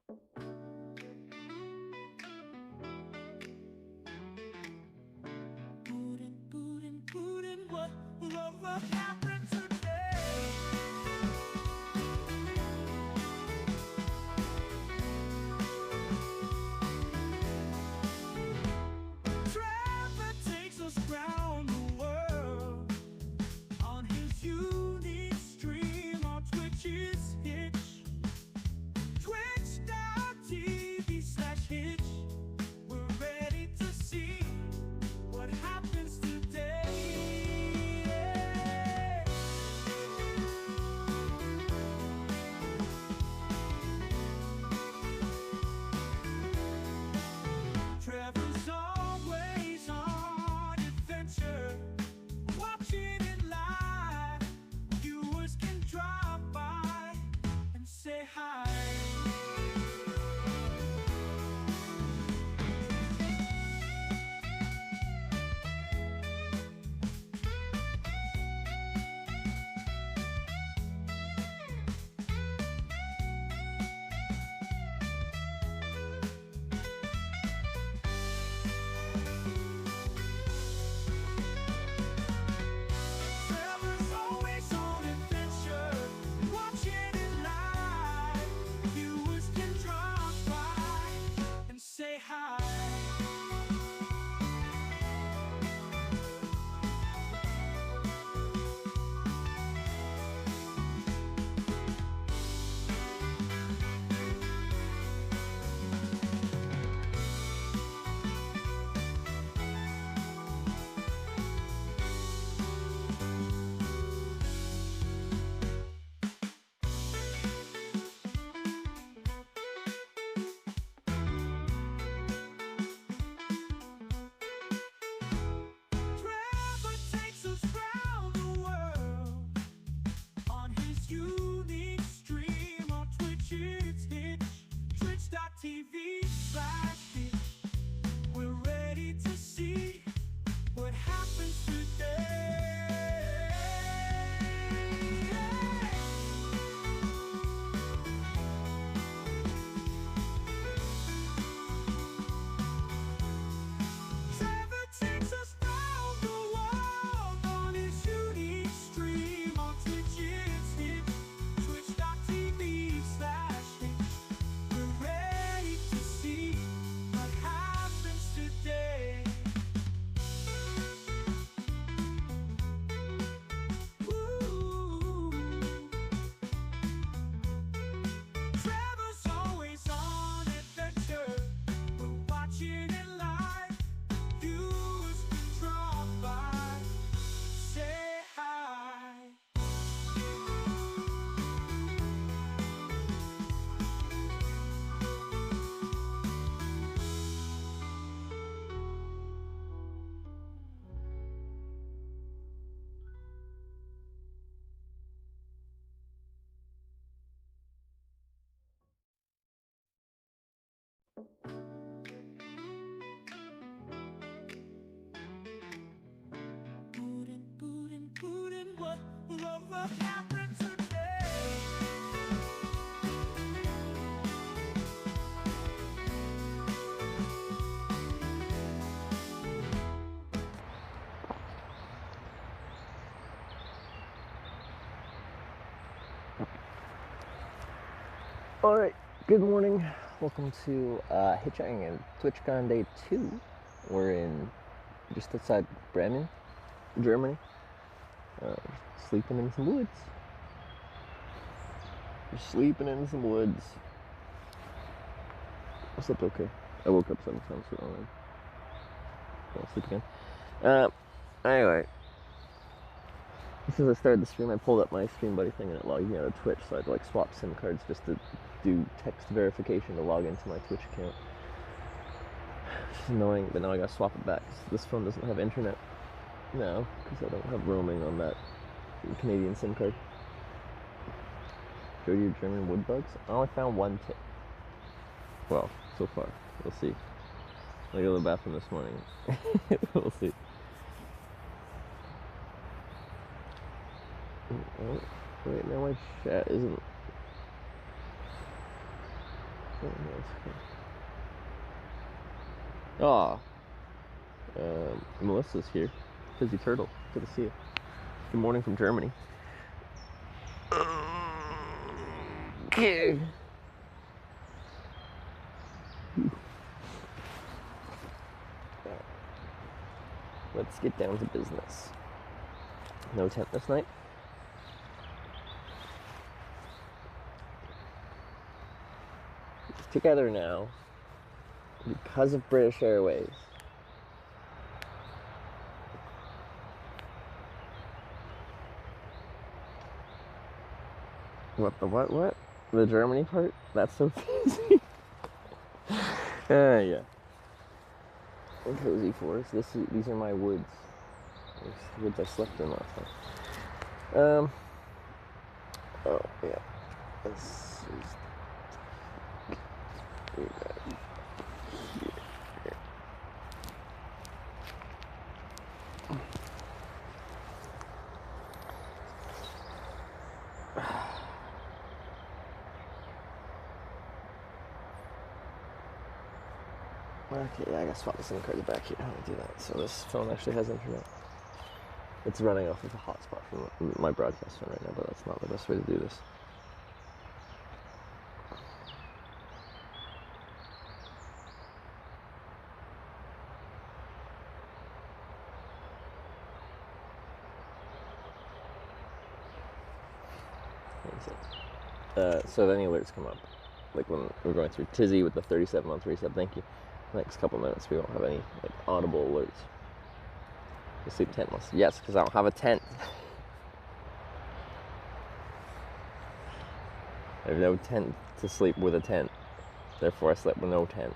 What happened today? Trevor takes us round the world on his unique stream on Twitch's Hitch. Twitch.tv/Hitch. We're ready to see what happens today. Trevor's always on adventure, watching it live. Viewers can drop by and say hi. Trevor's always on adventure, watching it live. Viewers can drop by and say hi. Trevor takes us round the world on his unique stream on Twitch's Hitch. Twitch.tv/Hitch. We're ready to see what happens today. Trevor takes us round the world on his unique stream on Twitch's Hitch. Twitch.tv/Hitch. We're ready to see what happens today. Ooh. Trevor's always on adventure. We're watching it live. Viewers can drop by, say hi. Putin, what happened today? Alright, good morning. Welcome to Hitchhiking and TwitchCon Day 2. We're in just outside Bremen, Germany. Sleeping in some woods. Just sleeping in some woods. I slept okay. I woke up 7 times for all. I'll sleep again. Anyway. As I started the stream, I pulled up my Stream Buddy thing and it logged me out of Twitch, so I had to like swap SIM cards just to do text verification to log into my Twitch account. Which is annoying, but now I gotta swap it back. This phone doesn't have internet now, because I don't have roaming on that Canadian SIM card. Show you German wood bugs? I only found one tick. Well, so far. We'll see. I go to the bathroom this morning. We'll see. Oh, wait, now my chat isn't Oh, Melissa's here. Fizzy Turtle. Good to see you. Good morning from Germany. Okay. Let's get down to business. No tent this night. It's together now because of British Airways. What? The Germany part? That's so easy. Yeah. Cozy forest. These are my woods. These woods I slept in last time. Oh yeah. This is. Okay, yeah, I gotta swap the SIM card back here. How do I do that? So this phone actually has internet. It's running off of a hotspot from my broadcast phone right now, but that's not the best way to do this. So if any alerts come up, like when we're going through Tizzy with the 37-month resub, thank you. Next couple minutes we won't have any like audible alerts. You sleep tentless. Yes, because I don't have a tent. I have no tent to sleep with a tent. Therefore I slept with no tent.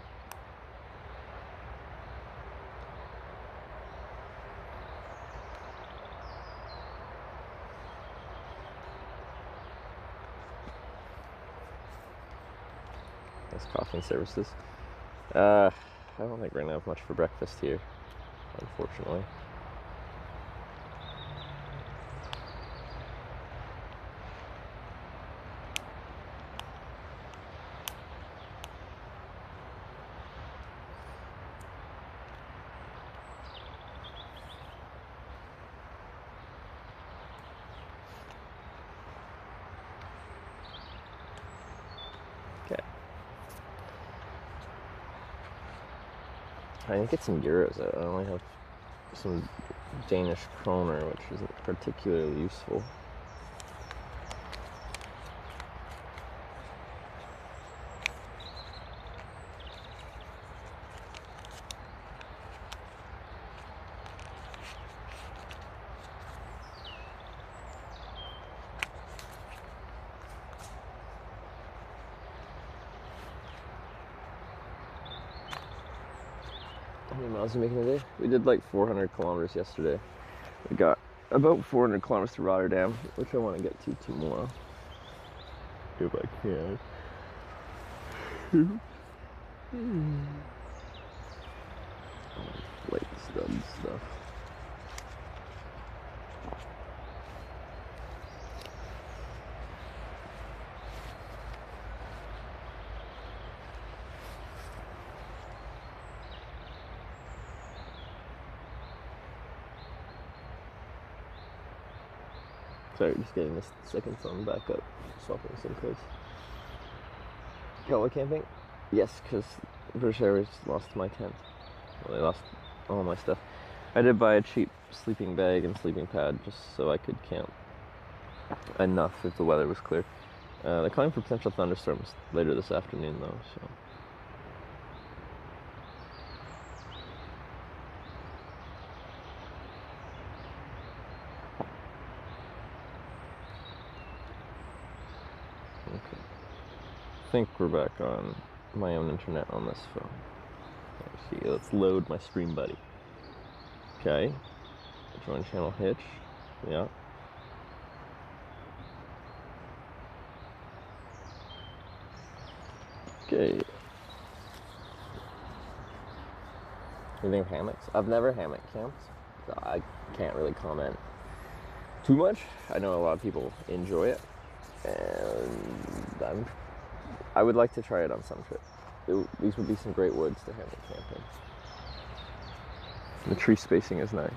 That's coffee and services. I don't think we're gonna have much for breakfast here, unfortunately. Okay. I need to get some euros out. I only have some Danish kroner, which isn't particularly useful. How many miles are you making a day? We did like 400 kilometers yesterday. We got about 400 kilometers to Rotterdam, which I want to get to tomorrow. If I can. Light stud stuff. Sorry, just getting this second phone back up, swapping SIM cards. Cowboy camping? Yes, because British Airways lost my tent. Well, they lost all my stuff. I did buy a cheap sleeping bag and sleeping pad just so I could camp enough if the weather was clear. They're calling for potential thunderstorms later this afternoon though, so. Okay. I think we're back on my own internet on this phone. Let's see, let's load my Stream Buddy. Okay. Join channel Hitch. Yeah. Okay. Anything of hammocks? I've never hammock camped, so I can't really comment too much. I know a lot of people enjoy it, and I would like to try it on some trip. These would be some great woods to handle camping. The tree spacing is nice.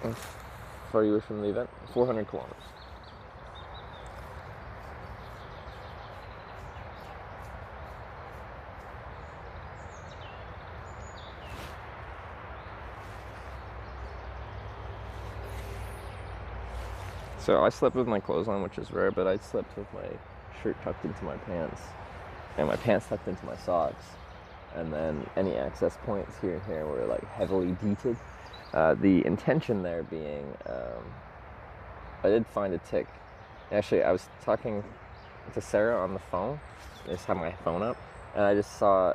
How far are you from the event? 400 kilometers. So I slept with my clothes on, which is rare, but I slept with my shirt tucked into my pants and my pants tucked into my socks. And then any access points here and here were like heavily deeted. The intention there being, I did find a tick. Actually, I was talking to Sarah on the phone. I just had my phone up, and I just saw,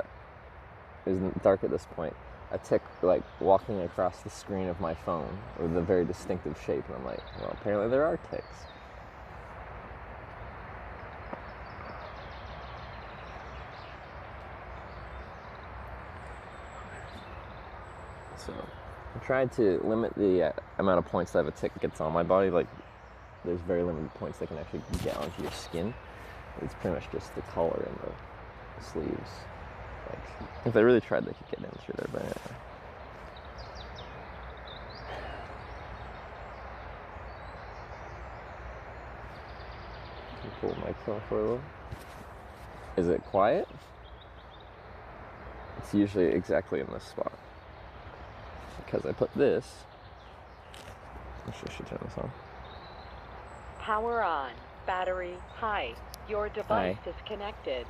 it was dark at this point, a tick like walking across the screen of my phone with a very distinctive shape, and I'm like, well, apparently there are ticks. So I tried to limit the amount of points that a tick gets on my body. Like, there's very limited points they can actually get onto your skin. It's pretty much just the collar and the sleeves. Like, if they really tried, they could get in through there, but anyway. Can you pull the microphone for a little? Is it quiet? It's usually exactly in this spot. Because I put this. Actually, I should turn this on. Power on. Battery high. Your device disconnected.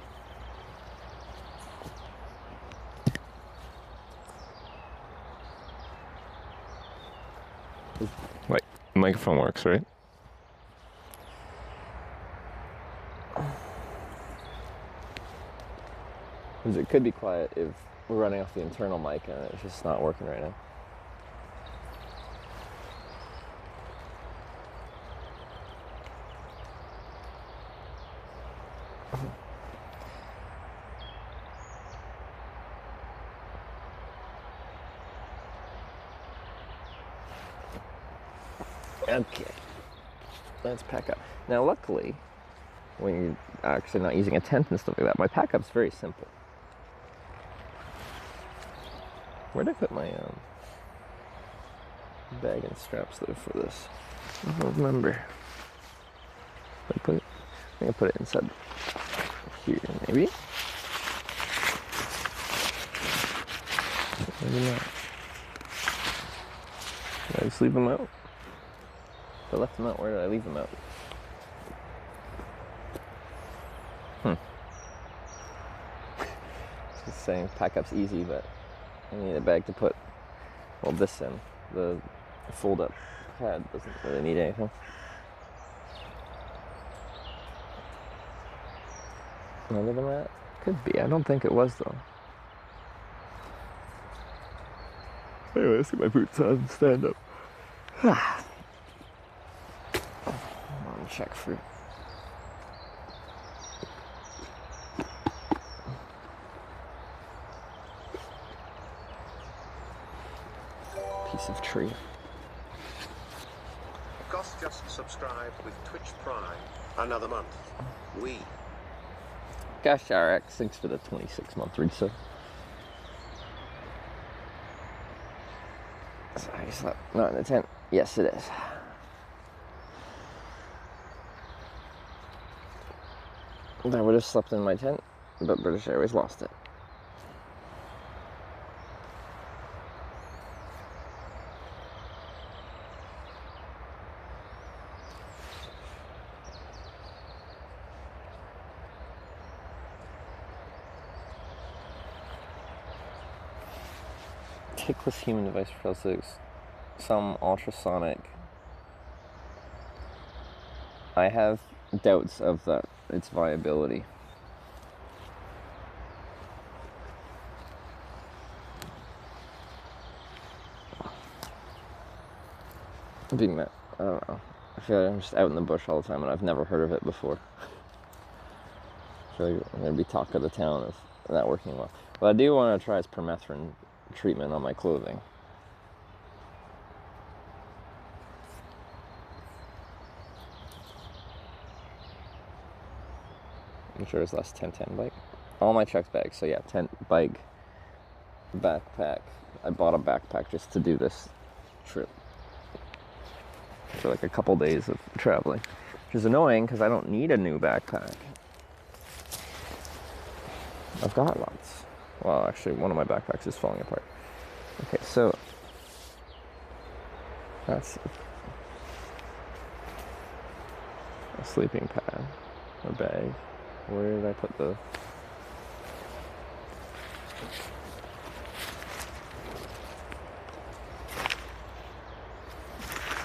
Like, the microphone works, right? Because it could be quiet if we're running off the internal mic and it's just not working right now. Okay, let's pack up. Now, luckily, when you're actually not using a tent and stuff like that, my pack up's very simple. Where'd I put my bag and straps though for this? I don't remember. I think I put it inside here, maybe. Maybe not. Did I just leave them out? If I left them out, where did I leave them out? Just saying, pack up's easy, but I need a bag to put, well, this in. The fold-up pad doesn't really need anything. Other than that, could be. I don't think it was, though. Anyway, let's get my boots on and stand up. Check fruit. Piece of tree. Goss just subscribed with Twitch Prime. Another month. Gosh, RX, thanks for the 26-month resub. Sorry, slept not in the tent. Yes, it is. I would have slept in my tent, but British Airways lost it. Tickless human device for L6. Some ultrasonic. I have doubts of that, its viability. I don't know. I feel like I'm just out in the bush all the time and I've never heard of it before. I feel like I'm going to be talk of the town of not working well. But I do want to try its permethrin treatment on my clothing. I'm sure it's less 10 bike. All my checked bags. So yeah, tent, bike, backpack. I bought a backpack just to do this trip for like a couple days of traveling, which is annoying because I don't need a new backpack. I've got lots. Well, actually, one of my backpacks is falling apart. Okay, so that's a sleeping pad or bag. Where did I put the...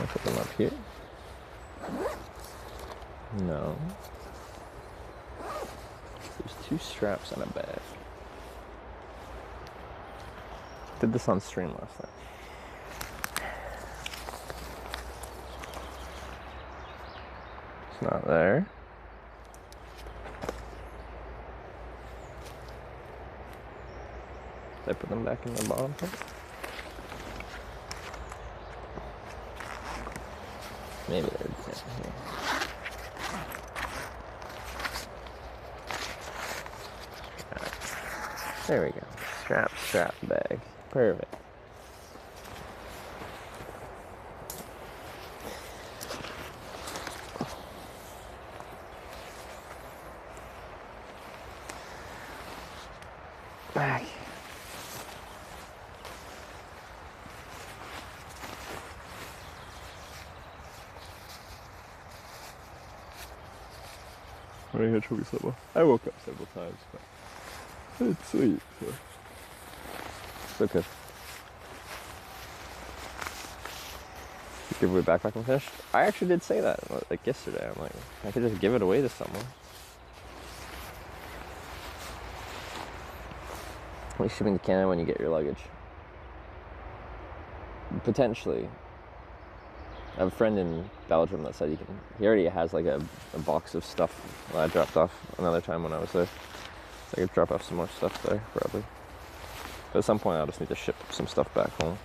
I put them up here? No. There's 2 straps on a bag. Did this on stream last night. It's not there. Did I put them back in the bottom part? Maybe they're here. There we go. Strap bag. Perfect. Back. I had trouble sleeping. I woke up several times, but I didn't sleep, so it's okay. Give away backpack and finish. I actually did say that like yesterday. I'm like, I could just give it away to someone. Like shipping to Canada when you get your luggage. Potentially. I have a friend in Belgium that said he already has like a box of stuff that I dropped off another time when I was there. So I could drop off some more stuff there, probably. But at some point I'll just need to ship some stuff back home.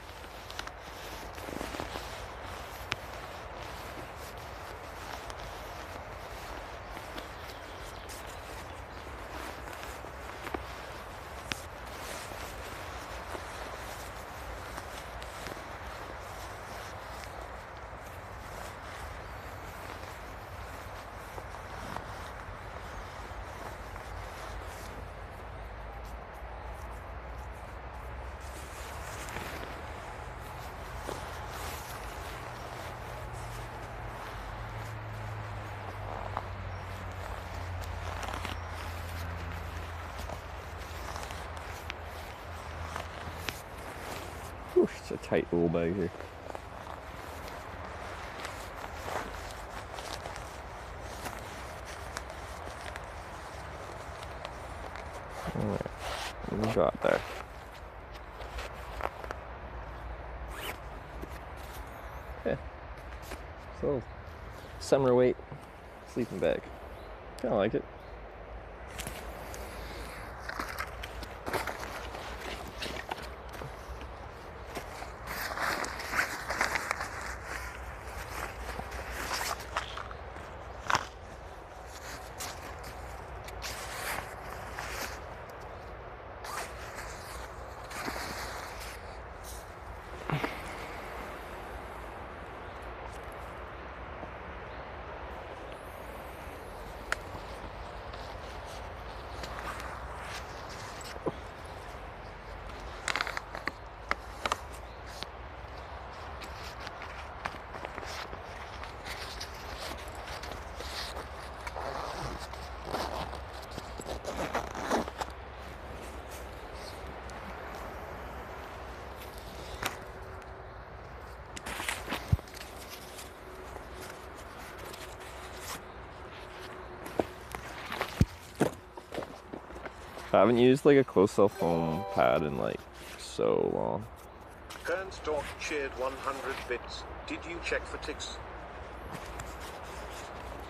Whew, it's a tight little bag here. Alright, what we got there? Yeah, so summer weight sleeping bag. Kinda like it. I haven't used like a close cell foam pad in like so long. Kern's dog cheered 100 bits. Did you check for ticks?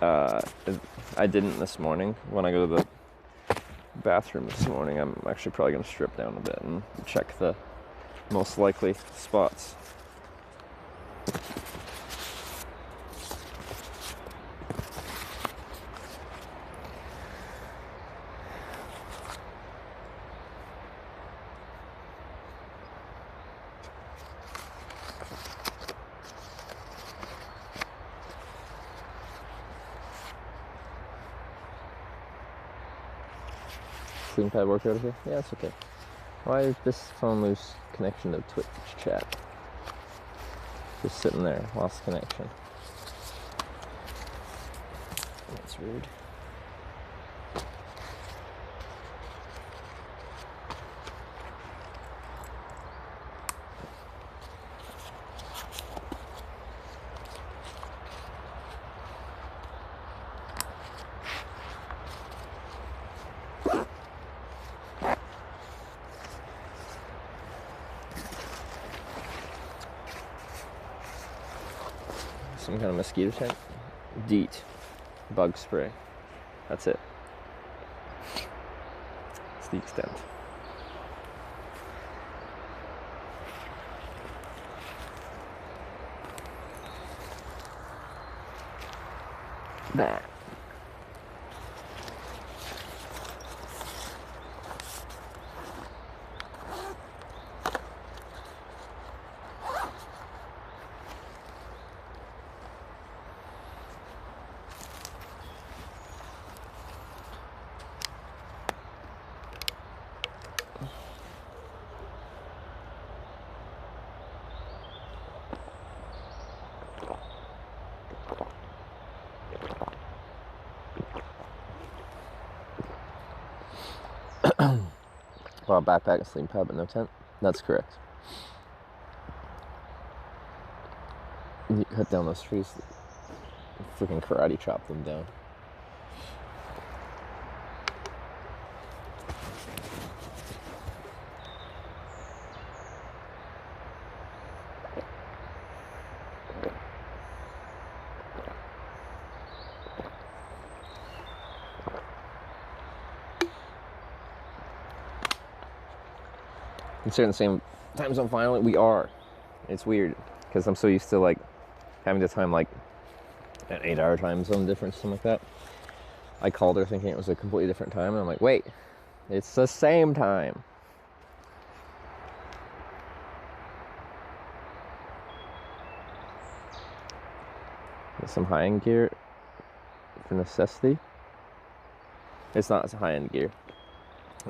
I didn't this morning. When I go to the bathroom this morning, I'm actually probably going to strip down a bit and check the most likely spots. sleeping pad work out of here? Yeah, it's okay. Why did this phone lose connection to Twitch chat? Just sitting there, lost connection. That's rude. Some kind of mosquito tank. DEET. Bug spray. That's it. That's the extent. That. Well, backpack and sleeping pad, but no tent. That's correct. You cut down those trees, freaking karate chop them down. Considering the same time zone finally, we are. It's weird, because I'm so used to like having the time like an 8-hour time zone difference, something like that. I called her thinking it was a completely different time, and I'm like, wait, it's the same time. Get some high-end gear for necessity. It's not high-end gear.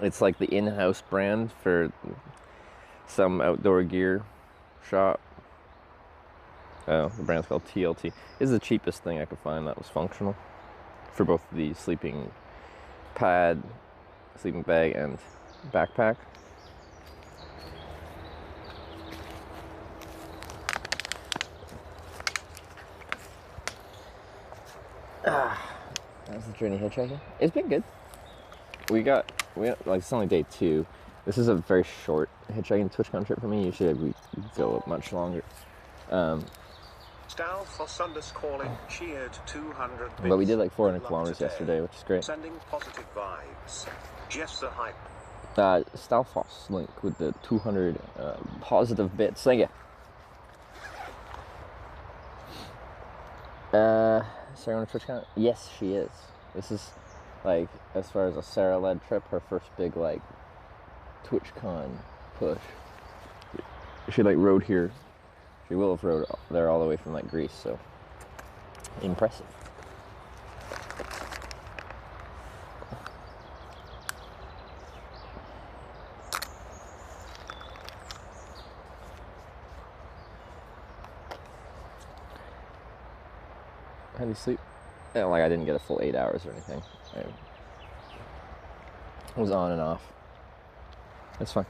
It's like the in-house brand for some outdoor gear shop. Oh, the brand's called TLT. This is the cheapest thing I could find that was functional for both the sleeping pad, sleeping bag, and backpack. How's the journey hitchhiking? It's been good. We got like, it's only day 2. This is a very short hitchhiking TwitchCon trip for me. Usually we go much longer. Cheered 200 bits. But we did like 400 kilometers yesterday, which is great. Sending positive vibes. Jeff's the hype. Stalfoss link with the 200 positive bits. Thank you. Sarah on a TwitchCon? Yes, she is. This is like, as far as a Sarah-led trip, her first big like TwitchCon push. She like rode here. She will have rode there all the way from like Greece, so impressive. How do you sleep? Like I didn't get a full 8 hours or anything. I was on and off. It's fine.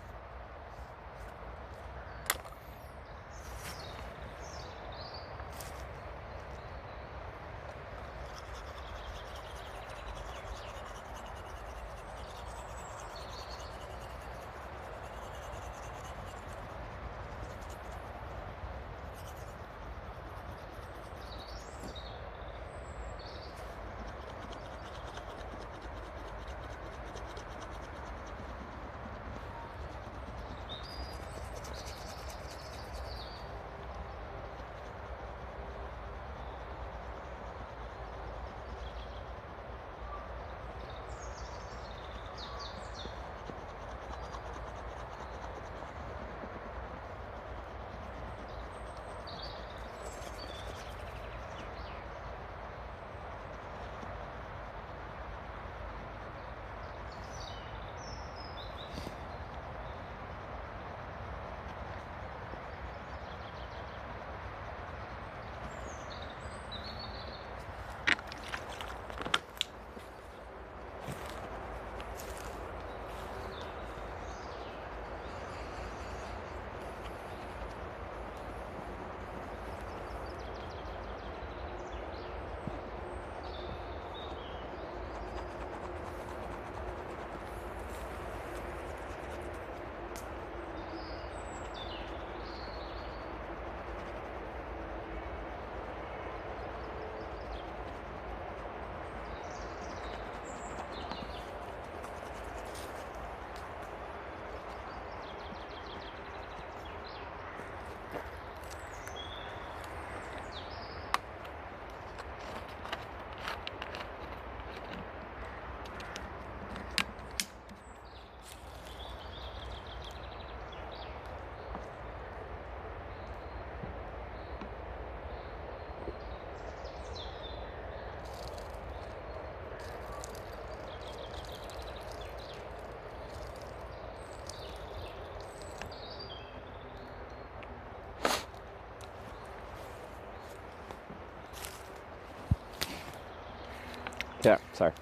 Yeah, sorry.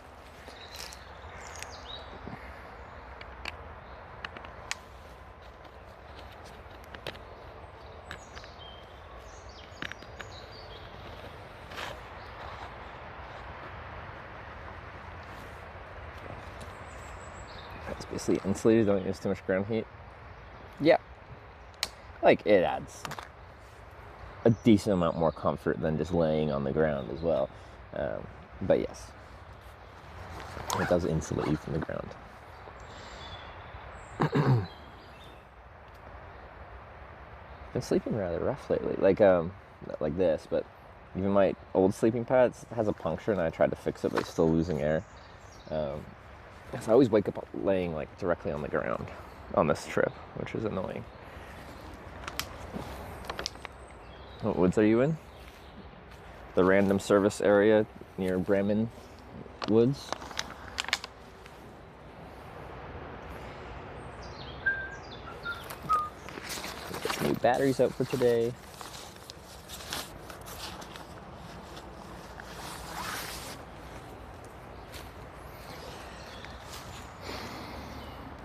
It's basically insulated, don't use too much ground heat. Yeah. Like, it adds a decent amount more comfort than just laying on the ground as well. But yes, it does insulate you from the ground. Been sleeping rather rough lately, like this, but even my old sleeping pad has a puncture and I tried to fix it, but it's still losing air. So I always wake up laying like directly on the ground on this trip, which is annoying. What woods are you in? The random service area near Bremen woods? Get some new batteries out for today.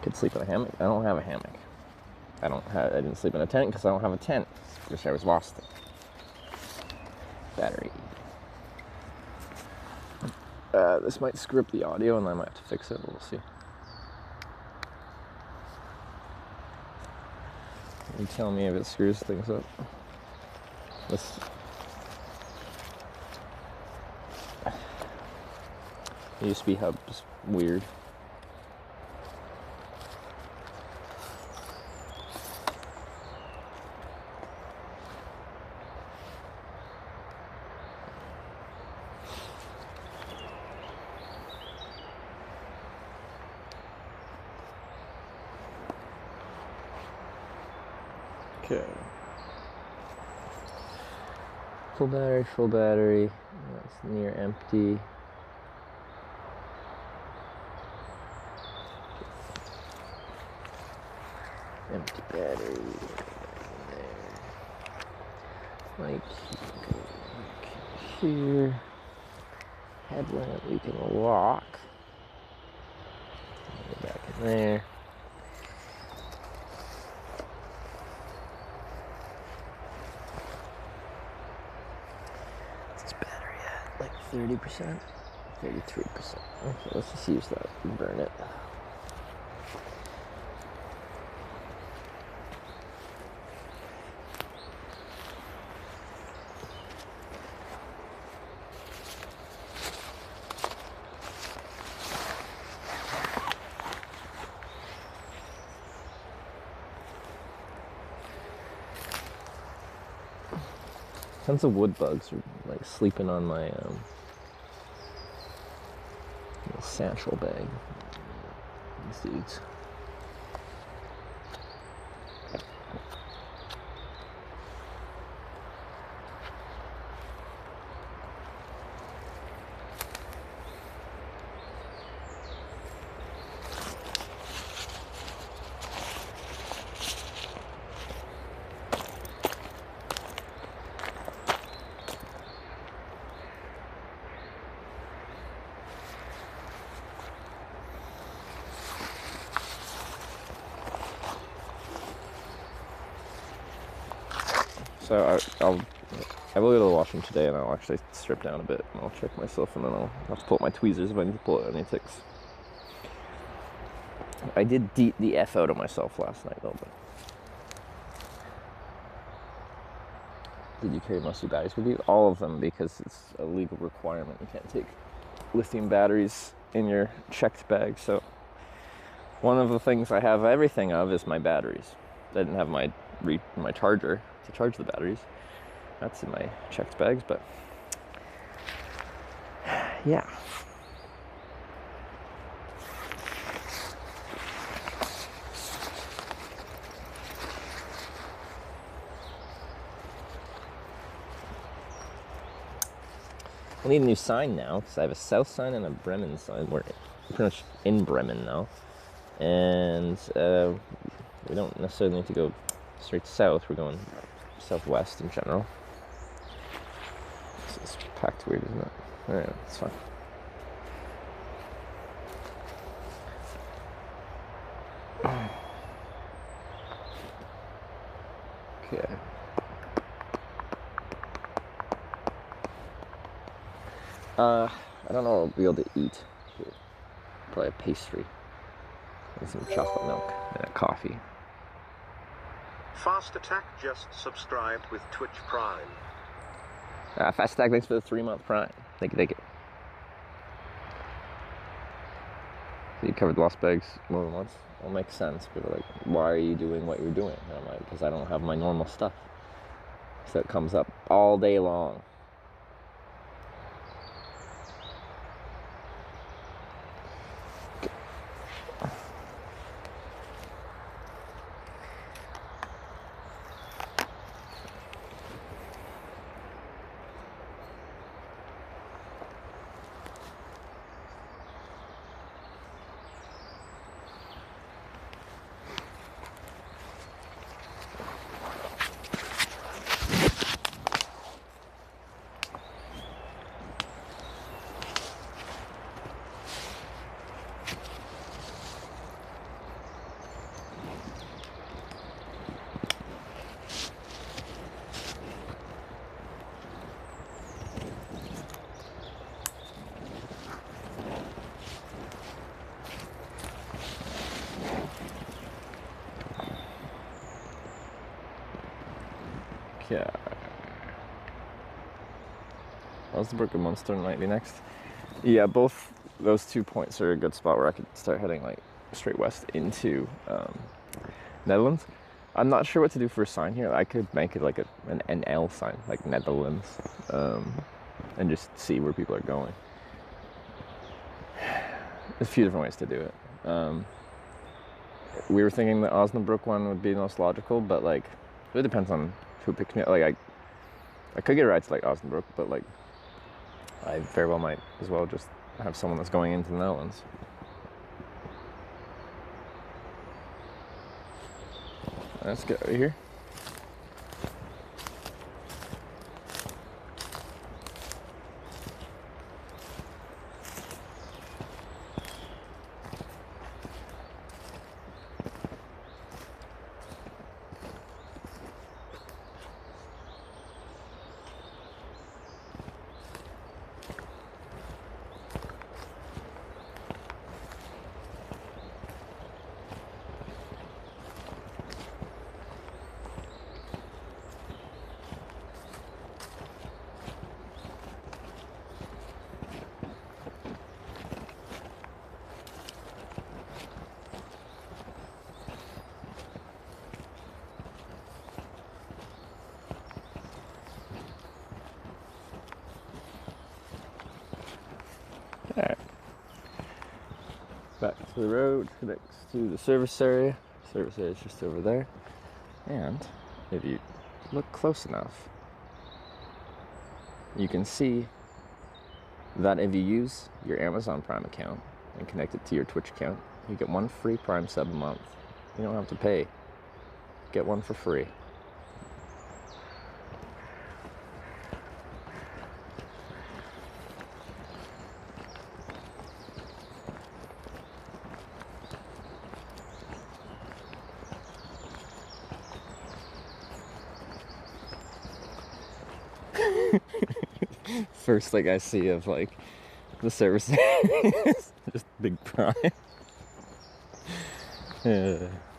Could sleep in a hammock. I don't have a hammock. I didn't sleep in a tent because I don't have a tent. Wish I was lost it. Battery. This might screw up the audio and I might have to fix it, but we'll see. You tell me if it screws things up. This USB hub's weird. Okay. Full battery. That's near empty. Empty battery. There. Like here. Headlamp we can lock. Go back in there. What's this battery at? Like 30%? 33%. Okay, let's just use that and burn it. Tons of wood bugs are like sleeping on my little satchel bag. These dudes. So I will go to the washroom today and I'll actually strip down a bit and I'll check myself and then I'll have to pull out my tweezers if I need to pull out any ticks. I did deet the F out of myself last night though, but... Did you carry most of your batteries with you? All of them, because it's a legal requirement. You can't take lithium batteries in your checked bag, so... One of the things I have everything of is my batteries. I didn't have my charger to charge the batteries. That's in my checked bags, but yeah. I need a new sign now because I have a south sign and a Bremen sign. We're pretty much in Bremen now, and we don't necessarily need to go straight south. We're going southwest in general. This is packed weird, isn't it? Alright, it's fine. I don't know what I'll be able to eat here. Probably a pastry. And some chocolate milk and a coffee. Fast Attack just subscribed with Twitch Prime. Fast Attack, thanks for the 3-month Prime. Thank you, thank you. So you covered lost bags more than once. Well, makes sense. People are like, why are you doing what you're doing? And I'm like, because I don't have my normal stuff. So it comes up all day long. Okay. Osnabrück and Munster might be next. Yeah, both those 2 points are a good spot where I could start heading like straight west into Netherlands. I'm not sure what to do for a sign here. I could make it like an NL sign, like Netherlands, and just see where people are going. There's a few different ways to do it. We were thinking the Osnabrück one would be the most logical, but like it depends on who picks me up. Like I could get a ride to like Osnabrück, but like I very well might as well just have someone that's going into the Netherlands. Let's get over here. Alright. Back to the road, connects to the service area. Service area is just over there. And if you look close enough, you can see that if you use your Amazon Prime account and connect it to your Twitch account, you get 1 free Prime sub a month. You don't have to pay. Get 1 for free. First thing I see of like the service is just big Prime. If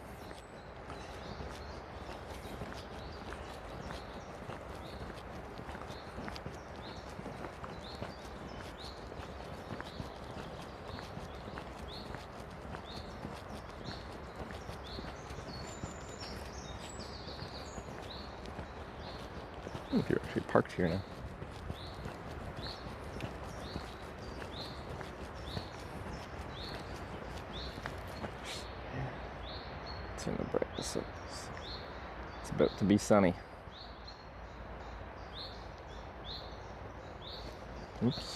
you're actually parked here now. Turn the brightness up. It's about to be sunny. Oops.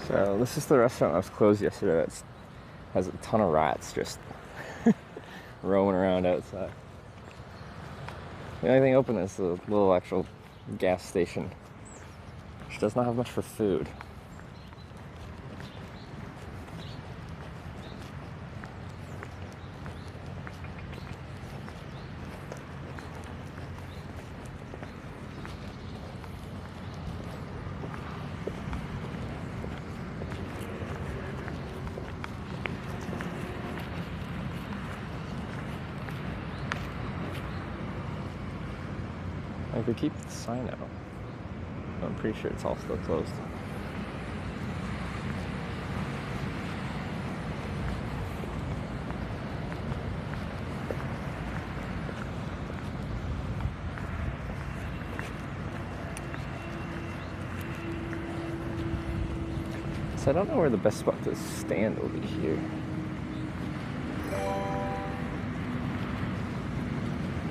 So this is the restaurant that was closed yesterday. That has a ton of rats just roaming around outside. The only thing open is the little actual gas station, which does not have much for food. I could keep the sign out. I'm pretty sure it's all still closed. So I don't know where the best spot to stand will be here.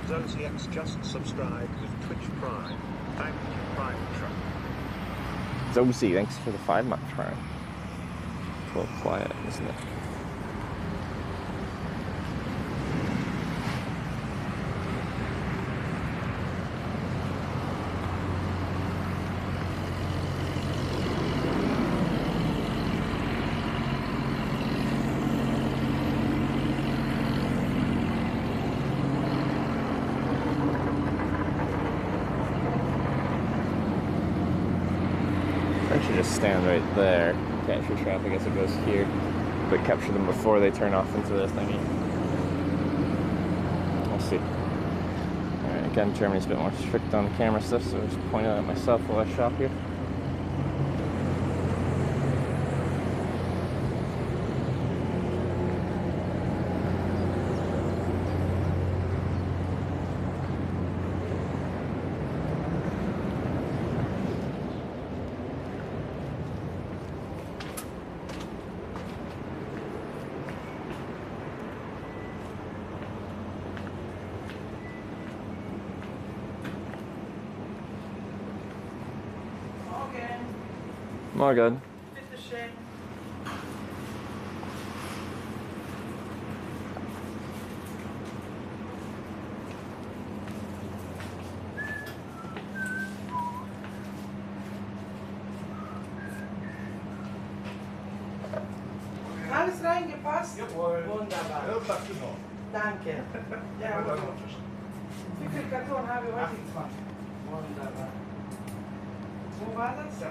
ZoziX just subscribed with Twitch Prime. Thank you, Prime Truck. Zozy, thanks for the 5-month try. It's a little quiet, isn't it? I should just stand right there, capture traffic as it goes here, but capture them before they turn off into the thingy. We'll see. Alright, again, Germany's a bit more strict on the camera stuff, so I just point it at myself while I shop here. Morgen. Bitteschön. Alles reingepasst? Jawohl. Wunderbar. Ja, passt genau. Danke. Ja, wie viel Karton habe ich heute? 28. Wunderbar. Wo war das? Ja.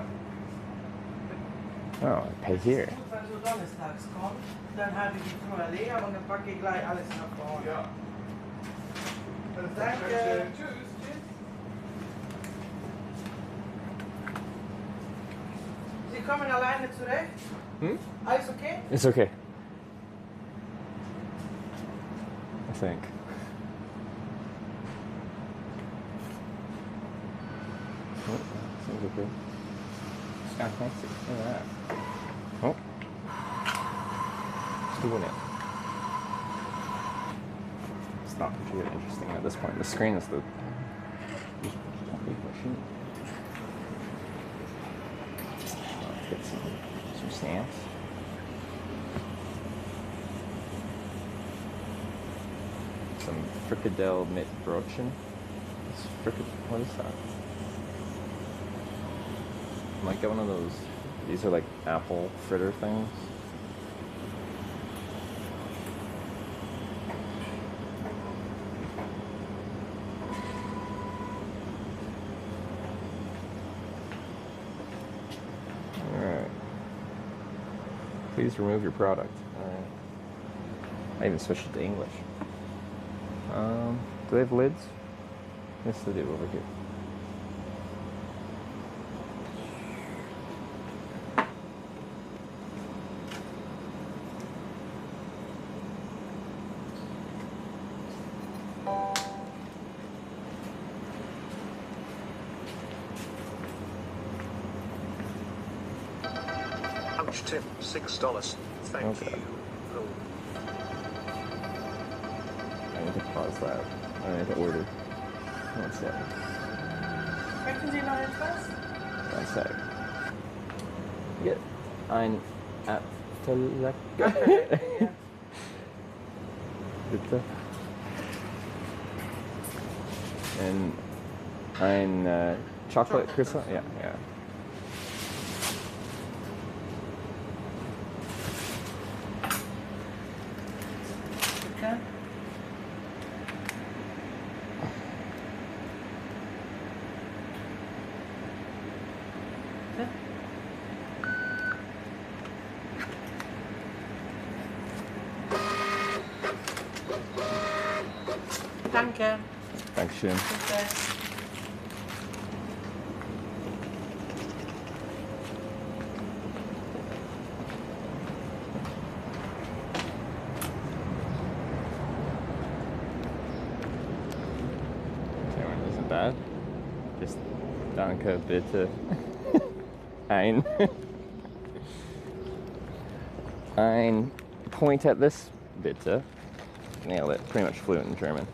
Oh, I pay here. Gut, wenn du donnerstags kommst, dann habe ich die Truhe leer und dann packe ich gleich alles nach vorne. Ja. Danke. Tschüss. Tschüss. Sie kommen alleine zurecht? Hmm? Alles okay? It's okay. I think. Oh, seems okay. It's kind of fancy. Look at that. Oh. It's doing it. It's not particularly interesting at this point. The screen is the big machine. Get some stamps. Some fricadelle mit Brötchen. What is that? I might get one of those. These are like apple fritter things. Alright. Please remove your product. Alright. I even switched it to English. Do they have lids? Yes, they do over here. Punch tip, $6. Thank Okay. you. Oh. I need to pause that. I need to order. One sec. Möchten Sie noch etwas? One sec. Get ein Apfellecker. Yeah. Bitte. And ein chocolate croissant. Yeah, yeah. Okay. Danke. Dankeschön. Bitte. Okay, well, isn't bad. Just danke, bitte. Ein. Ein. Point at this, bitte. Nailed it. Pretty much fluent in German.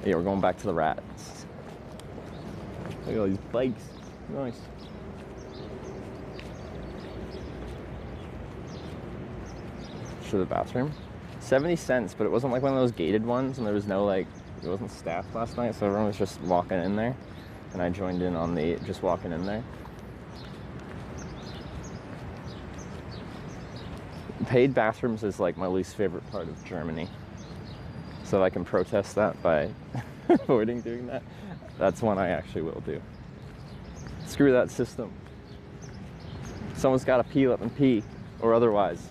Yeah, we're going back to the rats. Look at all these bikes. Nice. To the bathroom. 70 cents, but it wasn't like one of those gated ones, and there was no like, it wasn't staffed last night, so everyone was just walking in there, and I joined in on the just walking in there. Paid bathrooms is like my least favorite part of Germany. So if I can protest that by avoiding doing that, that's one I actually will do. Screw that system. Someone's got to pee, let them pee, or otherwise.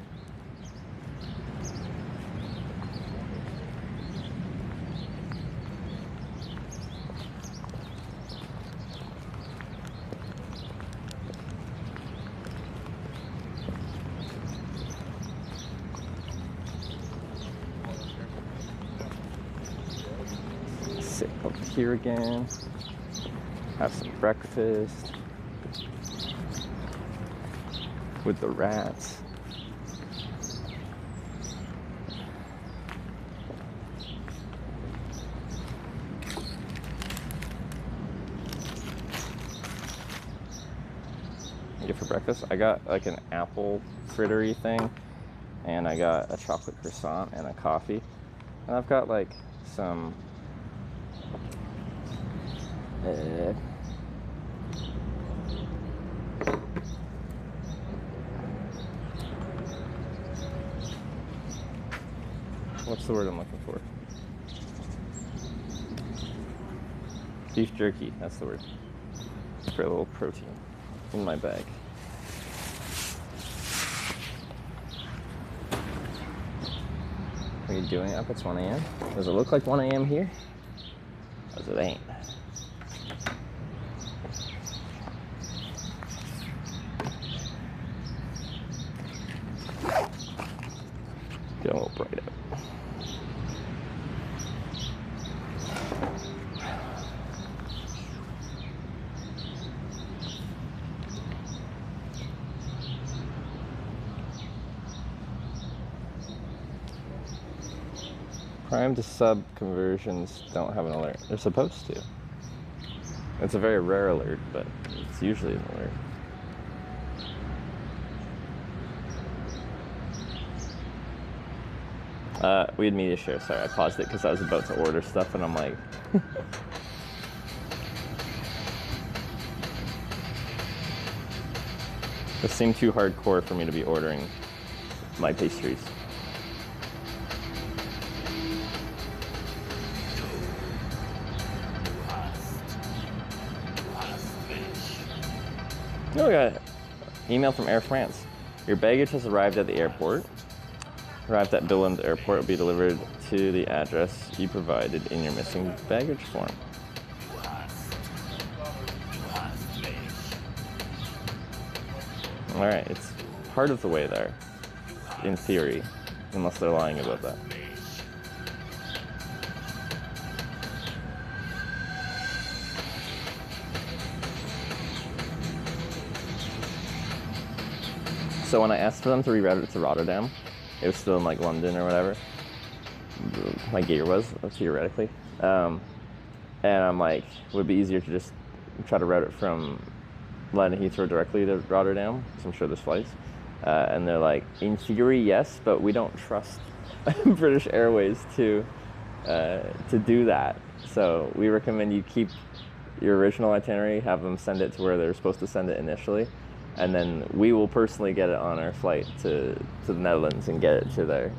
Sit up here again, have some breakfast with the rats. Get for breakfast, I got like an apple frittery thing, and I got a chocolate croissant and a coffee, and I've got like some what's the word I'm looking for? Beef jerky, that's the word. For a little protein in my bag. What are you doing up? It's 1 a.m. Does it look like 1 a.m. here? Because it ain't. Get a little bright out. Prime to sub conversions don't have an alert. They're supposed to. It's a very rare alert, but it's usually an alert. We had media share. Sorry, I paused it because I was about to order stuff, and I'm like, it seemed too hardcore for me to be ordering my pastries. Oh, we got an email from Air France. Your baggage has arrived at the airport. Arrived at Billund Airport, will be delivered to the address you provided in your missing baggage form. Alright, it's part of the way there, in theory, unless they're lying about that. So when I asked for them to reroute it to Rotterdam, it was still in like London or whatever. My gear was, theoretically. And I'm like, would it be easier to just try to route it from land at Heathrow directly to Rotterdam, because I'm sure there's flights. And they're like, in theory, yes, but we don't trust British Airways to do that. So we recommend you keep your original itinerary, have them send it to where they're supposed to send it initially, and then we will personally get it on our flight to the Netherlands and get it to there.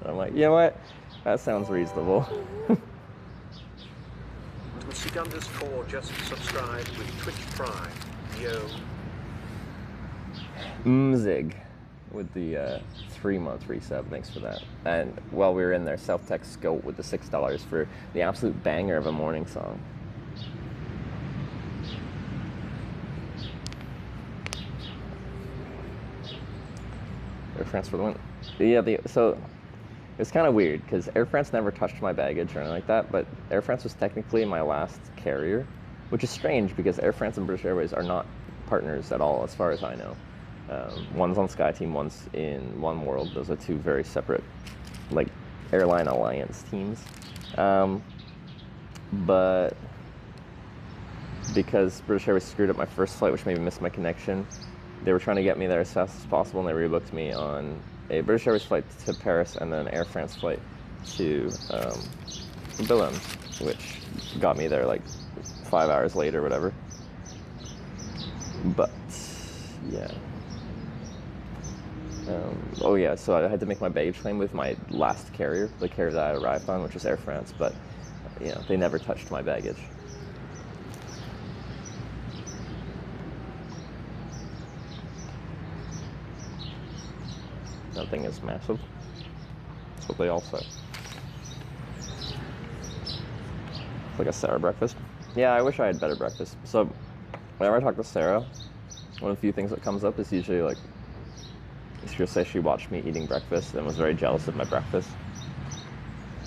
I'm like, you know what? That sounds reasonable. Music_core just subscribed with Twitch Prime. Yo. Mzig with the 3-month resub. Thanks for that. And while we were in there, Self-Text Scope with the $6 for the absolute banger of a morning song. Air France for the win. Yeah, so it's kind of weird because Air France never touched my baggage or anything like that, but Air France was technically my last carrier, which is strange because Air France and British Airways are not partners at all as far as I know. One's on SkyTeam, one's in One World. Those are two very separate, like, airline alliance teams. But because British Airways screwed up my first flight, which made me miss my connection, they were trying to get me there as fast as possible, and they rebooked me on a British Airways flight to Paris and then an Air France flight to Bremen, which got me there like 5 hours later or whatever. But yeah. Oh yeah, so I had to make my baggage claim with my last carrier, the carrier that I arrived on, which was Air France, but you know, they never touched my baggage. That thing is massive. That's what they all say. It's like a Sarah breakfast. Yeah, I wish I had better breakfast. So whenever I talk to Sarah, one of the few things that comes up is usually like, she'll say she watched me eating breakfast and was very jealous of my breakfast.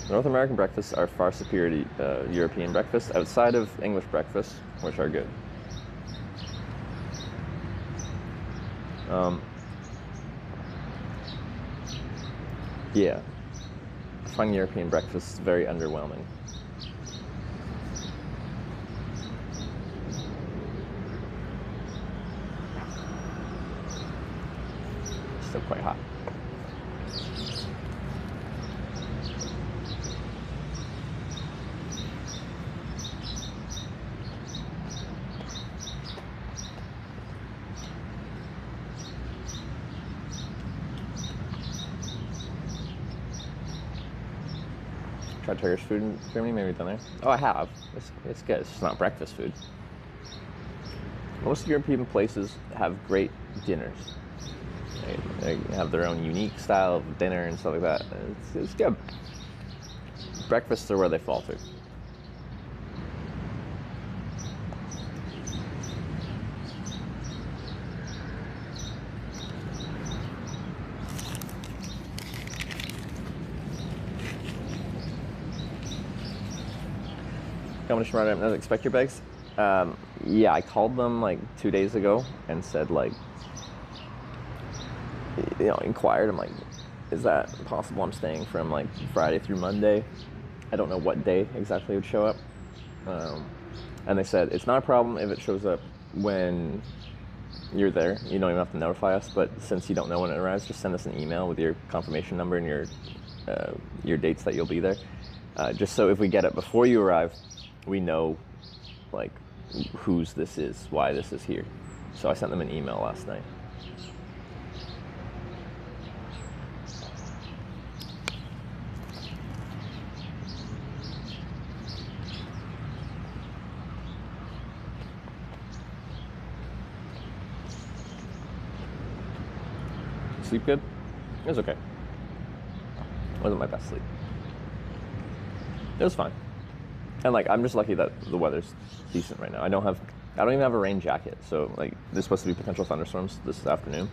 North American breakfasts are far superior to European breakfasts outside of English breakfasts, which are good. Yeah, I find European breakfasts very underwhelming. Still quite hot. Tried Turkish food in Germany, maybe done there. Oh, I have. It's good. It's just not breakfast food. Most European places have great dinners. They have their own unique style of dinner and stuff like that. It's good. Breakfasts are where they falter. Coming to Rotterdam, doesn't expect your bags. Yeah, I called them like 2 days ago and said, like, you know, inquired. I'm like, is that possible? I'm staying from like Friday through Monday. I don't know what day exactly it would show up. And they said it's not a problem if it shows up when you're there. You don't even have to notify us. But since you don't know when it arrives, just send us an email with your confirmation number and your dates that you'll be there. Just so if we get it before you arrive, we know, like, whose this is, why this is here. So I sent them an email last night. Sleep good? It was okay. It wasn't my best sleep. It was fine. And like, I'm just lucky that the weather's decent right now. I don't even have a rain jacket. So like, there's supposed to be potential thunderstorms this afternoon.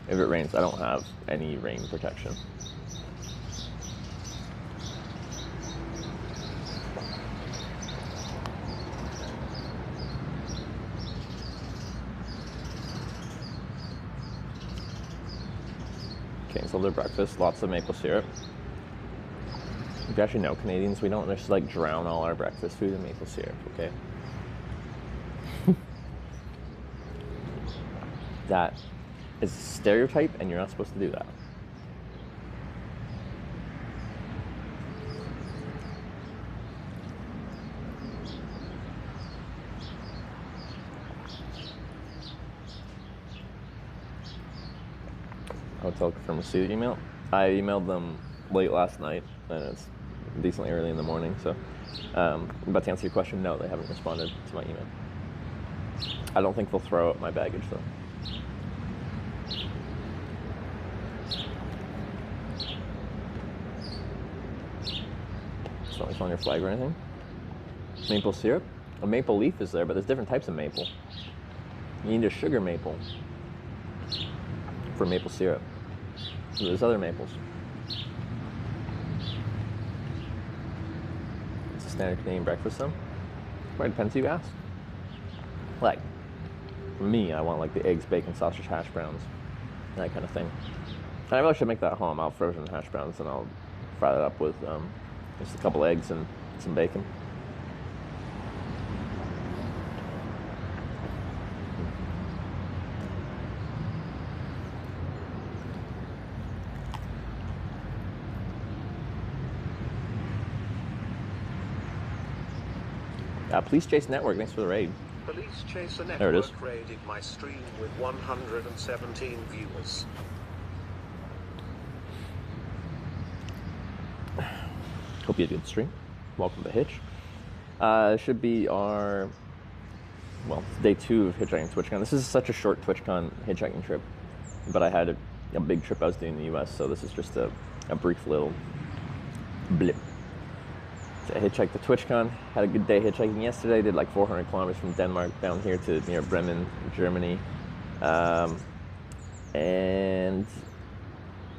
If it rains, I don't have any rain protection. Canceled their breakfast, lots of maple syrup. If you actually know Canadians, we don't just like drown all our breakfast food in maple syrup, okay? that is a stereotype, and you're not supposed to do that. Hotel confirm receipt email. I emailed them late last night, and it's decently early in the morning, so but to answer your question, no, they haven't responded to my email. I don't think they'll throw out my baggage, though. Something's on your flag or anything? Maple syrup? A maple leaf is there, but there's different types of maple. You need a sugar maple for maple syrup. So there's other maples. It's a standard Canadian breakfast, though. Well, it depends who you ask. Like, for me, I want like the eggs, bacon, sausage, hash browns, that kind of thing. And I really should make that at home. I'll frozen hash browns and I'll fry that up with just a couple eggs and some bacon. Police Chase Network, thanks for the raid. Police Chaser There it is. Network raided my stream with 117 viewers. Hope you had a good stream. Welcome to Hitch. Should be our, well, it's day 2 of Hitchhiking TwitchCon. This is such a short TwitchCon hitchhiking trip, but I had a big trip I was doing in the US, so this is just a brief little blip. So I hitchhiked to TwitchCon, had a good day hitchhiking yesterday, did like 400 kilometers from Denmark down here to near Bremen, Germany. And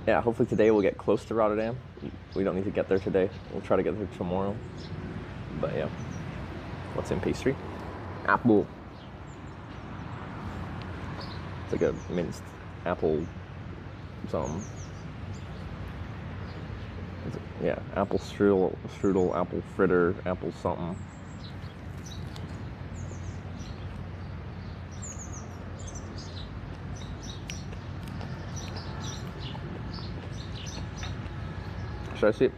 yeah, hopefully today we'll get close to Rotterdam. We don't need to get there today. We'll try to get there tomorrow. But yeah, what's in pastry? Apple. It's like a minced apple something. Yeah, apple strudel, apple fritter, apple something. Should I see it?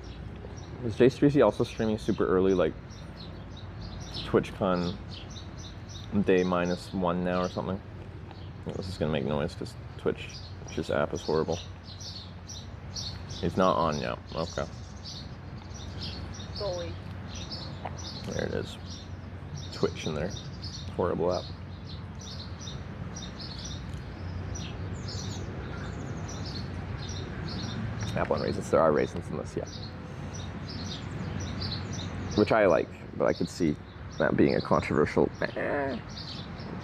Is J3C also streaming super early, like TwitchCon day -1 now or something? This is gonna make noise because Twitch's app is horrible. It's not on yet. Okay. Bully. There it is. Twitch in there. Horrible app. Apple and raisins. There are raisins in this, yeah. Which I like, but I could see that being a controversial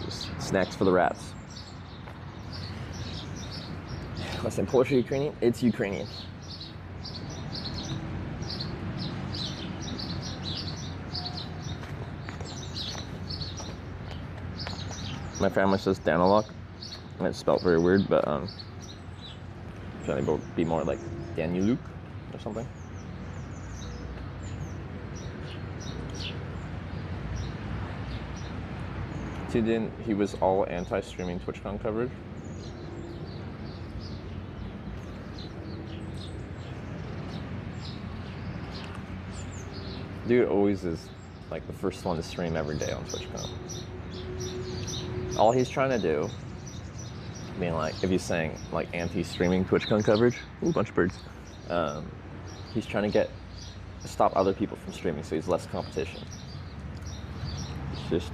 just snacks for the rats. Listen, Polish or Ukrainian? It's Ukrainian. My family says Daniluk, and it's spelled very weird, but trying to be more like Daniluk or something. He was all anti-streaming TwitchCon coverage. Dude always is like the first one to stream every day on TwitchCon. All he's trying to do, being like, if he's saying like anti-streaming TwitchCon coverage, ooh, bunch of birds. He's trying to stop other people from streaming, so he's less competition. It's just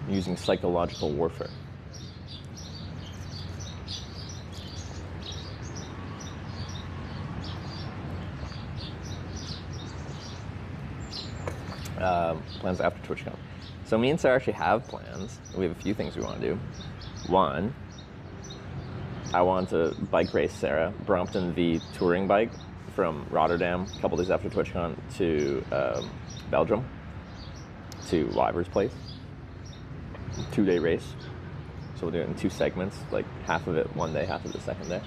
using psychological warfare. Plans after TwitchCon. So me and Sarah actually have plans. We have a few things we want to do. One, I want to bike race Sarah, Brompton V touring bike from Rotterdam a couple days after TwitchCon to Belgium, to Wyver's place. 2-day race. So we'll do it in 2 segments, like half of it one day, half of it the second day.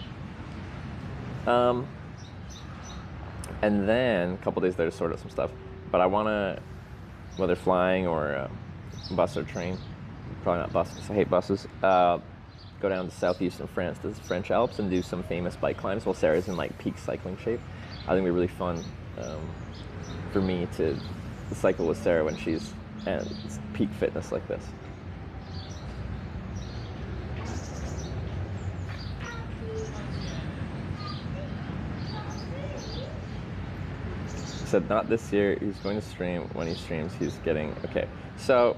And then a couple days there to sort out some stuff. But I want to, whether flying or bus or train, probably not bus because I hate buses, go go down to southeastern France to the French Alps and do some famous bike climbs while Sarah's in like peak cycling shape. I think it'd be really fun for me to cycle with Sarah when she's at peak fitness like this. Said not this year. He's going to stream. When he streams, he's getting okay. So,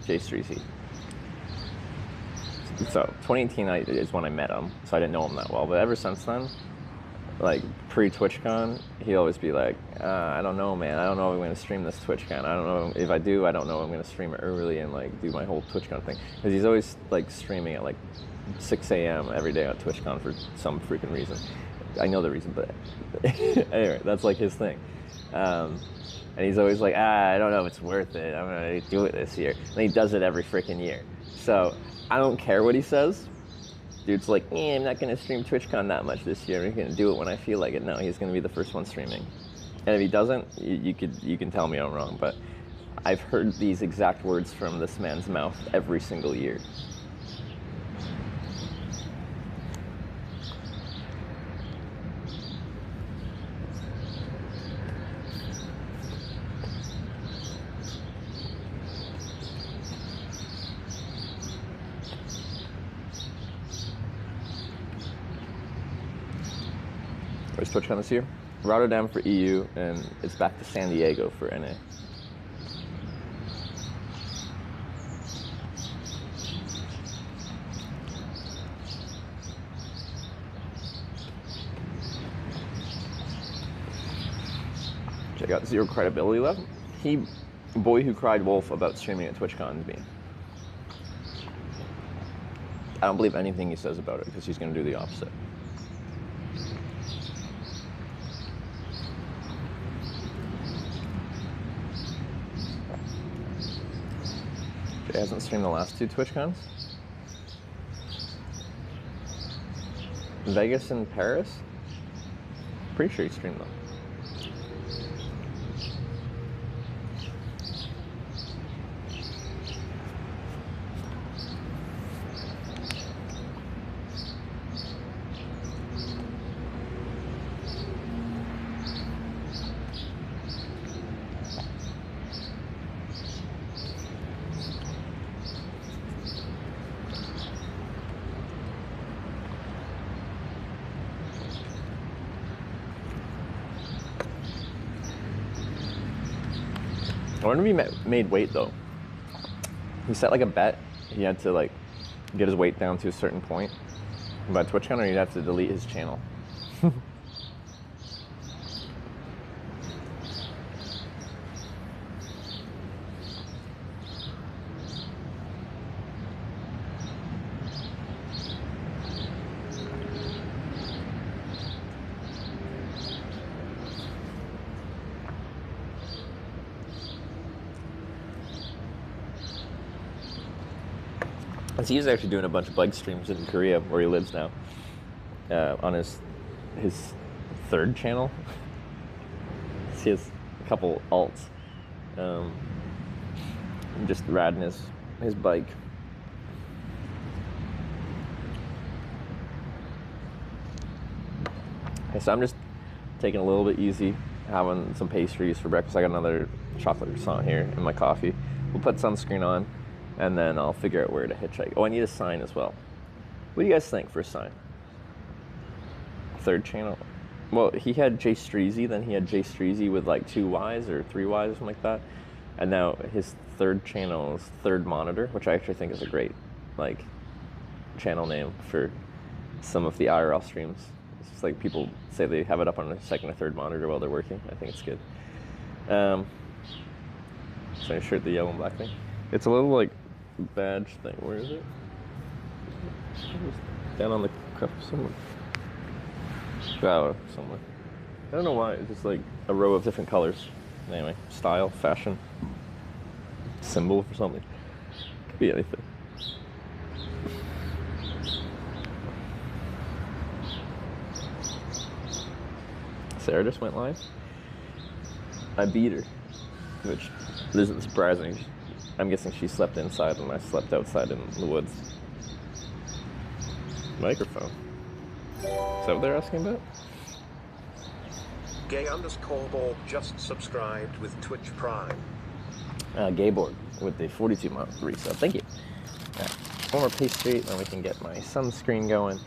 Jay Streesy. So 2018 is when I met him. So I didn't know him that well. But ever since then, like pre-TwitchCon, he'd always be like, I don't know, man. I don't know if I'm going to stream this TwitchCon. I don't know if I do. I don't know if I'm going to stream it early and like do my whole TwitchCon thing. Because he's always like streaming at like 6 a.m. every day on TwitchCon for some freaking reason. I know the reason, but anyway, that's like his thing. And he's always like, I don't know if it's worth it. I'm going to do it this year. And he does it every freaking year. So I don't care what he says. Dude's like, I'm not going to stream TwitchCon that much this year. I'm going to do it when I feel like it. No, he's going to be the first one streaming. And if he doesn't, you can tell me I'm wrong. But I've heard these exact words from this man's mouth every single year. Where's TwitchCon this year? Rotterdam for EU, and it's back to San Diego for NA. Check out Zero Credibility Left. Boy who cried wolf about streaming at TwitchCon is me. I don't believe anything he says about it because he's going to do the opposite. Jay hasn't streamed the last 2 TwitchCons. Vegas and Paris? Pretty sure he streamed them. I wonder if he made weight though. He set like a bet. He had to like get his weight down to a certain point by TwitchCon, or he'd have to delete his channel. He's actually doing a bunch of bike streams in Korea, where he lives now, on his 3rd channel. He has a couple alts, just riding his bike. Okay, so I'm just taking a little bit easy, having some pastries for breakfast. I got another chocolate croissant here in my coffee. We'll put sunscreen on, and then I'll figure out where to hitchhike. Oh, I need a sign as well. What do you guys think for a sign? 3rd channel. Well, he had Jay Streesy, then he had Jay Streesy with like 2 Ys or 3 Ys or something like that. And now his 3rd channel is 3rd Monitor, which I actually think is a great like channel name for some of the IRL streams. It's just like people say they have it up on a 2nd or 3rd monitor while they're working. I think it's good. Same shirt, the yellow and black thing. It's a little like badge thing. Where is it? Down on the cuff somewhere. Oh, somewhere. I don't know why. It's just like a row of different colors. Anyway, style, fashion, symbol for something. Could be anything. Sarah just went live. I beat her, which isn't surprising. I'm guessing she slept inside and I slept outside in the woods. Microphone. Is that what they're asking about? Gay_Borg just subscribed with Twitch Prime. Gayborg with the 42-month resub. Thank you. Alright, one more pastry, then we can get my sunscreen going.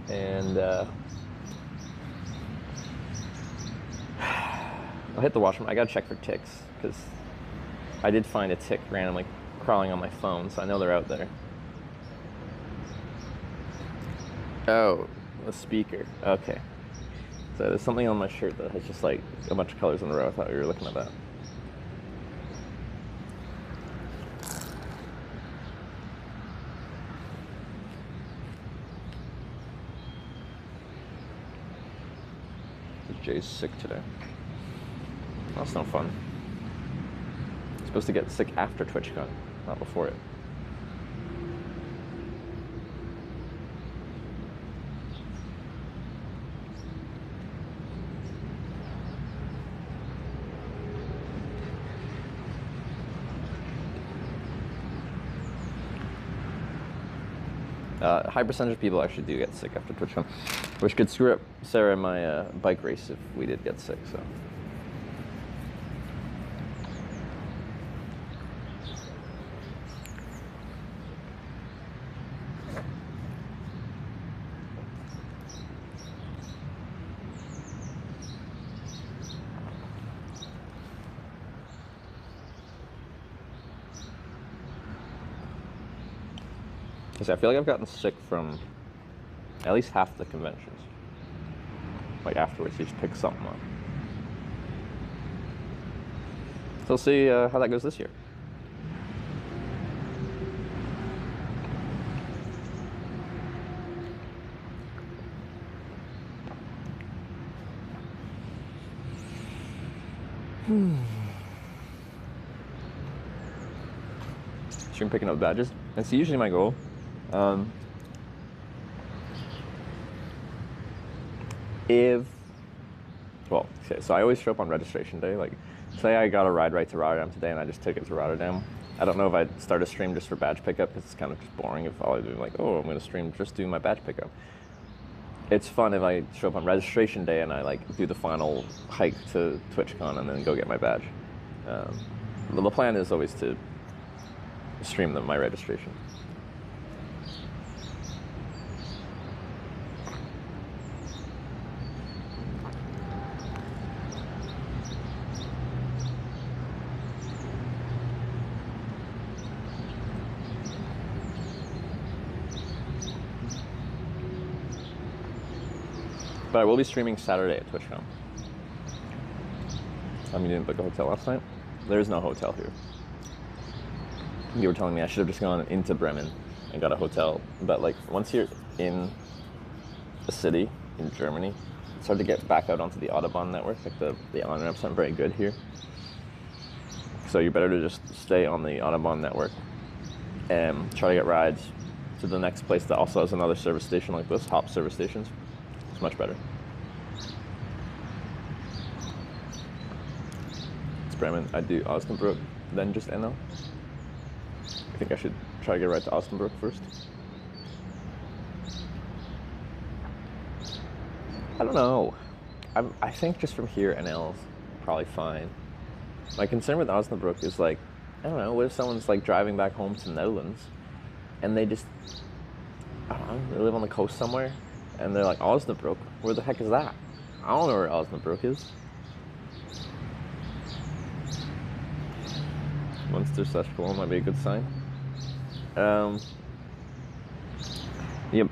And I'll hit the washroom. I gotta check for ticks, because I did find a tick randomly crawling on my phone, so I know they're out there. Oh, the speaker. Okay. So there's something on my shirt that has just like a bunch of colors in a row. I thought we were looking at that. Jay's sick today. That's no fun. He's supposed to get sick after TwitchCon, not before it. High percentage of people actually do get sick after TwitchCon, which could screw up Sarah and my bike race if we did get sick, so. I feel like I've gotten sick from at least half the conventions. Like afterwards, you just pick something up. So we'll see how that goes this year. Stream picking up badges. That's usually my goal. Well, okay, so I always show up on registration day. Like, say I got a ride right to Rotterdam today and I just took it to Rotterdam. I don't know if I'd start a stream just for badge pickup, because it's kind of just boring if all I do is like, oh, I'm going to stream just do my badge pickup. It's fun if I show up on registration day and I like do the final hike to TwitchCon and then go get my badge. The plan is always to stream my registration. But I will be streaming Saturday at TwitchCon. You didn't book a hotel last night? There's no hotel here. You were telling me I should have just gone into Bremen and got a hotel. But like, once you're in a city in Germany, it's hard to get back out onto the Autobahn network. Like the on-ramps aren't very good here. So you're better to just stay on the Autobahn network and try to get rides to the next place that also has another service station like this, hop service stations. It's much better. It's Bremen. I do Osnabrück, then just NL. I think I should try to get right to Osnabrück first. I don't know. I think just from here, NL is probably fine. My concern with Osnabrück is like, I don't know, what if someone's like driving back home to the Netherlands and they just, I don't know, they live on the coast somewhere and they're like, Osnabrück? Where the heck is that? I don't know where Osnabrück is. Munster/Cologne might be a good sign. Yeah,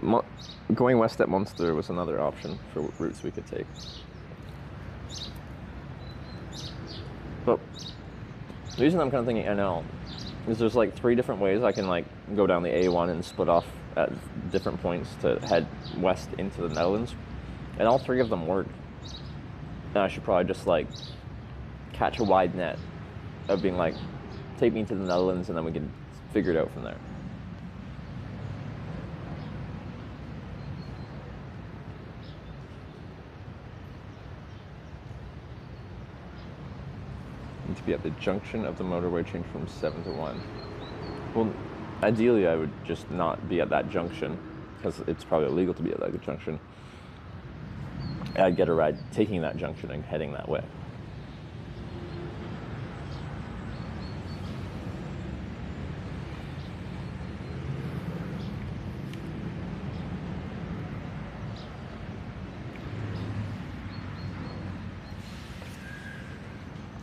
going west at Munster was another option for routes we could take. But the reason I'm kind of thinking NL is there's like 3 different ways I can like go down the A1 and split off at different points to head west into the Netherlands, and all 3 of them work. And I should probably just like catch a wide net of being like, take me to the Netherlands and then we can figure it out from there. Need to be at the junction of the motorway, change from 7 to 1. Well, ideally I would just not be at that junction because it's probably illegal to be at that junction, I'd get a ride taking that junction and heading that way.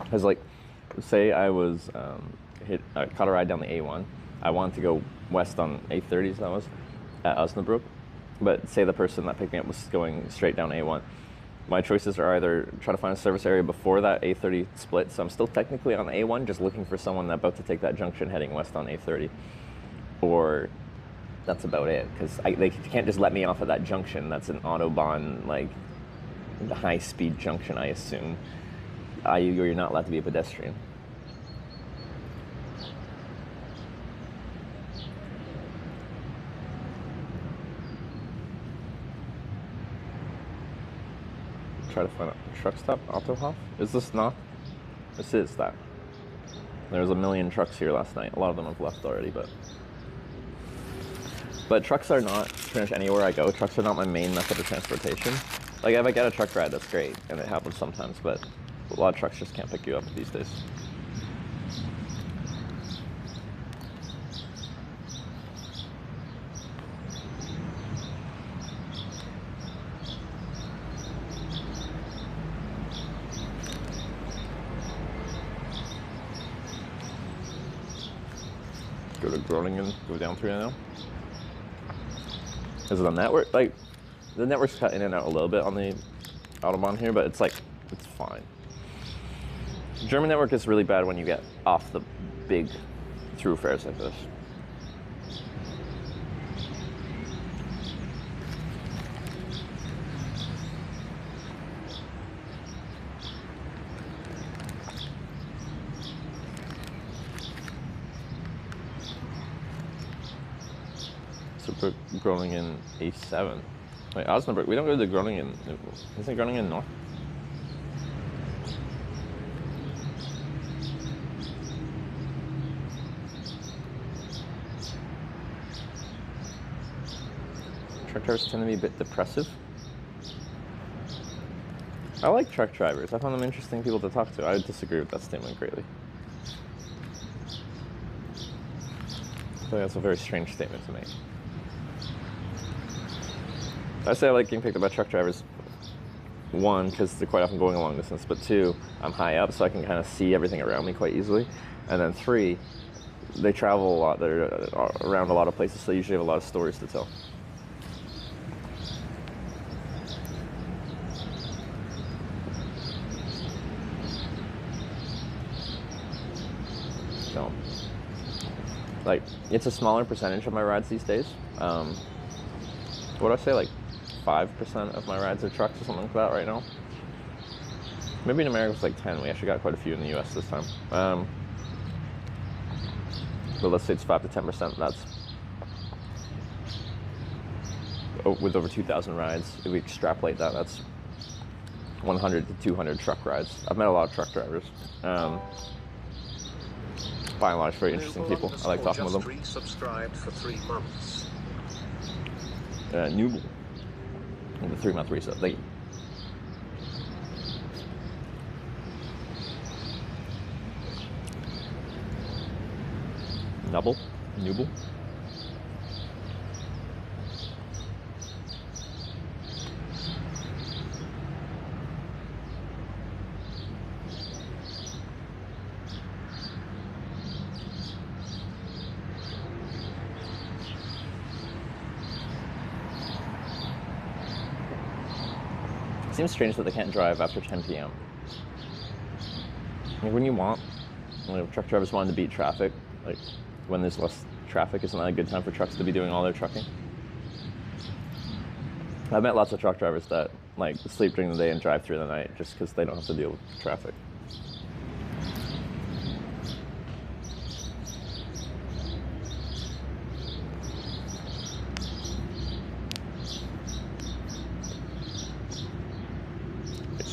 Because, like, say I was I caught a ride down the A1. I wanted to go west on A30s, that was, at Osnabrück. But say the person that picked me up was going straight down A1. My choices are either try to find a service area before that A30 split, so I'm still technically on the A1, just looking for someone that's about to take that junction heading west on A30. Or that's about it, because they can't just let me off at that junction. That's an Autobahn, like, the high-speed junction, I assume. You're not allowed to be a pedestrian. Try to find a truck stop, Autohof. Is this not? This is that. There's a million trucks here last night. A lot of them have left already, but trucks are not, pretty much anywhere I go, trucks are not my main method of transportation. Like, if I get a truck ride, that's great, and it happens sometimes, but a lot of trucks just can't pick you up these days. Go to Groningen, go down 390. Is it the network? Like, the network's cut in and out a little bit on the Autobahn here, but it's like, it's fine. German network is really bad when you get off the big thoroughfares like this. So Groningen A7. Wait, Osnabrück. We don't go to Groningen. Isn't Groningen north? Truck drivers tend to be a bit depressive. I like truck drivers. I find them interesting people to talk to. I would disagree with that statement greatly. I feel like that's a very strange statement to make. I say I like getting picked up by truck drivers. One, because they're quite often going a long distance, but two, I'm high up, so I can kind of see everything around me quite easily. And then three, they travel a lot. They're around a lot of places, so they usually have a lot of stories to tell. So, like, it's a smaller percentage of my rides these days. What do I say, like 5% of my rides are trucks or something like that right now? Maybe in America it's like 10. We actually got quite a few in the US this time. But let's say it's 5 to 10%. That's with over 2,000 rides. If we extrapolate that, that's 100 to 200 truck rides. I've met a lot of truck drivers. By and large, very interesting people. I like talking with them. Resubscribed for 3 months. Newble. The 3-month reset. Thank you. Nubble? Newble? Seems strange that they can't drive after 10 p.m. Like, when you want, truck drivers wanting to beat traffic, like when there's less traffic, isn't that a good time for trucks to be doing all their trucking? I've met lots of truck drivers that like sleep during the day and drive through the night just because they don't have to deal with traffic.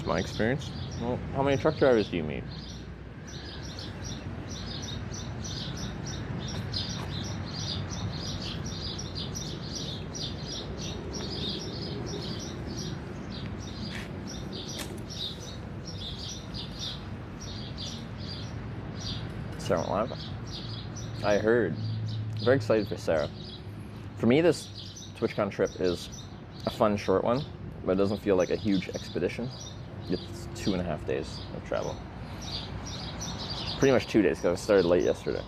My experience. Well, how many truck drivers do you meet? Sarah went live. I heard. Very excited for Sarah. For me, this TwitchCon trip is a fun short one, but it doesn't feel like a huge expedition. It's 2.5 days of travel. Pretty much 2 days, because I started late yesterday.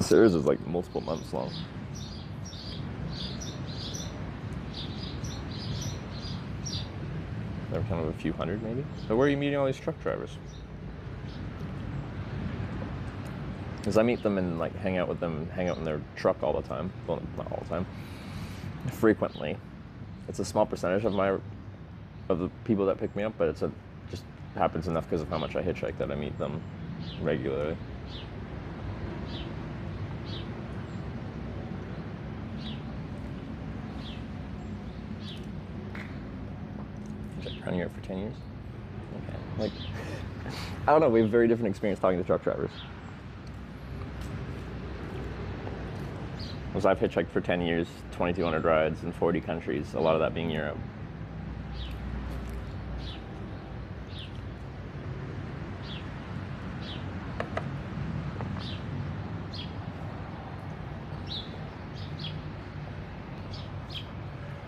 Sarah's is like multiple months long. They're kind of a few hundred, maybe. So where are you meeting all these truck drivers? Because I meet them and like hang out with them, hang out in their truck all the time. Well, not all the time. Frequently. It's a small percentage of the people that pick me up, but it's just happens enough because of how much I hitchhike that I meet them regularly. Around here for 10 years. Okay. Like, I don't know, we have very different experience talking to truck drivers. Because I've hitchhiked for 10 years, 2,200 rides in 40 countries, a lot of that being Europe.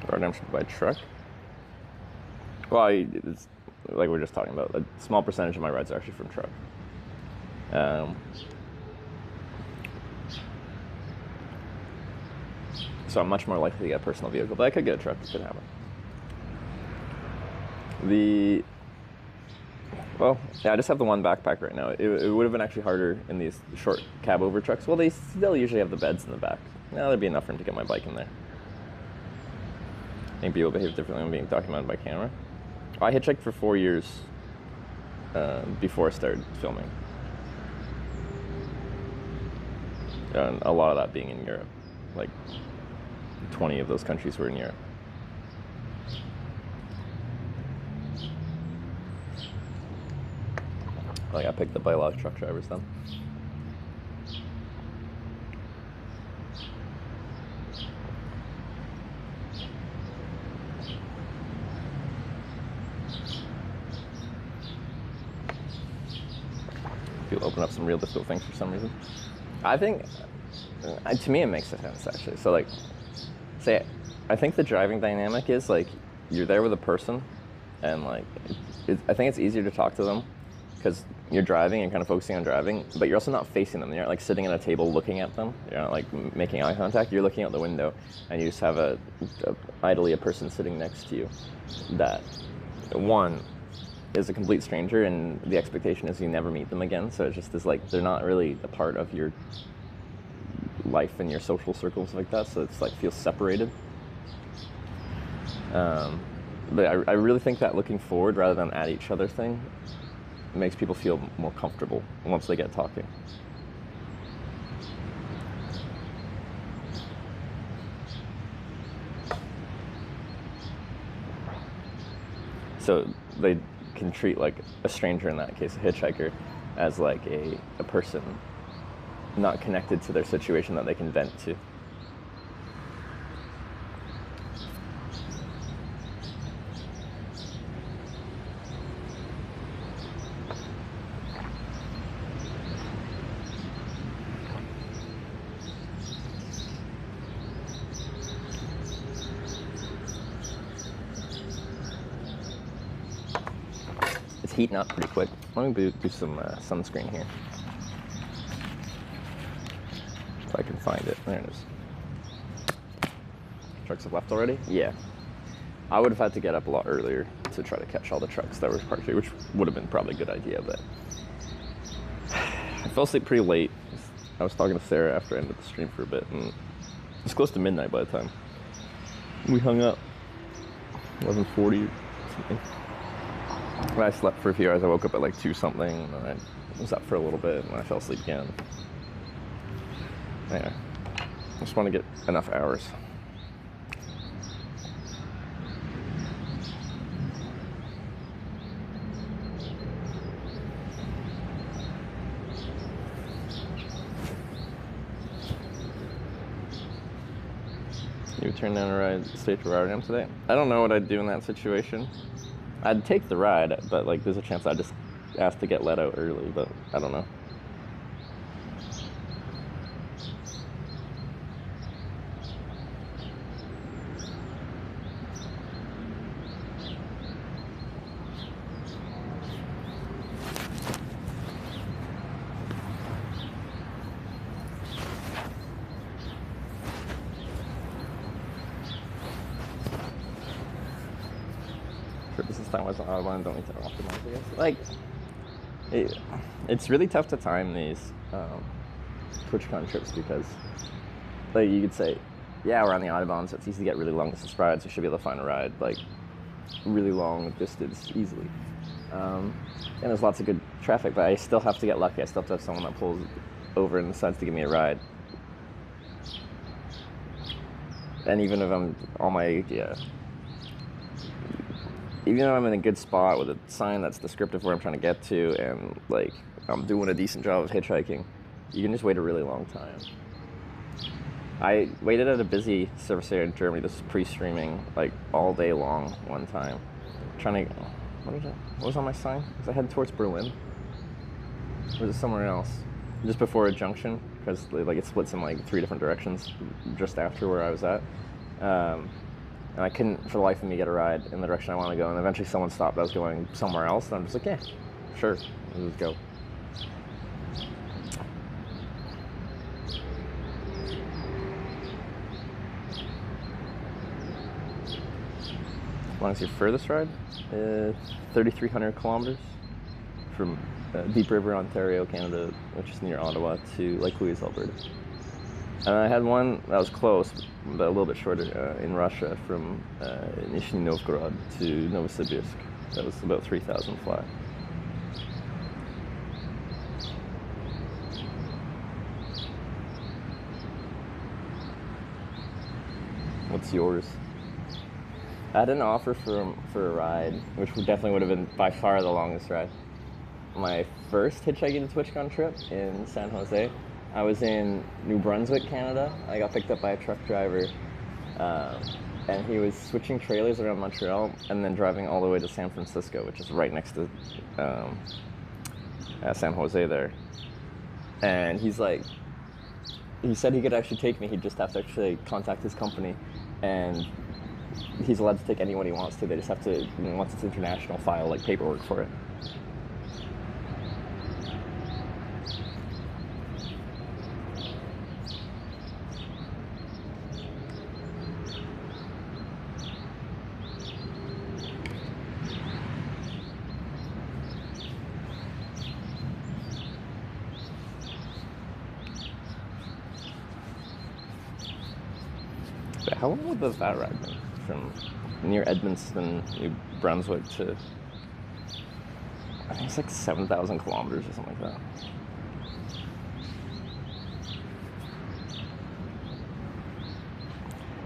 Rotterdam should buy a truck. Well, it's like we were just talking about, a small percentage of my rides are actually from truck. So I'm much more likely to get a personal vehicle, but I could get a truck, it could happen. Well, yeah, I just have the one backpack right now. It would have been actually harder in these short cab over trucks. Well, they still usually have the beds in the back. Now there'd be enough room to get my bike in there. I think people behave differently when being documented by camera. I hitchhiked for 4 years before I started filming. And a lot of that being in Europe. Like 20 of those countries were in Europe. Like I picked up by a lot of truck drivers then. People open up some real difficult things for some reason. I think, to me it makes sense actually. So like, say, I think the driving dynamic is like, you're there with a person and like, I think it's easier to talk to them because you're driving and kind of focusing on driving, but you're also not facing them. You're not like sitting at a table looking at them. You're not like making eye contact. You're looking out the window and you just have idly a person sitting next to you that, one, is a complete stranger, and the expectation is you never meet them again. So it just is like, they're not really a part of your life and your social circles like that. So it's like, feels separated. But I really think that looking forward rather than at each other thing makes people feel more comfortable once they get talking. So they can treat like a stranger, in that case a hitchhiker, as like a person not connected to their situation that they can vent to. Heating up pretty quick. Let me do some sunscreen here. If I can find it. There it is. Trucks have left already? Yeah. I would have had to get up a lot earlier to try to catch all the trucks that were parked here, which would have been probably a good idea, but I fell asleep pretty late. I was talking to Sarah after I ended the stream for a bit, and it was close to midnight by the time we hung up. 11:40 or something. When I slept for a few hours, I woke up at like 2 something, and then I was up for a little bit, and I fell asleep again. Yeah, I just want to get enough hours. You would turn down a ride straight to Rotterdam today? I don't know what I'd do in that situation. I'd take the ride, but like there's a chance I'd just asked to get let out early, but I don't know. This is time was on Autobahn, don't need to optimize, I guess. Like, it's really tough to time these TwitchCon trips because, like, you could say, yeah, we're on the Autobahn, so it's easy to get really long distance rides. You should be able to find a ride, like, really long distance easily. And there's lots of good traffic, but I still have to get lucky. I still have to have someone that pulls over and decides to give me a ride. And even if I'm on my, even though I'm in a good spot with a sign that's descriptive where I'm trying to get to, and like I'm doing a decent job of hitchhiking, you can just wait a really long time. I waited at a busy service area in Germany. This is pre-streaming, like all day long one time. Trying to, what was on my sign? Was I heading towards Berlin? Or was it somewhere else? Just before a junction, because like it splits in like 3 different directions just after where I was at. And I couldn't, for the life of me, get a ride in the direction I want to go. And eventually someone stopped. I was going somewhere else. And I'm just like, yeah, sure, let's go. How long is your furthest ride? 3,300 kilometers from Deep River, Ontario, Canada, which is near Ottawa, to Lake Louise, Alberta. And I had one that was close, but a little bit shorter, in Russia, from Nizhny Novgorod to Novosibirsk. That was about 3,000 flat. What's yours? I had an offer for a ride, which definitely would have been by far the longest ride. My first hitchhiking to TwitchCon trip in San Jose, I was in New Brunswick, Canada. I got picked up by a truck driver, and he was switching trailers around Montreal and then driving all the way to San Francisco, which is right next to San Jose there. And he's like, he said he could actually take me. He'd just have to actually contact his company, and he's allowed to take anyone he wants to. They just have to, once it's international, file like paperwork for it. How long would that ride been from near Edmundston, New Brunswick to, I think it's like 7,000 kilometers or something like that.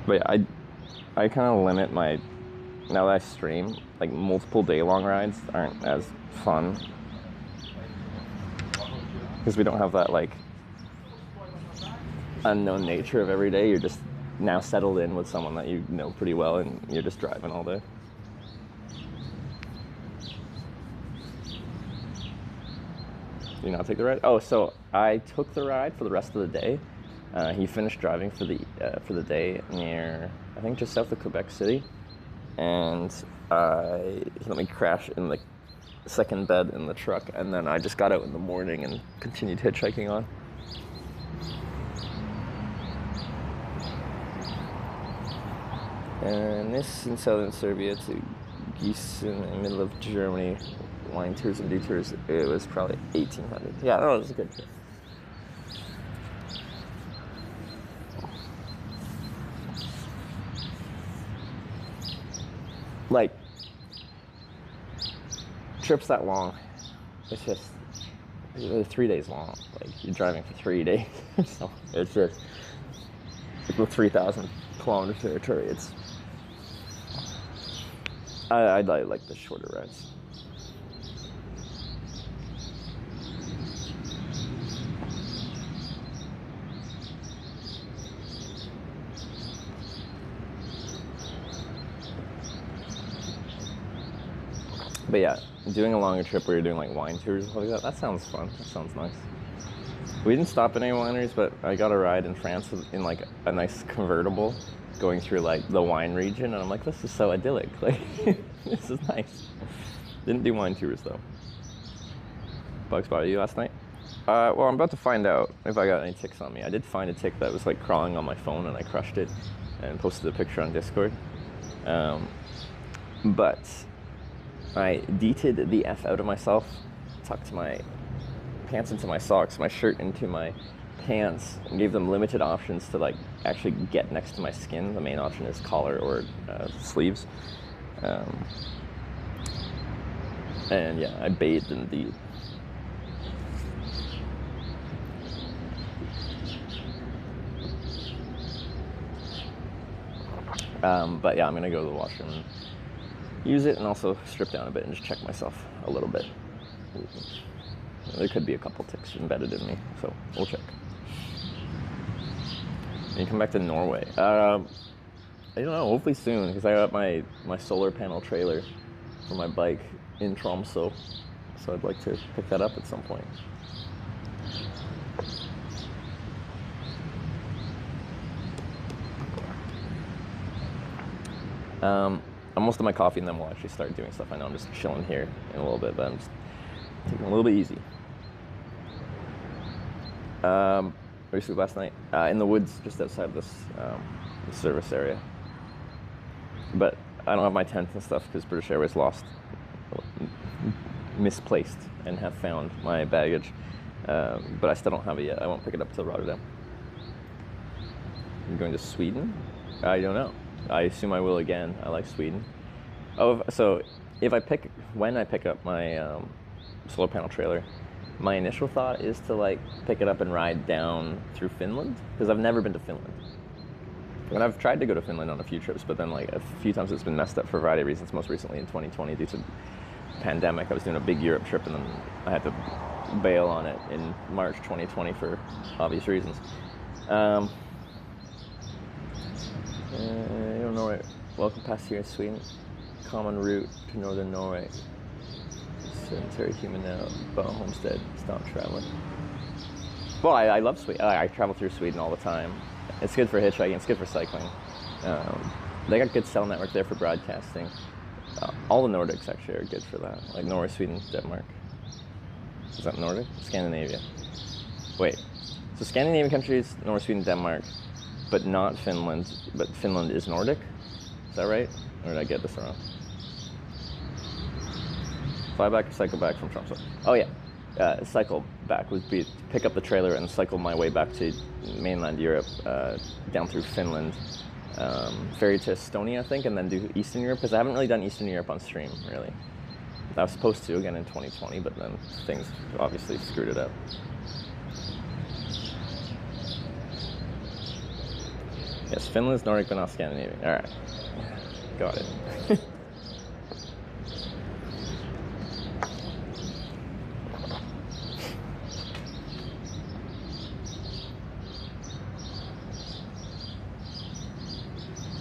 But yeah, I kind of limit my, now that I stream, like multiple day long rides aren't as fun because we don't have that like unknown nature of every day. You're just now settled in with someone that you know pretty well, and you're just driving all day. Do you not take the ride? Oh, so I took the ride for the rest of the day. He finished driving for the day near, I think, just south of Quebec City, and he let me crash in the second bed in the truck, and then I just got out in the morning and continued hitchhiking on. And this in southern Serbia to Gießen in the middle of Germany, line tours and detours, it was probably 1,800. Yeah, no, it was a good trip. Like, trips that long, it's just, they're 3 days long. Like, you're driving for 3 days. So it's just, with 3,000 kilometer territory, it's, I like the shorter rides. But yeah, doing a longer trip where you're doing like wine tours and stuff like that sounds fun. That sounds nice. We didn't stop at any wineries, but I got a ride in France in like a nice convertible going through like the wine region, and I'm like, this is so idyllic. Like, this is nice. Didn't do wine tours though. Bug spotted you last night? Well, I'm about to find out if I got any ticks on me. I did find a tick that was like crawling on my phone, and I crushed it and posted a picture on Discord. But I deeted the F out of myself, tucked my pants into my socks, my shirt into my pants, and gave them limited options to like actually get next to my skin. The main option is collar or sleeves. And yeah, I bathed in the but yeah, I'm gonna go to the washroom and use it, and also strip down a bit and just check myself a little bit. There could be a couple ticks embedded in me, so we'll check. And you come back to Norway. I don't know, hopefully soon, because I got my solar panel trailer for my bike in Tromsø, so I'd like to pick that up at some point. Most of my coffee, and then we'll actually start doing stuff. I know I'm just chilling here in a little bit, but I'm just taking it a little bit easy. Where did you sleep last night? In the woods, just outside this service area. But I don't have my tent and stuff because British Airways misplaced, and have found my baggage. But I still don't have it yet. I won't pick it up till Rotterdam. I'm going to Sweden? I don't know. I assume I will again. I like Sweden. Oh, so when I pick up my solar panel trailer, my initial thought is to like pick it up and ride down through Finland, because I've never been to Finland. And I've tried to go to Finland on a few trips, but then like a few times it's been messed up for a variety of reasons, most recently in 2020 due to pandemic. I was doing a big Europe trip, and then I had to bail on it in March 2020 for obvious reasons. You don't know it. Welcome past here in Sweden. Common route to northern Norway. Sedentary human now. Bought a homestead. Stop traveling. Well, I love Sweden. I travel through Sweden all the time. It's good for hitchhiking. It's good for cycling. They got good cell network there for broadcasting. All the Nordics actually are good for that. Like Norway, Sweden, Denmark. Is that Nordic? Scandinavia. Wait. So Scandinavian countries, Norway, Sweden, Denmark, but not Finland. But Finland is Nordic? Is that right? Or did I get this wrong? Fly back or cycle back from Tromsø? Oh yeah. Cycle back would be to pick up the trailer and cycle my way back to mainland Europe, down through Finland, ferry to Estonia, I think, and then do Eastern Europe, because I haven't really done Eastern Europe on stream, really. I was supposed to again in 2020, but then things obviously screwed it up. Yes, Finland's Nordic, but not Scandinavian. All right, got it.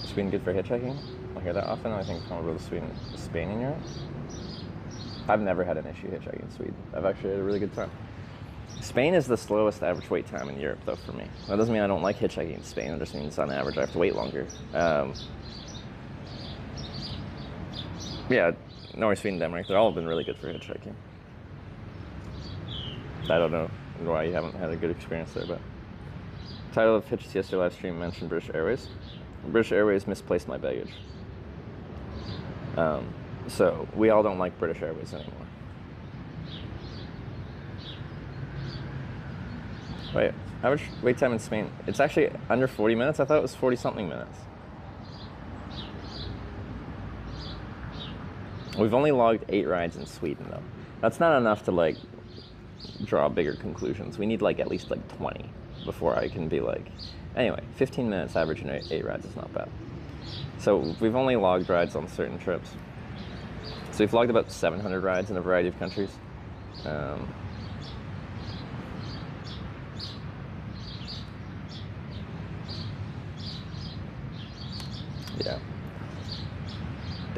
Sweden good for hitchhiking? I hear that often. I think comparable to Spain in Europe. I've never had an issue hitchhiking in Sweden. I've actually had a really good time. Spain is the slowest average wait time in Europe, though, for me. That doesn't mean I don't like hitchhiking in Spain. It just means on average I have to wait longer. Yeah, Norway, Sweden, Denmark, they've all been really good for hitchhiking. I don't know why you haven't had a good experience there, but... Title of Hitch's yesterday live stream mentioned British Airways. British Airways misplaced my baggage. So we all don't like British Airways anymore. Wait, average wait time in Spain, it's actually under 40 minutes? I thought it was 40-something minutes. We've only logged 8 rides in Sweden, though. That's not enough to, like, draw bigger conclusions. We need, like, at least, like, 20 before I can be like... Anyway, 15 minutes average in 8 rides is not bad. So we've only logged rides on certain trips. So we've logged about 700 rides in a variety of countries. Yeah.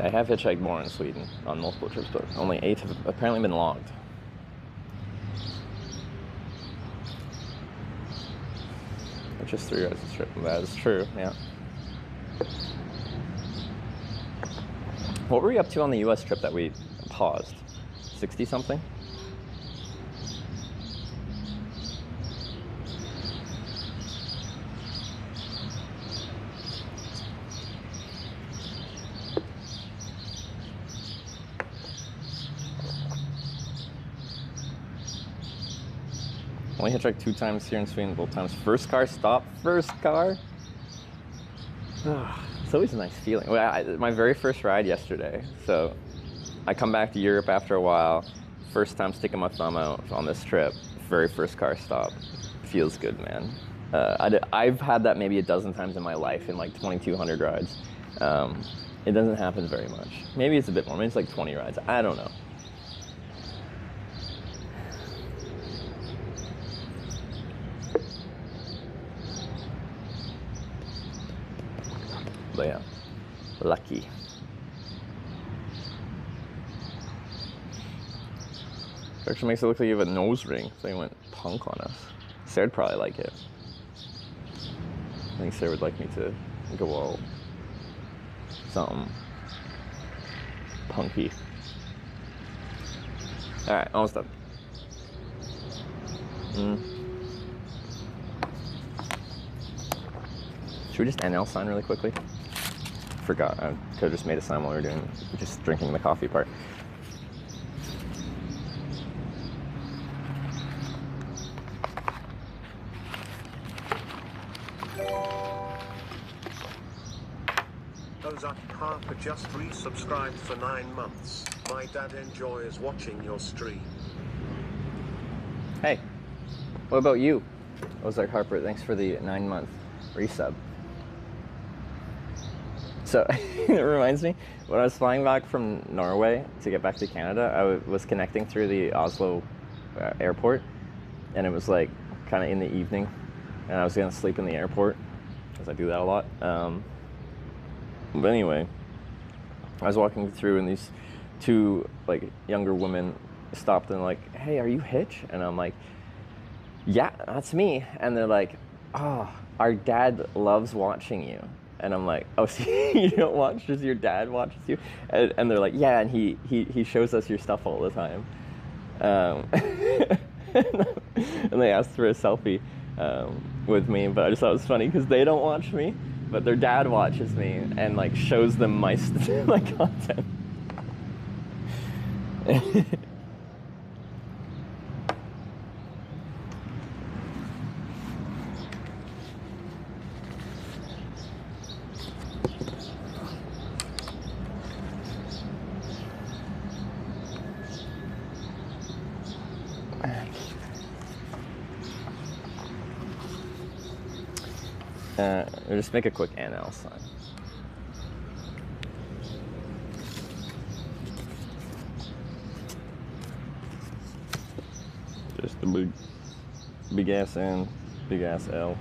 I have hitchhiked more in Sweden on multiple trips, but only 8 have apparently been logged. Just 3 rides a trip. That is true, yeah. What were we up to on the US trip that we paused? 60 something? Only hitchhiked 2 times here in Sweden, both times. First car stop, first car. It's always a nice feeling. Well, my very first ride yesterday. So I come back to Europe after a while. First time sticking my thumb out on this trip. Very first car stop. Feels good, man. I've had that maybe a dozen times in my life in like 2,200 rides. It doesn't happen very much. Maybe it's a bit more. Maybe it's like 20 rides. I don't know. But yeah, lucky. It actually makes it look like you have a nose ring. So you went punk on us. Sarah'd probably like it. I think Sarah would like me to go all something punky. Alright, almost done. Should we just NL sign really quickly? Forgot. I could have just made a sign while we were doing just drinking the coffee part. Ozak Harper just resubscribed for 9 months. My dad enjoys watching your stream. Hey, what about you? Ozark Harper, thanks for the 9-month resub. So, it reminds me, when I was flying back from Norway to get back to Canada, I was connecting through the Oslo airport, and it was like kind of in the evening, and I was going to sleep in the airport, because I do that a lot. But anyway, I was walking through, and these 2 like younger women stopped and like, "Hey, are you Hitch?" And I'm like, "Yeah, that's me." And they're like, "Oh, our dad loves watching you." And I'm like, "Oh, so you don't watch, just your dad watches you?" And they're like, "Yeah, and he shows us your stuff all the time." And they asked for a selfie with me, but I just thought it was funny because they don't watch me, but their dad watches me and like shows them my my content. We'll just make a quick NL sign. Just the big ass N, big ass L.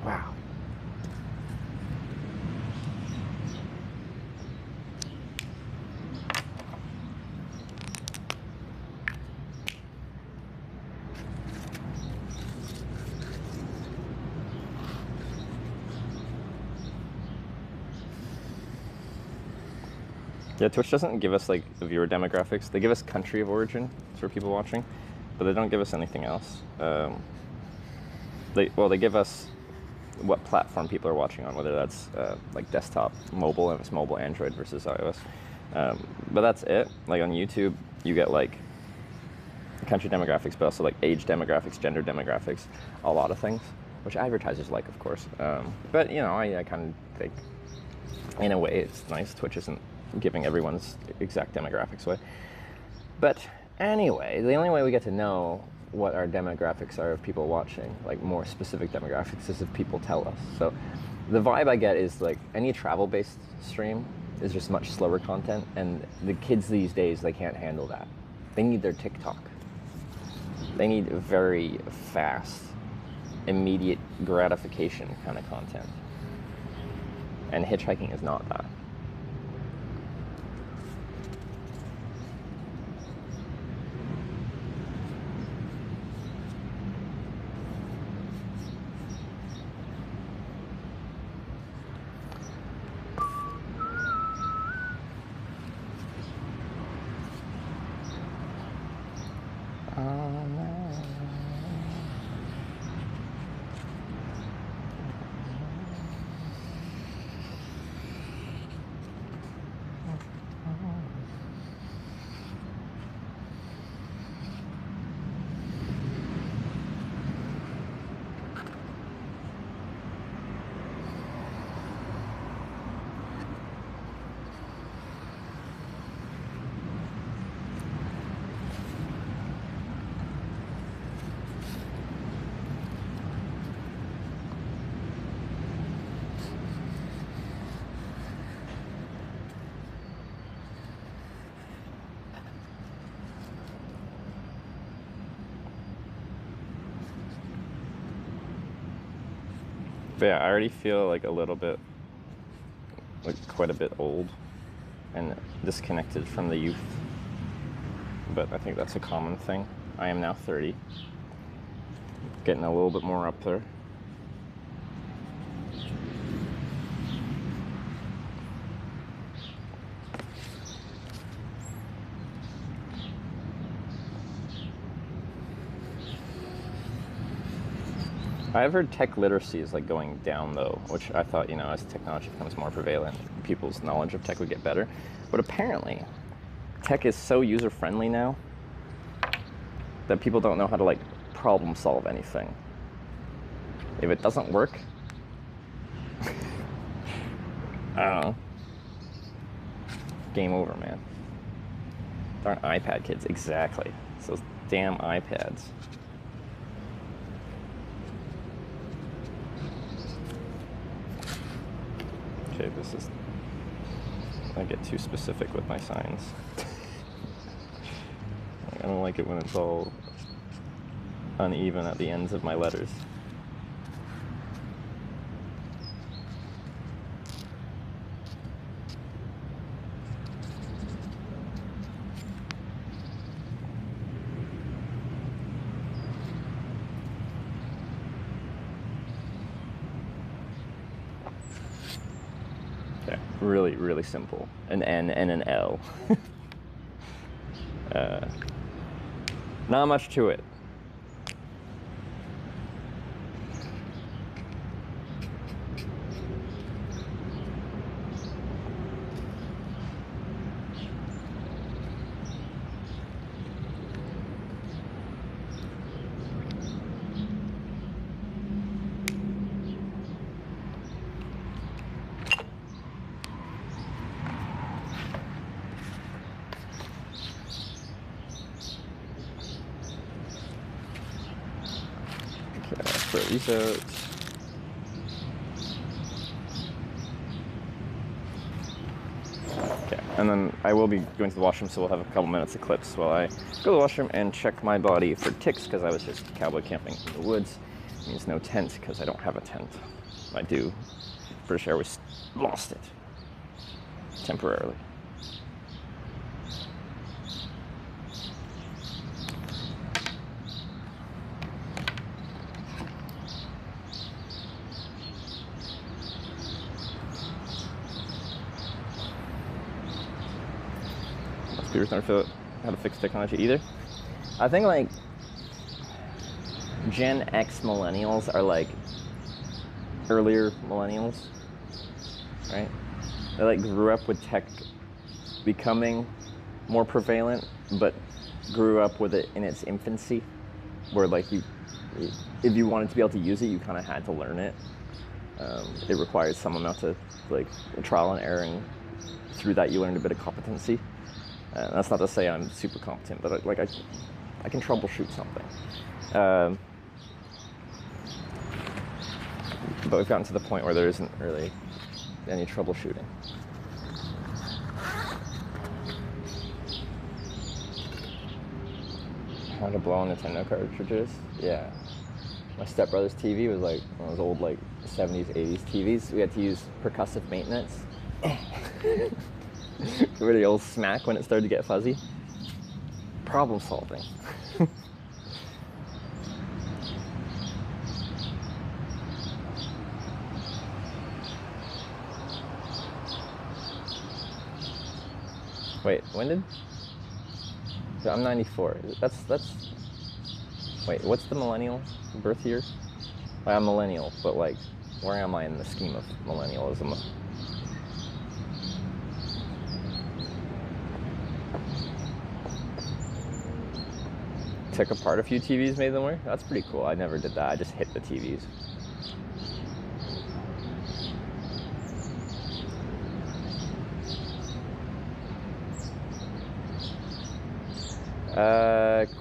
Wow. Yeah, Twitch doesn't give us like the viewer demographics. They give us country of origin for people watching, but they don't give us anything else. They give us what platform people are watching on, whether that's like desktop, mobile, and if it's mobile, Android versus iOS. But that's it. Like on YouTube, you get like country demographics, but also like age demographics, gender demographics, a lot of things, which advertisers like, of course. But you know, I kind of think, in a way, it's nice. Twitch isn't giving everyone's exact demographics away. But anyway, the only way we get to know what our demographics are of people watching, like more specific demographics, is if people tell us. So the vibe I get is like any travel-based stream, is just much slower content, and the kids these days, they can't handle that. They need their TikTok. They need very fast, immediate gratification kind of content. And hitchhiking is not that. But yeah, I already feel like a little bit, like quite a bit old and disconnected from the youth. But I think that's a common thing. I am now 30. Getting a little bit more up there. I've heard tech literacy is like going down though, which I thought, you know, as technology becomes more prevalent, people's knowledge of tech would get better. But apparently, tech is so user-friendly now that people don't know how to like problem solve anything. If it doesn't work, I don't know. Game over, man. Darn iPad kids, exactly. It's those damn iPads. Okay, this is, I get too specific with my signs. I don't like it when it's all uneven at the ends of my letters. Okay, really, really simple. An N and an L. Not much to it. Throw these out. Okay, and then I will be going to the washroom, so we'll have a couple minutes of clips while I go to the washroom and check my body for ticks, because I was just cowboy camping in the woods. It means no tent, because I don't have a tent. I do. British Airways lost it. Temporarily. Most people don't know how to fix technology either. I think like Gen X millennials are like earlier millennials, right? They like grew up with tech becoming more prevalent, but grew up with it in its infancy, where like if you wanted to be able to use it, you kind of had to learn it. It required some amount of like trial and error, and through that you learned a bit of competency. That's not to say I'm super competent, but I can troubleshoot something. But we've gotten to the point where there isn't really any troubleshooting. could blow on Nintendo cartridges. Yeah. My stepbrother's TV was like one of those old like 70s, 80s TVs. We had to use percussive maintenance. Get rid of the old smack when it started to get fuzzy. Problem solving. Wait, when did? So I'm 94. That's. Wait, what's the millennial birth year? I'm millennial, but like, where am I in the scheme of millennialism? Took apart a few TVs, made them work. That's pretty cool. I never did that. I just hit the TVs.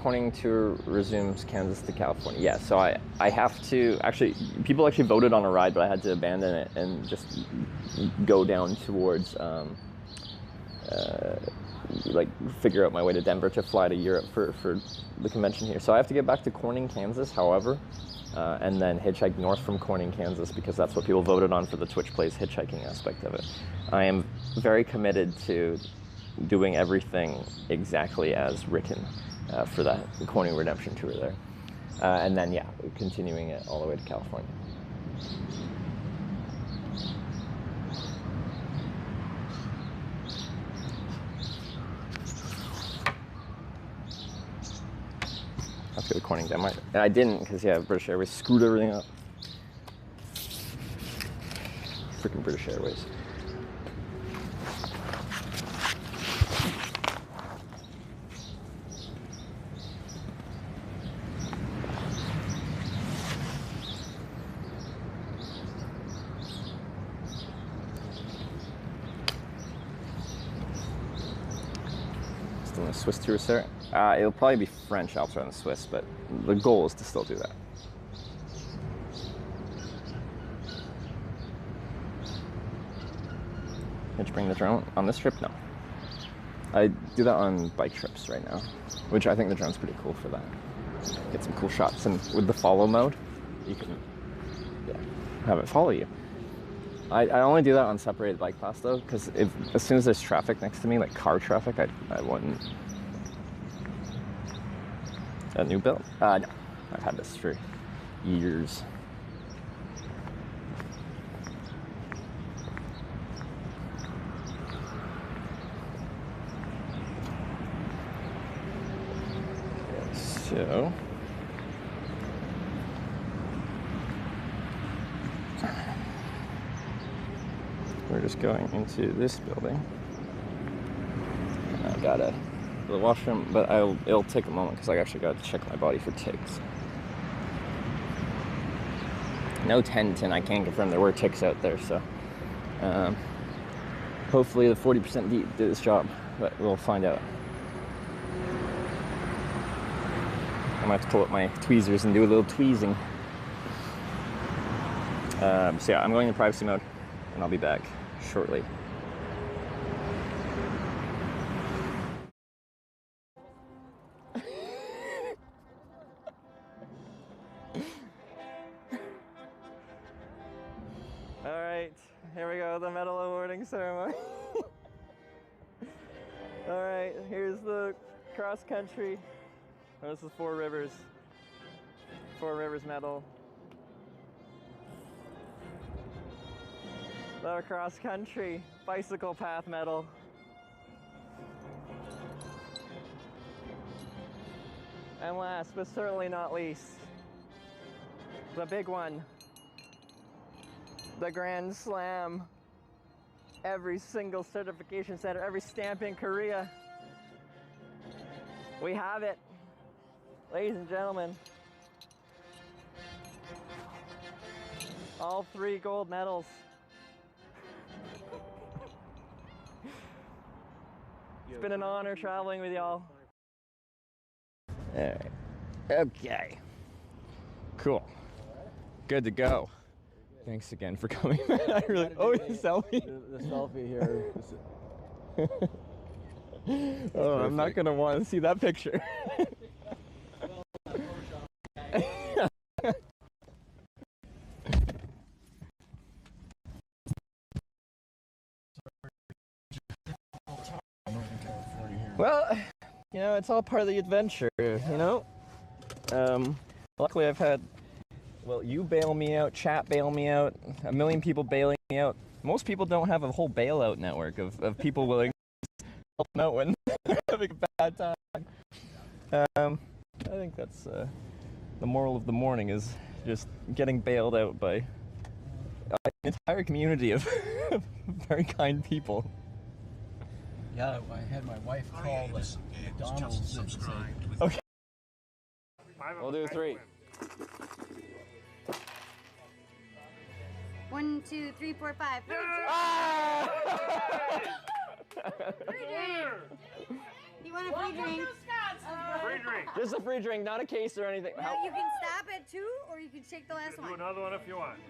Corning tour resumes Kansas to California. Yeah, so I have to, actually, people actually voted on a ride, but I had to abandon it and just go down towards, like, figure out my way to Denver to fly to Europe for the convention here. So I have to get back to Corning, Kansas, however, and then hitchhike north from Corning, Kansas, because that's what people voted on for the Twitch Plays hitchhiking aspect of it. I am very committed to doing everything exactly as written for that Corning Redemption tour there. And then, yeah, continuing it all the way to California. Let's go to Corning, Denmark. I didn't, because, yeah, British Airways screwed everything up. Freaking British Airways. Still in a Swiss tourist there. It'll probably be French Alps around the Swiss, but the goal is to still do that. Did you bring the drone on this trip? No. I do that on bike trips right now, which I think the drone's pretty cool for that. Get some cool shots, and with the follow mode, you can have it follow you. I only do that on separated bike paths though, because as soon as there's traffic next to me, like car traffic, I wouldn't. A new build? No. I've had this for years. So we're just going into this building. I gotta the washroom, but it'll take a moment because I actually got to check my body for ticks. No tent, and I can confirm there were ticks out there, so hopefully the 40% DEET did this job, but we'll find out. I might have to pull up my tweezers and do a little tweezing. So yeah, I'm going to privacy mode, and I'll be back shortly. Alright, here we go, the medal awarding ceremony. Alright, here's the cross country. Oh, this is Four Rivers medal. The cross country bicycle path medal. And last but certainly not least, the big one. The Grand Slam. Every single certification center, every stamp in Korea. We have it. Ladies and gentlemen. All 3 gold medals. It's been an honor traveling with y'all. Alright. Okay. Cool. Good to go. Thanks again for coming. I really. Oh, the selfie. The selfie here. Oh, I'm not gonna want to see that picture. Well, you know, it's all part of the adventure, you know? Luckily I've had, well, you bail me out, chat bail me out, a million people bailing me out. Most people don't have a whole bailout network of people willing to help them out when they're having a bad time. I think that's the moral of the morning is just getting bailed out by an entire community of very kind people. Yeah, I had my wife call the McDonald's and say, Okay. We'll do 3. 1, 2, 3, 4, 5. Free drink. You want a free drink? Free drink. Just a free drink, not a case or anything. Well, you can stop at 2, or you can take the last Do one. another one if you want.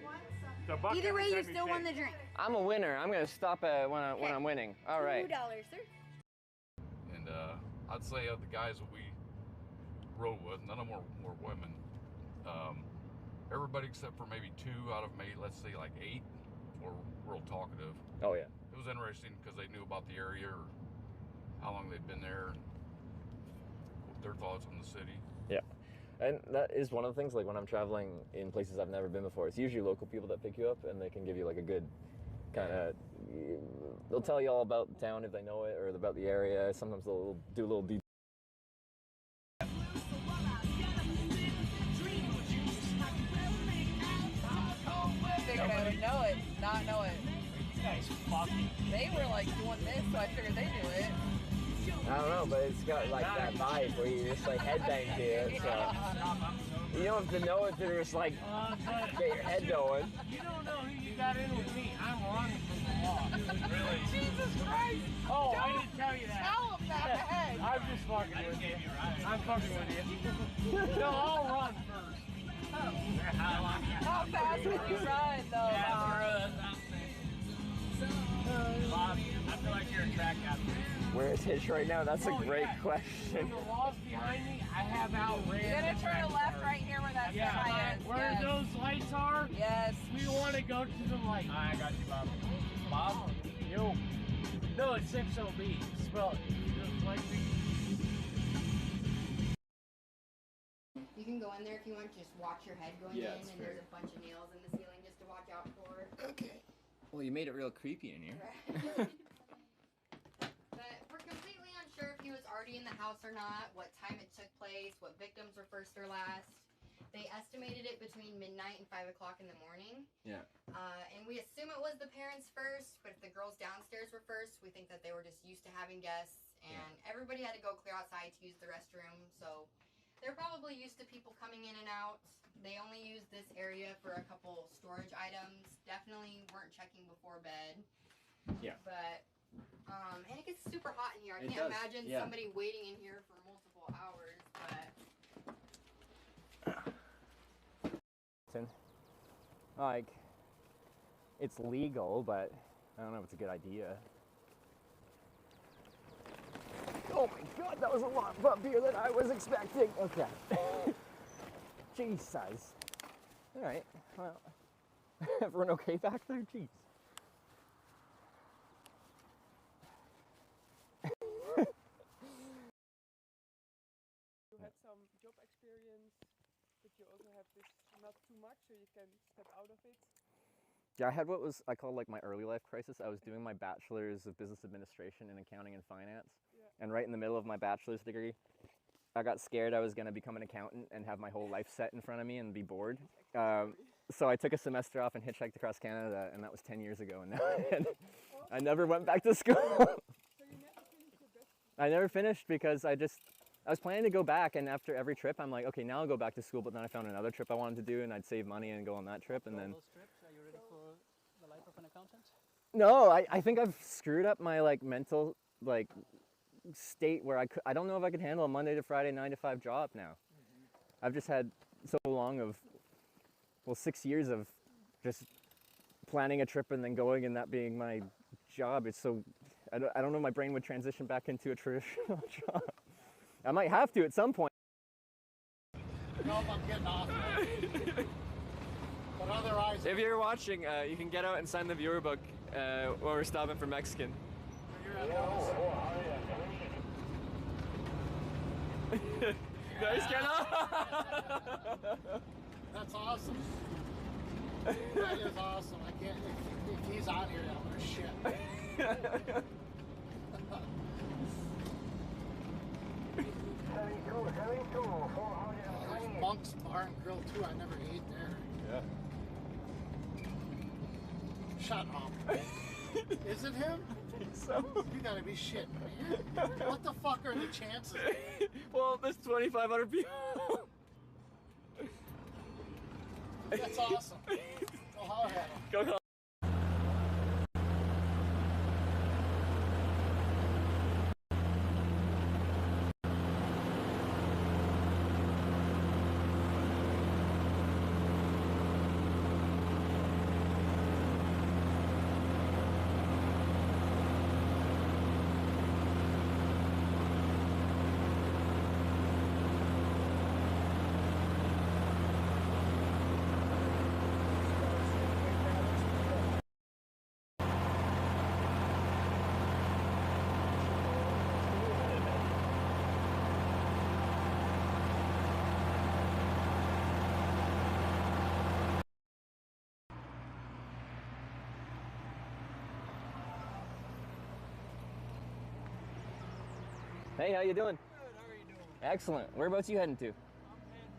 Either way, you still won the drink. I'm a winner. I'm gonna stop when I'm winning. All right. $2, sir. And I'd say of the guys that we rode with, none of them were women. Everybody except for maybe 2 out of maybe, let's say, like 8 were real talkative. Oh yeah. It was interesting because they knew about the area or how long they'd been there and their thoughts on the city. Yeah. And that is one of the things, like when I'm traveling in places I've never been before, it's usually local people that pick you up and they can give you like a good kind of, they'll tell you all about the town if they know it or about the area. Sometimes they'll do a little deep. Figured I would know it, not know it. They were like doing this, so I figured they knew it. I don't know, but it's got like that vibe where you just like headbang to it, so. You don't have to know it to just like get your head going. You don't know who you got in with me. I'm running from the law. Really? Jesus Christ! Oh, I didn't tell you that. Tell them that ahead. I'm just fucking with you. I'm fucking with you. No, I'll run first. How fast would you run, though? Bob, I feel like you're a track athlete. Where is Hitch right now? That's a great question. When the wall's behind me, I have outran. You're gonna turn left right here where that sign is. Where those lights are? Yes. We want to go to the light. I got you, Bob. Bob? Yo. No, it's 6OB. Spell it. Just like me. You can go in there if you want. Just watch your head going in, and there's a bunch of nails in the ceiling just to watch out for. Okay. Well, you made it real creepy in here. But we're completely unsure if he was already in the house or not, what time it took place, what victims were first or last. They estimated it between midnight and 5 o'clock in the morning. Yeah. And we assume it was the parents first, but if the girls downstairs were first, we think that they were just used to having guests, and everybody had to go clear outside to use the restroom, so they're probably used to people coming in and out. They only used this area for a couple storage items. Definitely weren't checking before bed. Yeah. But, and it gets super hot in here. I can't imagine somebody waiting in here for multiple hours, but. Like, it's legal, but I don't know if it's a good idea. Oh my god, that was a lot bumpier than I was expecting. Okay. Jesus. Alright, well, everyone okay back there? Jeez. You had some job experience, but you also have this not too much, so you can step out of it. Yeah, I had what I called like my early life crisis. I was doing my bachelor's of business administration in accounting and finance. Yeah. And right in the middle of my bachelor's degree, I got scared I was going to become an accountant and have my whole life set in front of me and be bored. So I took a semester off and hitchhiked across Canada, and that was 10 years ago. And now I never went back to school. So you never finished your best? I never finished because I was planning to go back, and after every trip, I'm like, okay, now I'll go back to school. But then I found another trip I wanted to do, and I'd save money and go on that trip. And then. those trips, are you ready for the life of an accountant? No, I think I've screwed up my like mental like state where I don't know if I could handle a Monday to Friday 9 to 5 job now. Mm-hmm. I've just had so long of, well, 6 years of just planning a trip and then going and that being my job. It's so, I don't know if my brain would transition back into a traditional job. I might have to at some point. No, I'm getting off. But otherwise, If you're watching, you can get out and sign the viewer book while we're stopping for Mexican. Guys, get up! That's awesome. That is awesome. I can't. If he's on here, I'm gonna shit. There's Monk's Bar and Grill too. I never ate there. Yeah. Shut up. Is it him? I think so. You gotta be shitting me. What the fuck are the chances? Well, there's 2,500 people. That's awesome. Go holler at him. Go holler. Hey, how you doing? Good, how are you doing? Excellent. Whereabouts you heading to? I'm heading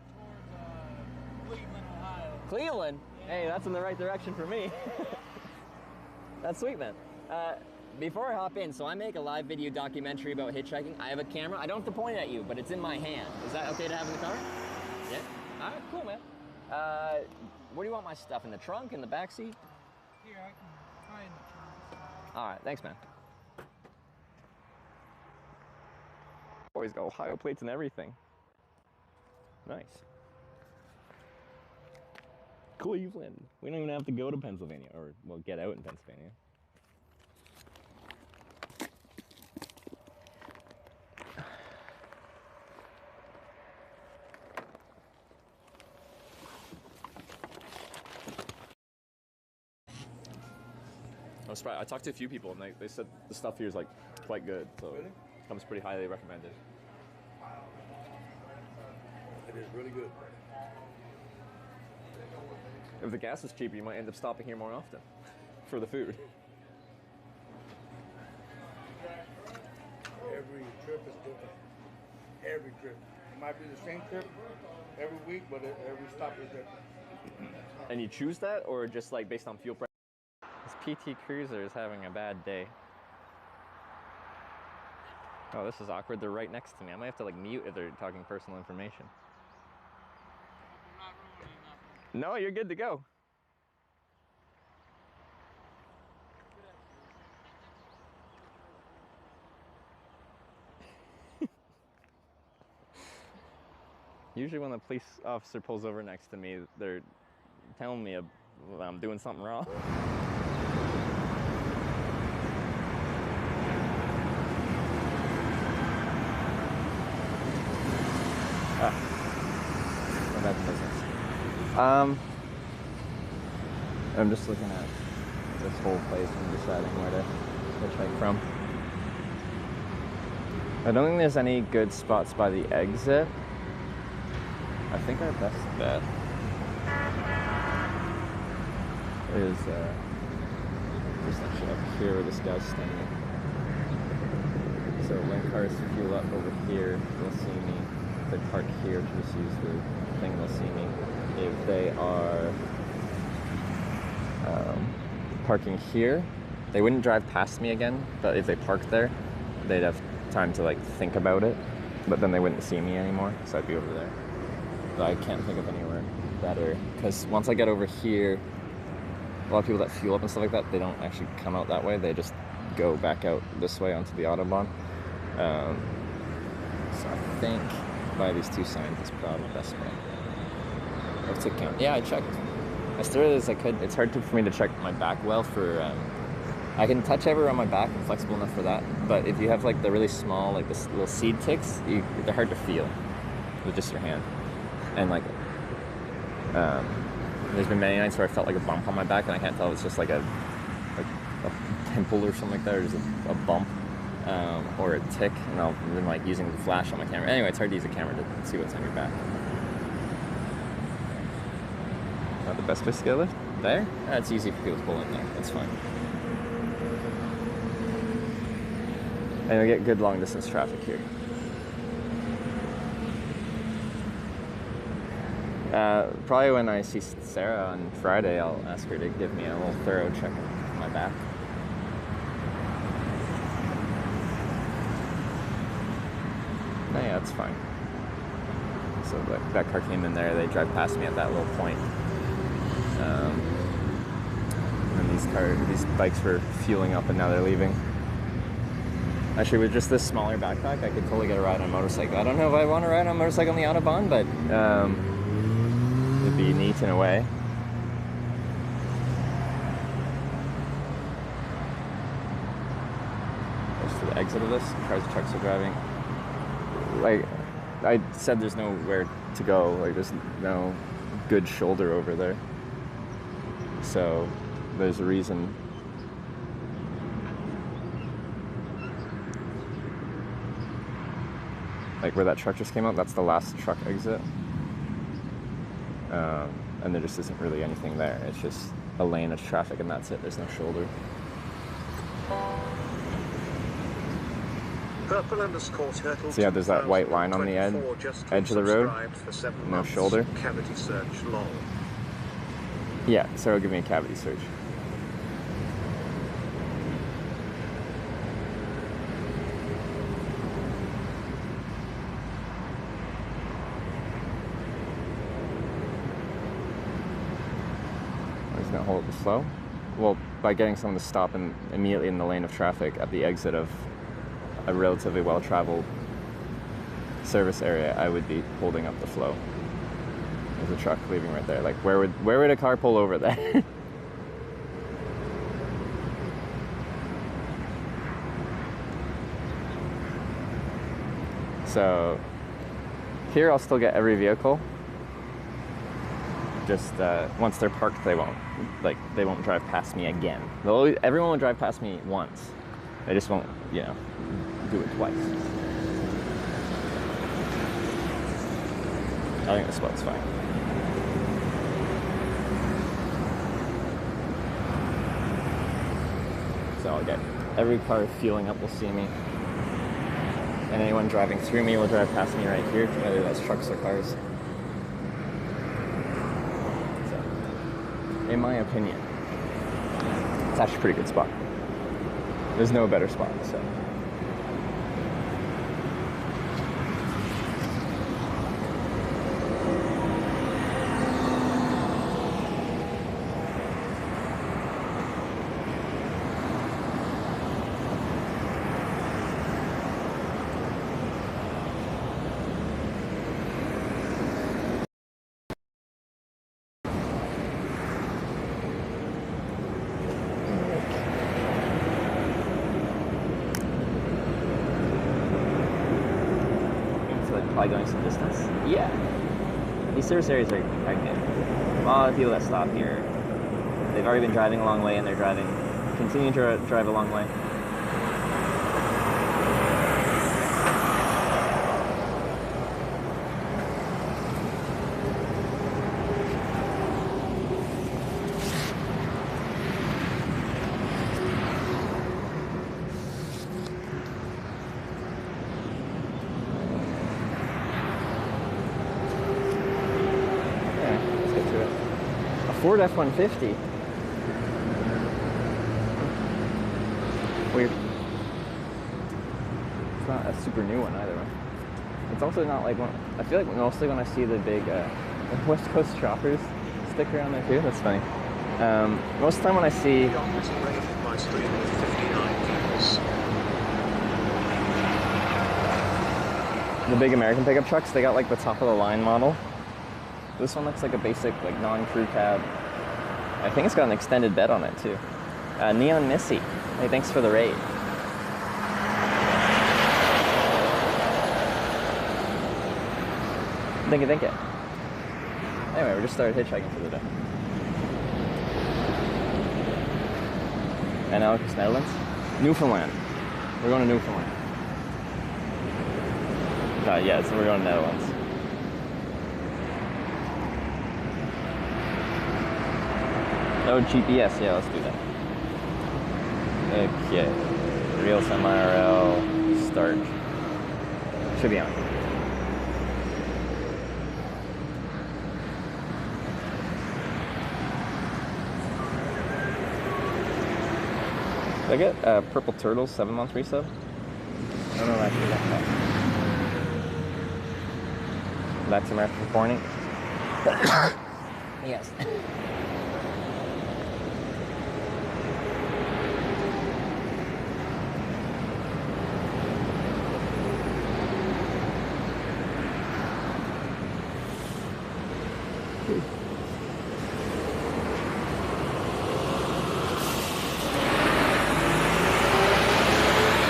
towards Cleveland, Ohio. Cleveland? Yeah. Hey, that's in the right direction for me. That's sweet, man. Before I hop in, so I make a live video documentary about hitchhiking. I have a camera. I don't have to point at you, but it's in my hand. Is that okay to have in the car? Yeah? All right, cool, man. Where do you want my stuff? In the trunk, in the back seat? Here, I can try in the trunk. All right, thanks, man. Always got Ohio plates and everything. Nice. Cleveland. We don't even have to go to Pennsylvania, or well, get out in Pennsylvania. I was surprised. I talked to a few people, and they said the stuff here is like quite good. So Really? it comes pretty highly recommended. It is really good. If the gas is cheaper, you might end up stopping here more often for the food. Every trip is different. Every trip. It might be the same trip every week, but every stop is different. And you choose that, or just like based on fuel price? This PT Cruiser is having a bad day. Oh, this is awkward. They're right next to me. I might have to like mute if they're talking personal information. I'm not ruining nothing. No, you're good to go. Usually when the police officer pulls over next to me, they're telling me I'm doing something wrong. That's business. I'm just looking at this whole place and deciding where to hitchhike from. I don't think there's any good spots by the exit. I think our best bet is just actually up here where this guy's standing. So when cars fuel up over here, they'll see me. If they park here to just use the thing, they'll see me. If they are parking here, they wouldn't drive past me again, but if they parked there, they'd have time to like think about it, but then they wouldn't see me anymore, so I'd be over there. But I can't think of anywhere better, because once I get over here, a lot of people that fuel up and stuff like that, they don't actually come out that way, they just go back out this way onto the Autobahn. So I think by these two signs is probably the best way. What's it count? Yeah, I checked as thoroughly as I could. It's hard for me to check my back well for, I can touch everywhere on my back, I'm flexible enough for that, but if you have like the really small, like this little seed ticks, they're hard to feel with just your hand. And like, there's been many nights where I felt like a bump on my back and I can't tell if it's just like a pimple or something like that, or just a bump. or a tick, and I've been like using the flash on my camera. Anyway, it's hard to use a camera to see what's on your back. Not the best place to get a lift? There? That's easy for people to pull in there. That's fine. And we get good long distance traffic here. Probably when I see Sarah on Friday, I'll ask her to give me a little thorough check of my back. Oh, yeah, that's fine. So that car came in there, they drive past me at that little point. And these bikes were fueling up and now they're leaving. Actually, with just this smaller backpack, I could totally get a ride on a motorcycle. I don't know if I want to ride on a motorcycle on the Autobahn, but it'd be neat in a way. Just to the exit of this, cars and trucks are driving. Like I said, there's nowhere to go. Like there's no good shoulder over there. So there's a reason. Like where that truck just came out, that's the last truck exit. And there just isn't really anything there. It's just a lane of traffic and that's it. There's no shoulder. Purple_turtle. So yeah, there's that white line on the edge of the road. No shoulder. Cavity search long. Yeah, so it'll give me a cavity search. I'm just gonna hold it slow. Well, by getting someone to stop immediately in the lane of traffic at the exit of a relatively well-traveled service area, I would be holding up the flow. There's a truck leaving right there. Like, where would a car pull over there? So here I'll still get every vehicle. Just once they're parked, they won't drive past me again. Everyone will drive past me once. They just won't, do it twice. I think this spot's fine. So I'll get every car fueling up will see me. And anyone driving through me will drive past me right here, whether that's trucks or cars. So, in my opinion, it's actually a pretty good spot. There's no better spot, so. Going some distance. Yeah. These service areas are good. A lot of people that stop here, they've already been driving a long way and they're continuing to drive a long way. Ford F-150. Weird. It's not a super new one either. It's also not like one. I feel like mostly when I see the big West Coast Choppers sticker on there too. That's funny. Most of the time when I see the big American pickup trucks, they got like the top of the line model. This one looks like a basic, like, non-crew cab. I think it's got an extended bed on it, too. Neon Missy. Hey, thanks for the raid. Thank you. Anyway, we just started hitchhiking for the day. And now it's Netherlands. Newfoundland. We're going to Newfoundland. Yeah, so we're going to Netherlands. Oh, GPS, yeah, let's do that. Okay. Real semi-RL, start. Should be on. Did I get Purple Turtles 7-month resub? I don't know if I actually got that. Back to America for corny. Yes.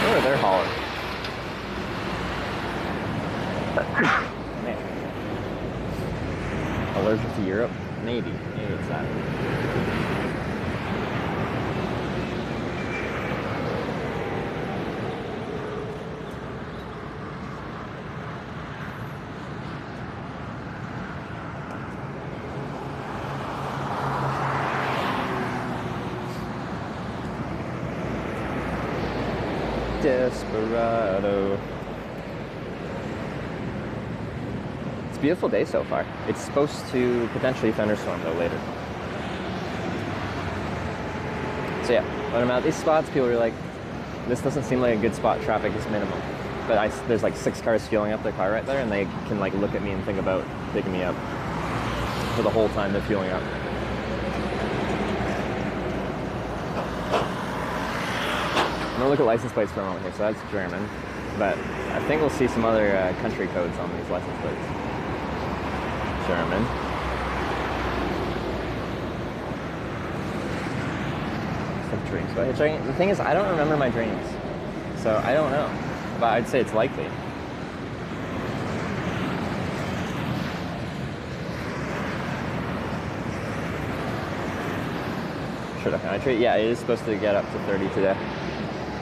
Oh, they're hauling. Man. Allergic to Europe? Maybe it's that. Desperado. It's a beautiful day so far. It's supposed to potentially thunderstorm though later. So yeah, when I'm at these spots, people are like, this doesn't seem like a good spot, traffic is minimal. But there's like 6 cars fueling up their car right there, and they can like look at me and think about picking me up for the whole time they're fueling up. I'm gonna look at license plates for a moment here, so that's German. But I think we'll see some other country codes on these license plates. German. Some dreams. But the thing is, I don't remember my dreams. So I don't know. But I'd say it's likely. Should I penetrate? Yeah, it is supposed to get up to 30 today.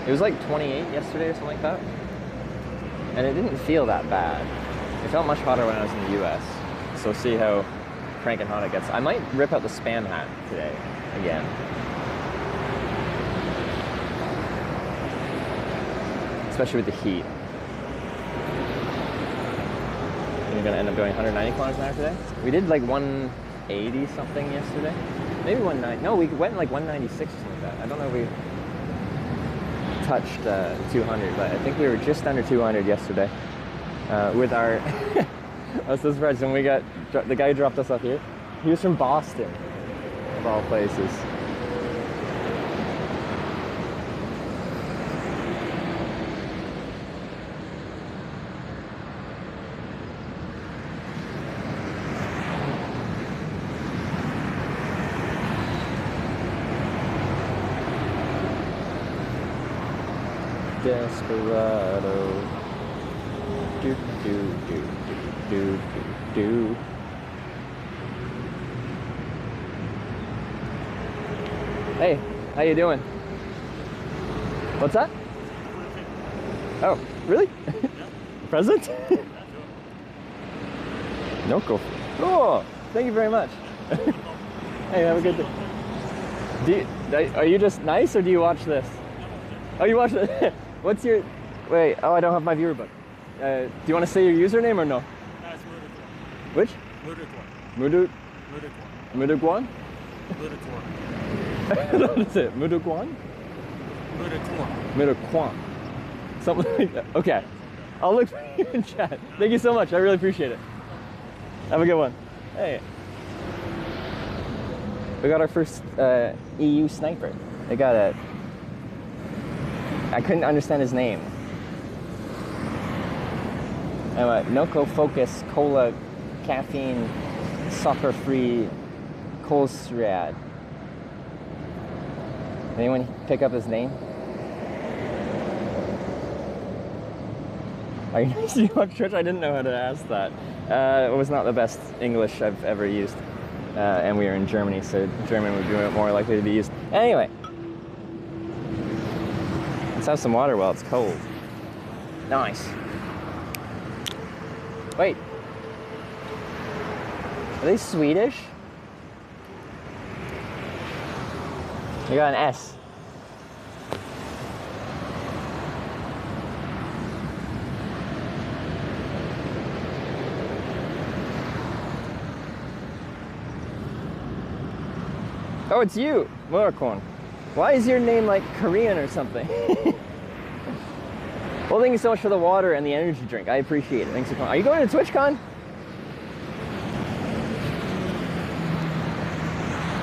It was like 28 yesterday or something like that. And it didn't feel that bad. It felt much hotter when I was in the US. So we'll see how cranking hot it gets. I might rip out the Spam hat today again. Especially with the heat. We're gonna end up going 190 kilometers an hour today. We did like 180 something yesterday. Maybe 190. No, we went like 196 or something like that. I don't know if we touched 200, but I think we were just under 200 yesterday with our I was so surprised when we got the guy who dropped us off here. He was from Boston, of all places. Desperado. Do do do do do do. Hey, how you doing? What's that? Oh, really? Present? No go. Oh, thank you very much. Hey, have a good day. Are you just nice, or do you watch this? Oh, you watch it? What's your... Wait, oh, I don't have my viewer book. Do you want to say your username or no? That's Which? Mudukwan. Mudukwan? That's it. Mudukwan? Mudukwan. Something like that. Okay. I'll look for you in chat. Thank you so much. I really appreciate it. Have a good one. Hey. We got our first EU sniper. They got a... I couldn't understand his name. Noco Focus Cola Caffeine Soccer-Free Kolsrad. Anyone pick up his name? Are you nice to watch Twitch? I didn't know how to ask that. It was not the best English I've ever used. And we are in Germany, so German would be more likely to be used. Anyway. Let's have some water while it's cold. Nice. Wait. Are they Swedish? They got an S. Oh, it's you, Motorcorn. Why is your name like Korean or something? Well, thank you so much for the water and the energy drink. I appreciate it. Thanks for coming. Are you going to TwitchCon?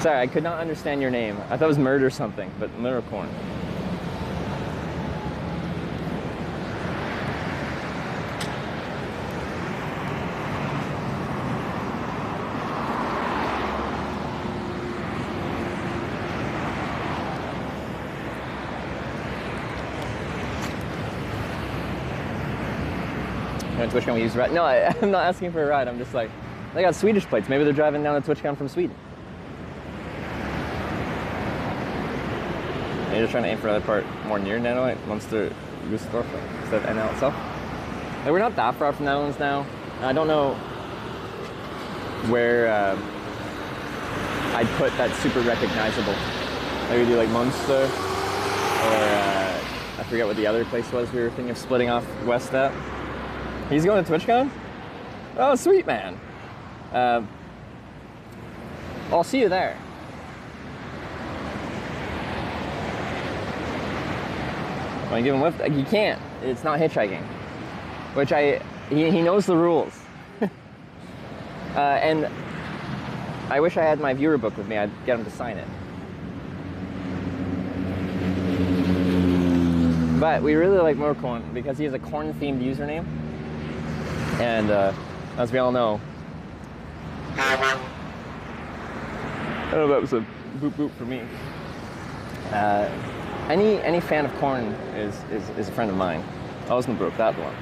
Sorry, I could not understand your name. I thought it was Murd or something, but Motorcorn. TwitchCon we use ride. No, I'm not asking for a ride. I'm just like, they got Swedish plates. Maybe they're driving down to TwitchCon from Sweden. Maybe they're trying to aim for another part more near Netherlands, Munster, Düsseldorf, instead of NL itself. Like, we're not that far from Netherlands now. I don't know where I'd put that super recognizable. Maybe do like Munster, or I forget what the other place was we were thinking of splitting off west at. He's going to TwitchCon? Oh, sweet, man. I'll see you there. Want to give him a lift? You can't. It's not hitchhiking. Which he knows the rules. And I wish I had my viewer book with me. I'd get him to sign it. But we really like Motorcorn because he has a corn-themed username. And as we all know, I don't know if that was a boop boop for me. Any fan of corn is a friend of mine. Osnabrück, that one.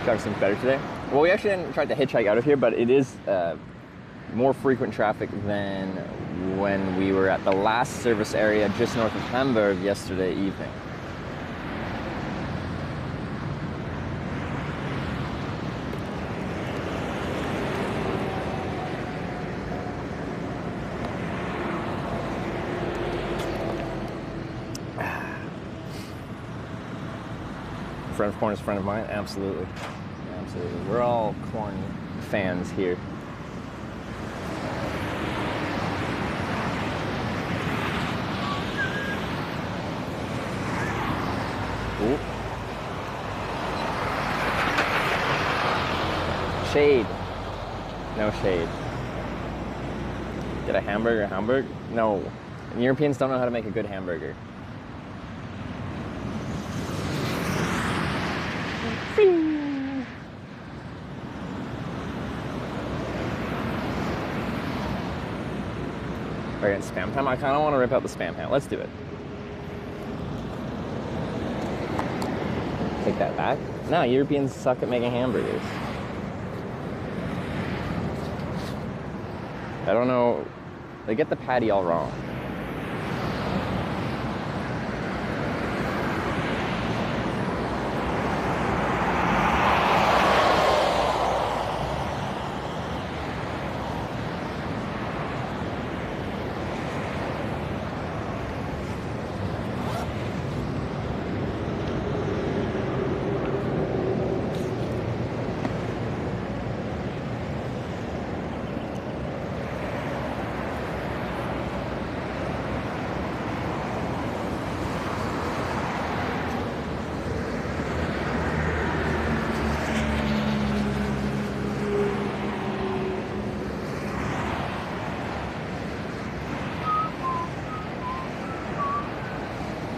Traffic's better today. Well, we actually didn't try to hitchhike out of here, but it is more frequent traffic than when we were at the last service area just north of Hamburg yesterday evening. Friend of corn is a friend of mine? Absolutely. Absolutely. We're all corn fans here. Ooh. Shade. No shade. Get a hamburger, Hamburg? No. Europeans don't know how to make a good hamburger. Alright, spam time? I kind of want to rip out the spam hat. Let's do it. Take that back. No, Europeans suck at making hamburgers. I don't know. They get the patty all wrong.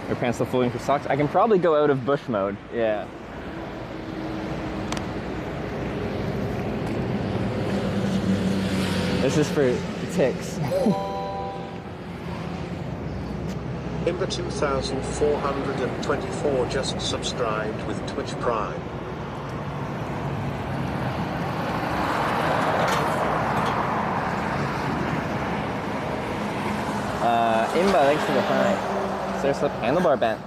Your pants still fooling for socks? I can probably go out of bush mode. Yeah. This is for ticks. Imber 2424 just subscribed with Twitch Prime. Imba, thanks for the fine. Stair slip handlebar bent.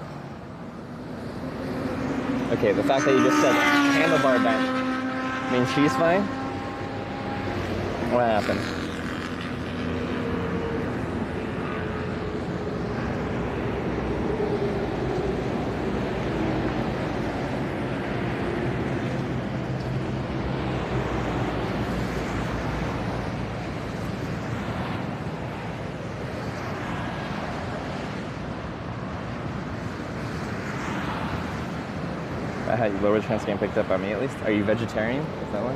Okay, the fact that you just said handlebar bent means she's fine? What happened? You lower the chance of getting picked up by me at least. Are you vegetarian? Is that why?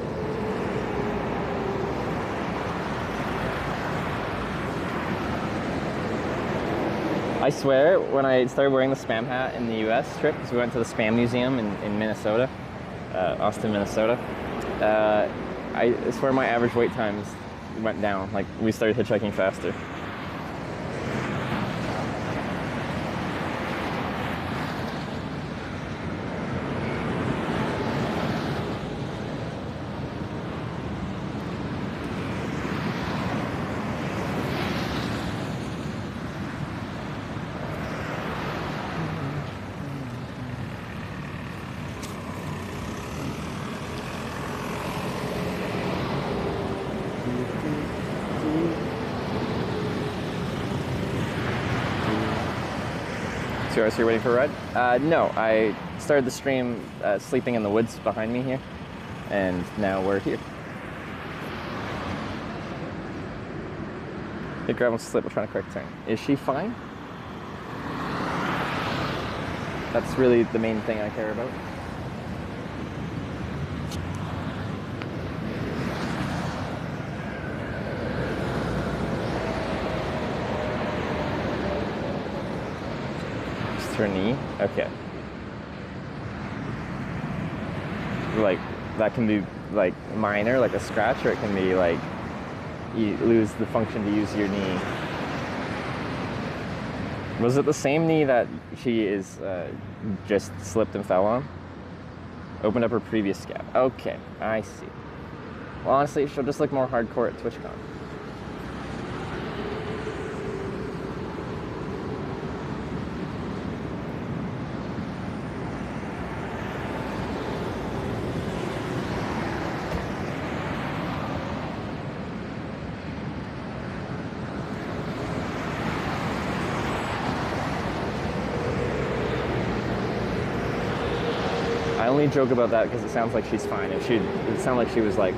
I swear, when I started wearing the spam hat in the US trip, because we went to the spam museum in Minnesota, Austin, Minnesota, I swear my average wait times went down. Like, we started hitchhiking faster. So you're waiting for a ride? No, I started the stream sleeping in the woods behind me here, and now we're here. Big grab wants to slip, we're trying to correct turn. Is she fine? That's really the main thing I care about. Her knee? Okay. Like, that can be, like, minor, like a scratch, or it can be, like, you lose the function to use your knee. Was it the same knee that she is just slipped and fell on? Opened up her previous scab. Okay, I see. Well, honestly, she'll just look more hardcore at TwitchCon. I only joke about that because it sounds like she's fine. If it sounded like she was like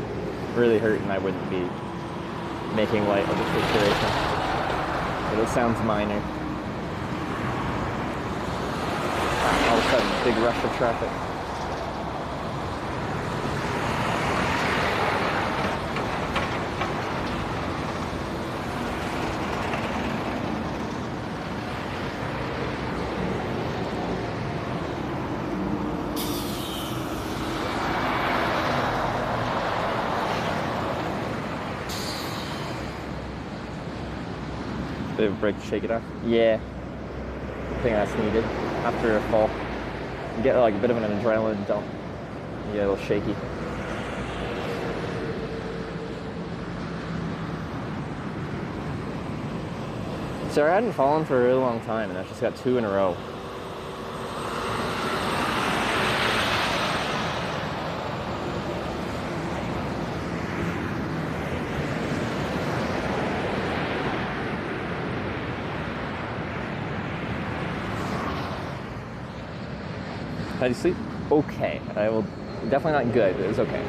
really hurt, and I wouldn't be making light of the situation. But it sounds minor. All of a sudden, big rush of traffic. Bit of a break to shake it off. Yeah, I think that's needed after a fall. You get like a bit of an adrenaline dump. You get a little shaky. So I hadn't fallen for a really long time, and I just got 2 in a row. How do you sleep? Okay. I will definitely not good, but it was okay.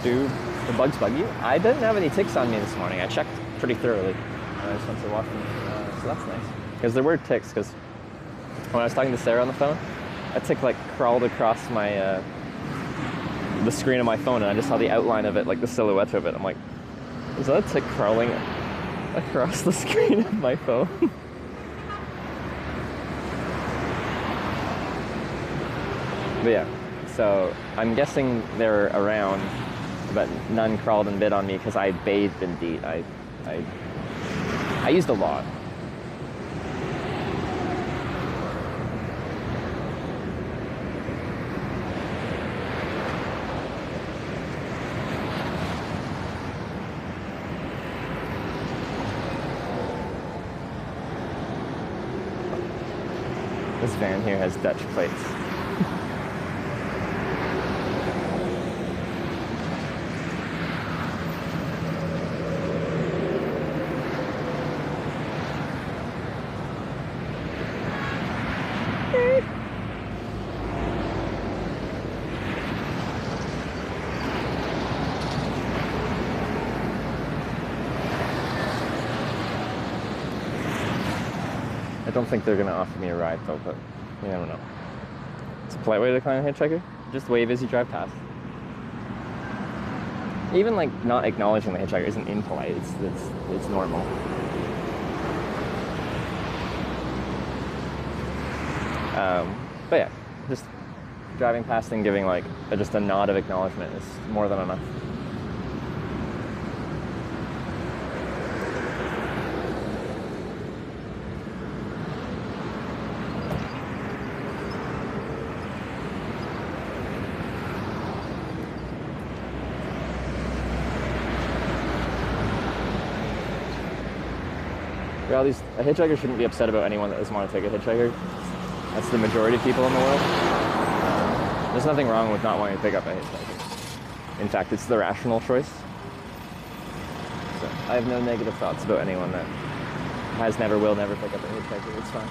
The bugs bug you? I didn't have any ticks on me this morning. I checked pretty thoroughly. I just went to walk them. So that's nice. Because there were ticks, because when I was talking to Sarah on the phone, a tick like crawled across my the screen of my phone, and I just saw the outline of it, like the silhouette of it. I'm like, is that a tick crawling across the screen of my phone? But yeah, so I'm guessing they're around, but none crawled and bit on me because I bathed in DEET. I used a lot. This van here has Dutch plates. I don't think they're gonna offer me a ride though, but you never know. It's a polite way to decline a hitchhiker. Just wave as you drive past. Even like not acknowledging the hitchhiker isn't impolite. It's normal. But yeah, just driving past and giving like just a nod of acknowledgement is more than enough. Well, a hitchhiker shouldn't be upset about anyone that doesn't want to take a hitchhiker. That's the majority of people in the world. There's nothing wrong with not wanting to pick up a hitchhiker. In fact, it's the rational choice. So I have no negative thoughts about anyone that has never, will never pick up a hitchhiker. It's fine.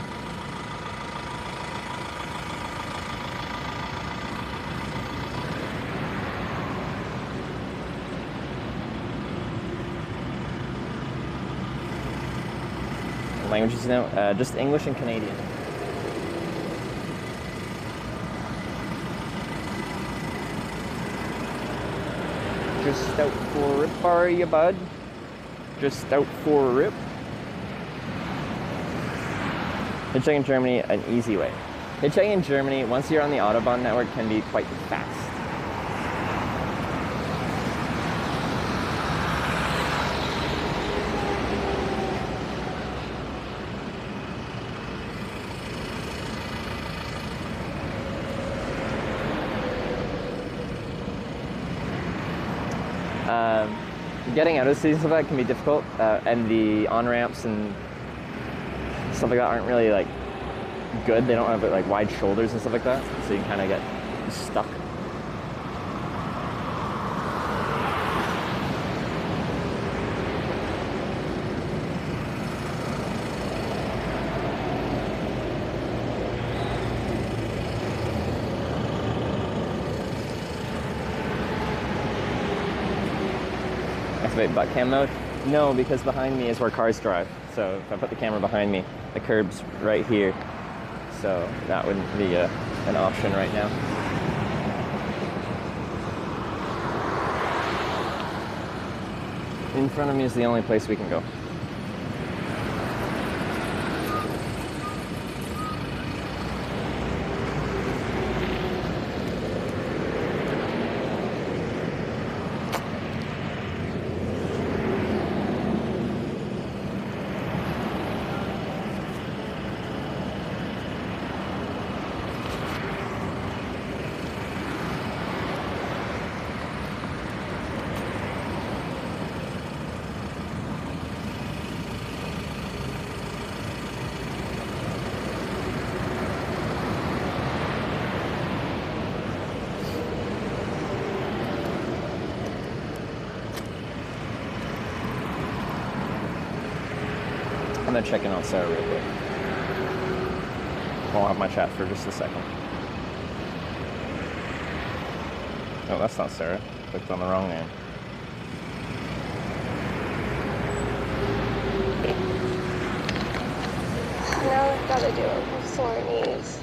Languages now? Just English and Canadian. Just out for a rip, are ya, bud? Just out for a rip. Hitchhiking in Germany, an easy way. Hitchhiking in Germany, once you're on the Autobahn network, can be quite fast. Getting out of cities like that can be difficult, and the on-ramps and stuff like that aren't really like good. They don't have like wide shoulders and stuff like that, so you can kind of get stuck. Activate butt cam mode? No, because behind me is where cars drive. So if I put the camera behind me, the curb's right here. So that wouldn't be an option right now. In front of me is the only place we can go. I'm gonna check in on Sarah real quick. I'll have my chat for just a second. Oh, that's not Sarah. Clicked on the wrong name. Now I've got to do it with sore knees.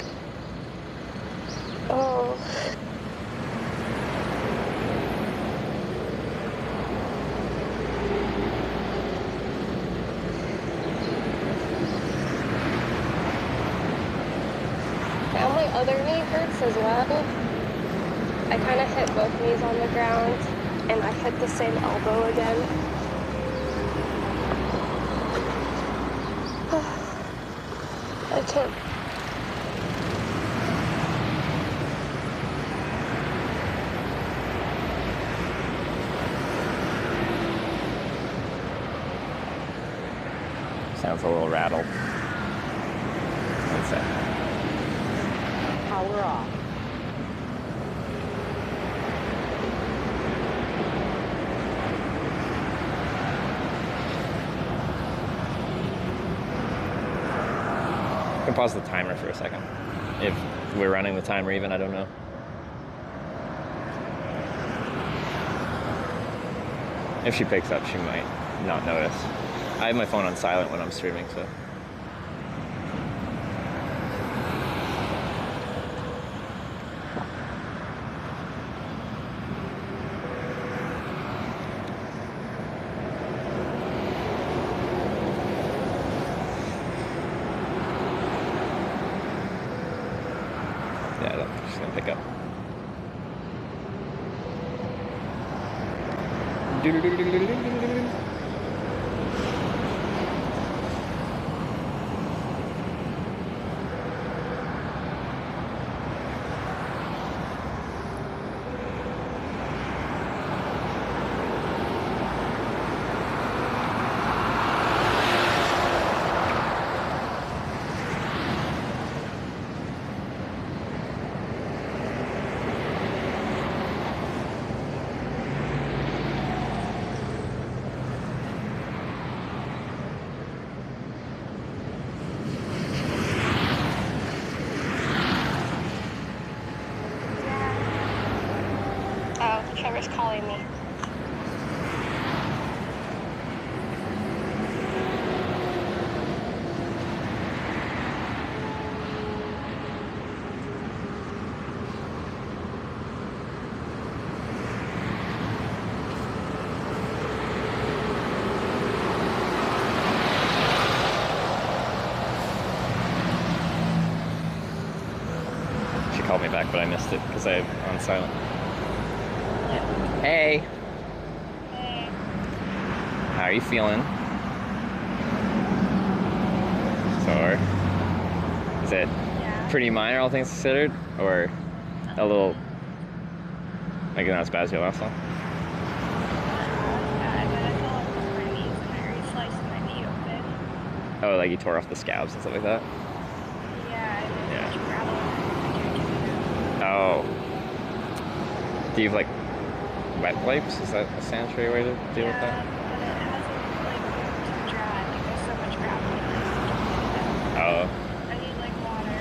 Oh. other knee hurts as well. I kind of hit both knees on the ground, and I hit the same elbow again. I can't. Sounds a little rattled. One sec. Power off. I can pause the timer for a second. If we're running the timer even, I don't know. If she picks up, she might not notice. I have my phone on silent when I'm streaming, so. Yeah, I don't think she's gonna pick up. Oh, Trevor's calling me. She called me back, but I missed it because I'm on silent. Hey. Hey. How are you feeling? Sore? Is it pretty minor, all things considered? Or a little, like not as bad as your last one? Oh, like you tore off the scabs and stuff like that? Yeah. Oh. Do you have like wet wipes? Is that a sanitary way to deal with that? Oh. I need like water.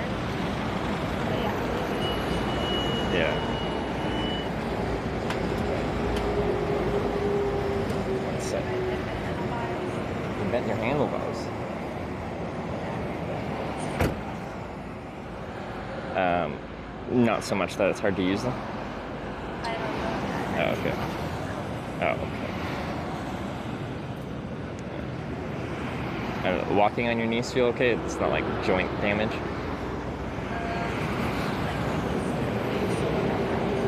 Yeah. One second. You bent your handlebars. Not so much that it's hard to use them. Oh, okay. Oh, okay. Walking on your knees feel okay? It's not like joint damage?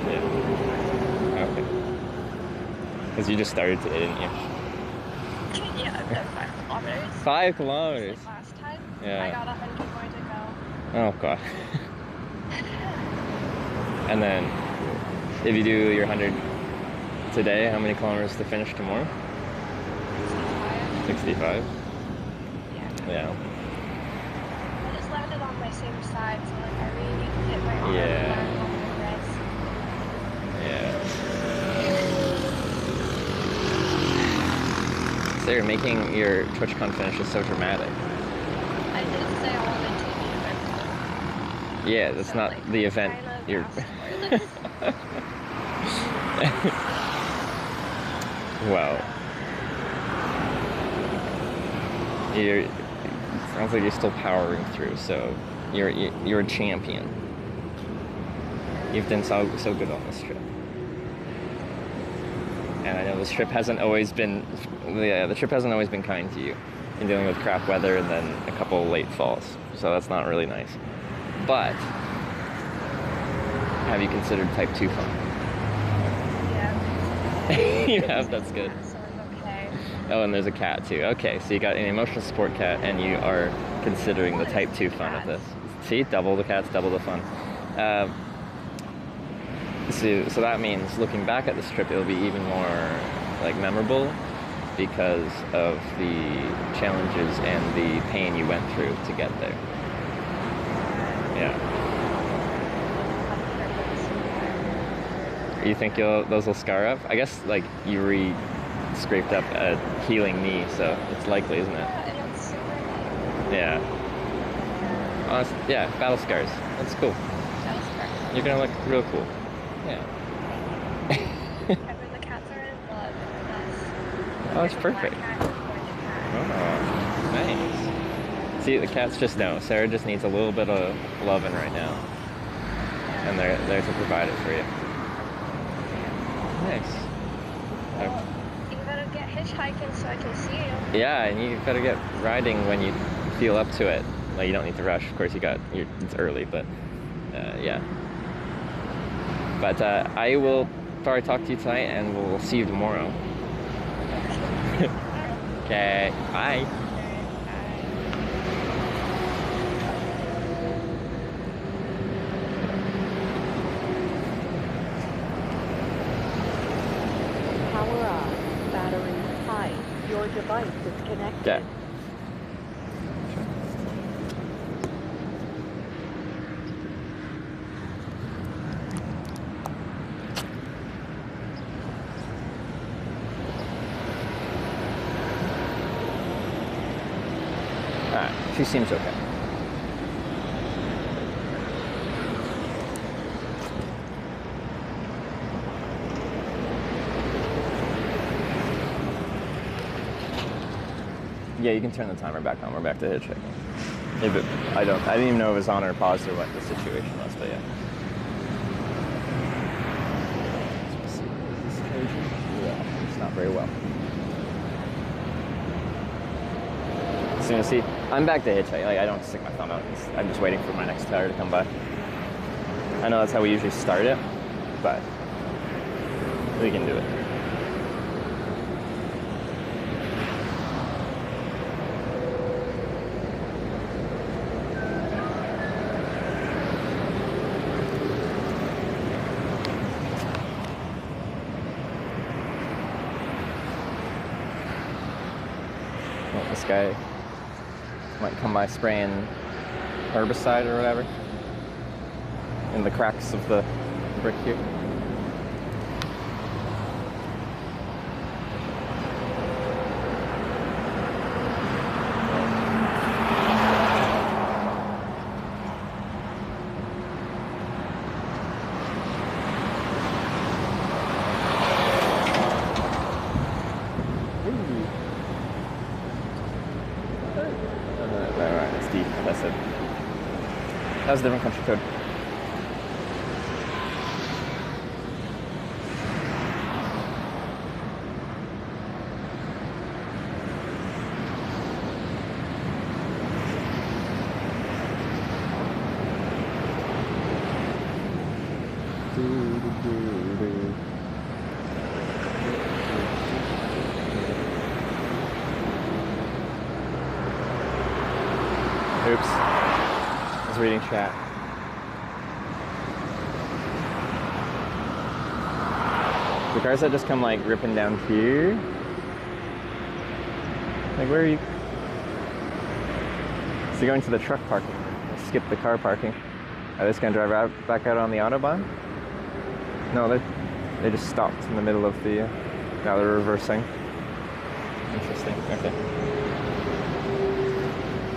Yeah. Okay. Because you just started today, didn't you? Yeah, I've done 5 kilometers. 5 kilometers? Like last time. Yeah. I got 100 more to go. Oh, God. And then, if you do your 100 today, how many kilometers to finish tomorrow? 65. 65? Yeah. I just landed on my same side, so like I really need to hit my arm and on my wrist. Yeah. So you're making your TwitchCon finishes so dramatic. I did say I wanted to be there. Yeah, that's not like, the event. You're. Well, sounds like you're still powering through. So you're a champion. You've done so good on this trip, and I know this trip hasn't always been the trip hasn't always been kind to you in dealing with crap weather and then a couple late falls. So that's not really nice, but have you considered type 2 fun? Yeah. You have, that's good. So I'm okay. Oh, and there's a cat too. Okay, so you got an emotional support cat, and you are considering the type 2 fun of this. See, double the cats, double the fun. So that means looking back at this trip, it'll be even more like memorable because of the challenges and the pain you went through to get there. Yeah. You think those will scar up? I guess like you scraped up a healing knee, so it's likely, isn't it? Yeah. Yeah, battle scars. That's cool. Battle scars. You're gonna look real cool. Yeah. The cats are in love with us. Oh, that's perfect. Oh, nice. See, the cats just know. Sarah just needs a little bit of loving right now. And they're there to provide it for you. Nice. Well, you better get hitchhiking so I can see you. Yeah, and you better get riding when you feel up to it. Like, you don't need to rush. Of course, it's early, but yeah. But I will probably talk to you tonight, and we'll see you tomorrow. Okay, bye. Power on. Battery high. Your device is connected. Okay. Alright, she seems okay. Yeah, you can turn the timer back on. We're back to hitchhiking. I didn't even know if it was on or paused or what the situation was, but yeah. Yeah, it's not very well. As soon as I'm back to hitchhiking. Like, I don't stick my thumb out. I'm just waiting for my next tire to come by. I know that's how we usually start it, but we can do it. Well, this guy might come by spraying herbicide or whatever in the cracks of the brick here. Right, it's deep. That's it. That was a different country code. Oops. I was reading chat. The cars that just come like ripping down here. Like, where are you? So you're going to the truck parking. Skip the car parking. Are they just gonna drive back out on the Autobahn? No, they just stopped in the middle of the. Now they're reversing. Interesting. Okay.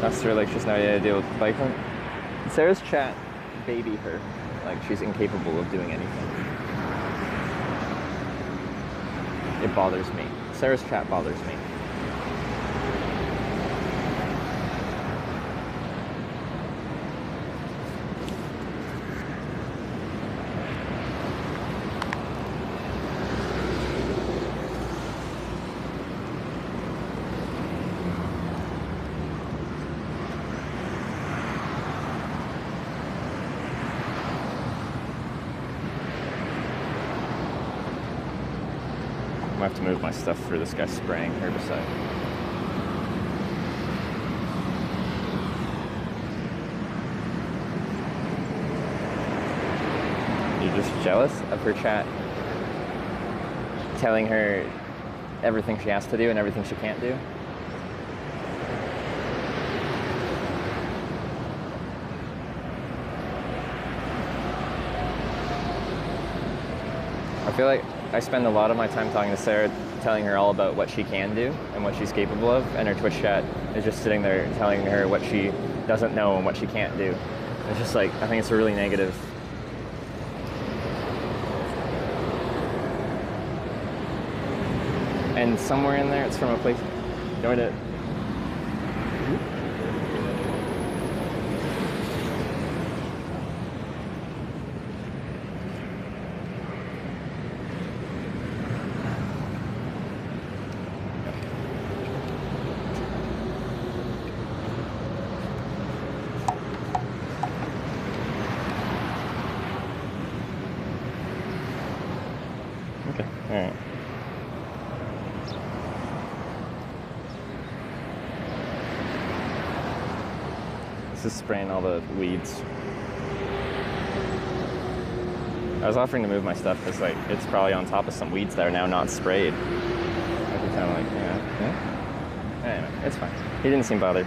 That's her, like, she's not able to deal with the bike. Sarah's chat baby her. Like, she's incapable of doing anything. It bothers me. Sarah's chat bothers me. I have to move my stuff for this guy spraying herbicide. You're just jealous of her chat telling her everything she has to do and everything she can't do? I feel like I spend a lot of my time talking to Sarah, telling her all about what she can do and what she's capable of, and her Twitch chat is just sitting there telling her what she doesn't know and what she can't do. It's just like, I think it's a really negative. And somewhere in there, it's from a place. Going to. Okay, all right. This is spraying all the weeds. I was offering to move my stuff because like it's probably on top of some weeds that are now not sprayed. I'd be kind of like, yeah. Anyway, it's fine. He didn't seem bothered.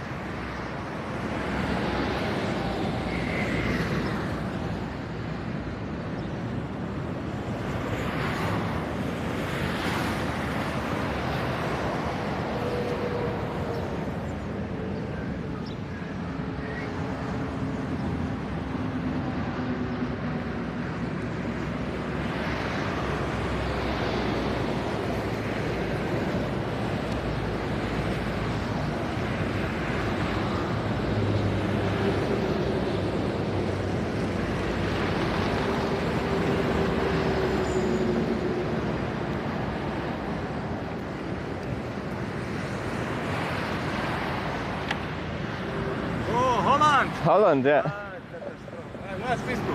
Holland, ja. Was bist du?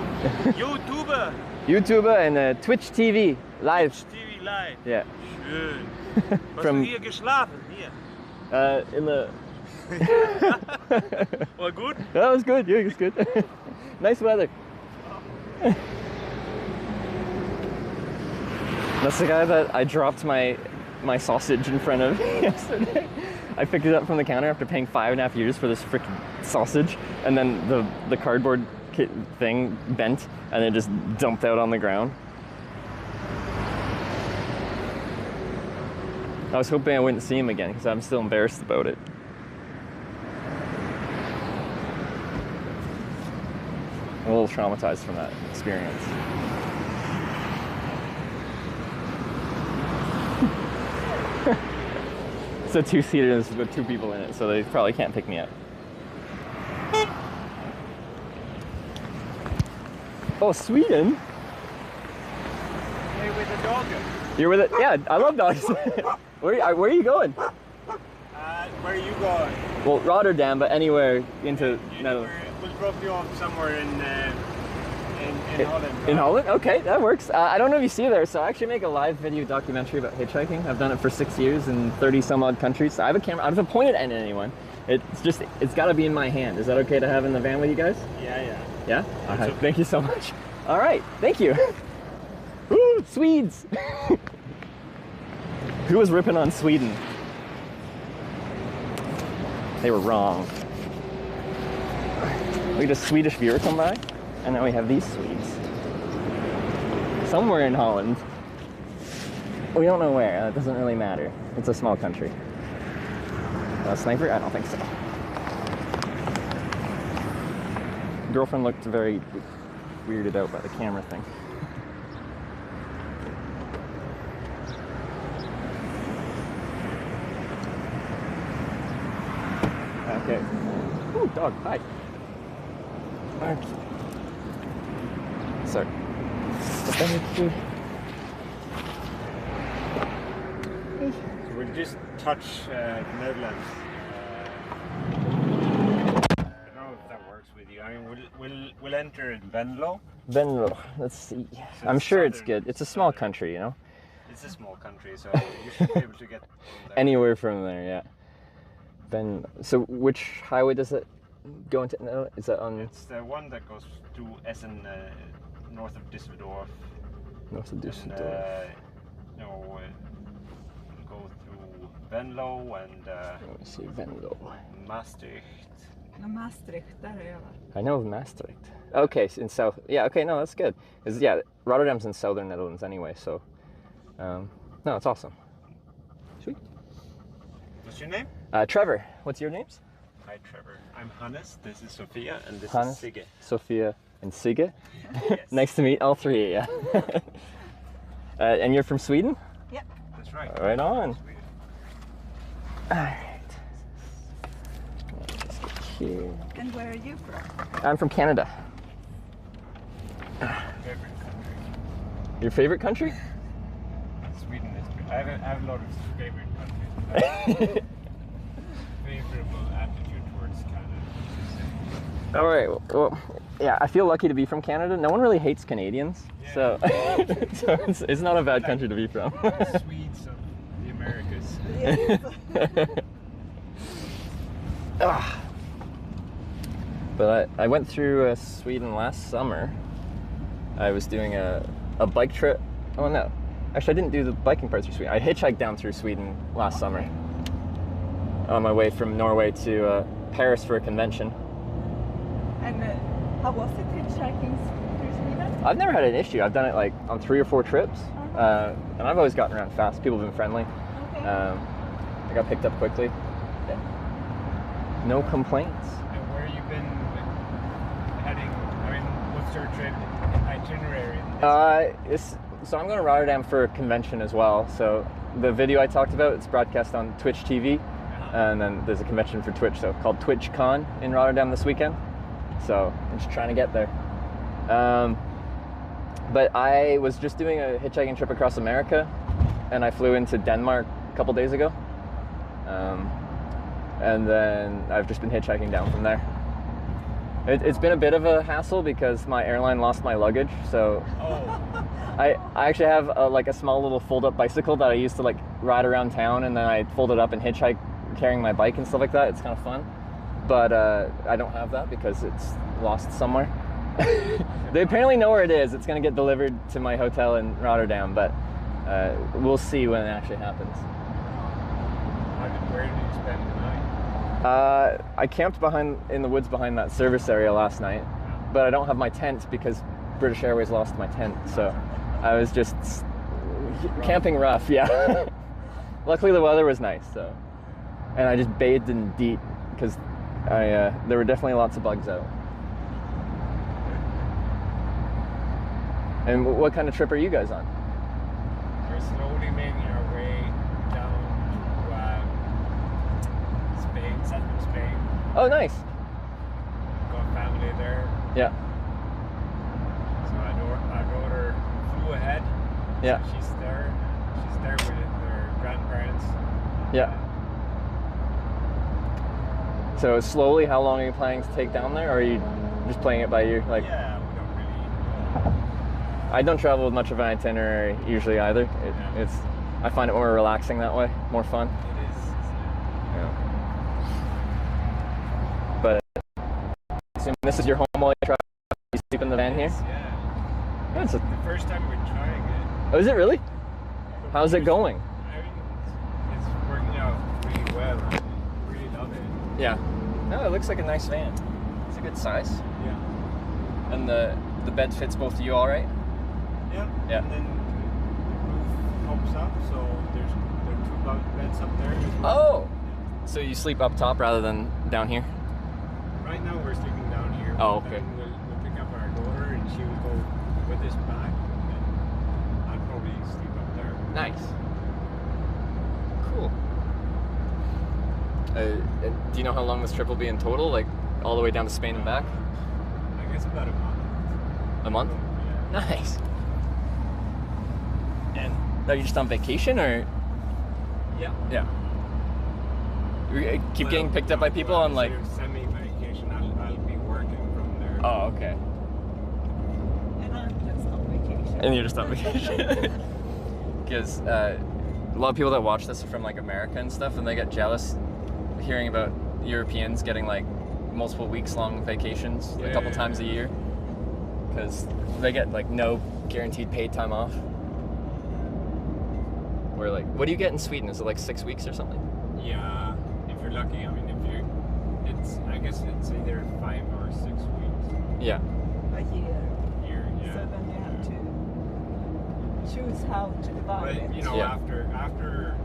YouTuber? YouTuber and Twitch TV live. Twitch TV live. Yeah. Schön. Hast From- du hier geschlafen? Hier? In the. War gut? That was good. Yeah, it was good. Nice weather. That's the guy that I dropped my sausage in front of yesterday. I picked it up from the counter after paying 5.5 years for this freaking sausage, and then the cardboard thing bent and it just dumped out on the ground. I was hoping I wouldn't see him again because I'm still embarrassed about it. I'm a little traumatized from that experience. It's a two-seater with 2 people in it, so they probably can't pick me up. Oh, Sweden? Hey, with the dog. You're with it? Yeah, I love dogs. Where are you going? Where are you going? Well, Rotterdam, but anywhere into Netherlands. We'll drop you off somewhere in Holland. In Holland? Okay, that works. I don't know if you see there, so I actually make a live video documentary about hitchhiking. I've done it for 6 years in 30 some odd countries. I have a camera. I haven't pointed at anyone. It's got to be in my hand. Is that okay to have in the van with you guys? Yeah. Yeah? All right. Thank you so much. All right. Thank you. Woo, Swedes. Who was ripping on Sweden? They were wrong. We had a Swedish viewer come by, and now we have these Swedes. Somewhere in Holland. We don't know where. It doesn't really matter. It's a small country. A sniper? I don't think so. Girlfriend looked very weirded out by the camera thing. Okay. Ooh, dog, hi. Okay. Sorry. So we'll just touch Netherlands. I don't know if that works with you. I mean, we'll enter Venlo. Venlo. Let's see. I'm sure it's good. It's a small country, you know. It's a small country, so you should be able to get from there. Anywhere from there, yeah. Then, so which highway does it go into? No, is that on? It's the one that goes to Essen, north of Düsseldorf. North of Düsseldorf. And, go through Venlo and. Let me see, Venlo. Maastricht. Maastricht, där är jag. I know of Maastricht. Okay, in south. Yeah, okay, no, that's good. Yeah, Rotterdam's in southern Netherlands anyway, so. No, it's awesome. Sweet. What's your name? Trevor. What's your names? Hi, Trevor. I'm Hannes. This is Sophia, and this Hannes, is Sigge. Sophia, and Sigge. Yes. Nice to meet all three of you. And you're from Sweden? Yep. That's right. Right on. Sweden. All right. Here. And where are you from? I'm from Canada. Favorite country? Your favorite country? Sweden is. I have a lot of favorite countries. Favorable attitude towards Canada. All right. Well, yeah, I feel lucky to be from Canada. No one really hates Canadians, so, so it's not a bad country to be from. Swedes of the Americas. But I went through Sweden last summer. I was doing a bike trip. Oh no, actually I didn't do the biking part through Sweden. I hitchhiked down through Sweden last summer on my way from Norway to Paris for a convention. And how was it hitchhiking through Sweden? I've never had an issue. I've done it like on 3 or 4 trips, and I've always gotten around fast. People have been friendly. Okay. I got picked up quickly. No complaints. And where you been heading? I mean, what's your trip itinerary? So I'm going to Rotterdam for a convention as well. So the video I talked about, it's broadcast on Twitch TV, and then there's a convention for Twitch, so called TwitchCon in Rotterdam this weekend. So I'm just trying to get there. But I was just doing a hitchhiking trip across America, and I flew into Denmark a couple days ago. And then I've just been hitchhiking down from there. It's been a bit of a hassle because my airline lost my luggage, so I actually have like a small little fold-up bicycle that I used to like ride around town, and then I fold it up and hitchhike carrying my bike and stuff like that. It's kind of fun, but I don't have that because it's lost somewhere. They apparently know where it is. It's gonna get delivered to my hotel in Rotterdam, but we'll see when it actually happens. Where did you spend the night? I camped in the woods behind that service area last night, but I don't have my tent because British Airways lost my tent, so I was just camping rough, yeah. Luckily the weather was nice, so, and I just bathed in DEET because there were definitely lots of bugs out. And what kind of trip are you guys on? We're slowly making our way down to Spain, southern Spain. Oh, nice. Got family there. Yeah. So our daughter flew ahead. Yeah. So she's there. She's there with her grandparents. Yeah. So slowly, how long are you planning to take down there, or are you just playing it by ear? Like, yeah, we don't really know. I don't travel with much of an itinerary usually either. I find it more relaxing that way, more fun. It is. Yeah. But assuming this is your home while you travel, you sleep in the van here? Yeah. It's the first time we're trying it. Oh, is it really? How's it going? I mean, it's working out really well. I really love it. Yeah. No, it looks like a nice van. It's a good size. Yeah. And the bed fits both of you all right? Yeah. Yeah. And then the roof pops up, so there are 2 beds up there as well. Oh! So you sleep up top rather than down here? Right now we're sleeping down here. Oh, but okay. then we'll pick up our daughter and she will go with us back. And then I'll probably sleep up there. Nice. Cool. Do you know how long this trip will be in total? Like all the way down to Spain and back? I guess about a month. A month? Yeah. Nice. And are you just on vacation or? Yeah. Yeah. You keep getting picked up by people on like. Semi-vacation. I'll be working from there. Oh, okay. And I'm just on vacation. And you're just on vacation. because a lot of people that watch this are from like America and stuff, and they get jealous hearing about Europeans getting like multiple weeks long vacations a couple times a year, because they get like no guaranteed paid time off. Where like, what do you get in Sweden? Is it like 6 weeks or something? Yeah, if you're lucky. I mean, I guess it's either 5 or 6 weeks. Yeah. A year. Yeah. So then you have to choose how to divide it. But you know, after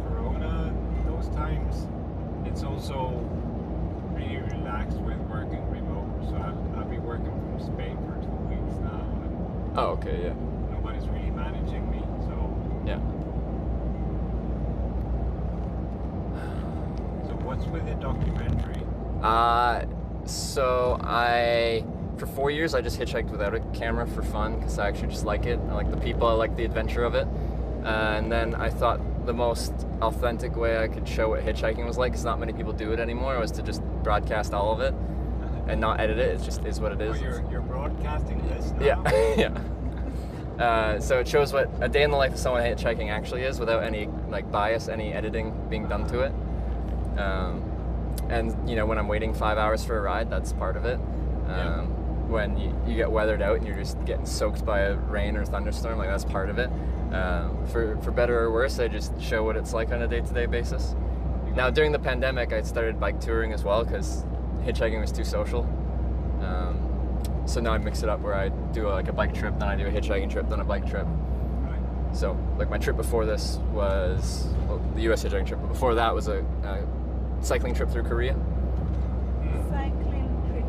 Corona, those times, it's also really relaxed with working remote. So I'll be working from Spain for 2 weeks now. And oh, okay, yeah. Nobody's really managing me, so. Yeah. So what's with the documentary? So for 4 years, I just hitchhiked without a camera for fun, because I actually just like it. I like the people, I like the adventure of it. And then I thought the most authentic way I could show what hitchhiking was like, because not many people do it anymore, was to just broadcast all of it and not edit it. It just is what it is. Oh, you're broadcasting this now? Yeah, yeah. So it shows what a day in the life of someone hitchhiking actually is, without any like bias, any editing being done to it. And you know, when I'm waiting 5 hours for a ride, that's part of it. When you get weathered out and you're just getting soaked by a rain or thunderstorm, like that's part of it. For better or worse, I just show what it's like on a day-to-day basis. Now, during the pandemic, I started bike touring as well, because hitchhiking was too social. So now I mix it up where I do like a bike trip, then I do a hitchhiking trip, then a bike trip. So like my trip before this was the US hitchhiking trip, but before that was a cycling trip through Korea. Cycling trip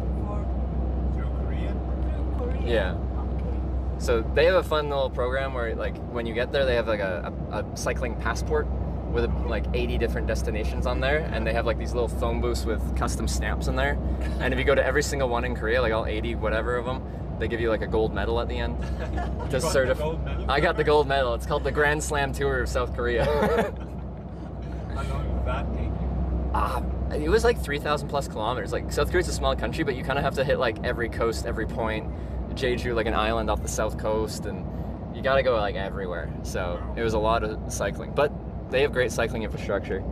through Korea? Through Korea. Yeah. Okay. So they have a fun little program where like when you get there, they have like a cycling passport with like 80 different destinations on there, and they have like these little phone booths with custom stamps in there. And if you go to every single one in Korea, like all 80 whatever of them, they give you like a gold medal at the end. To certify. I got the gold medal. It's called the Grand Slam Tour of South Korea. How long did that take you? It was like 3,000 plus kilometers. Like South Korea's a small country, but you kind of have to hit like every coast, every point. Jeju, like an island off the south coast, and you got to go like everywhere. So it was a lot of cycling, but they have great cycling infrastructure.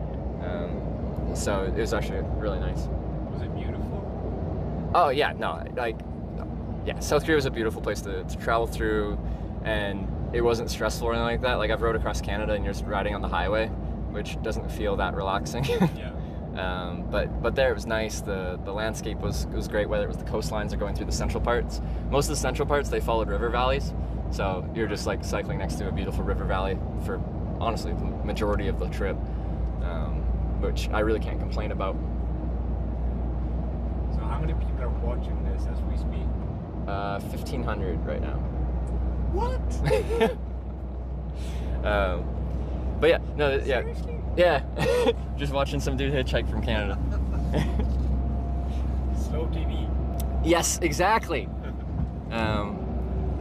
So it was actually really nice. Was it beautiful? Oh yeah, no, like, yeah, South Korea was a beautiful place to travel through, and it wasn't stressful or anything like that. Like I've rode across Canada and you're just riding on the highway, which doesn't feel that relaxing. Yeah. But there it was nice. The landscape was great, whether it was the coastlines or going through the central parts. Most of the central parts, they followed river valleys. So you're just like cycling next to a beautiful river valley for honestly the majority of the trip, which I really can't complain about. So how many people are watching this as we speak? 1,500 right now. What? But yeah, no, yeah. Seriously? Yeah. Just watching some dude hitchhike from Canada. Slow TV. Yes, exactly.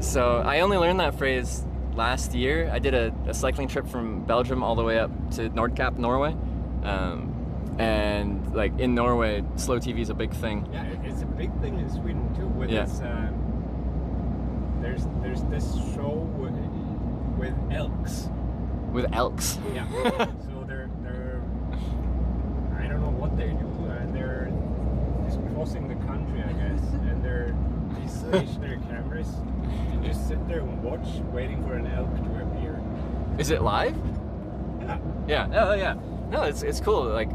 So I only learned that phrase last year. I did a cycling trip from Belgium all the way up to Nordkapp, Norway. And like in Norway, slow TV is a big thing. Yeah, it's a big thing in Sweden too. With this, there's this show with elks. With elks. Yeah. So they're I don't know what they do. They're just crossing the country, I guess, and they're these stationary cameras. You just sit there and watch, waiting for an elk to appear. Is it live? Yeah. Yeah. Oh yeah. No, it's cool. Like,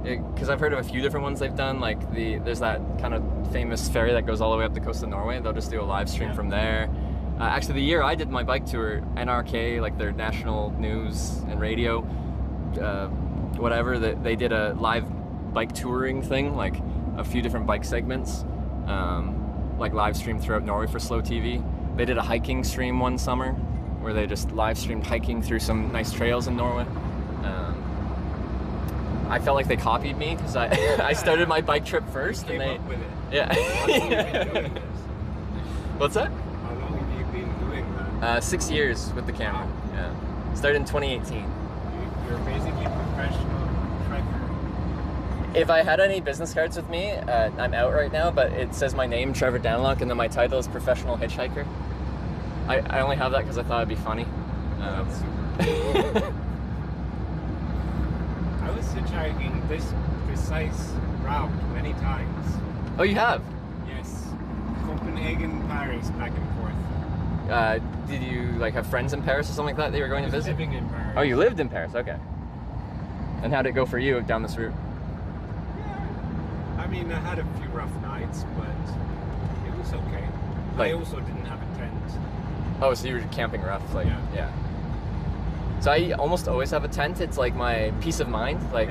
because I've heard of a few different ones they've done. Like there's that kind of famous ferry that goes all the way up the coast of Norway. They'll just do a live stream from there. Actually, the year I did my bike tour, NRK, like their national news and radio, whatever, they did a live bike touring thing, like a few different bike segments, like live streamed throughout Norway for Slow TV. They did a hiking stream one summer where they just live streamed hiking through some nice trails in Norway. I felt like they copied me because I started my bike trip first, and they up with it. Yeah. How long have you been doing this? What's that? How long have you been doing that? 6 years with the camera. Yeah. Started in 2018. You're basically a professional trekker. If I had any business cards with me, I'm out right now, but it says my name, Trevor Danlock, and then my title is professional hitchhiker. I only have that because I thought it'd be funny. I was hitchhiking this precise route many times. Oh, you have? Yes. Copenhagen, Paris, back and forth. Did you like have friends in Paris or something like that you were going to visit? Living in Paris. Oh, you lived in Paris, okay. And how'd it go for you down this route? I mean, I had a few rough nights, but it was okay. Like, I also didn't have a tent. Oh, so you were camping rough, like, yeah. So I almost always have a tent. It's like my peace of mind. Like,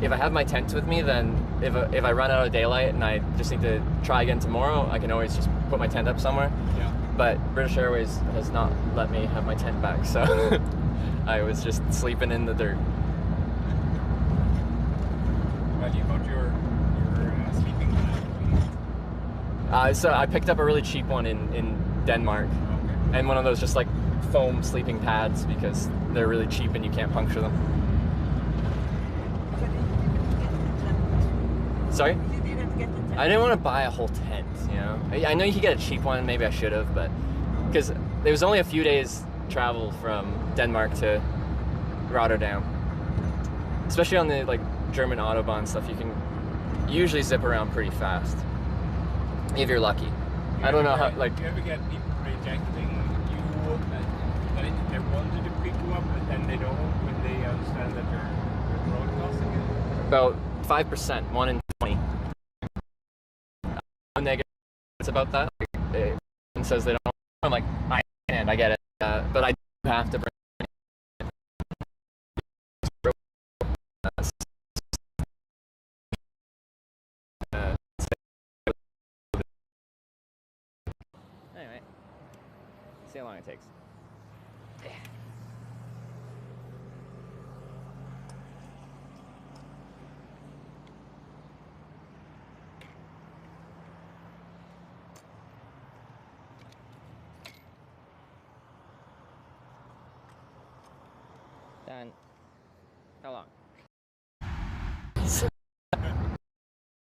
if I have my tent with me, then if I run out of daylight and I just need to try again tomorrow, I can always just put my tent up somewhere. Yeah. But British Airways has not let me have my tent back, so I was just sleeping in the dirt. Well, you got your sleeping bag. So I picked up a really cheap one in Denmark, and one of those just like foam sleeping pads because they're really cheap and you can't puncture them. Sorry? You didn't get the tent. I didn't want to buy a whole tent, you know? I know you could get a cheap one, maybe I should have, but because there was only a few days travel from Denmark to Rotterdam. Especially on the like German Autobahn stuff, you can usually zip around pretty fast. If you're lucky. I don't know how, like... Do you ever get people rejecting you that they wanted to pick you up, but then they don't when they understand that you're broadcasting it? About 5%, 1 in 20. Negative about that. It says they don't. I'm like, I get it, but I do have to bring. Anyway, see how long it takes. Done. How long?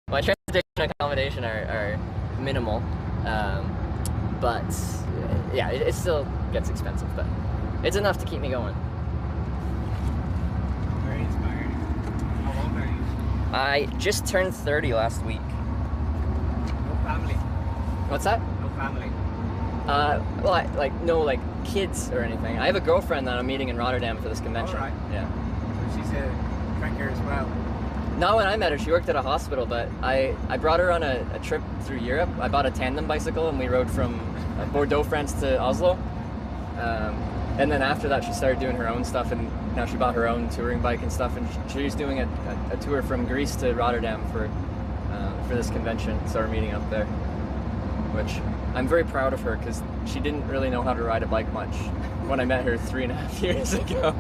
My transportation and accommodation are minimal, but yeah, it still gets expensive, but it's enough to keep me going. Very inspiring. How old are you? I just turned 30 last week. No family. What's that? No family. Well, no kids or anything. I have a girlfriend that I'm meeting in Rotterdam for this convention. All right. Yeah. So she's a trekker as well. Not when I met her. She worked at a hospital, but I brought her on a trip through Europe. I bought a tandem bicycle and we rode from Bordeaux, France to Oslo. And then after that, she started doing her own stuff, and now she bought her own touring bike and stuff. And she's doing a tour from Greece to Rotterdam for this convention. So we're meeting up there, which I'm very proud of her because she didn't really know how to ride a bike much when I met her 3.5 years ago,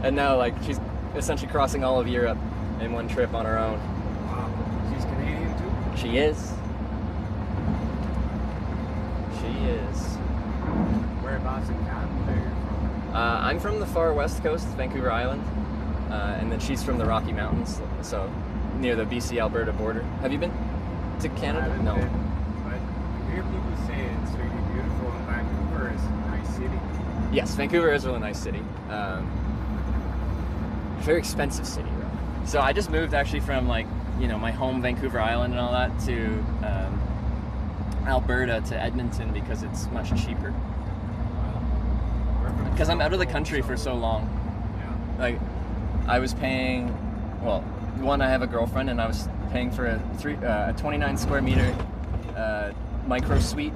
and now like she's essentially crossing all of Europe in one trip on her own. Wow. She's Canadian too? She is. She is. Whereabouts in Canada are you from? I'm from the far west coast, Vancouver Island, and then she's from the Rocky Mountains, so near the BC-Alberta border. Have you been to Canada? I haven't No. been, but you hear people say it's really beautiful, and Vancouver is a nice city. Yes, Vancouver is a really nice city. Very expensive city, though. So I just moved actually from my home Vancouver Island and all that to Alberta to Edmonton because it's much cheaper. Because I'm out of the country for so long. Yeah. Like, I was paying, well, one, I have a girlfriend, and I was paying for a 29 square meter micro suite,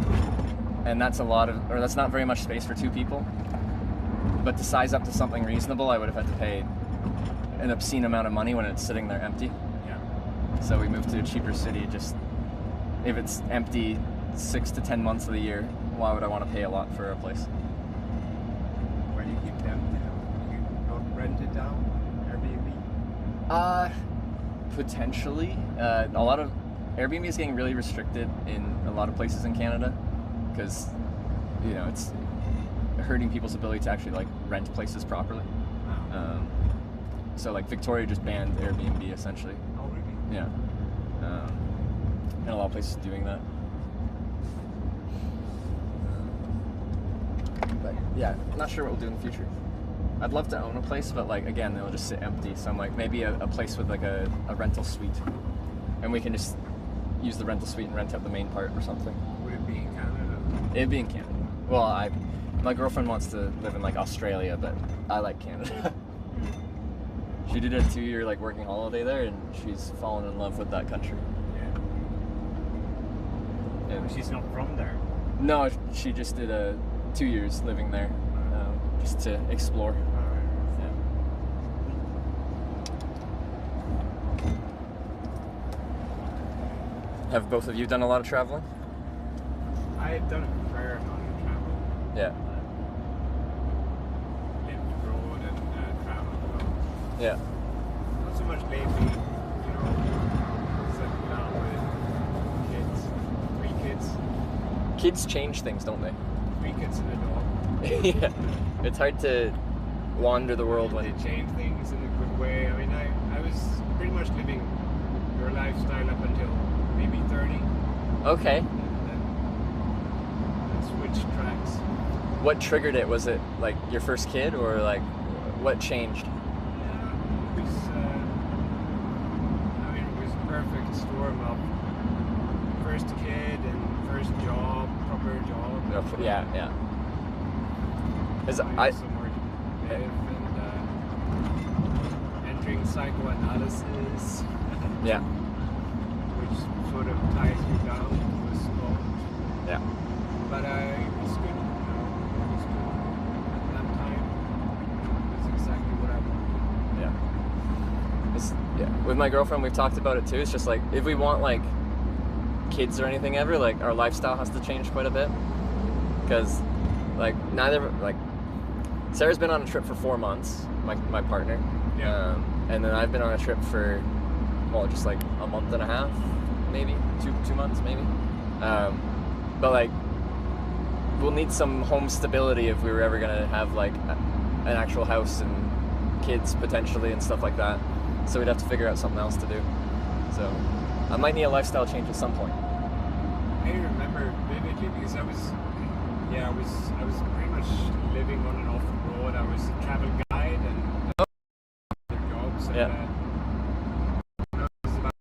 and that's that's not very much space for two people. But to size up to something reasonable, I would have had to pay an obscene amount of money when it's sitting there empty. Yeah. So we moved to a cheaper city. Just if it's empty 6 to 10 months of the year, why would I want to pay a lot for a place? Where do you keep them? You not rent it out? Airbnb? Potentially. A lot of Airbnb is getting really restricted in a lot of places in Canada because it's hurting people's ability to actually rent places properly. So Victoria just banned Airbnb essentially. Oh, really? Yeah. And a lot of places doing that. But yeah, not sure what we'll do in the future. I'd love to own a place, but like again, they'll just sit empty. So I'm like, maybe a place with like a rental suite, and we can just use the rental suite and rent out the main part or something. Would it be in Canada? It'd be in Canada. Well, my girlfriend wants to live in like Australia, but I like Canada. She did a 2-year like working holiday there, and she's fallen in love with that country. Yeah. And she's not from there. No, she just did 2 years living there, just to explore. Have both of you done a lot of traveling? I've done a fair amount of travel. Yeah. Lived abroad and traveled a lot. Yeah. Not so much lately, you know. Settled down with kids. 3 kids. Kids change things, don't they? 3 kids and a dog. Yeah. It's hard to wander the world when they change things in a good way. I mean, I was pretty much living your lifestyle up until maybe 30. Okay. And switch tracks. What triggered it? Was it like your first kid, or like what changed? It was, I mean, it was a perfect storm of first kid and first job, proper job. Yeah, yeah. Somewhere to live and entering psychoanalysis. Yeah. Which sort of ties you down to a spot. Yeah. But it was good, you know. It was good. At that time, it was exactly what I wanted. Yeah. With my girlfriend, we've talked about it too. It's just like, if we want like kids or anything ever, like our lifestyle has to change quite a bit. Because like Sarah's been on a trip for 4 months, my partner. Yeah. And then I've been on a trip for, well, just like a month and a half, maybe, two months, maybe. But like, we'll need some home stability if we were ever gonna have like an actual house and kids potentially and stuff like that. So we'd have to figure out something else to do. So I might need a lifestyle change at some point. I remember vividly because I was pretty much living on and off the road. I was a travel guide and jobs and I was about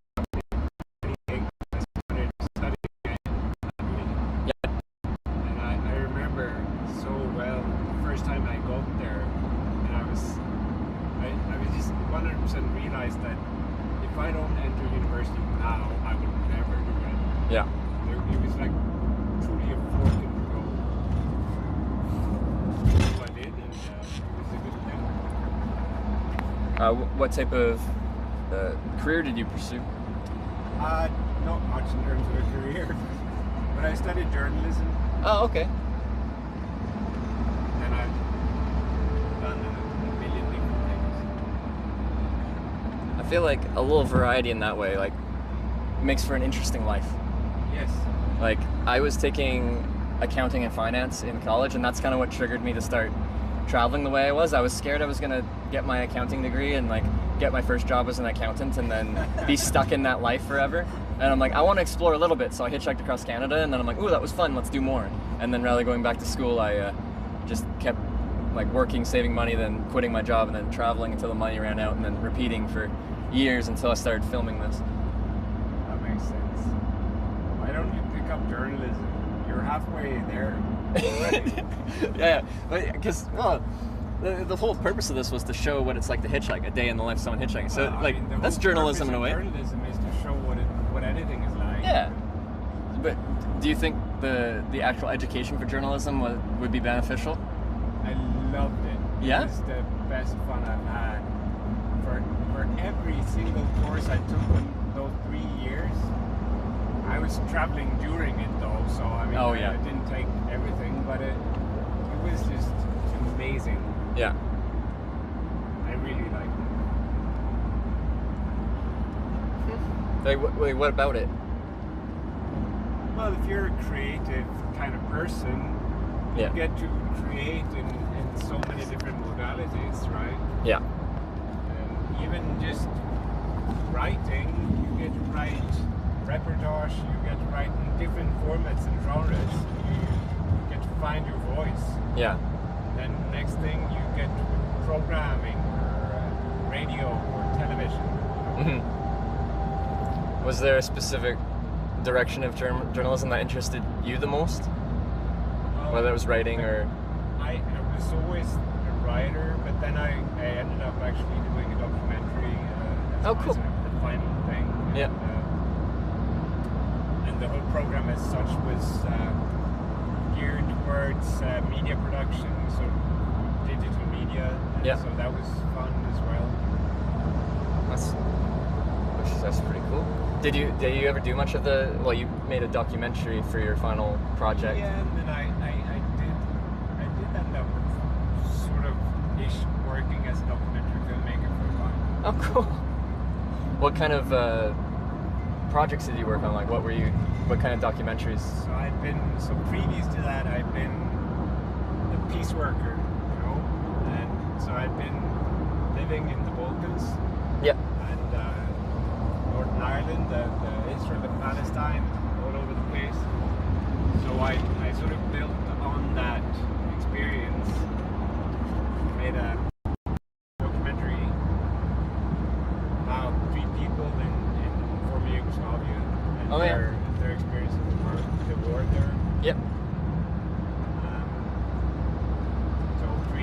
28. I started studying and I remember so well the first time I got there, and I was just 100% realized that if I don't enter university now, I would never do it. Yeah. It was like truly a fork in the road. So I did, and it was a good thing. What type of career did you pursue? Not much in terms of a career, but I studied journalism. Oh, okay. And I've done a million different things. I feel like a little variety in that way, like, makes for an interesting life. Yes. Like, I was taking accounting and finance in college, and that's kind of what triggered me to start traveling the way I was. I was scared I was gonna get my accounting degree and like get my first job as an accountant and then be stuck in that life forever. And I'm like, I want to explore a little bit, so I hitchhiked across Canada, and then I'm like, ooh, that was fun, let's do more. And then rather going back to school, I just kept like working, saving money, then quitting my job, and then traveling until the money ran out, and then repeating for years until I started filming this. That makes sense. Why don't you pick up journalism? You're halfway there. Yeah, because, well, the whole purpose of this was to show what it's like to hitchhike, a day in the life of someone hitchhiking. So, Well, like, I mean, that's journalism in a way. Journalism is to show what editing is like. Yeah. But do you think the actual education for journalism would be beneficial? I loved it. Yeah? It was the best fun I've had. For every single course I took in those 3 years, I was traveling during it though, so I mean, I didn't take everything, but it was just amazing. Yeah. I really liked Like, what about it? Well, if you're a creative kind of person, you get to create in so many different modalities, right? Yeah. And even just writing, you get to write reportage, you get to write in different formats and genres. You get to find your voice. Yeah. Then next thing, you get to programming or radio or television. Mm-hmm. Was there a specific direction of journalism that interested you the most? Whether it was writing or... I was always a writer, but then I ended up actually doing a documentary as cool. sort of the final thing. Yeah. And the whole program as such was geared towards media production, so digital media. And yeah. So that was fun as well. That's pretty cool. Did you ever do much of the? Well, you made a documentary for your final project. Yeah, and then I did end up sort of working as a documentary filmmaker for a while. Oh, cool. What kind of projects did you work on? Like, what kind of documentaries? So previous to that, I've been a peace worker, you know, and so I've been living in the Balkans. Yeah. And Northern Ireland, Israel and Palestine, all over the place. So I sort of built on that experience, made a documentary about 3 people in former Yugoslavia and their experiences of the war there. Yep. So 3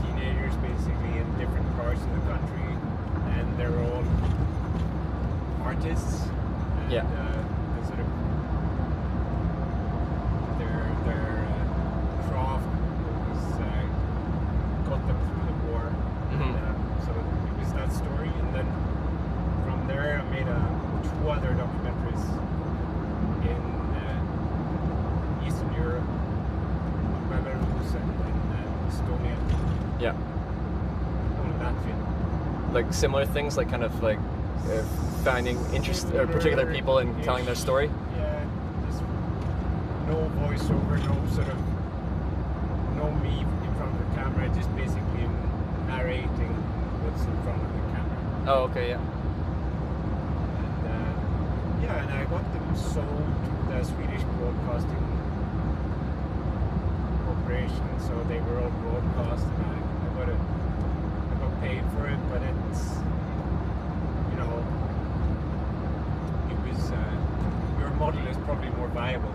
teenagers basically in different parts of the country, and they're all artists. And, yeah. The sort of their craft was got them through the war. Mm-hmm. So it was that story, and then from there I made 2 other documentaries in Eastern Europe, Belarus, and Estonia. Yeah. All of that. Like similar things, like kind of like finding interest or particular people and telling their story. Yeah, just no voiceover, no me in front of the camera, just basically narrating what's in front of the camera. Oh, okay, yeah. And and I got them sold to the Swedish Broadcasting Corporation, so they were all broadcast, and I got paid for it, but it's, you know, it was your model is probably more viable.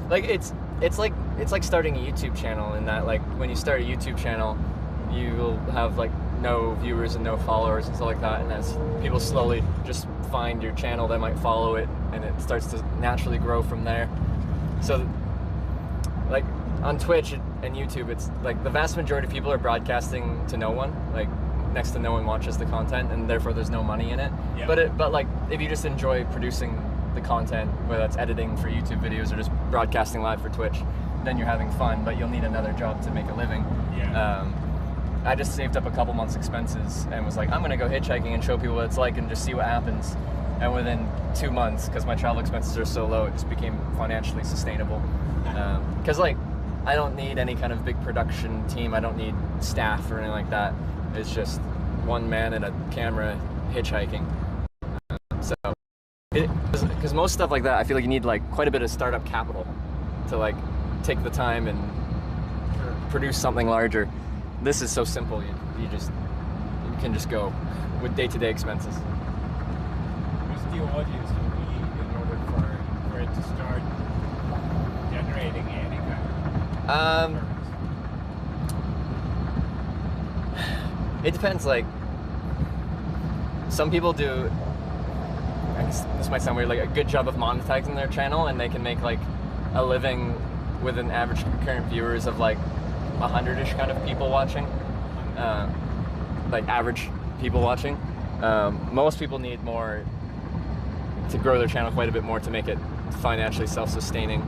Like it's like starting a YouTube channel, in that like when you start a YouTube channel, you will have like no viewers and no followers and stuff like that, and as people slowly just find your channel, they might follow it, and it starts to naturally grow from there. So like on Twitch and YouTube, it's like the vast majority of people are broadcasting to no one, like next to no one watches the content, and therefore there's no money in it. Yeah. But like if you just enjoy producing the content, whether that's editing for YouTube videos or just broadcasting live for Twitch, then you're having fun, but you'll need another job to make a living. Yeah. I just saved up a couple months' expenses and was like, I'm gonna go hitchhiking and show people what it's like and just see what happens. And within 2 months, because my travel expenses are so low, it just became financially sustainable. Because like, I don't need any kind of big production team. I don't need staff or anything like that. It's just one man and a camera hitchhiking. Because most stuff like that, I feel like you need like quite a bit of startup capital to like take the time and produce something larger. This is so simple. You can just go with day-to-day expenses. What's the audience you need in order for it to start generating any kind of it depends. Like some people do, I guess this might sound weird, like a good job of monetizing their channel, and they can make like a living with an average concurrent viewers of like 100-ish kind of people watching, like average people watching. Most people need more to grow their channel quite a bit more to make it financially self-sustaining.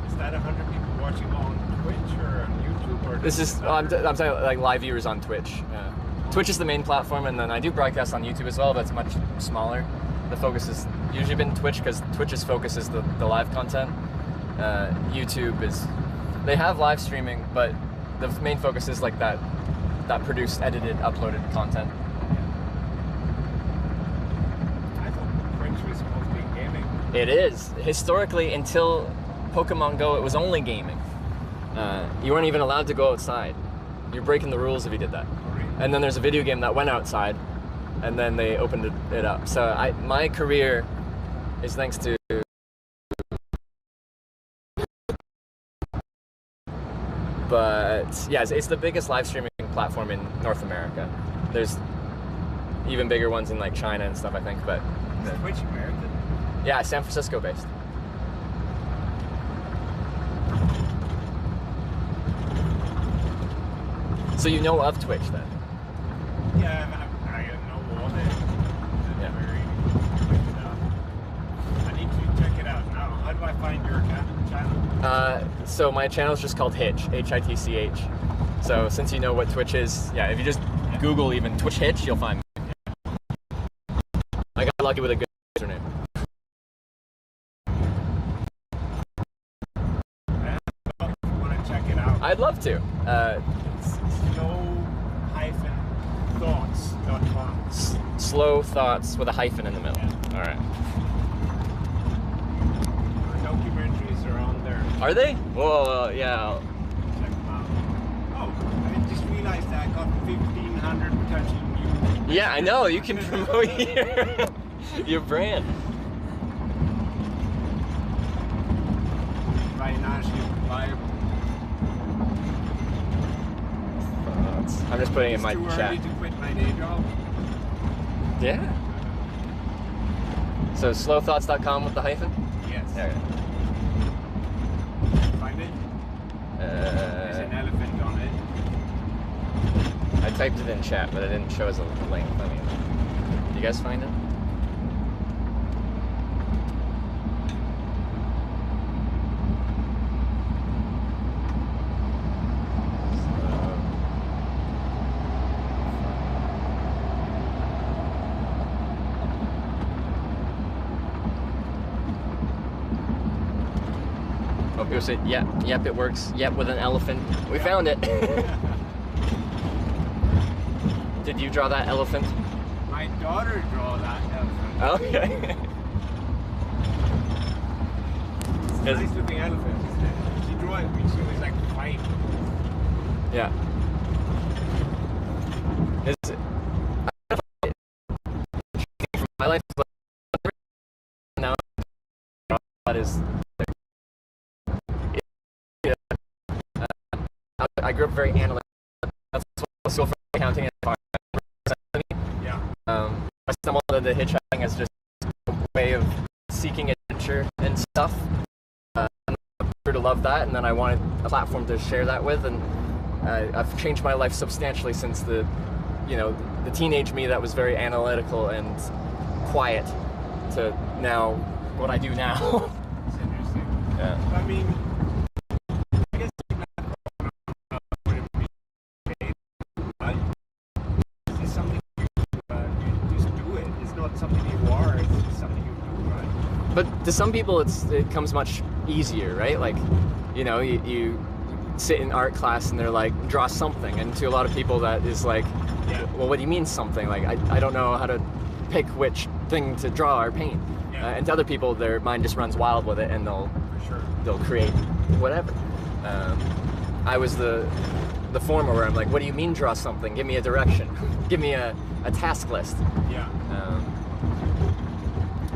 Is that 100 people watching on Twitch or on YouTube? Or This is, I'm saying like live viewers on Twitch. Twitch is the main platform, and then I do broadcast on YouTube as well, but it's much smaller. The focus has usually been Twitch, because Twitch's focus is the live content. YouTube is, they have live streaming, but the main focus is like that produced, edited, uploaded content. I thought Twitch was mostly gaming. It is. Historically, until Pokemon Go, it was only gaming. You weren't even allowed to go outside. You're breaking the rules if you did that. And then there's a video game that went outside, and then they opened it up. So my career is thanks to... But yeah, it's the biggest live streaming platform in North America. There's even bigger ones in like China and stuff, I think, but... Which American? Yeah, San Francisco based. So you know of Twitch then? Yeah, I know all it. I need to check it out now. How do I find your channel? So my channel is just called Hitch, H-I-T-C-H. So since you know what Twitch is, yeah, if you just Google even Twitch Hitch, you'll find me. I got lucky with a good username. Want to check it out? I'd love to. Slow-thoughts.com. Slow thoughts with a hyphen in the middle. Yeah. All right. The documentaries are on there. Are they? Whoa, yeah. Check them out. Oh, I just realized that I got 1,500 potential new. Yeah, I know. You can promote your brand. Financially viable. I'm just putting it in my It's too chat. early to quit my day job. Yeah. So slowthoughts.com with the hyphen? Yes. There. Find it? There's an elephant on it. I typed it in chat, but it didn't show us a link. I mean, you guys find it? People say, yep, it works. Yep, with an elephant. We found it. Did you draw that elephant? My daughter drew that elephant. Okay. It's a nice looking elephant, isn't it? She drew it when she was like 5. Yeah. Is it? From my life now, that is. I grew up very analytical. That's what school for accounting and finance. Yeah. I stumbled into hitchhiking as just a way of seeking adventure and stuff. I grew to love that, and then I wanted a platform to share that with, and I've changed my life substantially since the teenage me that was very analytical and quiet to now what I do now. It's interesting. Yeah. I mean, But to some people, it comes much easier, right? Like, you sit in art class and they're like, draw something. And to a lot of people, that is like, well, what do you mean something? Like, I don't know how to pick which thing to draw or paint. And to other people, their mind just runs wild with it, and they'll create whatever. I was the former, where I'm like, what do you mean draw something? Give me a direction. Give me a task list. Yeah.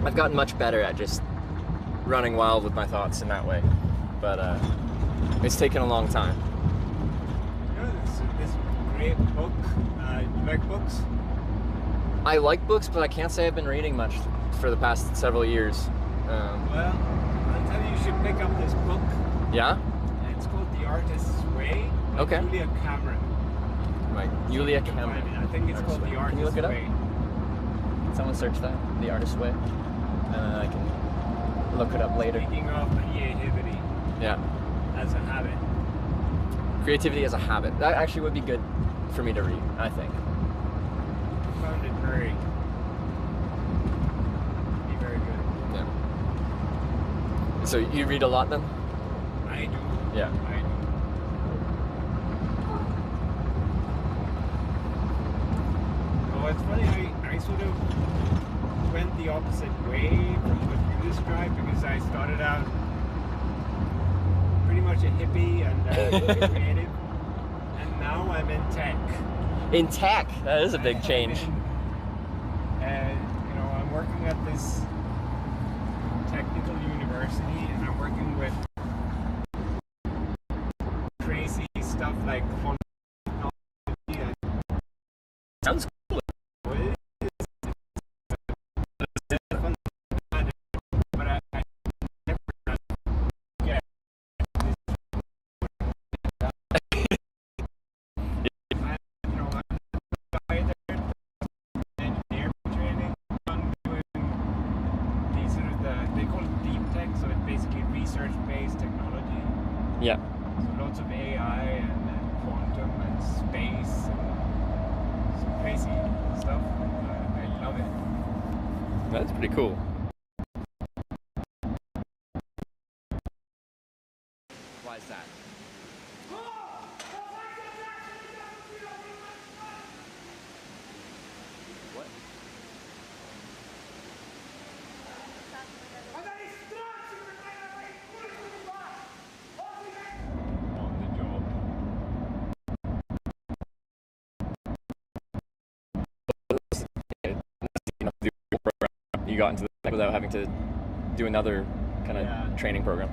I've gotten much better at just running wild with my thoughts in that way, but it's taken a long time. This great book. You like books? I like books, but I can't say I've been reading much for the past several years. Well, I'll tell you, you should pick up this book. Yeah? It's called The Artist's Way by Okay. Julia Cameron. Julia Cameron. I think it's called The Artist's Can you look it up? Way. Someone search that, The Artist's Way, and then I can look it up later. Speaking of creativity. Yeah. As a habit. Creativity as a habit. That actually would be good for me to read, I think. I found it very good. Yeah. So you read a lot then? I do. Yeah. I do. Oh, it's funny, I sort of went the opposite way from what you this drive because I started out pretty much a hippie and creative, and now I'm in tech. In tech, that is a big change. And you know, I'm working at this technical university, and I'm working with crazy stuff like quantum technology. Sounds cool. Research-based technology. Yeah. So lots of AI and quantum and space and some crazy stuff. I love it. That's pretty cool. Why is that? What? You got into the without having to do another kind of training program.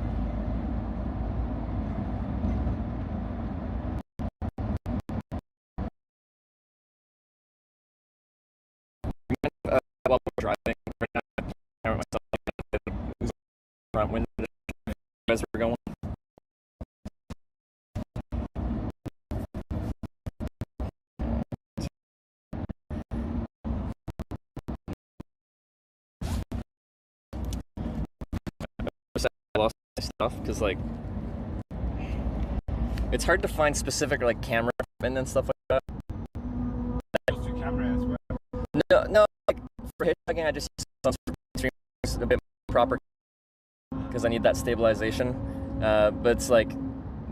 While we're driving, I myself front window as we're going. Stuff because like it's hard to find specific like camera equipment and stuff like that. Camera as well. No, like for hitchhiking I just use some a bit proper because I need that stabilization. But it's like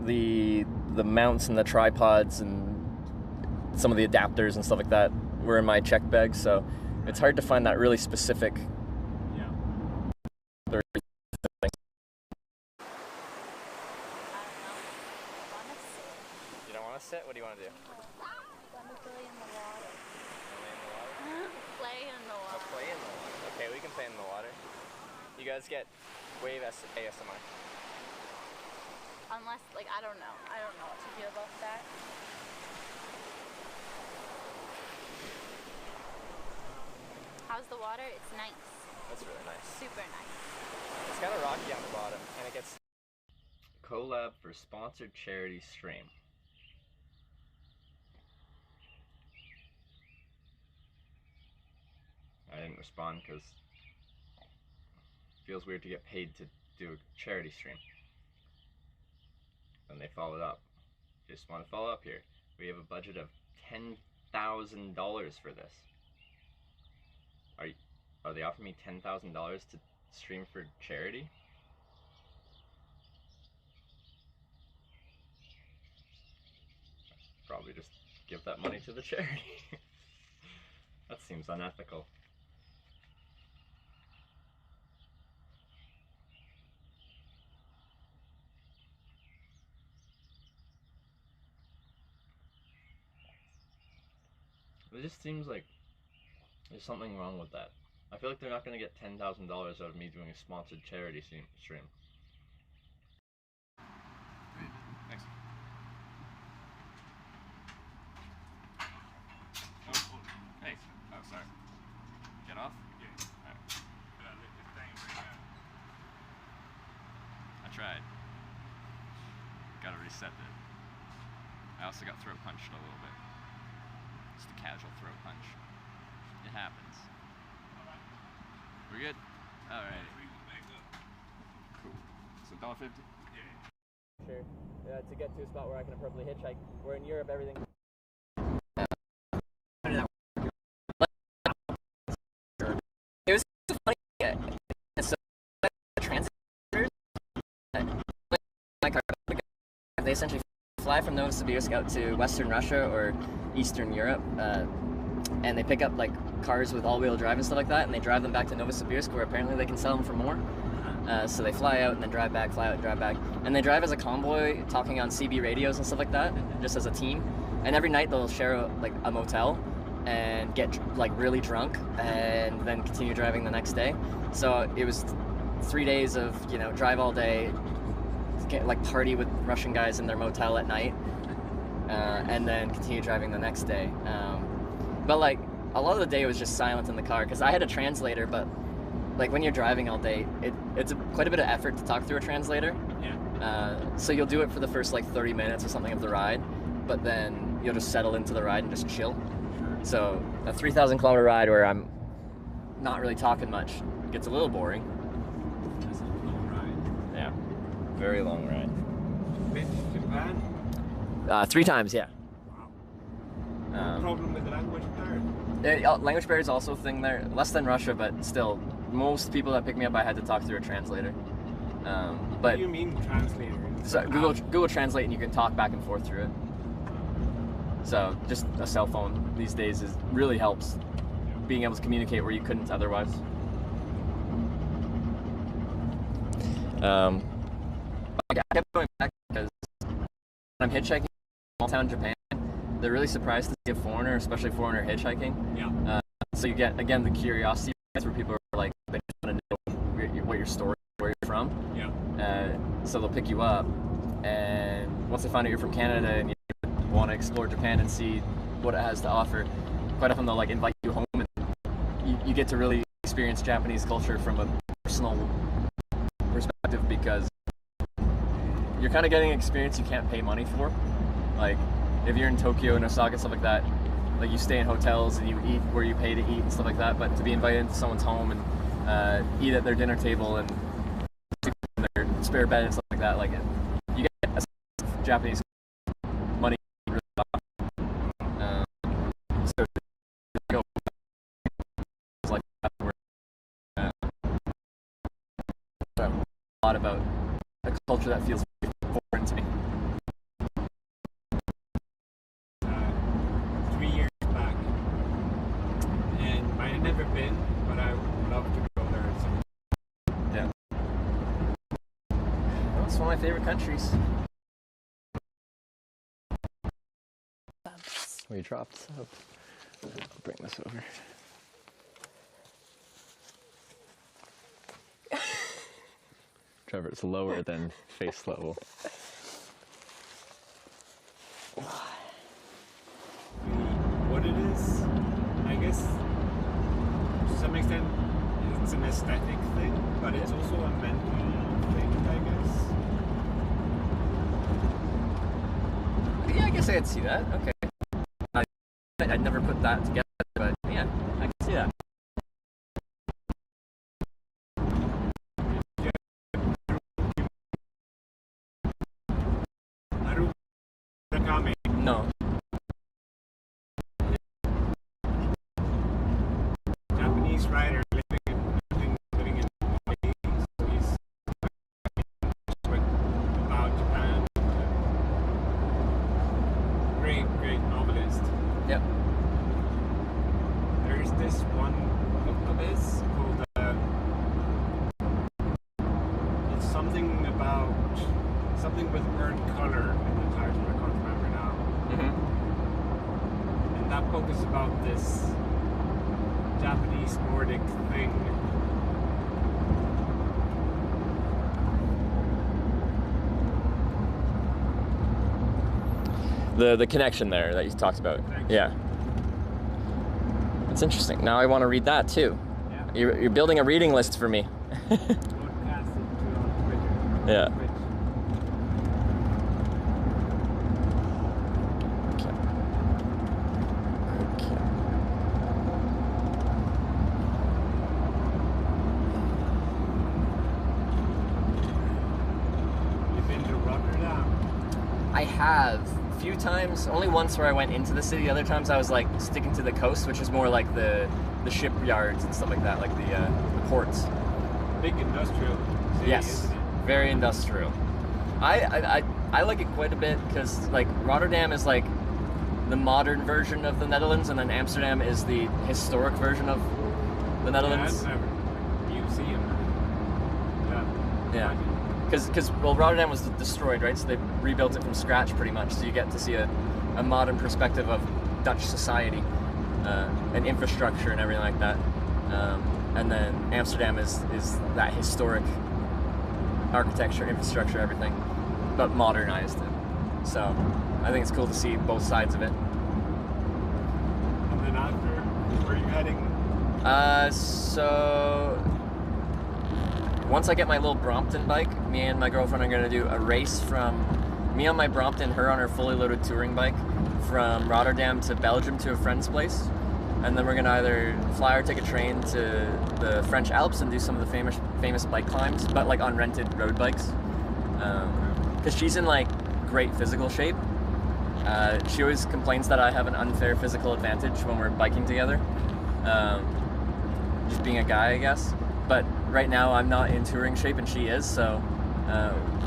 the mounts and the tripods and some of the adapters and stuff like that were in my check bag, so it's hard to find that really specific. Sit? What do you want to do? Want to play in the water. Play in the water. Oh, play in the water. Okay, we can play in the water. You guys get wave ASMR. Unless, like, I don't know. I don't know what to do about that. How's the water? It's nice. That's really nice. Super nice. It's kind of rocky on the bottom, and it gets collab for sponsored charity stream. I didn't respond because it feels weird to get paid to do a charity stream. And they followed up. Just want to follow up here. We have a budget of $10,000 for this. Are they offering me $10,000 to stream for charity? Probably just give that money to the charity. That seems unethical. It just seems like there's something wrong with that. I feel like they're not going to get $10,000 out of me doing a sponsored charity stream. Thanks. Oh, hey. Oh, sorry. Get off? Yeah. Alright. I tried. Gotta reset it. I also got throat punched a little bit. Just a casual throat punch. It happens. We're good? Alright. Cool. So $1.50? Yeah. Sure. To get to a spot where I can appropriately hitchhike. Where in Europe everything... It was so funny. So, transitors, my car, they essentially fly from Novosibirsk out to Western Russia or Eastern Europe. and they pick up like cars with all-wheel drive and stuff like that, and they drive them back to Novosibirsk, where apparently they can sell them for more. So they fly out and then drive back, fly out and drive back, and they drive as a convoy, talking on CB radios and stuff like that, just as a team. And every night they'll share like a motel and get like really drunk and then continue driving the next day. So it was 3 days of, you know, drive all day, get like party with Russian guys in their motel at night, and then continue driving the next day. But like a lot of the day was just silent in the car because I had a translator, but like when you're driving all day, it's quite a bit of effort to talk through a translator. Yeah. So you'll do it for the first like 30 minutes or something of the ride, but then you'll just settle into the ride and just chill. So a 3,000 kilometer ride where I'm not really talking much gets a little boring. That's a long ride. Yeah, very long ride. Been to Japan? 3 times, yeah. Wow. No problem with the language there? Language barrier is also a thing there. Less than Russia, but still, most people that pick me up, I had to talk through a translator. But what do you mean translator? So Google Translate, and you can talk back and forth through it. So just a cell phone these days really helps being able to communicate where you couldn't otherwise. I kept going back because when I'm hitchhiking in small town Japan, they're really surprised to see a foreigner, especially a foreigner hitchhiking. Yeah. So you get, again, the curiosity where people are like, they just want to know what your story, where you're from. Yeah. So they'll pick you up, and once they find out you're from Canada and you want to explore Japan and see what it has to offer, quite often they'll like invite you home, and you get to really experience Japanese culture from a personal perspective, because you're kind of getting an experience you can't pay money for. Like if you're in Tokyo and Osaka, stuff like that, like you stay in hotels and you eat where you pay to eat and stuff like that, but to be invited into someone's home and eat at their dinner table and sleep in their spare bed and stuff like that, like you get a sense of Japanese money really well. So go like that, where a lot about a culture that feels foreign to me. 3 years back, and I had never been, but I would love to go there. Yeah. Well, it's one of my favorite countries. We dropped sub. I'll bring this over. Trevor, it's lower than face level. What it is, I guess, to some extent, it's an aesthetic thing, but it's also a mental thing, I guess. Yeah, I guess I could see that. Okay. I'd never put that together, but yeah, I can see that. No. Japanese writer living in Hawaii. So he's about Japan. Great novelist. Yep. There's this one book of his called it's something with burnt color in the title. I can't remember now. Mm-hmm. And that book is about this Japanese Nordic thing. The connection there that you talked about. Yeah. It's interesting. Now I want to read that too. Yeah. You're building a reading list for me. Yeah. You've been to Rotterdam? I have a few times. Only once where I went into the city. Other times I was like sticking to the coast, which is more like the shipyards and stuff like that, like the ports. Big industrial city, Yes, isn't it? very industrial. I like it quite a bit because like Rotterdam is like the modern version of the Netherlands, and then Amsterdam is the historic version of the Netherlands. Yeah, museum. Yeah. Because well, Rotterdam was destroyed, right? So they rebuilt it from scratch pretty much. So you get to see a modern perspective of Dutch society and infrastructure and everything like that. And then Amsterdam is that historic architecture, infrastructure, everything, but modernized it. So I think it's cool to see both sides of it. And then after, where are you heading? So once I get my little Brompton bike, me and my girlfriend are gonna do a race from me on my Brompton, her on her fully loaded touring bike, from Rotterdam to Belgium to a friend's place. And then we're gonna either fly or take a train to the French Alps and do some of the famous bike climbs, but like on rented road bikes. Because she's in like great physical shape. She always complains that I have an unfair physical advantage when we're biking together. Just being a guy, I guess. But right now I'm not in touring shape and she is, so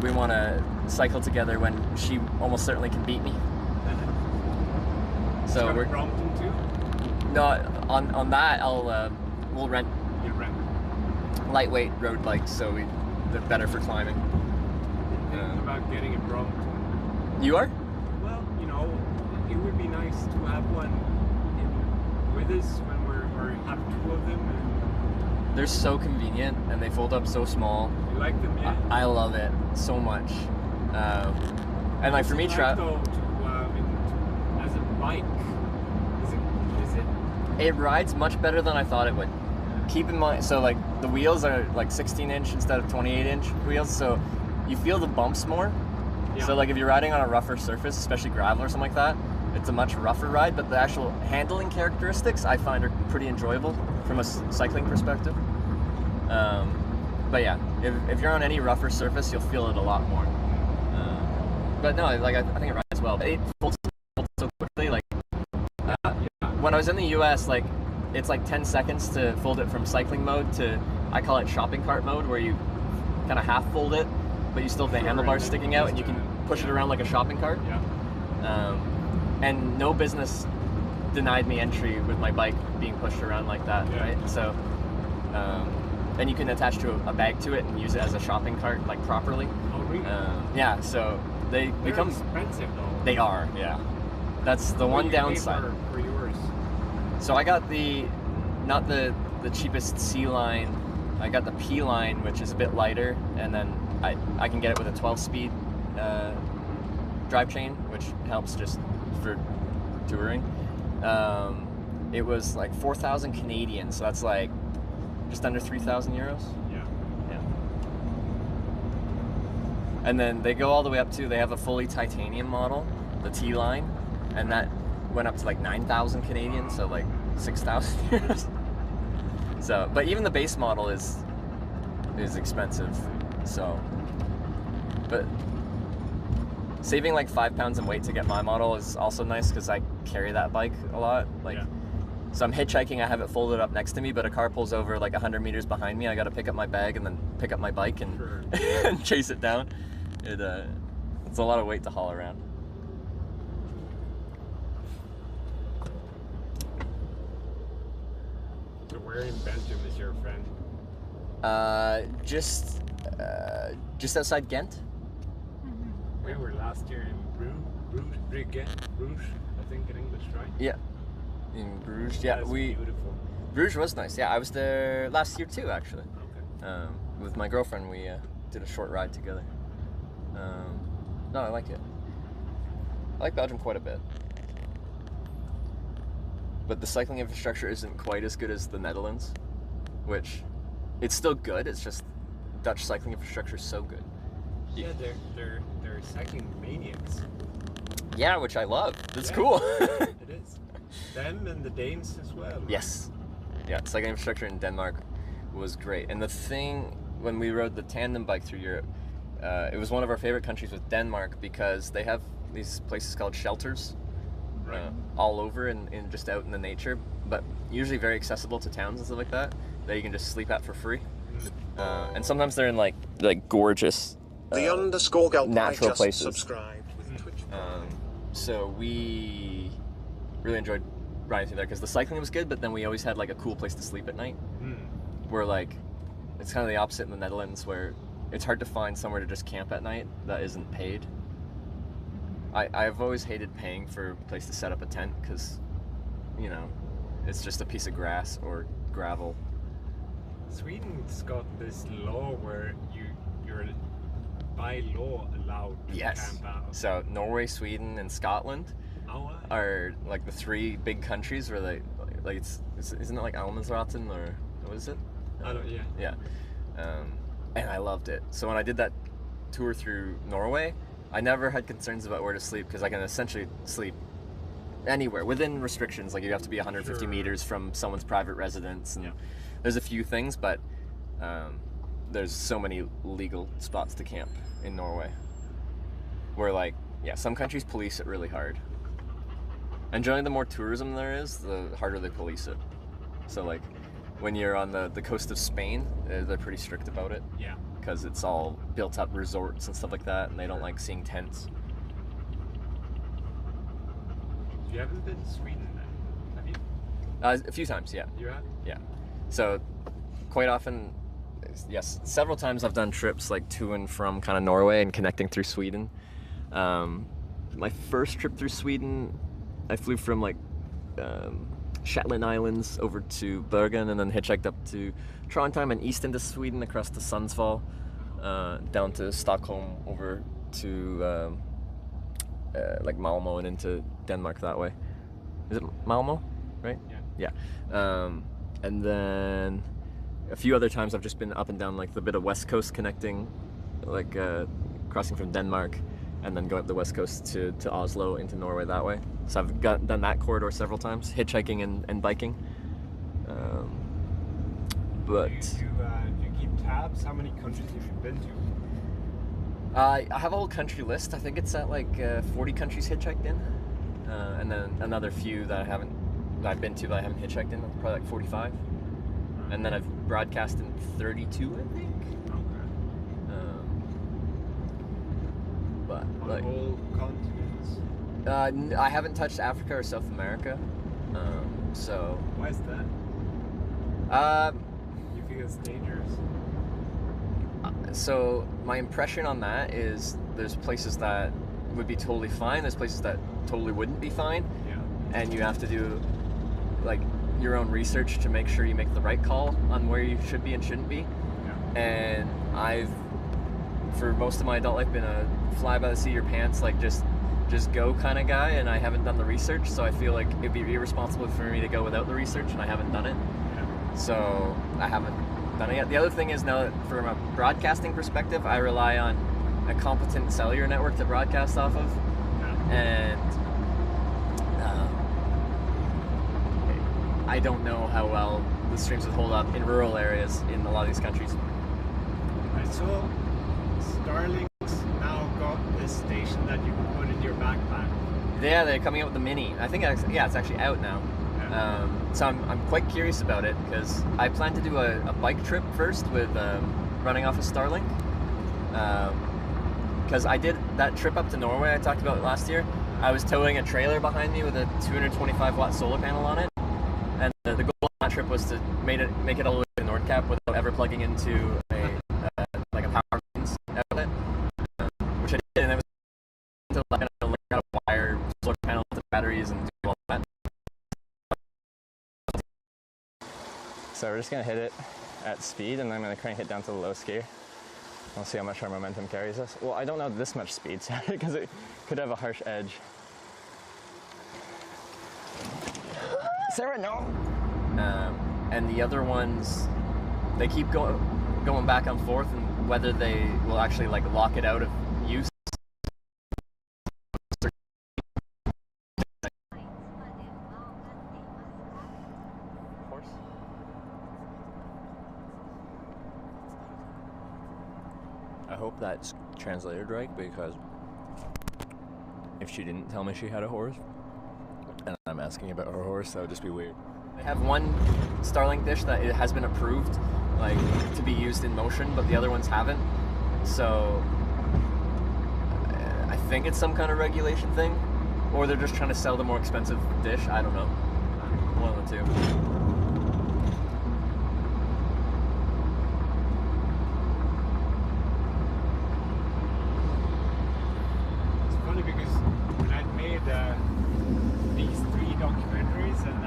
we want to cycle together when she almost certainly can beat me. So we're Brompton too? No, on that we'll rent. You rent lightweight road bikes, so they're better for climbing. Thinking about getting a Brompton. You are? Well, you know, it would be nice to have one with us when we have two of them. And they're so convenient and they fold up so small. You like them, yeah? I love it so much. And like for me, as a bike, is it? It rides much better than I thought it would. Keep in mind, so like the wheels are like 16-inch instead of 28-inch wheels, so you feel the bumps more. Yeah. So like if you're riding on a rougher surface, especially gravel or something like that, it's a much rougher ride, but the actual handling characteristics I find are pretty enjoyable from a cycling perspective. But yeah, if you're on any rougher surface, you'll feel it a lot more. But no, like I think it rides well. It folds so quickly. Like when I was in the US, like it's like 10 seconds to fold it from cycling mode to, I call it shopping cart mode, where you kind of half fold it, but you still have the handlebars sticking out and you can push it around like a shopping cart. Yeah. And no business denied me entry with my bike being pushed around like that, right? So, then you can attach to a bag to it and use it as a shopping cart, like properly. Oh, really? Yeah, so they're become expensive though. They are, yeah. That's the one downside. For yours? So I got not the cheapest C line. I got the P line, which is a bit lighter, and then I can get it with a 12-speed drive chain, which helps just for touring. It was like 4,000 Canadian, so that's like just under 3,000 euros. Yeah. And then they go all the way up to, they have a fully titanium model, the T line, and that went up to like 9,000 Canadian, so like 6,000 euros. So, but even the base model is expensive. So, but saving like 5 pounds in weight to get my model is also nice because I carry that bike a lot. Like, so I'm hitchhiking, I have it folded up next to me, but a car pulls over like 100 meters behind me. I got to pick up my bag and then pick up my bike and, and chase it down. It's a lot of weight to haul around. So where in Belgium is your friend? Just outside Ghent. We were last year in Bruges, I think in English, right? Yeah, in Bruges. Yeah, That's beautiful. Bruges was nice. Yeah, I was there last year too, actually. Okay. With my girlfriend, we did a short ride together. No, I like it. I like Belgium quite a bit. But the cycling infrastructure isn't quite as good as the Netherlands, which it's still good. It's just Dutch cycling infrastructure is so good. Yeah, they're cycling maniacs. Yeah, which I love. That's Yeah, cool. It is. Them and the Danes as well. Yes. Yeah, cycling infrastructure in Denmark was great. And the thing, when we rode the tandem bike through Europe, it was one of our favorite countries with Denmark because they have these places called shelters. All over and just out in the nature, but usually very accessible to towns and stuff like that you can just sleep at for free. And sometimes they're in like gorgeous _Gulp natural just places. subscribed with Twitch. So we really enjoyed riding through there because the cycling was good, but then we always had like a cool place to sleep at night. Where like, it's kind of the opposite in the Netherlands where it's hard to find somewhere to just camp at night that isn't paid. I've always hated paying for a place to set up a tent because, you know, it's just a piece of grass or gravel. Sweden's got this law where you're by law allowed to camp out. So Norway, Sweden, and Scotland are like the three big countries where they like isn't it like Almensraten or what is it? Yeah. And I loved it. So when I did that tour through Norway, I never had concerns about where to sleep because I can essentially sleep anywhere within restrictions. Like you have to be 150 meters from someone's private residence, and there's a few things, but there's so many legal spots to camp in Norway. Where like, some countries police it really hard. And generally the more tourism there is, the harder they police it. So like, when you're on the coast of Spain, they're pretty strict about it. Yeah. Because it's all built up resorts and stuff like that, and they don't like seeing tents. You haven't been to Sweden then, have you? A few times, yeah. You have? Yeah. So, quite often, yes, several times I've done trips like to and from kind of Norway and connecting through Sweden. My first trip through Sweden, I flew from like Shetland Islands over to Bergen and then hitchhiked up to Trondheim and east into Sweden across to Sundsvall, down to Stockholm over to like Malmo and into Denmark that way. Is it Malmo, right? Yeah. And then a few other times I've just been up and down like the bit of west coast connecting, like crossing from Denmark and then going up the west coast to Oslo into Norway that way. So I've done that corridor several times, hitchhiking and biking. But do you keep tabs? How many countries have you been to? I have a whole country list. I think it's at like 40 countries hitchhiked in, and then another few that I've been to that I haven't hitchhiked in. Probably like 45, and then I've broadcast in 32, I think. But on like all continents? I haven't touched Africa or South America. So why is that? You think it's dangerous? So my impression on that is there's places that would be totally fine. There's places that totally wouldn't be fine. Yeah. And you have to do like your own research to make sure you make the right call on where you should be and shouldn't be. Yeah. And I've, for most of my adult life, been a fly by the seat of your pants, like just go kind of guy, and I haven't done the research, so I feel like it'd be irresponsible for me to go without the research, and I haven't done it. Yeah. So I haven't done it yet. The other thing is now that from a broadcasting perspective, I rely on a competent cellular network to broadcast off of. Yeah. And I don't know how well the streams would hold up in rural areas in a lot of these countries. I saw Starlink's now got this station that you can put in your backpack. Yeah, they're coming out with the Mini. I think it's actually out now. Yeah. So I'm quite curious about it because I plan to do a bike trip first with running off of Starlink. Because I did that trip up to Norway I talked about last year. I was towing a trailer behind me with a 225 watt solar panel on it, and the goal of that trip was to make it all the way to Nordkapp without ever plugging into like a power means outlet, which I did, and it was to learn how to wire solar panels to batteries and do all that. So we're just gonna hit it at speed, and then I'm gonna crank it down to the low gear. We'll see how much our momentum carries us. Well, I don't know this much speed, because it could have a harsh edge. Sarah, no! And the other ones, they keep going back and forth, and whether they will actually like lock it out of use. I hope that's translated right, because if she didn't tell me she had a horse, and I'm asking about her horse, that would just be weird. They have one Starlink dish that it has been approved, like, to be used in motion, but the other ones haven't. So I think it's some kind of regulation thing. or they're just trying to sell the more expensive dish. I don't know. One of the two. It's funny because when I made these 3 documentaries and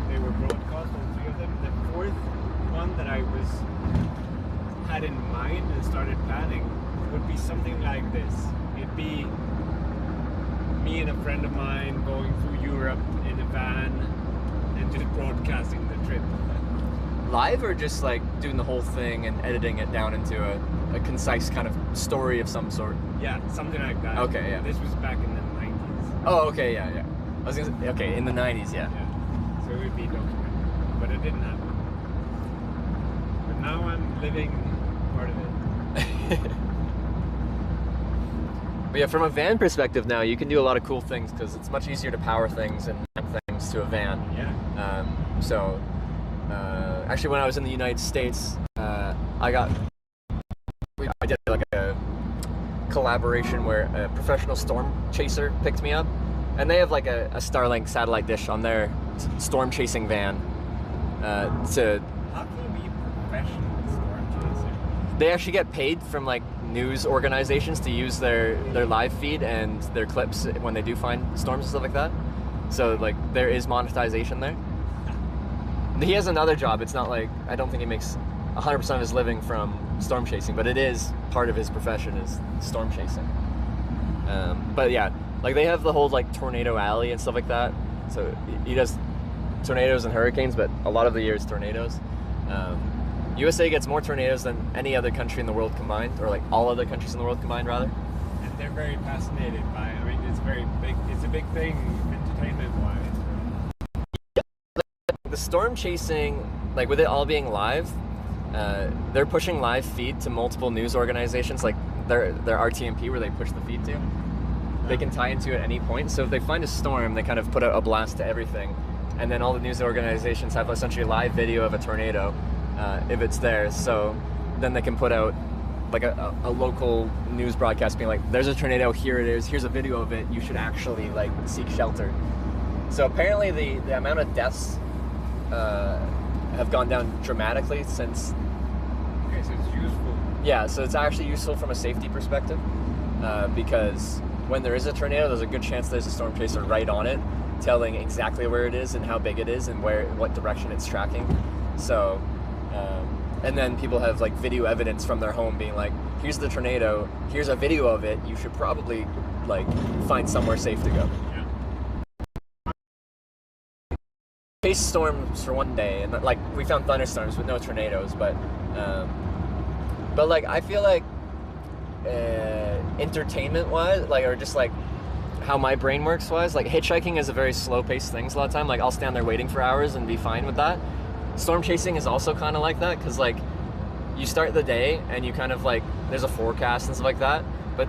they were broadcast, all 3 of them. The 4th one that I had in mind and started planning would be something like this. It'd be me and a friend of mine going through Europe in a van and just broadcasting the trip. Live or just like doing the whole thing and editing it down into a concise kind of story of some sort? Yeah, something like that. Okay, yeah. This was back in the 90s. Oh, okay, yeah. I was gonna say, okay, in the 90s, yeah. So it would be documented, but it didn't happen. But now I'm living part of it. But yeah, from a van perspective now, you can do a lot of cool things because it's much easier to power things and mount things to a van. Yeah. Actually, when I was in the United States, I did like a collaboration where a professional storm chaser picked me up, and they have like a Starlink satellite dish on their storm chasing van. How can you be a professional storm chaser? They actually get paid from like news organizations to use their live feed and their clips when they do find storms and stuff like that. So like there is monetization there. He has another job. It's not like, I don't think he makes 100% of his living from storm chasing, but it is part of his profession is storm chasing. But yeah, like they have the whole like tornado alley and stuff like that. So he does tornadoes and hurricanes, but a lot of the year it's tornadoes. USA gets more tornadoes than any other country in the world combined, or like all other countries in the world combined rather. And they're very fascinated by it. I mean, it's very big. It's a big thing entertainment-wise. The storm chasing, like with it all being live, they're pushing live feed to multiple news organizations, like their RTMP where they push the feed to. They can tie into at any point. So if they find a storm, they kind of put out a blast to everything, and then all the news organizations have essentially a live video of a tornado if it's there. So then they can put out like a local news broadcast being like, there's a tornado, here it is, here's a video of it, you should actually like seek shelter. So apparently the amount of deaths have gone down dramatically since. Okay, so it's useful. Yeah, so it's actually useful from a safety perspective because when there is a tornado, there's a good chance there's a storm chaser right on it, telling exactly where it is and how big it is and what direction it's tracking. So, and then people have like video evidence from their home being like, here's the tornado, here's a video of it, you should probably like find somewhere safe to go. Chase storms for one day, and like we found thunderstorms with no tornadoes, but like I feel like entertainment wise, like, or just like how my brain works wise, like hitchhiking is a very slow paced thing a lot of time. Like I'll stand there waiting for hours and be fine with that. Storm chasing is also kind of like that, because like you start the day and you kind of like, there's a forecast and stuff like that, but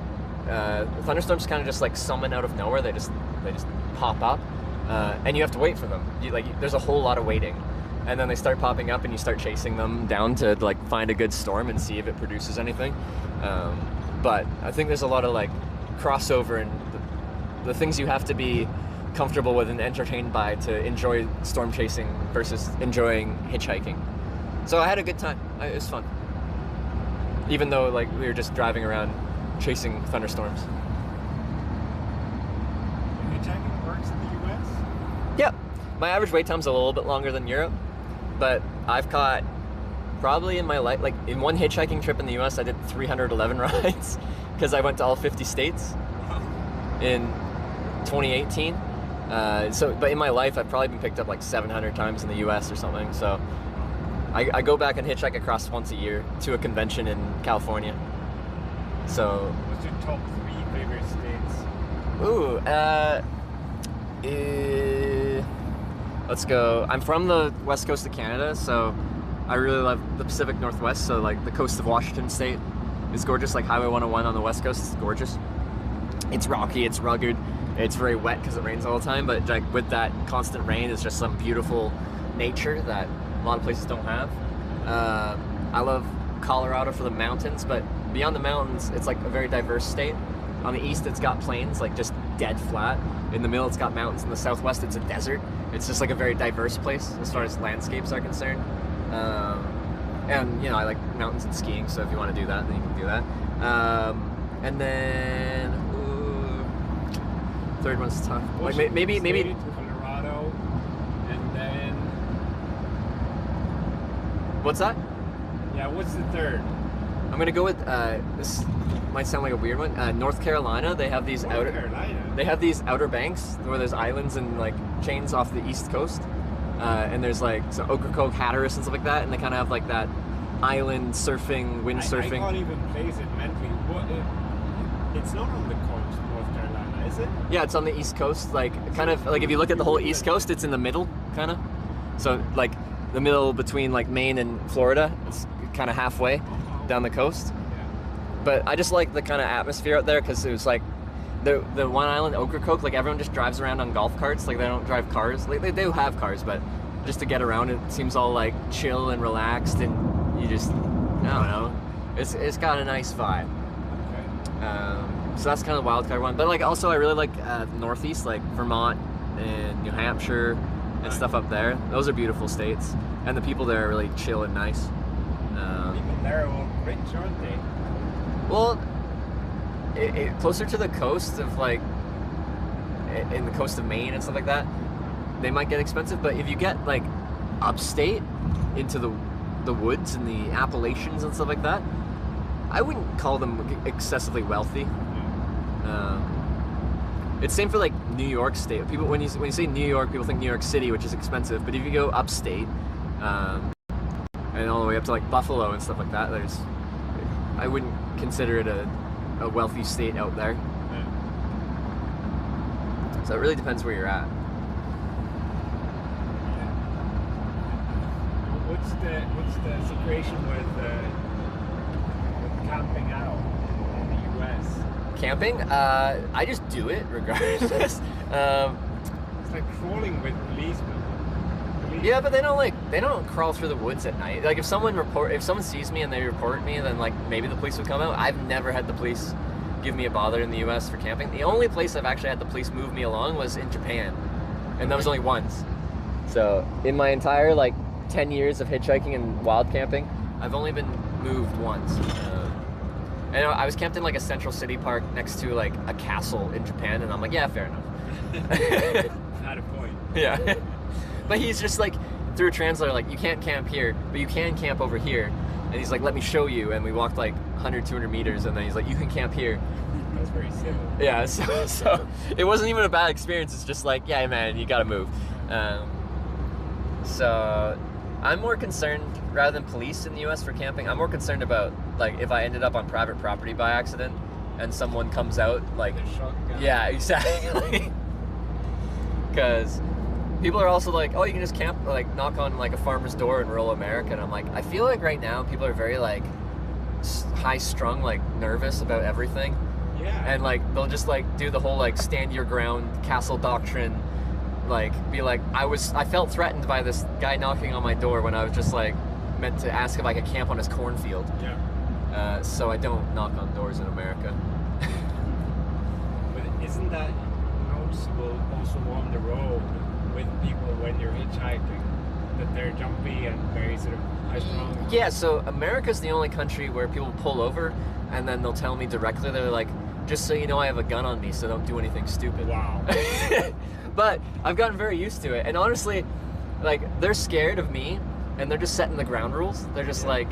thunderstorms kind of just like summon out of nowhere. They just pop up. And you have to wait for them. There's a whole lot of waiting, and then they start popping up, and you start chasing them down to like find a good storm and see if it produces anything. But I think there's a lot of like crossover and the things you have to be comfortable with and entertained by to enjoy storm chasing versus enjoying hitchhiking. So I had a good time. It was fun, even though like we were just driving around chasing thunderstorms. Hitchhiking works in the US? Yeah, my average wait time's a little bit longer than Europe, but I've caught probably in my life, like in one hitchhiking trip in the US, I did 311 rides because I went to all 50 states in 2018. But in my life, I've probably been picked up like 700 times in the US or something. So I go back and hitchhike across once a year to a convention in California. So. What's your top 3 favorite states? Let's go. I'm from the west coast of Canada, so I really love the Pacific Northwest. So like the coast of Washington State is gorgeous. Like Highway 101 on the west coast is gorgeous. It's rocky, it's rugged, it's very wet because it rains all the time, but like with that constant rain is just some beautiful nature that a lot of places don't have. I love Colorado for the mountains, but beyond the mountains, it's like a very diverse state. On the east, it's got plains, like just dead flat. In the middle, it's got mountains. In the southwest, it's a desert. It's just like a very diverse place as far as landscapes are concerned. And you know, I like mountains and skiing, so if you want to do that, then you can do that. And then third one's tough. Like maybe to Colorado, and then what's that? Yeah, what's the third? I'm gonna go with this. Might sound like a weird one. North Carolina. They have these They have these outer banks where there's islands and like chains off the east coast, and there's like some Ocracoke, Hatteras, and stuff like that, and they kind of have like that island surfing, windsurfing. I can't even place it mentally. It's not on the coast, North Carolina, is it? Yeah, it's on the east coast. Like kind of like if you look at the whole east coast, it's in the middle, kind of. So like the middle between like Maine and Florida. It's kind of halfway down the coast. But I just like the kind of atmosphere out there because it was like the one island, Ocracoke, like everyone just drives around on golf carts. Like they don't drive cars. Like they do have cars, but just to get around, it seems all like chill and relaxed, and you just, I don't know, it's got a nice vibe. Okay. So that's kind of the wild card one. But like also I really like Northeast, like Vermont and New Hampshire and stuff up there. Those are beautiful states, and the people there are really chill and nice. People there are all rich, aren't they? Well, closer to the coast of like, in the coast of Maine and stuff like that, they might get expensive. But if you get like upstate into the woods and the Appalachians and stuff like that, I wouldn't call them excessively wealthy. It's same for like New York State. People when you say New York, people think New York City, which is expensive. But if you go upstate, and all the way up to like Buffalo and stuff like that, I wouldn't consider it a wealthy state out there. Yeah. So it really depends where you're at. What's the situation with camping out in the US? Camping? I just do it regardless. It's like crawling with policemen. Yeah, but they don't crawl through the woods at night. Like if someone sees me and they report me, then like maybe the police would come out. I've never had the police give me a bother in the US for camping. The only place I've actually had the police move me along was in Japan, and that was only once. So in my entire like 10 years of hitchhiking and wild camping, I've only been moved once. And I was camped in like a central city park next to like a castle in Japan, and I'm like, yeah, fair enough. Not a point. Yeah. But he's just like, through a translator, like, you can't camp here, but you can camp over here. And he's like, let me show you. And we walked like 100, 200 meters, and then he's like, you can camp here. That's very simple. Yeah, so it wasn't even a bad experience. It's just like, yeah, man, you gotta move. So I'm more concerned, rather than police in the US for camping, I'm more concerned about, like, if I ended up on private property by accident and someone comes out, like, yeah, exactly. Because people are also like, oh, you can just camp, like, knock on, like, a farmer's door in rural America. And I'm like, I feel like right now people are very, like, high-strung, like, nervous about everything. Yeah. And, like, they'll just, like, do the whole, like, stand your ground, castle doctrine, like, be like, I felt threatened by this guy knocking on my door when I was just, like, meant to ask if I could camp on his cornfield. Yeah. So I don't knock on doors in America. But isn't that noticeable also on the road with people when you're hitchhiking, that they're jumpy and very sort of high-strung? Yeah, so America's the only country where people pull over and then they'll tell me directly, they're like, just so you know I have a gun on me, so don't do anything stupid. Wow. But I've gotten very used to it, and honestly, like, they're scared of me, and they're just setting the ground rules. They're just like,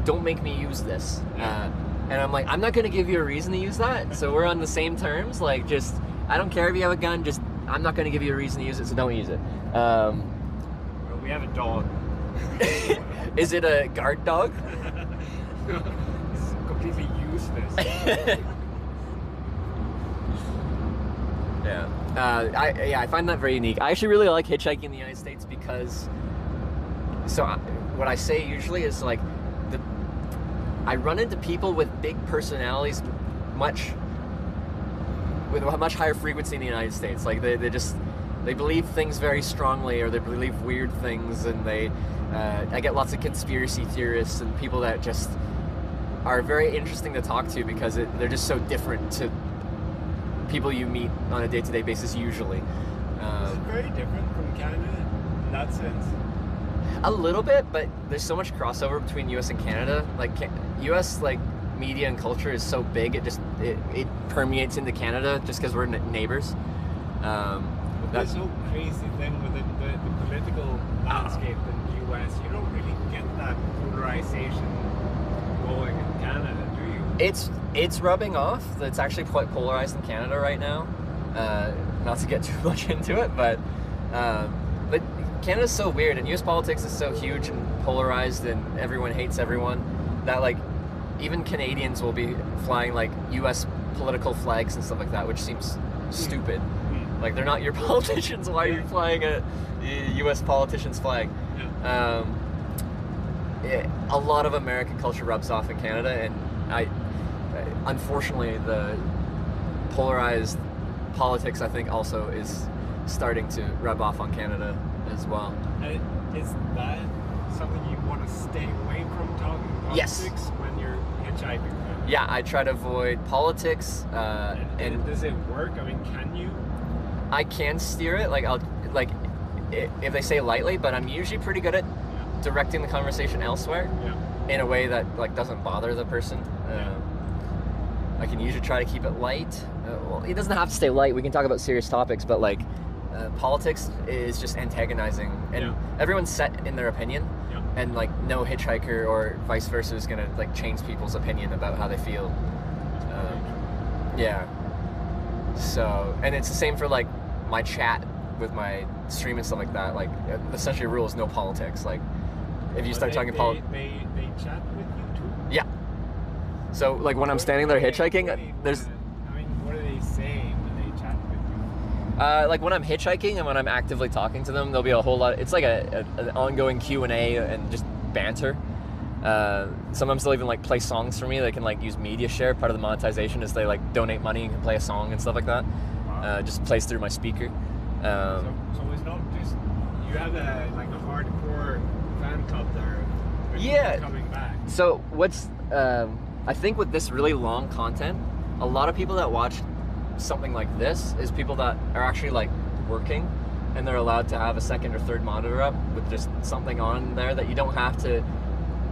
don't make me use this. And I'm like, I'm not gonna give you a reason to use that, so we're on the same terms. Like, just, I don't care if you have a gun, just, I'm not gonna give you a reason to use it, so don't use it. Well, we have a dog. Is it a guard dog? It's completely useless. Yeah. I find that very unique. I actually really like hitchhiking in the United States because, what I say usually is like, I run into people with big personalities with a much higher frequency in the United States. Like they believe things very strongly, or they believe weird things, and I get lots of conspiracy theorists and people that just are very interesting to talk to because they're just so different to people you meet on a day-to-day basis usually. Is it very different from Canada in that sense? A little bit, but there's so much crossover between US and Canada. Like US like media and culture is so big, it permeates into Canada just because we're neighbors. There's no crazy thing with the political landscape in the US. You don't really get that polarization going in Canada, do you? It's rubbing off. It's actually quite polarized in Canada right now. Not to get too much into it, but Canada's so weird, and US politics is so huge and polarized, and everyone hates everyone, that like even Canadians will be flying like US political flags and stuff like that, which seems stupid. Like, they're not your politicians. Why are you flying a US politician's flag? A lot of American culture rubs off in Canada, and unfortunately the polarized politics, I think, also is starting to rub off on Canada as well. Is that something you want to stay away from, talking politics when you're hitchhiking? Yeah, I try to avoid politics. And does it work? I mean, can you? I can steer it. If they say lightly, but I'm usually pretty good at directing the conversation elsewhere in a way that like doesn't bother the person. I can usually try to keep it light. Well, it doesn't have to stay light. We can talk about serious topics, but like politics is just antagonizing, and everyone's set in their opinion, and like no hitchhiker or vice versa is gonna like change people's opinion about how they feel. So, and it's the same for like my chat with my stream and stuff like that. Like, essentially, rule is no politics. Like, if you start talking politics, they chat with you too. Yeah. So, like, when I'm standing there hitchhiking, there's. I mean, what are they saying when they chat with you? Like when I'm hitchhiking and when I'm actively talking to them, there'll be a whole lot. It's like an ongoing Q&A and just banter. Sometimes they'll even like play songs for me. They can like use media share. Part of the monetization is they like donate money and can play a song and stuff like that. Just plays through my speaker. So it's not just you have a hardcore fan club there. Coming back. So what's I think with this really long content, a lot of people that watch something like this is people that are actually like working, and they're allowed to have a second or third monitor up with just something on there that you don't have to.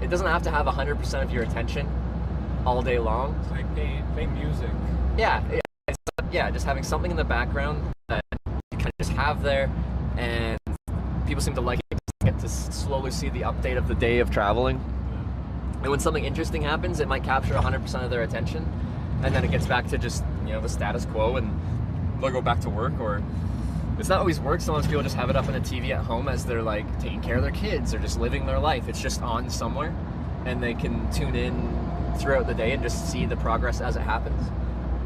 It doesn't have to have 100% of your attention all day long. It's like play music. Yeah, just having something in the background that you kind of just have there, and people seem to like it. Get to slowly see the update of the day of traveling, and when something interesting happens, it might capture 100% of their attention, and then it gets back to just the status quo, and they'll go back to work. Or it's not always work. Sometimes people just have it up on a TV at home as they're like taking care of their kids or just living their life. It's just on somewhere, and they can tune in throughout the day and just see the progress as it happens.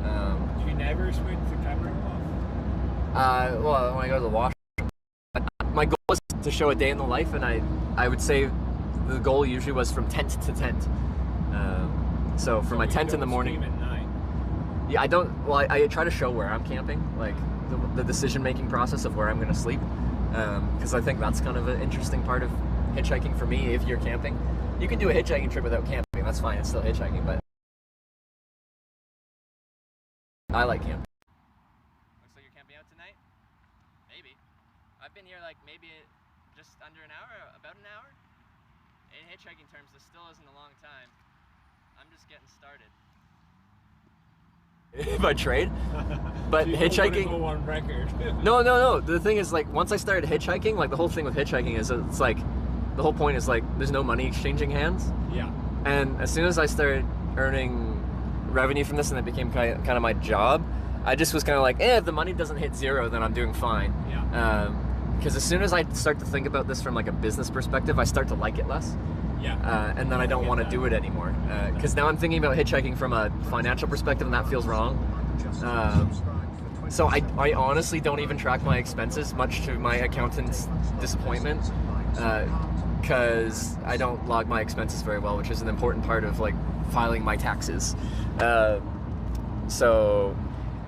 Do you never switch the camera off? Well, when I go to the washroom, my goal is to show a day in the life, and I would say the goal usually was from tent to tent. So for my tent in the morning. At night. Yeah, I don't. Well, I try to show where I'm camping, like the decision-making process of where I'm going to sleep, because I think that's kind of an interesting part of hitchhiking for me. If you're camping, you can do a hitchhiking trip without camping. That's fine. It's still hitchhiking, but I like camping. Looks like you're camping out tonight? Maybe. I've been here like maybe just under an hour, about an hour. In hitchhiking terms, this still isn't a long time. I'm just getting started. By trade, but So you hitchhiking. don't wanna go on record. No. The thing is, like, once I started hitchhiking, like the whole thing with hitchhiking is it's like the whole point is like there's no money exchanging hands. Yeah. And as soon as I started earning revenue from this and it became kind of my job, I just was kind of like, if the money doesn't hit zero, then I'm doing fine. Yeah. Because as soon as I start to think about this from like a business perspective, I start to like it less. Yeah. And then I don't want to do it anymore. Because now I'm thinking about hitchhiking from a financial perspective, and that feels wrong. So I honestly don't even track my expenses, much to my accountant's disappointment. Because I don't log my expenses very well, which is an important part of like filing my taxes. But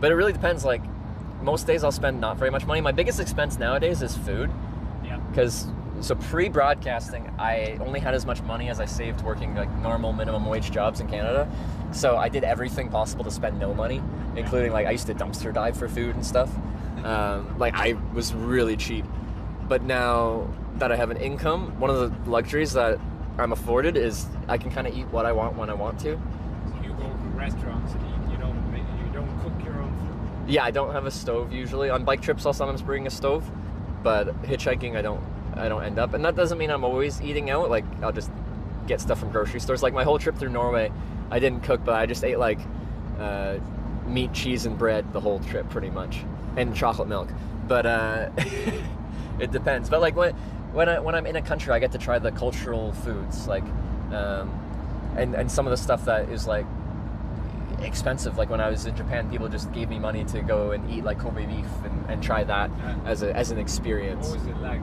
it really depends. Like most days I'll spend not very much money. My biggest expense nowadays is food. Yeah. Because so pre-broadcasting, I only had as much money as I saved working like normal minimum wage jobs in Canada. So I did everything possible to spend no money, including like I used to dumpster dive for food and stuff. Like I was really cheap. But now that I have an income, one of the luxuries that I'm afforded is I can kind of eat what I want when I want to. You go to restaurants and eat. You don't cook your own food. Yeah, I don't have a stove usually. On bike trips, I'll sometimes bring a stove, but hitchhiking, I don't end up. And that doesn't mean I'm always eating out. Like I'll just get stuff from grocery stores. Like my whole trip through Norway, I didn't cook, but I just ate like meat, cheese, and bread the whole trip pretty much, and chocolate milk. But it depends. But like when I'm in a country, I get to try the cultural foods, like and some of the stuff that is like expensive. Like when I was in Japan, people just gave me money to go and eat like Kobe beef and try that as an experience. What was it like?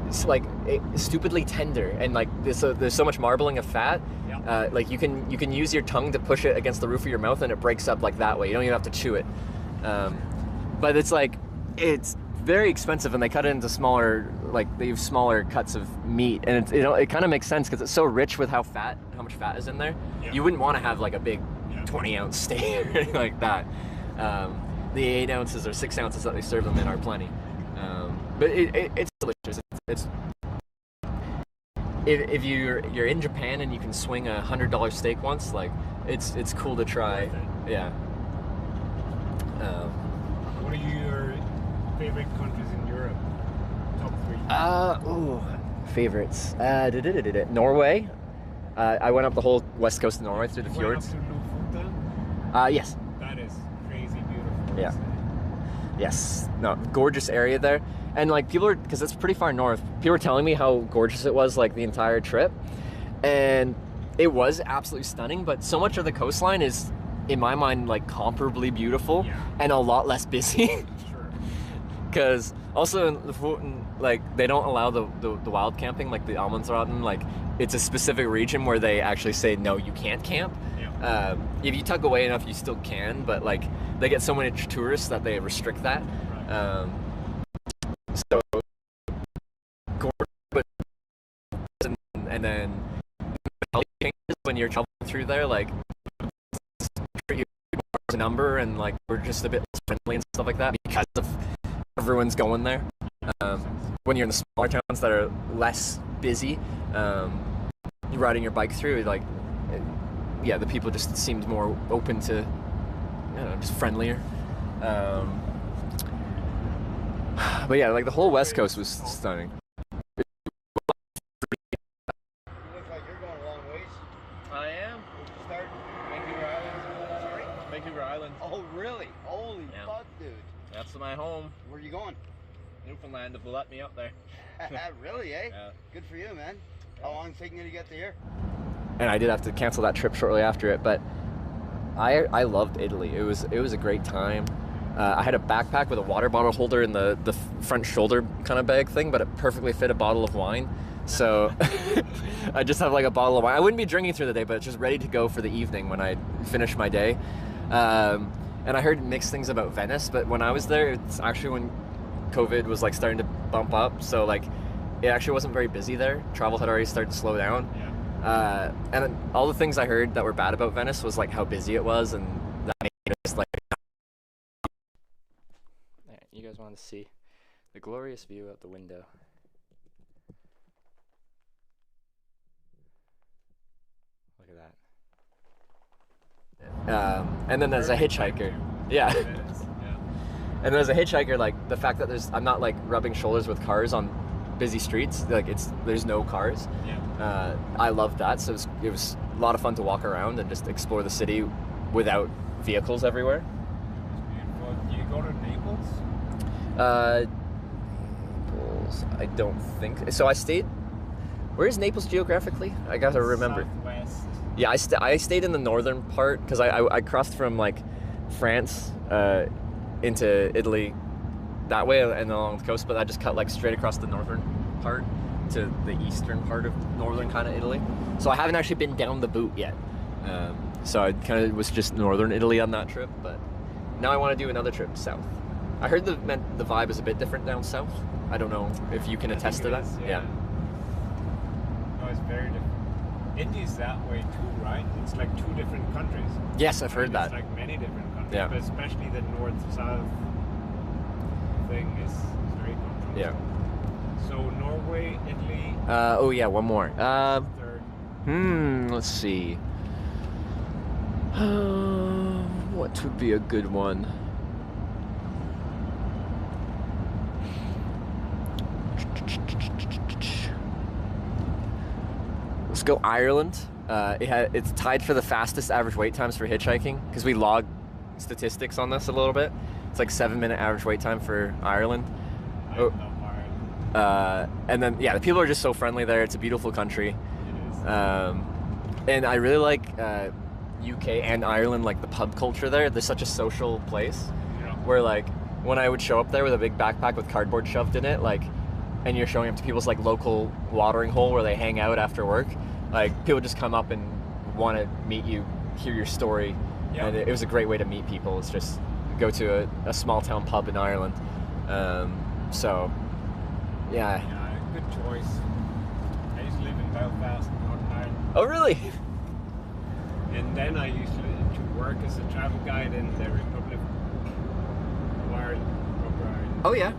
It's like stupidly tender, and like there's so much marbling of fat. Like you can use your tongue to push it against the roof of your mouth, and it breaks up like that way. You don't even have to chew it. But it's very expensive, and they cut it into smaller, like they use smaller cuts of meat, and it kind of makes sense because it's so rich with how much fat is in there. Yeah. You wouldn't want to have like a big 20-ounce steak or anything like that. The 8 ounces or 6 ounces that they serve them in are plenty. But it's delicious. If you're in Japan and you can swing a $100 steak once, like it's cool to try. Yeah. What are your favorite countries in Europe? Top 3. Favorites. Norway. I went up the whole west coast of Norway through the fjords. Yes. That is crazy beautiful. Yeah. Yes. No, gorgeous area there. And like because it's pretty far north, people were telling me how gorgeous it was like the entire trip. And it was absolutely stunning, but so much of the coastline is, in my mind, like comparably beautiful and a lot less busy. Sure. Because also in the Lofoten, like they don't allow the wild camping, like the Almanzraten. Like it's a specific region where they actually say no, you can't camp. Yeah. If you tug away enough, you still can, but like they get so many tourists that they restrict that. Right. So and then when you're traveling through there, like treat you as a number, and like we're just a bit less friendly and stuff like that because of everyone's going there. When you're in the smaller towns that are less busy, you're riding your bike through, like the people just seemed more open to, just friendlier. But yeah, like the whole west coast was stunning. It looks like you're going a long ways. I am. Where'd you start? Vancouver Island. Sorry? Vancouver Island. Oh, really? Holy fuck, dude. That's my home. Where are you going? Newfoundland, if they'll let me up there. Really, eh? Yeah. Good for you, man. How long is it taking you to get there? And I did have to cancel that trip shortly after it, but I loved Italy. It was a great time. I had a backpack with a water bottle holder in the front shoulder kind of bag thing, but it perfectly fit a bottle of wine. So I just have like a bottle of wine. I wouldn't be drinking through the day, but it's just ready to go for the evening when I finish my day. And I heard mixed things about Venice, but when I was there, it's actually when COVID was like starting to bump up. So like it actually wasn't very busy there. Travel had already started to slow down. Yeah. And all the things I heard that were bad about Venice was like how busy it was, and that made it just like. You guys want to see the glorious view out the window. Look at that. And then there's a hitchhiker. Yeah. And there's a hitchhiker, like the fact that I'm not like rubbing shoulders with cars on busy streets, like there's no cars. Yeah. I loved that, so it was a lot of fun to walk around and just explore the city without vehicles everywhere. Beautiful. Do you go to Naples? Naples, I don't think so. I stayed. Where is Naples geographically? I gotta remember. Southwest. Yeah, I stayed in the northern part because I crossed from like France into Italy that way and along the coast, but I just cut like straight across the northern part to the eastern part of northern kind of Italy. So I haven't actually been down the boot yet. So I kind of was just northern Italy on that trip, but now I want to do another trip south. I heard the vibe is a bit different down south. I don't know if you can attest to that. Yeah. No, it's very different. India's that way too, right? It's like 2 different countries. Yes, I've heard that. It's like many different countries, Yeah. but especially the north-south thing is very controversial. Yeah. So Norway, Italy. Oh yeah, one more. Third. Let's see. What would be a good one? Let's go Ireland. It's tied for the fastest average wait times for hitchhiking because we log statistics on this a little bit. It's like 7-minute average wait time for Ireland. And then yeah, the people are just so friendly there. It's a beautiful country. And I really like UK and Ireland, like the pub culture there. There's such a social place where like when I would show up there with a big backpack with cardboard shoved in it, like, and you're showing up to people's like local watering hole where they hang out after work, like people just come up and want to meet you, hear your story. And it was a great way to meet people. It's just go to a small town pub in Ireland. So yeah. Good choice. I used to live in Belfast, Northern Ireland. Oh really? And then I used to work as a travel guide in the Republic of Ireland. Oh yeah.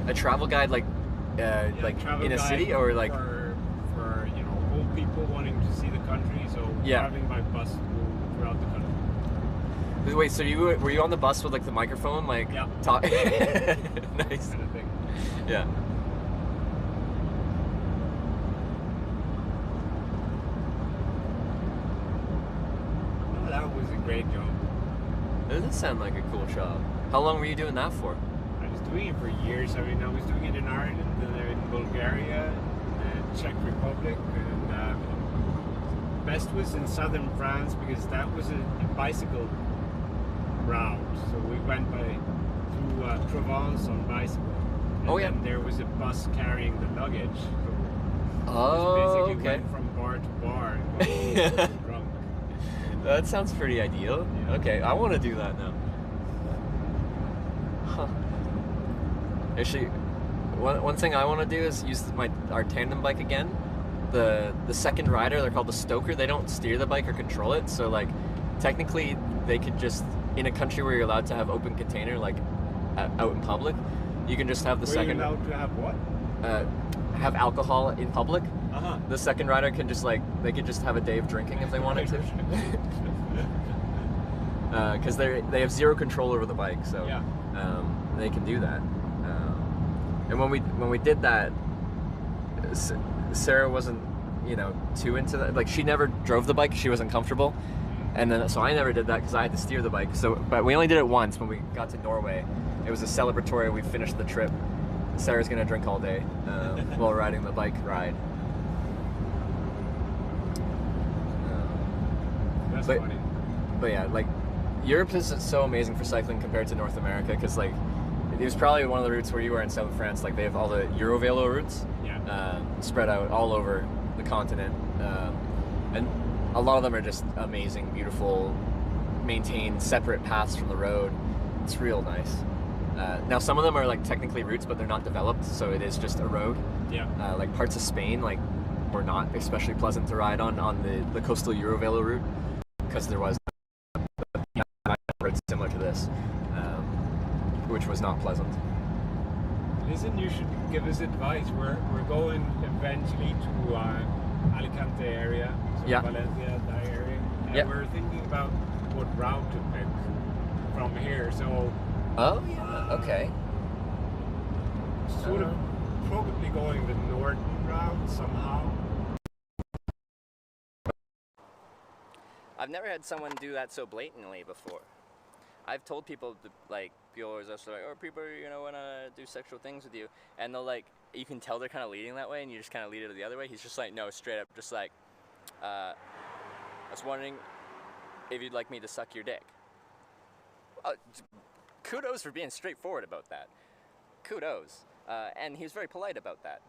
A travel guide, like travel in a guide city or like for you know old people wanting to see the country. So driving by bus throughout the country. Wait, so were you on the bus with like the microphone, like talk? Nice. Kind of thing. Yeah. Oh, that was a great job. It does sound like a cool job. How long were you doing that for? I was doing it for years. I mean, I was doing it in Ireland, and then in Bulgaria, and Czech Republic, and best was in southern France because that was a bicycle route. So we went through Provence on bicycle. And then there was a bus carrying the luggage. So basically went from bar to bar and got drunk. That sounds pretty ideal. Yeah. Okay, I want to do that now. Huh. Actually, one thing I want to do is use our tandem bike again. The second rider, they're called the stoker. They don't steer the bike or control it. So like, technically, they could just, in a country where you're allowed to have open container, like out in public, you can just have the second. Were you allowed to have what? Have alcohol in public. Uh-huh. The second rider can just they could just have a day of drinking if they wanted to. Because they have zero control over the bike, so they can do that. And when we did that, Sarah wasn't too into that. Like she never drove the bike; she wasn't comfortable. And then so I never did that because I had to steer the bike. So, but we only did it once when we got to Norway. It was a celebratory. We finished the trip. Sarah's gonna drink all day while riding the bike ride. That's funny. But yeah, like Europe is so amazing for cycling compared to North America because like it was probably one of the routes where you were in southern France. Like they have all the Eurovelo routes spread out all over the continent, and a lot of them are just amazing, beautiful, maintained, separate paths from the road. It's real nice. Now some of them are like technically routes, but they're not developed, so it is just a road. Yeah. Like parts of Spain, like were not especially pleasant to ride on the coastal Eurovelo route because there was a road similar to this, which was not pleasant. Listen, you should give us advice. We're going eventually to Alicante area, so Valencia, that area. And we're thinking about what route to pick from here. So. Oh yeah. Okay. Sort of probably going the northern route somehow. I've never had someone do that so blatantly before. I've told people people always ask like, oh, people want to do sexual things with you, and they'll you can tell they're kind of leading that way, and you just kind of lead it the other way. He's just like, no, straight up, just like, I was wondering if you'd like me to suck your dick. Kudos for being straightforward about that. Kudos. And he was very polite about that.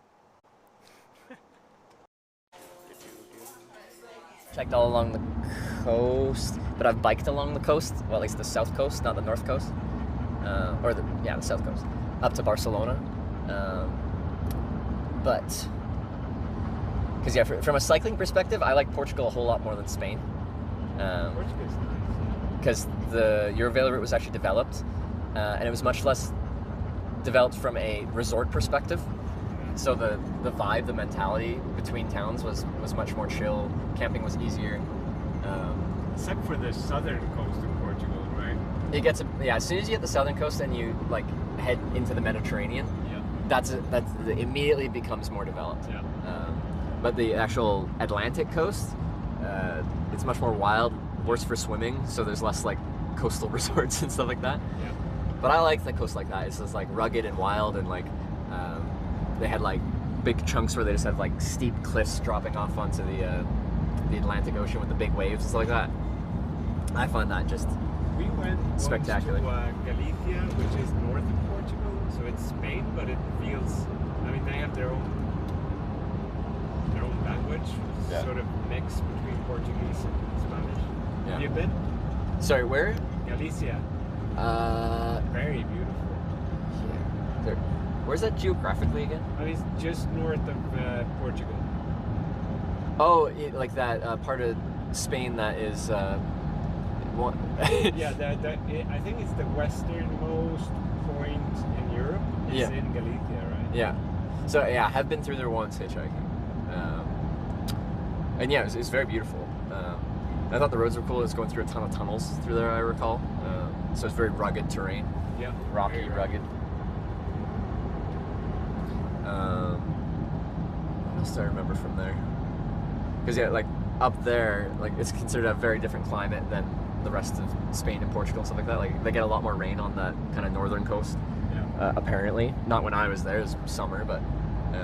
Checked all along the coast, but I've biked along the coast, well at least the south coast, not the north coast. The south coast. up to Barcelona. But because yeah, from a cycling perspective, I like Portugal a whole lot more than Spain. Portugal's nice. Because the Eurovelo route was actually developed, and it was much less developed from a resort perspective. So the vibe, the mentality between towns was much more chill. Camping was easier. Except for the southern coast of Portugal, right? It gets as soon as you hit the southern coast and you like head into the Mediterranean, that's it immediately becomes more developed. Yeah. But the actual Atlantic coast, it's much more wild, worse for swimming. So there's less like coastal resorts and stuff like that. Yeah. But I like the coast like that. It's just like rugged and wild, and like they had like big chunks where they just had like steep cliffs dropping off onto the Atlantic Ocean with the big waves and stuff like that. I find that just we went spectacular. Once to Galicia, which is north of Portugal, so it's Spain, but it feels. I mean, they have their own language, sort of mix between Portuguese and Spanish. Yeah. Have you been? Sorry, where? Galicia. Very beautiful. Yeah. Where's that geographically again? I mean, it's just north of Portugal. Oh, like that part of Spain that is. Yeah, I think it's the westernmost point in Europe. It's in Galicia, right? Yeah. So yeah, I have been through there once hitchhiking, and yeah, it's very beautiful. I thought the roads were cool. It's going through a ton of tunnels through there, I recall. So it's very rugged terrain. Yeah. Rocky, rugged. What else do I remember from there? Because yeah, like up there, like it's considered a very different climate than the rest of Spain and Portugal and stuff like that. Like they get a lot more rain on that kind of northern coast. Yeah. Apparently, not when I was there. It was summer, but I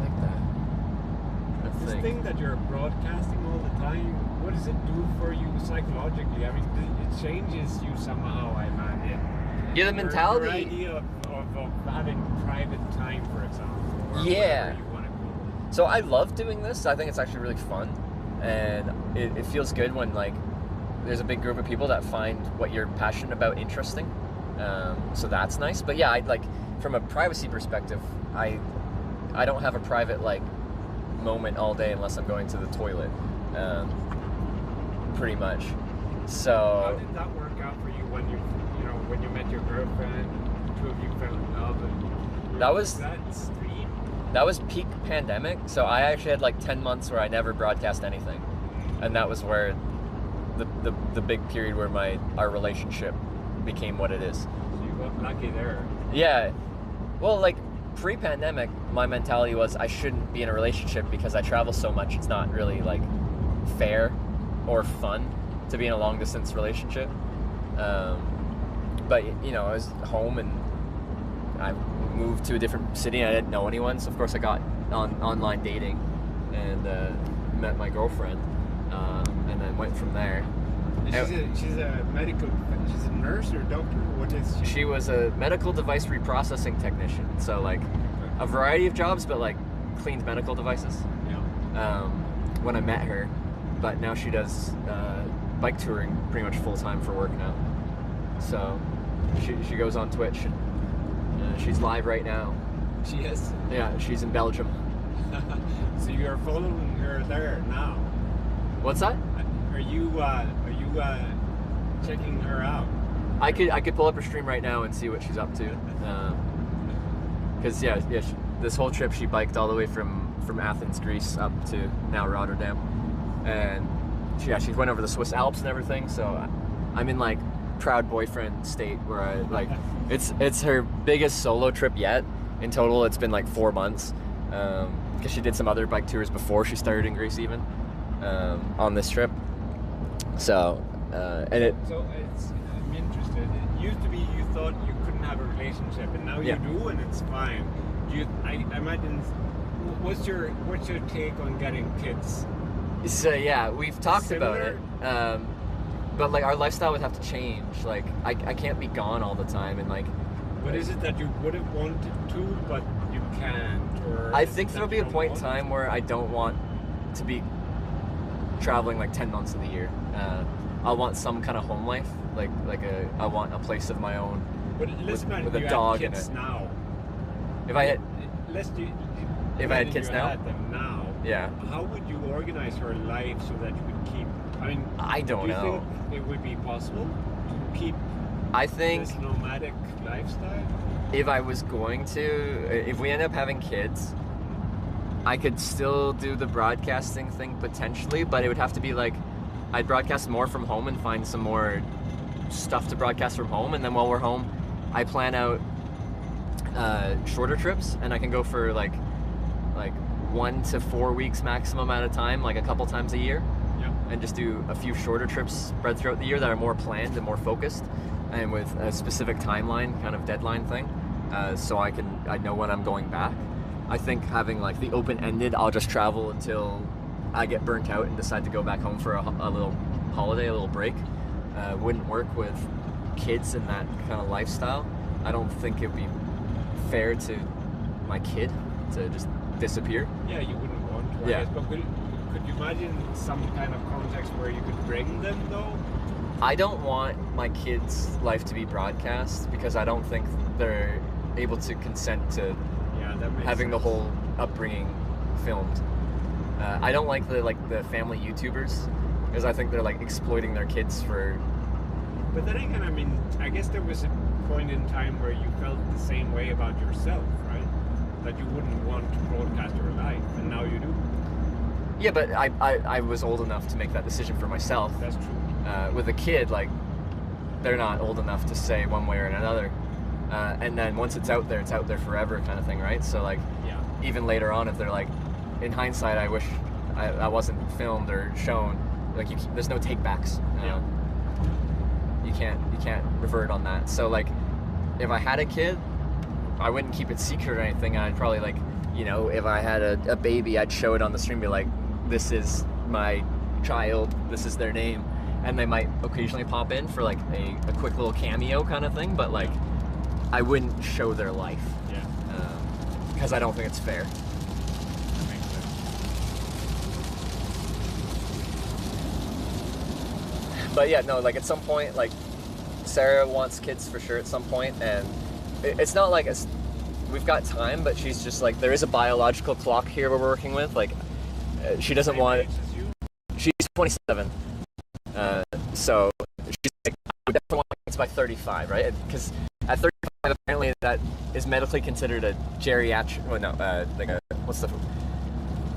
like that. This thing that you're broadcasting all the time, what does it do for you psychologically? I mean, it changes you somehow, I imagine. Yeah, the mentality. Your idea of having private time, for example. Or Yeah. whatever you want to call it. So I love doing this. I think it's actually really fun, and it feels good when like there's a big group of people that find what you're passionate about interesting. So that's nice. But yeah, I like from a privacy perspective, I don't have a private like moment all day unless I'm going to the toilet. Pretty much. So How did that work out for you when you met your girlfriend? Two of you fell in love. And that was that stream? That was peak pandemic. So I actually had like 10 months where I never broadcast anything, and that was where the big period where our relationship became what it is. So you got lucky there. Yeah. Well, like pre-pandemic, my mentality was I shouldn't be in a relationship because I travel so much. It's not really like fair or fun to be in a long distance relationship. But you know, I was home and I moved to a different city and I didn't know anyone. So of course I got on online dating and met my girlfriend, and then went from there. She's a nurse or doctor? What is she? She was a medical device reprocessing technician. So like a variety of jobs, but like cleaned medical devices. Yeah. When I met her, but now she does bike touring pretty much full time for work now. So she goes on Twitch and she's live right now. She is? Yeah, she's in Belgium. So you're following her there now? What's that? Are you checking her out? I could pull up her stream right now and see what she's up to. Because this whole trip she biked all the way from Athens, Greece, up to now Rotterdam, and she went over the Swiss Alps and everything. So I'm in like proud boyfriend state where I like it's her biggest solo trip yet. In total, it's been like 4 months because she did some other bike tours before she started in Greece even on this trip. So I'm interested. It used to be you thought you couldn't have a relationship, and now you do, and it's fine. I imagine. What's your take on getting kids? So yeah, we've talked about it, but like our lifestyle would have to change. Like I can't be gone all the time, and like. What is it that you would have wanted to, but you can't? Or I think there'll be a point in time where I don't want to be traveling like 10 months of the year. I want some kind of home life, I want a place of my own, But listen, with you a have dog and kids now. If I had If I had kids now? Had them now. Yeah. How would you organize your life so that you could keep? I mean, I don't do you know. think it would be possible to keep? I think this nomadic lifestyle. If I was going to, if we end up having kids, I could still do the broadcasting thing potentially, but it would have to be like, I'd broadcast more from home and find some more stuff to broadcast from home, and then while we're home, I plan out shorter trips, and I can go for like 1 to 4 weeks maximum at a time, like a couple times a year, and just do a few shorter trips spread throughout the year that are more planned and more focused, and with a specific timeline, kind of deadline thing, so I know when I'm going back. I think having like the open-ended, I'll just travel until I get burnt out and decide to go back home for a little holiday, a little break, wouldn't work with kids in that kind of lifestyle. I don't think it would be fair to my kid to just disappear. Yeah, you wouldn't want to. Yeah. But could you imagine some kind of context where you could bring them though? I don't want my kids' life to be broadcast because I don't think they're able to consent to having the whole upbringing filmed. I don't like the family YouTubers because I think they're like exploiting their kids for. But then again, I mean, I guess there was a point in time where you felt the same way about yourself, right? That you wouldn't want to broadcast your life, and now you do. Yeah, but I was old enough to make that decision for myself. That's true. With a kid, like, they're not old enough to say one way or another. And then once it's out there forever kind of thing, right? So, like, even later on, if they're like, in hindsight, I wish I wasn't filmed or shown, like, there's no take-backs. You can't revert on that. So, like, if I had a kid, I wouldn't keep it secret or anything. I'd probably, like, you know, if I had a baby, I'd show it on the stream, be like, this is my child, this is their name. And they might occasionally pop in for, like, a quick little cameo kind of thing, but, like, I wouldn't show their life. Yeah. Because I don't think it's fair. That makes sense. But yeah, no, like at some point, like Sarah wants kids for sure at some point, and it's not like we've got time, but she's just like, there is a biological clock here we're working with. Like, she doesn't want it. She's 27. So she's like, I definitely want kids by 35, right? Because at 35, apparently that is medically considered a geriatric. Well, no, like a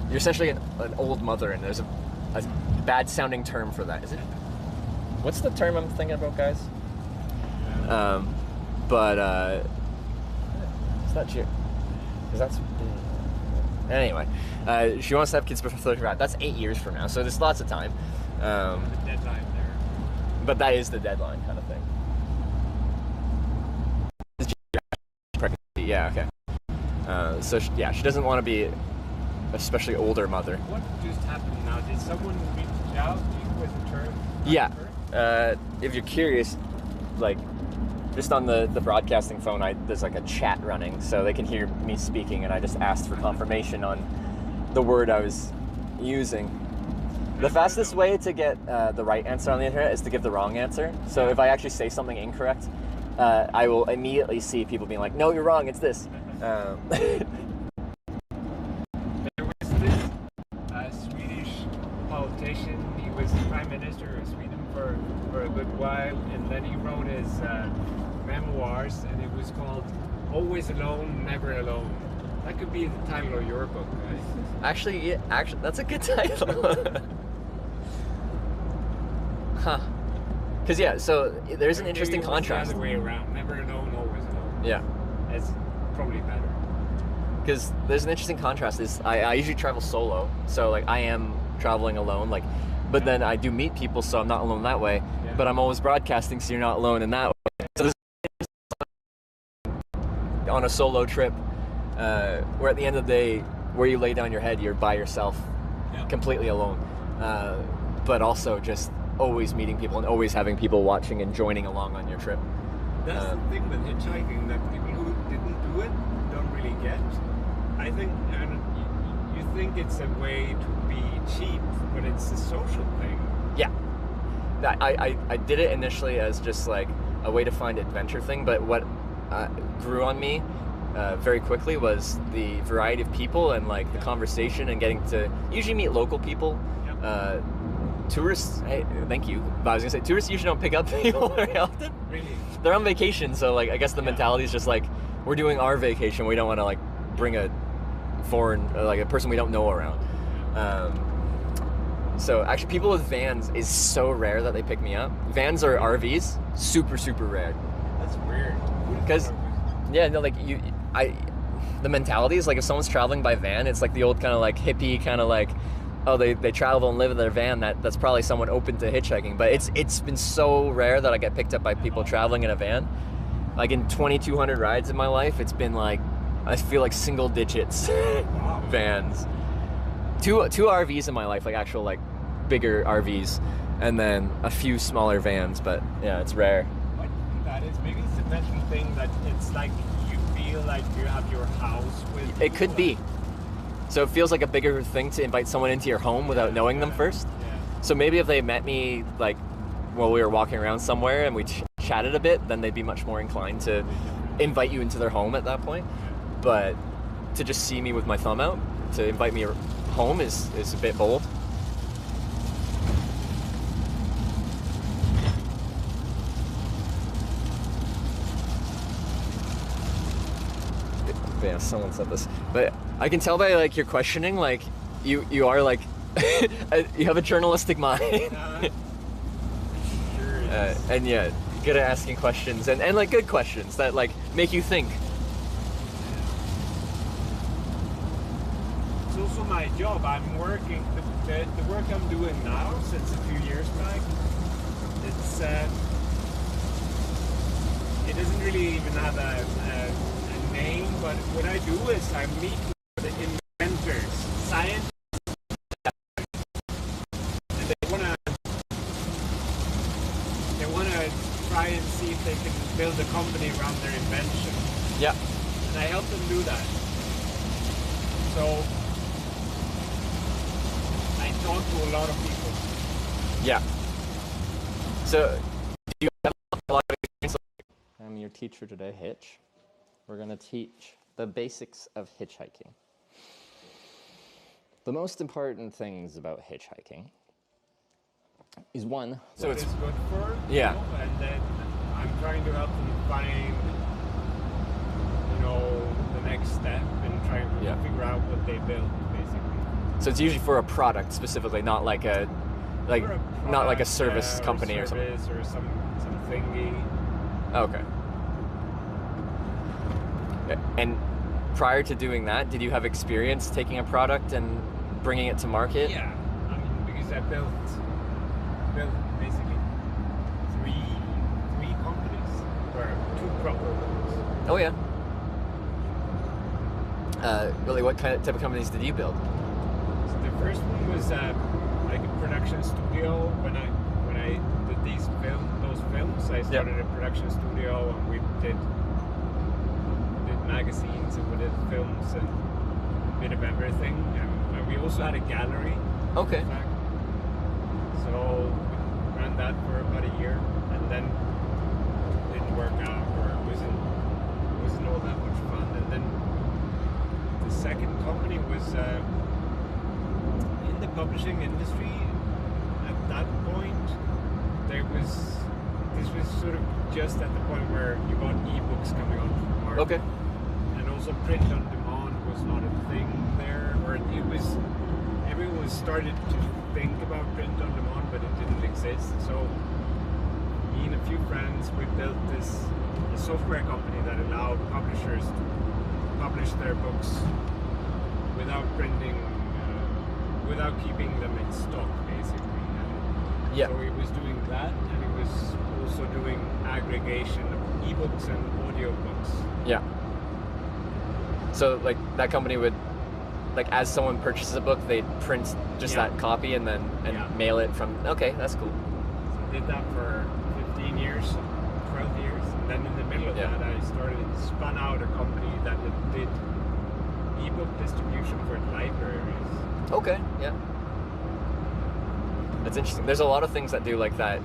you're essentially an old mother, and there's a bad sounding term for that. Is it? What's the term I'm thinking about, guys? But it's not you. Because that's anyway. She wants to have kids before 35. That's 8 years from now, so there's lots of time. The deadline there. But that is the deadline, kind of thing. Yeah. Okay. So she doesn't want to be a especially older mother. What just happened now? Did someone reach out to you with a term? Yeah. If you're curious, like, just on the broadcasting phone, there's like a chat running, so they can hear me speaking, and I just asked for confirmation on the word I was using. The fastest way to get the right answer on the internet is to give the wrong answer. So if I actually say something incorrect, I will immediately see people being like, no, you're wrong, it's this. There was this Swedish politician. He was Prime Minister of Sweden for a good while, and then he wrote his memoirs, and it was called Always Alone, Never Alone. That could be the title of your book, right? Actually, that's a good title. Huh. Because, yeah, so there's an interesting contrast. The other way around. Never alone, always alone. Yeah. It's probably better. Because there's an interesting contrast. I usually travel solo, so, like, I am traveling alone, like, but then I do meet people, so I'm not alone that way. Yeah. But I'm always broadcasting, so you're not alone in that way. So there's on a solo trip, where at the end of the day, where you lay down your head, you're by yourself, completely alone. But also just always meeting people and always having people watching and joining along on your trip. That's the thing with hitchhiking, that people who didn't do it don't really get. I think, you think it's a way to be cheap, but it's a social thing. Yeah. I did it initially as just like, a way to find adventure thing, but what grew on me very quickly was the variety of people and like the conversation and getting to usually meet local people. Tourists, hey, thank you. But I was gonna say tourists usually don't pick up people very often. Really? They're on vacation, so like I guess the mentality is just like we're doing our vacation. We don't want to like bring a foreign, like a person we don't know around. So actually, people with vans is so rare that they pick me up. Vans or RVs, super rare. That's weird. Because no, like the mentality is like if someone's traveling by van, it's like the old kind of like hippie kind of like, oh, they travel and live in their van. That's probably someone open to hitchhiking. But it's been so rare that I get picked up by people traveling in a van. Like in 2,200 rides in my life, it's been like I feel like single digits vans. Two RVs in my life, like actual like bigger RVs, and then a few smaller vans. But yeah, it's rare. What that is? Maybe it's a mental thing that it's like you feel like you have your house with. It could be. So it feels like a bigger thing to invite someone into your home without knowing them first. Yeah. So maybe if they met me like while we were walking around somewhere and we chatted a bit, then they'd be much more inclined to invite you into their home at that point. But to just see me with my thumb out, to invite me home is a bit bold. Yeah, someone said this, but I can tell by like your questioning, like you are like you have a journalistic mind, and yeah, good at asking questions and like good questions that like make you think. It's also my job. I'm working the work I'm doing now since a few years back. It's it doesn't really even have a name, but what I do is I meet with inventors, scientists, and they wanna try and see if they can build a company around their invention. Yeah. And I help them do that. So I talk to a lot of people. Yeah. So do you have a lot of experience? I'm your teacher today, Hitch. We're going to teach the basics of hitchhiking. The most important things about hitchhiking is one. So what it's good for. Yeah. And then I'm trying to help them find, the next step and trying to figure out what they built, basically. So it's usually for a product specifically, not like a not like a service company or something. Or some thingy. Okay. And prior to doing that, did you have experience taking a product and bringing it to market? Yeah, I mean, because I built basically three companies, or two proper ones. Oh yeah. Really, what type of companies did you build? So the first one was like a production studio. When I did those films, I started a production studio, and we did magazines and we did films and a bit of everything. And we also had a gallery. Okay. So we ran that for about a year, and then it didn't work out, or it wasn't all that much fun. And then the second company was in the publishing industry. At that point, this was sort of just at the point where you got ebooks coming on the market. Okay. And also print on demand was not a thing there, or it was. Everyone started to think about print on demand, but it didn't exist. So me and a few friends, we built a software company that allowed publishers to publish their books without printing, without keeping them in stock, basically. Yeah. So it was doing that, and it was also doing aggregation of ebooks and audiobooks. Yeah. So like that company would, like as someone purchases a book, they'd print just that copy and then mail it from. Okay, that's cool. So I did that for 15 years, 12 years, and then in the middle of that, I spun out a company that did ebook distribution for libraries. Okay, yeah. That's interesting. There's a lot of things that do like that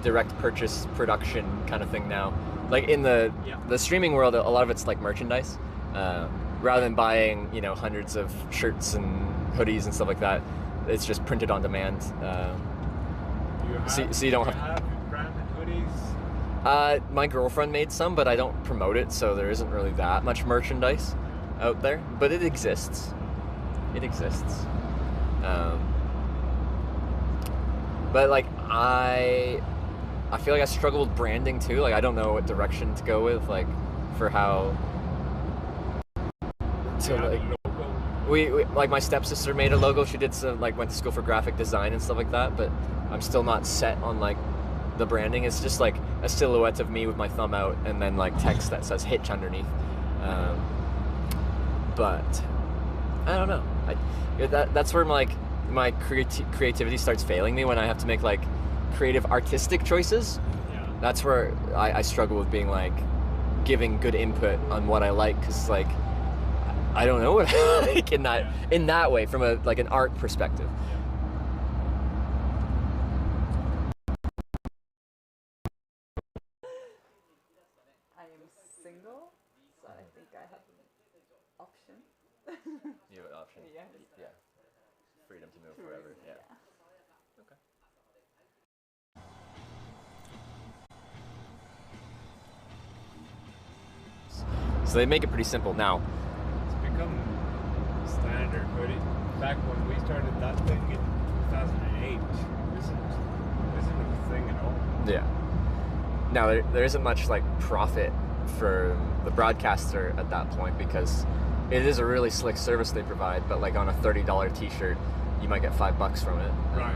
direct purchase production kind of thing now. Like in the streaming world, a lot of it's like merchandise. Rather than buying, you know, hundreds of shirts and hoodies and stuff like that, it's just printed on demand. So you don't have branded hoodies. My girlfriend made some, but I don't promote it, so there isn't really that much merchandise out there. But it exists. It exists. But like I feel like I struggle with branding too. Like I don't know what direction to go with, like for how to like. We like my stepsister made a logo. She did some like went to school for graphic design and stuff like that. But I'm still not set on like the branding. It's just like a silhouette of me with my thumb out and then like text that says Hitch underneath. But I don't know. That's where my creativity starts failing me, when I have to make like creative artistic choices. Yeah. That's where I struggle with being like giving good input on what I like, because like I don't know what I like in that way from a like an art perspective. I am single, so I think I have an option. You have an option. Yeah. Yeah. Freedom to move forever. Yeah. Okay. So they make it pretty simple now. It's become standard, but back when we started that thing in 2008, this isn't a thing at all. Yeah. Now there isn't much like profit for the broadcaster at that point, because it is a really slick service they provide, but like on a $30 t-shirt, you might get $5 from it. Right.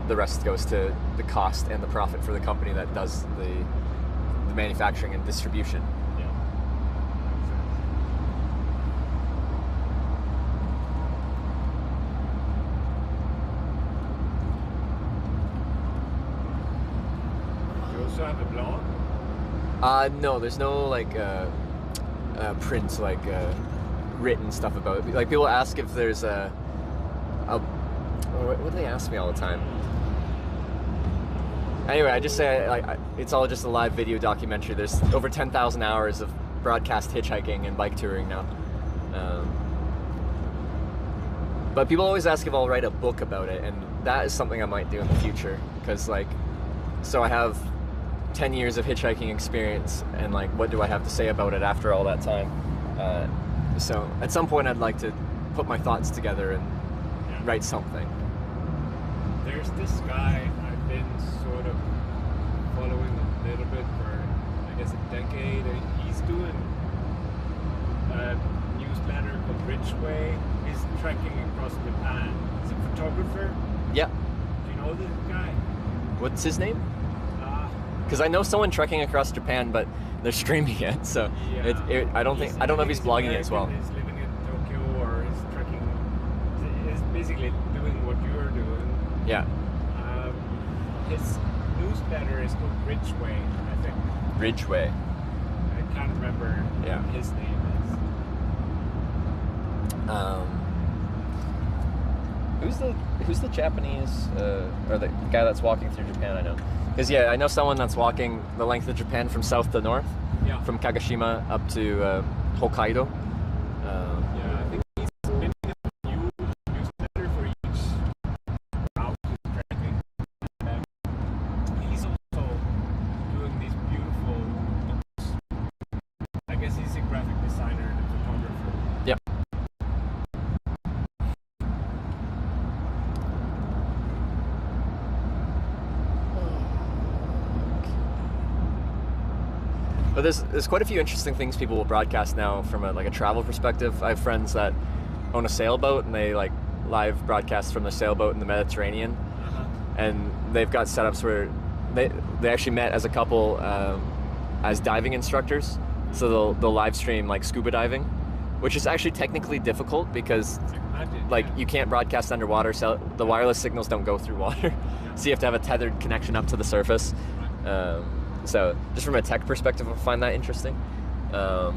The rest goes to the cost and the profit for the company that does the manufacturing and distribution. Yeah. Do you also have a blog? No, there's no like print, like written stuff about it. Like people ask if there's what do they ask me all the time? Anyway, I just say it's all just a live video documentary. There's over 10,000 hours of broadcast hitchhiking and bike touring now. But people always ask if I'll write a book about it, and that is something I might do in the future, because like, so I have 10 years of hitchhiking experience, and like, what do I have to say about it after all that time? So at some point I'd like to put my thoughts together and write something. There's this guy I've been sort of following a little bit for, I guess, a decade. He's doing a newsletter called Richway. He's trekking across Japan. He's a photographer. Yeah. Do you know this guy? What's his name? Because I know someone trekking across Japan, but they're streaming it, so yeah. I don't know if he's blogging it as well. He's living in Tokyo, or he's trekking. He's basically doing what you're doing. Yeah. His newsletter is called Ridgeway, I think. Ridgeway. I can't remember what his name is. Who's the Japanese or the guy that's walking through Japan? I know, because I know someone that's walking the length of Japan from south to north, from Kagoshima up to Hokkaido. Yeah, I think he's been in a new newsletter for each route he's trekking. He's also doing these beautiful books. I guess he's a graphic designer and a photographer. Yep. But there's quite a few interesting things people will broadcast now from a travel perspective. I have friends that own a sailboat, and they like live broadcast from the sailboat in the Mediterranean, and they've got setups where they actually met as a couple as diving instructors. So they'll live stream like scuba diving, which is actually technically difficult because you can't broadcast underwater, so the wireless signals don't go through water. So you have to have a tethered connection up to the surface. So just from a tech perspective, I find that interesting. And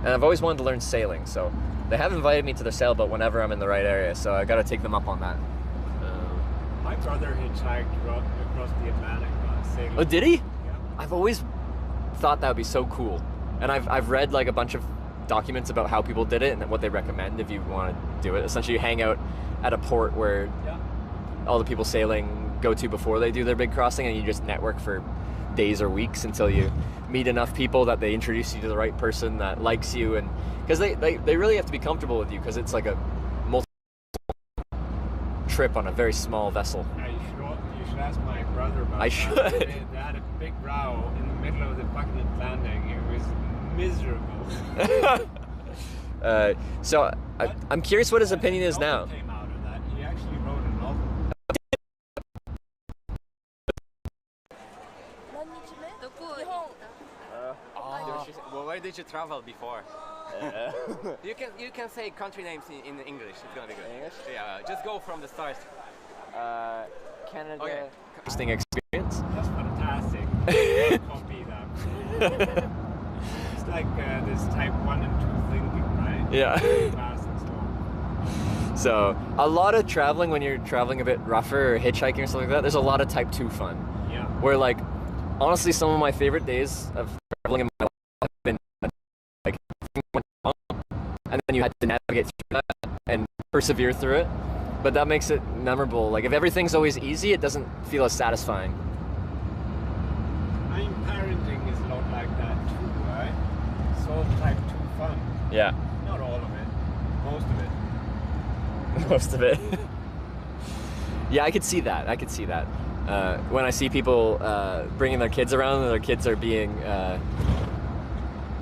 I've always wanted to learn sailing, so they have invited me to their sailboat whenever I'm in the right area, so I got to take them up on that. brother hitchhiked across the Atlantic. Sailing. Oh, did he? Yeah. I've always thought that would be so cool, and I've read like a bunch of documents about how people did it and what they recommend if you want to do it. Essentially, you hang out at a port where all the people sailing go to before they do their big crossing, and you just network for days or weeks until you meet enough people that they introduce you to the right person that likes you, and because they really have to be comfortable with you because it's like a multi trip on a very small vessel. Yeah, you should ask my brother about I that. should. They had a big row in the middle of the fucking Atlantic. It was miserable. So I'm curious what his opinion is now. Came out of that. He actually wrote a novel. Well, where did you travel before? You can say country names in English. It's gonna be good. English? Yeah, just go from the start. Canada. Okay. Interesting experience. That's fantastic. Copy that. It's like this type 1 and 2 thinking, right? Yeah. Fast and slow. So a lot of traveling when you're traveling a bit rougher or hitchhiking or something like that, there's a lot of type 2 fun. Yeah. Where like, honestly, some of my favorite days of traveling in my life have been like, and then you had to navigate through that and persevere through it. But that makes it memorable. Like if everything's always easy, it doesn't feel as satisfying. I mean, parenting is a lot like that too, right? It's all type 2 fun. Yeah. Not all of it. Most of it. Most of it. Yeah, I could see that. I could see that. When I see people bringing their kids around and their kids are being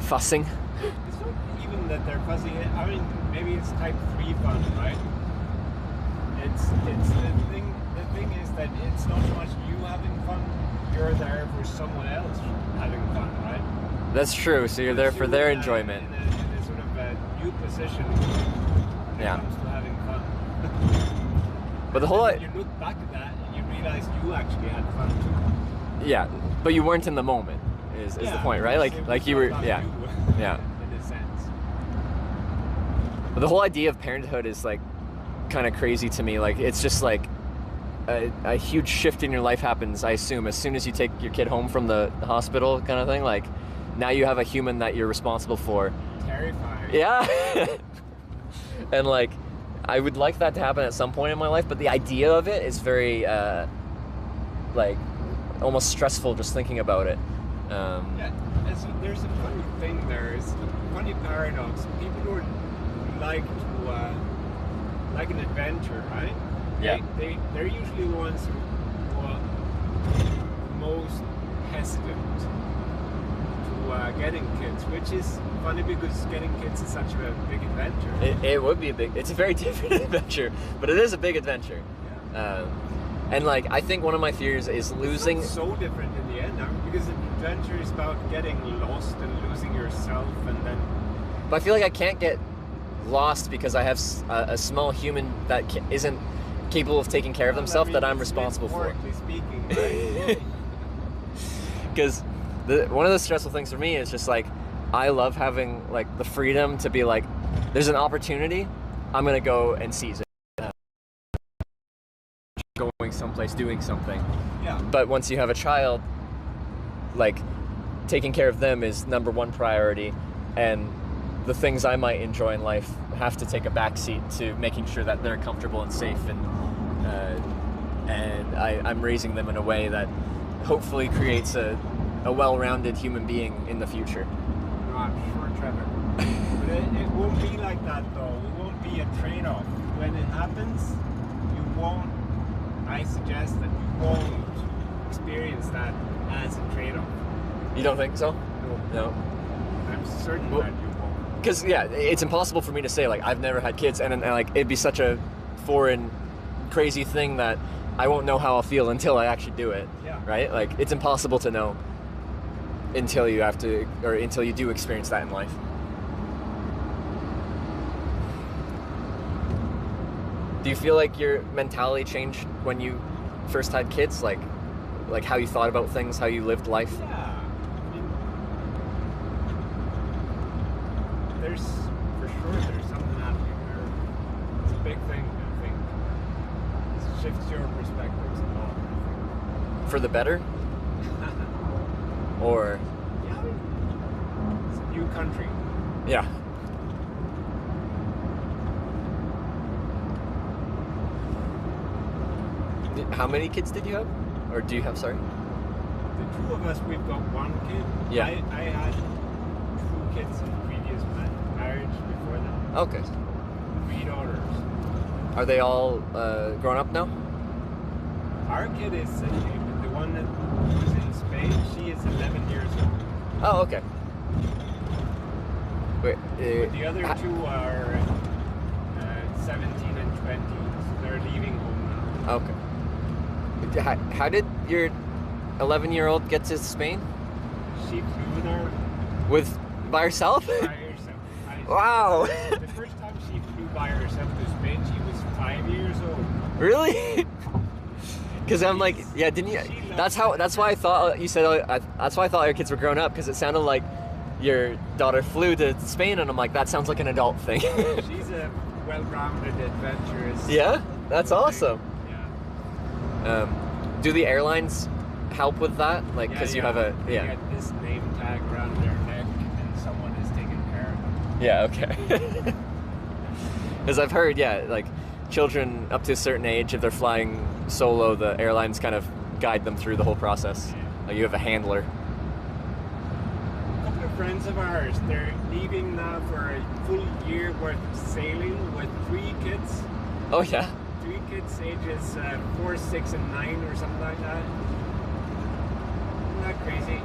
fussing. It's not even that they're fussy. I mean, maybe it's type 3 fun, right? It's the thing is that it's not so much you having fun. You're there for someone else having fun, right? That's true. So you're there for their enjoyment. In a sort of a new position when it comes to having fun. But the whole you look back at that and you realize you actually had fun too. Yeah, but you weren't in the moment. Is the point, right? Like you were, yeah. In a sense. But the whole idea of parenthood is like kind of crazy to me. Like it's just like a huge shift in your life happens, I assume, as soon as you take your kid home from the hospital kind of thing. Like now you have a human that you're responsible for. Terrifying. Yeah. And like I would like that to happen at some point in my life, but the idea of it is very like almost stressful just thinking about it. Yeah, there's a funny thing there. It's a funny paradox. People who like to like an adventure, right? Yeah. They're usually the ones who are most hesitant to getting kids, which is funny because getting kids is such a big adventure. It would be it's a very different adventure, but it is a big adventure. Yeah. And like I think one of my fears is losing. It's not so different in the end, because an adventure is about getting lost and losing yourself, and then. But I feel like I can't get lost because I have a small human that isn't capable of taking care of themselves that I'm responsible for. Metaphorically speaking, right? Because one of the stressful things for me is just like I love having like the freedom to be like, there's an opportunity, I'm gonna go and seize it. Going someplace, doing something. Yeah. But once you have a child, like taking care of them is number one priority, and the things I might enjoy in life have to take a backseat to making sure that they're comfortable and safe, and I'm raising them in a way that hopefully creates a well-rounded human being in the future. No, I'm sure, Trevor. But it won't be like that though. It won't be a trade-off. When it happens, you won't. I suggest that you won't experience that as a trade-off. You don't think so? No. I'm certain that you won't. Because yeah, it's impossible for me to say like I've never had kids, and like it'd be such a foreign, crazy thing that I won't know how I'll feel until I actually do it. Yeah. Right? Like it's impossible to know until you have to, or until you do experience that in life. Do you feel like your mentality changed when you first had kids? Like how you thought about things, how you lived life? Yeah. I mean, there's something happening there. It's a big thing, I think. It shifts your perspectives. for the better? Or It's a new country. yeah. How many kids did you have? Or do you have, sorry? The two of us, we've got one kid. Yeah. I had 2 kids in previous marriage before that. Okay. 3 daughters. Are they all grown up now? Our kid is the one that was in Spain. She is 11 years old. Oh, okay. Wait, But the other 2 are 17 and 20. So they're leaving home now. Okay. How did your 11-year-old get to Spain? She flew there By herself? by herself. Wow. The first time she flew by herself to Spain, she was 5 years old. Really? Because I'm like, yeah, didn't you? That's why I thought you said. That's why I thought your kids were grown up, because it sounded like your daughter flew to Spain, and I'm like, that sounds like an adult thing. She's a well-rounded, adventurous. Yeah, that's awesome. Yeah. Do the airlines help with that? Like, because you have a They get this name tag around their neck, and someone is taking care of them. Yeah, okay. Because I've heard, yeah, like children up to a certain age, if they're flying solo, the airlines kind of guide them through the whole process. Like you have a handler. A couple of friends of ours, they're leaving now for a full year worth of sailing with 3 kids. Oh yeah. 3 kids ages 4, 6, and 9 or something like that. Isn't that crazy?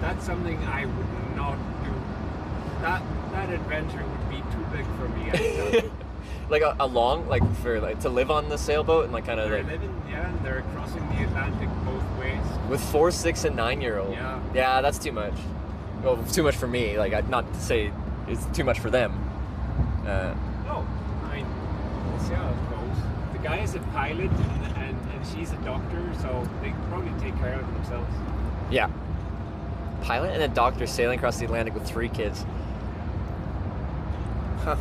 That's something I would not do. That adventure would be too big for me. I tell you. Like a long, like for like to live on the sailboat and like kind of They're like living, yeah, and they're crossing the Atlantic both ways. with 4, 6, and 9-year-old. Yeah. Yeah, that's too much. Well, it's too much for me. Like, not to say it's too much for them. No, I mean, we'll see how it goes. The guy is a pilot and she's a doctor, so they can probably take care of themselves. Yeah. Pilot and a doctor sailing across the Atlantic with 3 kids. Huh.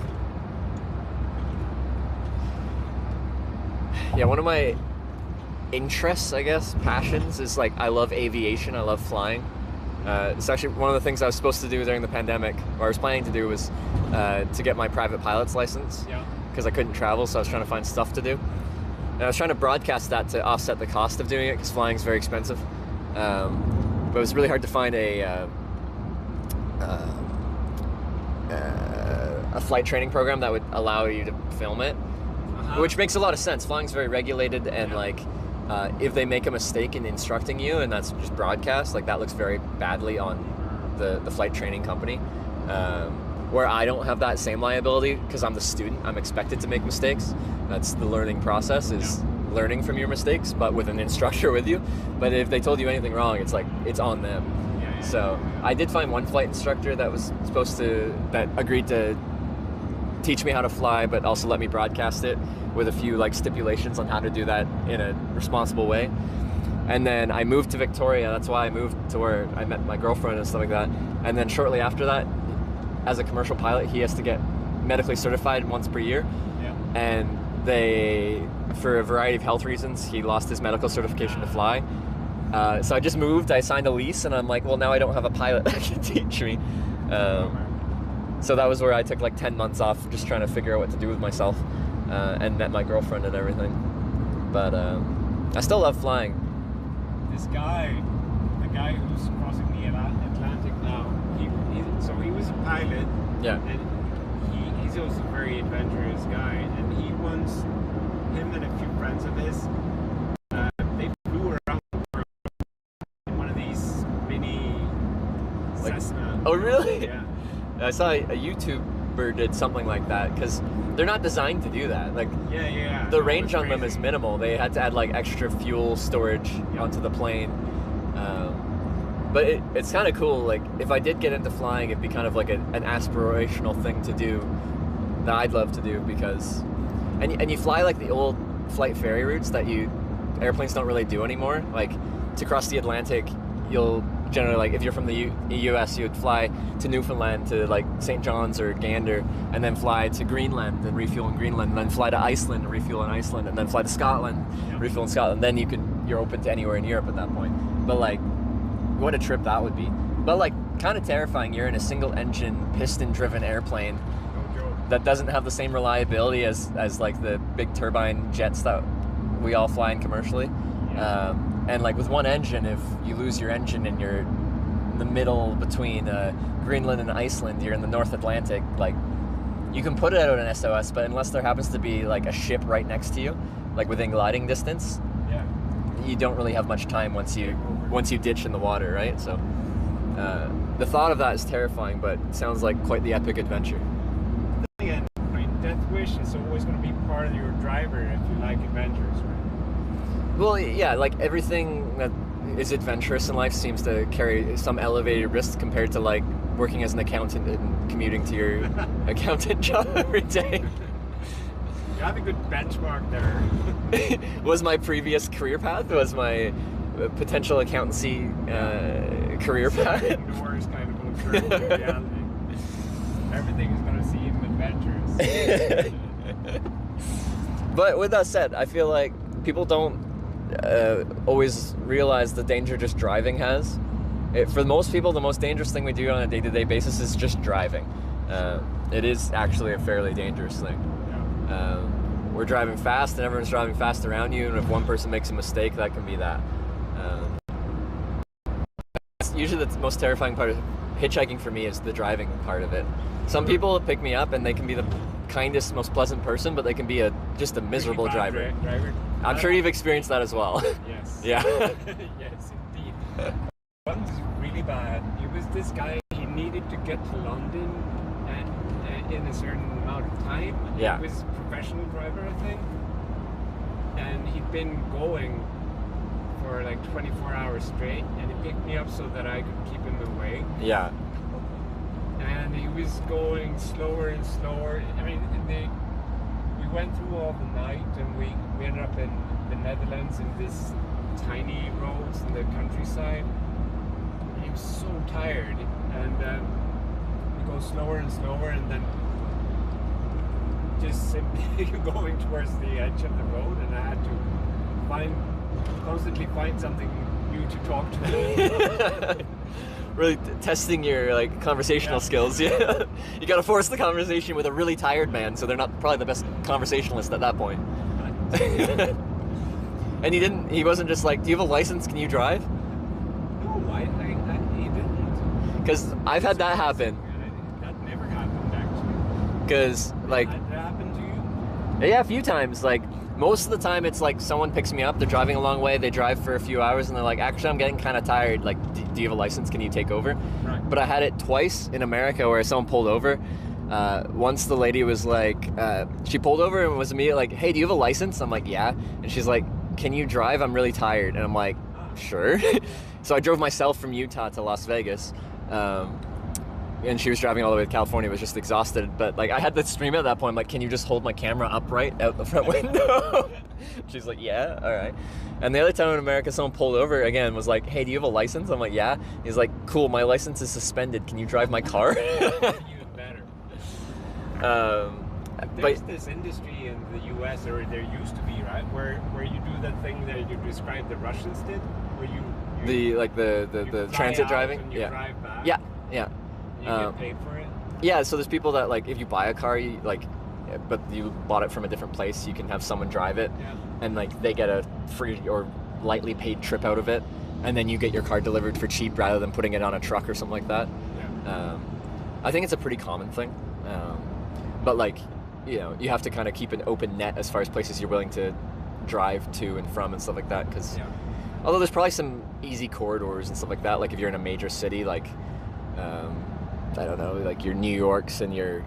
Yeah, one of my interests, I guess, passions is like I love aviation. I love flying. It's actually one of the things I was supposed to do during the pandemic, or I was planning to do, was to get my private pilot's license. Yeah. Because I couldn't travel, so I was trying to find stuff to do. And I was trying to broadcast that to offset the cost of doing it, because flying is very expensive. But it was really hard to find a flight training program that would allow you to film it. Which makes a lot of sense. Flying's very regulated, and like if they make a mistake in instructing you and that's just broadcast, like that looks very badly on the flight training company. Where I don't have that same liability because I'm the student. I'm expected to make mistakes. That's the learning process, is learning from your mistakes, but with an instructor with you. But if they told you anything wrong, it's like it's on them. So I did find one flight instructor that agreed to teach me how to fly, but also let me broadcast it with a few like stipulations on how to do that in a responsible way. And then I moved to Victoria. That's why I moved to where I met my girlfriend and stuff like that. And then shortly after that, as a commercial pilot, he has to get medically certified once per year. Yeah. And for a variety of health reasons, he lost his medical certification to fly. So I just moved, I signed a lease, and I'm like, well, now I don't have a pilot that can teach me. So that was where I took like 10 months off just trying to figure out what to do with myself, and met my girlfriend and everything. But I still love flying. This guy, the guy who's crossing the Atlantic now, he was a pilot. Yeah. And he's also a very adventurous guy. And he once, him and a few friends of his, they flew around the world in one of these mini Cessna. Oh, really? Yeah. I saw a YouTuber did something like that, because they're not designed to do that. Like, Yeah. the range on them is minimal. They had to add like extra fuel storage onto the plane. But it's kind of cool. Like, if I did get into flying, it'd be kind of like an aspirational thing to do that I'd love to do, because and you fly like the old flight ferry routes that airplanes don't really do anymore. Like, to cross the Atlantic, you'll generally, like, if you're from the US, you would fly to Newfoundland, to like St. John's or Gander, and then fly to Greenland and refuel in Greenland, and then fly to Iceland and refuel in Iceland, and then fly to Scotland, refuel in Scotland. Then you're you're open to anywhere in Europe at that point. But like, what a trip that would be. But like, kind of terrifying. You're in a single engine, piston driven airplane that doesn't have the same reliability as like the big turbine jets that we all fly in commercially. And like with one engine, if you lose your engine and you're in the middle between Greenland and Iceland, you're in the North Atlantic, like you can put it out an SOS, but unless there happens to be like a ship right next to you, like within gliding distance, you don't really have much time once you ditch in the water, right? So the thought of that is terrifying, but it sounds like quite the epic adventure. Again, I mean, Death Wish is always going to be part of your driver if you like adventures, right? Well, yeah, like everything that is adventurous in life seems to carry some elevated risk compared to like working as an accountant and commuting to your accountant job every day. You have a good benchmark there. Was my previous career path, was my potential accountancy career path. Doors kind of alternative reality. Everything is going to seem adventurous. But with that said, I feel like people don't always realize the danger just driving has. For most people, the most dangerous thing we do on a day-to-day basis is just driving. It is actually a fairly dangerous thing. We're driving fast and everyone's driving fast around you, and if one person makes a mistake, that can be that. Usually the most terrifying part of hitchhiking for me is the driving part of it. Some people pick me up and they can be the kindest, most pleasant person, but they can be just a miserable driver. I'm sure you've experienced that as well. Yes. Yeah. Yes, indeed. One was really bad. It was this guy, he needed to get to London and in a certain amount of time. Yeah. He was a professional driver, I think. And he'd been going for like 24 hours straight, and he picked me up so that I could keep him away. Yeah. And he was going slower and slower. I mean, we went through all the night, and we ended up in the Netherlands in this tiny roads in the countryside. And he was so tired, and we go slower and slower, and then just simply going towards the edge of the road, and I had to constantly find something new to talk to. Really testing your like conversational skills. Yeah, you gotta force the conversation with a really tired man, so they're not probably the best conversationalist at that point. And he wasn't just like, do you have a license, can you drive? No, he didn't. Because I've had that happen. That never happened, actually. Because like, That happened to you? yeah, a few times. Like most of the time it's like someone picks me up, they're driving a long way, they drive for a few hours, and they're like, actually I'm getting kind of tired, like do you have a license, can you take over? Right. But I had it twice in America where someone pulled over. Once the lady was like, she pulled over and was immediately like, hey, do you have a license? I'm like, yeah. And she's like, can you drive? I'm really tired. And I'm like, sure. So I drove myself from Utah to Las Vegas. And she was driving all the way to California, was just exhausted. But like I had to stream at that point. I'm like, can you just hold my camera upright out the front window? She's like, yeah, all right. And the other time in America, someone pulled over again, was like, hey, do you have a license? I'm like, yeah. He's like, cool, my license is suspended. Can you drive my car? Even better. There's this industry in the US, or there used to be, right, where you do that thing that you described the Russians did, where you the transit driving. And you drive back. Yeah. You get paid for it. Yeah, so there's people that like if you buy a car, you like, but you bought it from a different place, you can have someone drive it, and like they get a free or lightly paid trip out of it, and then you get your car delivered for cheap rather than putting it on a truck or something like that. I think it's a pretty common thing, but like, you know, you have to kind of keep an open net as far as places you're willing to drive to and from and stuff like that, because although there's probably some easy corridors and stuff like that, like if you're in a major city, like I don't know, like your New Yorks and your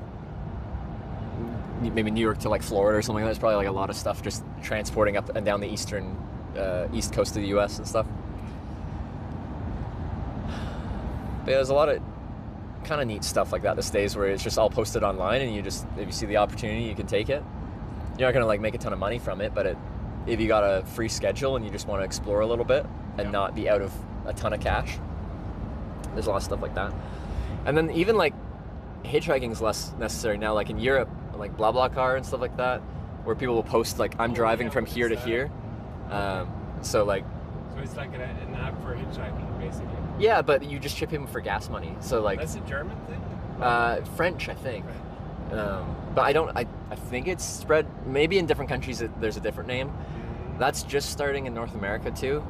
maybe New York to like Florida or something like that. There's probably like a lot of stuff just transporting up and down the east coast of the US and stuff. But yeah, there's a lot of kind of neat stuff like that these days where it's just all posted online, and you just, if you see the opportunity, you can take it. You're not gonna like make a ton of money from it, but if you got a free schedule and you just want to explore a little bit and not be out of a ton of cash, there's a lot of stuff like that. And then even like hitchhiking is less necessary now, like in Europe, like BlaBlaCar and stuff like that, where people will post like, I'm driving from here to here. So like So it's like an app for hitchhiking, basically. Yeah, but you just chip him for gas money. So like. That's a German thing. French, I think. But I think it's spread. Maybe in different countries there's a different name. That's just starting in North America too.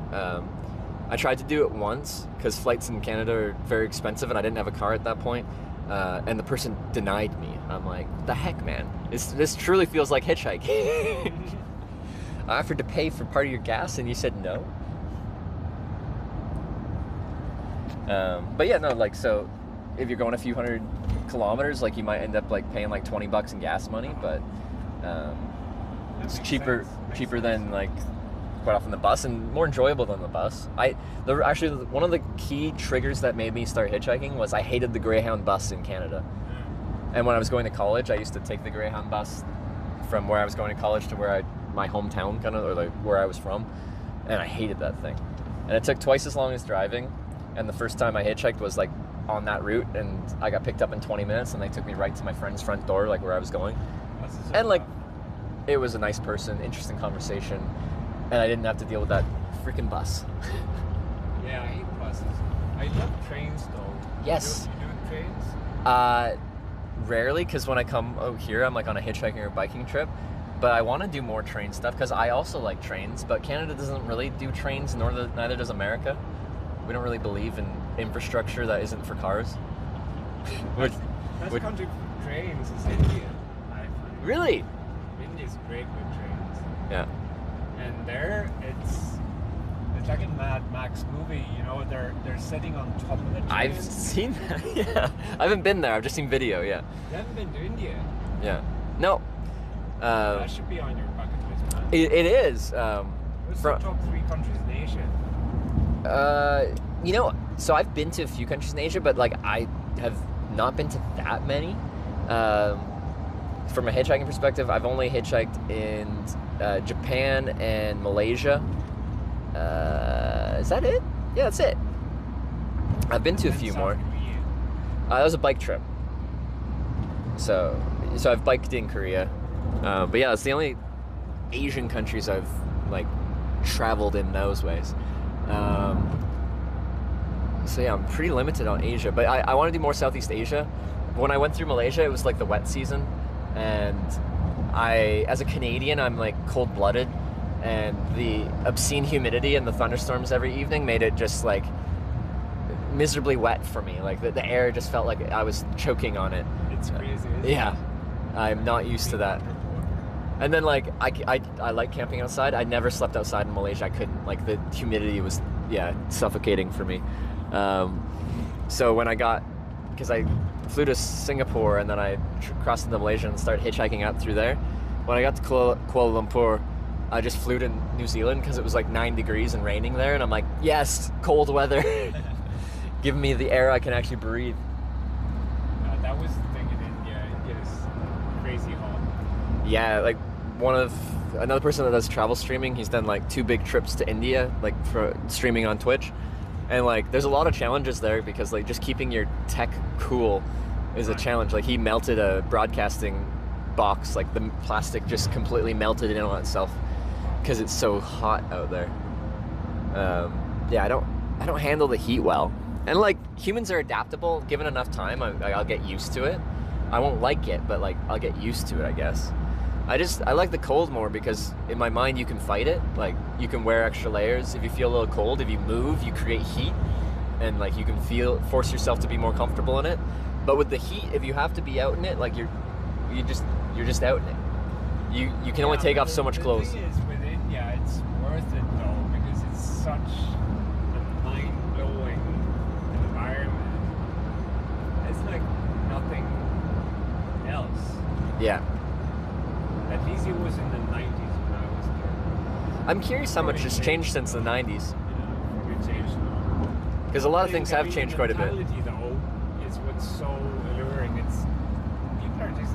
I tried to do it once because flights in Canada are very expensive, and I didn't have a car at that point. And the person denied me. I'm like, what the heck, man? This truly feels like hitchhiking. I offered to pay for part of your gas, and you said no. But yeah, no, like, so if you're going a few hundred kilometers, like, you might end up like paying like $20 in gas money, but it's cheaper than like quite often the bus, and more enjoyable than the bus. Actually, one of the key triggers that made me start hitchhiking was I hated the Greyhound bus in Canada. And when I was going to college, I used to take the Greyhound bus from where I was going to college to my hometown, kind of, or like where I was from, and I hated that thing. And it took twice as long as driving, and the first time I hitchhiked was like on that route, and I got picked up in 20 minutes, and they took me right to my friend's front door, like where I was going. And like, it was a nice person, interesting conversation, and I didn't have to deal with that freaking bus. Yeah, I hate buses. I love trains though. Yes. You do trains? Rarely, because when I come out here, I'm like on a hitchhiking or biking trip. But I want to do more train stuff because I also like trains. But Canada doesn't really do trains, neither does America. We don't really believe in infrastructure that isn't for cars. Best country for trains is India. Really? India's great with trains. Yeah. And there, it's like a Mad Max movie. You know, they're sitting on top of the train. I've seen that. Yeah. I haven't been there. I've just seen video. Yeah. You haven't been to India? Yeah. No. That should be on your bucket list, man. It is. What's the top 3 countries in Asia? You know, so I've been to a few countries in Asia, but like I have not been to that many. From a hitchhiking perspective, I've only hitchhiked in Japan and Malaysia. Is that it? Yeah, that's it. I've been to a few more. That was a bike trip. So I've biked in Korea. But yeah, it's the only Asian countries I've like traveled in those ways. So yeah, I'm pretty limited on Asia, but I want to do more Southeast Asia. When I went through Malaysia, it was like the wet season, and as a Canadian, I'm like cold-blooded, and the obscene humidity and the thunderstorms every evening made it just like miserably wet for me. Like the air just felt like I was choking on it. It's crazy, isn't Yeah. it? I'm not used to that. And then like I like camping outside. I never slept outside in Malaysia. I couldn't. Like the humidity was suffocating for me. So when because I flew to Singapore and then I crossed into Malaysia and started hitchhiking up through there. When I got to Kuala Lumpur, I just flew to New Zealand because it was like 9 degrees and raining there, and I'm like, yes, cold weather. Give me the air I can actually breathe. That was the thing in India. India is crazy hot. Yeah, like another person that does travel streaming, he's done like 2 big trips to India, like for streaming on Twitch. And like there's a lot of challenges there because like just keeping your tech cool is a challenge. Like he melted a broadcasting box, like the plastic just completely melted in on itself because it's so hot out there. I don't handle the heat well. And like humans are adaptable. Given enough time, I'll get used to it. I won't like it, but like I'll get used to it, I guess. I like the cold more because in my mind you can fight it. Like you can wear extra layers if you feel a little cold. If you move, you create heat, and like you can force yourself to be more comfortable in it. But with the heat, if you have to be out in it, like you're just out in it. You can only take off so much clothes. The thing is, with India, it's worth it though because it's such a mind-blowing environment. It's like nothing else. Yeah. At least it was in the 90s when I was there. I'm curious how much has changed since the 90s. It changed. Because a lot of things have changed quite a bit. The mentality, though, is what's so alluring. It's people are just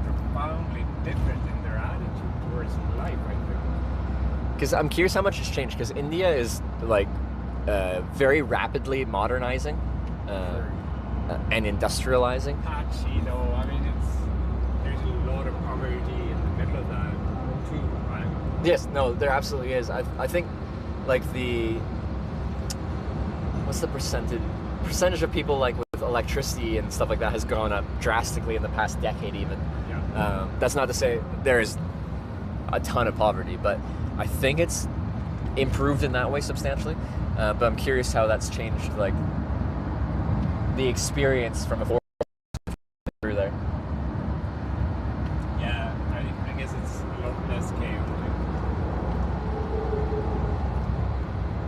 profoundly different in their attitude towards life, I think. Because I'm curious how much has changed. Because India is like very rapidly modernizing and industrializing. Patchy, though. I mean, there's a lot of poverty in the middle of that too, right? Yes, no, there absolutely is. I think like what's the percentage of people like with electricity and stuff like that has gone up drastically in the past decade even. Yeah. That's not to say there is a ton of poverty, but I think it's improved in that way substantially. But I'm curious how that's changed, like the experience from a through there. Yeah, I guess it's a lot less chaotic.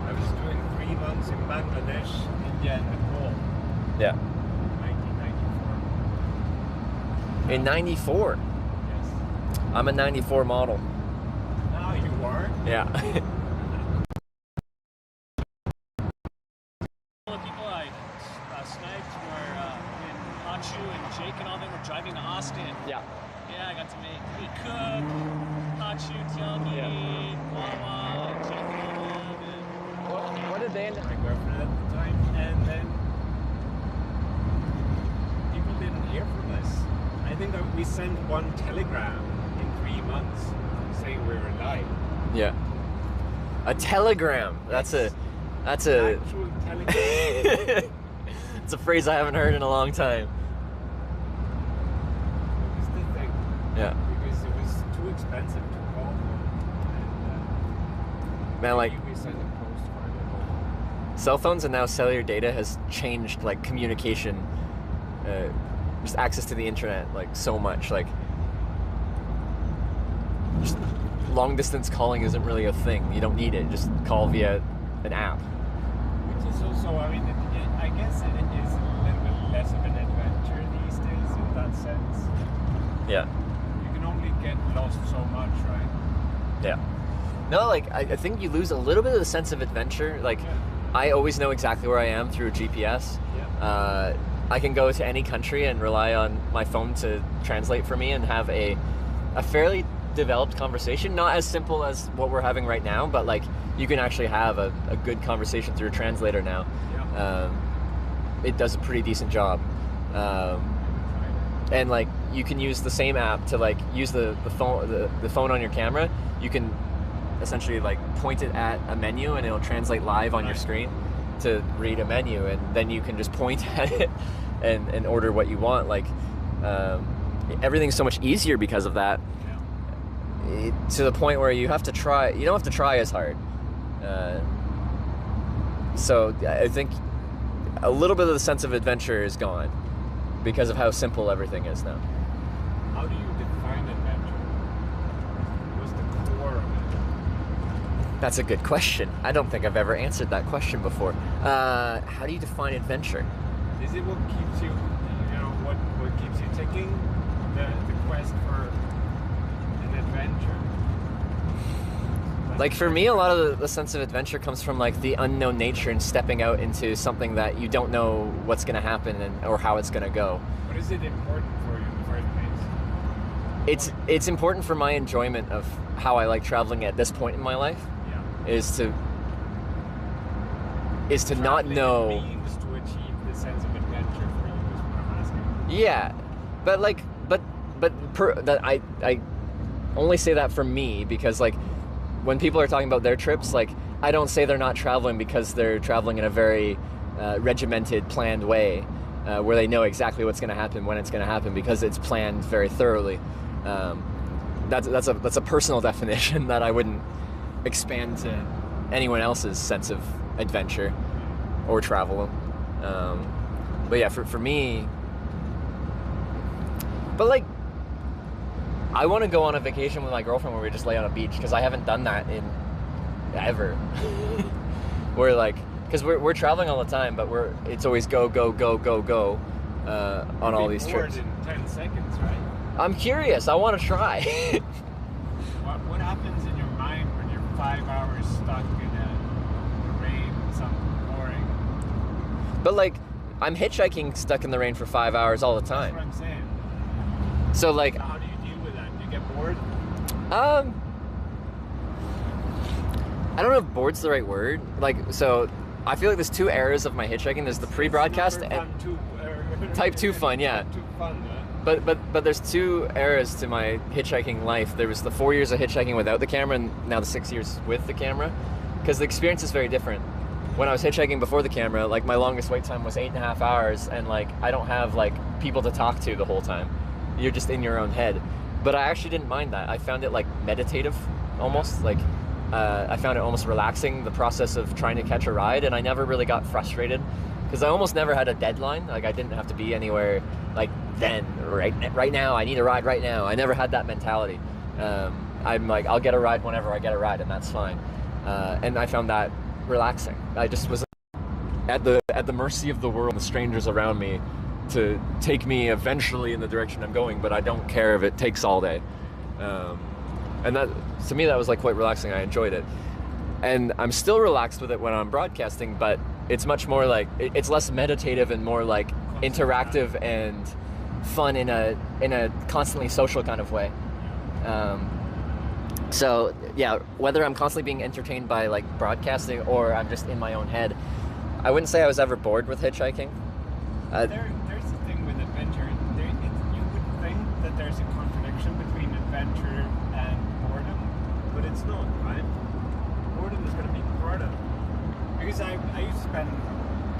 I was doing 3 months in Bangladesh, India, and Nepal. Yeah. 1994. In 94? Yes. I'm a 94 model. Now you are? Yeah. People I sniped were in Hachu and Jake and all them were driving to Austin. Yeah. Yeah, I got to meet Cook, Hachu, Tianyi, Wawa, Jake and all them. What did they end up? My girlfriend at the time, and then people didn't hear from us. I think that we sent one telegram in 3 months saying we were alive. Yeah. A telegram. That's a Actual telegram. it's a phrase I haven't heard in a long time. It was the thing. Yeah. Because it was too expensive to call them. And, Man, like we sent a postcard at home. cell phones and now cellular data has changed like communication, just access to the internet like so much. Like just long distance calling isn't really a thing. You don't need it. Just call via an app. Which is also, I mean, I guess it is a little bit less of an adventure these days in that sense. Yeah. You can only get lost so much, right? Yeah. No, like I think you lose a little bit of the sense of adventure. Like I always know exactly where I am through GPS. Yeah. I can go to any country and rely on my phone to translate for me and have a fairly developed conversation. Not as simple as what we're having right now, but like you can actually have a good conversation through a translator now. Yeah. It does a pretty decent job. And like you can use the same app to like use the phone on your camera. You can essentially like point it at a menu and it'll translate live on your screen to read a menu, and then you can just point at it and order what you want. Like everything's so much easier because of that. To the point where you don't have to try as hard. So I think a little bit of the sense of adventure is gone because of how simple everything is now. How do you define adventure? What's the core of it? That's a good question. I don't think I've ever answered that question before. How do you define adventure? Is it what keeps you, what keeps you ticking? The quest for an adventure? Like for me, a lot of the sense of adventure comes from like the unknown nature and stepping out into something that you don't know what's going to happen or how it's going to go. But is it important for you in the first place? It's important for my enjoyment of how I like traveling at this point in my life. Yeah. Is to not know. Means to achieve the sense of adventure for you is what I'm asking. Yeah, but I only say that for me because like when people are talking about their trips, like I don't say they're not traveling because they're traveling in a very regimented, planned way, where they know exactly what's going to happen when it's going to happen because it's planned very thoroughly. That's a personal definition that I wouldn't expand to anyone else's sense of adventure or travel. But yeah, for me, but like I want to go on a vacation with my girlfriend where we just lay on a beach because I haven't done that in ever. We're like, because we're traveling all the time, but it's always go on all these trips. In 10 seconds, right? I'm curious. I want to try. What happens in your mind when you're 5 hours stuck in the rain, something boring? But like, I'm hitchhiking stuck in the rain for 5 hours all the time. That's what I'm saying. So like, how do you deal with that? Do you get bored? I don't know if bored's the right word. Like, so I feel like there's two eras of my hitchhiking. There's the pre-broadcast and type 2 fun, yeah. Too fun, yeah. But there's two eras to my hitchhiking life. There was the 4 years of hitchhiking without the camera, and now the 6 years with the camera. because the experience is very different. When I was hitchhiking before the camera, like my longest wait time was 8.5 hours, and like I don't have like people to talk to the whole time. You're just in your own head. But I actually didn't mind that. I found it like meditative, almost. Like I found it almost relaxing, the process of trying to catch a ride, and I never really got frustrated because I almost never had a deadline. Like I didn't have to be anywhere like then, right now. I need a ride right now. I never had that mentality. I'm like, I'll get a ride whenever I get a ride, and that's fine. And I found that relaxing. I just was at the mercy of the world, the strangers around me, to take me eventually in the direction I'm going, but I don't care if it takes all day. And that, to me, that was like quite relaxing. I enjoyed it. And I'm still relaxed with it when I'm broadcasting, but it's much more like, it's less meditative and more like interactive and fun in a constantly social kind of way. So yeah, whether I'm constantly being entertained by like broadcasting or I'm just in my own head, I wouldn't say I was ever bored with hitchhiking. There's the thing with adventure. You would think that there's a contradiction between adventure and boredom, but it's not, right? Boredom is going to be part of it. Because I used to spend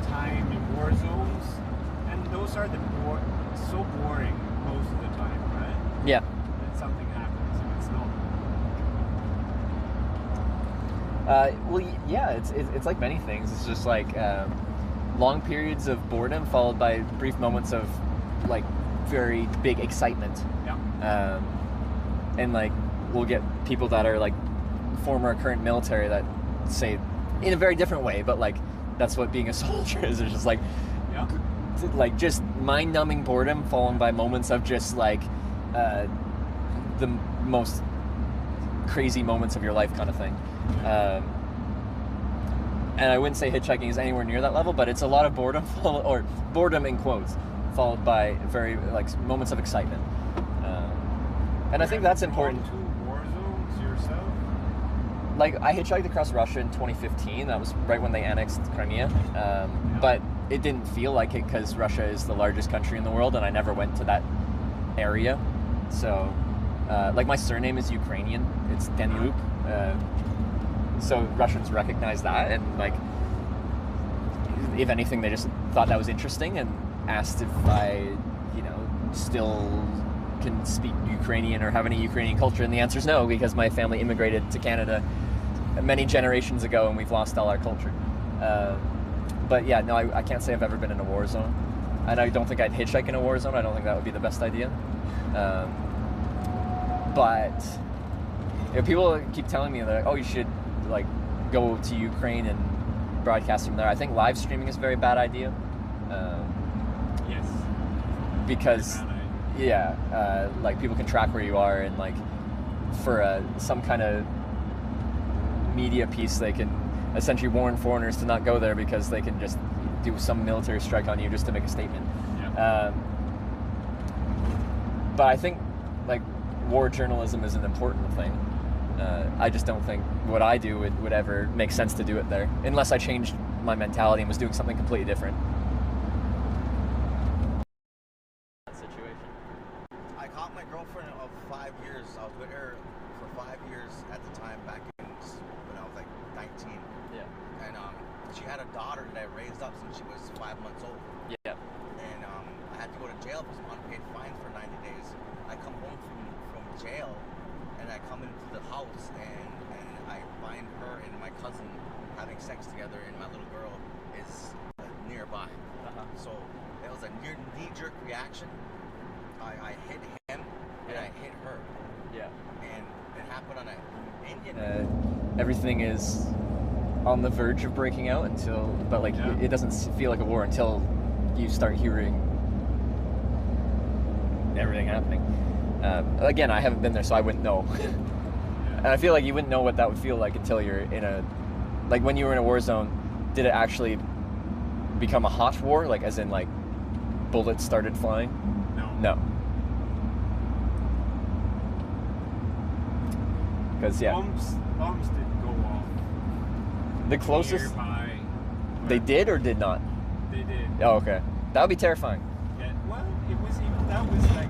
time in war zones, and those are so boring most of the time, right? Yeah. That something happens, and it's not. Well, yeah, it's like many things. It's just like long periods of boredom followed by brief moments of like very big excitement. Yeah. And like we'll get people that are like former or current military that say in a very different way, but like that's what being a soldier is. It's just like like just mind-numbing boredom followed by moments of just like the most crazy moments of your life kind of thing. And I wouldn't say hitchhiking is anywhere near that level, but it's a lot of boredom, or boredom in quotes, followed by very like moments of excitement. And I think that's important. To war zones yourself? Like I hitchhiked across Russia in 2015. That was right when they annexed Crimea. But it didn't feel like it because Russia is the largest country in the world, and I never went to that area. So, like my surname is Ukrainian. It's Daniluk. So Russians recognize that, and like, if anything, they just thought that was interesting and asked if I, still can speak Ukrainian or have any Ukrainian culture, and the answer is no, because my family immigrated to Canada many generations ago, and we've lost all our culture. But yeah, no, I can't say I've ever been in a war zone, and I don't think I'd hitchhike in a war zone. I don't think that would be the best idea. But people keep telling me that, oh, you should like go to Ukraine and broadcast from there. I think live streaming is a very bad idea. Yes. Because like people can track where you are, and like for some kind of media piece, they can essentially warn foreigners to not go there because they can just do some military strike on you just to make a statement. Yeah. But I think like war journalism is an important thing. I just don't think what I do would ever make sense to do it there, unless I changed my mentality and was doing something completely different. Situation. I caught my girlfriend of 5 years. I was with her for 5 years at the time, back in when I was like 19. Yeah. And she had a daughter that I raised up since she was 5 months old. Yeah. And I had to go to jail for some unpaid fines for 90 days. I come home from jail, and I come into the house, and I find her and my cousin having sex together, and my little girl is nearby. So it was a knee-jerk reaction. I hit him, and I hit her. Yeah. And it happened on an Indian. Everything is on the verge of breaking out but like it doesn't feel like a war until you start hearing everything happening. Again, I haven't been there, so I wouldn't know. And I feel like you wouldn't know what that would feel like until you're in like when you were in a war zone, did it actually become a hot war? Like as in like bullets started flying? No. Because bombs did go off. The closest nearby, they did or did not? They did. Oh, okay. That would be terrifying. Yeah. Well, that was like.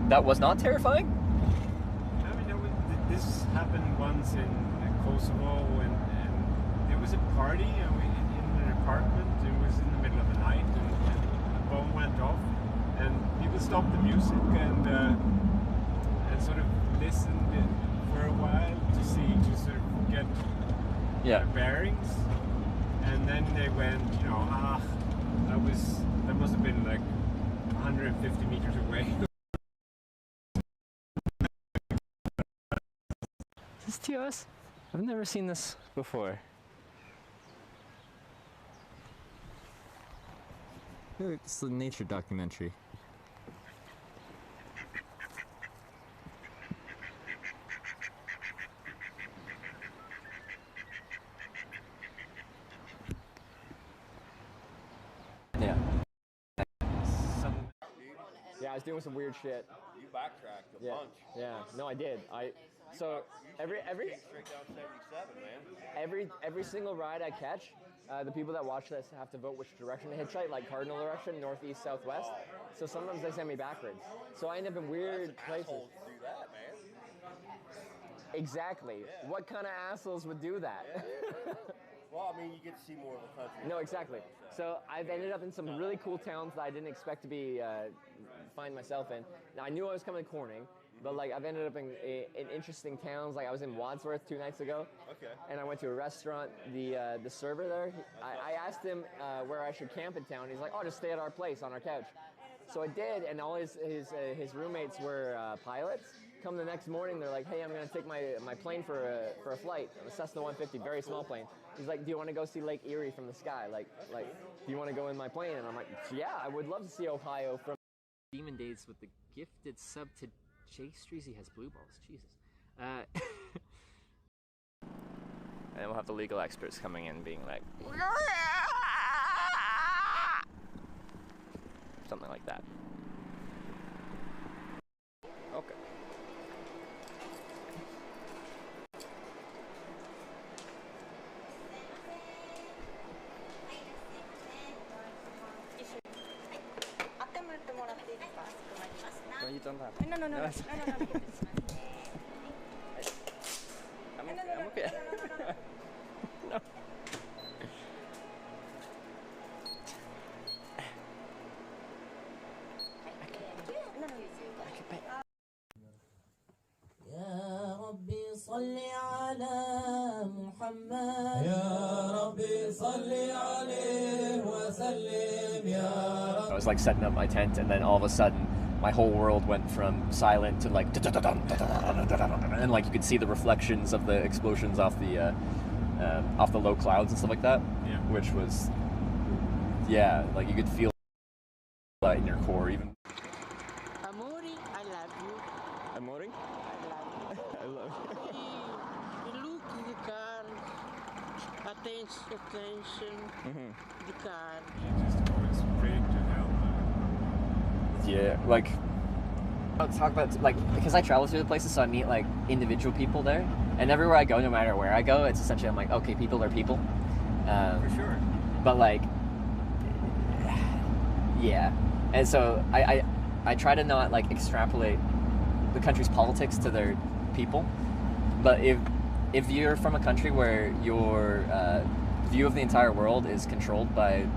That was not terrifying? I mean, this happened once in Kosovo, and there was a party in an apartment. It was in the middle of the night, and the bomb went off, and people stopped the music and sort of listened for a while to sort of get their bearings, and then they went, you know, that must have been like 150 meters away. Is this TOS? I've never seen this before. It's a nature documentary. Yeah. Yeah, I was doing some weird shit. You backtracked a bunch. Yeah, no, I did. So every straight down 77, man. every single ride I catch, the people that watch this have to vote which direction to hitchhike, like cardinal direction, northeast, southwest. So sometimes they send me backwards. So I end up in weird places. Assholes do that, man. Exactly. Yeah. What kind of assholes would do that? Yeah. Well, I mean, you get to see more of the country. No, exactly. So I've ended up in some really cool towns that I didn't expect to be find myself in. Now I knew I was coming to Corning, but like I've ended up in interesting towns. Like I was in Wadsworth 2 nights ago. Okay. And I went to a restaurant. The server there, I asked him where I should camp in town. He's like, "Oh, just stay at our place on our couch." So I did, and all his roommates were pilots. Come the next morning, they're like, "Hey, I'm gonna take my plane for a flight, a Cessna 150, very small plane." He's like, "Do you want to go see Lake Erie from the sky? Like, do you want to go in my plane?" And I'm like, "Yeah, I would love to see Ohio from." Demon Days with the gifted sub to Jay Streezy has blue balls. Jesus. And then we'll have the legal experts coming in, being like, something like that. Okay. No, you don't have. No. I'm okay. No. يا ربي صل على محمد يا ربي صل عليه وسلم يا رب. I was like setting up my tent, and then all of a sudden my whole world went from silent to like, and like you could see the reflections of the explosions off the low clouds and stuff like that. Yeah. Which was, yeah, like you could feel that in your core even. Amori, I love you. Amori? I love you. You look in the car. Attention. The car. Just going straight to hell. Yeah, like I'll talk about like because I travel through the places, so I meet like individual people there, and everywhere I go, no matter where I go, it's essentially I'm like, okay, people are people. For sure. But like, yeah, and so I try to not like extrapolate the country's politics to their people, but if you're from a country where your view of the entire world is controlled by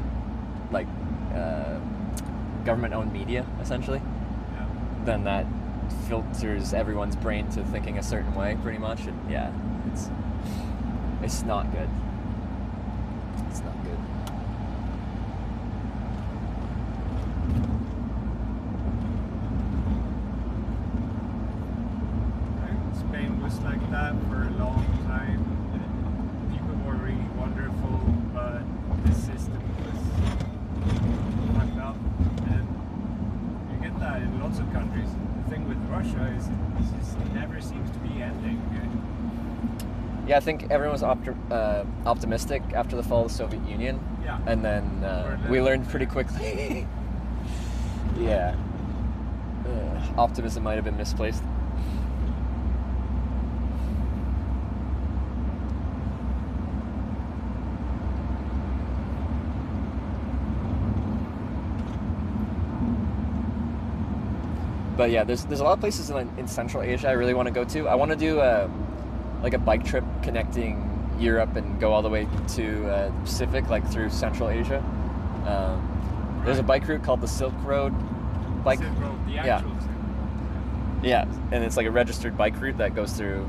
like government-owned media, essentially, then that filters everyone's brain to thinking a certain way, pretty much. And yeah, it's not good. It's not good. Spain was like that for a long time. People were really wonderful, but the system was fucked up. And you get that in lots of countries. The thing with Russia is it never seems to be ending. Yeah, I think everyone was optimistic after the fall of the Soviet Union. Yeah. And then we learned pretty quickly. Yeah. Optimism might have been misplaced. But yeah, there's a lot of places in Central Asia I really want to go to. I want to do like a bike trip connecting Europe and go all the way to the Pacific, like through Central Asia. There's a bike route called the Silk Road bike. Silk Road, the actual Silk Road. Yeah, and it's like a registered bike route that goes through.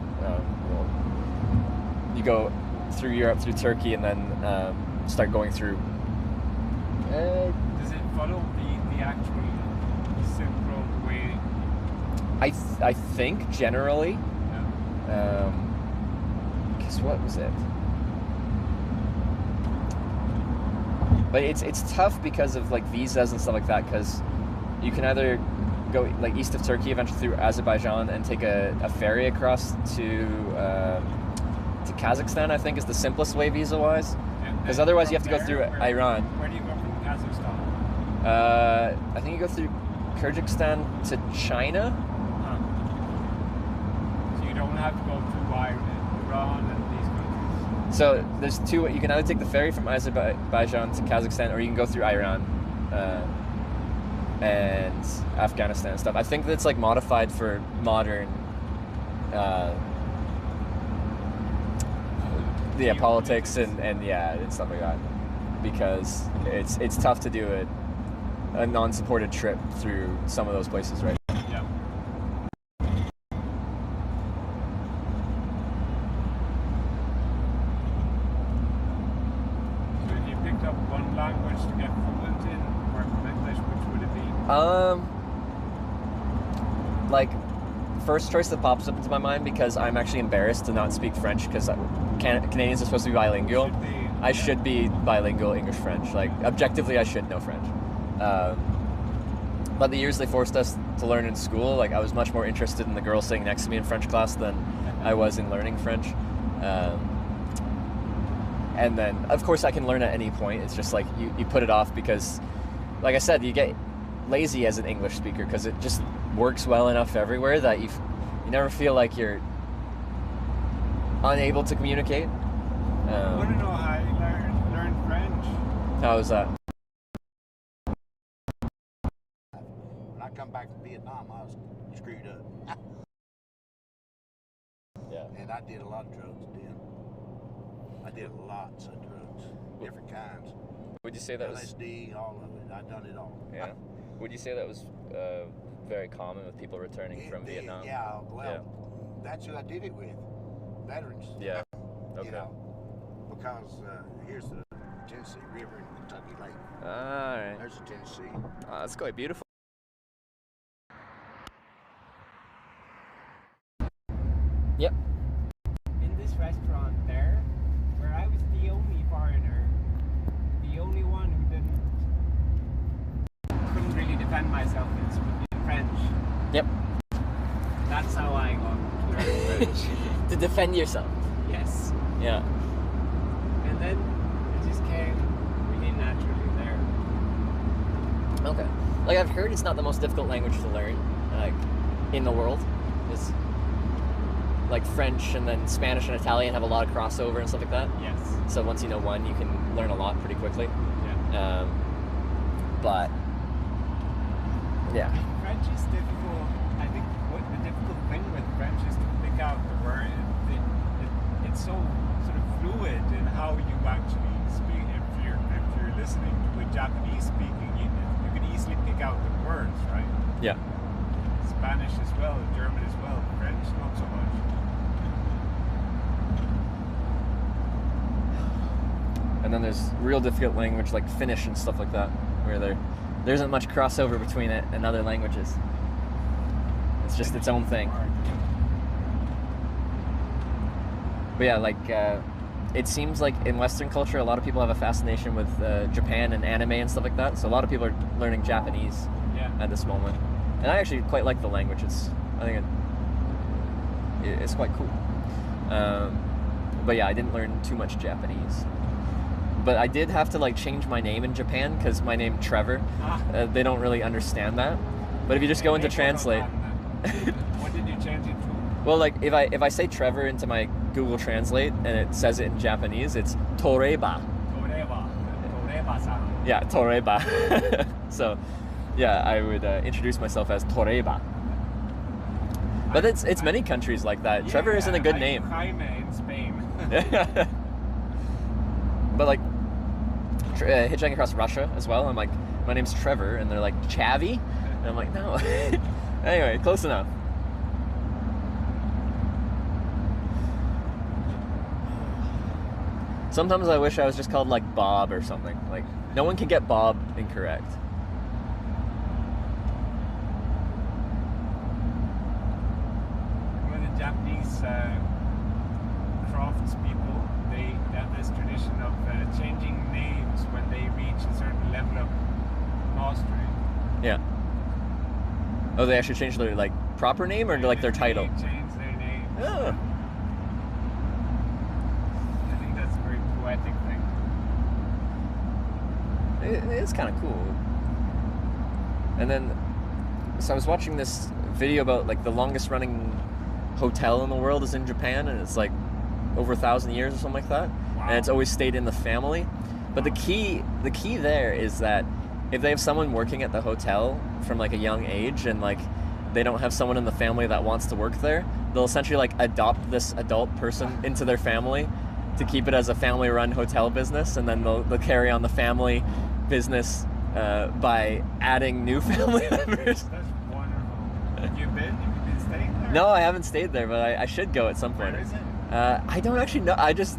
You go through Europe, through Turkey, and then start going through. Does it follow the actual Silk Road way? I think generally. Guess what was it? But it's tough because of like visas and stuff like that. Because you can either go like east of Turkey, eventually through Azerbaijan, and take a ferry across to Kazakhstan. I think is the simplest way visa-wise. Because otherwise you have to go through Iran. Where do you go from Kazakhstan? I think you go through Kyrgyzstan to China. So you don't have to go through Iran and these countries. So there's two. You can either take the ferry from Azerbaijan to Kazakhstan, or you can go through Iran and Afghanistan and stuff. I think that's like modified for modern, politics and stuff like that. Because it's tough to do a non-supported trip through some of those places, right? Yeah. So if you picked up one language to get fluent in, apart from English, which would it be? Like, first choice that pops up into my mind, because I'm actually embarrassed to not speak French, because Canadians are supposed to be bilingual. I should be bilingual English-French. Like, objectively, I should know French. But the years they forced us to learn in school, like, I was much more interested in the girl sitting next to me in French class than I was in learning French. And then, of course, I can learn at any point. It's just like you put it off because, like I said, you get lazy as an English speaker because it just works well enough everywhere that you never feel like you're unable to communicate. I want to know how you learn French. How was that? When I come back from Vietnam, I was screwed up. Yeah. And I did a lot of drugs then. I did lots of drugs, different kinds. Would you say that was LSD, all of it. I done it all. Yeah. Would you say that was very common with people returning from Vietnam? Yeah. Well, that's who I did it with. Veterans. Yeah. Okay. You know, because here's the Tennessee River and Kentucky Lake. All right. There's the Tennessee. That's quite beautiful. Yep. In this restaurant there, where I was the only foreigner, the only one who couldn't really defend myself in French. Yep. That's how I got to learn French. To defend yourself. Yes. Yeah. And then it just came really naturally there. Okay. Like, I've heard it's not the most difficult language to learn, like, in the world. It's like French and then Spanish and Italian have a lot of crossover and stuff like that. Yes. So once you know one, you can learn a lot pretty quickly. Yeah. But yeah. French is difficult. I think what the difficult thing with French is to pick out the word. It's so sort of fluid in how you actually speak. If you're listening to a Japanese speaking, you can easily pick out the words, right? Yeah. Spanish as well, German as well, French not so much. And then there's real difficult language like Finnish and stuff like that, where there isn't much crossover between it and other languages. It's just its own thing. But yeah, like it seems like in Western culture, a lot of people have a fascination with Japan and anime and stuff like that. So a lot of people are learning Japanese at this moment. And I actually quite like the language. I think it's quite cool. But yeah, I didn't learn too much Japanese. But I did have to like change my name in Japan because my name Trevor. They don't really understand that. But if you just go into translate. What did you change it to? Well, like if I say Trevor into my Google Translate and it says it in Japanese, it's Toreba. Toreba-san. Yeah, Toreba. So, yeah, I would introduce myself as Toreba. But it's many countries like that. Trevor isn't a good name. Jaime in Spain. But like hitchhiking across Russia as well. I'm like, my name's Trevor, and they're like Chavi, and I'm like, no. Anyway, close enough. Sometimes I wish I was just called like Bob or something. Like, no one can get Bob incorrect. One of the Japanese craftspeople, they have this tradition of changing names when they reach a certain level of mastery. Yeah. Oh, they actually changed their like proper name or like their title? They change their names. Oh. I think that's a very poetic thing. It is kind of cool. And then, so I was watching this video about like the longest running hotel in the world is in Japan, and it's like over 1,000 years or something like that. Wow. And it's always stayed in the family. But the key there is that if they have someone working at the hotel from like a young age, and like they don't have someone in the family that wants to work there, they'll essentially like adopt this adult person into their family to keep it as a family-run hotel business, and then they'll carry on the family business by adding new family members. That's wonderful. Have you been staying there? No, I haven't stayed there, but I should go at some point. Where is it? I don't actually know. I just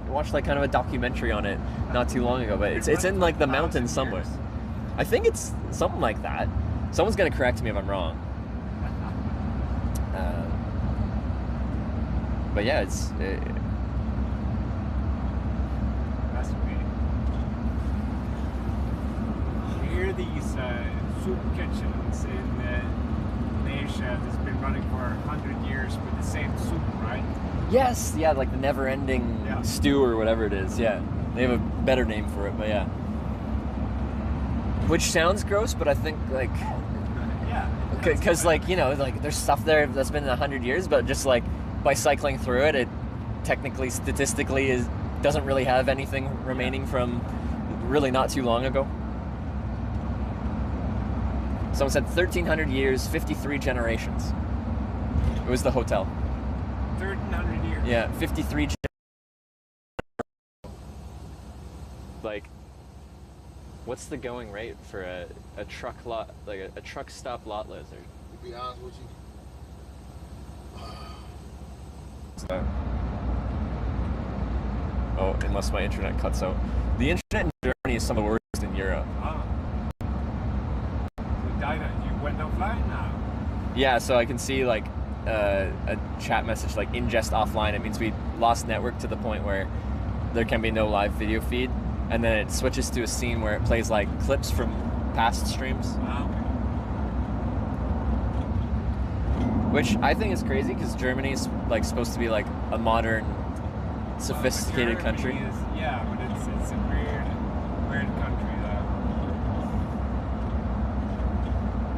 watched like kind of a documentary on it not too long ago, but it's in like the mountains somewhere. I think it's something like that. Someone's gonna correct me if I'm wrong. But yeah, it's. That's weird. You hear these soup kitchens in Asia that's been running for 100 years with the same soup, right? Yes, yeah, like the never-ending stew or whatever it is. Yeah, they have a better name for it, but yeah. Which sounds gross, but I think like, yeah, because like like there's stuff there that's been 100 years, but just like by cycling through it, it technically, statistically, doesn't really have anything remaining from really not too long ago. Someone said 1,300 years, 53 generations. It was the hotel. 1,300 years. Yeah, 53 generations. Like, what's the going rate for a truck lot, like a truck stop lot lizard? To be honest with you. Oh, unless my internet cuts out. The internet in Germany is some of the worst in Europe. You went offline now? Yeah, so I can see like a chat message like ingest offline. It means we lost network to the point where there can be no live video feed, and then it switches to a scene where it plays like clips from past streams. Which I think is crazy because Germany is like supposed to be like a modern, sophisticated country. Yeah, but it's a weird country though.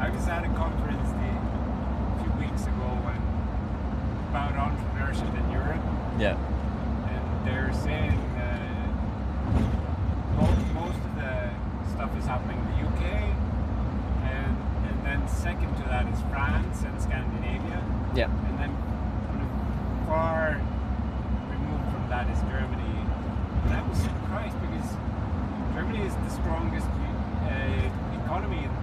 I was at a conference a few weeks ago about entrepreneurship in Europe. Yeah. And they're saying most of the stuff is happening in the UK, and then second to that is France and Scandinavia. Yeah. And then far removed from that is Germany. And I was surprised because Germany is the strongest economy in Europe.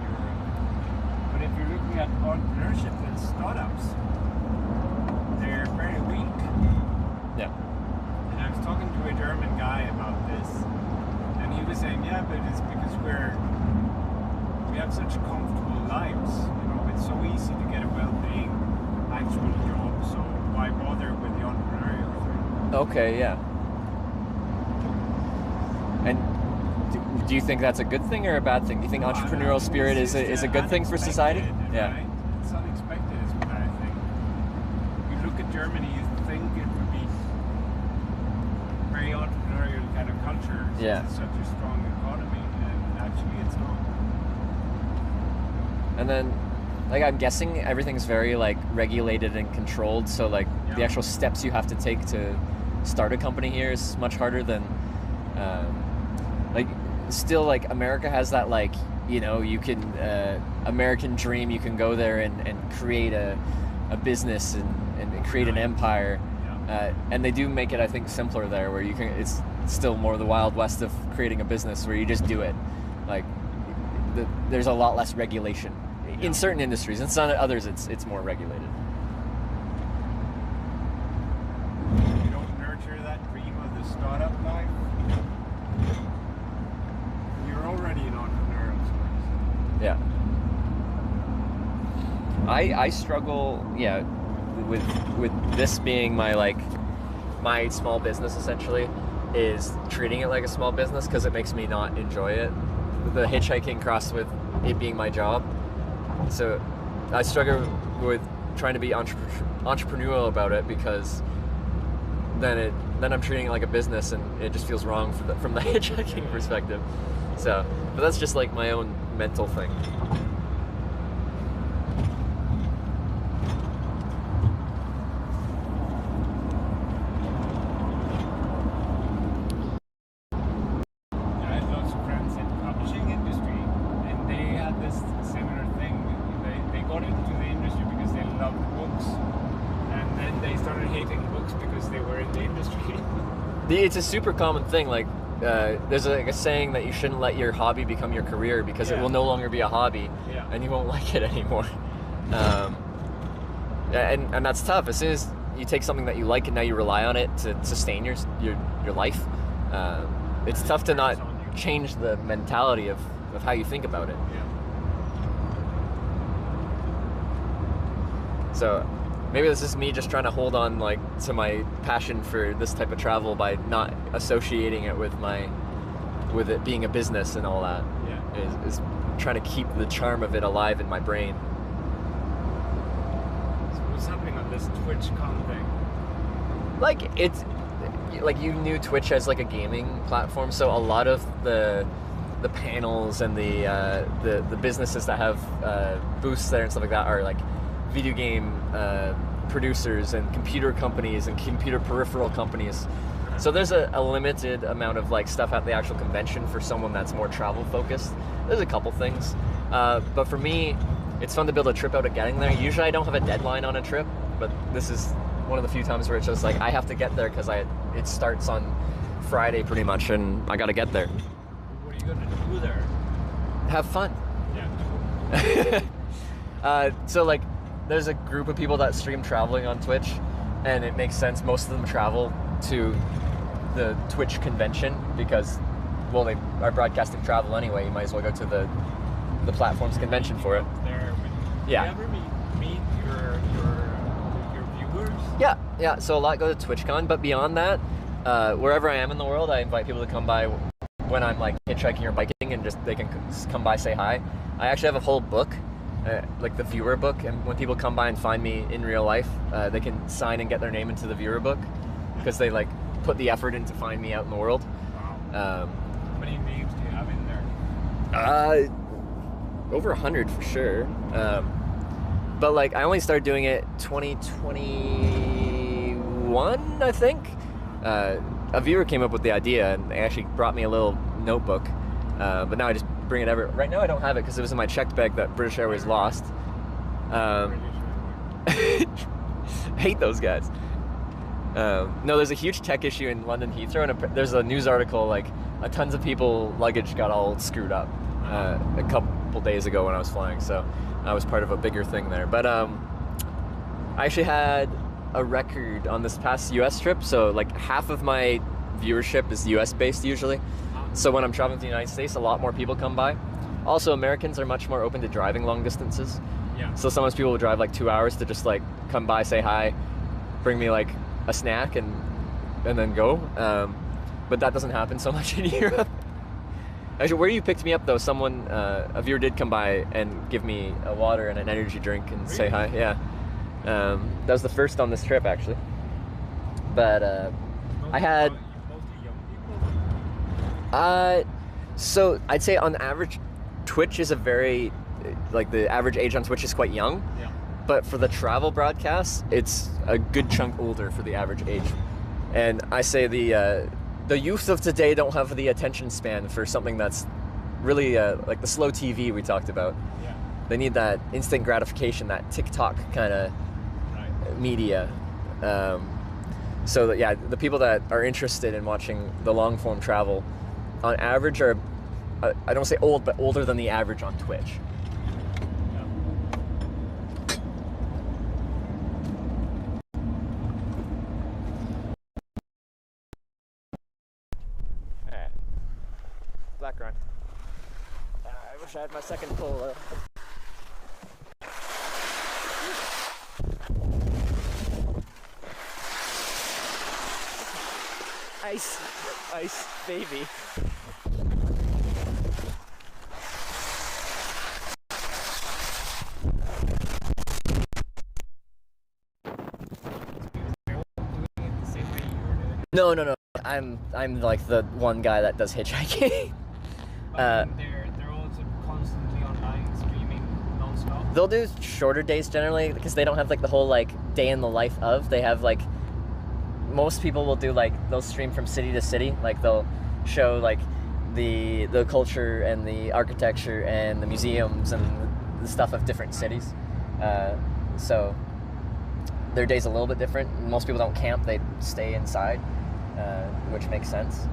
But if you're looking at entrepreneurship and startups, they're very weak. Yeah. And I was talking to a German guy about this, and he was saying, yeah, but it's because we have such comfortable lives. It's so easy to get a well-paying actual job, so why bother with the entrepreneurial thing? Okay, yeah. And do you think that's a good thing or a bad thing? Do you think entrepreneurial spirit is a good thing for society? Yeah. Right? It's unexpected is what I think. You look at Germany, you think it would be very entrepreneurial kind of culture. Yeah. It's such a strong economy, and actually it's not. And then, like, I'm guessing everything's very like regulated and controlled. So like the actual steps you have to take to start a company here is much harder than, like, still like America has that like, you can American dream. You can go there and create a a business and create an empire. And they do make it, I think, simpler there, where you can. It's still more the Wild West of creating a business, where you just do it. Like, there's a lot less regulation in certain industries. In some others, it's more regulated. You don't nurture that dream of the startup life. You're already an entrepreneur. Yeah. I struggle, with this being my small business, essentially, is treating it like a small business, because it makes me not enjoy it. The hitchhiking crossed with it being my job. So I struggle with trying to be entrepreneurial about it, because then I'm treating it like a business, and it just feels wrong from the hitchhiking perspective. So, but that's just like my own mental thing. I had lots of friends in the publishing industry, and they had this similar thing. They got into the industry because they loved books, and then they started hating books because they were in the industry. It's a super common thing. Like, there's a saying that you shouldn't let your hobby become your career, because it will no longer be a hobby, and you won't like it anymore. And that's tough. As soon as you take something that you like and now you rely on it to sustain your life, it's tough to not change the mentality of how you think about it. So maybe this is me just trying to hold on to my passion for this type of travel by not associating it with it being a business and all that. Is trying to keep the charm of it alive in my brain. So what's happening on this TwitchCon thing? It's you knew Twitch as like a gaming platform, so a lot of the panels and the businesses that have booths there and stuff like that are like video game producers and computer companies and computer peripheral companies. So there's a limited amount of stuff at the actual convention for someone that's more travel focused. There's a couple things, but for me, it's fun to build a trip out of getting there. Usually I don't have a deadline on a trip, but this is one of the few times where it's just I have to get there because it starts on Friday pretty much, and I got to get there. What are you gonna do there? Have fun. Yeah. So there's a group of people that stream traveling on Twitch, and it makes sense. Most of them travel to the Twitch convention because, well, they are broadcasting travel anyway. You might as well go to the platform's convention for it. There, Yeah. Do you ever meet your viewers? Yeah. So a lot go to TwitchCon, but beyond that, wherever I am in the world, I invite people to come by when I'm hitchhiking or biking, and they can come by, say hi. I actually have a whole book, the viewer book, and when people come by and find me in real life, they can sign and get their name into the viewer book because they put the effort in to find me out in the world. Wow. How many names do you have in there? Over 100 for sure. But I only started doing it 2021, I think. A viewer came up with the idea and they actually brought me a little notebook. But now I just bring it ever. Right now I don't have it because it was in my checked bag that British Airways lost. Hate those guys. No, there's a huge tech issue in London Heathrow, and there's a news article tons of people luggage got all screwed up a couple days ago when I was flying, so I was part of a bigger thing there. But I actually had a record on this past US trip, so half of my viewership is US based usually. So when I'm traveling to the United States, a lot more people come by. Also, Americans are much more open to driving long distances. Yeah. So sometimes people will drive 2 hours to just come by, say hi, bring me a snack and then go. But that doesn't happen so much in Europe. Actually, where you picked me up though, someone, a viewer did come by and give me a water and an energy drink and say hi. Yeah. That was the first on this trip actually. But I had. So I'd say on average, Twitch is a very, the average age on Twitch is quite young. Yeah. But for the travel broadcasts, it's a good chunk older for the average age. And I say the youth of today don't have the attention span for something that's really the slow TV we talked about. Yeah. They need that instant gratification, that TikTok kind of media. So that, yeah, the people that are interested in watching the long form travel, on average, are I don't say old, but older than the average on Twitch. Alright. Black run. I wish I had my second pull. Ice, ice, baby. No. I'm like the one guy that does hitchhiking. They're also constantly online streaming non-stop. They'll do shorter days generally because they don't have like the whole like day in the life of. They have like, most people will do like, they'll stream from city to city. Like they'll show like the culture and the architecture and the museums and the stuff of different cities. So their day's a little bit different. Most people don't camp, they stay inside, which makes sense.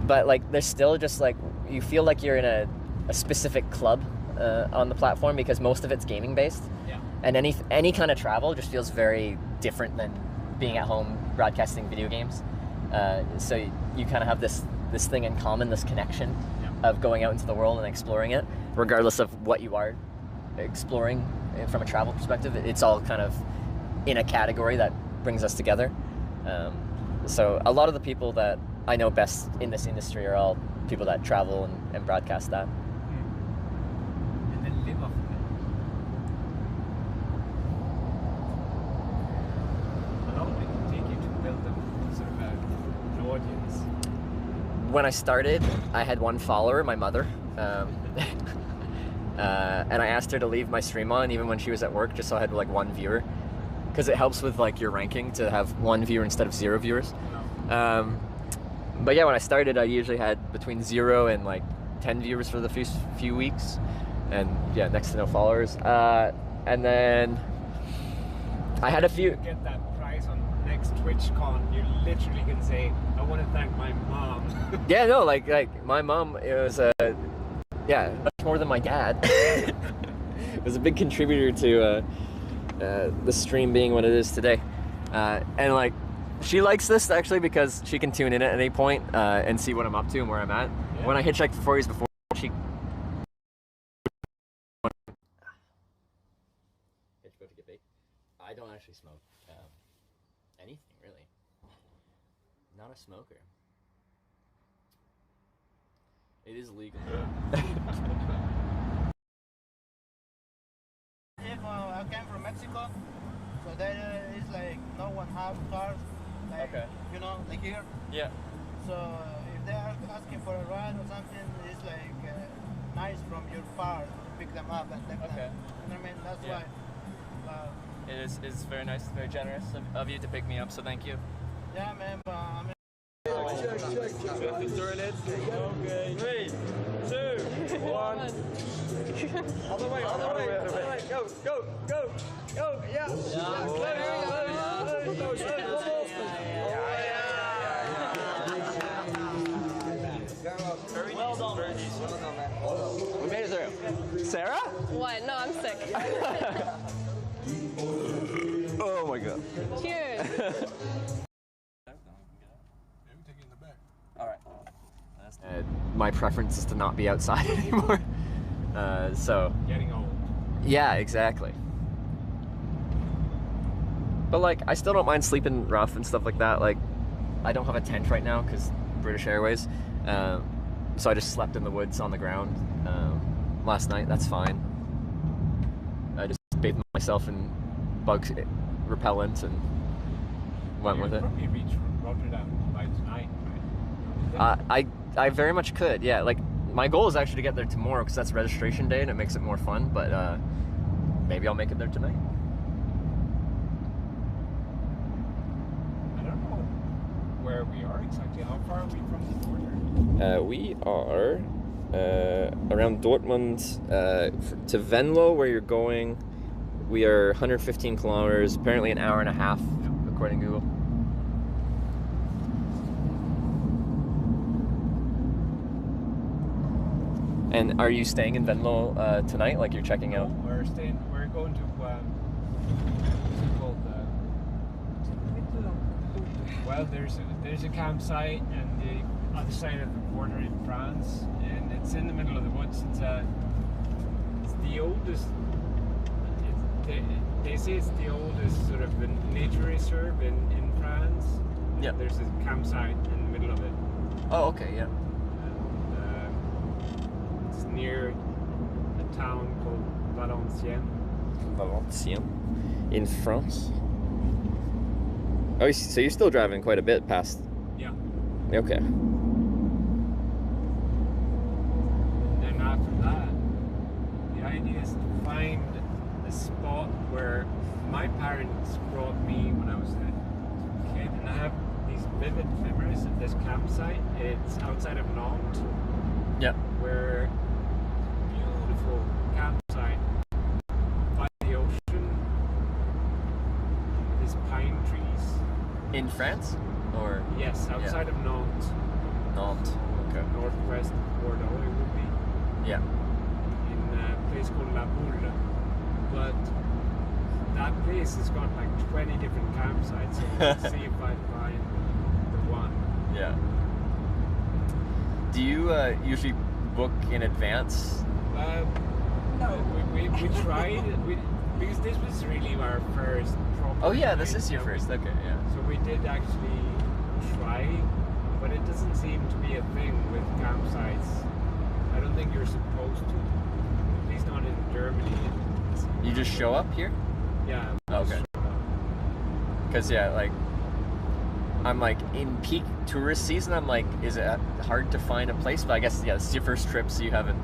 But like there's still just like, you feel like you're in a specific club on the platform because most of it's gaming based. Yeah. And any kind of travel just feels very different than being at home broadcasting video games. So you kind of have this thing in common, this connection of going out into the world and exploring it, regardless of what you are exploring from a travel perspective. It's all kind of in a category that brings us together. So a lot of the people that I know best in this industry are all people that travel and broadcast that. And then live off of it. How long did it take you to build up sort of an audience? When I started, I had one follower, my mother. And I asked her to leave my stream on even when she was at work, just so I had like one viewer. Because it helps with like your ranking to have one viewer instead of 0 viewers. But yeah, when I started, I usually had between 0 and like 10 viewers for the few weeks, and yeah, next to no followers. And then I had a few. You get that prize on next TwitchCon, you literally can say, "I want to thank my mom." Yeah, no, like my mom, it was yeah, much more than my dad. It was a big contributor to the stream being what it is today, and like. She likes this actually because she can tune in at any point and see what I'm up to and where I'm at. Yeah. When I hitchhiked for 4 years before, she... I don't actually smoke anything, really. Not a smoker. It is legal. If I came from Mexico, so there is like no one have cars. Like, okay. You know, like here. Yeah. So if they are asking for a ride or something, it's like nice from your part to pick them up and take them. You know what I mean? That's why. It's very nice, very generous of you to pick me up. So thank you. Yeah, man. I mean. Doing it. Okay. 3, 2, 1. All the way. Go. Yeah. Well done. Very decent. We made it through. Sarah? What? No, I'm sick. Oh my god. Cheers. Alright. My preference is to not be outside anymore. So. Getting old. Yeah, exactly. But like, I still don't mind sleeping rough and stuff like that. Like, I don't have a tent right now because British Airways. So I just slept in the woods on the ground last night. That's fine. I just bathed myself in bug repellent and went with it. Probably reach Rotterdam by tonight, right? I very much could. Yeah, like my goal is actually to get there tomorrow because that's registration day and it makes it more fun. But maybe I'll make it there tonight. I don't know where we are exactly. How far are we from the border? We are around Dortmund to Venlo, where you're going. We are 115 kilometers, apparently an hour and a half, according to Google. And are you staying in Venlo tonight? Like you're checking out? We're going to what's it called? Well, there's a campsite on the other side of the border in France, and it's in the middle of the woods. It's the oldest. They say it's the oldest sort of nature reserve in France. Yeah. There's a campsite in the middle of it. Oh, okay, yeah. It's near a town called Valenciennes. Valenciennes, in France. Oh, so you're still driving quite a bit past. Yeah. Okay. And then after that, the idea is to find a spot where my parents brought me when I was a kid, and I have these vivid memories of this campsite. It's outside of Nantes. Yeah. Where beautiful campsite by the ocean, these pine trees. In France? Or? Yes, outside of Nantes. Nantes, okay. Northwest of Bordeaux it would be. Yeah. In a place called La Boule. But that place has got like 20 different campsites, so let's see if I find the one. Yeah. Do you usually book in advance? No. We tried, because this was really our first proper. Oh yeah, this is your first, okay, yeah. So we did actually try, but it doesn't seem to be a thing with campsites. I don't think you're supposed to, at least not in Germany. You just show up here? Yeah. Okay. Because yeah, like I'm like in peak tourist season. I'm like, is it hard to find a place? But I guess yeah, this is your first trip, so you haven't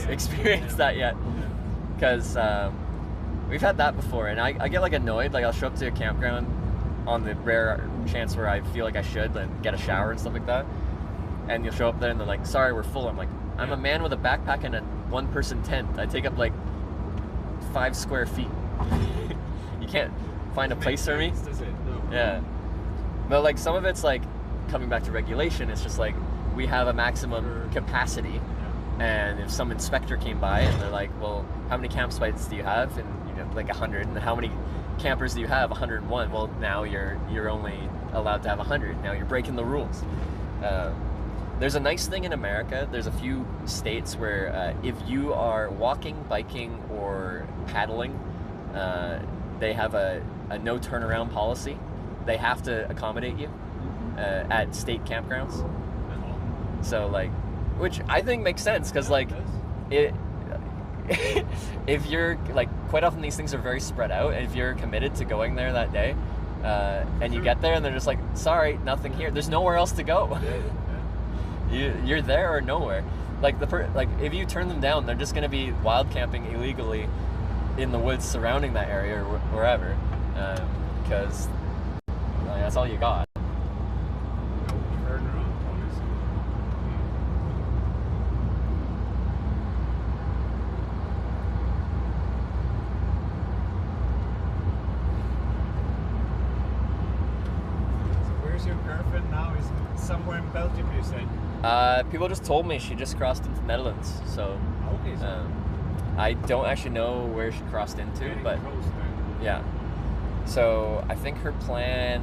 experienced that yet. Because we've had that before, and I get like annoyed. Like I'll show up to a campground on the rare chance where I feel like I should and get a shower and stuff like that, and you'll show up there and they're like, sorry, we're full. I'm like, I'm a man with a backpack and a one-person tent. I take up like 5 square feet. You can't find a place for me. Yeah. But like some of it's like coming back to regulation. It's just like we have a maximum capacity, and if some inspector came by and they're like, well, how many campsites do you have? And you know, like 100. And how many campers do you have? 101. Well, now you're only allowed to have 100. Now you're breaking the rules. There's a nice thing in America. There's a few states where if you are walking, biking, or paddling, they have a no turnaround policy. They have to accommodate you at state campgrounds. So like, which I think makes sense because like it. If you're like, quite often these things are very spread out, and if you're committed to going there that day, and you get there and they're just like, sorry, nothing here. There's nowhere else to go. You're there or nowhere. Like like if you turn them down, they're just gonna be wild camping illegally in the woods surrounding that area or wherever, because that's all you got. Where's your girlfriend now? Is somewhere in Belgium, you said? People just told me she just crossed into Netherlands, so okay, I don't actually know where she crossed into, but yeah. So I think her plan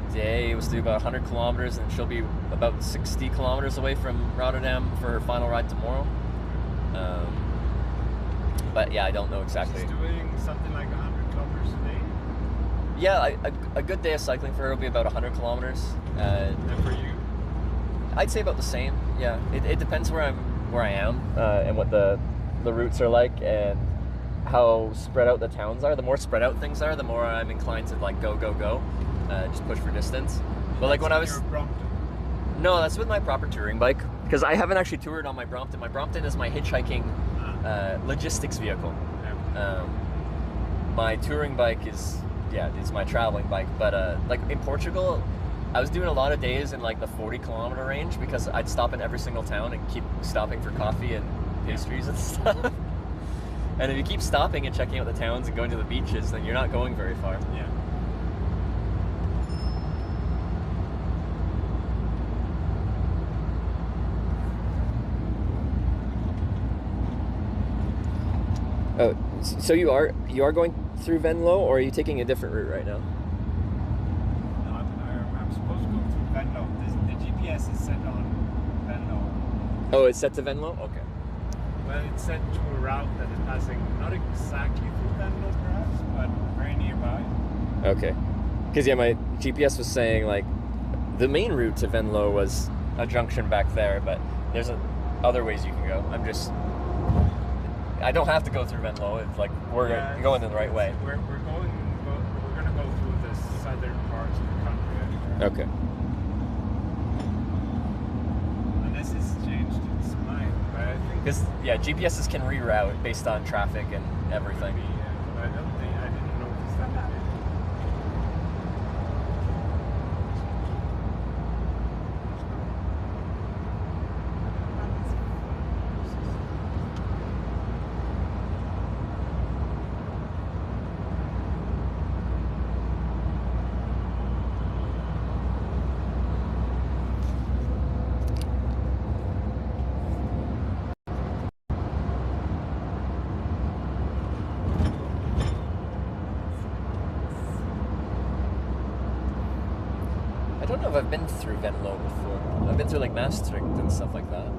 today was to do about 100 kilometers, and she'll be about 60 kilometers away from Rotterdam for her final ride tomorrow. But yeah, I don't know exactly. She's doing something like 100 kilometers a day? Yeah, a good day of cycling for her will be about 100 kilometers. And for you? I'd say about the same. Yeah, it depends where I am and what the routes are like and how spread out the towns are. The more spread out things are, the more I'm inclined to like go, just push for distance. But like when I was no, that's with my proper touring bike, because I haven't actually toured on my Brompton. My Brompton is my hitchhiking logistics vehicle. My touring bike is my traveling bike. But like in Portugal, I was doing a lot of days in like the 40-kilometer range because I'd stop in every single town and keep stopping for coffee and pastries and stuff. And if you keep stopping and checking out the towns and going to the beaches, then you're not going very far. Yeah. Oh, so you are going through Venlo, or are you taking a different route right now? No, I'm supposed to go through Venlo. The GPS is set on Venlo. Oh, it's set to Venlo? Okay. Well, it's set to a route that is passing not exactly through Venlo, perhaps, but very nearby. Okay. Because, yeah, my GPS was saying, like, the main route to Venlo was a junction back there, but there's other ways you can go. I don't have to go through Venlo. It's like we're going in the right way. We're gonna go through the southern parts of the country. Okay. Unless it's changed its mind, but I think Because GPSs can reroute based on traffic and everything. I didn't notice that. I don't know if I've been through Venlo before. I've been through like Maastricht and stuff like that.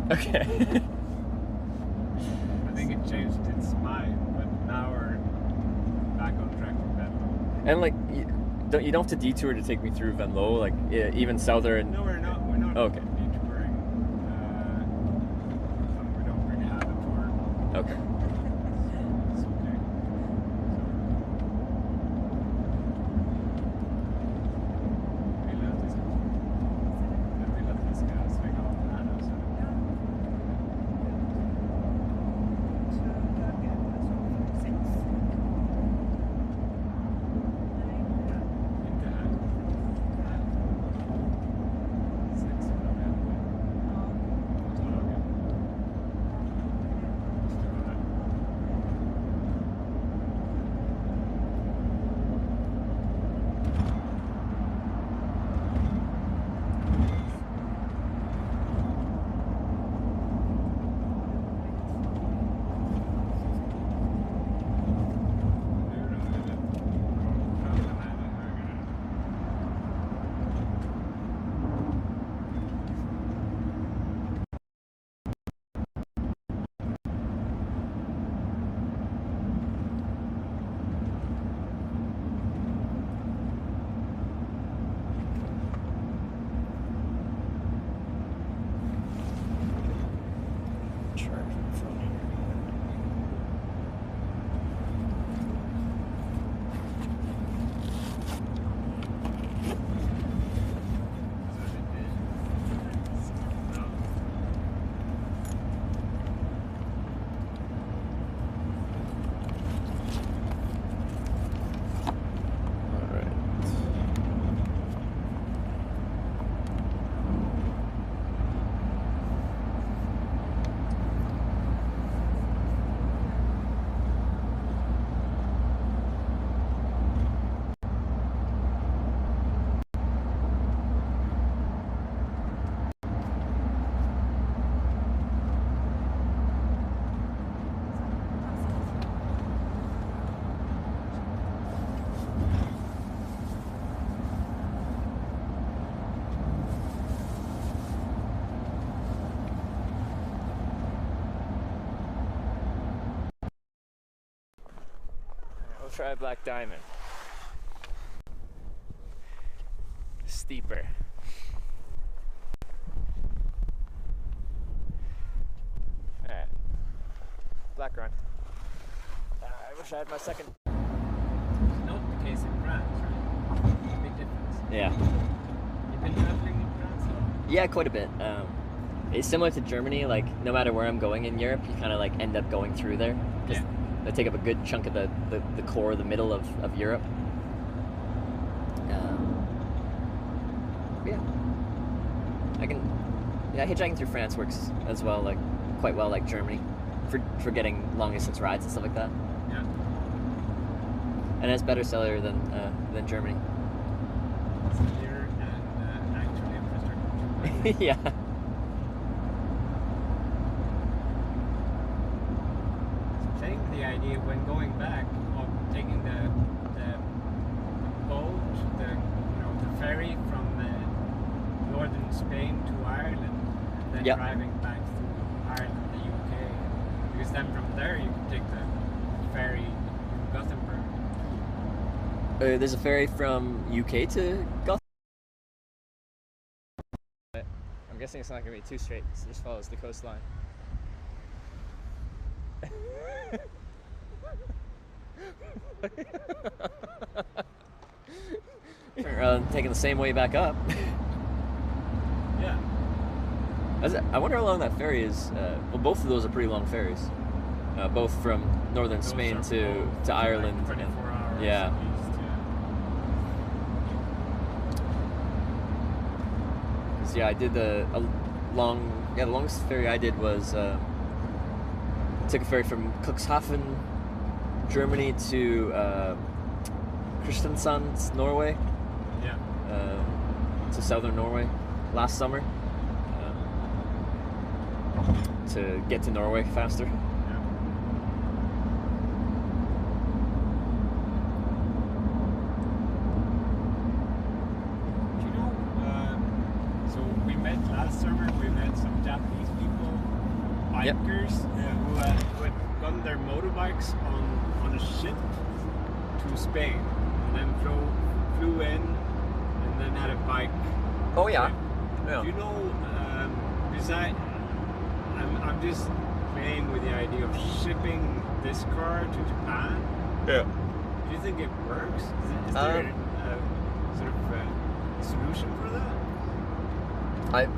Okay. I think it changed its mind, but now we're back on track for Venlo. And like, you don't have to detour to take me through Venlo, like even southern. No, we're not. We're not okay. detouring. We don't really have a tour. Okay. It's okay. Vi vill att vi ska svänga av här nu. try Black Diamond. Steeper. Alright. Black run. I wish I had my second. Not the case in France, right? Big difference. Yeah. You've been traveling in France? Yeah, quite a bit. It's similar to Germany. Like, no matter where I'm going in Europe, you kind of like end up going through there. Yeah. They take up a good chunk of the core, the middle of Europe. Yeah. Hitchhiking through France works as well, like quite well, like Germany, for getting long distance rides and stuff like that. Yeah. And it's better seller than Germany. Clear and actually infrastructure. Yeah. Playing with the idea when going back of taking the boat, the ferry from northern Spain to Ireland, and then Yep. driving back through Ireland, the UK, because then from there you can take the ferry to Gothenburg. There's a ferry from UK to Gothenburg. I'm guessing it's not going to be too straight, because it just follows the coastline. Turn around, taking the same way back up. Yeah. I wonder how long that ferry is. Well, both of those are pretty long ferries. Both from northern Those Spain are to both Ireland. like 24 hours Yeah. at least, yeah. 'Cause, yeah, I did the longest ferry I did was took a ferry from Cuxhaven, Germany to Kristiansand, Norway. Yeah. To southern Norway last summer to get to Norway faster. So we met last summer, we met some Japanese people, bikers, who had gotten their motorbikes on a ship to Spain, and then flew in, and then had a bike. Oh yeah. trip. Do you know, because I'm just playing with the idea of shipping this car to Japan. Yeah. Do you think it works? Is there a sort of solution for that?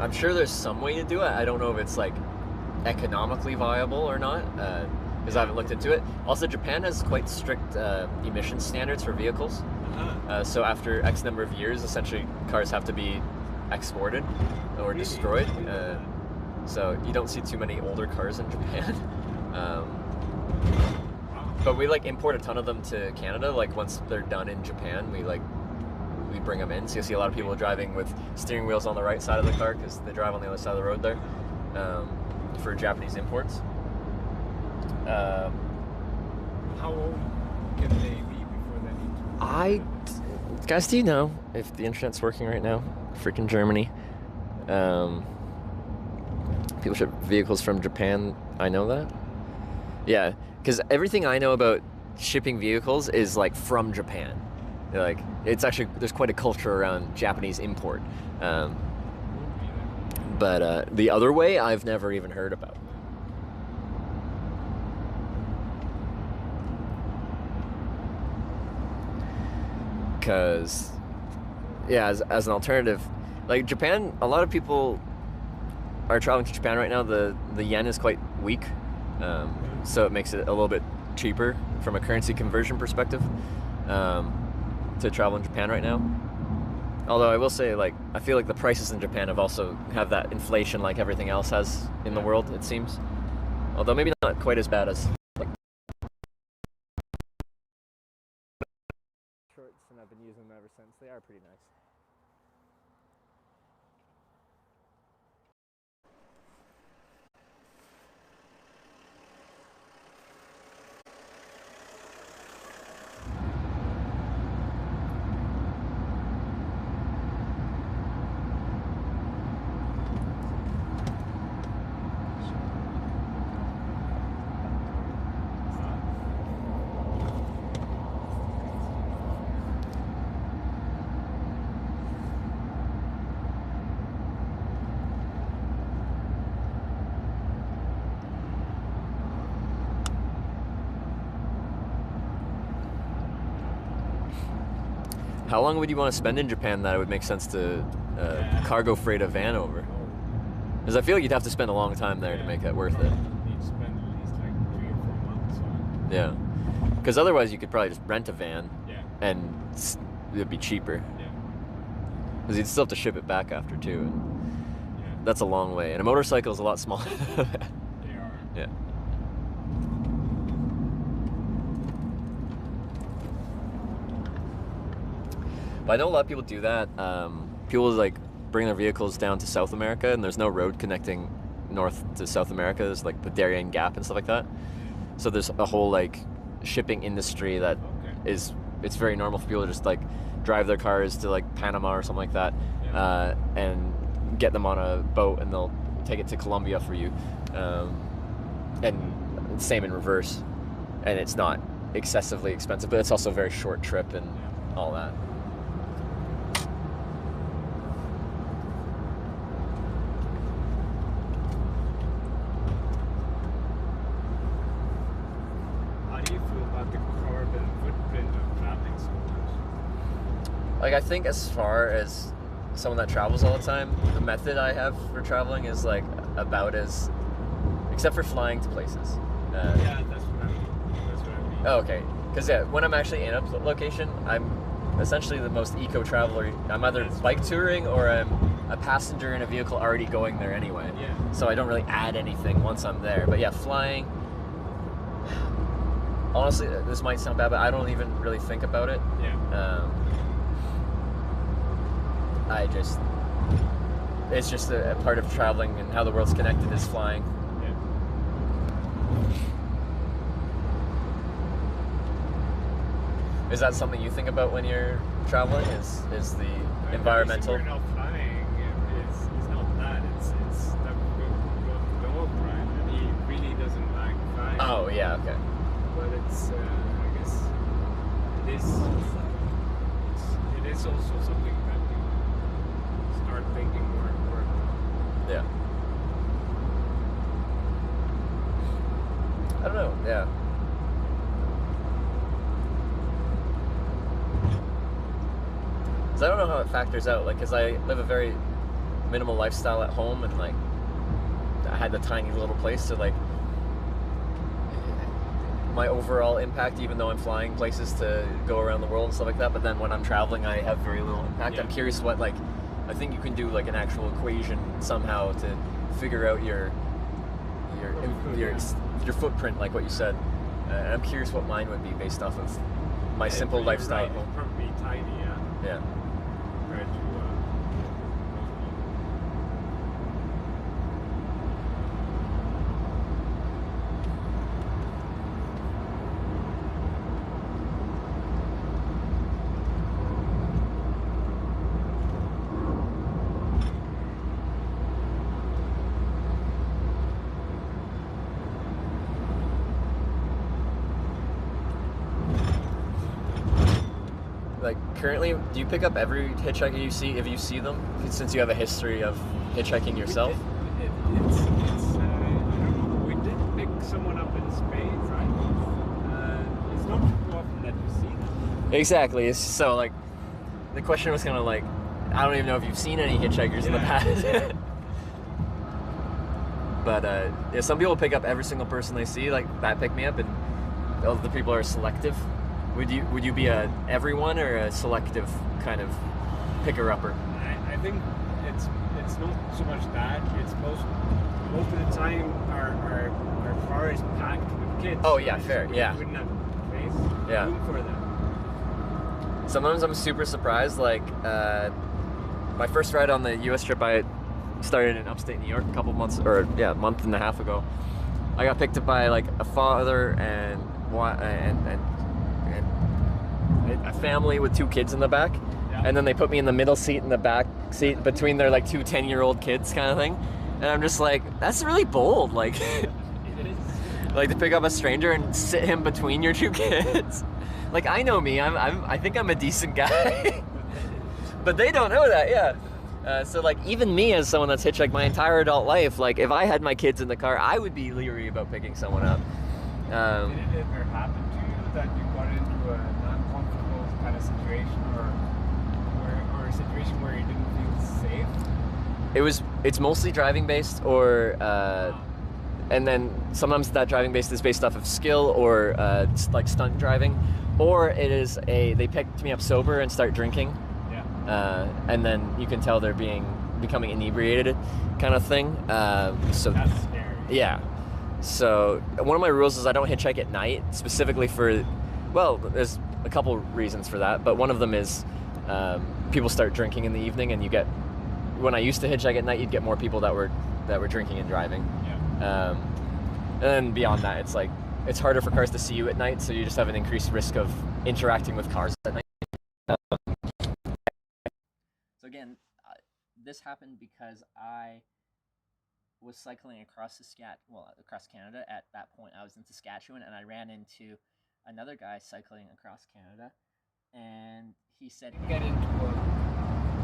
I'm sure there's some way to do it. I don't know if it's like economically viable or not, because I haven't looked into it. Also, Japan has quite strict emission standards for vehicles. So after X number of years, essentially cars have to be exported or destroyed. So you don't see too many older cars in Japan. But we like import a ton of them to Canada. Like once they're done in Japan, we bring them in. So you'll see a lot of people driving with steering wheels on the right side of the car because they drive on the other side of the road there for Japanese imports. How old can they be before they need to? Guys, do you know if the internet's working right now? Freaking Germany. People ship vehicles from Japan. I know that. Yeah, because everything I know about shipping vehicles is like from Japan. Like it's actually there's quite a culture around Japanese import. But the other way I've never even heard about. Because yeah, as an alternative, like Japan, a lot of people are traveling to Japan right now. The yen is quite weak, so it makes it a little bit cheaper from a currency conversion perspective to travel in Japan right now. Although I will say, like, I feel like the prices in Japan have that inflation like everything else has in the world, it seems. Although maybe not quite as bad as like shorts, and I've been using them ever since. They are pretty nice. How long would you want to spend in Japan that it would make sense to cargo freight a van over? Because I feel like you'd have to spend a long time there to make that worth it. You'd spend at least like 3 or 4 months on. Yeah. Because otherwise you could probably just rent a van and it'd be cheaper. Yeah. Because you'd still have to ship it back after too. And that's a long way. And a motorcycle is a lot smaller than that. They are. Yeah. But I know a lot of people do that. People like bring their vehicles down to South America, and there's no road connecting north to South America. There's like the Darien Gap and stuff like that. So there's a whole like shipping industry that is, it's very normal for people to just like drive their cars to like Panama or something like that, and get them on a boat, and they'll take it to Colombia for you. And same in reverse. And it's not excessively expensive, but it's also a very short trip and all that. Like, I think as far as someone that travels all the time, the method I have for traveling is like about as, except for flying to places. Yeah, that's what I mean. Oh, okay. Because yeah, when I'm actually in a location, I'm essentially the most eco-traveler. I'm either bike touring or I'm a passenger in a vehicle already going there anyway. Yeah. So I don't really add anything once I'm there. But yeah, flying, honestly, this might sound bad, but I don't even really think about it. Yeah. It's just a part of traveling and how the world's connected is flying. Yeah. Is that something you think about when you're traveling? Is the environmental? We're not flying. It's not that. It's that the dog, right? And he really doesn't like flying. Oh yeah, okay. But it's I guess it is also something that you start thinking more and more. Yeah. I don't know. Yeah. Cause I don't know how it factors out. Like, cause I live a very minimal lifestyle at home, and like I had the tiny little place, so like my overall impact, even though I'm flying places to go around the world and stuff like that, but then when I'm traveling, I have very little impact. Yeah. I'm curious what, like, I think you can do like an actual equation somehow to figure out your footprint, like what you said. I'm curious what mine would be based off of my simple lifestyle. Right. It'll probably be tiny, yeah. Yeah. Compared to Like, currently, do you pick up every hitchhiker you see if you see them, since you have a history of hitchhiking yourself? It's I don't know, we did pick someone up in Spain, right? It's not too often that you see them. Exactly. So, like, the question was kind of like, I don't even know if you've seen any hitchhikers in the past. But yeah, some people pick up every single person they see, like that pick me up, and other people are selective. Would you be a everyone or a selective kind of picker-upper? I think it's not so much that. It's most of the time our car is packed with kids. Oh yeah, fair. Yeah. We wouldn't have space room for them. Sometimes I'm super surprised. Like my first ride on the U.S. trip, I started in upstate New York a couple months, or yeah, a month and a half ago. I got picked up by like a father and a family with 2 kids in the back, and then they put me in the middle seat in the back seat between their like 2 10-year-old kids kind of thing, and I'm just like, that's really bold, like like to pick up a stranger and sit him between your 2 kids. Like, I know me, I think I'm a decent guy. But they don't know that. Yeah. So like, even me as someone that's hitchhiked my entire adult life, like if I had my kids in the car, I would be leery about picking someone up. Did it ever happen to you that you got into a non-comfortable kind of situation, or a situation where you didn't feel safe? It's mostly driving based, or and then sometimes that driving based is based off of skill or like stunt driving, or it is they picked me up sober and start drinking. Yeah. And then you can tell they're becoming inebriated, kind of thing. So that's scary. Yeah. So one of my rules is I don't hitchhike at night, specifically for, well, there's a couple reasons for that, but one of them is people start drinking in the evening, and when I used to hitchhike at night, you'd get more people that were drinking and driving. Yeah. And then beyond that, it's like it's harder for cars to see you at night, so you just have an increased risk of interacting with cars at night. So again, this happened because I was cycling across across Canada. At that point, I was in Saskatchewan, and I ran into another guy cycling across Canada, and he said, "Get into a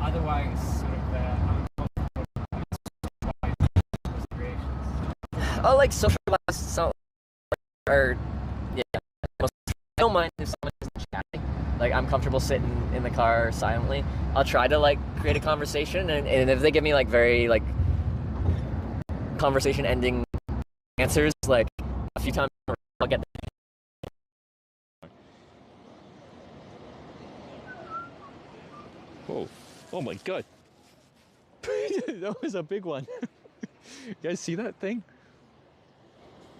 otherwise sort of situations." Oh, like social lives, or yeah, I don't mind if someone isn't chatting. Like, I'm comfortable sitting in the car silently. I'll try to like create a conversation, and if they give me like very like conversation ending answers, like a few times, I'll get. Whoa! Oh my God! That was a big one. You guys see that thing?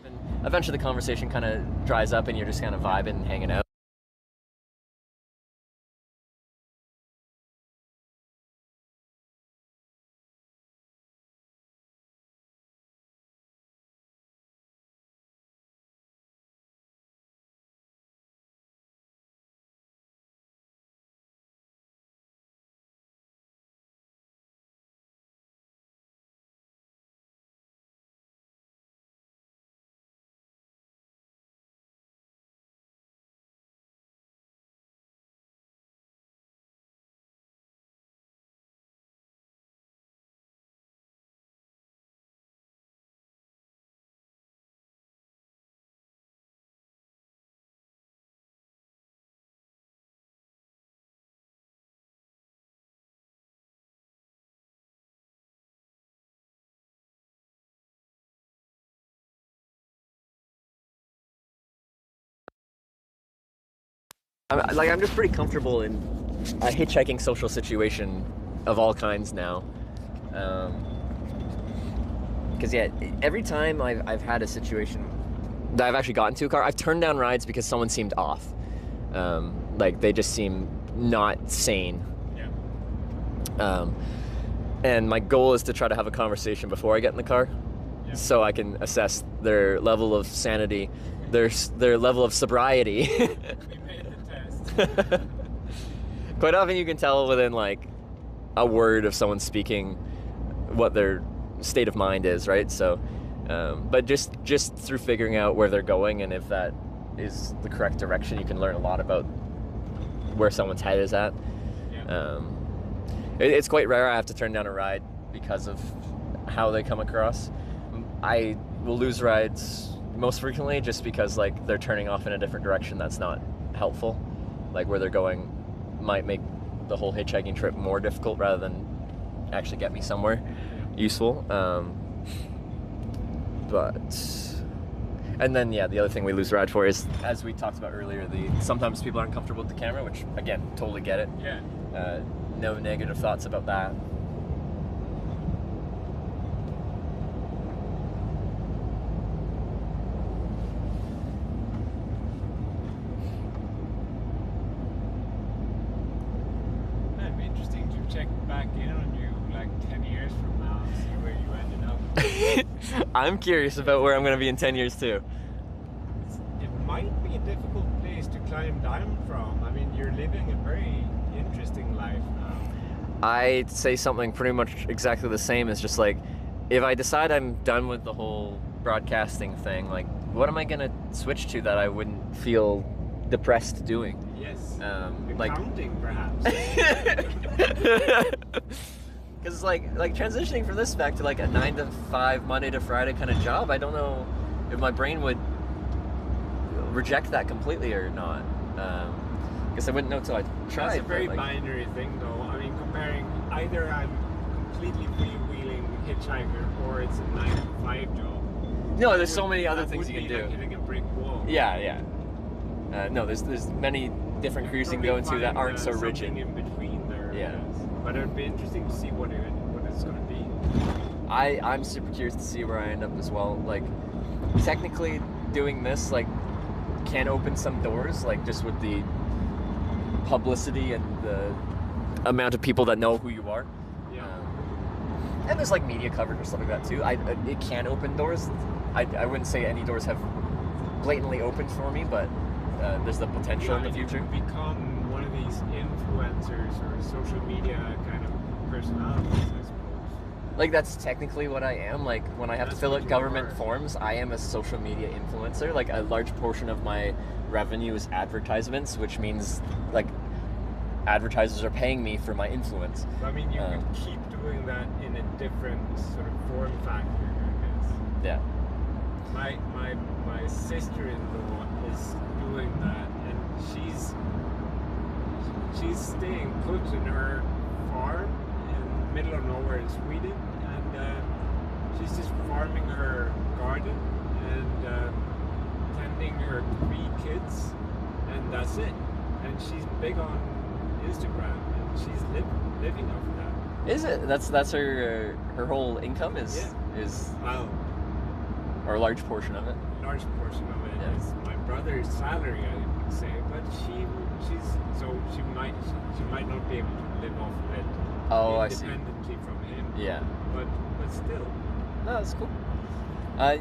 And eventually, the conversation kind of dries up, and you're just kind of vibing and hanging out. I'm just pretty comfortable in a hitchhiking social situation of all kinds now. Because yeah, every time I've had a situation that I've actually gotten to a car, I've turned down rides because someone seemed off. Like they just seem not sane. Yeah. And my goal is to try to have a conversation before I get in the car, so I can assess their level of sanity, their level of sobriety. Quite often you can tell within like a word of someone speaking what their state of mind is, right? So but just through figuring out where they're going and if that is the correct direction, you can learn a lot about where someone's head is at. It's quite rare I have to turn down a ride because of how they come across. I will lose rides most frequently just because like they're turning off in a different direction that's not helpful. Like where they're going might make the whole hitchhiking trip more difficult rather than actually get me somewhere useful. And then yeah, the other thing we lose a ride for is, as we talked about earlier, sometimes people aren't comfortable with the camera, which again, totally get it. Yeah. No negative thoughts about that. It'd be interesting to check back in on you like 10 years from now and see where you ended up. I'm curious about where I'm going to be in 10 years too. It might be a difficult place to climb down from. I mean, you're living a very interesting life now. I'd say something pretty much exactly the same. As just like, if I decide I'm done with the whole broadcasting thing, like, what am I going to switch to that I wouldn't feel depressed doing? Yes. Accounting, perhaps. Because like transitioning from this back to like a 9 to 5 Monday to Friday kind of job, I don't know if my brain would reject that completely or not. Because I wouldn't know until I tried. That's a very but, like, binary thing, though. I mean, compared either I'm completely freewheeling hitchhiker or it's a 9-to-5 job. No, there's so many other things you can do. Like hitting a brick wall. Yeah. No, there's many different careers you can go into that aren't so rigid. Something in between there. Yeah. But it'd be interesting to see what it's going to be. I'm super curious to see where I end up as well. Like, technically doing this, like, can open some doors, like, just with the publicity and the amount of people that know who you are. Yeah. And there's, like, media coverage or stuff like that, too. It can open doors. I wouldn't say any doors have blatantly opened for me, but there's the potential in the future. You become one of these influencers or social media kind of personalities, I suppose. Like, that's technically what I am. Like, when I have to fill out government forms, I am a social media influencer. Like, a large portion of my revenue is advertisements, which means, like, advertisers are paying me for my influence. I mean, you could keep doing that in a different sort of form factor, I guess. Yeah. My sister-in-law is doing that, and she's staying put in her farm in the middle of nowhere in Sweden, and she's just farming her garden and tending her 3 kids, and that's it. And she's big on Instagram, and she's living off of that. Is it? That's her whole income is Well, or a large portion of it. Large portion of it is my brother's salary, I would say, but she might not be able to live off of it independently from him. Yeah. But still. No, that's cool.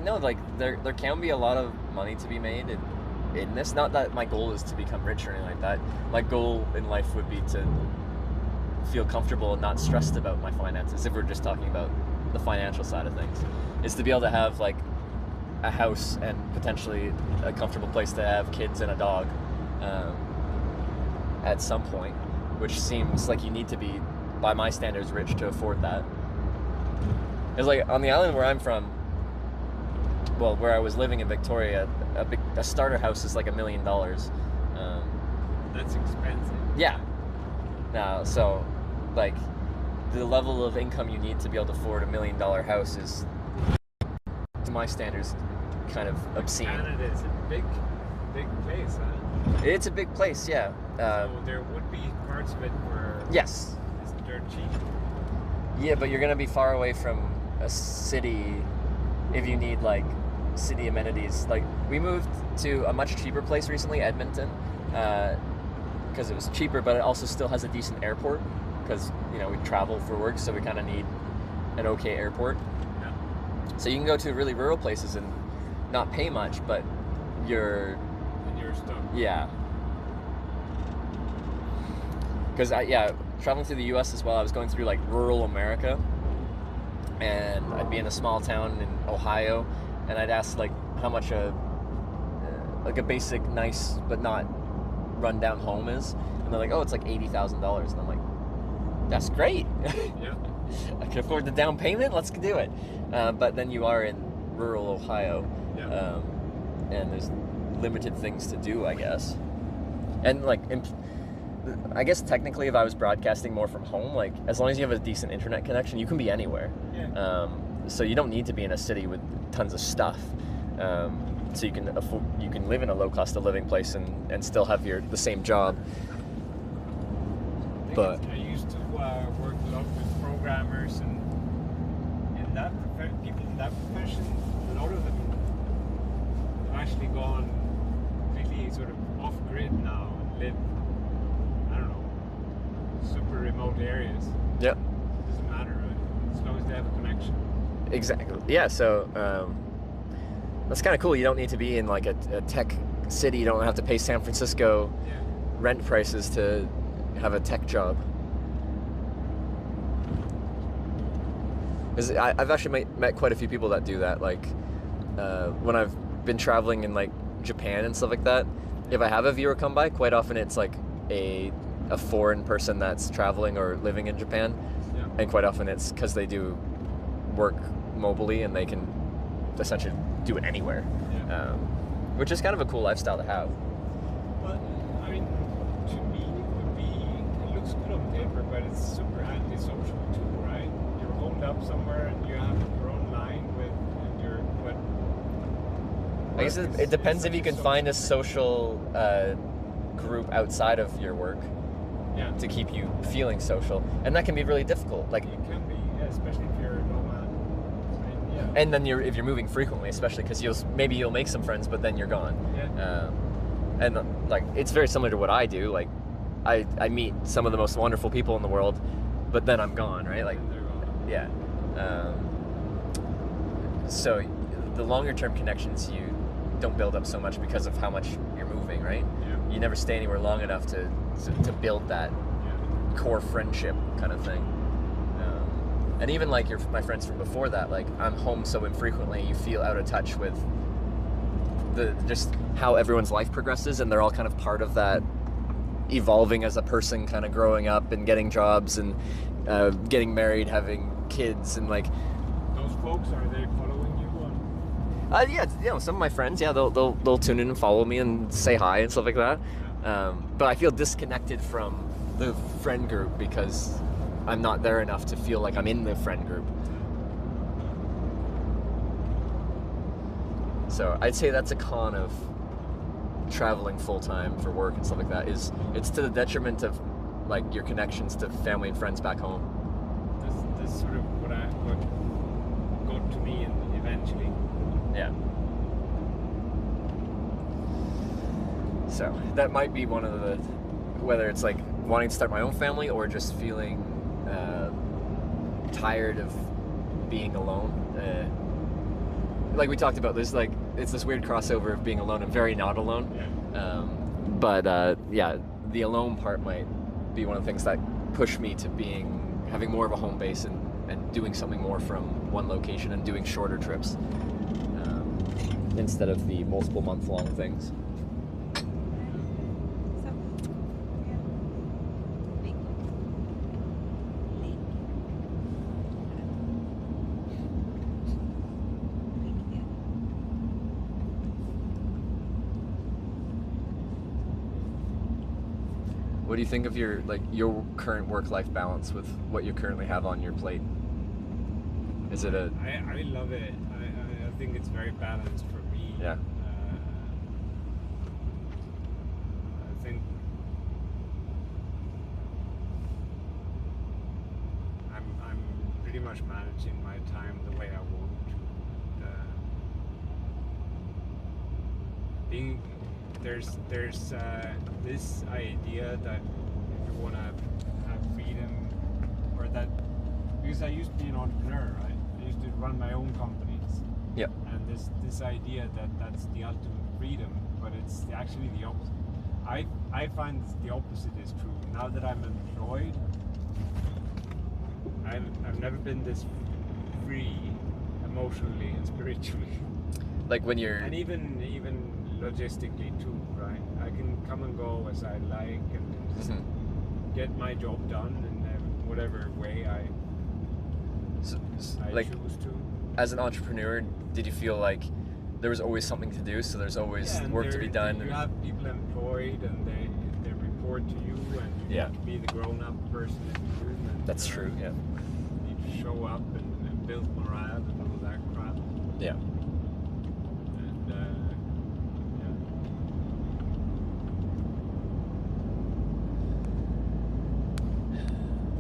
No, like there can be a lot of money to be made in this. Not that my goal is to become rich or anything like that. My goal in life would be to feel comfortable and not stressed about my finances. If we're just talking about the financial side of things, is to be able to have like a house and potentially a comfortable place to have kids and a dog at some point, which seems like you need to be, by my standards, rich to afford that. It's like on the island where I'm from, well, where I was living in Victoria, a starter house is like $1 million. That's expensive. Yeah. Now, so like the level of income you need to be able to afford $1 million house is, to my standards, kind of obscene. Canada is a big place, huh? It's a big place, yeah. So there would be parts of it where yes, it's dirt cheap. Yeah, but you're gonna be far away from a city if you need like city amenities. Like we moved to a much cheaper place recently, Edmonton, because it was cheaper, but it also still has a decent airport. Because we travel for work, so we kind of need an okay airport. Yeah. So you can go to really rural places and not pay much, but you're stuck. Yeah. Because traveling through the U.S. as well, I was going through like rural America, and I'd be in a small town in Ohio, and I'd ask like how much a basic nice but not run down home is, and they're like, oh, it's like $80,000, and I'm like, that's great. Yeah. I can afford the down payment. Let's do it. But then you are in rural Ohio, and there's limited things to do, I guess. And like, I guess technically, if I was broadcasting more from home, like as long as you have a decent internet connection, you can be anywhere. Yeah. So you don't need to be in a city with tons of stuff. So you can live in a low cost of living place and still have the same job. But I used to work a lot with programmers and people in that profession. A lot of them have actually gone really sort of off grid now and live, I don't know, super remote areas. Yeah. It doesn't matter, right? As long as they have a connection. Exactly. Yeah. So that's kind of cool. You don't need to be in like a tech city. You don't have to pay San Francisco rent prices to have a tech job. Because I've actually met quite a few people that do that. Like when I've been traveling in like Japan and stuff like that, if I have a viewer come by, quite often it's like a foreign person that's traveling or living in Japan, and quite often it's because they do work mobily and they can essentially do it anywhere, which is kind of a cool lifestyle to have. Well, I mean, to me, it looks good on paper, but it's super antisocial too, right? You're holed up somewhere and you have your own line with your what. I guess it depends if you can find a social group outside of your work to keep you feeling social, and that can be really difficult. Like it can be, especially if you're a nomad. And then if you're moving frequently, especially because maybe you'll make some friends, but then you're gone. And like it's very similar to what I do. Like I meet some of the most wonderful people in the world, but then I'm gone, right? Like yeah. So the longer term connections you don't build up so much because of how much you're moving, right? You never stay anywhere long enough to build that core friendship kind of thing. And even like my friends from before that, like I'm home so infrequently, you feel out of touch with just how everyone's life progresses, and they're all kind of part of that evolving as a person, kind of growing up and getting jobs and getting married, having kids, and like those folks, are they following you on? Yeah, you know, some of my friends, they'll tune in and follow me and say hi and stuff like that. But I feel disconnected from the friend group because I'm not there enough to feel like I'm in the friend group. So I'd say that's a con of traveling full-time for work and stuff like that, is it's to the detriment of like your connections to family and friends back home. That's sort of what got to me eventually. Yeah. So that might be one of the, whether it's like wanting to start my own family or just feeling tired of being alone. Like we talked about, there's like, it's this weird crossover of being alone and very not alone. But yeah, the alone part might be one of the things that push me to having more of a home base and doing something more from one location and doing shorter trips instead of the multiple month-long things. What do you think of your current work-life balance with what you currently have on your plate? Is it I love it. I think it's very balanced for me. Yeah. I think I'm pretty much managing my time the way I want. There's this idea that if you want to have freedom, or that, because I used to be an entrepreneur, right? I used to run my own companies. Yeah. And this idea that that's the ultimate freedom, but it's actually the opposite. I find the opposite is true. Now that I'm employed, I've never been this free emotionally and spiritually. Like when you're... And even logistically too, right? I can come and go as I like and just get my job done in whatever way I choose to. As an entrepreneur, did you feel like there was always something to do, so there's always work to be done? You have people employed and they report to you, and you need to be the grown-up person in the room. And, that's true, yeah. You need to show up and build morale and all that crap. Yeah.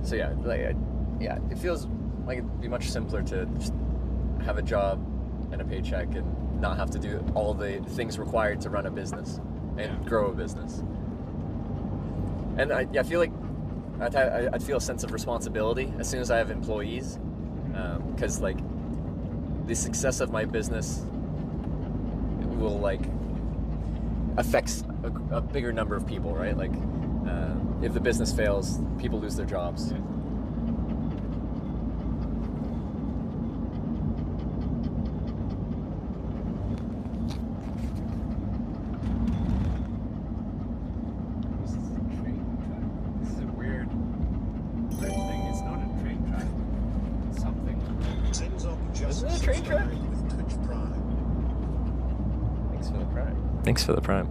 So yeah, it feels like it'd be much simpler to just have a job and a paycheck and not have to do all the things required to run a business and grow a business. And I feel like I'd feel a sense of responsibility as soon as I have employees, because like the success of my business will like affects a bigger number of people, right? Like if the business fails, people lose their jobs. Yeah. Thanks for the Prime.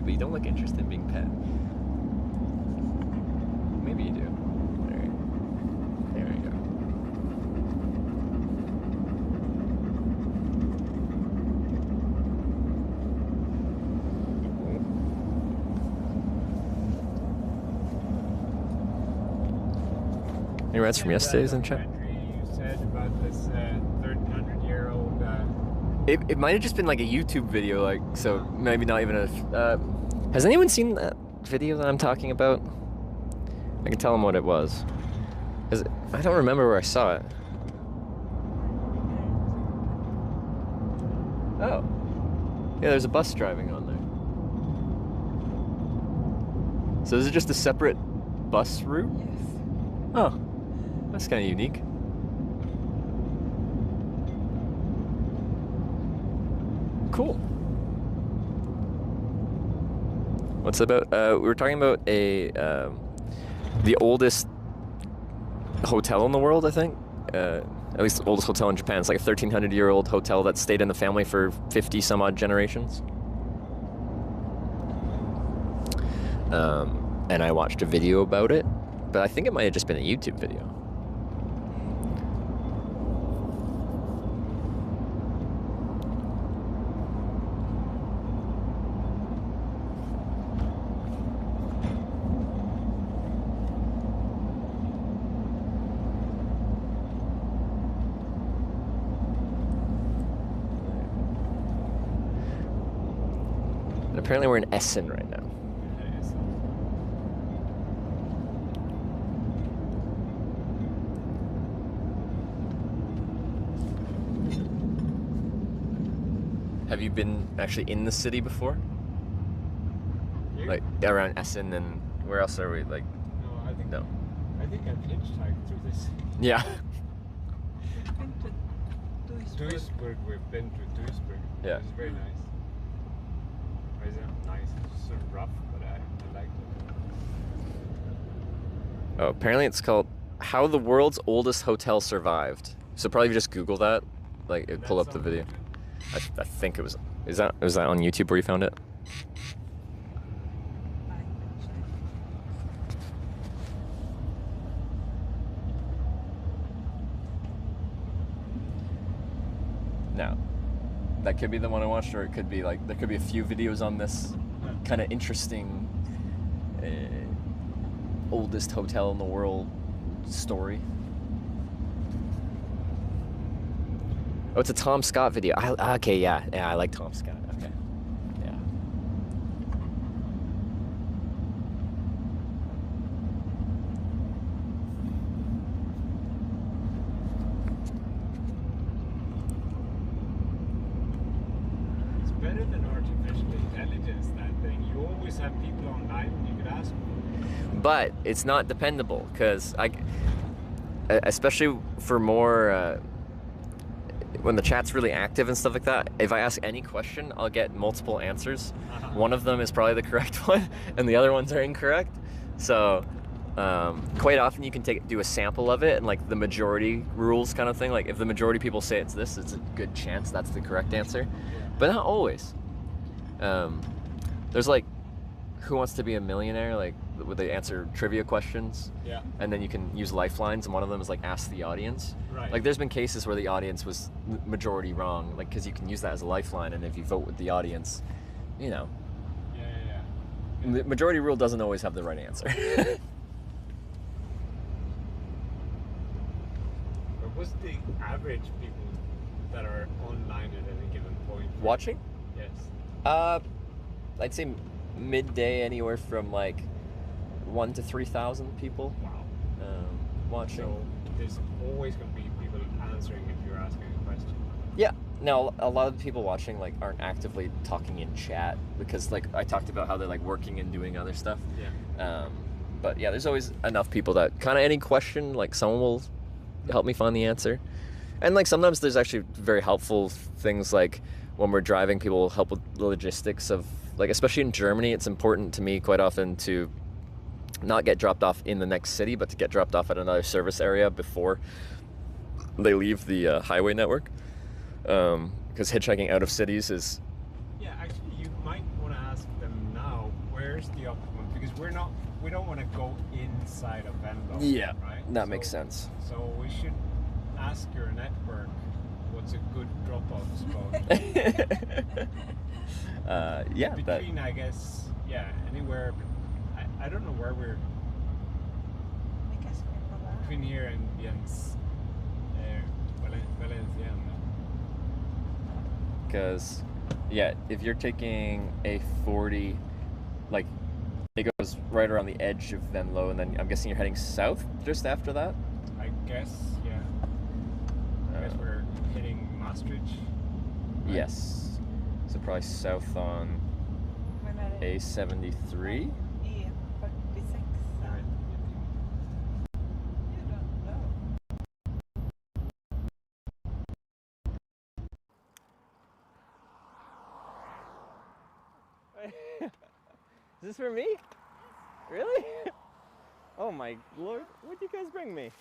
but you don't look interested in being pet. Maybe you do. There we go. Any rats from yesterday's in chat? You said about this 1300-year-old. It might have just been like a YouTube video, like, so maybe not even a. Has anyone seen that video that I'm talking about? I can tell them what it was. I don't remember where I saw it. Oh. Yeah, there's a bus driving on there. So is it just a separate bus route? Yes. Oh. That's kind of unique. Cool. What's it about? We were talking about the oldest hotel in the world, I think. At least the oldest hotel in Japan. It's like a 1,300-year-old hotel that stayed in the family for 50 some odd generations. And I watched a video about it, but I think it might have just been a YouTube video. Apparently we're in Essen right now. Have you been actually in the city before? Here? Like around Essen, and where else are we? Like, No, I think no. I think I've hitchhiked through this. Yeah. Duisburg, we've been to Duisburg. Yeah. It's very nice. It's nice. It's sort of rough, but I liked it. Oh, apparently it's called "How the World's Oldest Hotel Survived." So probably if you just Google that, like it'd pull up the video. I think it was. Was that on YouTube where you found it? No. That could be the one I watched, or it could be like there could be a few videos on this kind of interesting oldest hotel in the world story. Oh, it's a Tom Scott video. Okay, yeah, I like Tom Scott. Okay, yeah. It's better than artificial intelligence, that thing. You always have people online you could ask. But it's not dependable, because especially for more when the chat's really active and stuff like that, if I ask any question, I'll get multiple answers. One of them is probably the correct one, and the other ones are incorrect. So quite often you can do a sample of it, and like the majority rules kind of thing. Like if the majority of people say it's this, it's a good chance that's the correct answer. But not always. There's like Who Wants to Be a Millionaire, like where they answer trivia questions. Yeah. And then you can use lifelines, and one of them is like ask the audience. Right. Like there's been cases where the audience was majority wrong, like because you can use that as a lifeline, and if you vote with the audience, you know. Yeah. The majority rule doesn't always have the right answer. But what's the average people that are online at any given point? Watching? Yes. I'd say midday anywhere from like 1,000 to 3,000 people. Wow. Watching. So there's always going to be people answering if you're asking a question. Yeah. Now a lot of the people watching like aren't actively talking in chat, because like I talked about how they're like working and doing other stuff. Yeah. But yeah, there's always enough people that kind of any question, like someone will help me find the answer. And like sometimes there's actually very helpful things, like when we're driving, people will help with the logistics of, like, especially in Germany, it's important to me quite often to not get dropped off in the next city, but to get dropped off at another service area before they leave the highway network. Because hitchhiking out of cities is... Yeah, actually, you might want to ask them now where's the optimum? Because we don't want to go inside of Venlo. Yeah, right? that makes sense. So we should ask your network what's a good drop-off spot. Yeah. Between, I guess, anywhere. I don't know where we're. Between here and Valenciennes. Because, yeah, if you're taking a 40, like, it goes right around the edge of Venlo, and then I'm guessing you're heading south just after that? I guess, yeah. I guess we're hitting Maastricht. Right? Yes. So probably south on A73? Yeah, 46. Is this for me? Really? Oh my lord, what'd you guys bring me?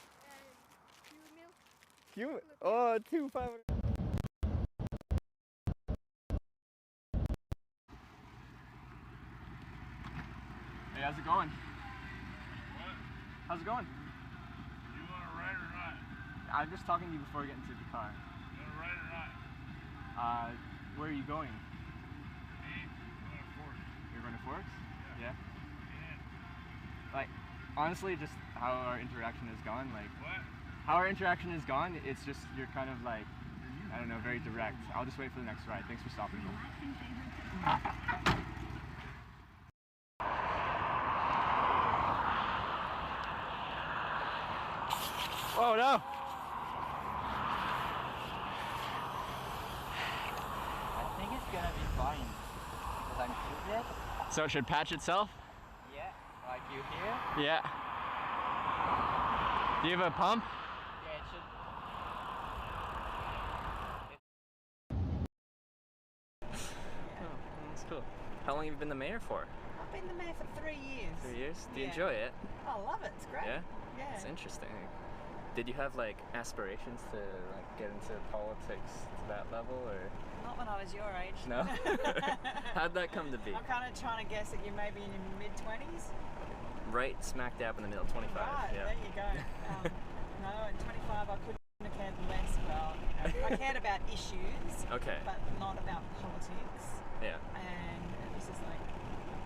Milk. Oh, 2 500. Hey, how's it going? What? How's it going? You want to ride or not? I'm just talking to you before I get into the car. You want to ride or not? Where are you going? Me? I'm going to Forks. You're going to Forks? Yeah. Yeah. Like, honestly, just how our interaction has gone, like... What? How our interaction has gone, it's just, you're kind of like, I don't know, very direct. I'll just wait for the next ride. Thanks for stopping me. Oh no! I think it's gonna be fine because I'm tilted. So it should patch itself? Yeah, like you here. Yeah. Do you have a pump? Yeah, it should. Oh, that's cool. How long have you been the mayor for? I've been the mayor for 3 years. 3 years? Do you Yeah. enjoy it? I love it. It's great. Yeah? Yeah. It's interesting. Did you have like aspirations to like get into politics to that level, or? Not when I was your age. No? How'd that come to be? I'm kind of trying to guess that you may be in your mid-20s. Right smack dab in the middle, 25. Right, yeah. there you go. No, at 25 I couldn't have cared less about, I cared about issues, Okay. but not about politics. Yeah. And it was just like,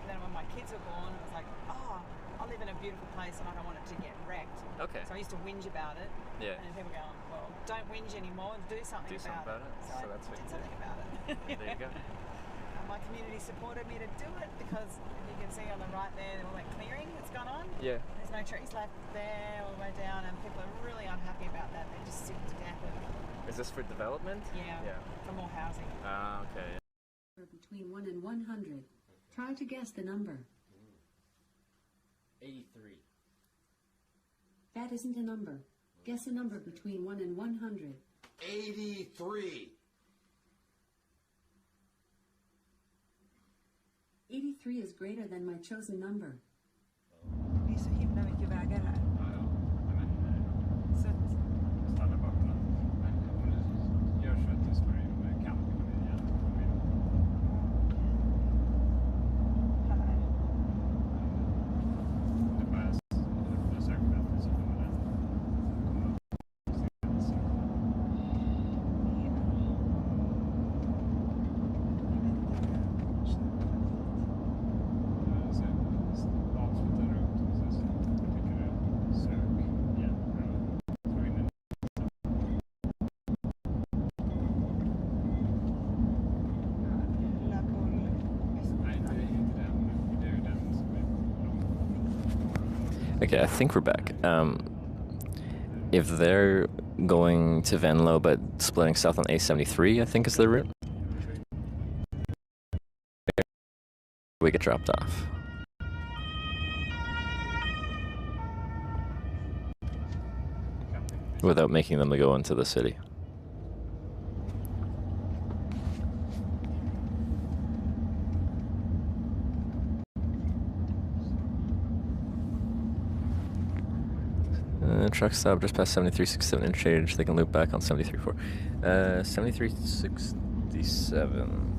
then when my kids were born, it was like, oh, I live in a beautiful place and I don't want it to get wrecked. Okay. So I used to whinge about it. Yeah. And people go, well, don't whinge anymore, do something Do something about it. So, So that's what I did you something did. about it. There you go. And my community supported me to do it because you can see on the right there, all that clearing that's gone on. Yeah. There's no trees left there all the way down, and people are really unhappy about that. They're just sick to death of it. Is this for development? Yeah. Yeah. For more housing. Ah, okay. Between 1 and 100. Try to guess the number. 83. That isn't a number. Guess a number between 1 and 100. 83. 83 is greater than my chosen number. Det är så himla mycket vägar här. Så Stanna bakom den. Men gör så att det står in med campingen igen. Det bara söker bättre så kommer den komma upp. Okay, I think we're back. If they're going to Venlo but splitting south on A73, I think is the route. We get dropped off. Without making them go into the city. Truck stop just past 7367 interchange. They can loop back on 73.4. 7367.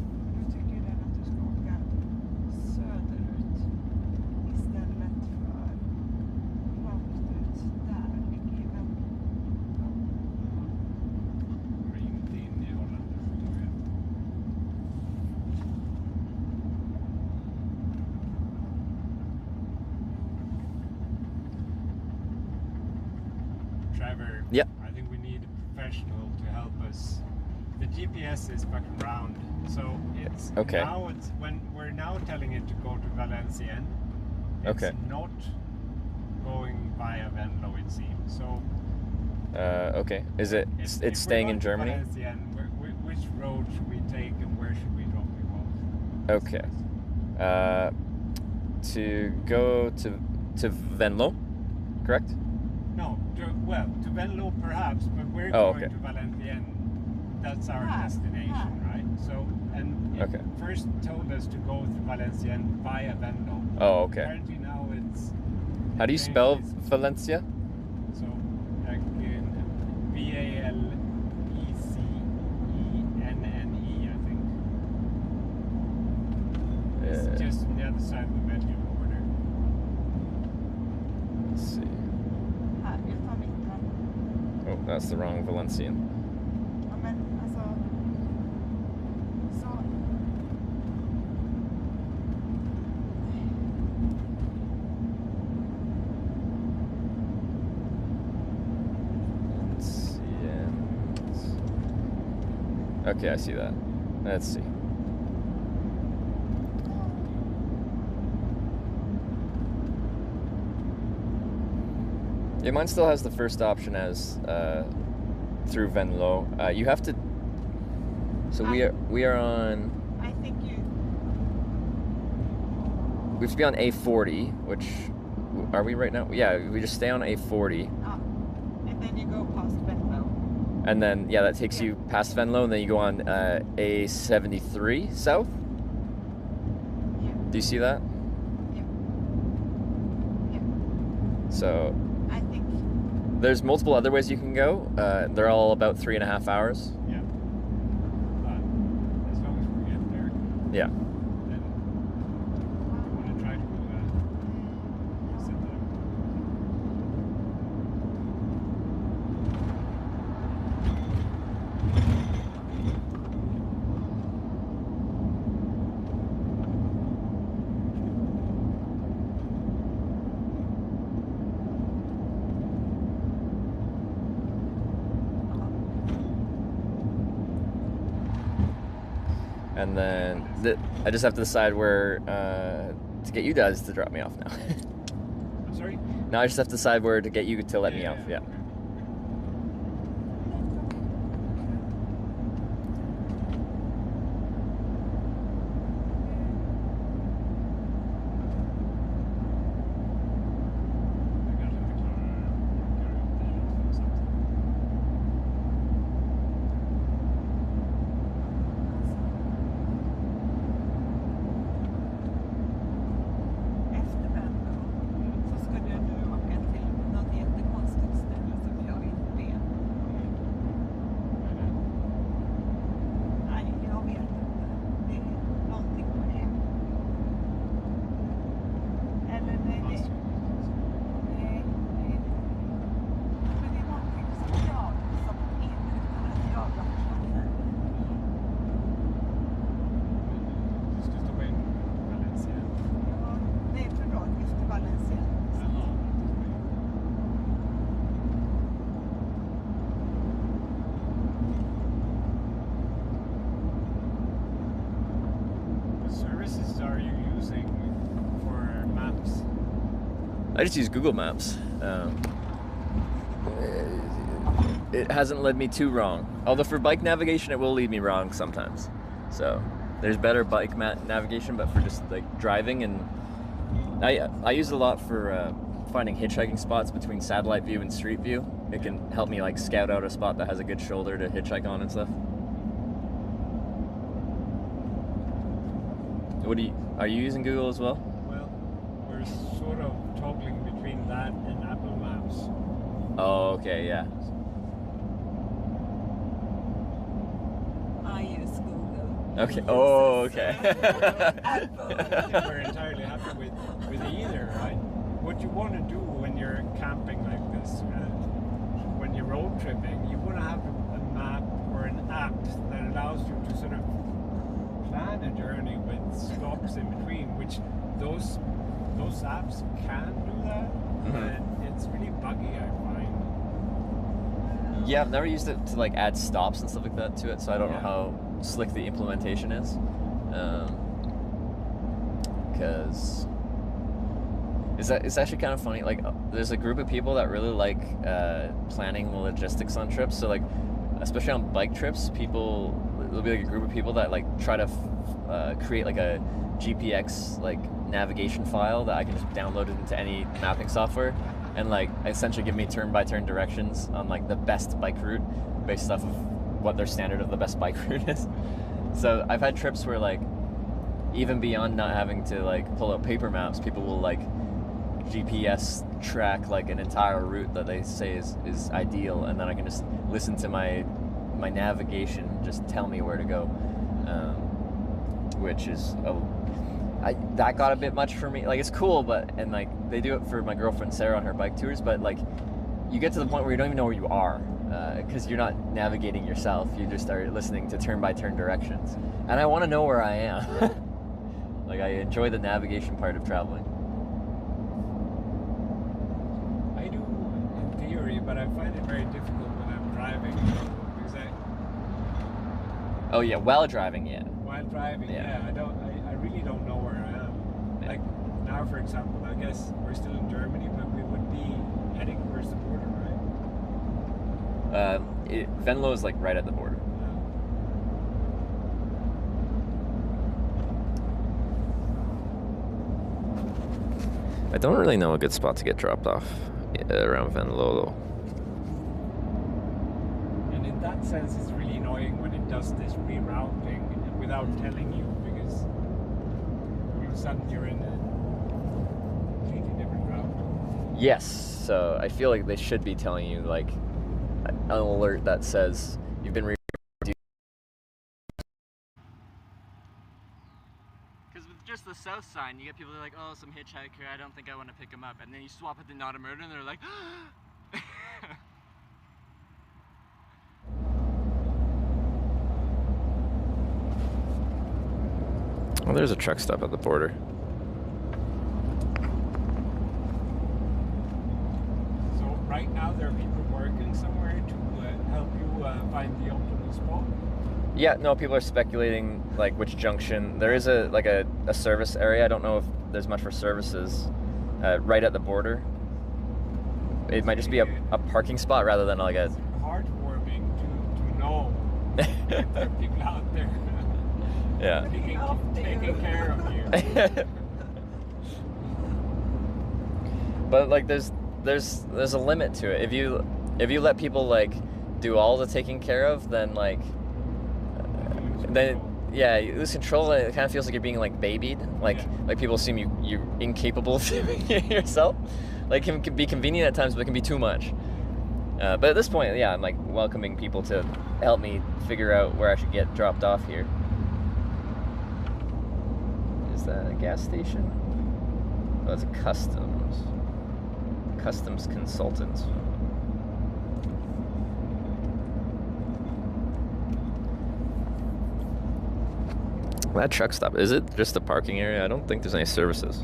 whatever. Yep. I think we need a professional to help us. The GPS is fucking round, so it's Okay. now it's when we're now telling it to go to Valenciennes. It's Okay. not going via Venlo, it seems. So Okay. Is it? if It's we're staying going in to Germany. Valenciennes, which road should we take and where should we drop you off? Okay. To go to Venlo, correct? No, to Venlo perhaps, but we're Oh, going okay. to Valenciennes. That's our destination, right? So, and it Okay. first told us to go to Valenciennes via Venlo. Oh, okay. Apparently now it's How do you changed spell its- Valencia? So, like in Valecenne, I think. It's just on the other side of the menu over there. Let's see. Här, jag tar mitten. Oh, that's the wrong Valencian. Ja, men alltså... Så... Okay, I see that. Let's see. Yeah, mine still has the first option as through Venlo. You have to. So we are on. I think you... We have to be on A40, which are we right now? Yeah, we just stay on A40, and then you go past Venlo. and then yeah, that takes you past Venlo, and then you go on A73 south. Yeah. Do you see that? Yeah. So I think... there's multiple other ways you can go. They're all about 3.5 hours. Yeah. But as long as we get there, Yeah. then I want to try to do that. Sit there. And then I just have to decide where to get you guys to drop me off now. I'm sorry? Now I just have to decide where to get you to let me off. Yeah. Efter Venlo så ska du nu åka till något jättekonstigt ställe som jag inte vet. Nej, jag vet inte. Det är någonting på det. Eller nej, nej. Nej, nej. Men det är någonting som jag som inte utan att jag har förstått det. Du ska stoppa in Valenciennes. Ja, det är för rakt efter Valenciennes. Jaha. What services are you using for maps? I just use Google Maps. It hasn't led me too wrong. Although for bike navigation, it will lead me wrong sometimes. So there's better bike navigation, but for just like driving, and I use it a lot for finding hitchhiking spots between satellite view and street view. It can help me like scout out a spot that has a good shoulder to hitchhike on and stuff. Are you using Google as well? Well, we're sort of toggling between that and Apple Maps. Oh, okay, yeah. I use Google. Okay. Oh, okay. I don't think we're entirely happy with either, right? What you want to do when you're camping like this, when you're road tripping, you want to have a map or an app that allows you to sort of plan a journey with stops in between, which those apps can do that, Mhm. but it's really buggy, I find. Yeah, I've never used it to like add stops and stuff like that to it, so I don't know how slick the implementation is. Because it's actually kind of funny. Like, there's a group of people that really like planning the logistics on trips. So like, especially on bike trips, there'll be like a group of people that like try to create like a GPX like navigation file that I can just download it into any mapping software, and like essentially give me turn-by-turn directions on like the best bike route based off of what their standard of the best bike route is. So I've had trips where like, even beyond not having to like pull out paper maps, people will like GPS track like an entire route that they say is ideal, and then I can just listen to my navigation just tell me where to go, which is that got a bit much for me. Like, it's cool, and like they do it for my girlfriend Sarah on her bike tours, but like you get to the point where you don't even know where you are because you're not navigating yourself. You just start listening to turn-by-turn directions, and I want to know where I am. Like, I enjoy the navigation part of traveling. I do in theory, but I find it very difficult when I'm driving because Oh yeah, while driving, yeah. While driving, yeah. I really don't know where I am. Yeah. Like now, for example, I guess we're still in Germany, but we would be heading towards the border, right? Venlo is like right at the border. I don't really know a good spot to get dropped off around Venlo, though. And in that sense, it's really annoying when it does this rerouting without telling you, because all of a sudden you're in a completely different route. Yes, so I feel like they should be telling you like an alert that says you've been Just the south sign, you get people that are like, oh, some hitchhiker, I don't think I want to pick him up, and then you swap it to not a murder and they're like Well, there's a truck stop at the border. So right now there are people working somewhere to help you find the optimal spot. Yeah, no, people are speculating like which junction. There is a service area. I don't know if there's much for services right at the border. It might just be a parking spot rather than like a... Heartwarming to know that there are people out there taking care of you. But like there's a limit to it. If you let people like do all the taking care of, then like you lose control, and it kind of feels like you're being like babied. Like people assume you're incapable of doing it yourself. Like, it can be convenient at times, but it can be too much. But at this point, yeah, I'm like welcoming people to help me figure out where I should get dropped off here. Is that a gas station? Oh, it's a customs consultant. That truck stop, is it just a parking area? I don't think there's any services.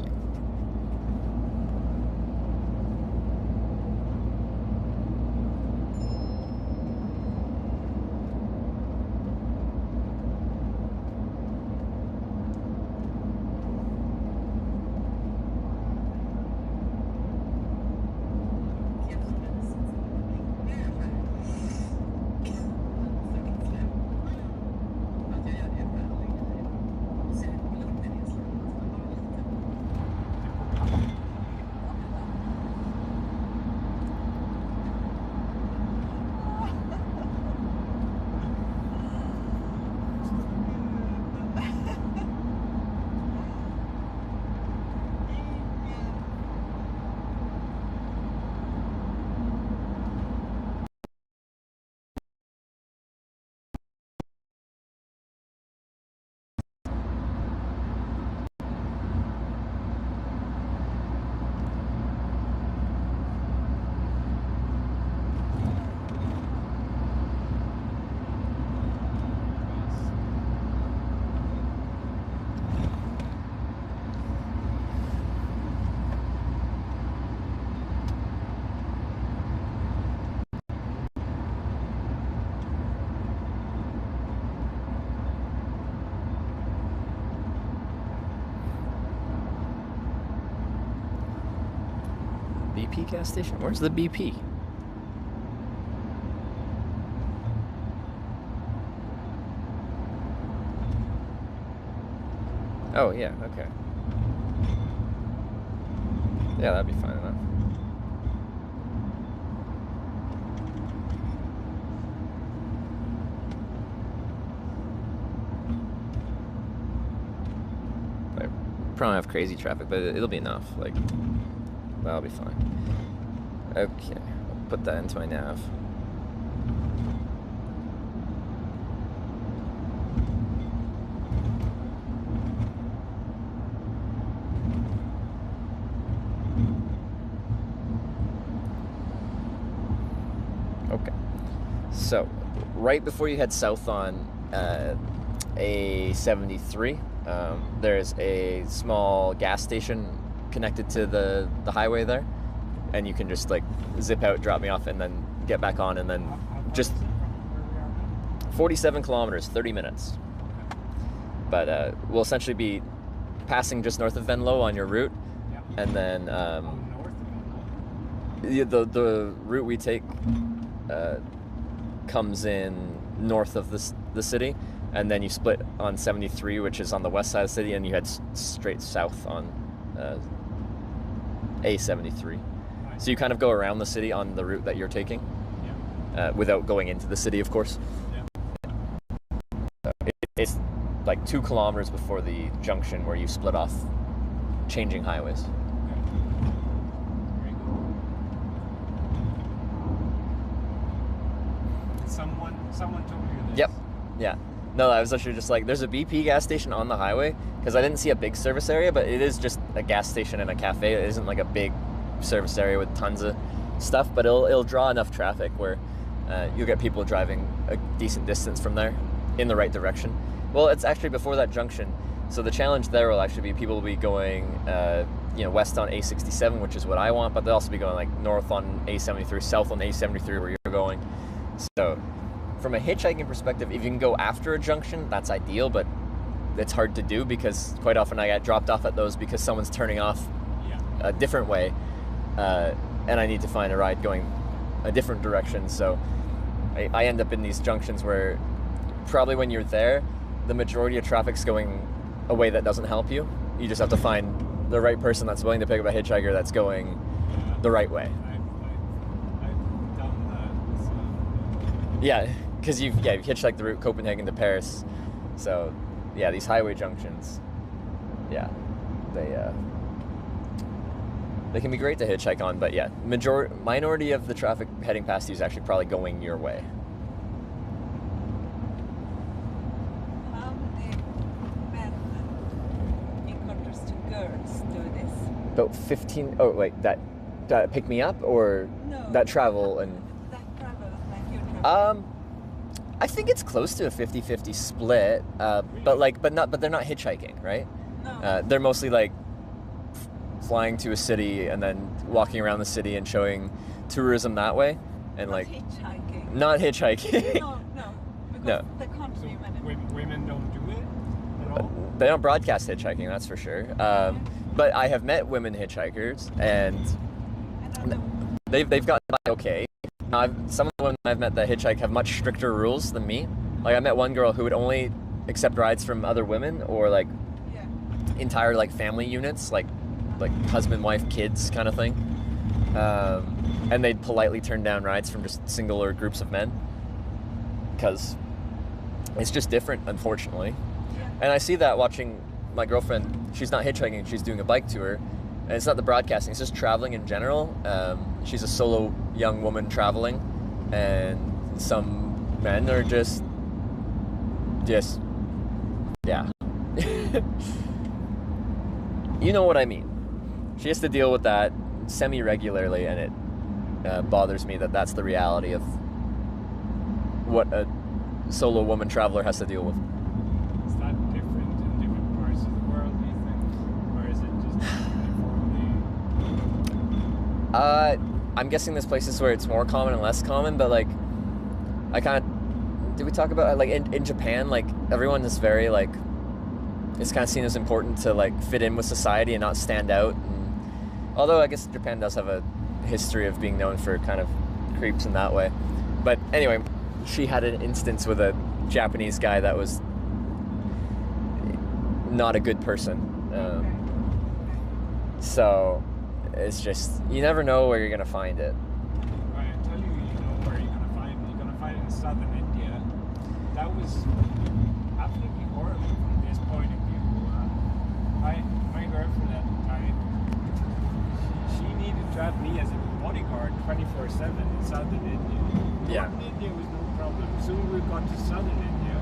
BP gas station? Where's the BP? Oh, yeah, okay. Yeah, that'd be fine enough. I probably have crazy traffic, but it'll be enough. Like, that'll be fine. Okay, I'll put that into my nav. Okay, so right before you head south on A73, there's a small gas station connected to the highway there, and you can just like zip out, drop me off, and then get back on, and then just 47 kilometers, 30 minutes. But we'll essentially be passing just north of Venlo on your route, and then the route we take comes in north of the city, and then you split on 73, which is on the west side of the city, and you head straight south on A73. So you kind of go around the city on the route that you're taking, without going into the city, of course. It's like 2 kilometers before the junction where you split off, changing highways. Someone told you this. Yep. Yeah. No, I was literally just like, there's a BP gas station on the highway, because I didn't see a big service area, but it is just a gas station and a cafe. It isn't like a big service area with tons of stuff, but it'll draw enough traffic where you'll get people driving a decent distance from there in the right direction. Well, it's actually before that junction, so the challenge there will actually be people will be going west on A67, which is what I want, but they'll also be going like north on A73, south on A73 where you're going. So from a hitchhiking perspective, if you can go after a junction, that's ideal, but it's hard to do because quite often I get dropped off at those because someone's turning off a different way, and I need to find a ride going a different direction. So I end up in these junctions where probably when you're there, the majority of traffic's going a way that doesn't help you. You just have to find the right person that's willing to pick up a hitchhiker that's going the right way. I've done that. So. Yeah, because you've hitchhiked the route Copenhagen to Paris. So yeah, these highway junctions, yeah, they can be great to hitchhike on, but yeah, minority of the traffic heading past you is actually probably going your way. How many men encounters to girls do this? About 15. Oh wait, that pick me up or No, that travel and that travel like you travel. I think it's close to a 50-50 split, but they're not hitchhiking, right? No. They're mostly like flying to a city and then walking around the city and showing tourism that way, and Not like hitchhiking. not hitchhiking. No, because No. the country Women don't do it at all? They don't broadcast hitchhiking, that's for sure. But I have met women hitchhikers, and they've gotten by okay. Some of the women I've met that hitchhike have much stricter rules than me. Like I met one girl who would only accept rides from other women or like entire like family units, like husband, wife, kids kind of thing. And they'd politely turn down rides from just single or groups of men because it's just different, unfortunately. And I see that watching my girlfriend. She's not hitchhiking, she's doing a bike tour. And it's not the broadcasting, it's just traveling in general. She's a solo young woman traveling, and some men are just yeah. You know what I mean. She has to deal with that semi-regularly, and it bothers me that that's the reality of what a solo woman traveler has to deal with. Is that different in different parts of the world, do you think? Or is it just uniformly? I'm guessing there's places where it's more common and less common, but like, I kind of, did we talk about, like in Japan, like everyone is very like, it's kind of seen as important to like fit in with society and not stand out. And, although I guess Japan does have a history of being known for kind of creeps in that way. But anyway, she had an instance with a Japanese guy that was not a good person. So it's just, you never know where you're gonna find it. I tell you, you know where you're gonna find it in southern India. That was absolutely horrible from this point of view. My girlfriend at the time, she needed to have me as a bodyguard 24/7 in southern India. Yeah. Northern India was no problem. Soon we got to southern India.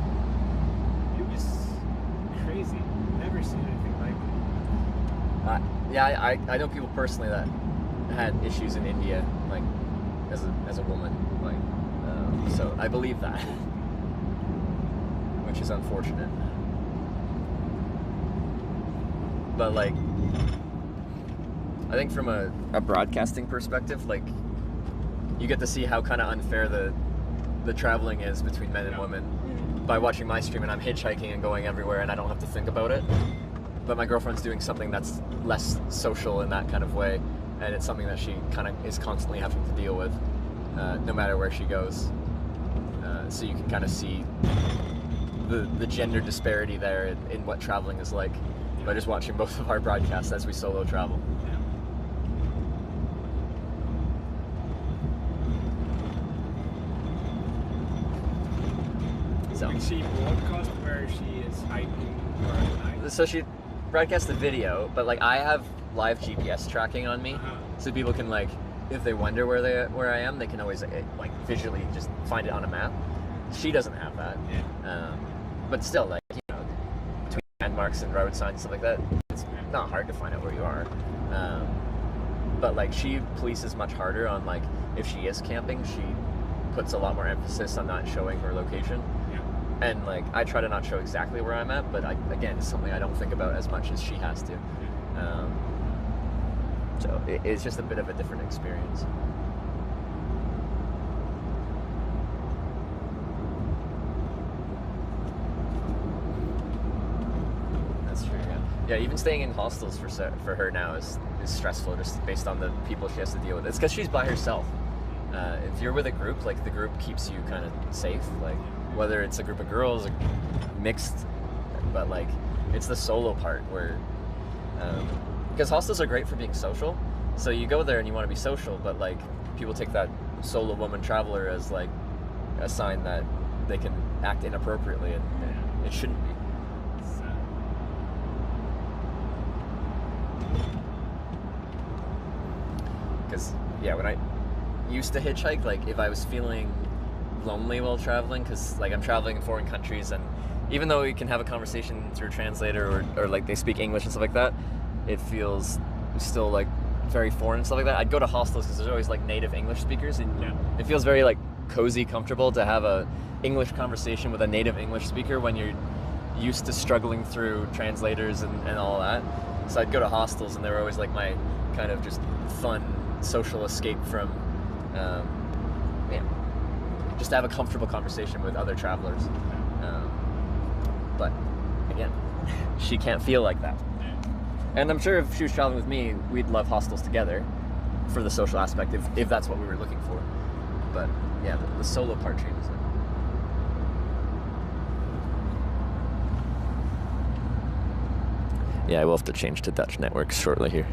It was crazy. Never seen anything like it. Yeah, I know people personally that had issues in India, like as a woman, like so I believe that, which is unfortunate. But like, I think from a broadcasting perspective, like you get to see how kind of unfair the traveling is between men and women by watching my stream, and I'm hitchhiking and going everywhere, and I don't have to think about it. But my girlfriend's doing something that's less social in that kind of way, and it's something that she kind of is constantly having to deal with, no matter where she goes. So you can kind of see the gender disparity there in what traveling is like by just watching both of our broadcasts as we solo travel. So Can she broadcast where she is hiking or at night? So she broadcasts the video, but like I have live GPS tracking on me, so people can like, if they wonder where I am, they can always like visually just find it on a map. She doesn't have that, but still, like, you know, between landmarks and road signs and stuff like that, it's not hard to find out where you are. But like she polices much harder on, like, if she is camping, she puts a lot more emphasis on not showing her location. And like I try to not show exactly where I'm at, but again, it's something I don't think about as much as she has to. So it's just a bit of a different experience. That's true. Yeah, even staying in hostels for her now is stressful, just based on the people she has to deal with. It's because she's by herself. If you're with a group, like the group keeps you kind of safe, like whether it's a group of girls, mixed, but like it's the solo part where, because hostels are great for being social, so you go there and you want to be social, but like people take that solo woman traveler as like a sign that they can act inappropriately, and it shouldn't be. Because yeah, when I used to hitchhike, like if I was feeling lonely while traveling, because like I'm traveling in foreign countries, and even though we can have a conversation through a translator or like they speak English and stuff like that, it feels still like very foreign and stuff like that. I'd go to hostels because there's always like native English speakers, and it feels very like cozy, comfortable to have a English conversation with a native English speaker when you're used to struggling through translators and all that. So I'd go to hostels, and they were always like my kind of just fun social escape from just to have a comfortable conversation with other travelers. But again, she can't feel like that. And I'm sure if she was traveling with me, we'd love hostels together for the social aspect, if that's what we were looking for. But yeah, the solo part changes it. Yeah, I will have to change to Dutch networks shortly here.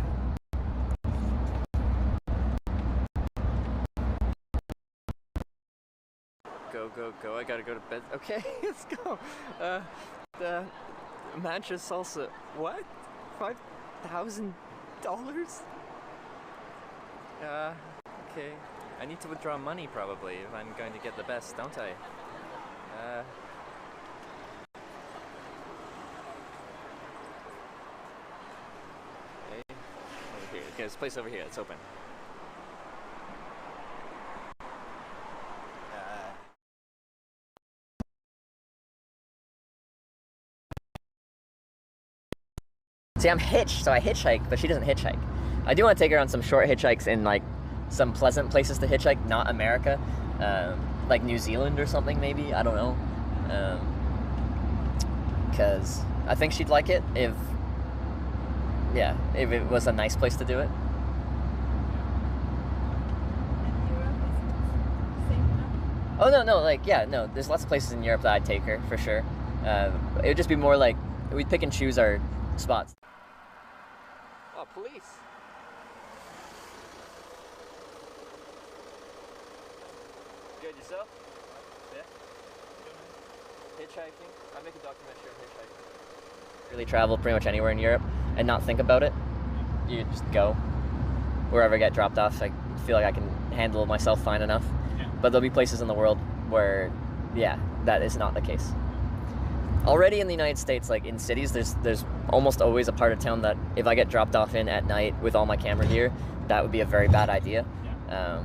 Go, I gotta go to bed. Okay, let's go. The matcha salsa, what? $5,000? Okay. I need to withdraw money probably if I'm going to get the best, don't I? Okay. Over here. Okay, this place over here, it's open. See, I'm hitched, so I hitchhike, but she doesn't hitchhike. I do want to take her on some short hitchhikes in like some pleasant places to hitchhike, not America, like New Zealand or something maybe, I don't know. Because I think she'd like it if it was a nice place to do it. Oh no, like yeah, no. There's lots of places in Europe that I'd take her for sure. It would just be more like we'd pick and choose our spots. Oh, police! Good yourself? Yeah. Hitchhiking. I make a documentary on hitchhiking. Really travel pretty much anywhere in Europe and not think about it. You just go wherever I get dropped off. I feel like I can handle myself fine enough. Yeah. But there'll be places in the world where, yeah, that is not the case. Already in the United States, like in cities, there's almost always a part of town that if I get dropped off in at night with all my camera gear, that would be a very bad idea. Yeah.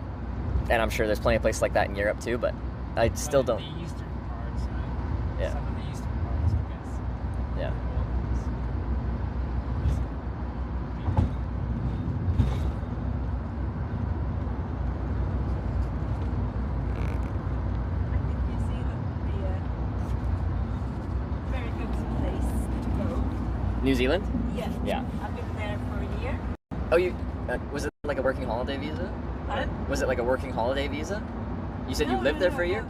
And I'm sure there's plenty of places like that in Europe too, but I still don't. The eastern parts, yeah. Some of the eastern parts, I guess. Yeah. New Zealand? Yeah. Yeah. I've been there for a year. Oh, you was it like a working holiday visa? What? Was it like a working holiday visa? You said you lived there for a year?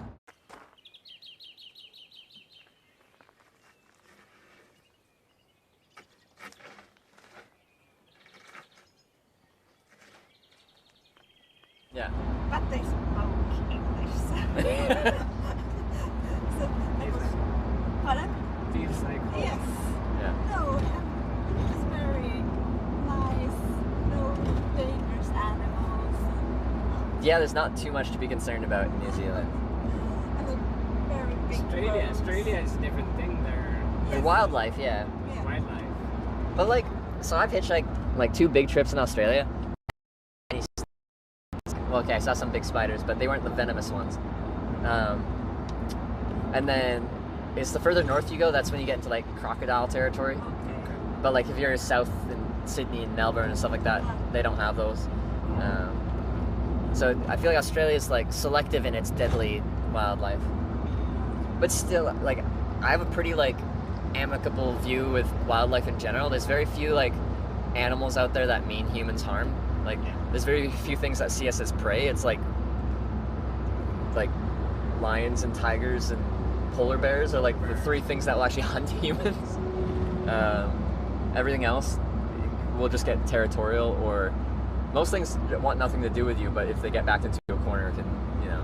Yeah. But they spoke English, so. So I was. Pardon? Do you cycle? Yes. Yeah. No, it was very nice. No dangerous animals. Yeah, there's not too much to be concerned about in New Zealand. And a very big roads. Australia is a different thing there. And wildlife, yeah. Wildlife. But like, so I've hitchhiked like 2 big trips in Australia. Well, okay, I saw some big spiders, but they weren't the venomous ones. And then, it's the further north you go, that's when you get into like crocodile territory. Okay. But like if you're south in Sydney and Melbourne and stuff like that, they don't have those. So I feel like Australia is like selective in its deadly wildlife. But still, like, I have a pretty like amicable view with wildlife in general. There's very few like animals out there that mean humans harm. Like, there's very few things that see us as prey. It's like lions and tigers and polar bears are like the 3 things that will actually hunt humans. Everything else will just get territorial, or most things want nothing to do with you, but if they get backed into a corner, it can, you know,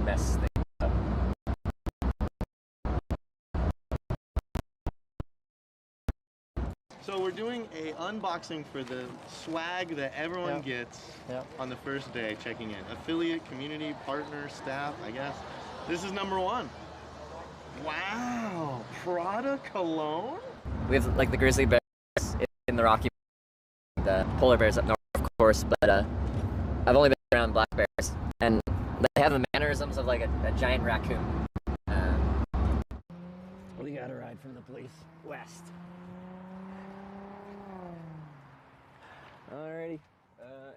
mess things up. So we're doing a unboxing for the swag that everyone gets on the first day checking in. Affiliate, community, partner, staff, I guess. This is number 1. Wow, Prada cologne? We have like the grizzly bears in the Rocky, the polar bears up north, of course, but I've only been around black bears, and they have the mannerisms of like a giant raccoon. We got a ride from the police west. Alrighty.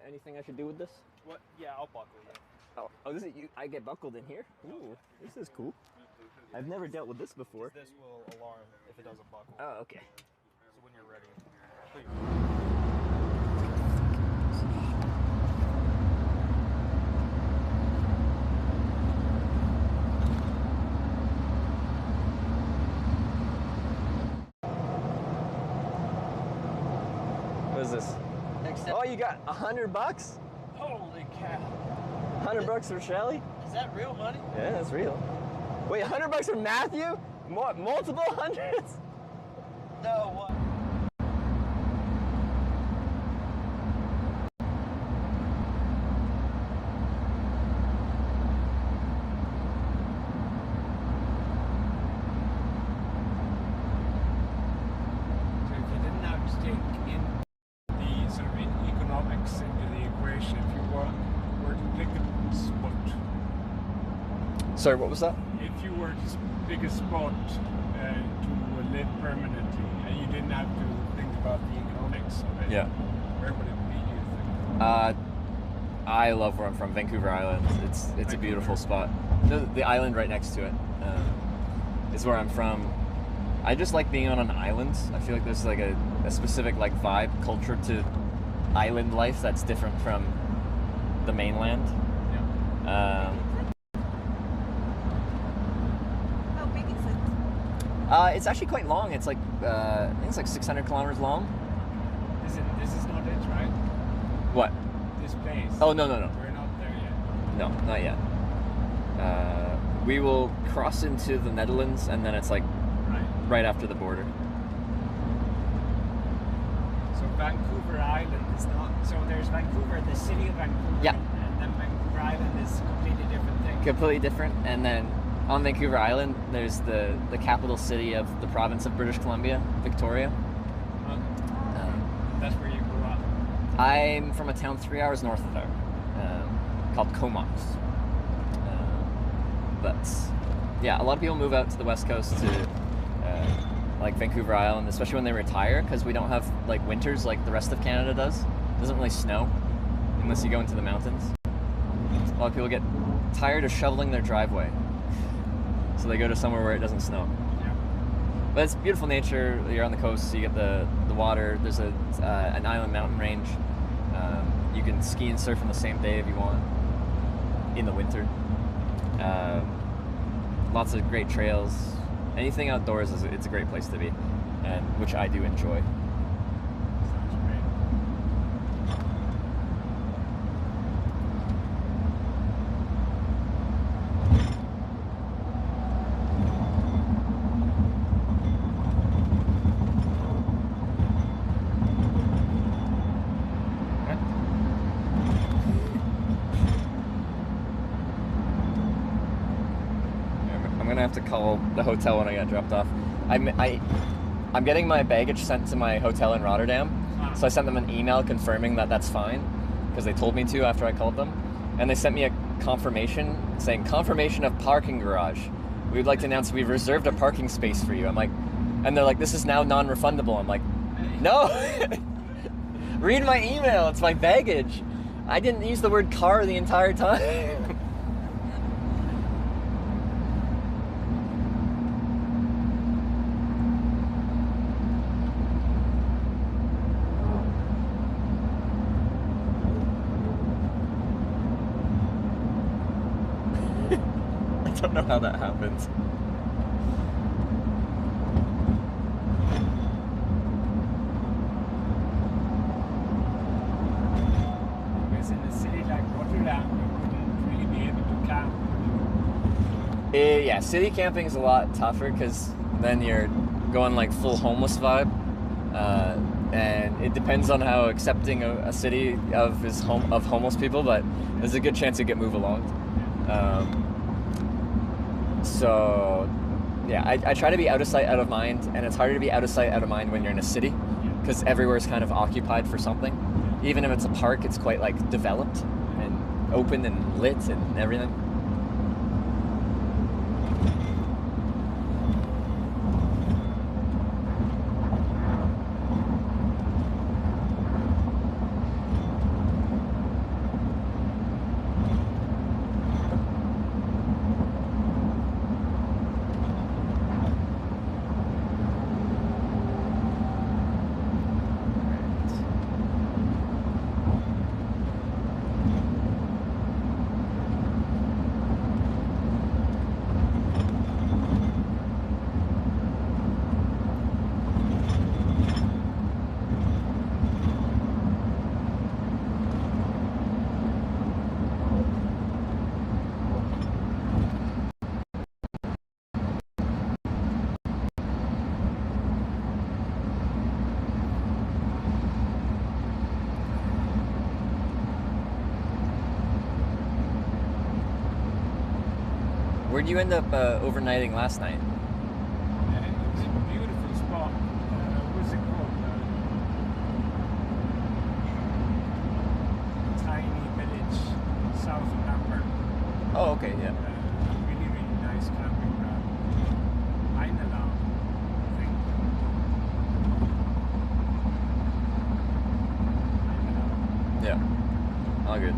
Anything I should do with this? What? Yeah, I'll buckle you. Oh, this is you. I get buckled in here. Ooh, this is cool. I've never dealt with this before. This will alarm if it doesn't buckle. Oh, okay. So when you're ready, What is this? Oh, you got $100? Holy cow. $100 for Shelly? Is that real money? Yeah, that's real. Wait, $100 for Matthew? Multiple hundreds? No, what? So if you didn't have to take in the sort of economics into the equation, if you were to pick a spot. Sorry, what was that? If you were to pick a spot to live permanently and you didn't have to think about the economics of it, where would it be, you think? I love where I'm from, Vancouver Island. It's a beautiful spot. The island right next to it is where I'm from. I just like being on an island. I feel like there's like a specific like vibe, culture to island life that's different from the mainland. It's actually quite long. It's like I think it's like 600 kilometers long. This is not it, right? What? This place. Oh no. We're not there yet. No, not yet. We will cross into the Netherlands, and then it's like right after the border. So Vancouver Island is not. So there's Vancouver, the city of Vancouver. Yeah. And then Vancouver Island is a completely different thing. Completely different. And then on Vancouver Island, there's the capital city of the province of British Columbia, Victoria. That's where you grew up. I'm from a town 3 hours north of there, called Comox. But yeah, a lot of people move out to the west coast to like Vancouver Island, especially when they retire, because we don't have like winters like the rest of Canada does. It doesn't really snow unless you go into the mountains. A lot of people get tired of shoveling their driveway, so they go to somewhere where it doesn't snow. Yeah. But it's beautiful nature. You're on the coast, so you get the water. There's an island mountain range. You can ski and surf on the same day if you want in the winter. Lots of great trails. Anything outdoors it's a great place to be, and which I do enjoy. Sounds great. I'm gonna have to call the hotel when I get dropped off. I'm getting my baggage sent to my hotel in Rotterdam, so I sent them an email confirming that that's fine, because they told me to after I called them, and they sent me a confirmation saying confirmation of parking garage. We'd like to announce we've reserved a parking space for you. I'm like, and they're like, this is now non-refundable. I'm like, no. Read my email. It's my baggage. I didn't use the word car the entire time. I don't know how that happens. Because in a city like Rotterdam, you wouldn't really be able to camp. Yeah, city camping is a lot tougher because then you're going like full homeless vibe, and it depends on how accepting a city of homeless people. But there's a good chance you get moved along. So yeah, I try to be out of sight, out of mind, and it's harder to be out of sight, out of mind when you're in a city, because everywhere's kind of occupied for something. Even if it's a park, it's quite like developed and open and lit and everything. Where'd you end up overnighting last night? It was a beautiful spot. What's it called? Tiny village south of Hamburg. Oh, okay, yeah. Really, really nice camping ground. Einelau, I think. Einelau. Yeah. All good.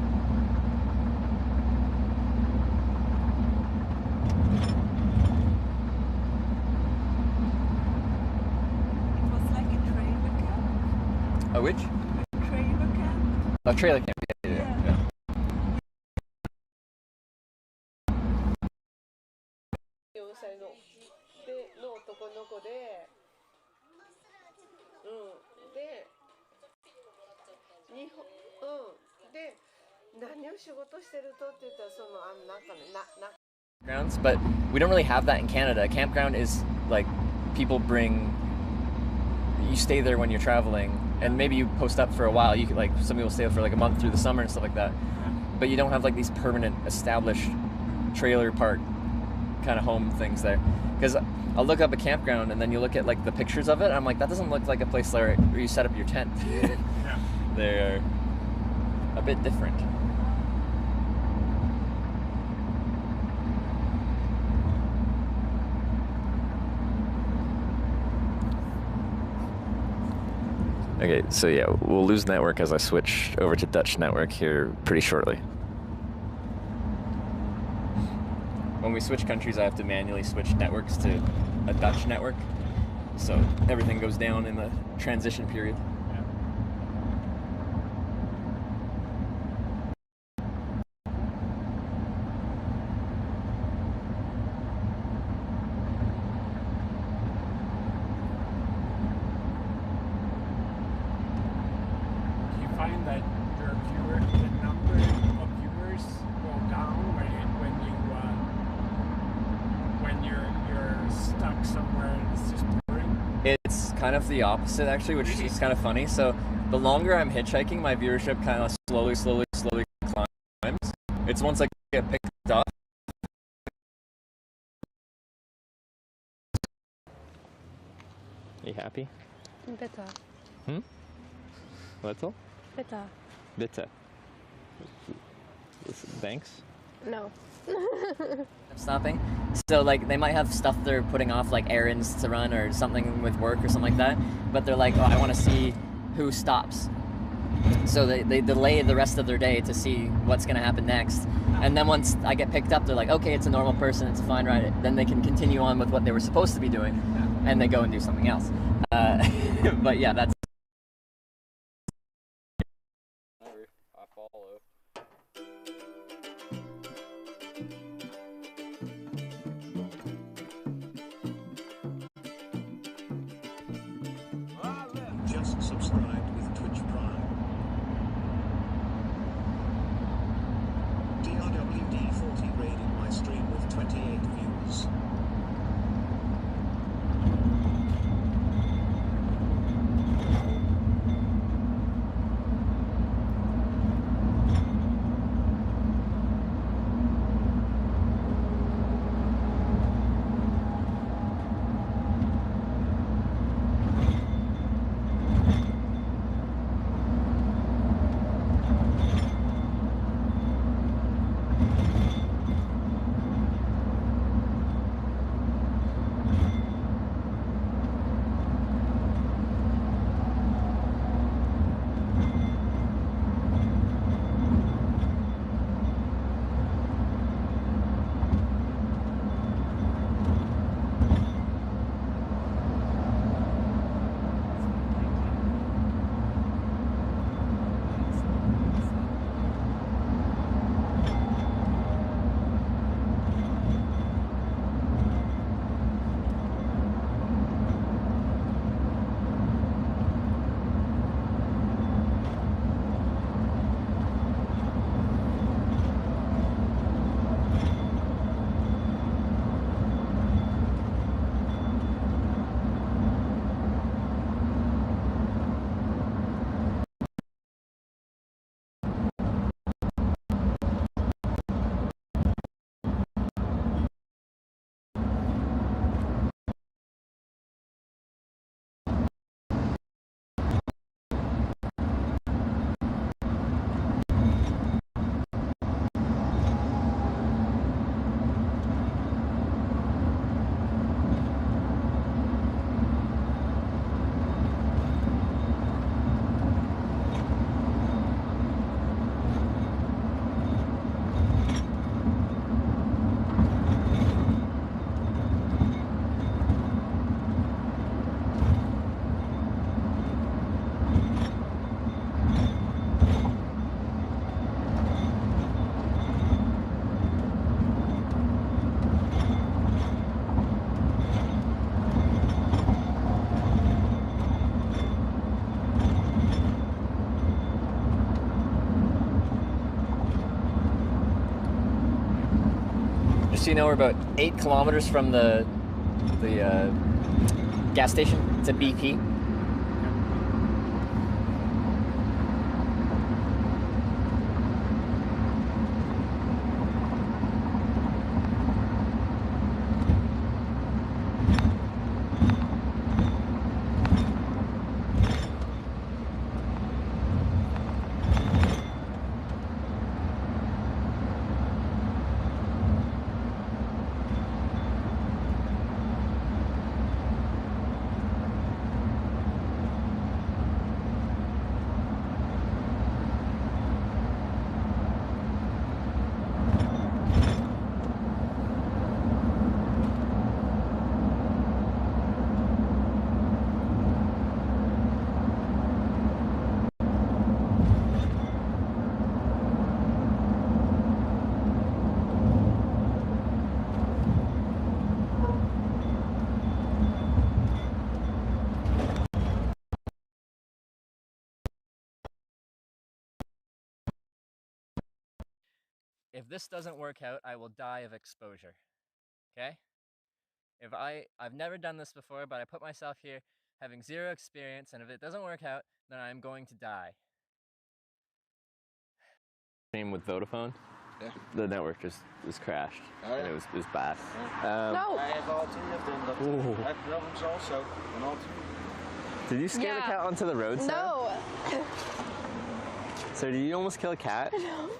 A which? Trailer camp. A trailer camp. Yeah. 男の子で、で、日本、で、何を仕事してるとって言ったら、なんかね、grounds, but we don't really have that in Canada. A campground is like people bring. You stay there when you're traveling, and maybe you post up for a while. You could, like, some people stay for like a month through the summer and stuff like that. But you don't have like these permanent, established trailer park kind of home things there. Because I'll look up a campground and then you look at like the pictures of it. And I'm like, that doesn't look like a place where you set up your tent. They're a bit different. Okay, so yeah, we'll lose network as I switch over to Dutch network here pretty shortly. When we switch countries, I have to manually switch networks to a Dutch network, so everything goes down in the transition period. Find that the number of viewers go down when you're stuck somewhere and it's just boring? It's kind of the opposite, actually, which is kind of funny. So the longer I'm hitchhiking, my viewership kind of slowly climbs. It's once I get picked up. Are you happy? Bitter. Little? Bitter. Bitter. Thanks. No. Stopping. So like they might have stuff they're putting off, like errands to run or something with work or something like that, but they're like, oh, I want to see who stops. So they delay the rest of their day to see what's going to happen next. And then once I get picked up, they're like, okay, it's a normal person, it's a fine ride. Then they can continue on with what they were supposed to be doing, and they go and do something else. But yeah, that's... I follow. Just subscribed with Twitch Prime. DRWD40 raided my stream with 28 views. just so you know, we're about 8 kilometers from the gas station. It's a BP. If this doesn't work out, I will die of exposure. Okay? I've never done this before, but I put myself here having 0 experience, and if it doesn't work out, then I'm going to die. Same with Vodafone. Yeah. The network just crashed. Oh, yeah. It was bad. No. I have all three of them. Ooh. I have problems also. And all three. Did you scare the cat onto the road, Sarah? No. So did you almost kill a cat? No.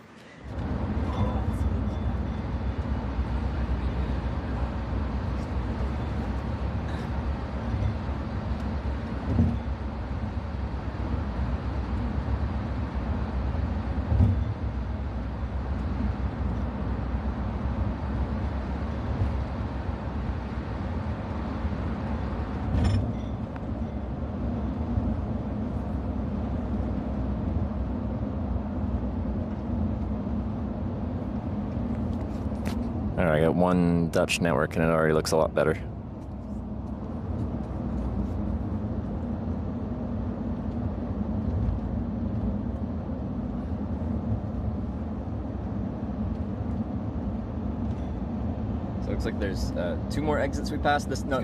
Alright, I got one Dutch network and it already looks a lot better. So it looks like there's 2 more exits we passed. This no,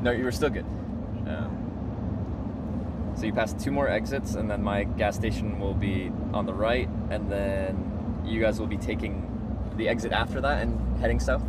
no, you were still good. So you passed 2 more exits, and then my gas station will be on the right, and then you guys will be taking the exit after that and heading south.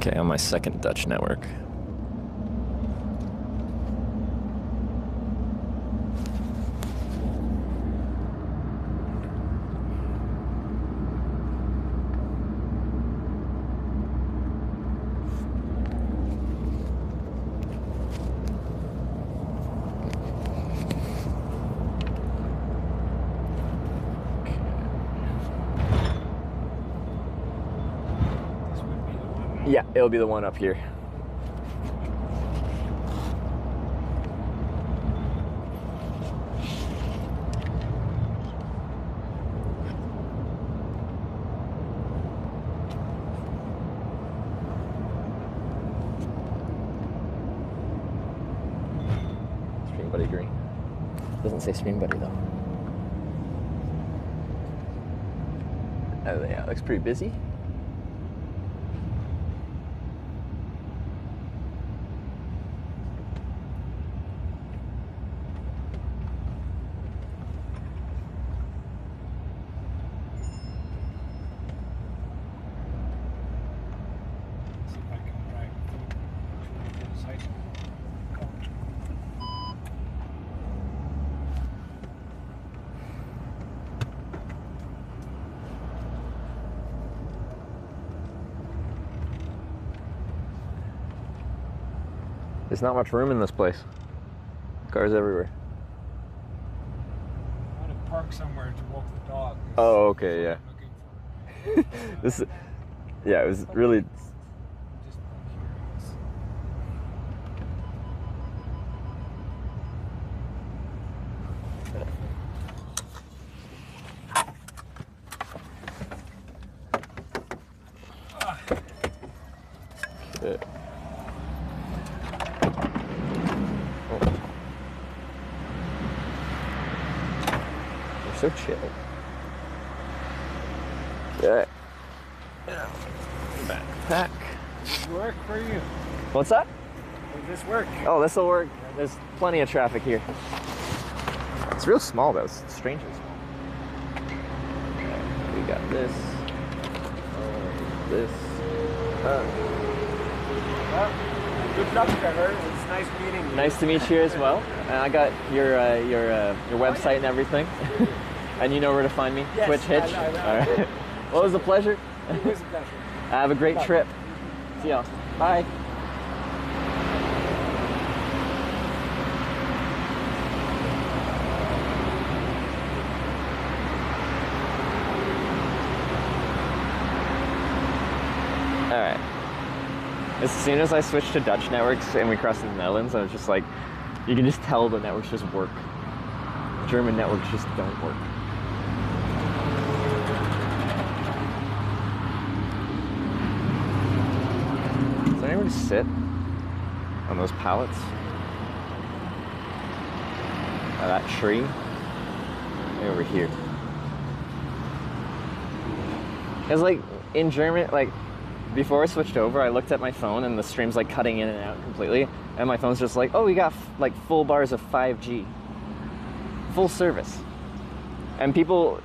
Okay, on my second Dutch network. Yeah, it'll be the one up here. Stream Buddy green. Doesn't say Stream Buddy though. Oh yeah, it looks pretty busy. There's not much room in this place. Cars everywhere. I want to park somewhere to walk the dog. Oh, okay, yeah. This is, yeah, it was really. Okay. They're so chill. Yeah. Backpack. Does this work for you? What's that? Does this work? Oh, this will work. There's plenty of traffic here. It's real small though. It's strangely small. We got this. This. Well, good luck, Trevor. It's nice meeting you. Nice to meet you as well. I got your website and everything. And you know where to find me? Yes, Twitch Hitch? I All right. Well, it was a pleasure. It was a pleasure. Have a great trip. See y'all. Bye. All right. As soon as I switched to Dutch networks and we crossed the Netherlands, I was just like, you can just tell the networks just work. German networks just don't work. Is there anywhere to sit on those pallets? That tree? Maybe over here. Because like in German, like before I switched over, I looked at my phone and the stream's like cutting in and out completely. And my phone's just like, oh, we got like full bars of 5G. Full service. And people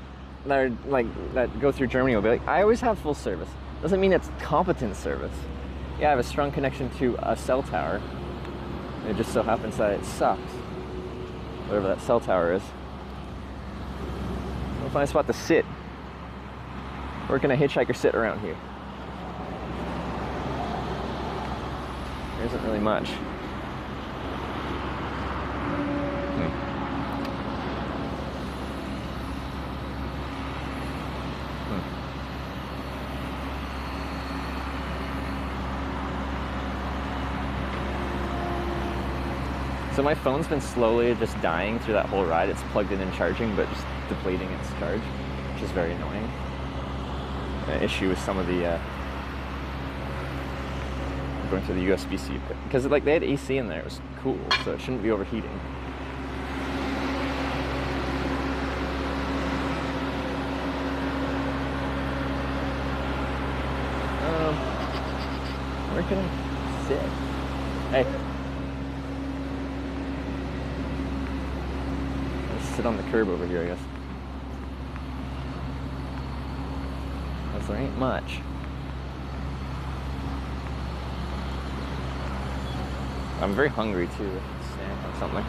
that are like, that go through Germany will be like, I always have full service. Doesn't mean it's competent service. Yeah, I have a strong connection to a cell tower. It just so happens that it sucks. Whatever that cell tower is. We'll find a spot to sit. Where can a hitchhiker sit around here? There isn't really much. So my phone's been slowly just dying through that whole ride. It's plugged in and charging, but just depleting its charge, which is very annoying. An issue with some of the going through the USB-C because like they had AC in there. It was cool, so it shouldn't be overheating. Where can I sit? Hey. I'll sit on the curb over here, I guess. Because there ain't much. I'm very hungry too. Snack or something.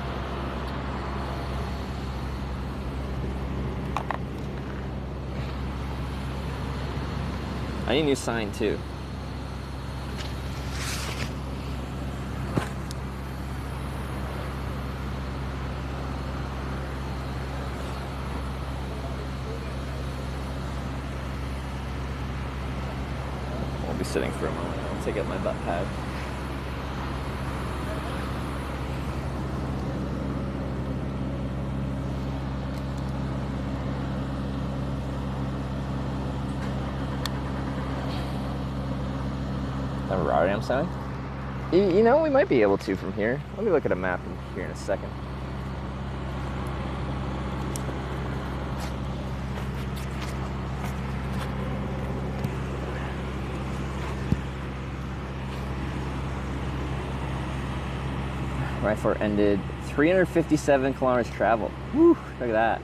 I need a new sign too. I'll be sitting for a moment. I'll take out my butt pad. Rotterdam sign? You know, we might be able to from here. Let me look at a map in here in a second. Ride for ended 357 kilometers traveled. Woo, look at that.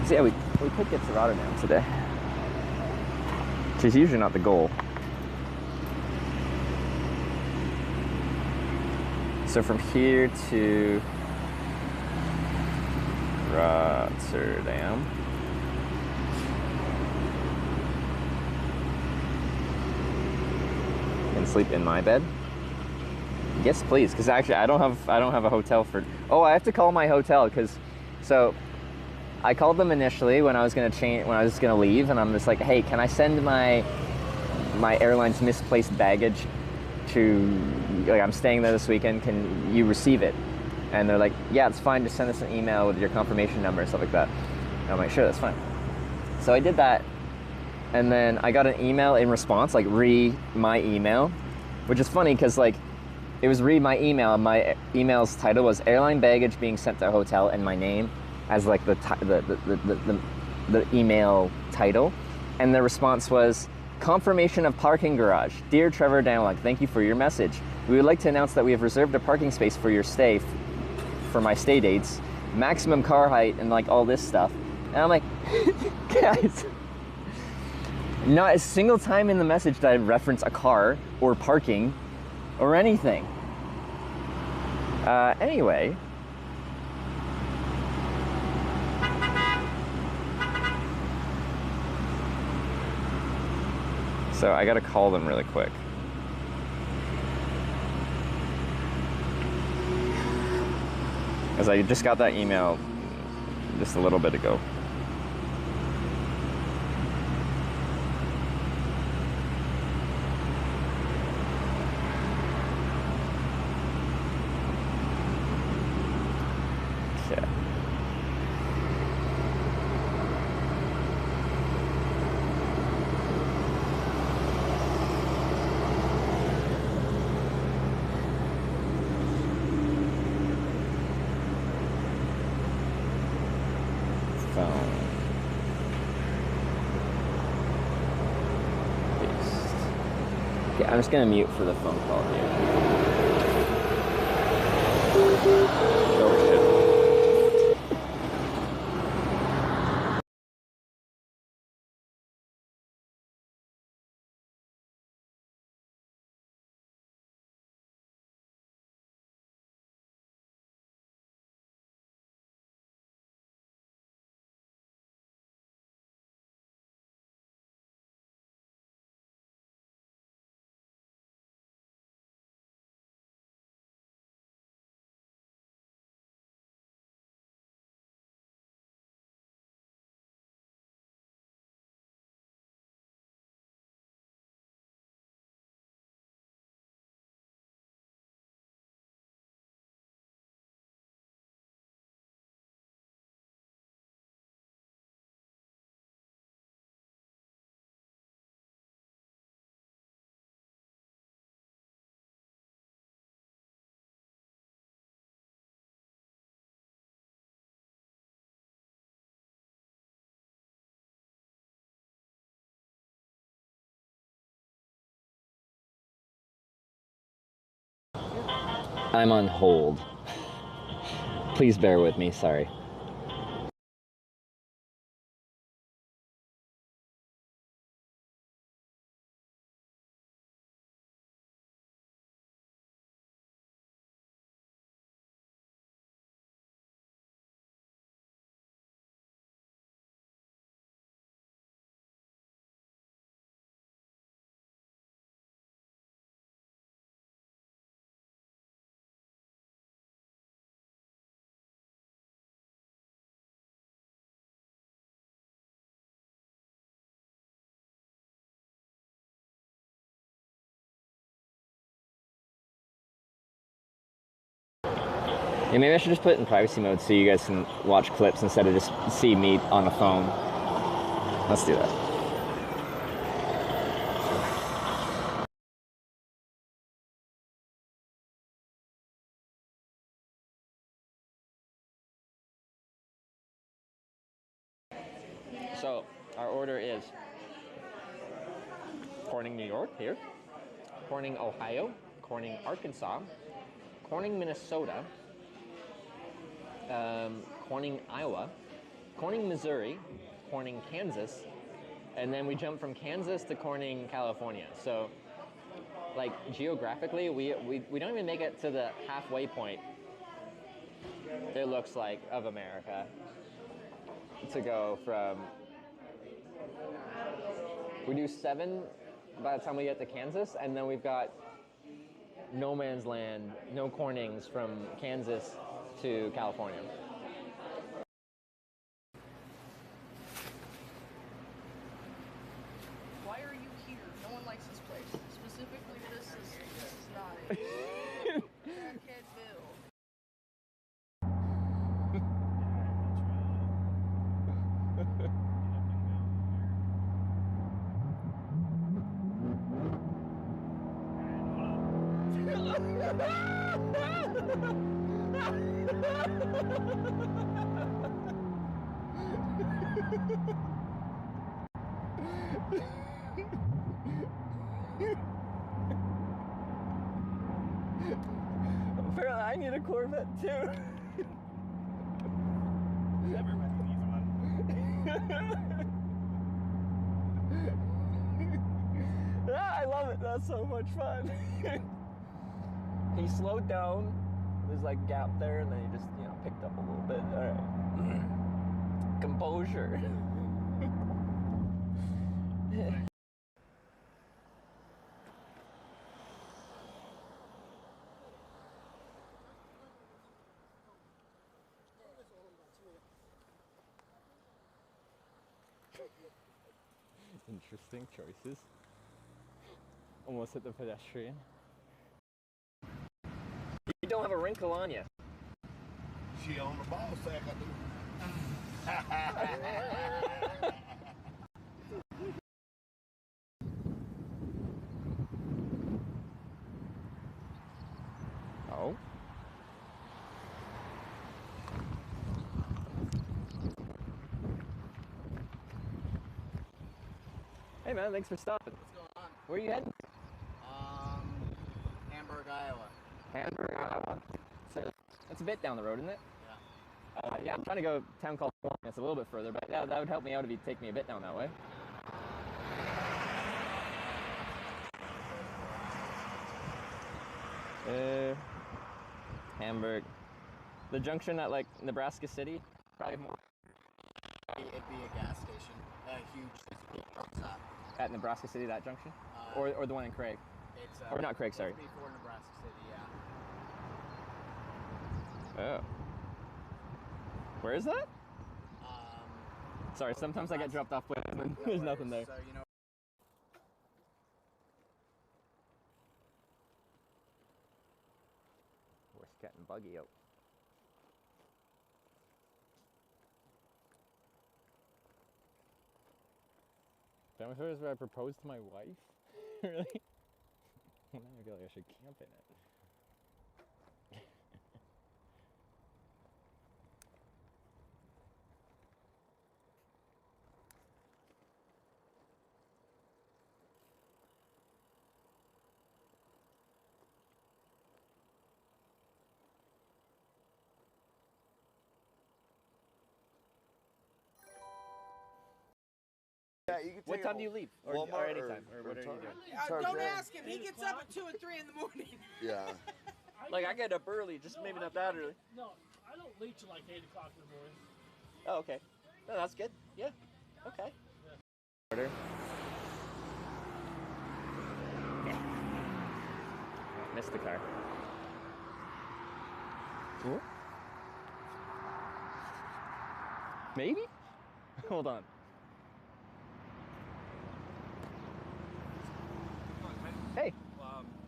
So yeah, we could get to Rotterdam today. Which is usually not the goal. So from here to Rotterdam. You can sleep in my bed. Yes, please, because actually I don't have a hotel for. Oh, I have to call my hotel because, so, I called them initially when I was gonna leave, and I'm just like, hey, can I send my airline's misplaced baggage to, like, I'm staying there this weekend, can you receive it? And they're like, yeah, it's fine, just send us an email with your confirmation number and stuff like that. And I'm like, sure, that's fine. So I did that, and then I got an email in response, like, re my email, which is funny because, like, it was read my email, and my email's title was airline baggage being sent to a hotel, and my name as, like, the email title. And the response was, confirmation of parking garage. Dear Trevor Downlock, thank you for your message. We would like to announce that we have reserved a parking space for your stay, for my stay dates, maximum car height, and, like, all this stuff. And I'm like, guys, not a single time in the message did I reference a car or parking or anything. Anyway. So I gotta call them really quick. Because I just got that email just a little bit ago. Okay. Okay, I'm just gonna mute for the phone call here. Oh shit. I'm on hold. Please bear with me, sorry. Yeah, maybe I should just put it in privacy mode so you guys can watch clips instead of just see me on the phone. Let's do that. So, our order is Corning, New York, here. Corning, Ohio. Corning, Arkansas. Corning, Minnesota. Corning, Iowa. Corning, Missouri. Corning, Kansas. And then we jump from Kansas to Corning, California. So, like, geographically, we don't even make it to the halfway point, it looks like, of America. To go from... We do 7 by the time we get to Kansas, and then we've got no man's land, no cornings from Kansas to California. Why are you here? No one likes this place. Specifically, this is not it. Crackheadville. Apparently I need a Corvette too. Everybody needs one. Ah, I love it. That's so much fun. He slowed down. There's like a gap there, and then he just, you know, picked up a little bit. All right. Composure. Interesting choices. Almost hit the pedestrian. You don't have a wrinkle on you. She on the ball sack, I do. Oh. Hey man, thanks for stopping. What's going on? Where are you heading? Hamburg, Iowa. Hamburg, Iowa. So that's a bit down the road, isn't it? Yeah. Yeah, I'm trying to go to a town called Bremen. It's a little bit further, but yeah, that would help me out if you'd take me a bit down that way. Hamburg. The junction at like Nebraska City? Probably more. It'd be a gas station. A huge truck stop. At Nebraska City, that junction? Or the one in Craig? It's, or not Craig, sorry. It's before Nebraska City, yeah. Oh. Where is that? Sorry, sometimes I get dropped off places and there's nothing there. So, you know. Horse, cat, and buggy out. That was where I proposed to my wife? Really? Well, now I feel like I should camp in it. Yeah, you can What time do you leave? Or any time? Or what are you doing? Don't ask him. He gets up at 2 or 3 in the morning. Yeah. Like, I get up early, just maybe not that early. No, I don't leave till like 8 o'clock in the morning. Oh, okay. No, that's good. Yeah. Okay. Order. Missed the car. Ooh. Maybe? Hold on. Hey.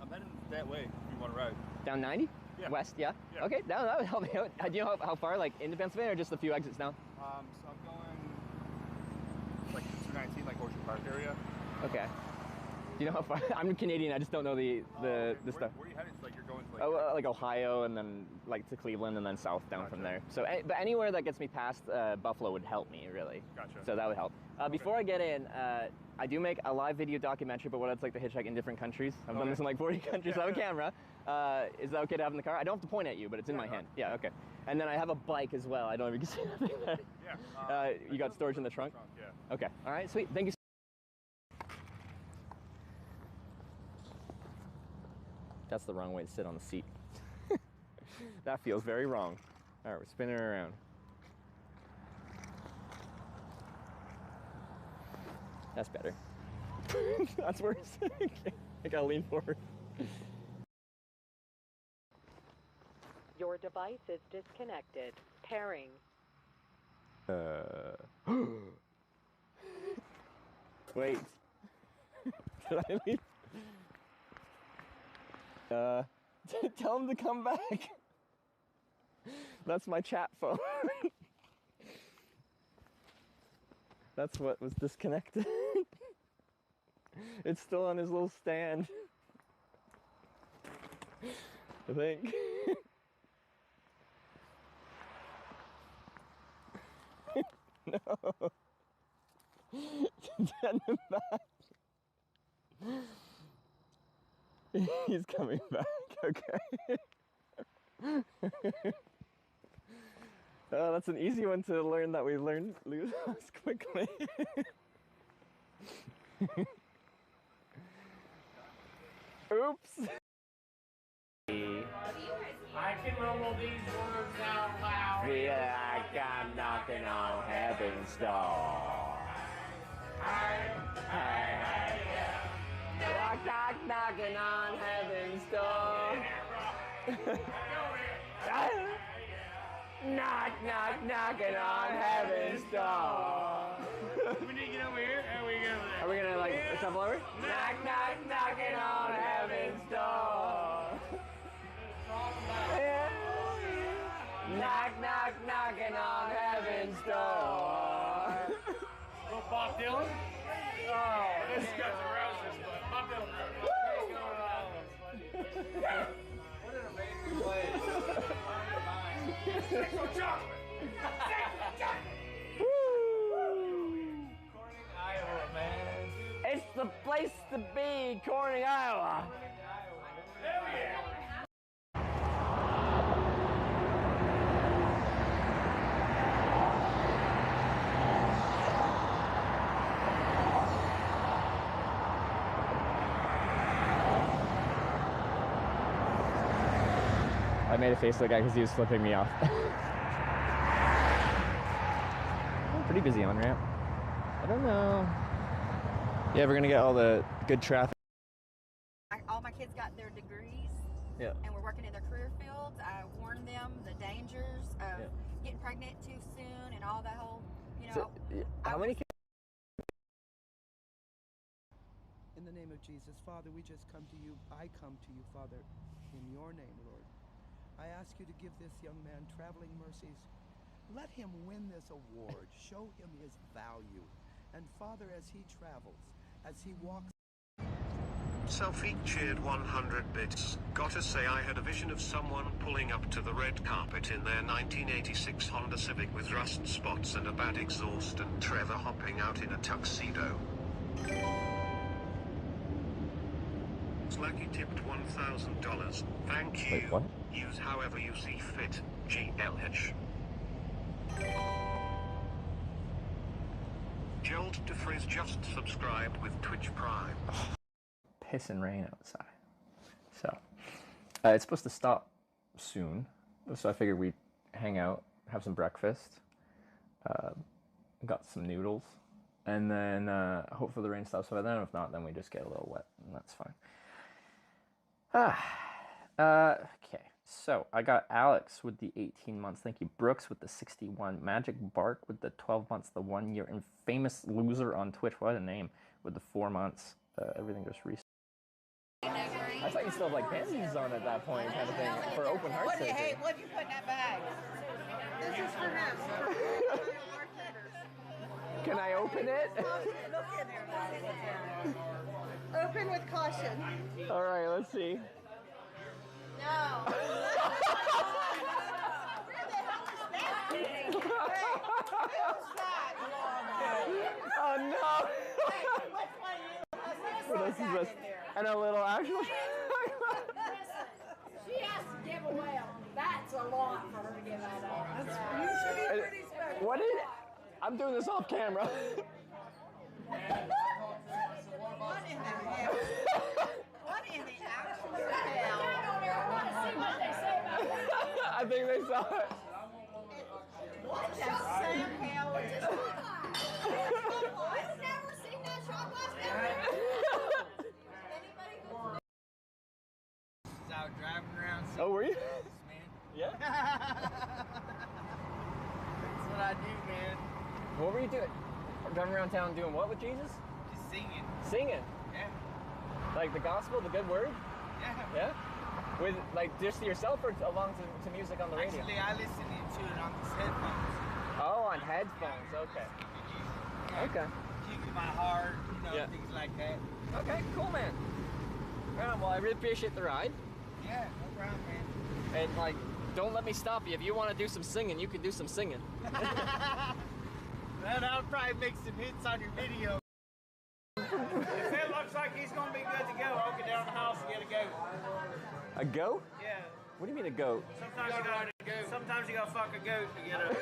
I'm heading that way if you want to ride. Down 90? Yeah. West, yeah? Yeah. Okay, that would help me out. Do you know how far, like, into Pennsylvania or just a few exits down? So I'm going like 219, like Orchard Park area. Okay. Do you know how far? I'm Canadian, I just don't know the stuff. Where are you headed? Like you're going to like... Oh, like Ohio and then like to Cleveland and then south down from there. So, but anywhere that gets me past Buffalo would help me, really. Gotcha. So that would help. Before I get in, I do make a live video documentary about what it's like to hitchhike in different countries. I've done this in like 40 countries. I have a camera. Is that okay to have in the car? I don't have to point at you, but it's in my hand. Yeah, okay. And then I have a bike as well. I don't know if you can see that thing there. Yeah. You got storage in the trunk? Yeah. Okay. All right, sweet. Thank you. That's the wrong way to sit on the seat. That feels very wrong. All right, we're spinning around. That's better. That's worse. I gotta lean forward. Your device is disconnected. Pairing. Wait. Did I leave? Tell him to come back. That's my chat phone. That's what was disconnected. It's still on his little stand. I think. No. Send him back. He's coming back, okay. Oh, that's an easy one to learn that we lose quickly. Oops. I can rumble these words out loud. Feel like I'm knocking on heaven's door. Knock, knock, knocking on heaven's door. Knock, knock, knocking on heaven's door. We need to get over here, and we go there. Are we gonna like shuffle over? Knock, knock, knocking on heaven's door. Knock, knock, knocking on heaven's door. Little Bob Dylan. Oh, this guy's aroused this, but Bob Dylan. What an amazing place. Corning, Iowa, man. It's the place to be, Corning, Iowa. Hell yeah. I made a face at the guy because he was flipping me off. Pretty busy on ramp. I don't know. Yeah, we're gonna get all the good traffic. All my kids got their degrees. Yeah. And we're working in their career fields. I warned them the dangers of getting pregnant too soon and all that whole, you know. So, how many kids? In the name of Jesus, Father, we just come to you. I come to you, Father, in your name, Lord. I ask you to give this young man traveling mercies. Let him win this award. Show him his value. And Father, as he travels, as he walks. Selfie cheered 100 bits. Gotta say I had a vision of someone pulling up to the red carpet in their 1986 Honda Civic with rust spots and a bad exhaust and Trevor hopping out in a tuxedo. Slacky tipped $1,000. Thank you. Wait, what? Use however you see fit. GLH. Jolt DeFrizz just subscribed with Twitch Prime. Piss and rain outside. So, it's supposed to stop soon. So I figured we'd hang out, have some breakfast. Got some noodles. And then hopefully the rain stops by then. If not, then we just get a little wet, and that's fine. Okay, so I got Alex with the 18 months. Thank you. Brooks with the 61. Magic Bark with the 12 months, the 1 year. And Famous Loser on Twitch, what a name, with the 4 months. Everything just reset. I thought you still have like panties on at that point, kind of thing, for open heart surgery. Hey, what'd you put in that bag? This is for him. Can I open it? Look in there. Open with caution. All right, let's see. No. Oh no! And a little actual. She has to give away that's a lot for her to give that up. You should be pretty special. What is? I'm doing this off camera. What in the hell? What in the actual hell? I want to see what they say about that. I think they saw it. What the hell is this? I've never seen that shot glass ever. Out driving around. Oh, were you? Man. Yeah. What were you doing? Driving around town doing what with Jesus? Just singing. Singing? Yeah. Like the gospel, the good word? Yeah. Yeah? With, like, just to yourself or along to music on the radio? Actually, I listen to it on these headphones. Oh, on headphones, okay. Okay. Keeping my heart, things like that. Okay, cool, man. Well, I really appreciate the ride. Yeah, no problem, man. And, like, don't let me stop you. If you want to do some singing, you can do some singing. Man, I'll probably make some hits on your video. If it looks like he's going to be good to go, I'll get down the house and get a goat. A goat? Yeah. What do you mean a goat? Sometimes you gotta fuck a goat to get a...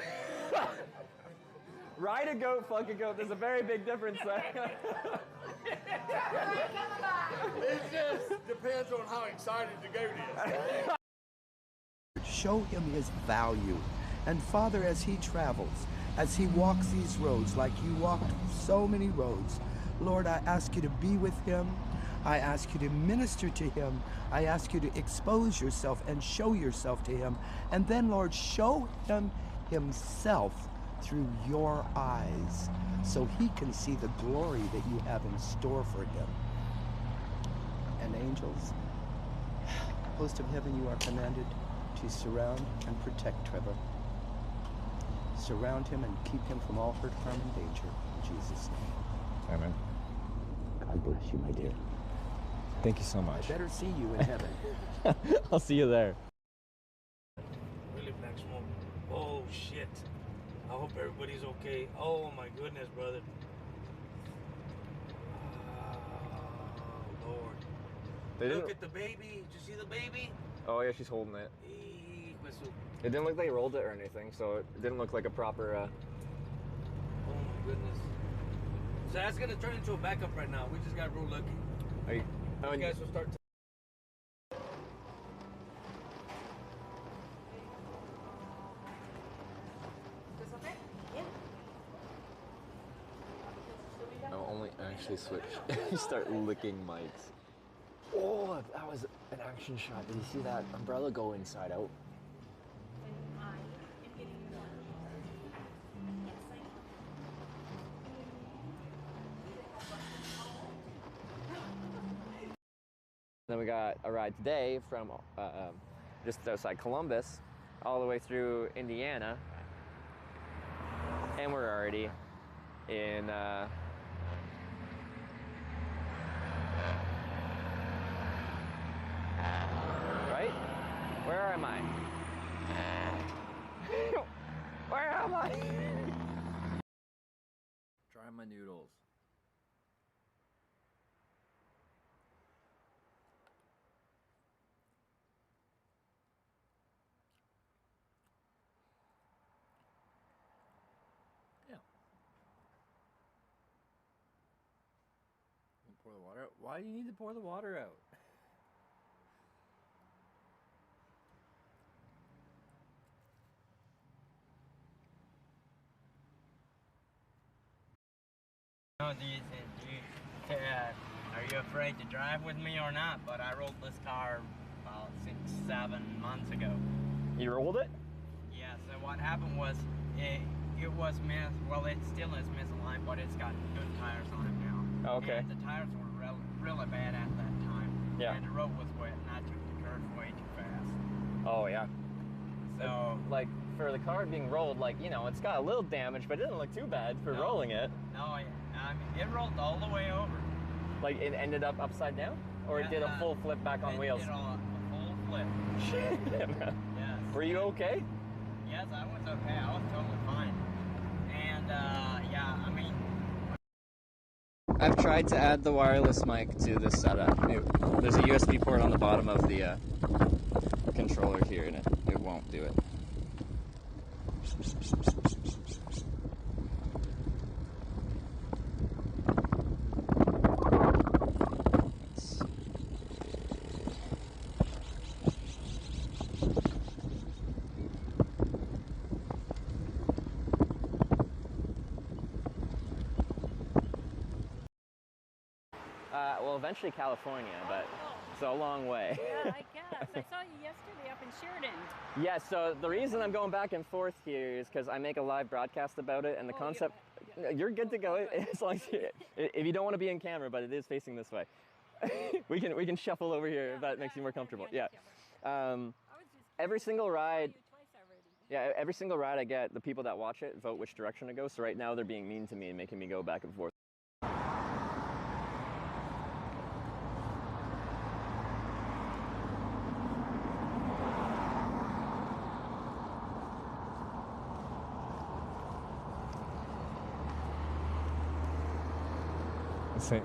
Ride a goat, fuck a goat. There's a very big difference there. It just depends on how excited the goat is. Show him his value. And Father, as he travels, as he walks these roads like you walked so many roads, Lord, I ask you to be with him. I ask you to minister to him. I ask you to expose yourself and show yourself to him. And then, Lord, show him himself through your eyes so he can see the glory that you have in store for him. And angels, host of heaven, you are commanded to surround and protect Trevor. Surround him and keep him from all hurt, harm, and danger. In Jesus' name. Amen. God bless you, my dear. Thank you so much. I better see you in heaven. I'll see you there. Really black smoke. Oh shit. I hope everybody's okay. Oh my goodness, brother. Oh Lord. Look at the baby. Did you see the baby? Oh yeah, she's holding it. It didn't look like they rolled it or anything, so it didn't look like a proper... Oh my goodness. So that's gonna turn into a backup right now. We just got real lucky. Are you... You guys will start to... I'll only actually switch. You start licking mics. Oh, that was an action shot. Did you see that umbrella go inside out? Then we got a ride today from just outside Columbus all the way through Indiana. And we're already in right? Where am I? Where am I? Try my noodles. Pour the water out? Why do you need to pour the water out? Are you afraid to drive with me or not? But I rolled this car about 6-7 months ago. You rolled it? Yeah, so what happened was it was well, it still is misaligned, but it's got good tires on it now. Okay. And the tires were really bad at that time. Yeah. And the road was wet, and I took the curve way too fast. Oh, yeah. So, like, for the car being rolled, like, you know, it's got a little damage, but it didn't look too bad for rolling it. No, I mean, it rolled all the way over. Like, it ended up upside down? Or it did a full flip back on wheels? It did a full flip. Shit, man. Yes. Were you okay? Yes, I was okay. I was totally fine. And, yeah, I mean... I've tried to add the wireless mic to this setup. There's a USB port on the bottom of the controller here, and it won't do it. Well, eventually California, but it's a long way. Yeah, I guess. saw you yesterday up in Sheridan. Yeah, so the reason I'm going back and forth here is because I make a live broadcast about it, and the concept. You're good to go as long as if you don't want to be in camera, but it is facing this way. we can shuffle over here if that makes you more comfortable. Yeah. Every single ride. Yeah, every single ride I get, the people that watch it vote which direction to go. So right now they're being mean to me and making me go back and forth.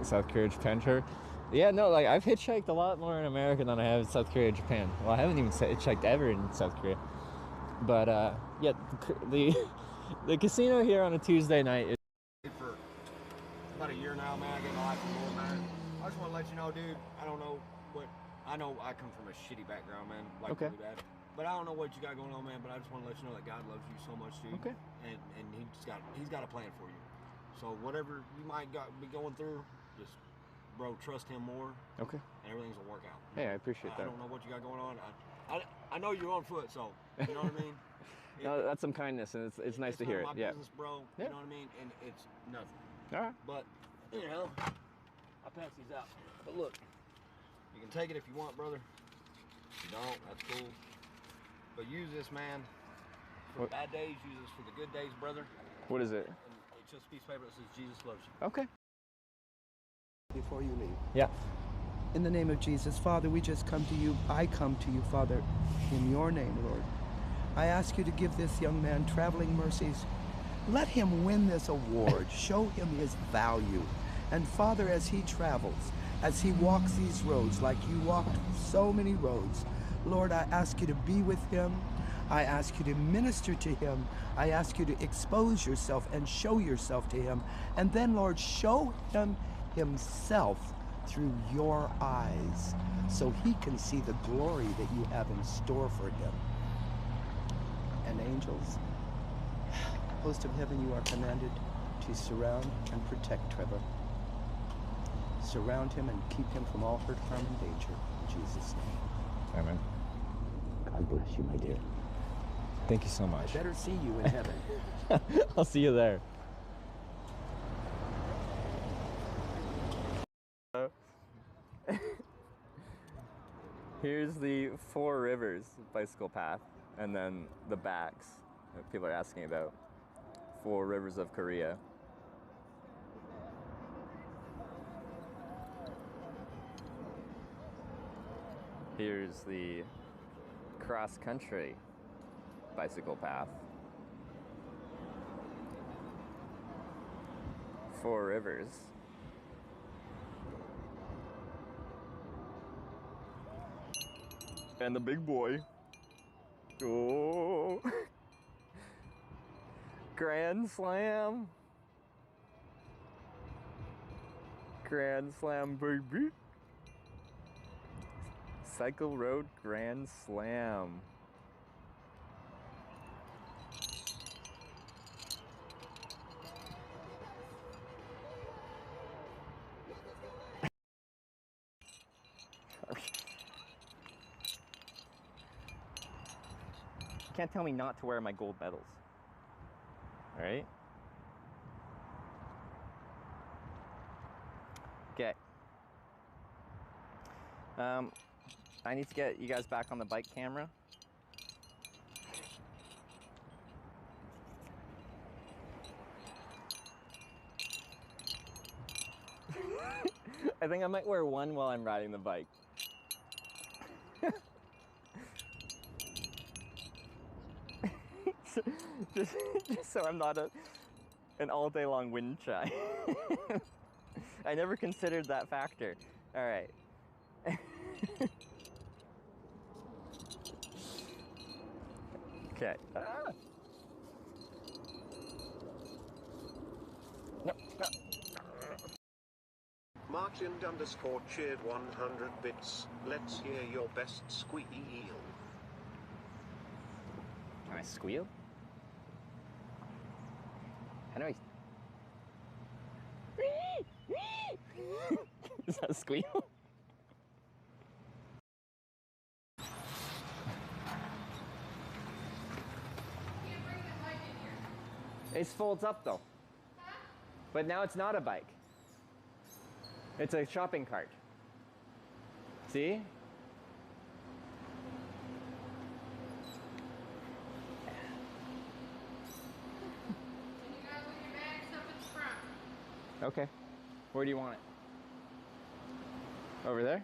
South Korea, Japan tour. Yeah, no, like I've hitchhiked a lot more in America than I have in South Korea, Japan. Well, I haven't even hitchhiked ever in South Korea. But yeah, the casino here on a Tuesday night is for about a year now, man. I get my life from Lord, man. I just want to let you know, dude. I don't know what. I know I come from a shitty background, man. Like Okay. really bad. But I don't know what you got going on, man. But I just want to let you know that God loves you so much, dude. Okay. And he's got a plan for you. So whatever you might be going through, just bro, trust him more. Okay. And everything's gonna work out. Hey, I appreciate that. I don't know what you got going on. I know you're on foot, so you know what I mean. No, that's some kindness, and it's nice to hear it. It's none of my business, bro. Yeah. You know what I mean? And it's nothing. All right. But you know, I pass these out. But look, you can take it if you want, brother. If you don't, that's cool. But use this, man. For the bad days, use this for the good days, brother. What is it? And it's just a piece of paper that says Jesus loves you. Okay. Before you leave. Yeah. In the name of Jesus, Father, we just come to you. I come to you, Father, in your name, Lord. I ask you to give this young man traveling mercies. Let him win this award. Show him his value. And Father, as he travels, as he walks these roads like you walked so many roads, Lord, I ask you to be with him. I ask you to minister to him. I ask you to expose yourself and show yourself to him. And then, Lord, show him himself through your eyes so he can see the glory that you have in store for him. And angels, host of heaven, you are commanded to surround and protect Trevor. Surround him and keep him from all hurt, harm, and danger. In Jesus' name. Amen. God bless you, my dear. Thank you so much. I better see you in heaven. I'll see you there. Here's the Four Rivers bicycle path, and then the backs that people are asking about. Four Rivers of Korea. Here's the cross-country bicycle path. Four Rivers. And the big boy. Oh. Grand Slam. Grand Slam, baby. Cycle Road Grand Slam. You can't tell me not to wear my gold medals. All right? Okay. I need to get you guys back on the bike camera. I think I might wear one while I'm riding the bike. just so I'm not an all-day long wind chime. I never considered that factor. All right. Okay. No. Marchand_cheered 100 bits. Let's hear your best squeal. Can I squeal? How do I... Is that a squeal? It folds up though. But now it's not a bike. It's a shopping cart. See? Okay. Where do you want it? Over there?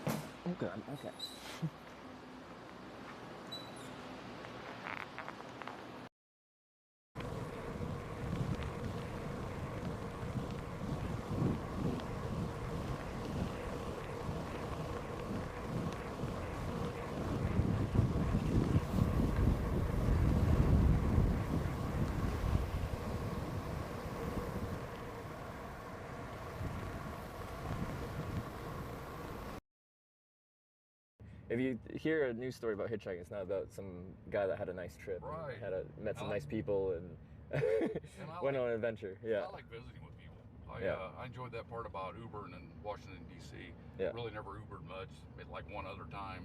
Oh god, okay. If you hear a news story about hitchhiking, it's not about some guy that had a nice trip, Right. and met some nice people, and went on an adventure. Yeah. I like visiting with people. I enjoyed that part about Ubering in Washington, D.C. Yeah. Really never Ubered much, like one other time.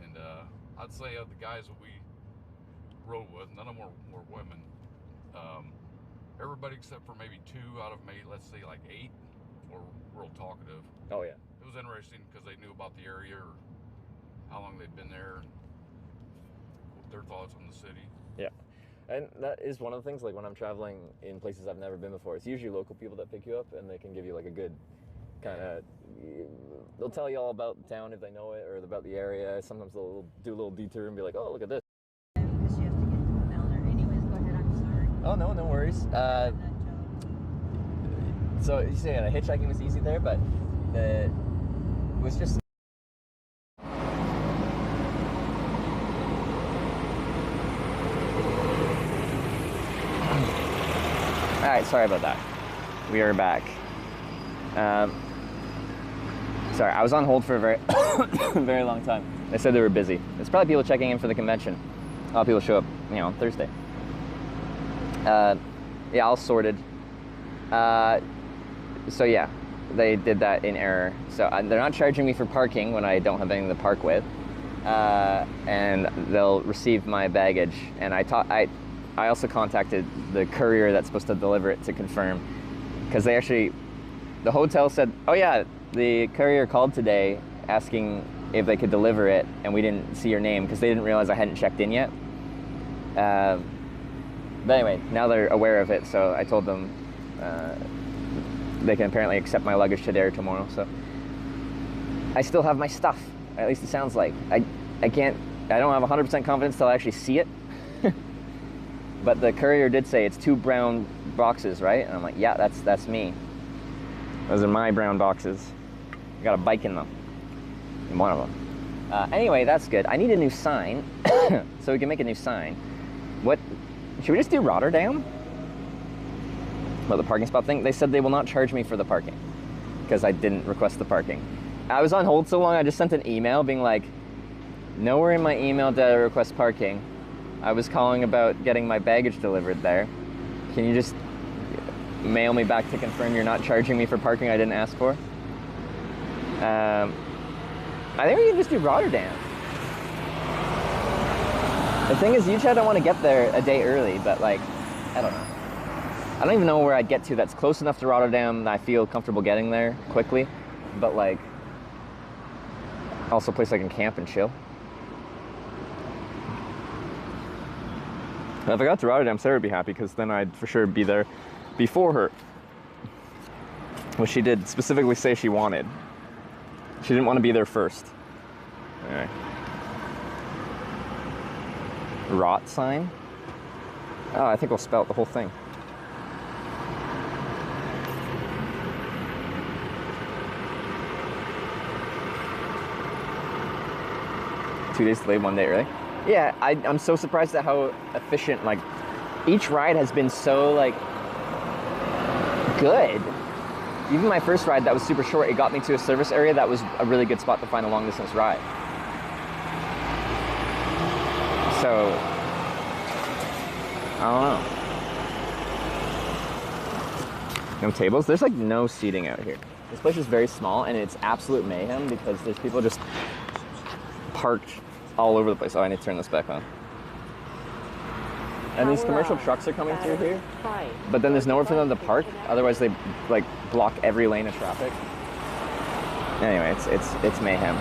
And I'd say of the guys that we rode with, none of them were women. Everybody except for maybe 2 out of maybe, let's say, like 8 were real talkative. Oh, yeah. It was interesting because they knew about the area or how long they'd been there, and their thoughts on the city. Yeah. And that is one of the things, like when I'm traveling in places I've never been before, it's usually local people that pick you up, and they can give you like a good kind of, they'll tell you all about the town if they know it, or about the area. Sometimes they'll do a little detour and be like, oh, look at this. Oh, no worries. So you say hitchhiking was easy there, but it was just... All right, sorry about that. We are back. Sorry, I was on hold for a very, very long time. They said they were busy. It's probably people checking in for the convention. A lot of people show up, on Thursday. Yeah, all sorted. So yeah, they did that in error. So they're not charging me for parking when I don't have anything to park with. And they'll receive my baggage. And I also contacted the courier that's supposed to deliver it to confirm, because the hotel said, oh yeah, the courier called today asking if they could deliver it, and we didn't see your name because they didn't realize I hadn't checked in yet. But anyway, now they're aware of it, so I told them they can apparently accept my luggage today or tomorrow. So I still have my stuff, at least it sounds like. I don't have 100% confidence till I actually see it. But the courier did say it's 2 brown boxes, right? And I'm like, yeah, that's me. Those are my brown boxes. I got a bike in them, in one of them. Anyway, that's good. I need a new sign, so we can make a new sign. Should we just do Rotterdam? About the parking spot thing? They said they will not charge me for the parking, because I didn't request the parking. I was on hold so long, I just sent an email being like, nowhere in my email did I request parking. I was calling about getting my baggage delivered there. Can you just mail me back to confirm you're not charging me for parking I didn't ask for? I think we can just do Rotterdam. The thing is, usually I don't want to get there a day early, but like, I don't know. I don't even know where I'd get to that's close enough to Rotterdam that I feel comfortable getting there quickly, but like, also a place I can camp and chill. If I got to Rotterdam, Sarah would be happy, because then I'd for sure be there before her. Which she did specifically say she wanted. She didn't want to be there first. Alright. Rot sign? Oh, I think we'll spell out the whole thing. Two days delayed, 1 day early. Yeah, I'm so surprised at how efficient, like, each ride has been so, like, good. Even my first ride that was super short, it got me to a service area that was a really good spot to find a long distance ride. So, I don't know. No tables? There's like no seating out here. This place is very small, and it's absolute mayhem because there's people just parked all over the place. Oh, I need to turn this back on. And these commercial trucks are coming through here, but then there's nowhere for them to park. Otherwise, they like block every lane of traffic. Anyway, it's mayhem.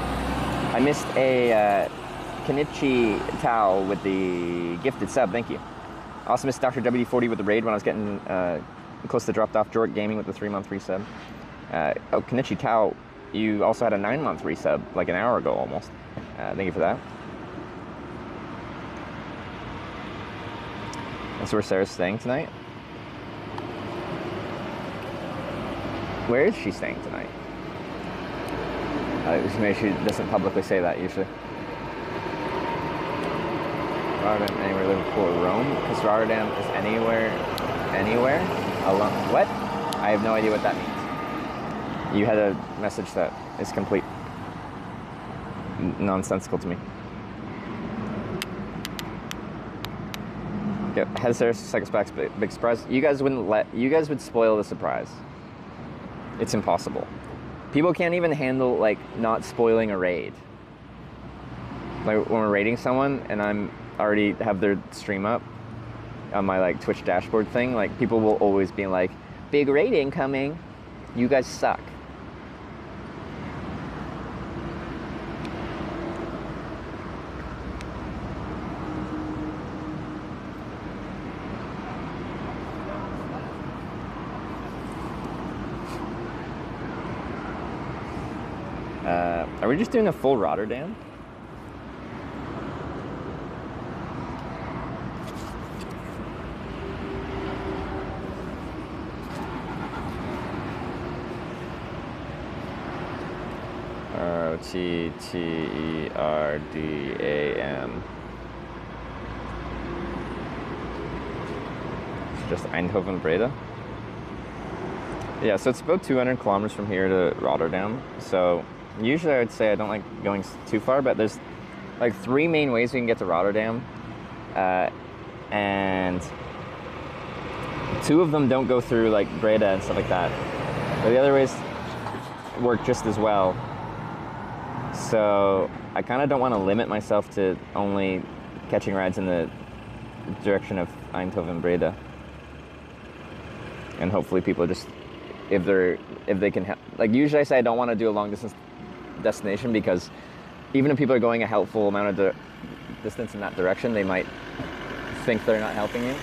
I missed a Kenichi Tao with the gifted sub. Thank you. Also missed Dr. WD40 with the raid when I was getting close to dropped off. Jork Gaming with the 3-month resub. Oh, Kenichi Tao, you also had a 9-month resub like an hour ago almost. Thank you for that. That's where Sarah's staying tonight. Where is she staying tonight? Maybe she doesn't publicly say that usually. Rotterdam, anywhere, Liverpool, or Rome? Because Rotterdam is anywhere alone. What? I have no idea what that means. You had a message that is complete nonsensical to me. Yeah, has Sarah Cycles Back's big surprise? You guys would spoil the surprise. It's impossible. People can't even handle like not spoiling a raid. Like when we're raiding someone and I'm already have their stream up on my like Twitch dashboard thing, like people will always be like, big raid incoming. You guys suck. Are we just doing a full Rotterdam? Rotterdam. Just Eindhoven, Breda. Yeah, so it's about 200 kilometers from here to Rotterdam. So usually I would say I don't like going too far, but there's like 3 main ways we can get to Rotterdam. And 2 of them don't go through like Breda and stuff like that. But the other ways work just as well. So I kind of don't want to limit myself to only catching rides in the direction of Eindhoven, Breda. And hopefully people just, if they can, like usually I say I don't want to do a long distance destination because even if people are going a helpful amount of distance in that direction, they might think they're not helping you.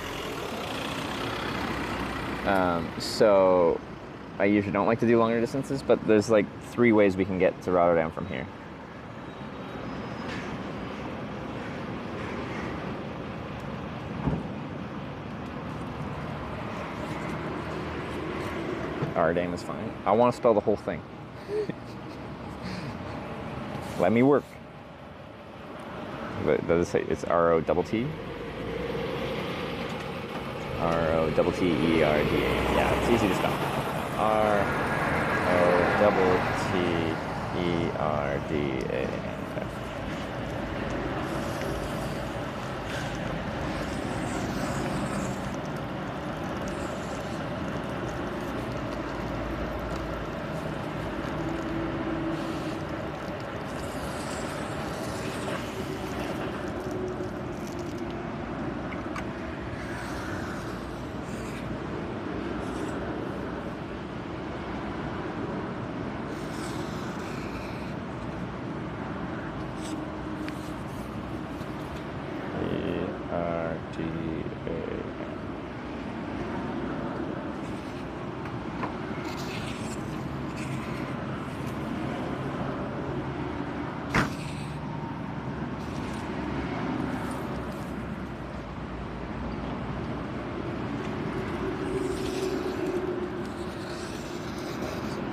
So I usually don't like to do longer distances, but there's like 3 ways we can get to Rotterdam from here. Rotterdam is fine. I want to spell the whole thing. Let me work. But does it say it's R-O-T-T? R-O-T-T-E-R-D-A-M. Yeah, it's easy to spell. R-O-T-T-E-R-D-A-M.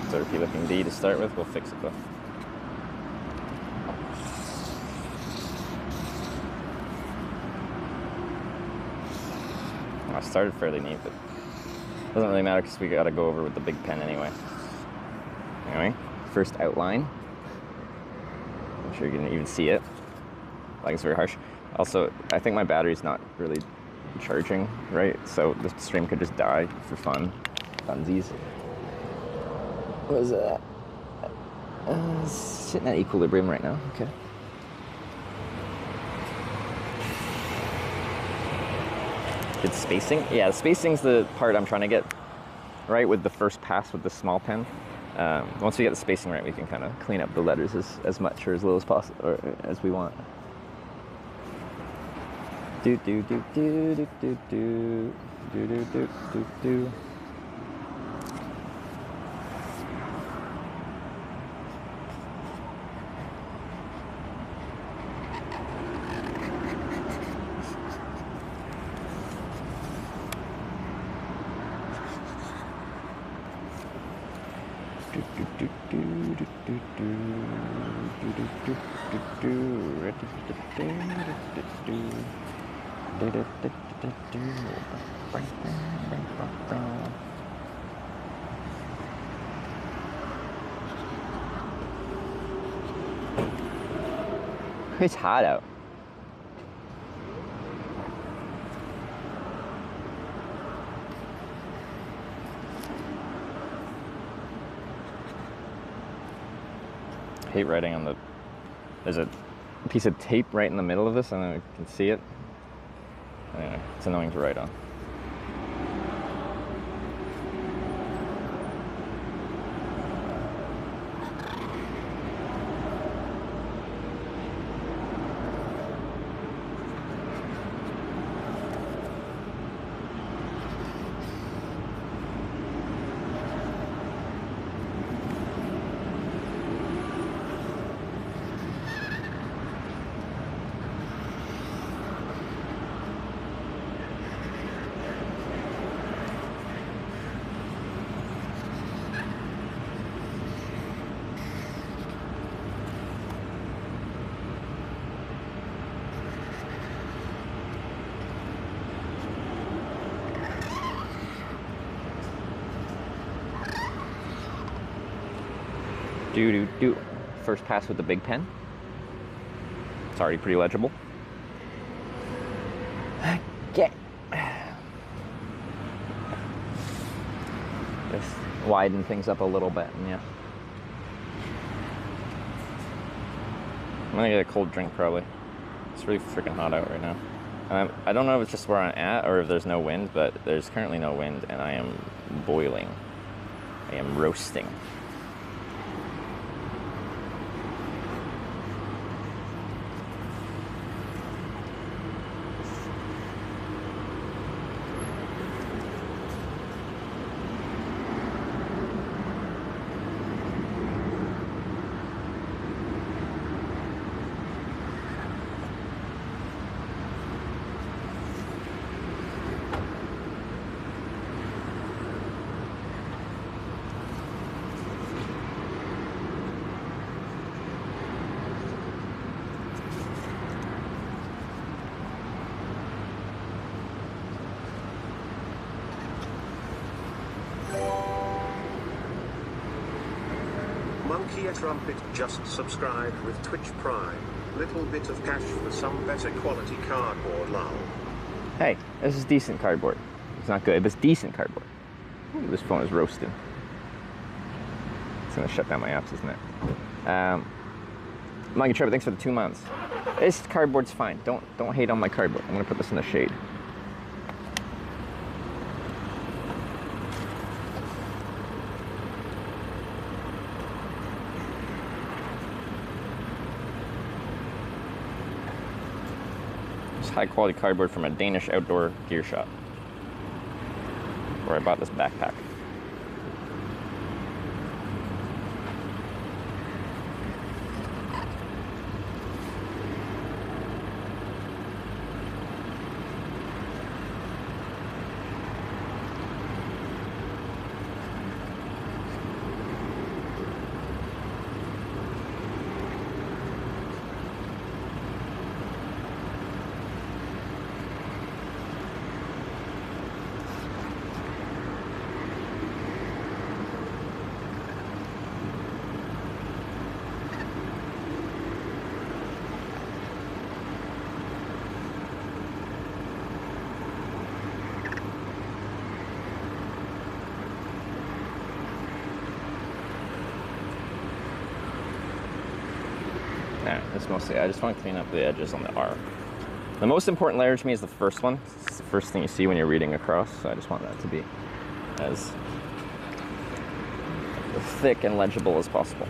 Dirty looking D to start with, we'll fix it though. I started fairly neat, but it doesn't really matter because we gotta go over with the big pen anyway. Anyway, first outline. I'm sure you can even see it. Like it's very harsh. Also, I think my battery's not really charging, right? So the stream could just die for fun. Funsies. What is that? Sitting at equilibrium right now. Okay. It's spacing? Yeah, spacing's the part I'm trying to get right with the first pass with the small pen. Once we get the spacing right, we can kind of clean up the letters as much or as little as possible, or as we want. Do do do do do do do do do do do do. It's hot out. I hate writing on the... There's a piece of tape right in the middle of this and I can see it. Anyway, it's annoying to write on. Do. First pass with the big pen. It's already pretty legible. Okay. Just widen things up a little bit, and yeah. I'm gonna get a cold drink probably. It's really freaking hot out right now. I don't know if it's just where I'm at or if there's no wind, but there's currently no wind and I am boiling. I am roasting. Monkey a Trumpet just subscribed with Twitch Prime. Little bit of cash for some better quality cardboard, lol. Hey, this is decent cardboard. It's not good, but it's decent cardboard. Ooh, this phone is roasting. It's gonna shut down my apps, isn't it? Monkey Trumpet, thanks for the 2 months. This cardboard's fine. Don't hate on my cardboard. I'm gonna put this in the shade. High quality cardboard from a Danish outdoor gear shop where I bought this backpack. It's mostly, I just want to clean up the edges on the R. The most important letter to me is the first one. It's the first thing you see when you're reading across, so I just want that to be as thick and legible as possible.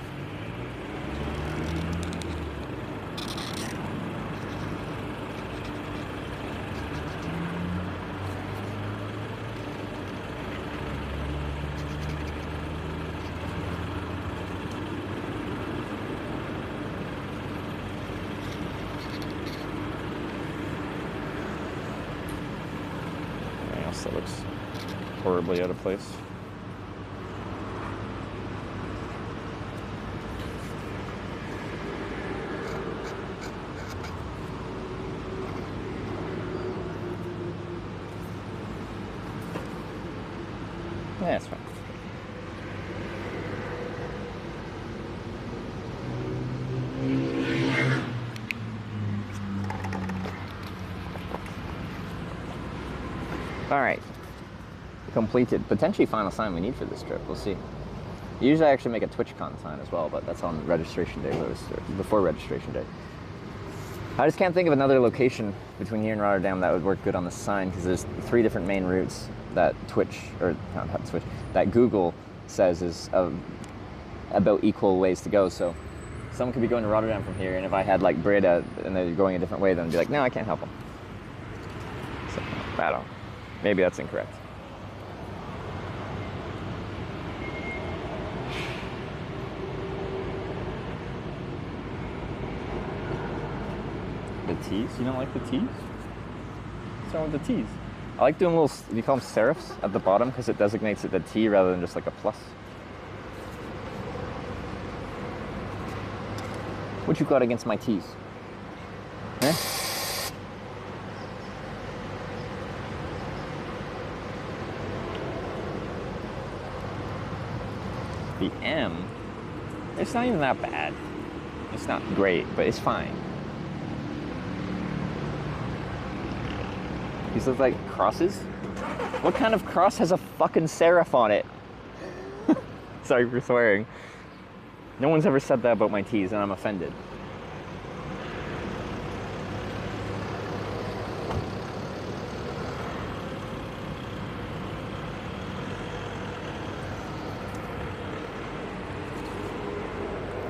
That looks horribly out of place. Yeah, that's fine. All right, completed. Potentially final sign we need for this trip. We'll see. Usually I actually make a TwitchCon sign as well, but that's on registration day, before registration day. I just can't think of another location between here and Rotterdam that would work good on the sign, because there's 3 different main routes that that Google says is about equal ways to go. So someone could be going to Rotterdam from here, and if I had like Breda and they're going a different way, then I'd be like, no, I can't help them. So, I don't know. Maybe that's incorrect. The T's? You don't like the T's? What's wrong with the T's? I like doing little, you call them serifs at the bottom, because it designates it the T rather than just like a plus. What you got against my T's? Eh? The M, it's not even that bad. It's not great, but it's fine. These look like crosses? What kind of cross has a fucking serif on it? Sorry for swearing. No one's ever said that about my T's, and I'm offended.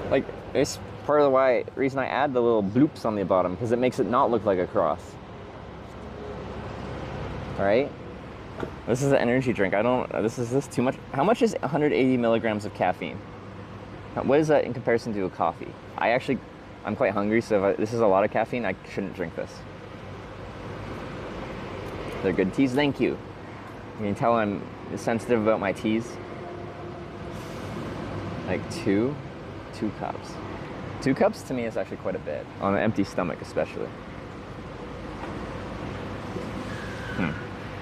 Like, it's part of the reason I add the little bloops on the bottom, because it makes it not look like a cross. Alright? This is an energy drink. This is too much. How much is 180 milligrams of caffeine? What is that in comparison to a coffee? I'm quite hungry, so if this is a lot of caffeine, I shouldn't drink this. They're good teas, thank you. You can tell I'm sensitive about my teas. Like 2 cups. 2 cups to me is actually quite a bit, on an empty stomach especially.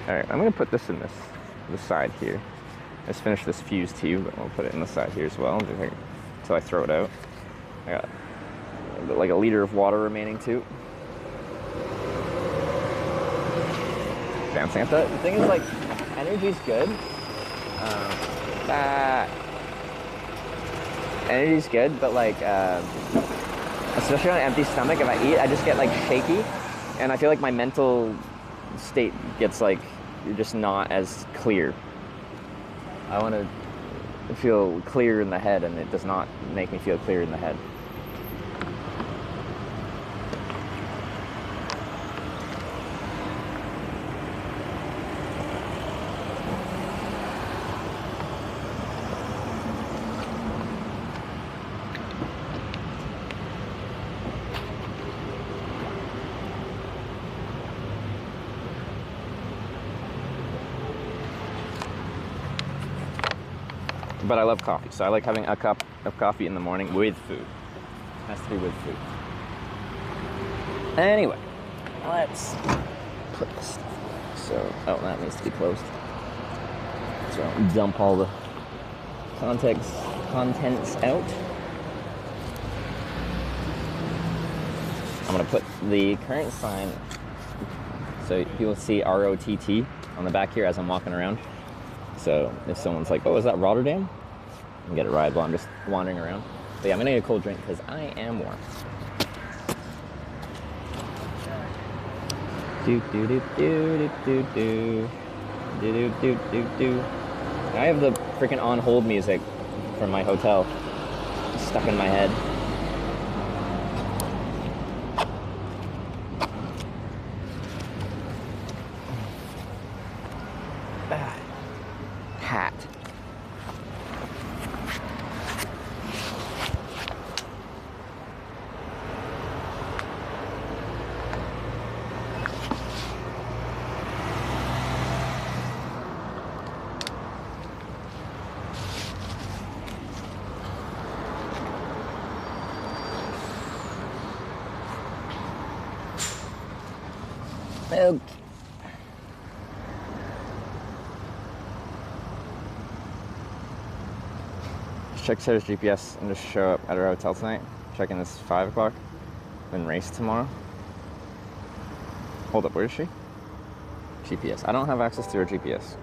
Alright, I'm going to put this in this side here. Let's finish this fuse tea, but we'll put it in the side here as well until I throw it out. I got like a liter of water remaining too. Damn Santa. The thing is, like, energy's good. Energy's good, but like, especially on an empty stomach, if I eat, I just get like shaky, and I feel like my mental state gets like, you're just not as clear. I want to feel clear in the head, and it does not make me feel clear in the head. But I love coffee, so I like having a cup of coffee in the morning with food. It has to be with food. Anyway, let's put this. So, oh, that needs to be closed. So I'll dump all the contents out. I'm gonna put the current sign, so you'll see ROTT on the back here as I'm walking around. So if someone's like, oh, is that Rotterdam? I can get it right while I'm just wandering around. But yeah, I'm gonna get a cold drink because I am warm. Do do do do do do do do do do do. I have the freaking on hold music from my hotel stuck in my head. Hat. Okay. Check Sarah's GPS and just show up at her hotel tonight. Checking this 5 o'clock. Then race tomorrow. Hold up, where is she? GPS. I don't have access to her GPS.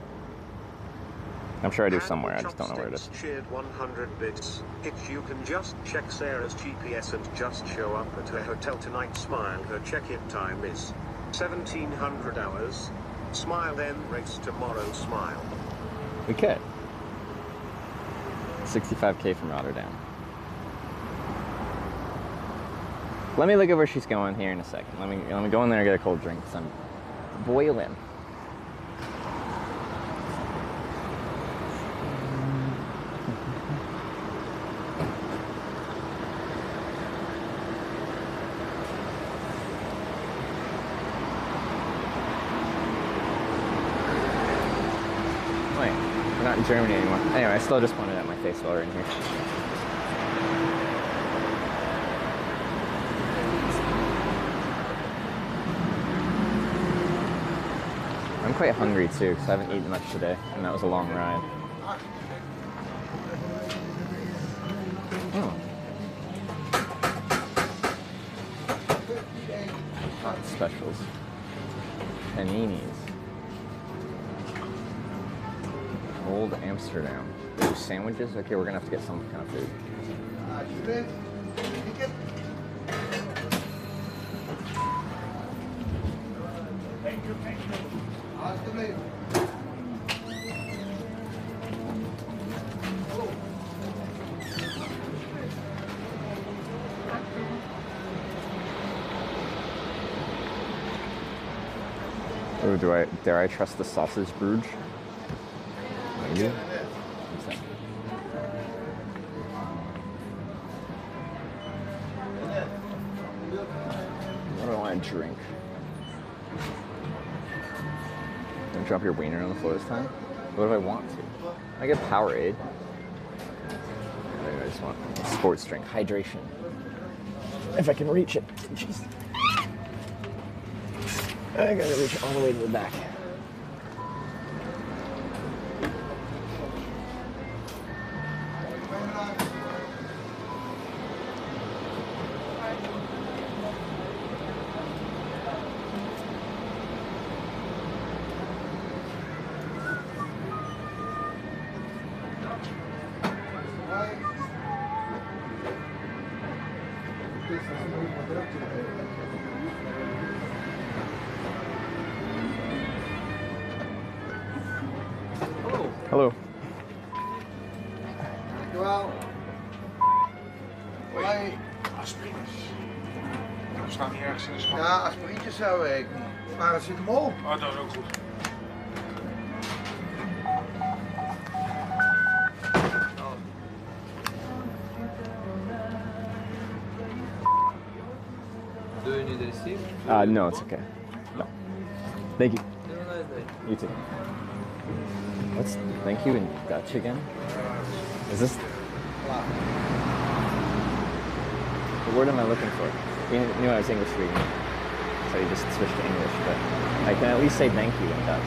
I'm sure I do somewhere, I just don't know where it is. Cheered 100 bits. If you can just check Sarah's GPS and just show up at her hotel tonight, smile. Her check-in time is 1700 hours. Smile, then race tomorrow, smile. We could. 65K from Rotterdam. Let me look at where she's going here in a second. Let me go in there and get a cold drink because I'm boiling. We're not in Germany anymore. Anyway, I still just pointed at my face while we're in here. I'm quite hungry too, because I haven't eaten much today, and that was a long ride. Oh. Hot specials. Paninis. Old Amsterdam. Ooh, sandwiches? Okay, we're gonna have to get some kind of food. Ooh, dare I trust the sausage Bruges? Maybe. What do I want to drink? Don't drop your wiener on the floor this time? What if I want to? I get Powerade. I just want a sports drink. Hydration. If I can reach it. Jeez. I gotta reach all the way to the back. Hallo. Dankjewel. Hoi. Aspirine. We staan hier ergens in de schap. Ja, aspirintjes zou werken. Paracetamol. Oh, dat is ook goed. Do you need a receipt? No, it's okay. No. Thank you. Have a nice day. You too. What's thank you and gotcha again? Is this the word am I looking for? You knew I was English speaking, so you just switched to English, but I can at least say thank you in Dutch.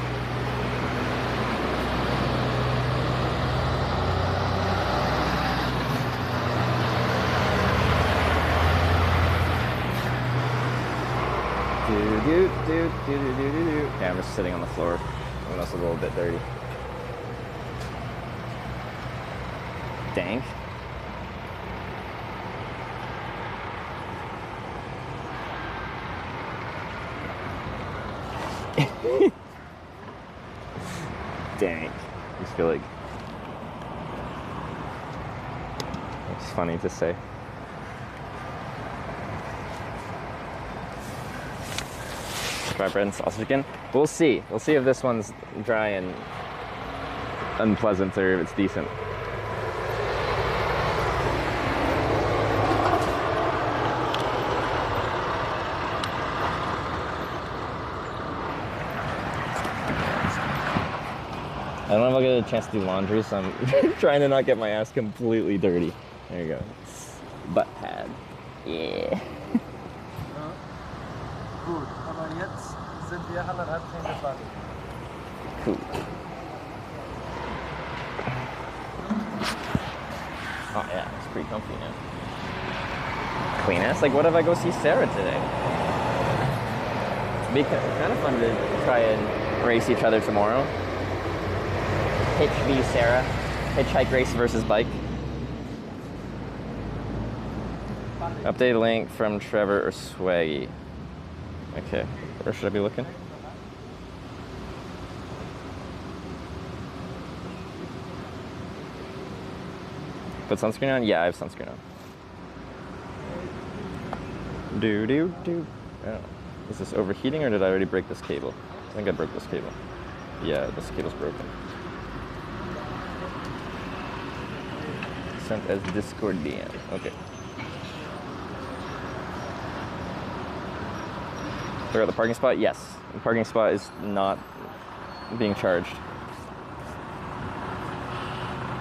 Yeah, I'm just sitting on the floor. And that's a little bit dirty. Dank. Dang. I just feel like it's funny to say. Dry bread and sausage again? We'll see. We'll see if this one's dry and unpleasant or if it's decent. I don't know if I'll get a chance to do laundry, so I'm trying to not get my ass completely dirty. There you go. Butt pad. Yeah. Gut, aber jetzt sind wir 1,5 Stunden gefahren. Cool. Oh yeah, it's pretty comfy now. Clean ass. Like, what if I go see Sarah today? It'd be kind of fun to try and race each other tomorrow. Hitch v Sarah. Hitchhike race versus bike. Update link from Trevor or Swaggy. Okay, where should I be looking? Put sunscreen on? Yeah, I have sunscreen on. Oh. Is this overheating or did I already break this cable? I think I broke this cable. Yeah, this cable's broken. Sent as Discord DM. Okay. Figure out the parking spot? Yes. The parking spot is not being charged.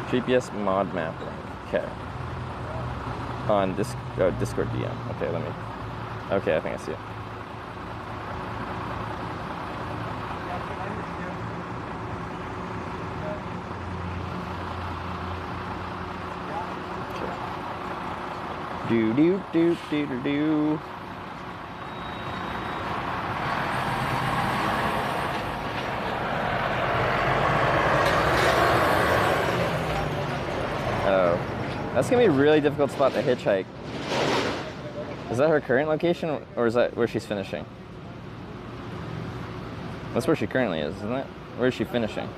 GPS mod mapping. Okay. On Discord DM. Okay, let me. Okay, I think I see it. Do. Oh, that's gonna be a really difficult spot to hitchhike. Is that her current location, or is that where she's finishing? That's where she currently is, isn't it? Where is she finishing?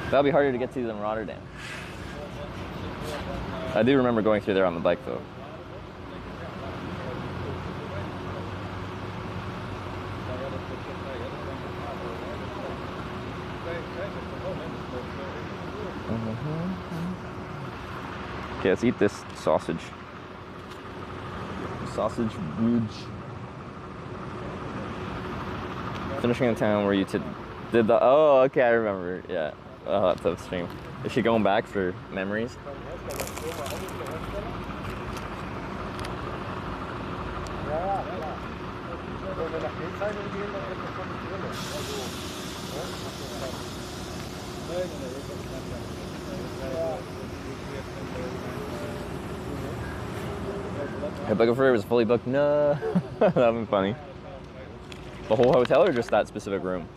That'll be harder to get to than Rotterdam. I do remember going through there on the bike, though. Okay, let's eat this sausage. Sausage Bruges. Finishing in town where you did the. Oh, okay, I remember. Yeah. Oh, that's a stream. Is she going back for memories? Hey, looking for it was fully booked. No, that'd been funny. The whole hotel or just that specific room?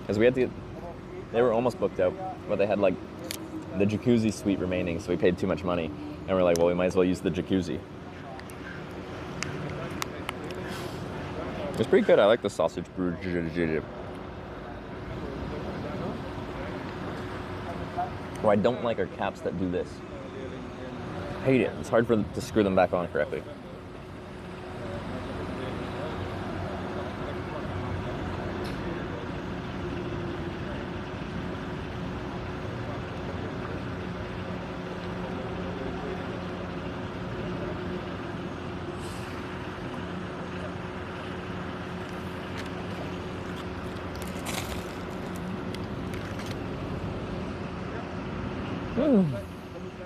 Because we had to. They were almost booked out, but they had like the jacuzzi suite remaining, so we paid too much money, and we're like, well, we might as well use the jacuzzi. It's pretty good. I like the sausage brew. What I don't like are caps that do this. I hate it. It's hard for them to screw them back on correctly.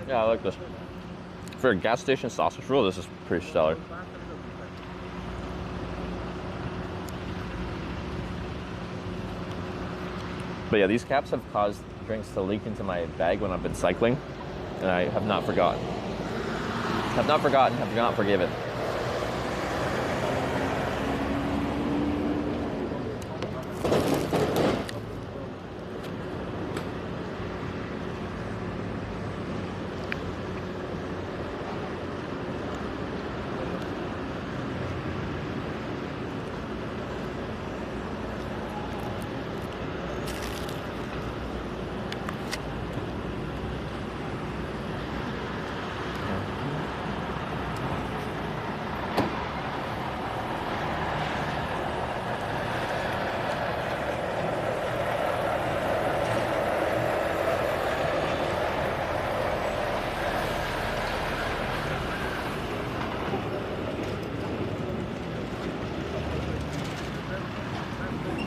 Yeah, I like this. For a gas station sausage roll, this is pretty stellar. But yeah, these caps have caused drinks to leak into my bag when I've been cycling, and I have not forgotten. Have not forgotten, have not forgiven.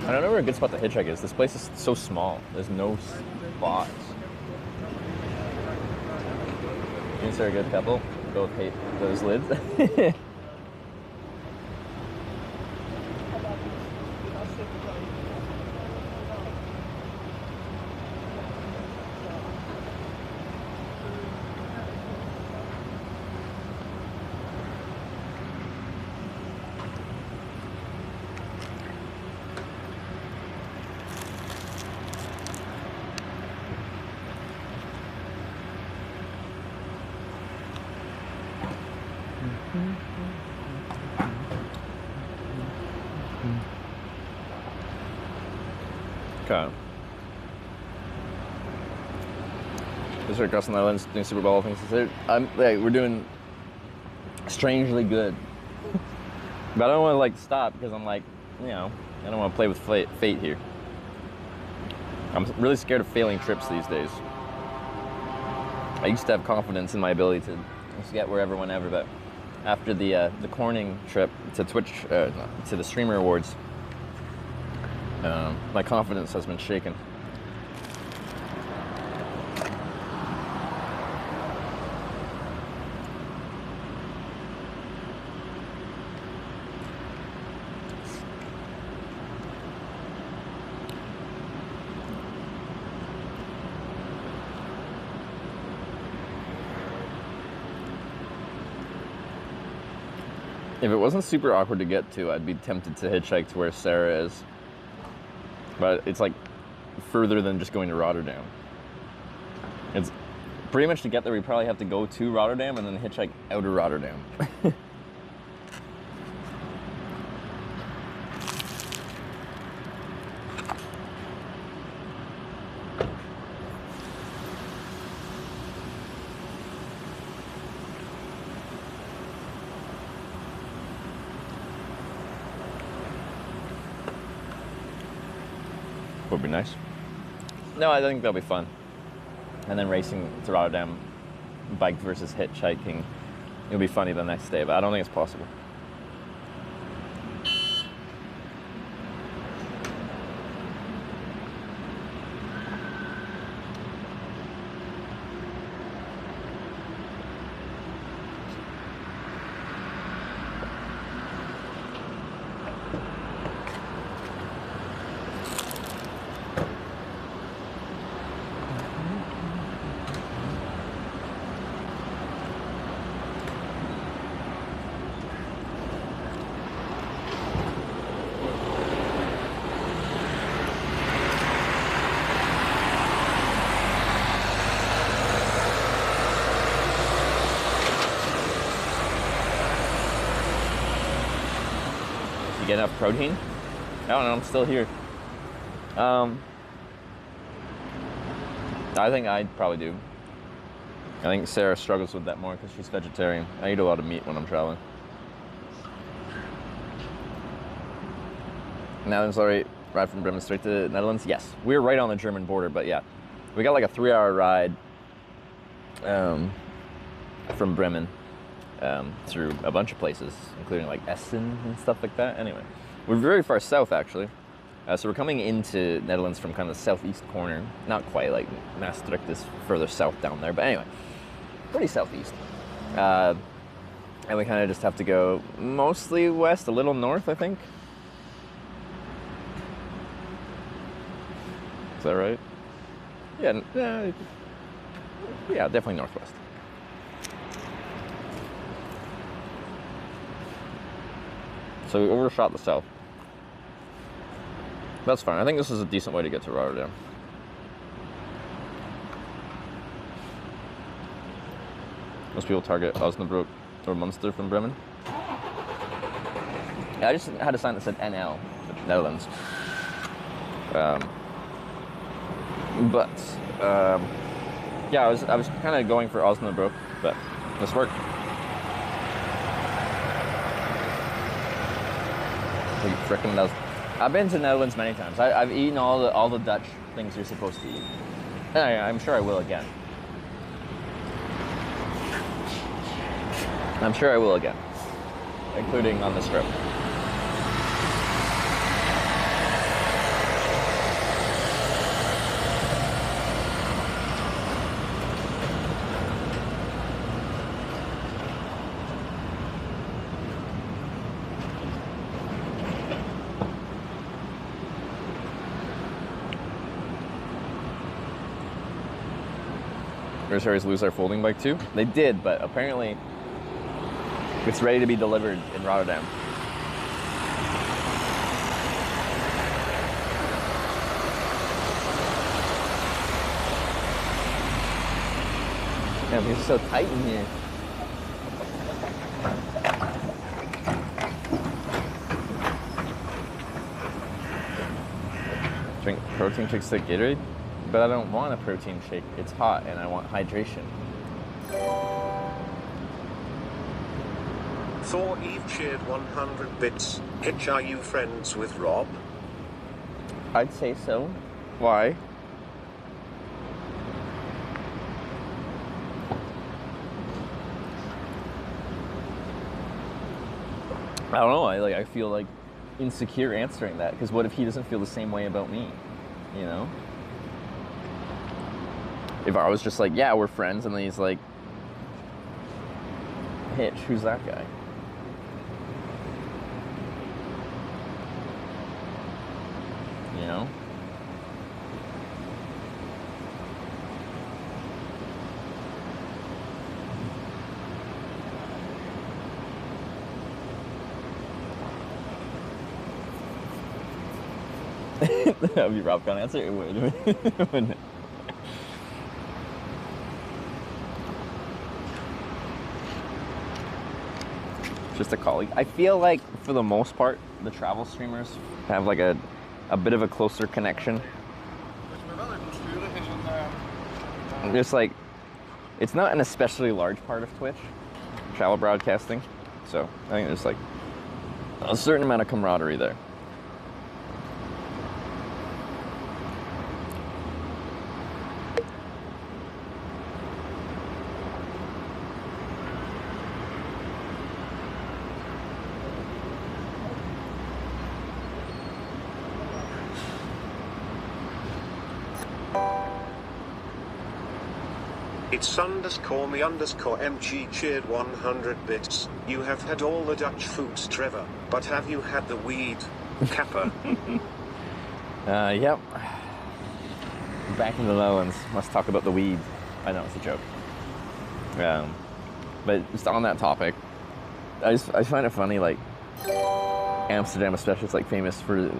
I don't know where a good spot to hitchhike is. This place is so small. There's no spots. Is there a good couple? Both hate those lids. Okay. This is across the Netherlands doing Super Bowl things. We're doing strangely good. But I don't want to like stop because I'm like, you know, I don't want to play with fate here. I'm really scared of failing trips these days. I used to have confidence in my ability to just get wherever, whenever, but after the Corning trip to Twitch, to the Streamer Awards, my confidence has been shaken. If it wasn't super awkward to get to, I'd be tempted to hitchhike to where Sarah is. But it's like further than just going to Rotterdam. It's pretty much to get there, we probably have to go to Rotterdam and then hitchhike out of Rotterdam. Would be nice. No, I think that'll be fun. And then racing to Rotterdam, bike versus hitchhiking, it'll be funny the next day, but I don't think it's possible. Get enough protein? I don't know, I'm still here. I think I'd probably do. I think Sarah struggles with that more because she's vegetarian. I eat a lot of meat when I'm traveling. Netherlands already ride from Bremen straight to the Netherlands? Yes. We're right on the German border, but yeah. We got like a 3-hour ride from Bremen. Through a bunch of places, including like Essen and stuff like that. Anyway, we're very far south actually. So we're coming into Netherlands from kind of the southeast corner. Not quite, like Maastricht is further south down there, but anyway, pretty southeast. And we kind of just have to go mostly west, a little north, I think. Is that right? Yeah, yeah, definitely northwest. So we overshot the south. That's fine. I think this is a decent way to get to Rotterdam. Most people target Osnabrück or Munster from Bremen. Yeah, I just had a sign that said NL, Netherlands. Yeah, I was kind of going for Osnabrück, but this worked. Frickin' knows. I've been to Netherlands many times. I've eaten all the Dutch things you're supposed to eat. And I'm sure I will again. I'm sure I will again, including on this trip. adversaries lose their folding bike too? They did, but apparently it's ready to be delivered in Rotterdam. Damn, these are so tight in here. Drink protein shakes like Gatorade? But I don't want a protein shake. It's hot and I want hydration. Thor Eve cheered 100 bits. Hitch, are you friends with Rob? I'd say so. Why? I don't know. I feel like insecure answering that, because what if he doesn't feel the same way about me? You know? If I was just like, yeah, we're friends, and then he's like, Hitch, who's that guy? You know? That would be Rob Con answer? It would. Wouldn't it? Just a colleague. I feel like, for the most part, the travel streamers have like a bit of a closer connection. It's like, it's not an especially large part of Twitch, travel broadcasting. So I think there's like a certain amount of camaraderie there. It's _me_MG cheered 100 bits. You have had all the Dutch foods, Trevor, but have you had the weed, Kappa? Yep. Back in the Netherlands. Let's talk about the weed. I know, it's a joke. But just on that topic, I find it funny, like, Amsterdam especially, it's like famous for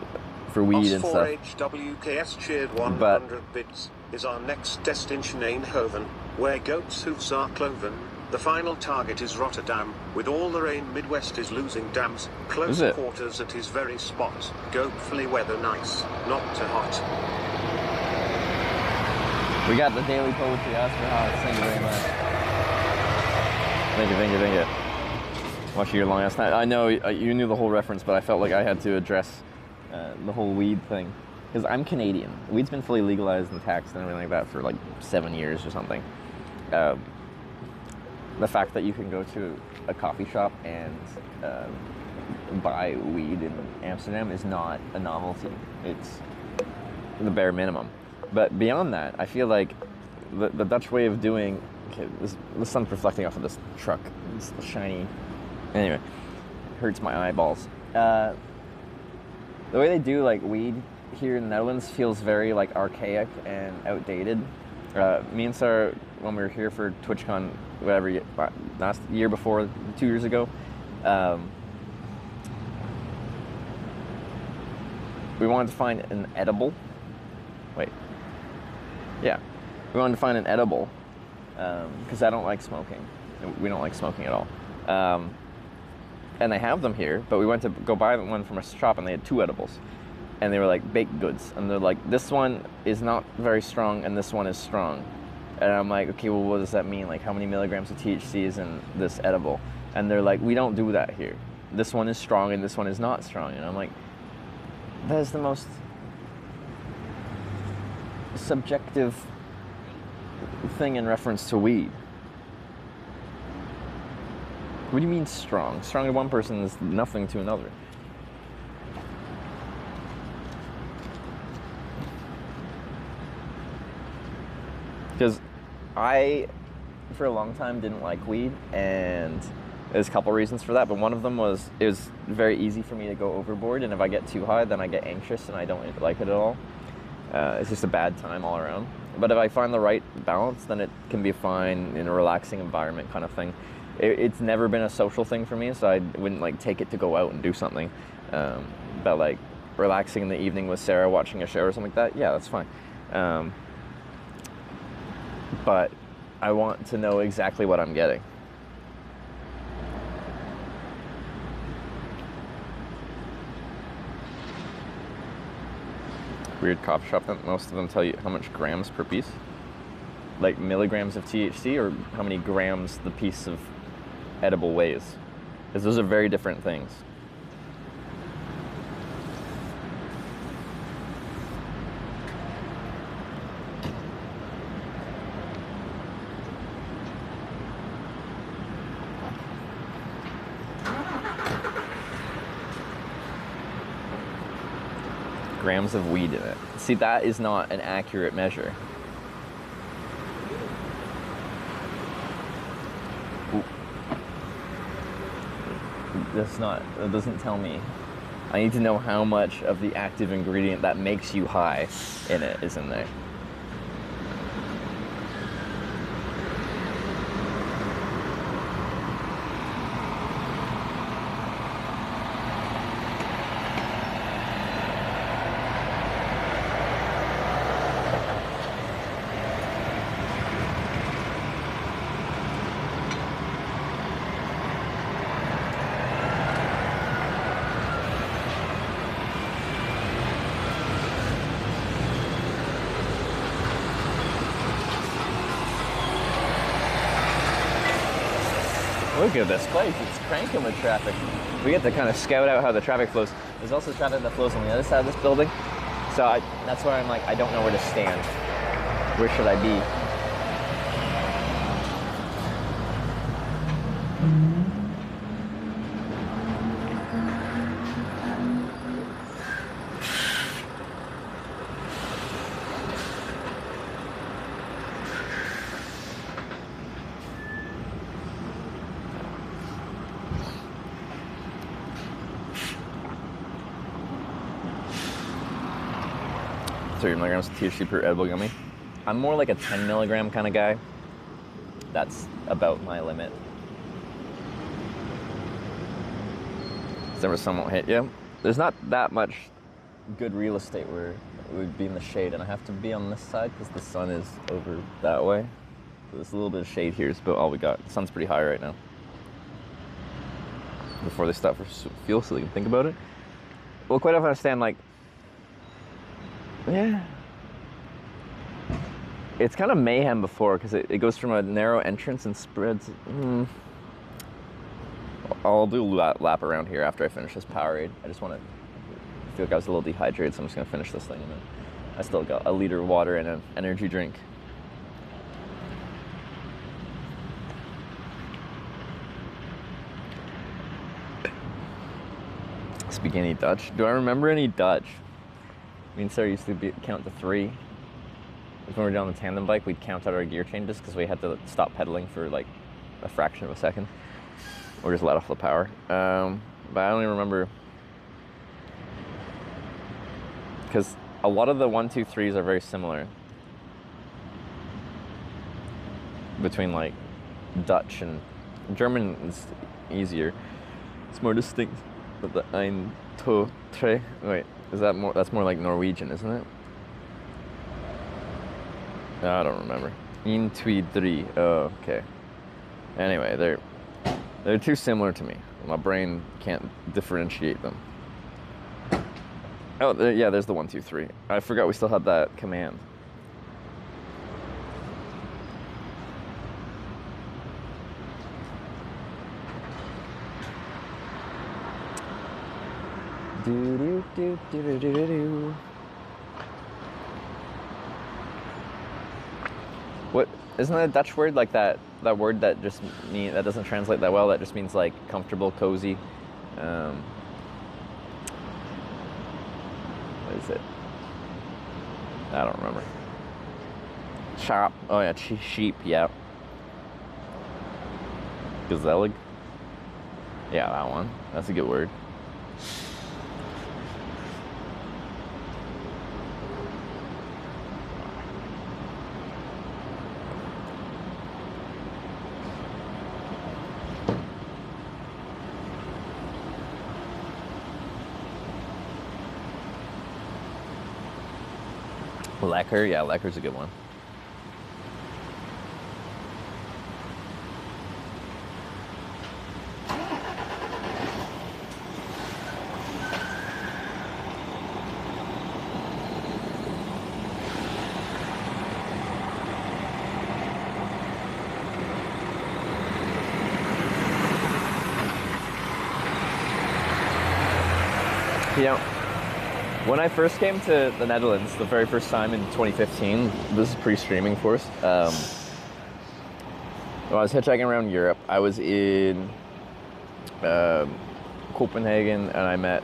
weed and stuff. HWKS cheered 100 bits. Is our next destination Eindhoven, where goats' hoofs are cloven? The final target is Rotterdam. With all the rain, Midwest is losing dams. Close quarters at his very spot. Go fully weather nice, not too hot. We got the daily poetry, Oscar Haas. Thank you very much. Thank you. Watch your long ass night. I know you knew the whole reference, but I felt like I had to address the whole weed thing. Because I'm Canadian. Weed's been fully legalized and taxed and everything like that for like 7 years or something. The fact that you can go to a coffee shop and buy weed in Amsterdam is not a novelty. It's the bare minimum. But beyond that, I feel like the Dutch way of doing... Okay, the sun's reflecting off of this truck. It's shiny... Anyway, hurts my eyeballs. The way they do like weed here in the Netherlands feels very like archaic and outdated. Me and Sarah, when we were here for TwitchCon, whatever, last year before, 2 years ago, we wanted to find an edible. We wanted to find an edible because I don't like smoking. We don't like smoking at all. And they have them here, but we went to go buy one from a shop and they had 2 edibles. And they were like baked goods. And they're like, this one is not very strong and this one is strong. And I'm like, okay, well, what does that mean? Like, how many milligrams of THC is in this edible? And they're like, we don't do that here. This one is strong and this one is not strong. And I'm like, that is the most subjective thing in reference to weed. What do you mean strong? Strong to one person is nothing to another. Because I, for a long time, didn't like weed, and there's a couple reasons for that, but one of them was it was very easy for me to go overboard, and if I get too high, then I get anxious and I don't like it at all. It's just a bad time all around. But if I find the right balance, then it can be fine in a relaxing environment kind of thing. It's never been a social thing for me, so I wouldn't like take it to go out and do something. But like relaxing in the evening with Sarah, watching a show or something like that, yeah, that's fine. But I want to know exactly what I'm getting. Weird coffee shop, most of them tell you how much grams per piece. Like milligrams of THC, or how many grams the piece of edible weighs. Because those are very different things. Grams of weed in it. See, that is not an accurate measure. Ooh. That doesn't tell me. I need to know how much of the active ingredient that makes you high in it is in there. Look at this place, it's cranking with traffic. We get to kind of scout out how the traffic flows. There's also traffic that flows on the other side of this building. So that's where I'm like, I don't know where to stand. Where should I be? Milligrams of THC per edible gummy. I'm more like a 10 milligram kind of guy. That's about my limit. Never sun won't hit you. There's not that much good real estate where it would be in the shade, and I have to be on this side because the sun is over that way. So there's a little bit of shade here is about all we got. The sun's pretty high right now. Before they stop for fuel so they can think about it. Well, quite often I understand, like, yeah. It's kind of mayhem before, because it goes from a narrow entrance and spreads. I'll do a lap around here after I finish this Powerade. I just want to feel like I was a little dehydrated, so I'm just going to finish this thing. And then I still got a liter of water and an energy drink. Speak any Dutch? Do I remember any Dutch? Me and Sarah used to count to 3. When we were down the tandem bike, we'd count out our gear changes because we had to stop pedaling for like a fraction of a second, or just let off the power. But I only remember because a lot of the 1, 2, 3s are very similar between like Dutch and German. Is easier. It's more distinct. But the ein, to, tre. Wait. Is that more? That's more like Norwegian, isn't it? I don't remember. In, twee, drie. Oh, okay. Anyway, they're too similar to me. My brain can't differentiate them. Oh, yeah. There's the 1, 2, 3. I forgot we still had that command. Do do do do do do do. What isn't that a Dutch word like that? That word that just that doesn't translate that well. That just means like comfortable, cozy. What is it? I don't remember. Shop. Oh yeah, sheep. Yeah. Gezellig. Yeah, that one. That's a good word. Lekker, yeah, Lekker's a good one. You know, when I first came to the Netherlands, the very first time in 2015, this is pre-streaming for us. When I was hitchhiking around Europe, I was in Copenhagen, and I met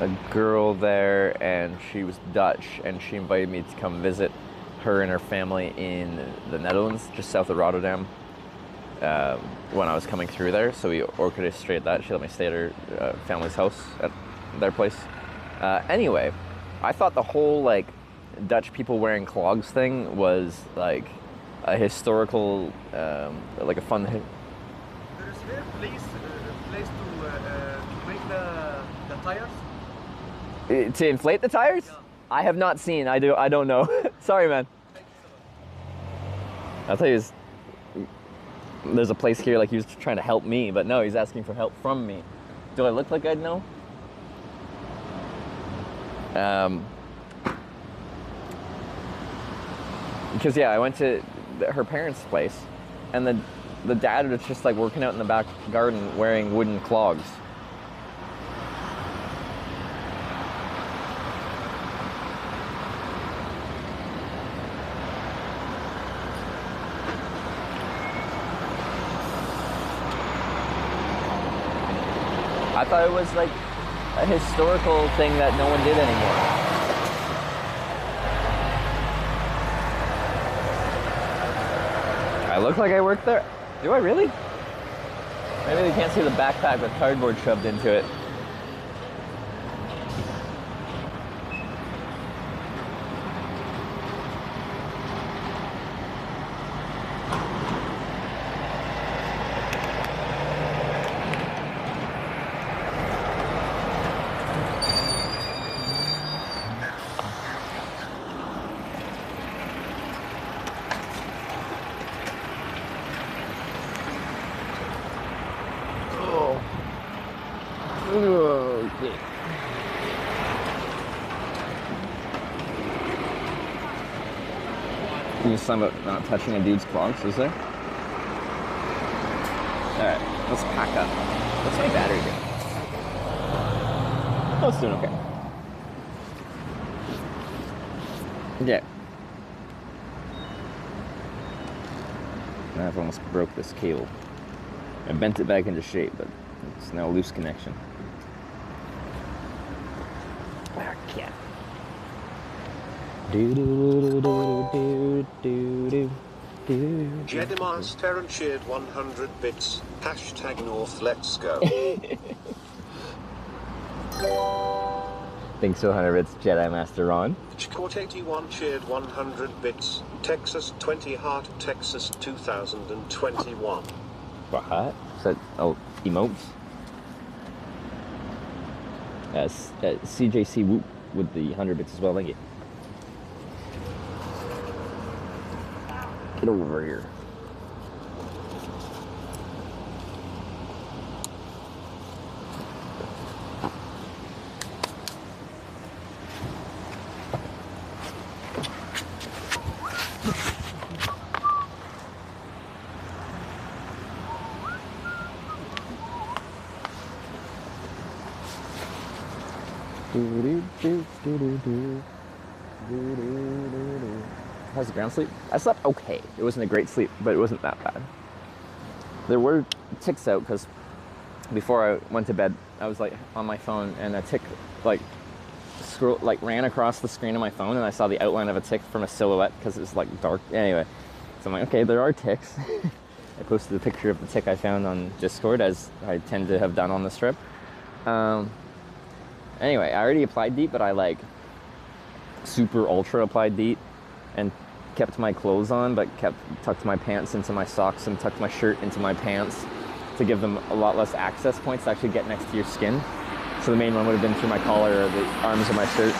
a girl there, and she was Dutch, and she invited me to come visit her and her family in the Netherlands, just south of Rotterdam. When I was coming through there, so we orchestrated that. She let me stay at her family's house at their place. Anyway, I thought the whole like Dutch people wearing clogs thing was like a historical, like a fun. There is here place to make the tires. To inflate the tires? Yeah. I have not seen. I don't know. Sorry, man. I'll tell you. There's a place here like he was trying to help me, but no, he's asking for help from me. Do I look like I'd know? Because yeah, I went to her parents' place, and the dad was just like working out in the back garden wearing wooden clogs. I thought it was like a historical thing that no one did anymore. I look like I work there? Do I really? Maybe they can't see the backpack with cardboard shoved into it. Something about not touching a dude's clogs, is there? Alright, let's pack up. What's my battery doing? Oh, it's doing okay. Okay. I've almost broke this cable. I bent it back into shape, but it's now a loose connection. Okay. Jedimars Terran cheered 100 bits. Hashtag North, let's go. Think so, 100 bits, Jedi Master Ron. Court 81 cheered 100 bits. Texas 20 heart, Texas 2021. What? Is that, oh, emotes? CJC Whoop with the 100 bits as well, thank you. Get over here. How's the ground sleep? I slept okay. It wasn't a great sleep, but it wasn't that bad. There were ticks out because before I went to bed, I was like on my phone, and a tick like ran across the screen of my phone, and I saw the outline of a tick from a silhouette because it's like dark. Anyway, so I'm like, okay, there are ticks. I posted a picture of the tick I found on Discord, as I tend to have done on this trip. Anyway, I already applied DEET, but I like super ultra applied DEET and kept my clothes on, but tucked my pants into my socks and tucked my shirt into my pants to give them a lot less access points to actually get next to your skin. So the main one would have been through my collar or the arms of my shirt.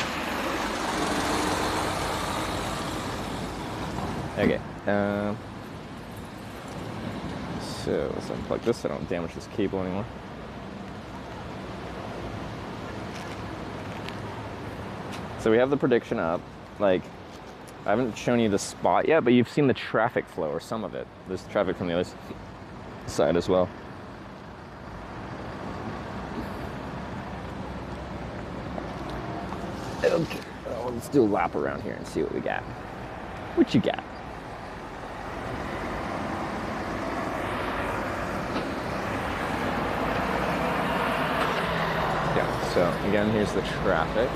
Okay. So let's unplug this so I don't damage this cable anymore. So we have the prediction up. Like, I haven't shown you the spot yet, but you've seen the traffic flow, or some of it. There's traffic from the other side as well. Okay, well, let's do a lap around here and see what we got. What you got? Yeah, so again, here's the traffic.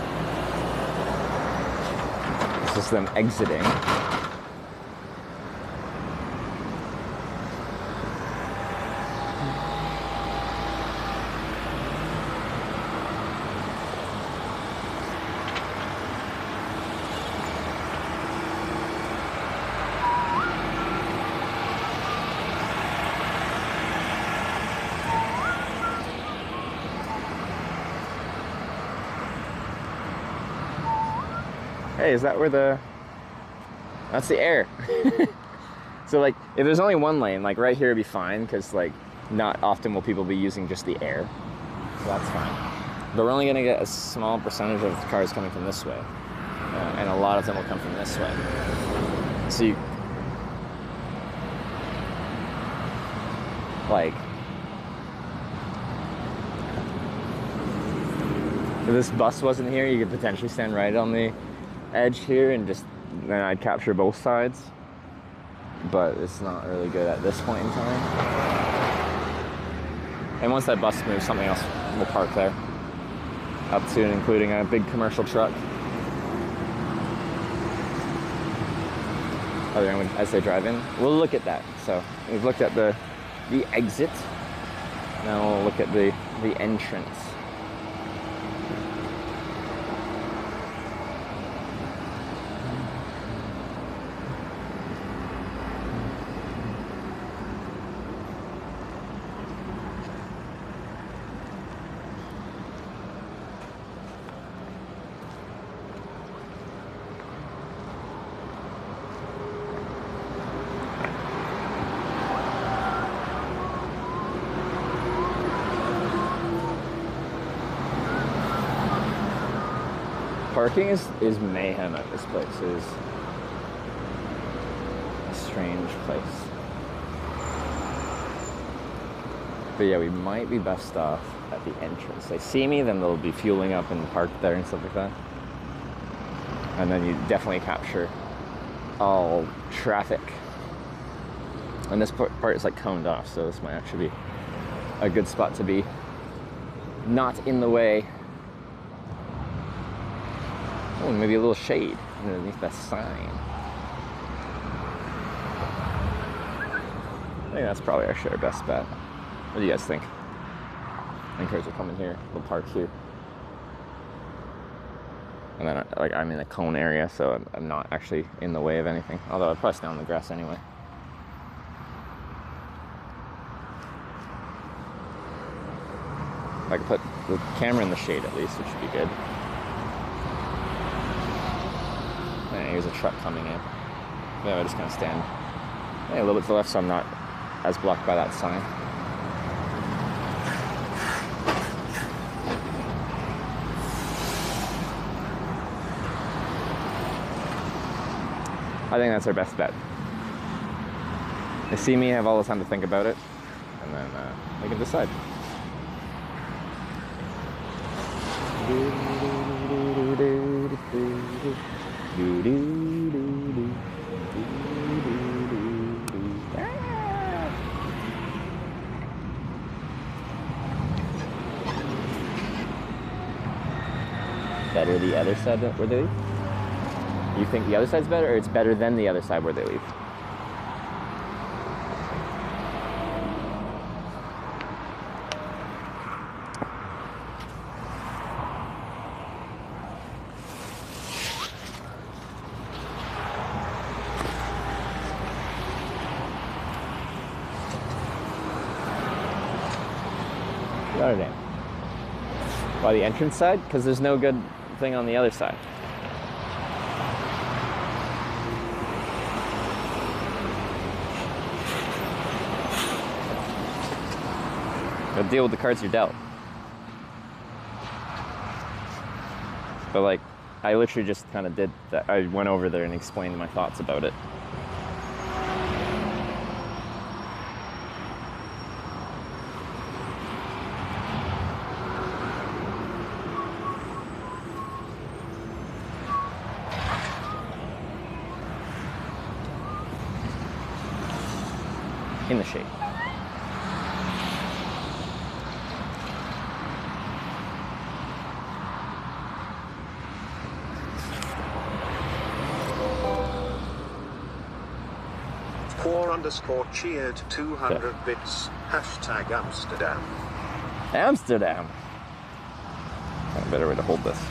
This is them exiting. Hey, is that where that's the air. So like, if there's only one lane, like right here would be fine, because like, not often will people be using just the air. So that's fine. But we're only gonna get a small percentage of cars coming from this way. And a lot of them will come from this way. So you, like, if this bus wasn't here, you could potentially stand right on the edge here and just, then I'd capture both sides. But it's not really good at this point in time. And once that bus moves, something else will park there. Up to and including a big commercial truck. As they drive in. We'll look at that. So we've looked at the exit. Now we'll look at the entrance. Parking is mayhem at this place. It is a strange place. But yeah, we might be best off at the entrance. They see me, then they'll be fueling up and parked there and stuff like that. And then you definitely capture all traffic. And this part is like coned off, so this might actually be a good spot to be not in the way. Oh, maybe a little shade underneath that sign. I think that's probably our best bet. What do you guys think? I think cars will come in here, we'll park here. And then, like, I'm in a cone area, so I'm not actually in the way of anything. Although I'd probably stand on the grass anyway. I could put the camera in the shade at least, which should be good. Here's a truck coming in. Yeah, we're just gonna stand a little bit to the left so I'm not as blocked by that sign. I think that's our best bet. They see me, have all the time to think about it, and then they can decide. Better the other side where they leave? You think the other side's better, or it's better than the other side where they leave? Rotterdam. By the entrance side? Because there's no good thing on the other side. Gotta deal with the cards you're dealt. But like, I literally just kind of did that. I went over there and explained my thoughts about it. In the shade. _cheered 200 bits. Hashtag Amsterdam. Amsterdam. A better way to hold this.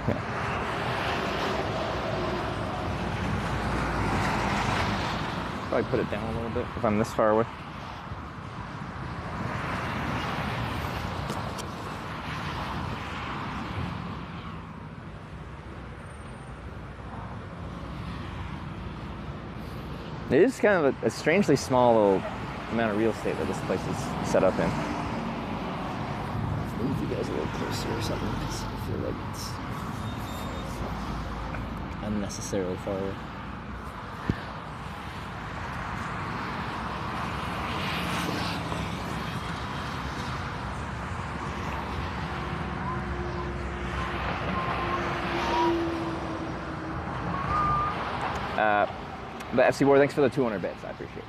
Yeah. Probably put it down a little bit if I'm this far away. It is kind of a strangely small little amount of real estate that this place is set up in. Move you guys a little closer or something, because I feel like it's unnecessarily far away. But FC War, thanks for the 200 bits. I appreciate it.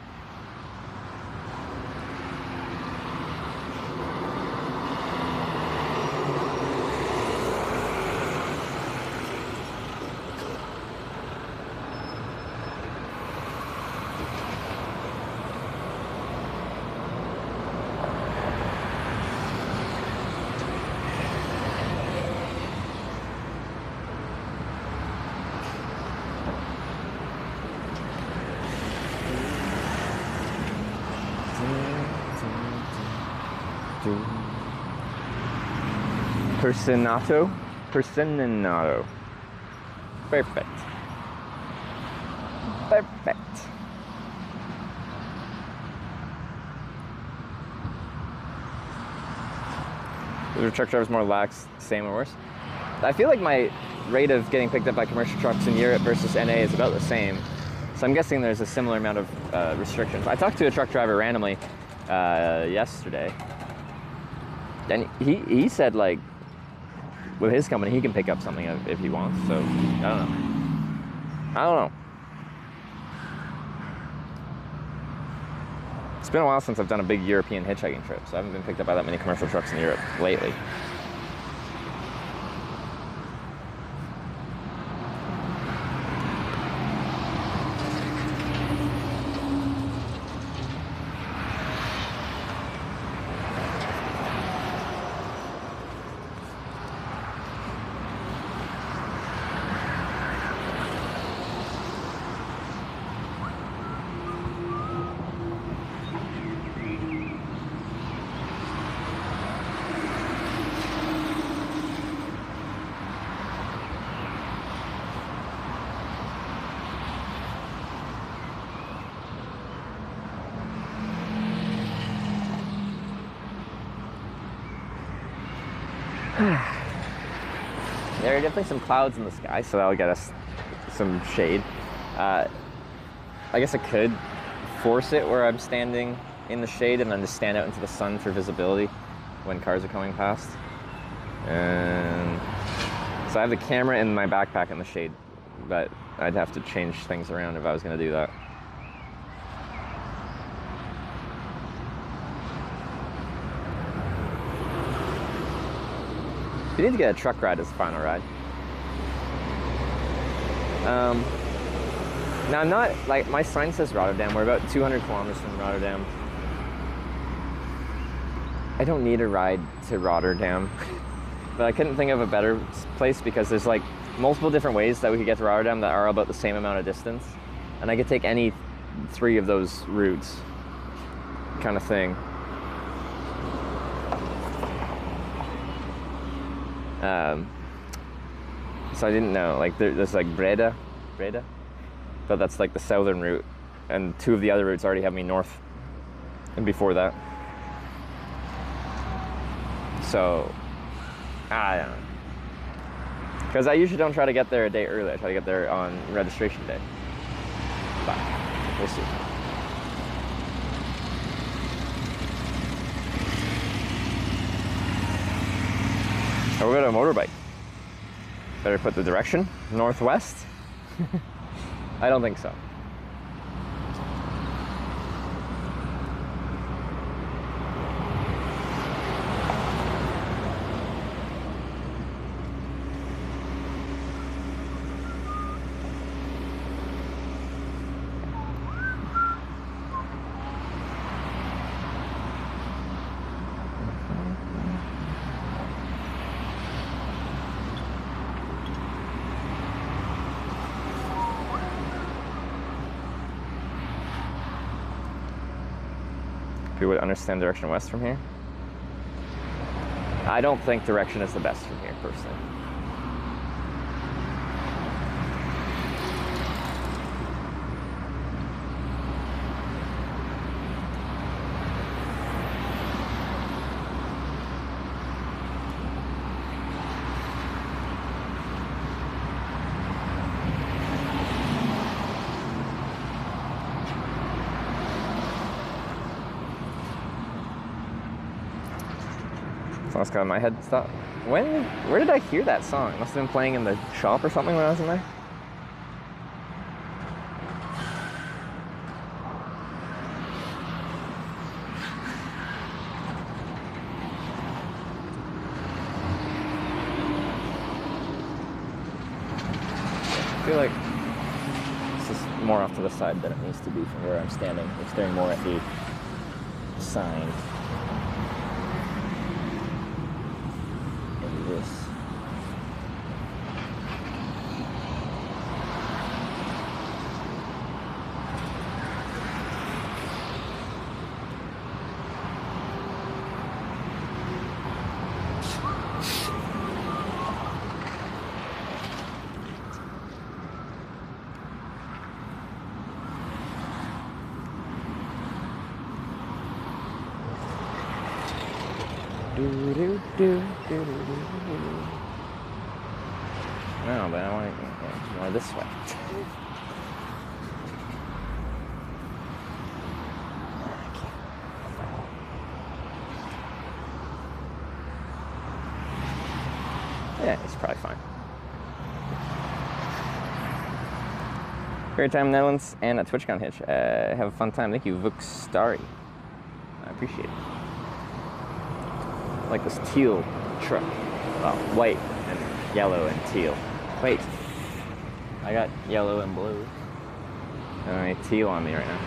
Persinato. Perfect. Are truck drivers more lax, same or worse? I feel like my rate of getting picked up by commercial trucks in Europe versus NA is about the same. So I'm guessing there's a similar amount of restrictions. I talked to a truck driver randomly yesterday. And he said, like, with his company, he can pick up something if he wants. So, I don't know. It's been a while since I've done a big European hitchhiking trip, so I haven't been picked up by that many commercial trucks in Europe lately. There are definitely some clouds in the sky, so that'll get us some shade. I guess I could force it where I'm standing in the shade and then just stand out into the sun for visibility when cars are coming past. And so I have the camera in my backpack in the shade, but I'd have to change things around if I was going to do that. You need to get a truck ride as a final ride. Now I'm not, like, my sign says Rotterdam. We're about 200 kilometers from Rotterdam. I don't need a ride to Rotterdam. But I couldn't think of a better place because there's like multiple different ways that we could get to Rotterdam that are about the same amount of distance. And I could take any 3 of those routes. kind of thing. So I didn't know, like there's like Breda, but that's like the southern route, and 2 of the other routes already have me north and before that. So I don't know, because I usually don't try to get there a day early. I try to get there on registration day, but we'll see. Oh, we got a motorbike. Better put the direction northwest. I don't think so. People would understand direction west from here. I don't think direction is the best from here, personally. Song's got my head stopped. Where did I hear that song? It must have been playing in the shop or something when I was in there. I feel like this is more off to the side than it needs to be from where I'm standing. I'm staring more at the sign. This. No, but I want to go more this way. Yeah, it's probably fine. Great time in the Netherlands and at TwitchCon Hitch. Have a fun time. Thank you, Vukstari. I appreciate it. I like this teal truck. Well, white and yellow and teal. Wait, I got yellow and blue. And I have teal on me right now.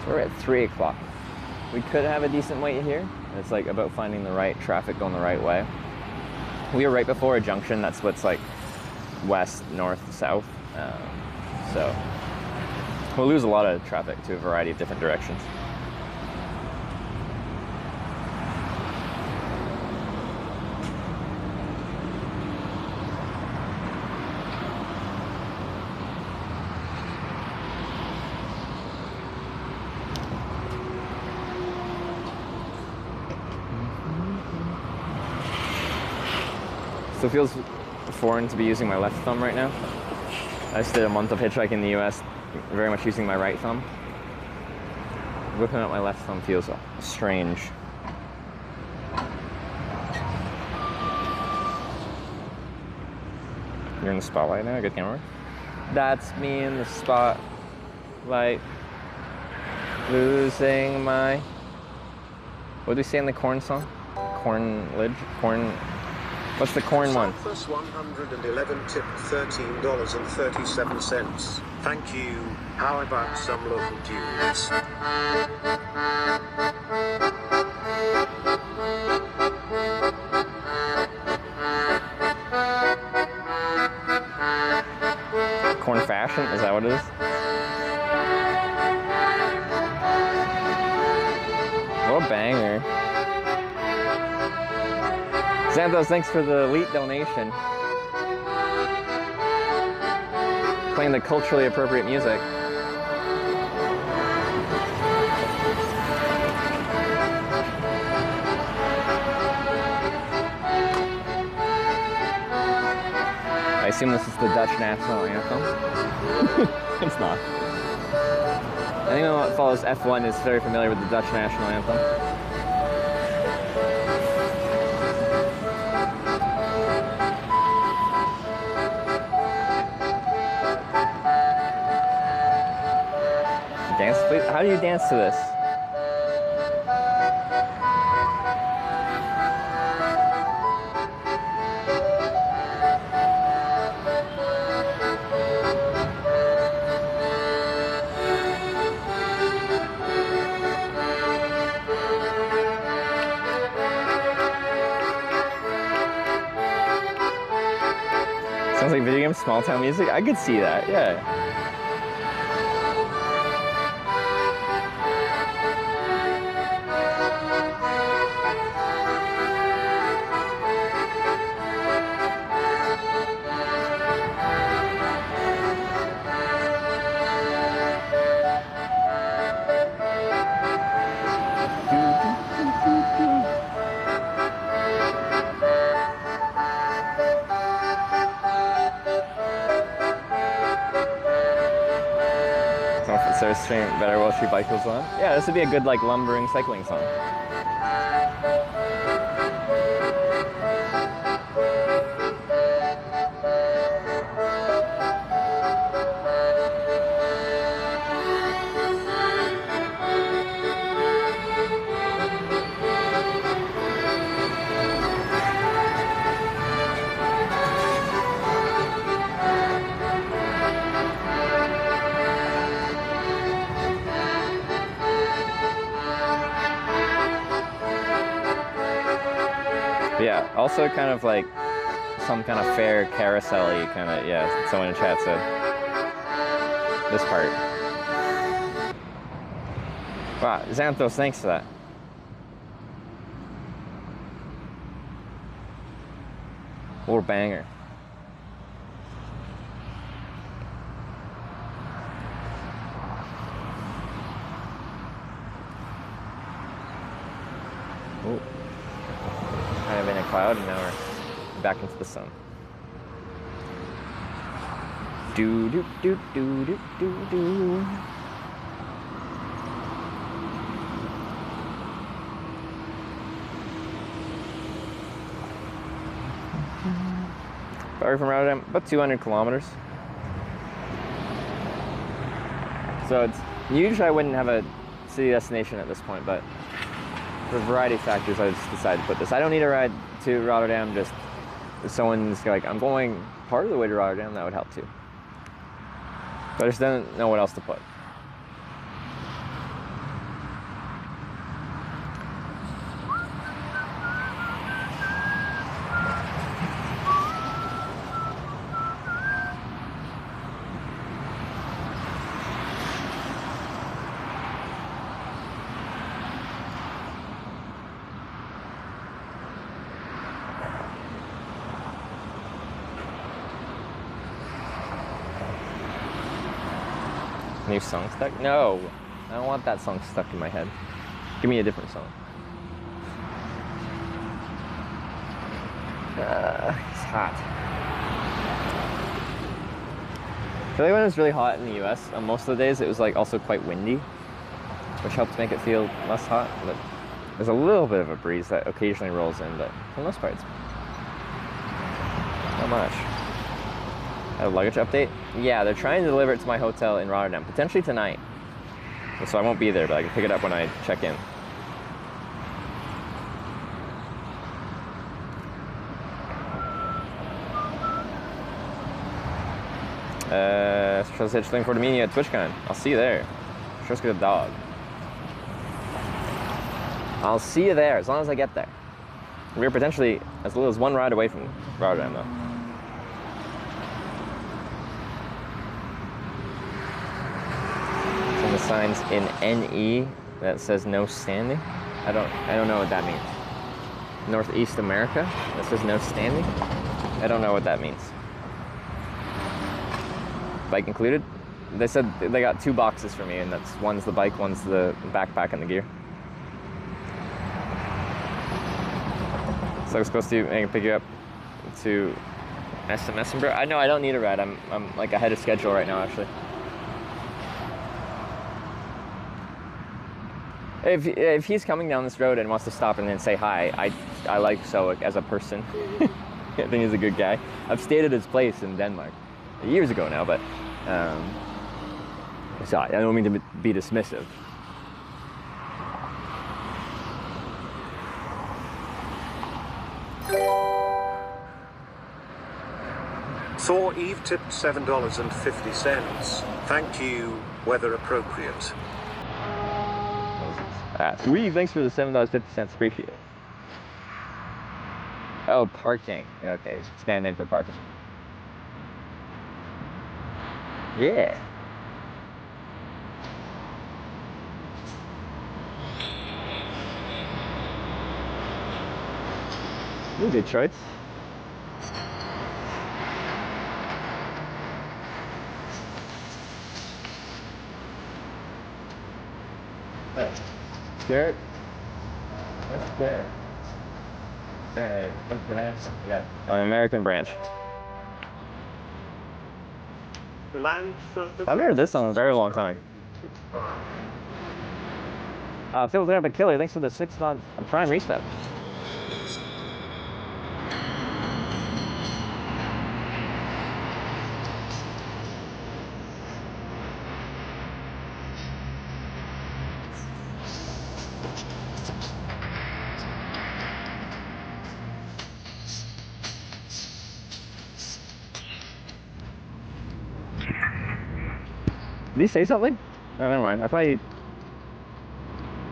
So we're at 3 o'clock. We could have a decent wait here. It's like about finding the right traffic going the right way. We were right before a junction that splits like west, north, south. So we'll lose a lot of traffic to a variety of different directions. So it feels foreign to be using my left thumb right now. I just did a month of hitchhiking in the US, very much using my right thumb. Whipping out my left thumb feels strange. You're in the spotlight now, good camera. That's me in the spotlight. Losing my... What do we say in the Corn song? Corn... What's the corn one? Southwest 111 tip $13.37. Thank you. How about some local tunes? Corn fashion? Is that what it is? What a banger. Xanthos, thanks for the wheat donation. Playing the culturally appropriate music. I assume this is the Dutch national anthem. It's not. Anyone that follows F1 is very familiar with the Dutch national anthem. Dance, please? How do you dance to this? Sounds like video game small town music. I could see that, yeah. Stream better while she cycles on. Yeah, this would be a good like lumbering cycling song. Yeah, also kind of like some kind of fair carousel-y kind of, yeah, someone in chat said. This part. Wow, Xanthos, thanks for that. Or banger. Ooh. Kind of in a cloud, and now we're back into the sun. Do do do do do do do. Far from Rotterdam, about 200 kilometers. So it's usually I wouldn't have a city destination at this point, but for a variety of factors, I just decided to put this. I don't need a ride to Rotterdam, just if someone's like, I'm going part of the way to Rotterdam, that would help too. But I just didn't know what else to put. New song stuck? No, I don't want that song stuck in my head. Give me a different song. It's hot. I feel like when it was really hot in the US, on most of the days it was like also quite windy, which helped make it feel less hot. But there's a little bit of a breeze that occasionally rolls in, but for the most part, it's not much. A luggage update? Yeah, they're trying to deliver it to my hotel in Rotterdam, potentially tonight. So I won't be there, but I can pick it up when I check in. Shows Hitchhiking for the media at TwitchCon. I'll see you there. Shows get a dog. I'll see you there as long as I get there. We're potentially as little as one ride away from Rotterdam, though. Some of the signs in NE that says no standing. I don't know what that means. Northeast America that says no standing. I don't know what that means. Bike included. They said they got 2 boxes for me, and that's one's the bike, one's the backpack and the gear. So I was supposed to pick you up to SMS, bro. I know I don't need a ride. I'm like ahead of schedule right now, actually. If he's coming down this road and wants to stop and then say hi, I like Soik as a person. I think he's a good guy. I've stayed at his place in Denmark years ago now, but so I don't mean to be dismissive. Thor Eve tipped $7.50. Thank you, weather appropriate. Sweet, thanks for the $7.50. Appreciate it. Oh, parking. Okay, stand in for parking. Yeah. Ooh, Detroit. Garrett? What's there? What's the name? Yeah. An American branch. I've heard this song in a very long time. Phil there, but Killer, thanks for the 6 month Prime reset. Did he say something? Oh, never mind. I thought he...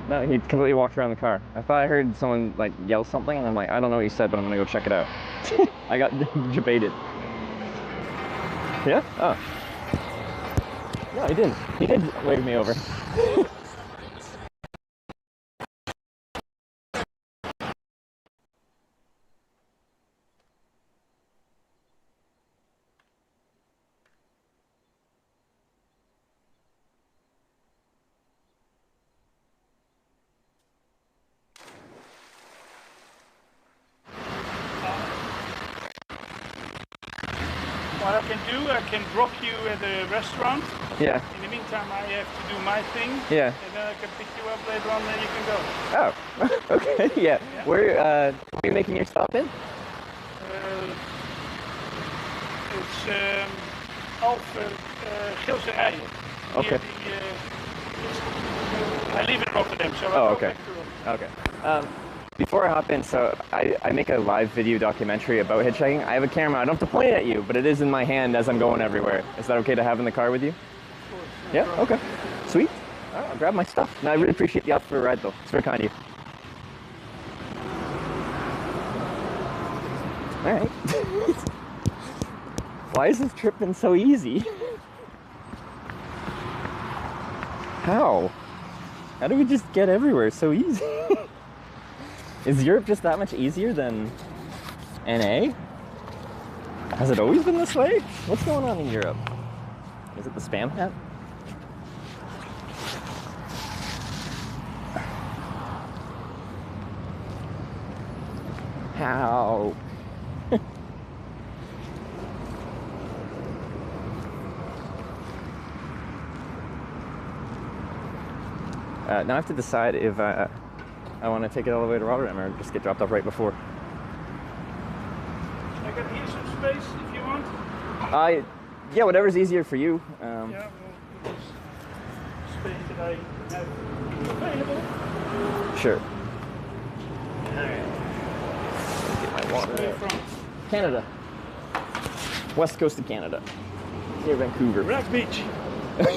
No, he completely walked around the car. I thought I heard someone, like, yell something, and I'm like, I don't know what he said, but I'm gonna go check it out. I got debated. Yeah? Oh. No, he didn't. He did wave me over. What I can do, I can drop you at the restaurant. Yeah. In the meantime, I have to do my thing. Yeah. And then I can pick you up later on, then you can go. Oh, okay, yeah. Where are you making your stop in? It's Gilse Eijen. Okay. I live in Rotterdam, so Oh, I'll okay. go back to Rotterdam. Okay. Before I hop in, so I make a live video documentary about hitchhiking. I have a camera. I don't have to point it at you, but it is in my hand as I'm going everywhere. Is that okay to have in the car with you? Of course. Yeah? Okay. Sweet. All right, I'll grab my stuff. No, I really appreciate the offer for a ride, though. It's very kind of you. All right. Why has this trip been so easy? How? How do we just get everywhere so easy? Is Europe just that much easier than NA? Has it always been this way? What's going on in Europe? Is it the spam hat? How? Now I have to decide if I want to take it all the way to Rotterdam or just get dropped off right before. I got here some space if you want. Yeah, whatever's easier for you. Yeah, well, space that I have available. Sure. Alright. Get my water. Where from? Canada. West coast of Canada. Near Vancouver. Wreck Beach.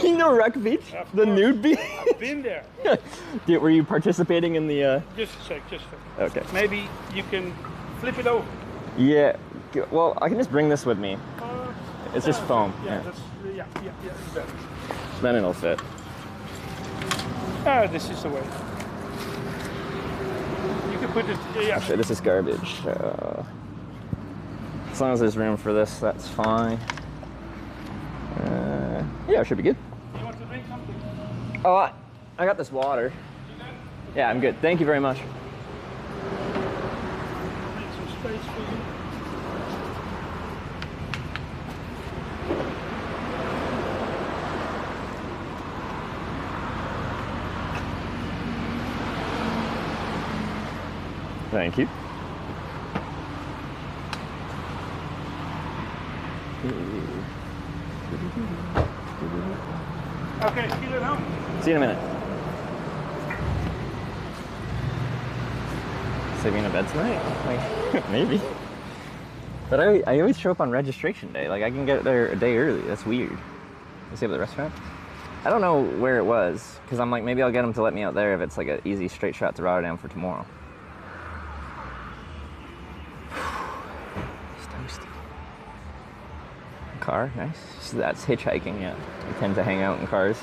You know Wreck Beach? The nude beach? I've been there. Were you participating in the... Just a sec, just a sec. Okay. Maybe you can flip it over. Yeah. Well, I can just bring this with me. It's just foam. Yeah, yeah, better. Then it'll fit. Ah, this is the way. You can put it, yeah. Actually, this is garbage. As long as there's room for this, that's fine. Yeah, it should be good. You want to drink something? Oh, I got this water. Yeah, I'm good. Thank you very much. Make some space for you. Thank you. Okay, see you at home. See you in a minute. Saving a bed tonight? Like, maybe. But I always show up on registration day. Like, I can get there a day early. That's weird. You see up at the restaurant? I don't know where it was, because I'm like, maybe I'll get them to let me out there if it's like an easy straight shot to Rotterdam for tomorrow. It's toasty. Car, nice. So that's hitchhiking, yeah. I tend to hang out in cars.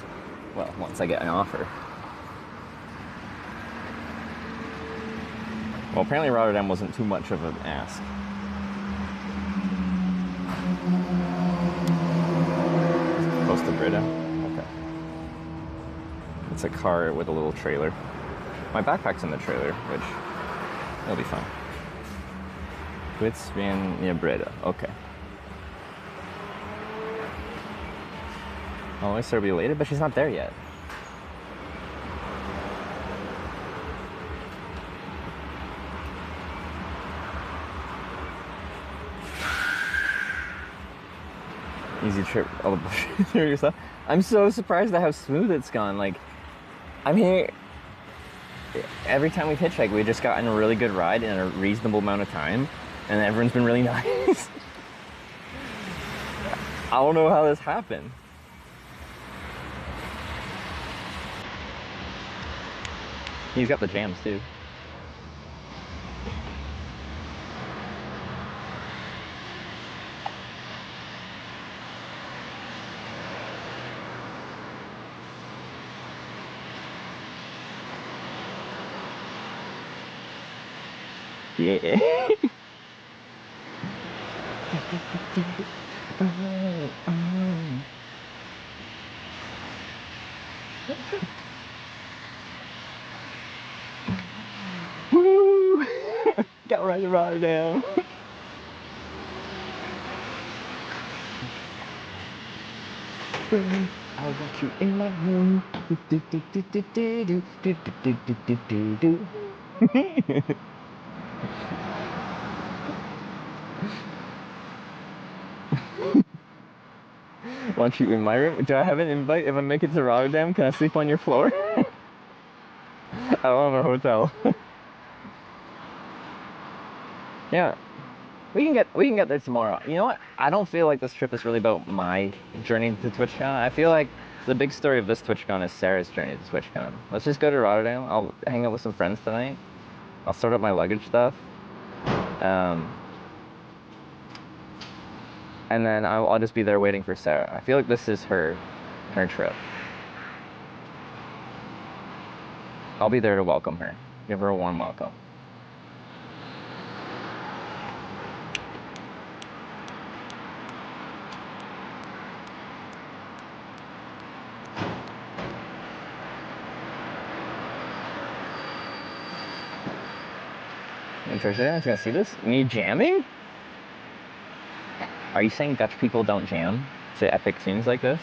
Well, once I get an offer. Well, apparently Rotterdam wasn't too much of an ask. Close to Bremen? Okay. It's a car with a little trailer. My backpack's in the trailer, which will be fine. Twitchcon near Bremen. Okay. I'll always serve you later, but she's not there yet. Easy trip all the bush through yourself. I'm so surprised at how smooth it's gone. Like, I'm here every time we've hitchhiked, we just gotten a really good ride in a reasonable amount of time, and everyone's been really nice. I don't know how this happened. He's got the jams too. Yeah. Woo! Got right to Rotterdam. I want you in my room. Want you in my room? Do I have an invite? If I make it to Rotterdam, can I sleep on your floor? I don't have a hotel. Yeah, we can get there tomorrow. You know what? I don't feel like this trip is really about my journey to TwitchCon. I feel like the big story of this TwitchCon is Sarah's journey to TwitchCon. Let's just go to Rotterdam. I'll hang out with some friends tonight. I'll sort out my luggage stuff. And then I'll just be there waiting for Sarah. I feel like this is her trip. I'll be there to welcome her. Give her a warm welcome. Interesting. I was gonna see this. Me jamming? Are you saying Dutch people don't jam to epic scenes like this?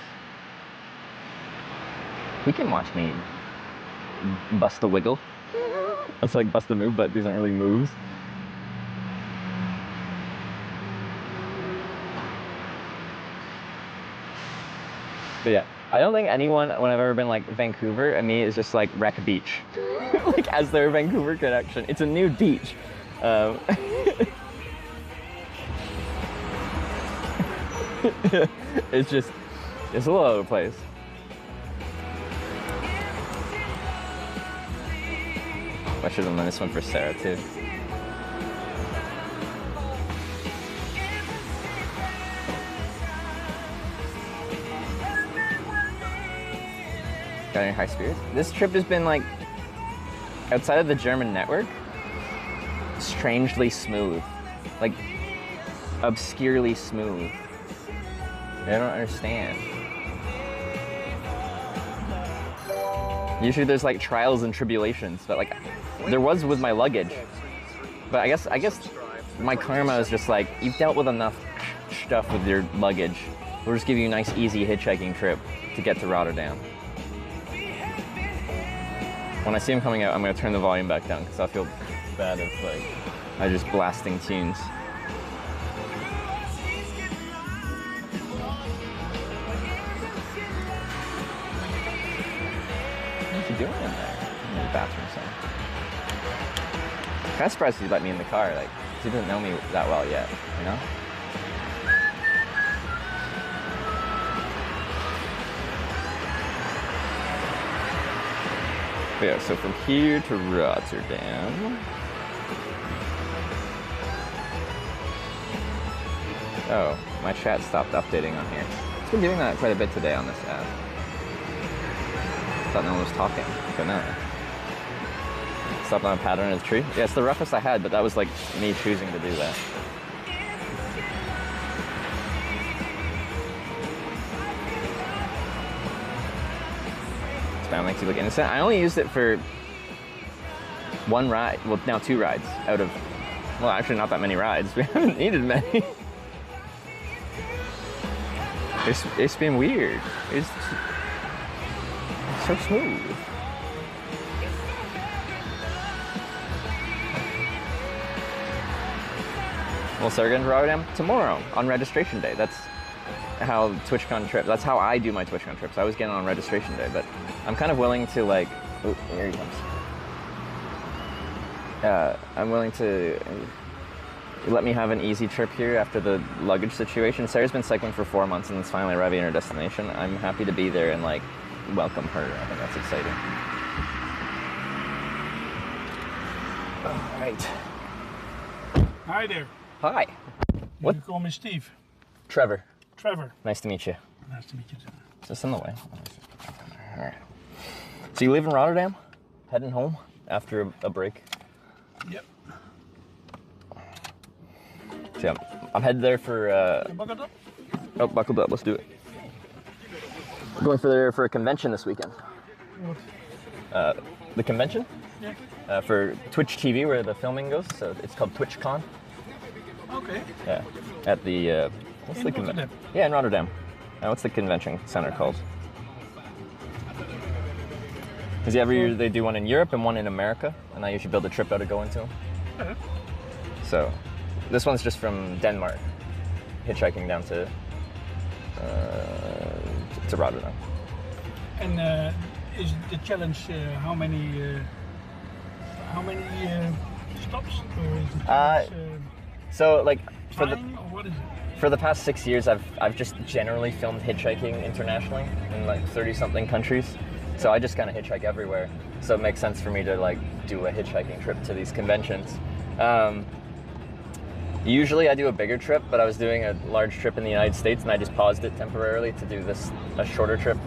We can watch me bust a wiggle. That's like bust a move, but these aren't really moves. But yeah, I don't think anyone, when I've ever been like Vancouver, and me is just like Wreck Beach. Like as their Vancouver connection. It's a nude beach. It's just, it's all over the place. I should have done this one for Sarah too. Got any high spirits? This trip has been like, outside of the German network, strangely smooth. Like, obscurely smooth. I don't understand. Usually there's like trials and tribulations, but like, there was with my luggage. But I guess my karma is just like, you've dealt with enough stuff with your luggage. We'll just give you a nice, easy hitchhiking trip to get to Rotterdam. When I see him coming out, I'm gonna turn the volume back down because I feel bad if like I'm just blasting tunes. What are you doing in there? In the bathroom somewhere. I'm kind of surprised he let me in the car. Like, he doesn't know me that well yet, you know? But yeah, so from here to Rotterdam. Oh, my chat stopped updating on here. It's been doing that quite a bit today on this app. Thought no one was talking, but no. Stopped on a pattern of the tree. Yeah, it's the roughest I had, but that was like me choosing to do that. Spam makes you look innocent. I only used it for one ride. Well, now 2 rides out of, well, actually not that many rides. We haven't needed many. It's been weird. It's so smooth. Well, so we're going to Rotterdam tomorrow on registration day. That's how TwitchCon trip. That's how I do my TwitchCon trips. I always get on registration day, but I'm kind of willing to like. Oh, here he comes. I'm willing to let me have an easy trip here after the luggage situation. Sarah's been cycling for 4 months and is finally arriving at her destination. I'm happy to be there and like welcome her. I think that's exciting. All right. Hi there. Hi. What? You call me Steve. Trevor. Trevor. Nice to meet you. Nice to meet you too. Is this in the way? All right. So you live in Rotterdam? Heading home after a break? Yep. So yeah, I'm headed there for. Buckled up? Oh, buckled up. Let's do it. We're going for a convention this weekend. What? The convention? Yeah. For Twitch TV, where the filming goes. So it's called TwitchCon. Okay. Yeah. At the what's the convention? Yeah, in Rotterdam. What's the convention center called? Because every year they do one in Europe and one in America, and I usually build a trip out of going to them. Okay. So, this one's just from Denmark, hitchhiking down to Rotterdam. And is the challenge how many stops? Or is the challenge, so like for the past 6 years, I've just generally filmed hitchhiking internationally in like 30-something countries. So I just kind of hitchhike everywhere. So it makes sense for me to like do a hitchhiking trip to these conventions. Usually I do a bigger trip, but I was doing a large trip in the United States and I just paused it temporarily to do a shorter trip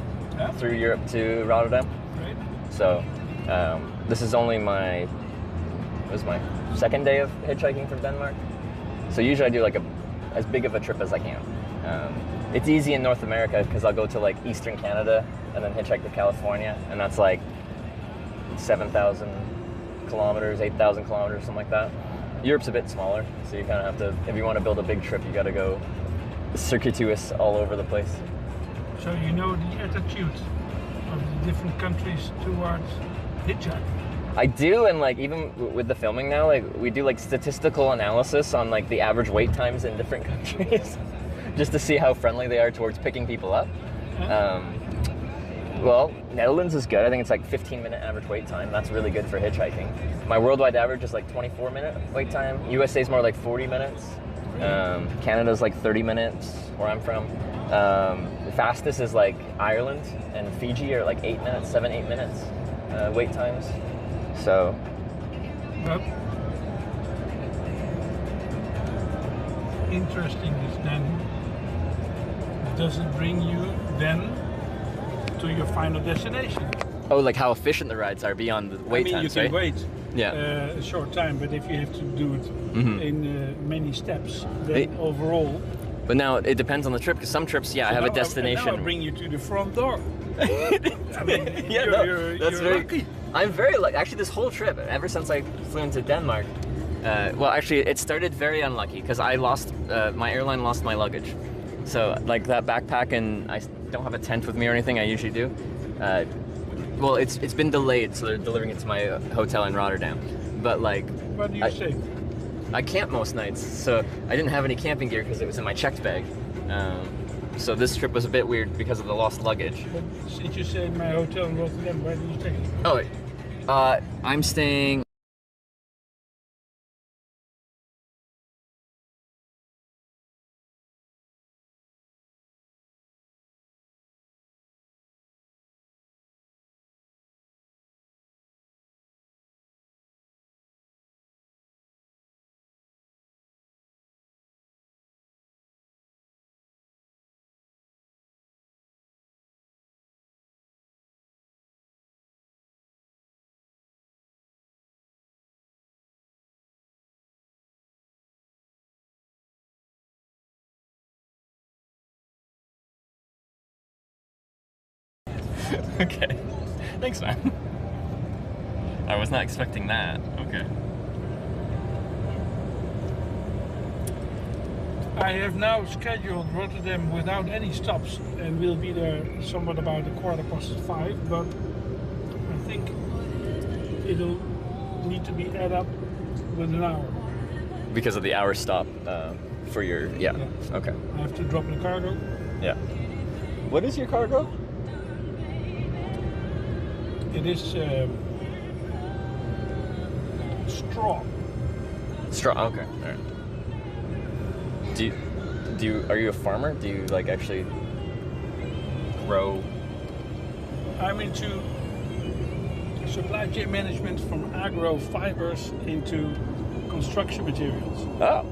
through Europe to Rotterdam. Right. So this is only my second day of hitchhiking from Denmark. So usually I do like as big of a trip as I can. It's easy in North America because I'll go to like Eastern Canada and then hitchhike to California, and that's like 7,000 kilometers, 8,000 kilometers, something like that. Europe's a bit smaller, so you kind of have to, if you want to build a big trip, you got to go circuitous all over the place. So you know the attitude of the different countries towards hitchhiking? I do, and like even with the filming now, like we do like statistical analysis on like the average wait times in different countries, just to see how friendly they are towards picking people up. Well, Netherlands is good. I think it's like 15-minute average wait time. That's really good for hitchhiking. My worldwide average is like 24-minute wait time. USA is more like 40 minutes. Canada's like 30 minutes where I'm from. The fastest is like Ireland and Fiji are like 8 minutes, 7-8 minutes wait times. So. But interesting is then, does it bring you then to your final destination? Oh, like how efficient the rides are beyond the wait times, you can right? wait Yeah. a short time, but if you have to do it Mhm. in many steps, then overall. But now it depends on the trip, because some trips, I have a destination. Now I bring you to the front door. I mean, Yeah, you're very lucky. I'm very lucky. Actually, this whole trip, ever since I flew into Denmark, well, actually, it started very unlucky because I lost my airline lost my luggage. So like that backpack, and I don't have a tent with me or anything. I usually do. Well, it's been delayed, so they're delivering it to my hotel in Rotterdam. But like, what do you say? I camp most nights, so I didn't have any camping gear because it was in my checked bag. So this trip was a bit weird because of the lost luggage. But since you say my hotel in Rotterdam, where do you stay? Oh, I'm staying. Okay. Thanks, man. I was not expecting that. Okay. I have now scheduled Rotterdam without any stops, and we'll be there somewhat about 5:15. But I think it'll need to be add up with an hour. Because of the hour stop for your Okay. I have to drop the cargo. Yeah. What is your cargo? It is straw. Straw. Okay. All right. Are you a farmer? Do you like actually grow? I'm into supply chain management from agro fibers into construction materials. Oh,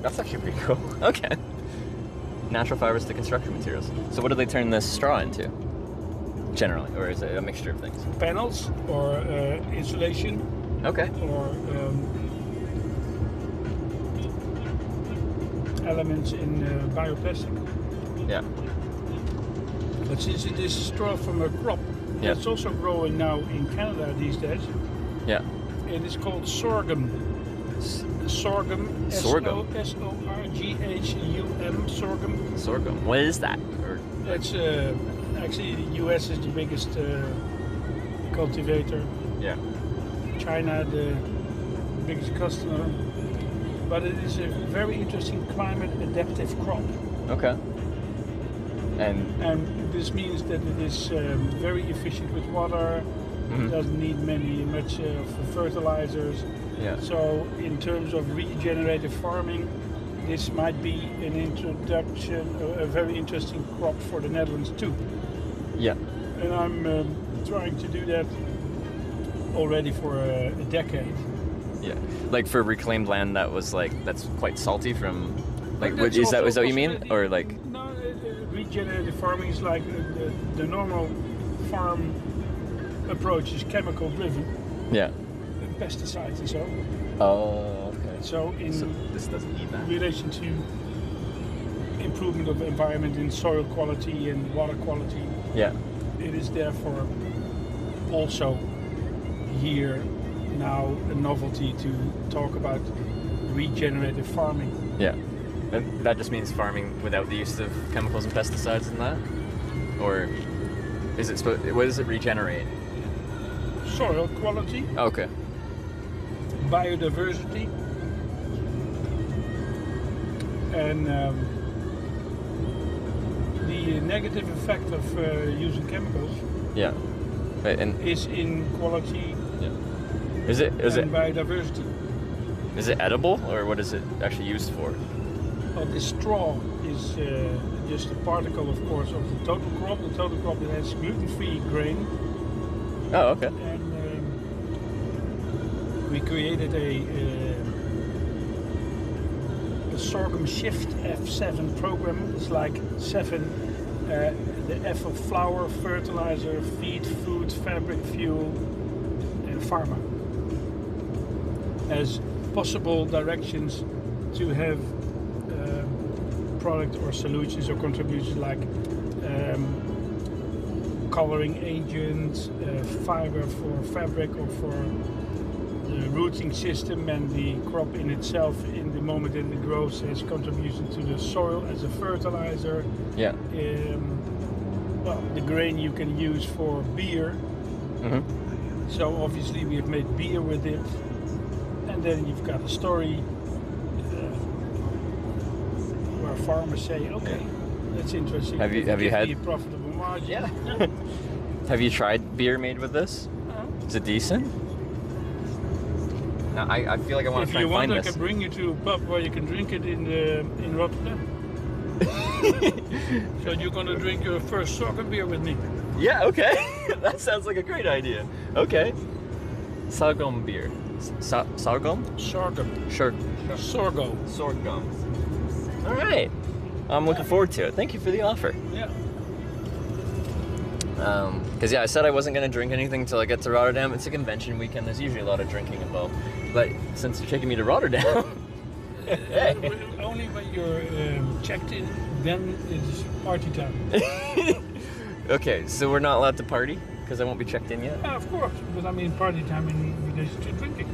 that's actually pretty cool. Okay. Natural fibers to construction materials. So what do they turn this straw into? Generally, or is it a mixture of things? Panels or insulation. Okay. Or elements in bioplastic. Yeah. But since it is straw from a crop that's also growing now in Canada these days. Yeah. It is called sorghum. Sorghum. Sorghum. S-O-R-G-H-U-M. Sorghum. Sorghum. What is that? That's actually the U.S. is the biggest cultivator. Yeah. China the biggest customer. But it is a very interesting climate adaptive crop. Okay. And this means that it is very efficient with water. It doesn't need much fertilizers. Yeah. So in terms of regenerative farming, this might be an introduction, a very interesting crop for the Netherlands too. Yeah. And I'm trying to do that already for a decade. Yeah. Like for reclaimed land that's quite is that what you mean? Or like? No, regenerative farming is like the normal farm approach is chemical driven. Yeah. Pesticides and so. Oh, okay. So this doesn't need that. relation to improvement of the environment in soil quality and water quality. Yeah. It is therefore also here now a novelty to talk about regenerative farming. Yeah. And that just means farming without the use of chemicals and pesticides and that? Or is it what does it regenerate? Soil quality. Okay. Biodiversity. And the negative effect of using chemicals is in quality and biodiversity. Is it edible or what is it actually used for? Well, this straw is is just a particle, of course, of the total crop. The total crop has gluten-free grain. Oh, okay. And we created a sorghum shift F7 program. It's like 7, the F of flour, fertilizer, feed, food, fabric, fuel, and pharma, as possible directions to have product or solutions or contributions like coloring agents, fiber for fabric or for the rooting system, and the crop in itself in the moment that it grows has contribution to the soil as a fertilizer. Yeah. Well, the grain you can use for beer. Mm-hmm. So obviously we have made beer with it, and then you've got a story where farmers say, okay, that's interesting. Have you had a profitable margin? Yeah. Have you tried beer made with this? Is it decent? No, I feel like I want to try and find If you want, this. I can bring you to a pub where you can drink it in Rotterdam. So you're gonna drink your first sorghum beer with me. Yeah, okay. That sounds like a great idea. Okay. Sorghum beer. Sorghum? Sorghum. Sure. Sorghum. Sorghum. All right. I'm looking forward to it. Thank you for the offer. Yeah. Because I said I wasn't going to drink anything until I get to Rotterdam. It's a convention weekend. There's usually a lot of drinking involved. But since you're taking me to Rotterdam, hey. Only when you're checked in, then it's party time. Okay, so we're not allowed to party because I won't be checked in yet? Yeah, of course, but I mean party time in relation to drinking.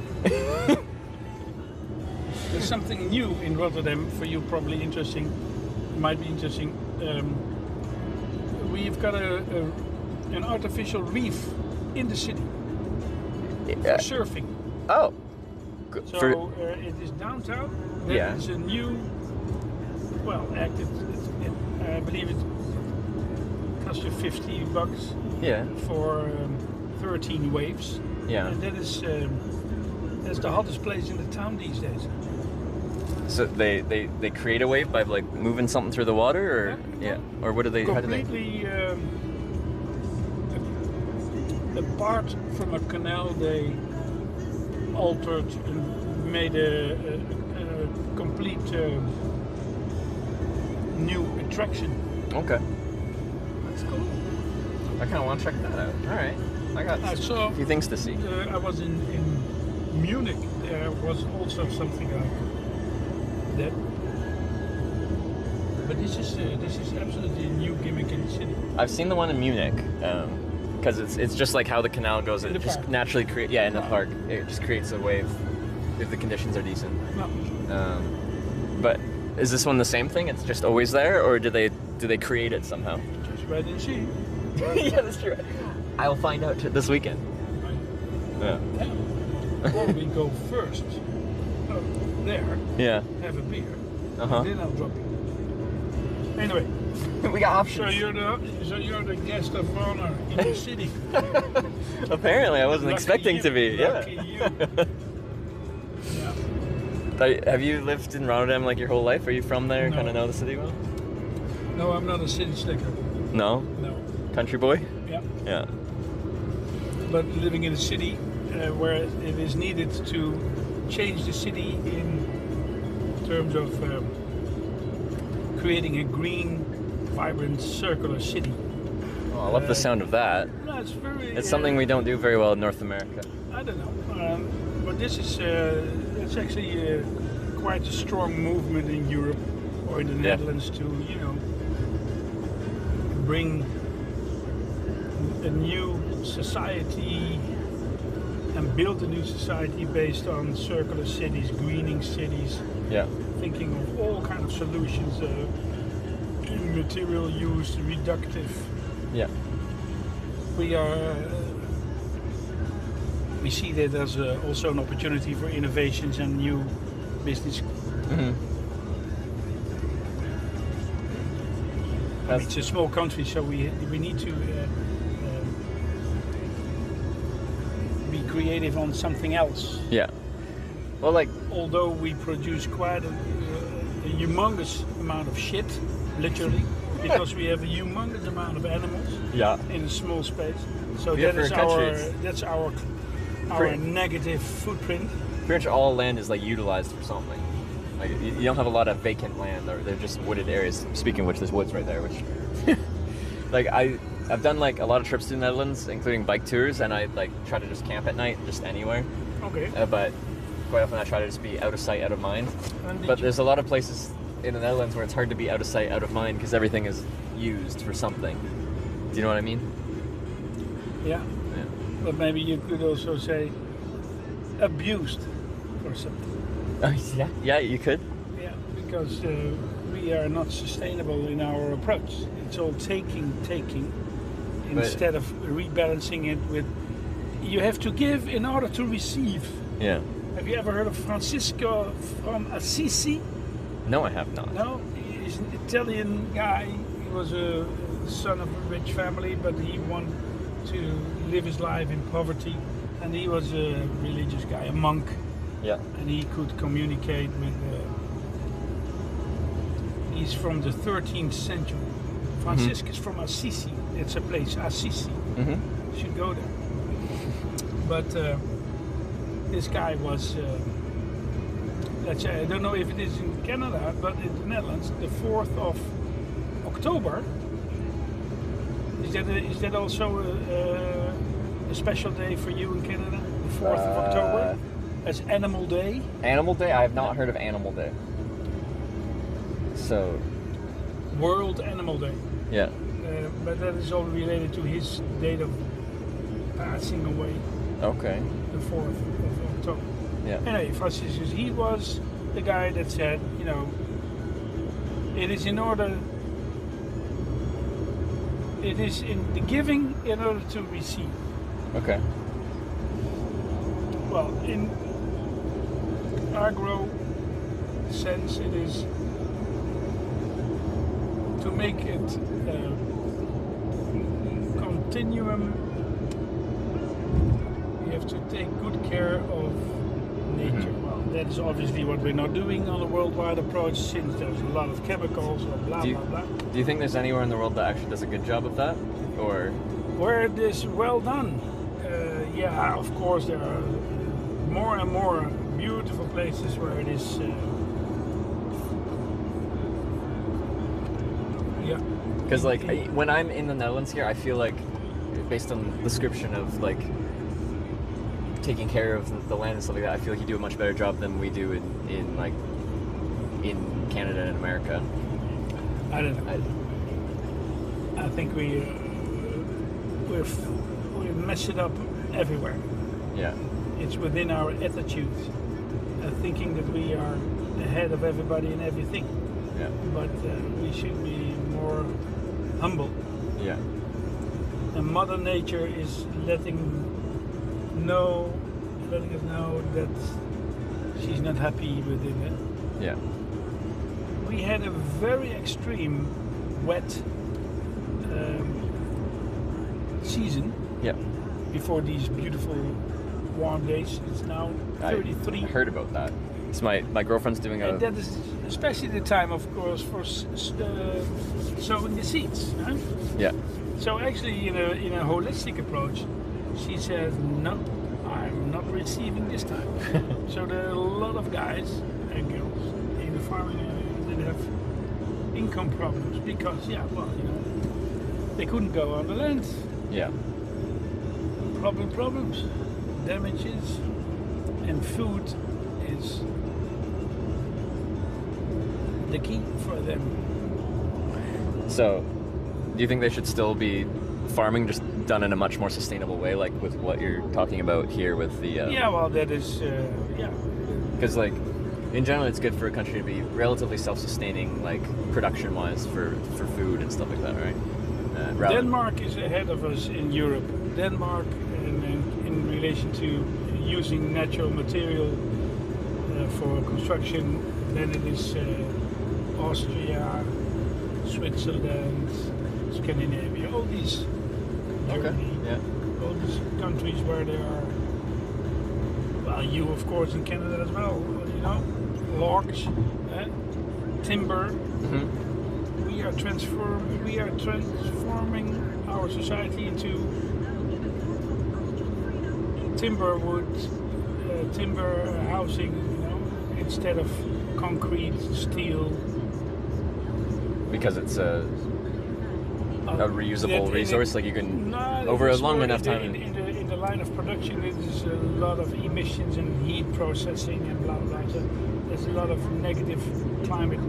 There's something new in Rotterdam for you, probably interesting. Might be interesting. We've got an artificial reef in the city for surfing. Oh. So it is downtown. Yeah. It's a new, well, active. I believe it costs you $50. Yeah. For 13 waves. Yeah. And that is that's the hottest place in the town these days. So they create a wave by like moving something through the water, or or what do they? How do they? Completely apart from a canal, they altered and made a complete new attraction. Okay. That's cool. I kind of want to check that out. All right. I got a few things to see. I was in Munich. There was also something like that. But this is absolutely a new gimmick in the city. I've seen the one in Munich, because it's just like how the canal goes. It just park. naturally creates. Yeah, in the park, it just creates a wave if the conditions are decent. No. But is this one the same thing? It's just always there, or do they create it somehow? Just wait and see. Yeah, that's true. I'll find out this weekend. Yeah. Or we go first there. Yeah. Have a beer. Uh-huh. And then I'll drop you. Anyway. We got options. So you're the guest of honor in the city. Apparently, I wasn't expecting to be. Lucky Yeah. you. Have you lived in Rotterdam like your whole life? Are you from there? No. Kind of know the city well? No, I'm not a city slicker. No. No. Country boy? Yeah. Yeah. But living in a city where it is needed to change the city in terms of creating a green, vibrant, circular city. Oh, I love the sound of that. No, it's very. It's something we don't do very well in North America. I don't know, but this is it's actually quite a strong movement in Europe or in the Netherlands to bring a new society and build a new society based on circular cities, greening cities. Yeah. Thinking of all kind of solutions, material use, reductive. Yeah. We see that there's also an opportunity for innovations and new business. Mm-hmm. I mean, it's a small country, so we need to be creative on something else. Yeah. Well, like, although we produce quite a a humongous amount of shit, literally, because we have a humongous amount of animals in a small space. So that's our negative footprint. Pretty much all land is like utilized for something. Like you don't have a lot of vacant land, or they're just wooded areas. Speaking of which, there's woods right there. Which, like I've done like a lot of trips to the Netherlands, including bike tours, and I like try to just camp at night, just anywhere. Okay. But quite often I try to just be out of sight, out of mind. But there's a lot of places in the Netherlands where it's hard to be out of sight, out of mind, because everything is used for something. Do you know what I mean? Yeah. But maybe you could also say abused for something. Yeah, you could. Yeah, because we are not sustainable in our approach. It's all taking, instead of rebalancing it with, you have to give in order to receive. Yeah. Have you ever heard of Francisco from Assisi? No, I have not. No, he's an Italian guy. He was a son of a rich family, but he wanted to live his life in poverty. And he was a religious guy, a monk. Yeah. And he could communicate with. He's from the 13th century. Franciscus from Assisi. It's a place, Assisi. You should go there. But this guy was. Let's say, I don't know if it is in Canada, but in the Netherlands, the 4th of October. Is that also a special day for you in Canada? The 4th of October? As Animal Day? Animal Day? I have not heard of Animal Day. So. World Animal Day. Yeah. But that is all related to his date of passing away. Okay. The 4th of October. Yeah. Anyway, Franciscus, he was the guy that said, you know, it is in the giving in order to receive. Okay. Well, in agro sense, it is to make it continuum. You have to take good care of nature. Well, that is obviously what we're not doing on a worldwide approach, since there's a lot of chemicals or blah blah blah. Do you think there's anywhere in the world that actually does a good job of that, or where it is well done? Yeah, of course there are more and more beautiful places where it is. Yeah. Because like when I'm in the Netherlands here, I feel like, based on the description of like taking care of the land and stuff like that, I feel like you do a much better job than we do in Canada and America. I don't know. I think we mess it up everywhere. Yeah. It's within our attitude, thinking that we are ahead of everybody and everything. Yeah. But we should be more humble. Yeah. And Mother Nature is letting us know that she's not happy with it. Yeah. We had a very extreme wet season. Yeah. Before these beautiful warm days. It's now 33. I heard about that. So my girlfriend's doing and that is especially the time, of course, for sowing the seeds. Right? Yeah. So actually, in a holistic approach, she says, no, I'm not receiving this time. So there are a lot of guys and girls in the farming area that have income problems because, they couldn't go on the land. Yeah. Problems, damages, and food is the key for them. So, do you think they should still be farming, just done in a much more sustainable way, like with what you're talking about here with the... Yeah, well, that is, yeah. Because, like, in general, it's good for a country to be relatively self-sustaining, like, production-wise for food and stuff like that, right? Denmark is ahead of us in Europe. Denmark, in relation to using natural material for construction, then it is Austria, Switzerland, Scandinavia, all these, Germany, all these countries where there are, well, you of course in Canada as well, logs, timber. Mm-hmm. We are transforming our society into timber wood, timber housing, you know, instead of concrete, steel. Because it's a reusable resource, like you can over a long enough time. In the line of production, there's a lot of emissions and heat processing and blah blah. So there's a lot of negative climate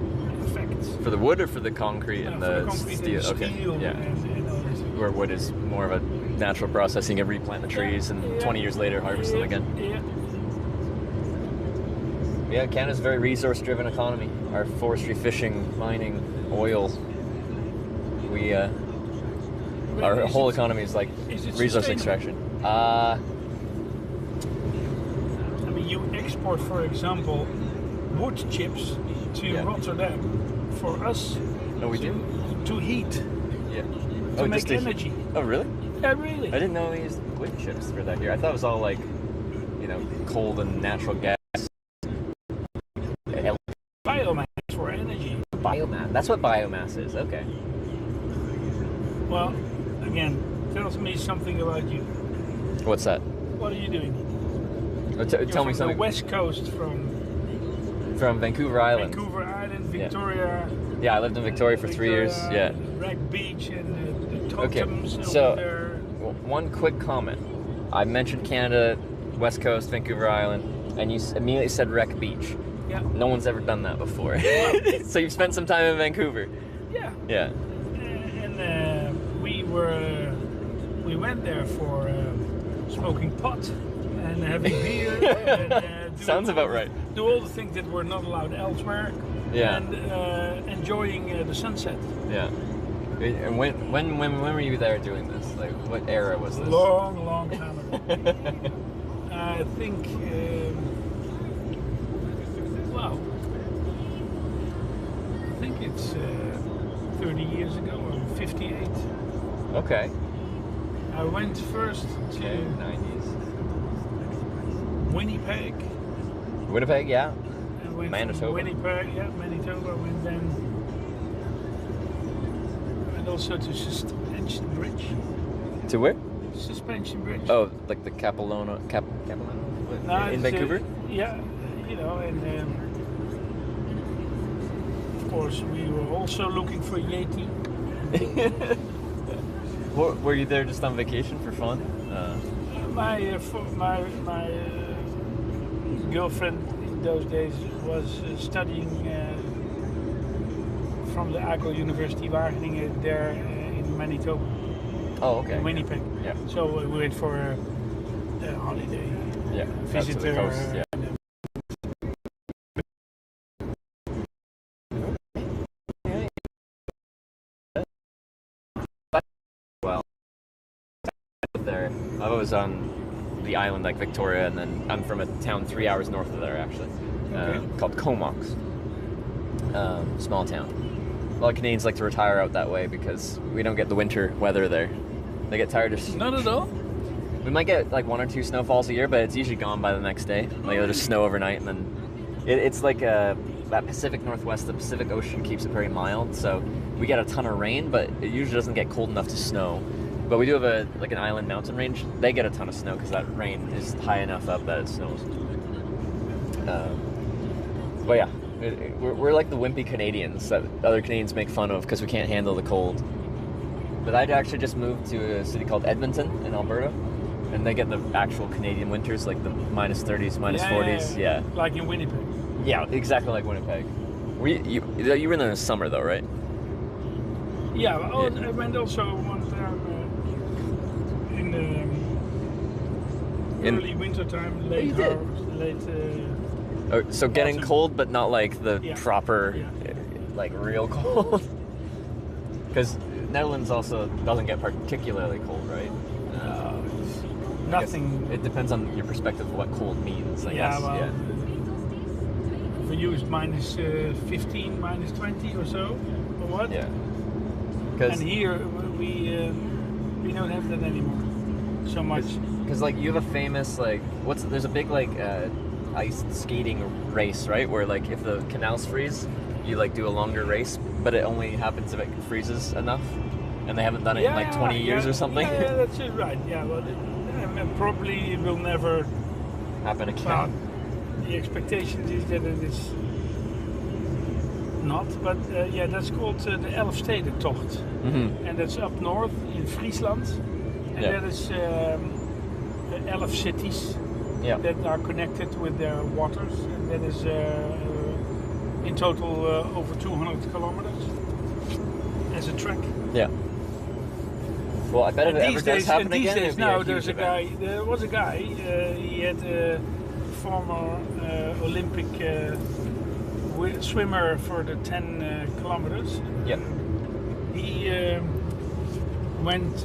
effects. For the wood or for the concrete and the concrete steel? and Okay, steel yeah. and all this. Where wood is more of a natural processing. You replant the trees and 20 years later harvest them again. Yeah, Canada's a very resource-driven economy. Our forestry, fishing, mining, oil. We our whole economy is like resource extraction. I mean, you export, for example, wood chips to Rotterdam for us to heat. Yeah. To make energy. Oh, really? Yeah, really. I didn't know we used wood chips for that here. I thought it was all like, you know, coal and natural gas. Biomass for energy. Biomass. That's what biomass is. Okay. Well, again, tells me something about you. What's that? What are you doing? Tell me something. The west coast from Vancouver Island. Vancouver Island, Victoria. Yeah, I lived in Victoria for 3 years. Yeah. Wreck Beach and the Okay. totems So, over there. one quick comment. I mentioned Canada, West Coast, Vancouver Island, and you immediately said Wreck Beach. Yeah. No one's ever done that before. So you've spent some time in Vancouver. Yeah. Yeah. And we went there for smoking pot and having beer. And, Sounds about right. Do all the things that were not allowed elsewhere. Yeah. And enjoying the sunset. Yeah. And when were you there doing this? Like, what era was this? Long time ago. I think. Wow. I think it's 30 years ago, or 58. Okay. I went first to 90s. Winnipeg. Winnipeg, yeah. I went Manitoba. From Winnipeg, yeah, Manitoba. Went then. And also to Suspension Bridge. To where? Suspension Bridge. Oh, like the Capilano in Vancouver? Yeah, you know, and of course we were also looking for Yeti. Were you there just on vacation for fun? My girlfriend in those days was studying from the Agro University Wageningen there in Manitoba. Oh, okay. In Winnipeg. Yeah. So we went for a holiday. Yeah. Visit to the coast. Yeah. Well, there. I was on the island like Victoria, and then I'm from a town 3 hours north of there actually, called Comox. Small town. A lot of Canadians like to retire out that way because we don't get the winter weather there. They get tired of. Not at all. We might get like 1 or 2 snowfalls a year, but it's usually gone by the next day. Like it'll just snow overnight, and then it's like that Pacific Northwest. The Pacific Ocean keeps it very mild, so we get a ton of rain, but it usually doesn't get cold enough to snow. But we do have an island mountain range. They get a ton of snow because that rain is high enough up that it snows. But yeah, we're like the wimpy Canadians that other Canadians make fun of because we can't handle the cold. But I'd actually just moved to a city called Edmonton in Alberta, and they get the actual Canadian winters, like the minus 30s, minus 40s. Yeah. Like in Winnipeg. Yeah, exactly like Winnipeg. You were in the summer though, right? Yeah, I went also one time in the early winter time, late harvest, late. So getting autumn. cold, but not like the proper, like real cold. Because Netherlands also doesn't get particularly cold, right? Nothing. It depends on your perspective of what cold means, I guess. Well, for you it's minus 15, minus 20 or so, or what? Yeah. And here we don't have that anymore so much. Because like you have a famous there's a big like ice skating race, right? Where like if the canals freeze, you like do a longer race, but it only happens if it freezes enough, and they haven't done it in like 20 years or something. Yeah, that's it, right. Yeah, well, probably it will never happen again. Well, the expectation is that it is not, but yeah, that's called the Elfstedentocht, and that's up north in Friesland, and that is 11 cities that are connected with their waters, and that is in total over 200 kilometers as a trek. Yeah. Well, I bet if it ever does happen these again, days it'd be now a there's huge a guy. There was a guy. He had a former Olympic swimmer for the 10 kilometers. Yep. He went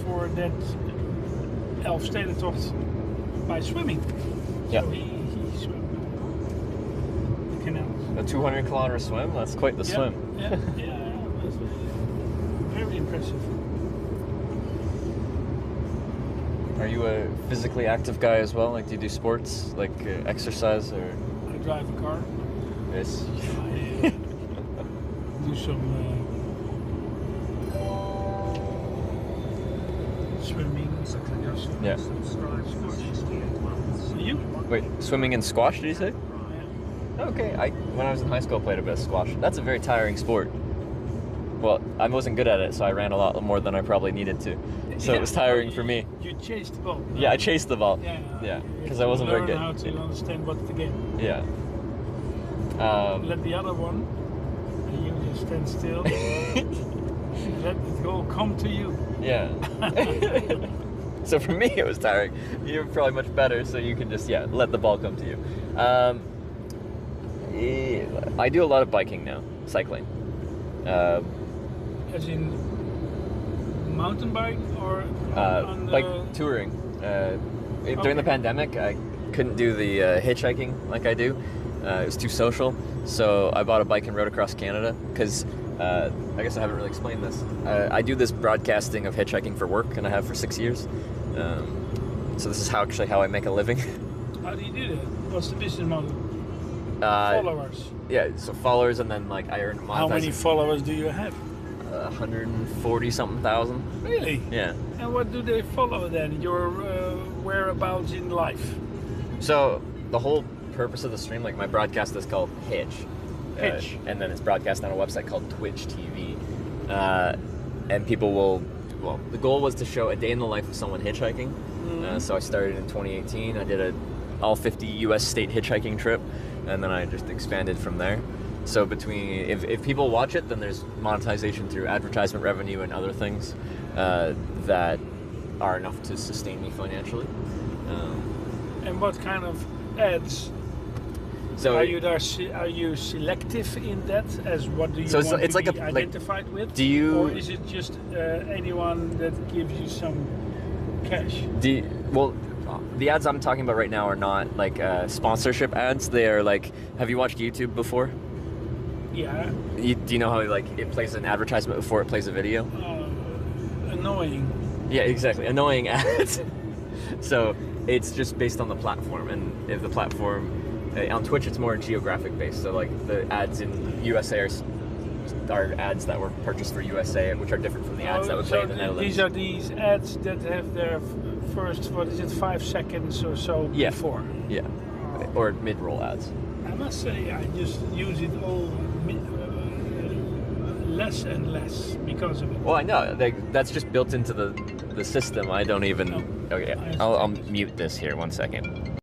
for that Elfstedentocht by swimming. Yeah. So he swam the canal. A 200-kilometer swim? That's quite the swim. Yeah. That's very impressive. Are you a physically active guy as well? Like, do you do sports, like exercise, or? I drive a car. Yes. I do some swimming. Yeah. You? Wait, swimming and squash? Did you say? Yeah. Okay. When I was in high school, I played a bit of squash. That's a very tiring sport. Well, I wasn't good at it, so I ran a lot more than I probably needed to. So it was tiring for me. You chased the ball. Yeah, I chased the ball. Yeah. Because I wasn't very good. Learn how to understand what's the game. Yeah. Let the other one, and you just stand still. Let it all come to you. Yeah. So for me, it was tiring. You're probably much better, so you can just let the ball come to you. I do a lot of biking now, cycling. As in mountain bike or like touring. During the pandemic, I couldn't do the hitchhiking like I do. It was too social, so I bought a bike and rode across Canada because I guess I haven't really explained this. I do this broadcasting of hitchhiking for work, and I have for 6 years. So this is how I make a living. How do you do that? What's the business model? Followers. Yeah, so followers, and then like I earn monetization. How many followers do you have? 140 something thousand. Really? Yeah. And what do they follow then? Your whereabouts in life? So the whole purpose of the stream, like my broadcast is called Hitch. And then it's broadcast on a website called Twitch TV. And people will, the goal was to show a day in the life of someone hitchhiking. So I started in 2018. I did all 50 US state hitchhiking trip, and then I just expanded from there. So if people watch it, then there's monetization through advertisement revenue and other things that are enough to sustain me financially. And what kind of ads? So are you selective in that? As what do you want to be identified with? Do you? Or is it just anyone that gives you some cash? The ads I'm talking about right now are not like sponsorship ads. They are like, have you watched YouTube before? Yeah. Do you know how like it plays an advertisement before it plays a video? Annoying. Yeah, exactly. Annoying ads. So it's just based on the platform, and if the platform on Twitch, it's more geographic based. So like the ads in USA are ads that were purchased for USA, which are different from the ads that would play in the Netherlands. These are these ads that have their first, 5 seconds or so before. Yeah, or mid-roll ads. I must say, I just use it all less and less because of it. Well, I know that's just built into the system. I don't even. Okay, I'll mute this here 1 second.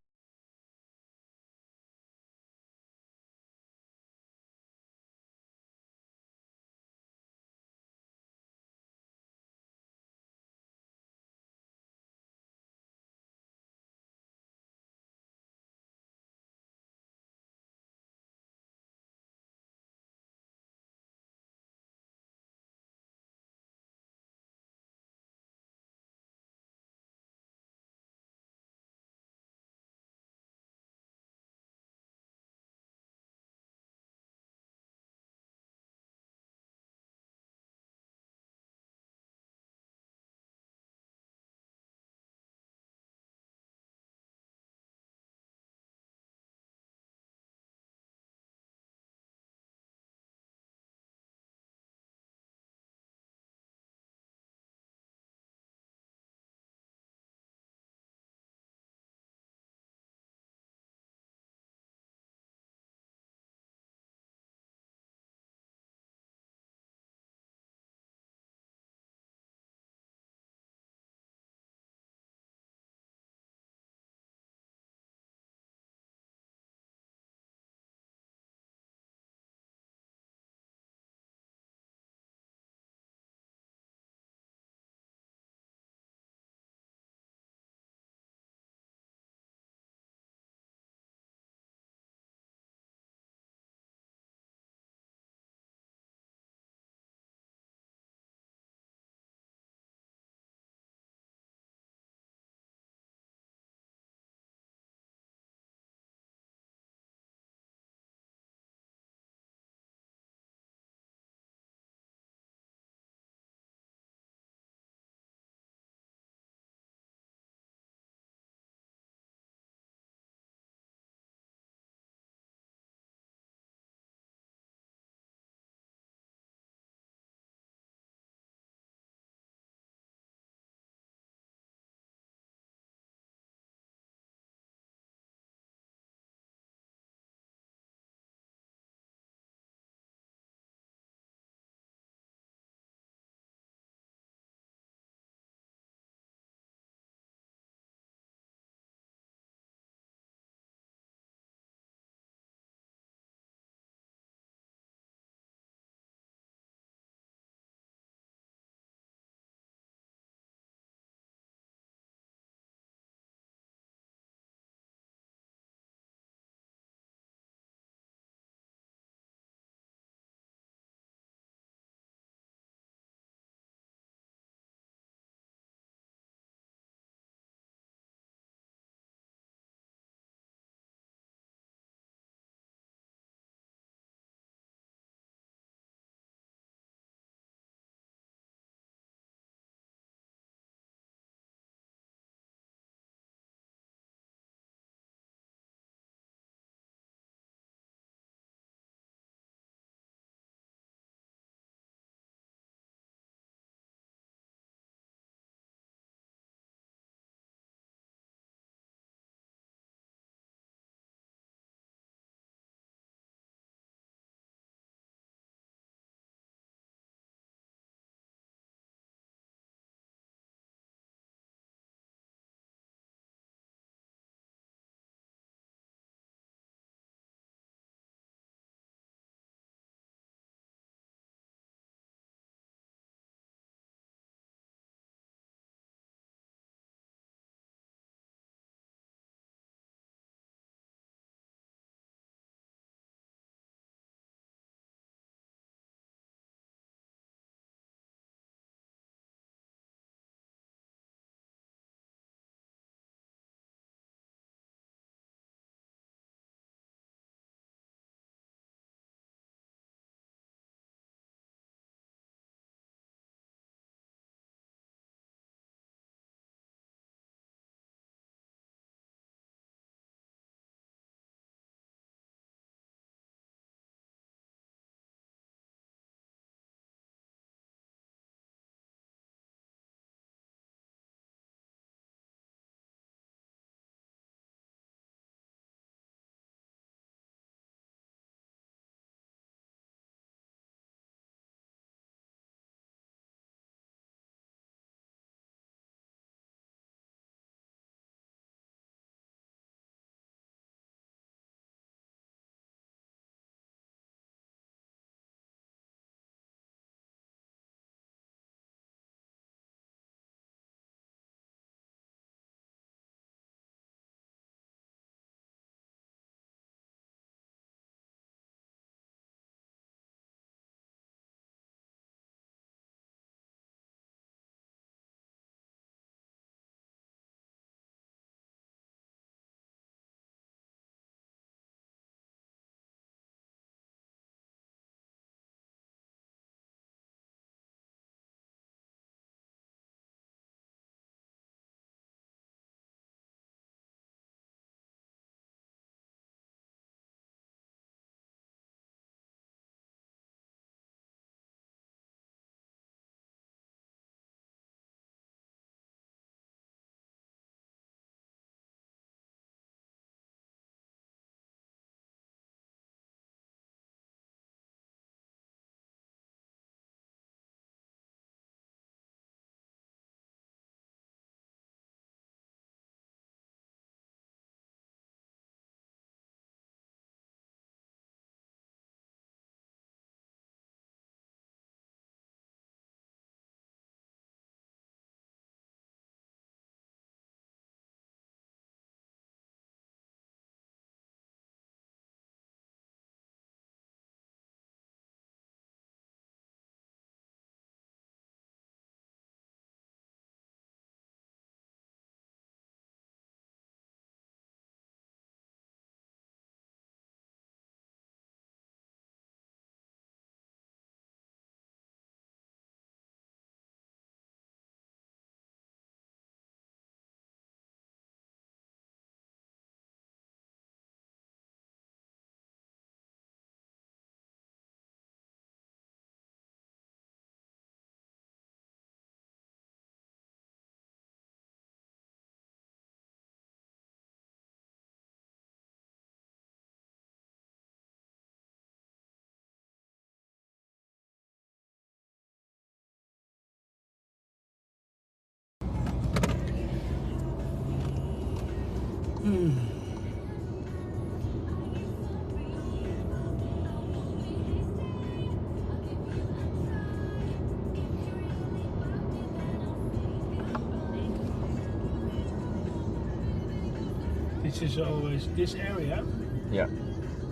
which is always this area. Yeah.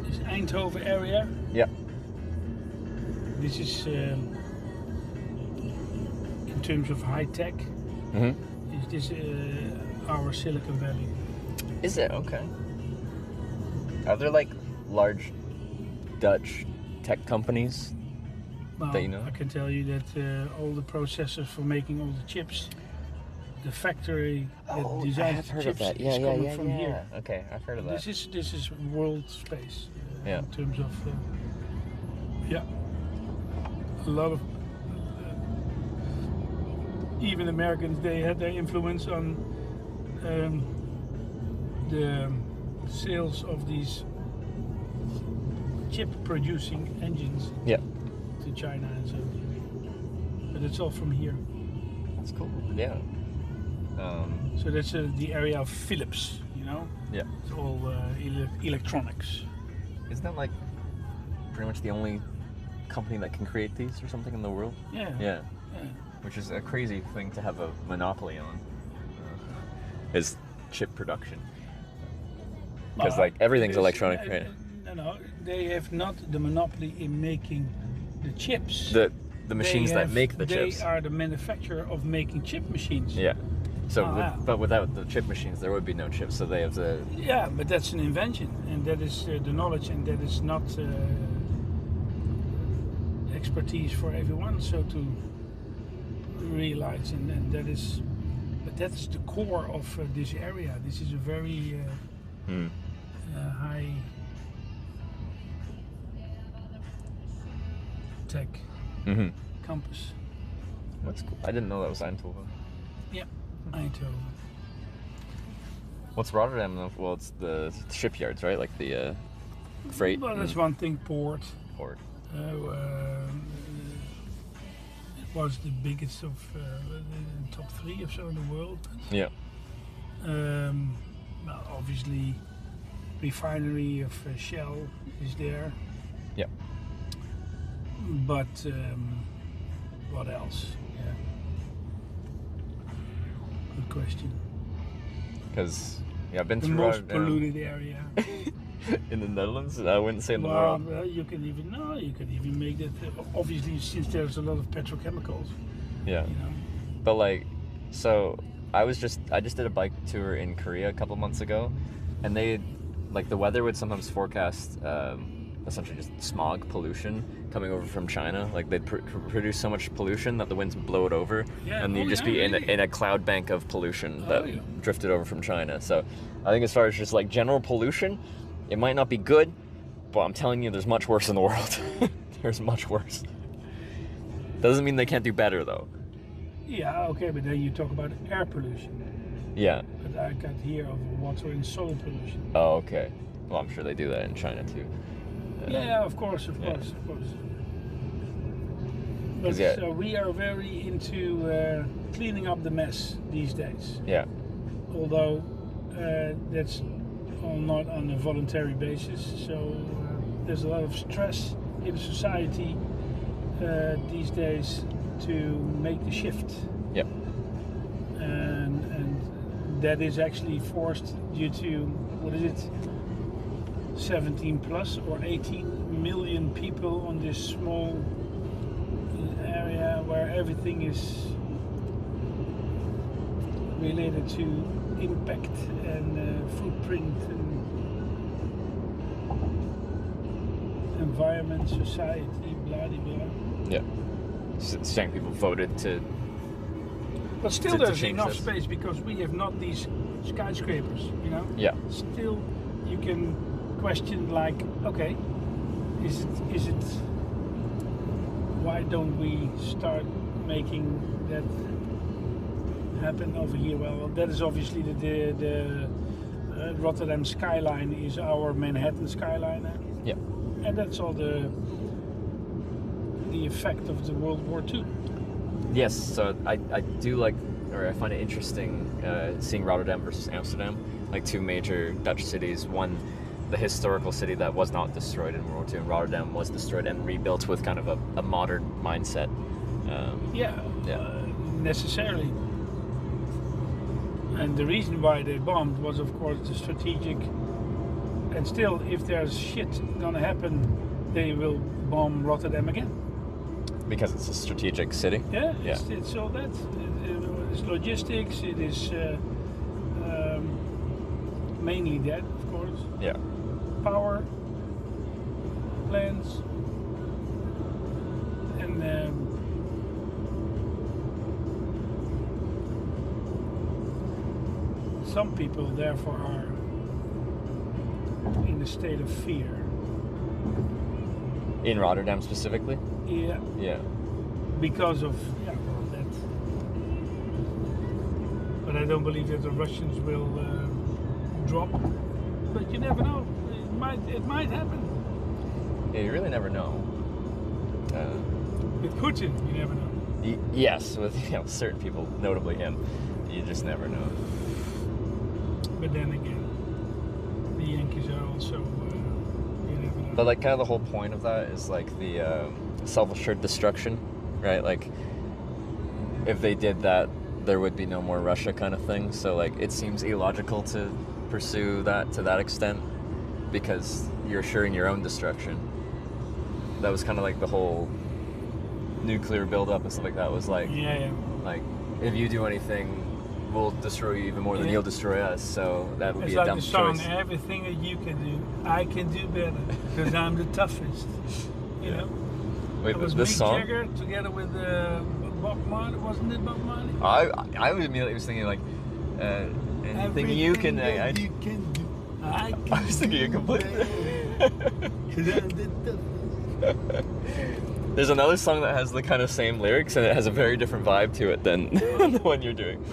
This Eindhoven area. Yeah. This is in terms of high tech. Is this our Silicon Valley? Is it? Okay. Are there like large Dutch tech companies Well, that you know? I can tell you that all the processors for making all the chips, the factory that designs the chips is coming from here. Okay, I've heard of that. This is world space. In terms of a lot of even Americans, they had their influence on the sales of these chip producing engines to China and so. But it's all from here. That's cool. Yeah. So that's the area of Philips, you know? Yeah. It's all electronics. Isn't that like pretty much the only company that can create these or something in the world? Yeah. Yeah. Which is a crazy thing to have a monopoly on. Is chip production. Because like everything's electronic, right? No, they have not the monopoly in making the chips. The machines that make the chips. They are the manufacturer of making chip machines. Yeah. So, but without the chip machines, there would be no chips. So they have the. Yeah, but that's an invention, and that is the knowledge, and that is not expertise for everyone. So to realize, and that is, but that's the core of this area. This is a very high tech campus. That's cool. I didn't know that was Eindhoven. Yeah, Eindhoven. What's Rotterdam? Well, it's the shipyards, right? Like the freight. Well, that's one thing. Port. It was the biggest of the top 3 or so in the world. Yeah. Well, obviously, refinery of Shell is there. Yeah. But what else? Yeah. Good question. Because I've been the through most Rotterdam. polluted area. In the Netherlands? I wouldn't say in the world. Well, you can even make that. Obviously, since there's a lot of petrochemicals. Yeah. You know? But like, so I just did a bike tour in Korea a couple months ago, and they, like, the weather would sometimes forecast essentially just smog pollution coming over from China. Like they'd produce so much pollution that the winds would blow it over, and you'd just be in a cloud bank of pollution that drifted over from China. So I think as far as just like general pollution, it might not be good, but I'm telling you, there's much worse in the world. There's much worse. Doesn't mean they can't do better though. Yeah, okay, but then you talk about air pollution. Yeah. But I got here of water and soil pollution. Oh, okay. Well, I'm sure they do that in China too. Yeah, of course. But so we are very into cleaning up the mess these days. Yeah. Although that's all not on a voluntary basis. So there's a lot of stress in society these days to make the shift. Yep. And that is actually forced due to, what is it, 17 plus or 18 million people on this small area where everything is related to impact and footprint and environment, society, blah blah blah. Yeah. Saying people voted to. But still, there's enough space because we have not these skyscrapers, you know. Yeah. Still, you can question like, okay, is it? Why don't we start making that happen over here? Well, that is obviously the Rotterdam skyline is our Manhattan skyline. Yeah. And that's all the effect of the World War II. Yes, so I do like, or I find it interesting seeing Rotterdam versus Amsterdam, like two major Dutch cities. One, the historical city that was not destroyed in World War II, and Rotterdam was destroyed and rebuilt with kind of a modern mindset. Necessarily. And the reason why they bombed was, of course, the strategic. And still, if there's shit gonna happen, they will bomb Rotterdam again. Because it's a strategic city? Yeah, it's all that. It's logistics, it is mainly that, of course. Yeah. Power plants. And some people, therefore, are in a state of fear. In Rotterdam specifically? Yeah. Yeah. Because of that. But I don't believe that the Russians will drop. But you never know. It might happen. Yeah, you really never know. With Putin, you never know. Yes, with certain people, notably him, you just never know. But then again, the Yankees are also, you never know. But like, kind of the whole point of that is like the self-assured destruction, right? Like, if they did that, there would be no more Russia, kind of thing. So like, it seems illogical to pursue that to that extent because you're assuring your own destruction. That was kind of like the whole nuclear buildup and stuff like that. Was like, like if you do anything, we'll destroy you even more than you'll destroy us. So that would be a dumb choice. It's like the song, everything that you can do, I can do better because I'm the toughest. You know. Wait, it was this Mick song? Jagger together with Bob Marley, wasn't it Bob Marley? I was immediately thinking like, anything you can. I was thinking it completely. There's another song that has the kind of same lyrics and it has a very different vibe to it than the one you're doing.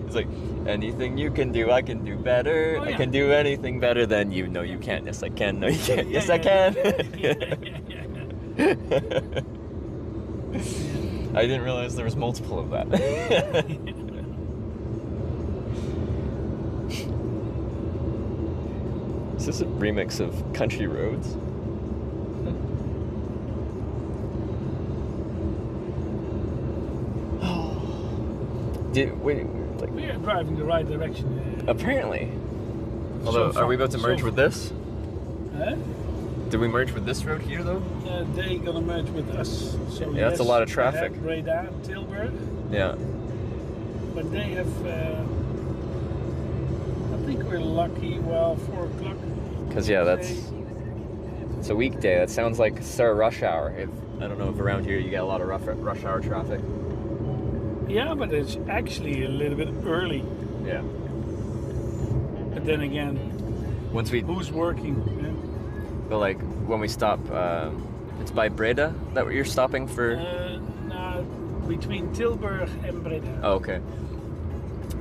It's like, anything you can do, I can do better. Oh, yeah. I can do anything better than you. No, you can't. Yes, I can. No, you can't. Yes, I can. I didn't realize there was multiple of that. Is this a remix of Country Roads? We are driving the right direction. Apparently. Although, are we about to merge with this? Huh? Did we merge with this road here, though? They're gonna merge with us. So yeah, that's a lot of traffic. Breda, Tilburg. Yeah. But they have. I think we're lucky. Well, 4 o'clock. Because it's a weekday. That sounds like start rush hour. I don't know if around here you get a lot of rush hour traffic. Yeah, but it's actually a little bit early. Yeah. But then again, who's working? Yeah. But like when we stop, it's by Breda that you're stopping for. No, between Tilburg and Breda. Oh, okay.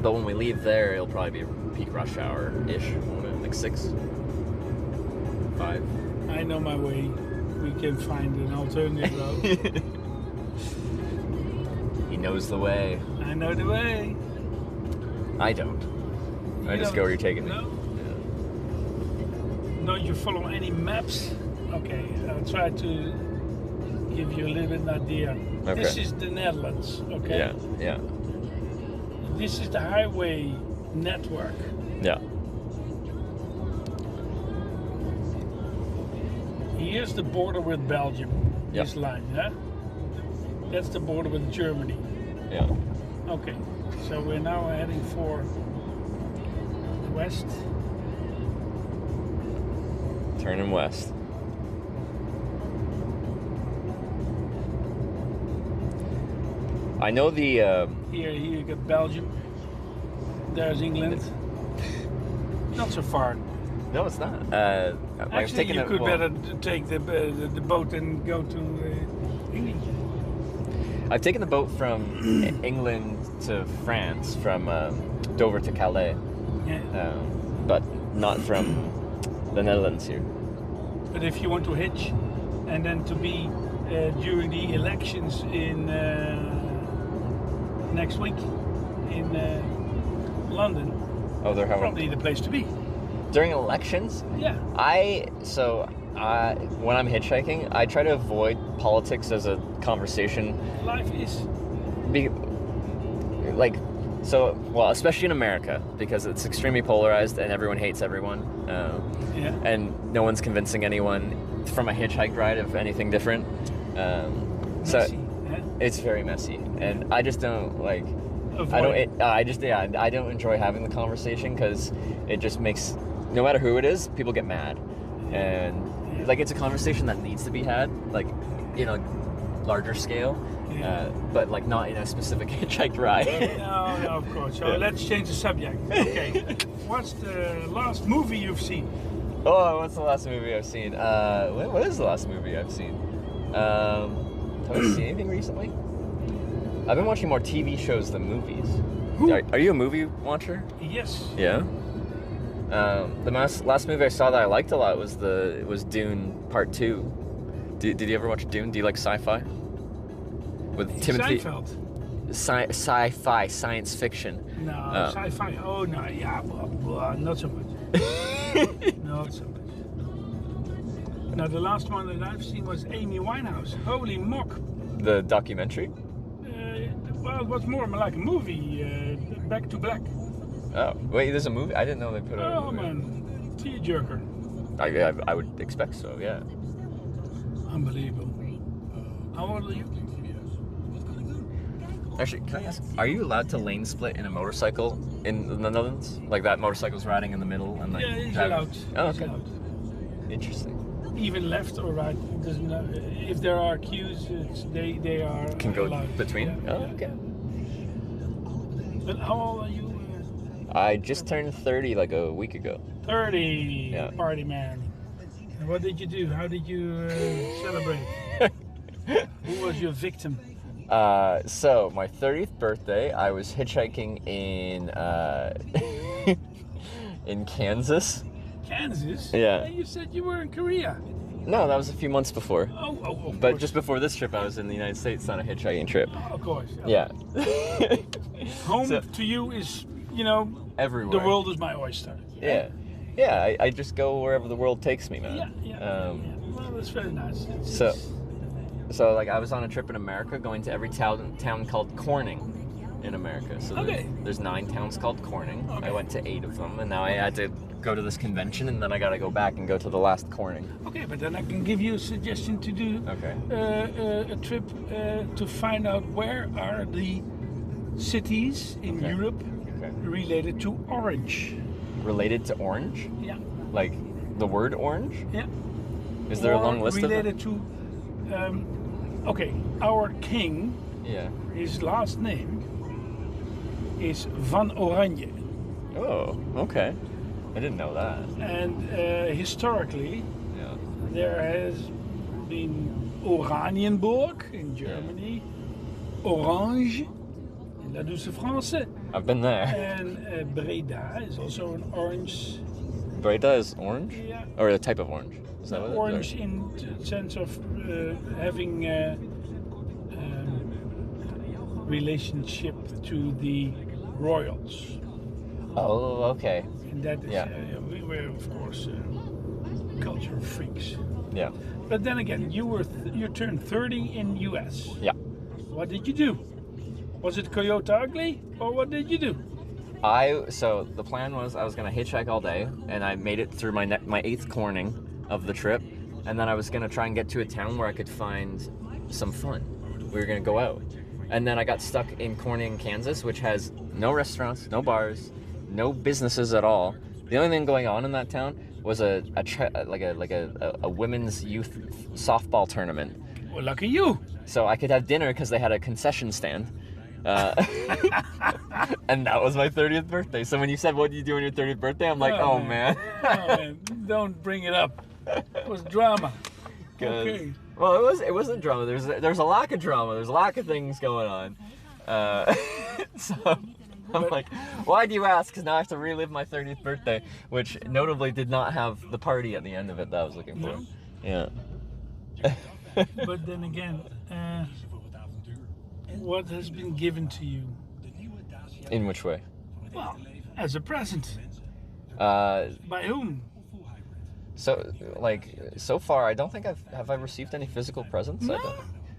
But when we leave there, it'll probably be peak rush hour ish, won't it? Like 6, 5. I know my way. We can find an alternative route. He knows the way. I know the way. I don't. I just go where you're taking me. No? Yeah. Don't you follow any maps? Okay, I'll try to give you a little bit of an idea. Okay. This is the Netherlands, okay? Yeah, yeah. This is the highway network. Yeah. Here's the border with Belgium. This line, yeah? That's the border with Germany. Yeah. Okay, so we're now heading for the west. Turning west. I know the. Here you got Belgium. There's England. Not so far. No, it's not. Actually, you could better take the boat and go to England. I've taken the boat from England to France, from Dover to Calais, but not from the Netherlands here. But if you want to hitch, and then to be during the elections in next week in London, they're having probably the place to be. During elections? Yeah. When I'm hitchhiking, I try to avoid politics as a conversation. Life is. So, well, especially in America, because it's extremely polarized and everyone hates everyone. And no one's convincing anyone from a hitchhike ride of anything different. Messy, it's very messy. And I just don't like... Avoid. I don't enjoy having the conversation because it just makes... No matter who it is, people get mad. And, like, it's a conversation that needs to be had, like, in a larger scale. But like not in a specific hitchhike ride. No, of course. So let's change the subject. Okay. What's the last movie you've seen? Oh, what's the last movie I've seen? What is the last movie I've seen? Have I seen anything recently? I've been watching more TV shows than movies. Are you a movie watcher? Yes. Yeah. The last movie I saw that I liked a lot was Dune Part 2. Did you ever watch Dune? Do you like sci-fi? With Timothy. Seinfeld. Sci-fi, science fiction. No, sci-fi. Oh no, yeah, not so much. Not so much. Now the last one that I've seen was Amy Winehouse. Holy mock! The documentary. Well, it was more like a movie. Back to Black. Oh wait, there's a movie. I didn't know they put a. Oh man, tearjerker. I would expect so. Yeah. Unbelievable. How old are you? Actually, can I ask, are you allowed to lane split in a motorcycle in the Netherlands? Like that motorcycle's riding in the middle and like... Yeah, it's allowed. Oh, okay. It's allowed. Interesting. Even left or right, it doesn't. If there are queues, they are Can go allowed. between? Yeah, Oh, yeah. okay. But how old are you? I just turned 30 like a week ago. 30. Yeah. Party man. And what did you do? How did you celebrate? Who was your victim? So my 30th birthday, I was hitchhiking in in Kansas. Kansas? Yeah. You said you were in Korea. No, that was a few months before. Oh, of But course. just before this trip, I was in the United States on a hitchhiking trip. Oh, of course. Yeah. Home So- to you is, everywhere. the world is my oyster. Yeah. Yeah, I just go wherever the world takes me, man. Yeah. Well, that's very nice. So like I was on a trip in America going to every town called Corning in America. So there's 9 towns called Corning. I went to 8 of them and now I had to go to this convention and then I got to go back and go to the last Corning. Okay, but then I can give you a suggestion to do a trip to find out where are the cities in Europe related to orange. Related to orange? Yeah. Like the word orange? Yeah. Is there a Or long list of them? related to okay, our king, his last name is Van Oranje. Oh, okay. I didn't know that. And historically, there has been Oranienburg in Germany, Orange in La Douce France. I've been there. And Breda is also an orange. Breda is orange? Yeah. Or a type of orange? Is that what it is? Orange in the sense of having relationship to the royals. Oh, okay. And that is, we were of course cultural freaks. Yeah. But then again, you turned 30 in US. Yeah. What did you do? Was it Coyote Ugly, or what did you do? So the plan was I was gonna hitchhike all day, and I made it through my 8th Corning of the trip, and then I was gonna try and get to a town where I could find some fun. We were gonna go out, and then I got stuck in Corning, Kansas, which has no restaurants, no bars, no businesses at all. The only thing going on in that town was a women's youth softball tournament. Well, lucky you. So I could have dinner because they had a concession stand. And that was my 30th birthday. So when you said, what do you do on your 30th birthday? I'm like, oh man. Oh, man. Don't bring it up. It was drama. Okay. Well, it wasn't drama. There's a lack of drama. There's a lack of things going on. So I'm like, why do you ask? Because now I have to relive my 30th birthday, which notably did not have the party at the end of it that I was looking for. No? Yeah. But then again, what has been given to you? In which way? Well, as a present. By whom? So far, I don't think have I received any physical presents? No.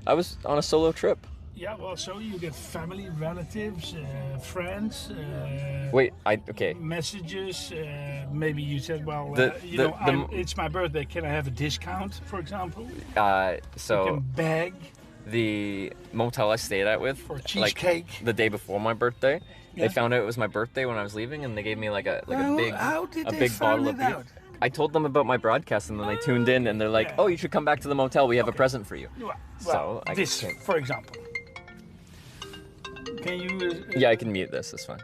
I was on a solo trip. Yeah, well, so you get family, relatives, friends. Wait, okay. Messages. Maybe you said, well, it's my birthday. Can I have a discount, for example? So you can beg. The motel I stayed at with, for cheesecake, the day before my birthday, Yeah. they found out it was my birthday when I was leaving, and they gave me like a big how did a they big find bottle of it beer. out? I told them about my broadcast, and then they tuned in, and they're like, "Oh, you should come back to the motel. We have a present for you." Well, So I this, came. for example. Can you? Yeah, I can mute this. It's fine.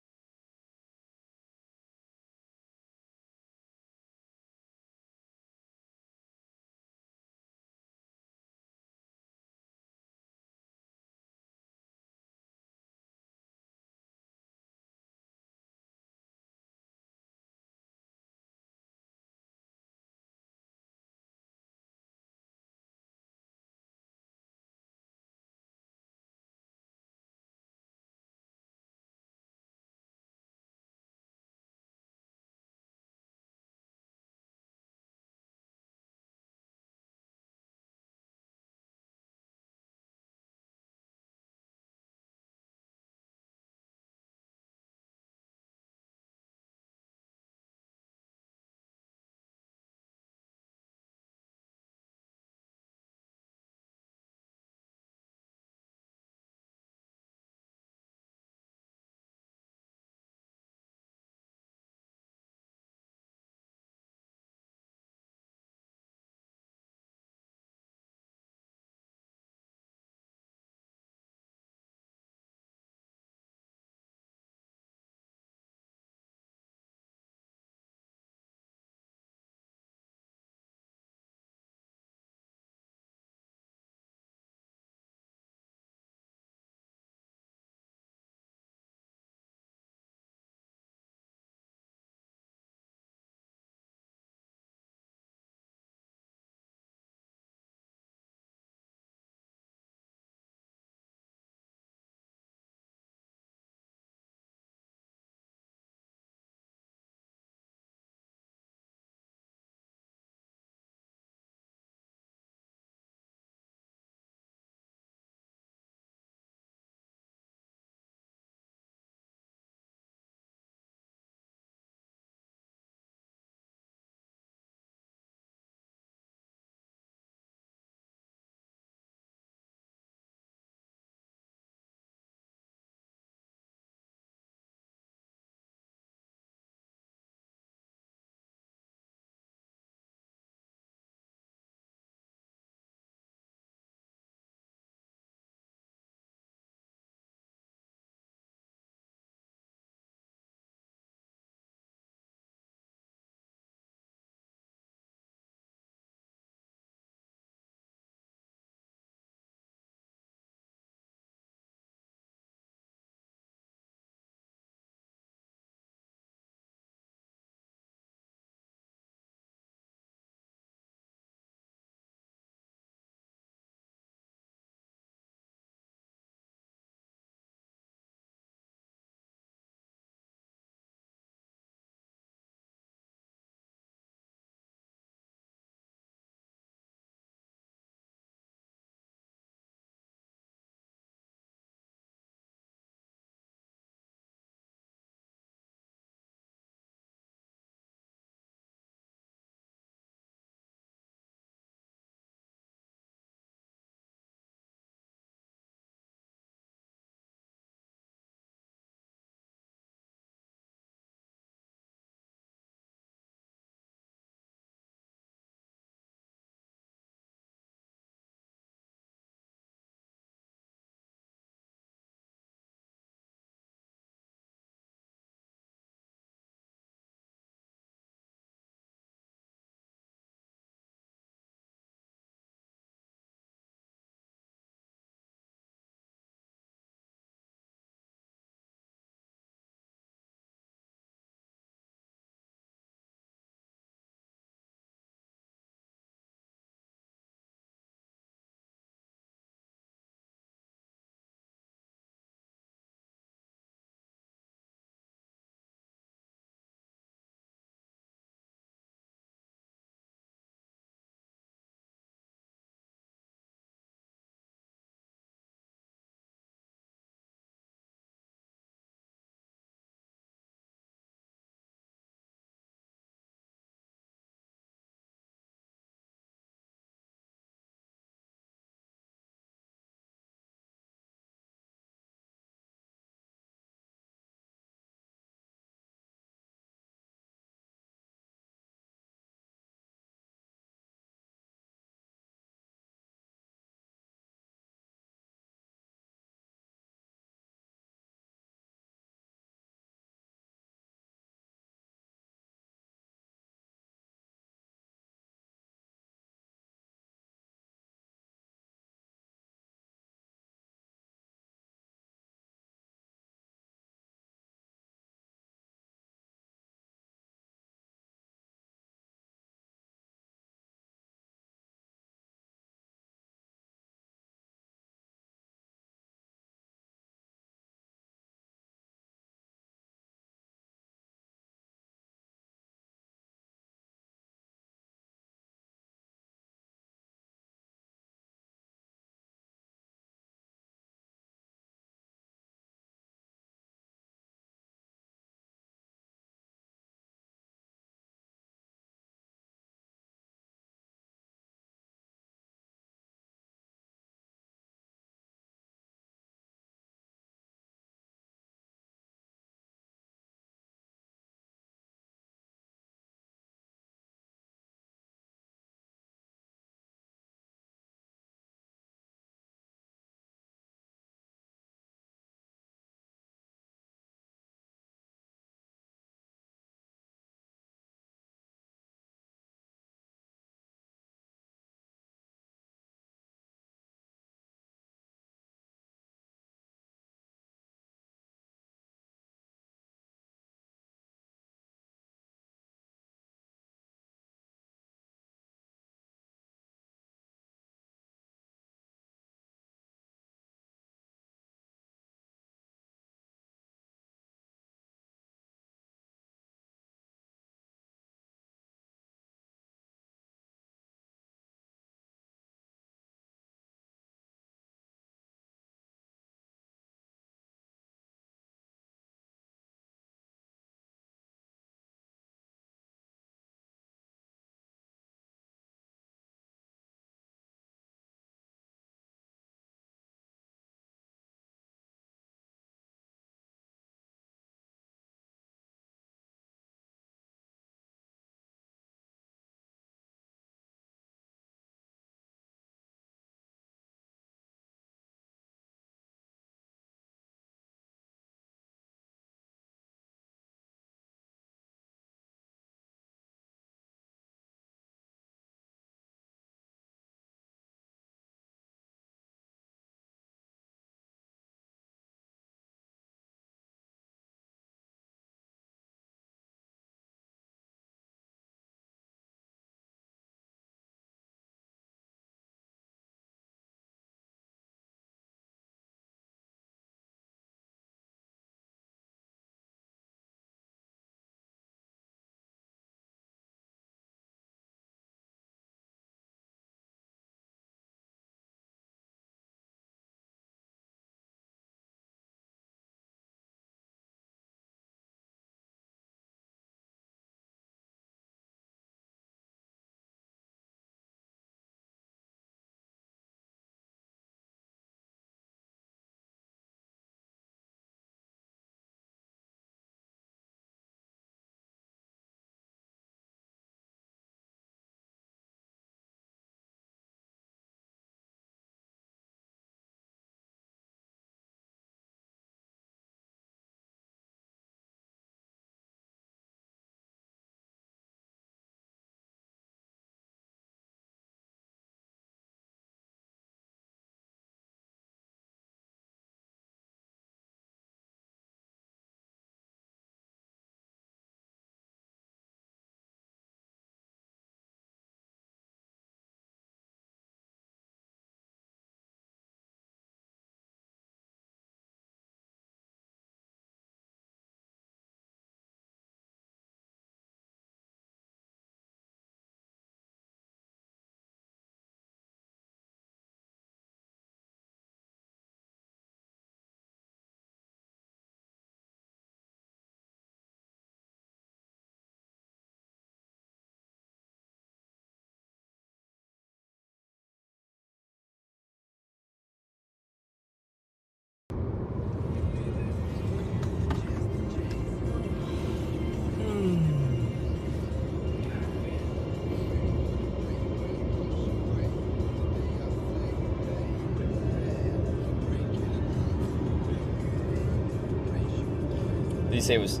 Did you say it was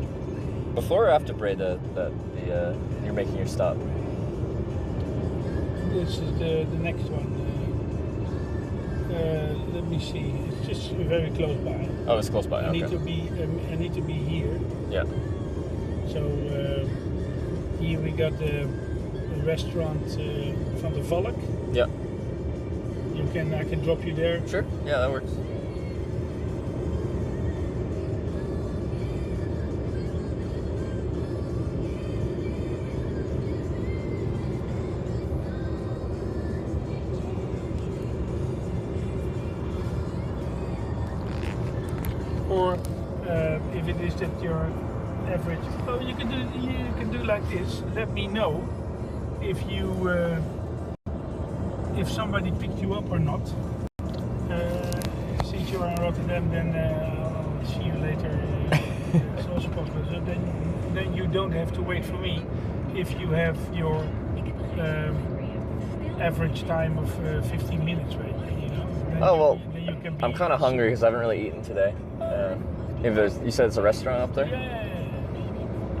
before or after Bray that you're making your stop? This is the next one. Let me see. It's just very close by. Oh, it's close by. I Okay. I need to be here. Yeah. So here we got the restaurant from the Valk. Yeah. I can drop you there. Sure. Yeah, that works. Or if it is that your average, oh, you can do like this. Let me know if somebody picked you up or not. Since you are in Rotterdam, then I'll see you later. It's also possible. So then you don't have to wait for me if you have your average time of 15 minutes, right? You know. Oh well, I'm kind of hungry because I haven't really eaten today. You said it's a restaurant up there? Yeah.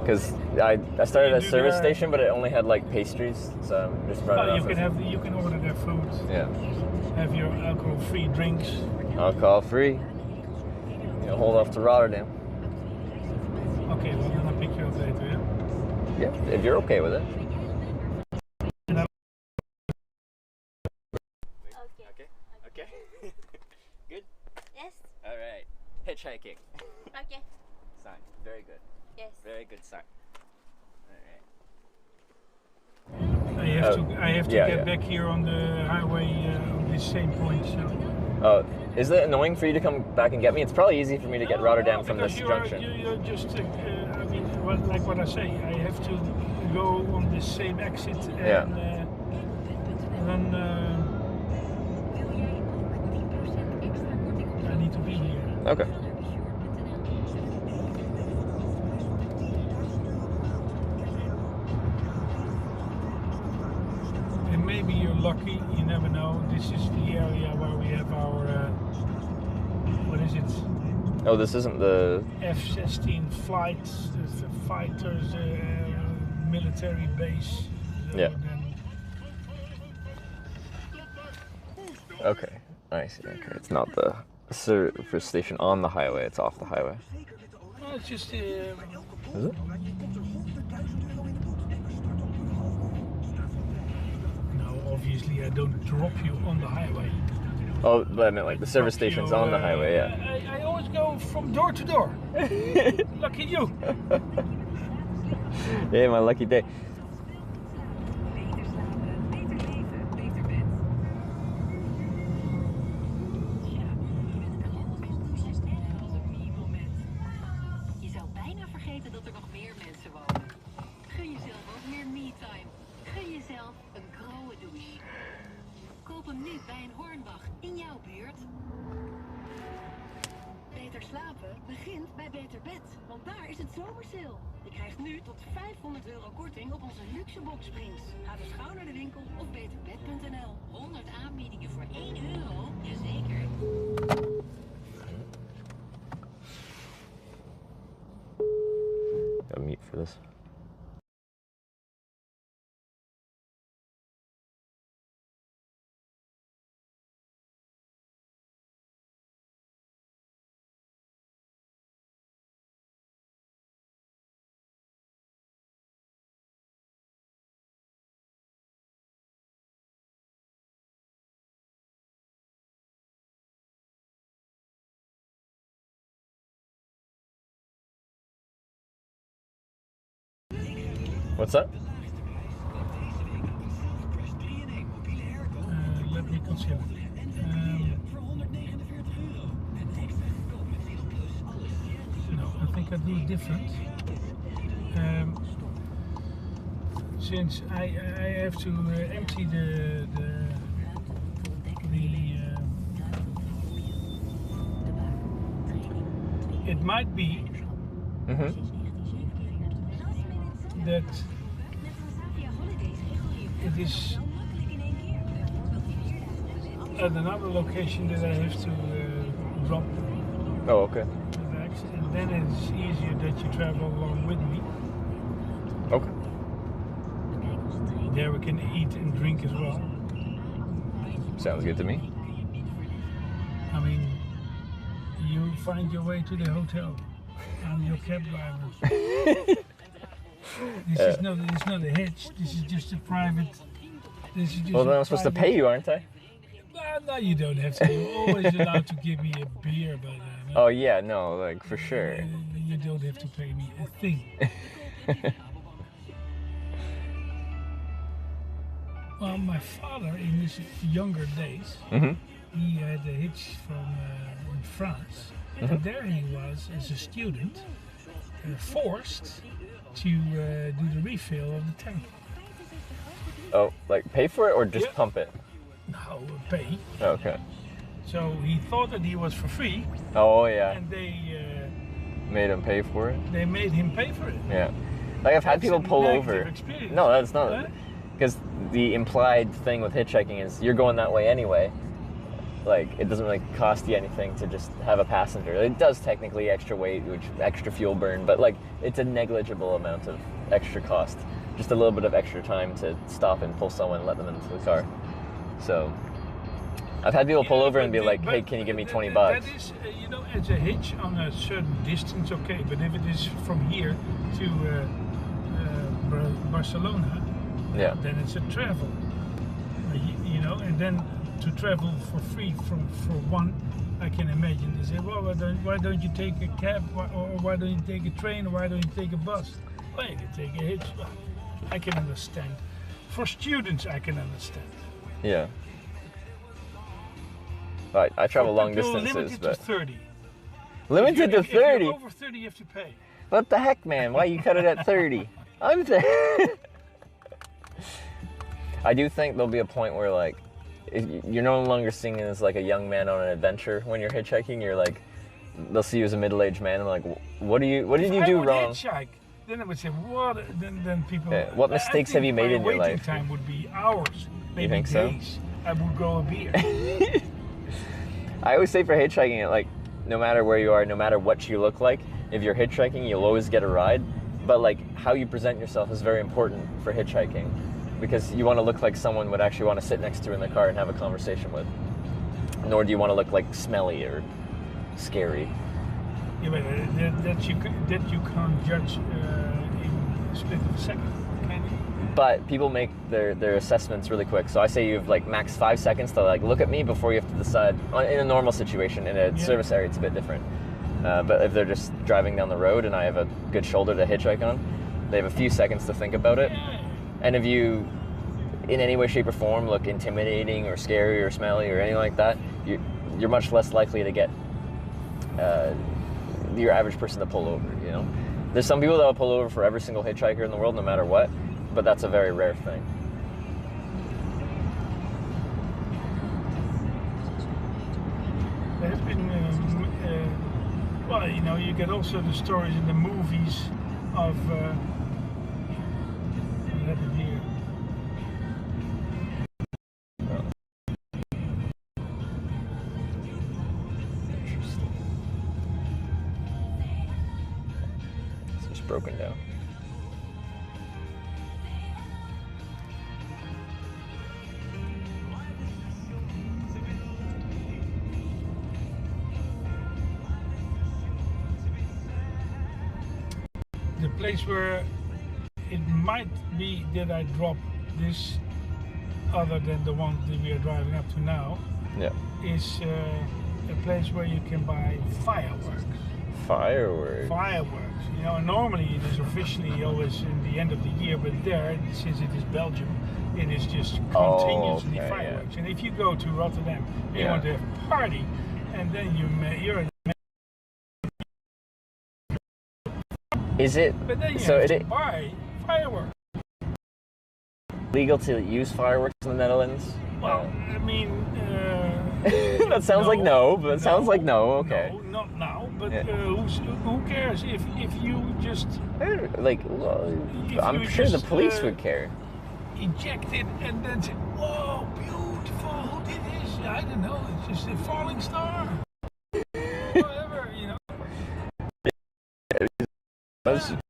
Because I started at a service station, but it only had like pastries, so I'm just running off. You can order their food. Yeah. Have your alcohol-free drinks. Alcohol-free. Hold off to Rotterdam. Okay, well then I'll pick you up later, yeah? Yeah, if you're okay with it. Okay. Good? Yes. Alright. Hitchhiking. Okay. Sign. Very good. Yes. Very good sign. I have to get back here on the highway on this same point. So. Is it annoying for you to come back and get me? It's probably easy for me to get Rotterdam from this junction. You're just, I mean, like what I say, I have to go on this same exit and then I need to be here. Okay. And maybe you're lucky, you never know. This is the area where we have our, what is it? Oh, this isn't the... F-16 fighters, military base. So yeah. Okay, I see. Okay, it's not the service station on the highway, it's off the highway. No, it's just... Is it? Obviously, I don't drop you on the highway. Oh, but I meant like the service station's on the highway, yeah. I always go from door to door. Lucky you. Yeah, my lucky day. Je zou bijna vergeten dat er nog meer mensen wonen. Gun jezelf ook meer me-time. Gun jezelf een grauwe douche. Koop hem nu bij een Hornbach in jouw buurt. Beter slapen begint bij Beter Bed, want daar is het zomersale. Je krijgt nu tot €500 korting op onze luxe boxsprings. Ga dus gauw naar de winkel of beterbed.nl. 100 aanbiedingen voor €1. Jazeker. Got meat for this. What's that? Let me consider. No, I think I do it different. Since I have to empty it might be that it is at another location that I have to drop Oh, okay. the bags, and then it's easier that you travel along with me. Okay. There we can eat and drink as well. Sounds good to me. I mean, you find your way to the hotel. I'm your cab driver. It's not a hitch. This is just a private. This is just Well, then I'm supposed to pay you, aren't I? No, you don't have to. You're always allowed to give me a beer, but. Oh yeah, no, like for sure. You don't have to pay me a thing. Well, my father, in his younger days, he had a hitch from in France, and there he was as a student, forced to do the refill of the tank. Oh, like pay for it or just pump it? No, pay. Okay. So he thought that he was for free. Oh yeah. And they made him pay for it. They made him pay for it. Yeah. Like I've had people pull over. Experience. No, that's not. Because the implied thing with hitchhiking is you're going that way anyway. Like it doesn't really cost you anything to just have a passenger. It does technically extra weight, which extra fuel burn, but like it's a negligible amount of extra cost. Just a little bit of extra time to stop and pull someone and let them into the car. So I've had people pull over and be like, hey, can you give me 20 bucks? That is, you know, as a hitch on a certain distance, okay, but if it is from here to Barcelona, then it's a travel. You know, and then to travel for free for one, I can imagine they say, well, why don't you take a cab, or why don't you take a train, or why don't you take a bus? Well, you can take a hitch. I can understand. For students, I can understand. Yeah. I travel long distances, limited but to 30. Limited to 30. If you're over 30, you have to pay. What the heck, man? Why you cut it at 30? I'm I do think there'll be a point where like you're no longer seen as like a young man on an adventure when you're hitchhiking. You're like they'll see you as a middle-aged man. I'm like, what did you do wrong? Hitchhike, then I would say, what? Then people. Yeah. What mistakes have you made in your life? Waiting time would be hours, maybe you think days. So? I would go a beer. I always say for hitchhiking, like no matter where you are, no matter what you look like, if you're hitchhiking, you'll always get a ride. But like how you present yourself is very important for hitchhiking, because you want to look like someone would actually want to sit next to in the car and have a conversation with. Nor do you want to look like smelly or scary. Yeah, but that you can't judge in a split of a second, can you? But people make their assessments really quick. So I say you have like max 5 seconds to like look at me before you have to decide. In a normal situation, in a service area, it's a bit different. But if they're just driving down the road and I have a good shoulder to hitchhike on, they have a few seconds to think about it. And if you, in any way, shape, or form, look intimidating or scary or smelly or anything like that, you're much less likely to get your average person to pull over. You know, there's some people that will pull over for every single hitchhiker in the world, no matter what. But that's a very rare thing. There's been, well, you know, you get also the stories in the movies of, let it here. Interesting. It's just broken down. The place where it might be that I drop this, other than the one that we are driving up to now, is a place where you can buy fireworks. Fireworks? Fireworks. You know, normally it is officially always in the end of the year, but there, since it is Belgium, it is just continuously fireworks. And if you go to Rotterdam, you want to have a party, and then you're Is it? But then you so have is to it buy fireworks. legal to use fireworks in the Netherlands? Well, I mean, that sounds like no, but it sounds like no. Okay. No, not now. But who cares if you just like? Well, I'm sure the police would care. Eject it and then say, "Whoa, beautiful! Who did this?" I don't know. It's just a falling star. Whatever, you know. I'm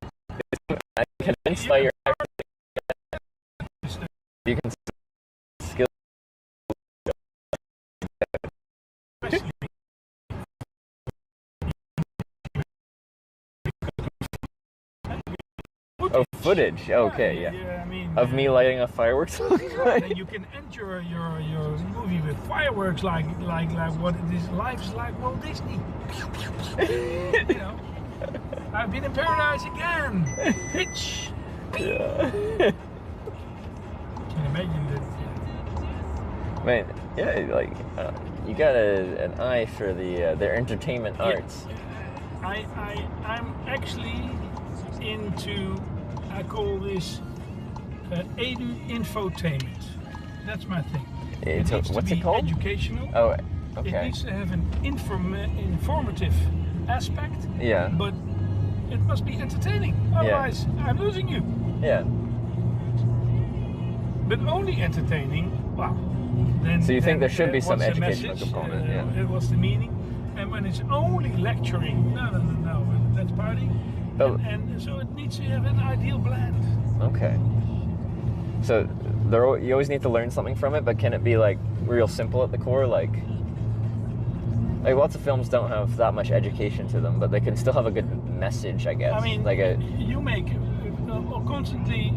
convinced by your you can skill. Oh, footage. Okay, yeah. I mean, of me lighting a fireworks. Then you can end your movie with fireworks, like what this life is like Walt Disney. You know, I've been in paradise again. Hitch. Yeah. Can you imagine that? Man, yeah, like you got an eye for the entertainment arts. I'm actually into, I call this edu infotainment. That's my thing. It needs What's to be it called? educational. Oh, okay. It needs to have an informative aspect. Yeah. But it must be entertaining. Otherwise, I'm losing you. Yeah. But only entertaining. Well, then. So you think then, there should be some what's the educational message? component? Yeah. What's the meaning? And when it's only lecturing, no, that's party. And so it needs to have an ideal blend. Okay. So you always need to learn something from it, but can it be like real simple at the core? Like lots of films don't have that much education to them, but they can still have a good message, I guess. I mean, you make constantly.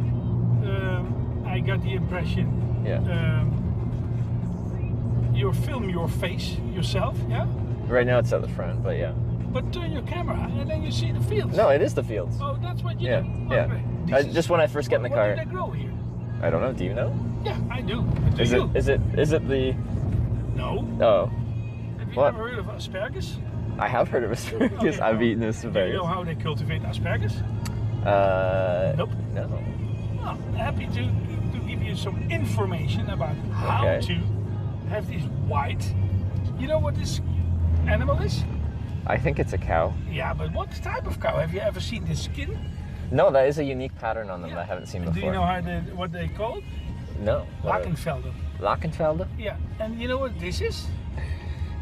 I got the impression. Yeah. You film your face yourself, yeah. Right now it's at the front, but yeah. But turn your camera and then you see the fields. No, it is the fields. Oh, that's what you do. Yeah. Just when I first get in the car. What do they grow here? I don't know. Do you know? Yeah, I do. Is it the? No. Oh. Have you ever heard of asparagus? I have heard of asparagus. Okay, I've eaten asparagus. Do you know how they cultivate asparagus? Nope. No. Well, happy to give you some information about how to have this white. You know what this animal is? I think it's a cow. Yeah, but what type of cow? Have you ever seen the skin? No, that is a unique pattern on them that I haven't seen before. Do you know what they called? No. Lackenfelder. Lackenfelder? Yeah, and you know what this is?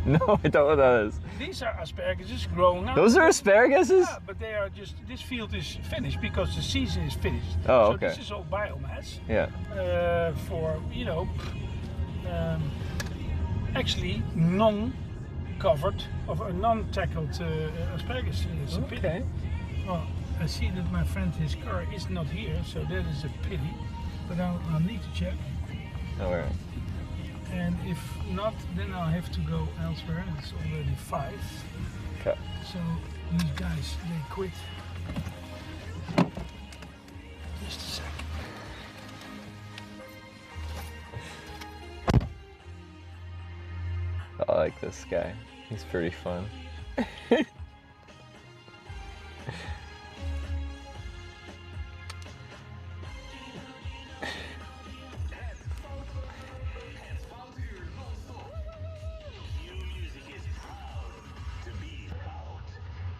No, I don't know what that is. These are asparaguses growing up. Those are asparaguses? Yeah, but they are just, this field is finished because the season is finished. Oh, So okay. this is all biomass. Yeah. For, actually non-covered, or non-tackled asparagus. It's a pity. Okay. Well, I see that my friend, his car is not here, so that is a pity. But I'll need to check. All right. And if not, then I'll have to go elsewhere. It's already 5. Okay. So these guys, they quit. Just a sec. I like this guy. He's pretty fun.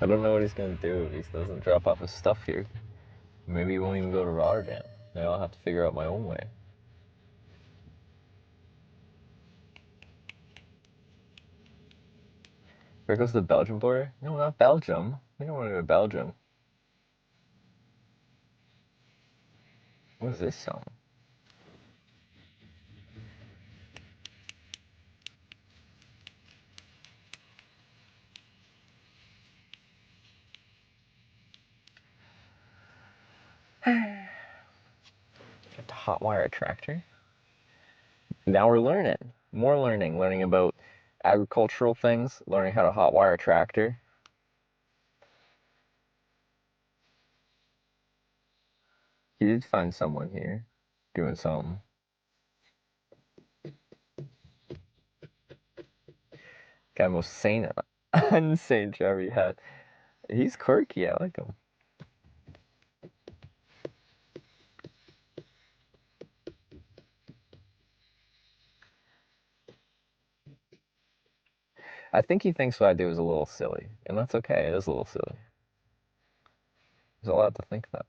I don't know what he's gonna do if he doesn't drop off his stuff here. Maybe he won't even go to Rotterdam. Maybe I'll have to figure out my own way. Where goes the Belgium border? No, not Belgium. We don't want to go to Belgium. What is this song? Got to hotwire a tractor. Now we're learning. More learning. Learning about agricultural things. Learning how to hotwire a tractor. He did find someone here doing something. Guy most sane, insane Trevor had. He's quirky. I like him. I think he thinks what I do is a little silly, and that's okay. It is a little silly. There's a lot to think about.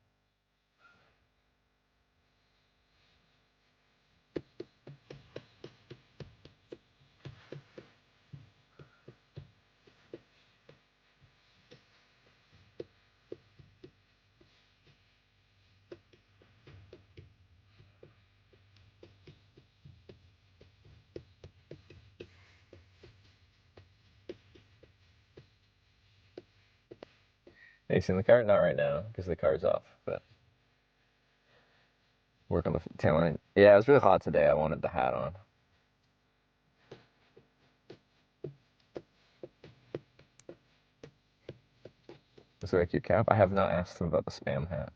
Facing the car? Not right now, because the car's off, but work on the tail line. Yeah, it was really hot today. I wanted the hat on. Is there a cute cap? I have not asked him about the spam hat.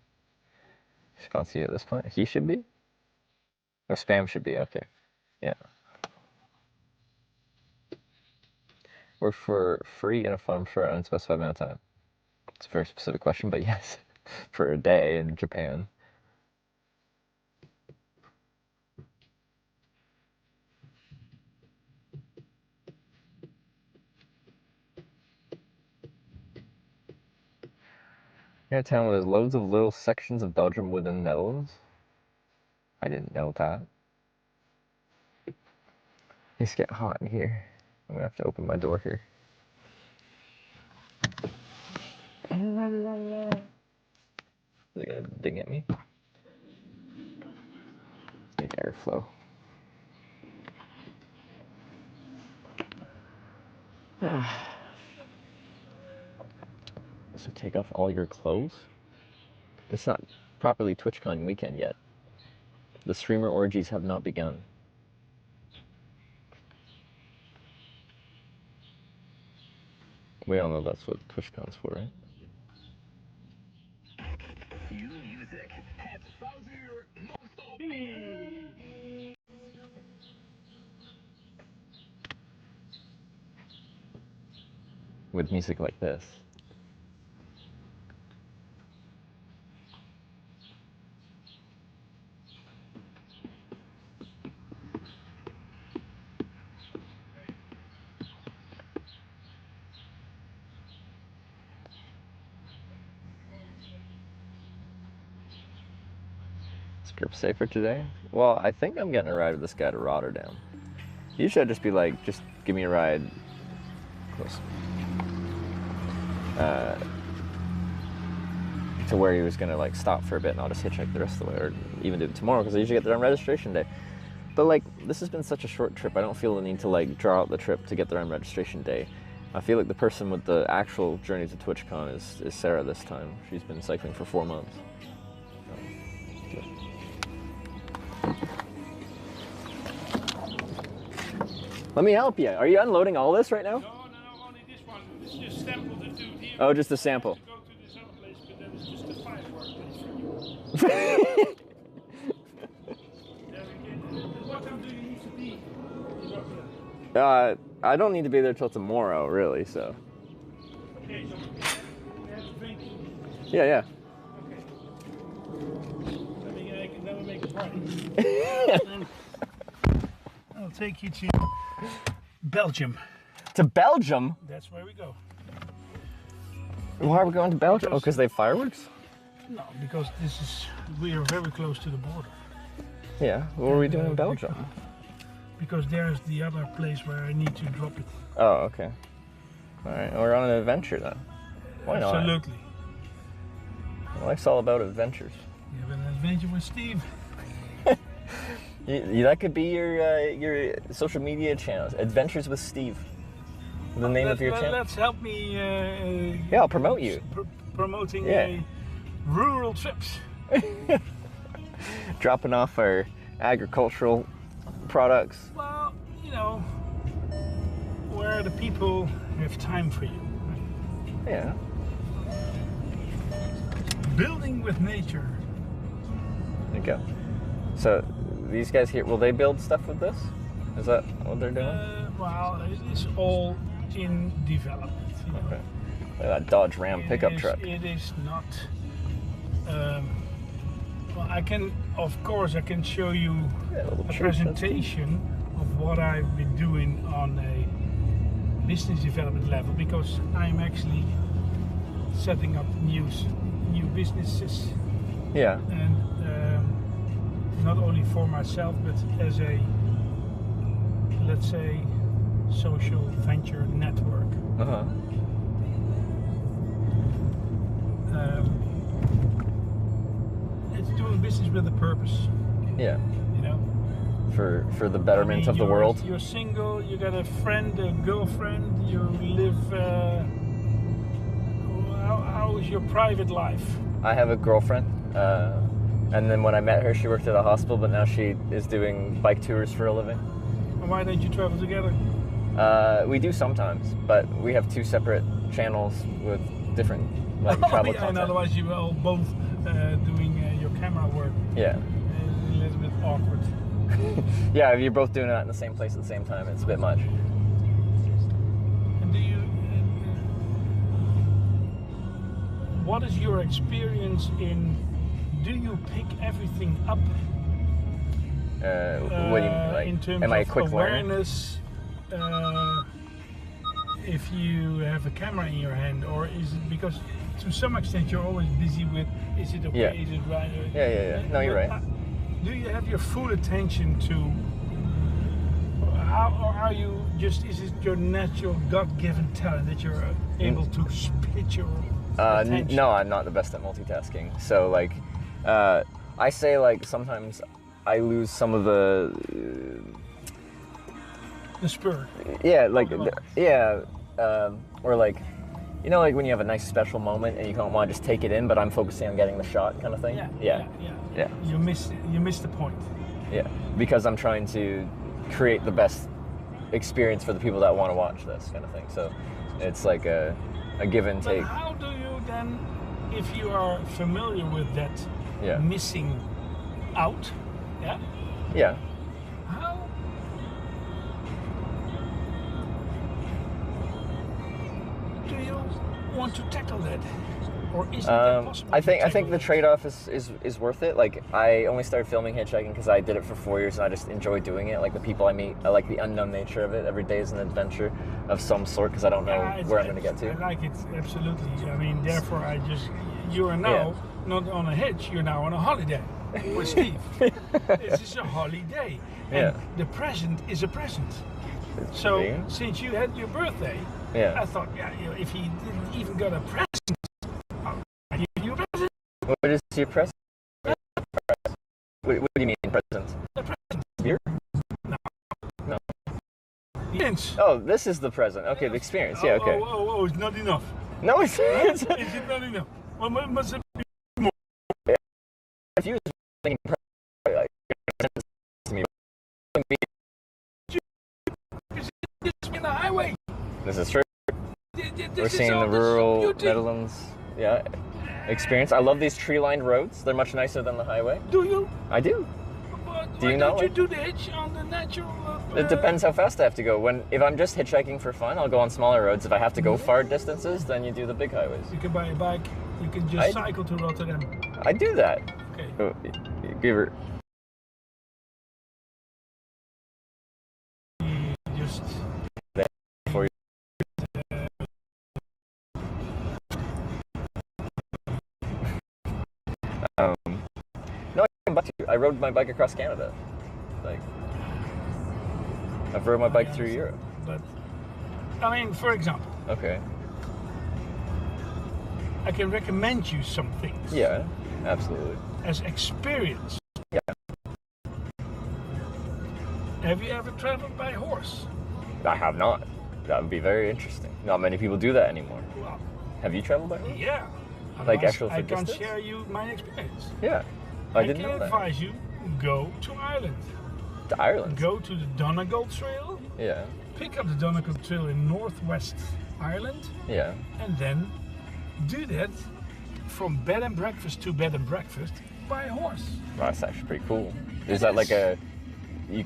She can't see it at this point. He should be? Or spam should be, okay. Yeah. Work for free in a farm for an unspecified amount of time. It's a very specific question, but yes. For a day in Japan. You're a town where there's loads of little sections of Belgium within the Netherlands? I didn't know that. It's getting hot in here. I'm gonna have to open my door here. Is it gonna ding at me? Need airflow. So take off all your clothes? It's not properly TwitchCon weekend yet. The streamer orgies have not begun. We all know that's what TwitchCon's for, right? With music like this. Script safer today? Well, I think I'm getting a ride with this guy to Rotterdam. Usually I'd just be like, just give me a ride close. To where he was gonna like stop for a bit and I'll just hitchhike the rest of the way, or even do it tomorrow because I usually get there on registration day. But like, this has been such a short trip, I don't feel the need to like draw out the trip to get there on registration day. I feel like the person with the actual journey to TwitchCon is Sarah this time. She's been cycling for 4 months. Let me help you. Are you unloading all this right now? No, only this one. It's just sample to do here. Oh, just a sample. Go to this other place, but then it's just a firework place for you. What time do you need to be? I don't need to be there till tomorrow, really, so. Okay, so we have a drink. Yeah. Okay. Then we make a party. I'll take you to Belgium. To Belgium? That's where we go. Why are we going to Belgium? Oh, because they have fireworks? No, because we are very close to the border. Yeah, what are we doing in Belgium? Because there's the other place where I need to drop it. Oh, okay. Alright, we're on an adventure then. Why not? Absolutely. Life's all about adventures. You have an adventure with Steve. That could be your social media channels. Adventures with Steve. The name of your channel. Let's help me. Yeah, I'll promote you. Promoting rural trips. Dropping off our agricultural products. Well, you know, where the people have time for you. Yeah. Building with nature. There you go. So, these guys here, will they build stuff with this? Is that what they're doing? Well, it's all in development. Okay. Look at that Dodge Ram pickup truck. It is not. Well, of course, I can show you a presentation of what I've been doing on a business development level, because I'm actually setting up new businesses. Yeah. And not only for myself, but as a, let's say, social venture network. It's doing business with a purpose. Yeah. You know? For the betterment of the world. You're single, you got a friend, a girlfriend, you live, how how is your private life? I have a girlfriend, and then when I met her, she worked at a hospital, but now she is doing bike tours for a living. And why don't you travel together? We do sometimes, but we have 2 separate channels with different like travel And content. otherwise you are both doing your camera work. Yeah. It's a little bit awkward. Yeah, if you're both doing that in the same place at the same time, it's a bit much. And do you? What is your experience in? Do you pick everything up? What do you mean? Like, in terms am I a of quick learner? awareness? If you have a camera in your hand, or is it because to some extent you're always busy with? Is it okay? Yeah. Is it right? Yeah. No, you're right. Do you have your full attention to? How, or are you just? Is it your natural God-given talent that you're able to split your attention? No, I'm not the best at multitasking. So like, I say like sometimes I lose some of the spur. Yeah, like or like, you know, like when you have a nice special moment and you don't want to just take it in, but I'm focusing on getting the shot, kind of thing. Yeah. You miss the point. Yeah, because I'm trying to create the best experience for the people that want to watch this kind of thing. So it's like a give and take. But how do you then, if you are familiar with that missing out, Yeah. how do you want to tackle that? Or is that possible? I think the trade-off is worth it. Like, I only started filming hitchhiking because I did it for 4 years and I just enjoy doing it. Like the people I meet, I like the unknown nature of it. Every day is an adventure of some sort because I don't know where I'm going to get to. I like it, absolutely. I mean, therefore, you are now not on a hitch, you're now on a holiday with Steve. This is a holiday. And the present is a present. So, since you had your birthday, I thought, if he didn't even got a present, I'll give you a present. What is your present? What do you mean present? The present. Beer? No. Oh, this is the present. Okay, the experience. Yeah, okay. Oh, it's not enough. No, it's Is it not enough? Well, must it be more? If you was thinking like to me, It's in the highway. this is true. This We're is seeing all the this rural beauty. Netherlands, experience. I love these tree-lined roads. They're much nicer than the highway. Do you? I do. Do you Why know? don't you do the hitch on the natural? It depends how fast I have to go. If I'm just hitchhiking for fun, I'll go on smaller roads. If I have to go far distances, then you do the big highways. You can buy a bike. You can just cycle to Rotterdam. I do that. Okay. Oh, give her. Just for you. No, I rode my bike across Canada. Like, I've rode my bike through Europe. But I mean, for example, Okay. I can recommend you some things. Yeah, absolutely. As experience. Yeah. Have you ever traveled by horse? I have not. That would be very interesting. Not many people do that anymore. Well, Have you traveled by horse? yeah. Like Otherwise, actual I for can distance? share you my experience. Yeah. I didn't know can that. advise you, go to Ireland. To Ireland? Go to the Donegal Trail. Yeah. Pick up the Donegal Trail in northwest Ireland. Yeah. And then do that from bed and breakfast to bed and breakfast by horse. Wow, that's actually pretty cool. Is that like a you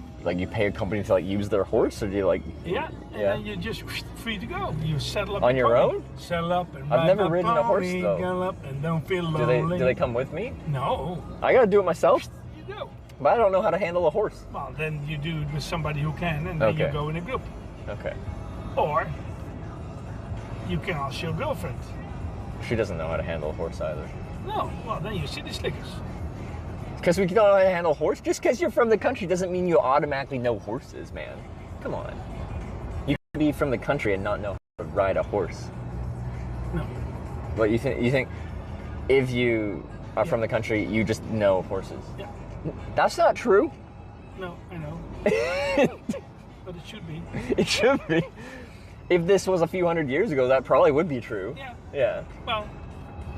pay a company to like use their horse, or do you like? Yeah, and then you're just free to go. You settle up On your pony, own? Settle up and I've ride never the ridden a horse, pony, though. Gallop and don't feel Do lonely. they come with me? No. I gotta do it myself. You do. But I don't know how to handle a horse. Well, then you do it with somebody who can, and then you Okay. go in a group. Okay. Or you can ask your girlfriend. She doesn't know how to handle a horse either. No. Well, then you see the slickers. Because we don't know how to handle a horse? Just because you're from the country doesn't mean you automatically know horses, man. Come on. You can be from the country and not know how to ride a horse. No. What, you think if you are from the country, you just know horses? Yeah. That's not true. No, I know. But it should be. It should be. If this was a few hundred years ago, that probably would be true. Yeah. Yeah. Well,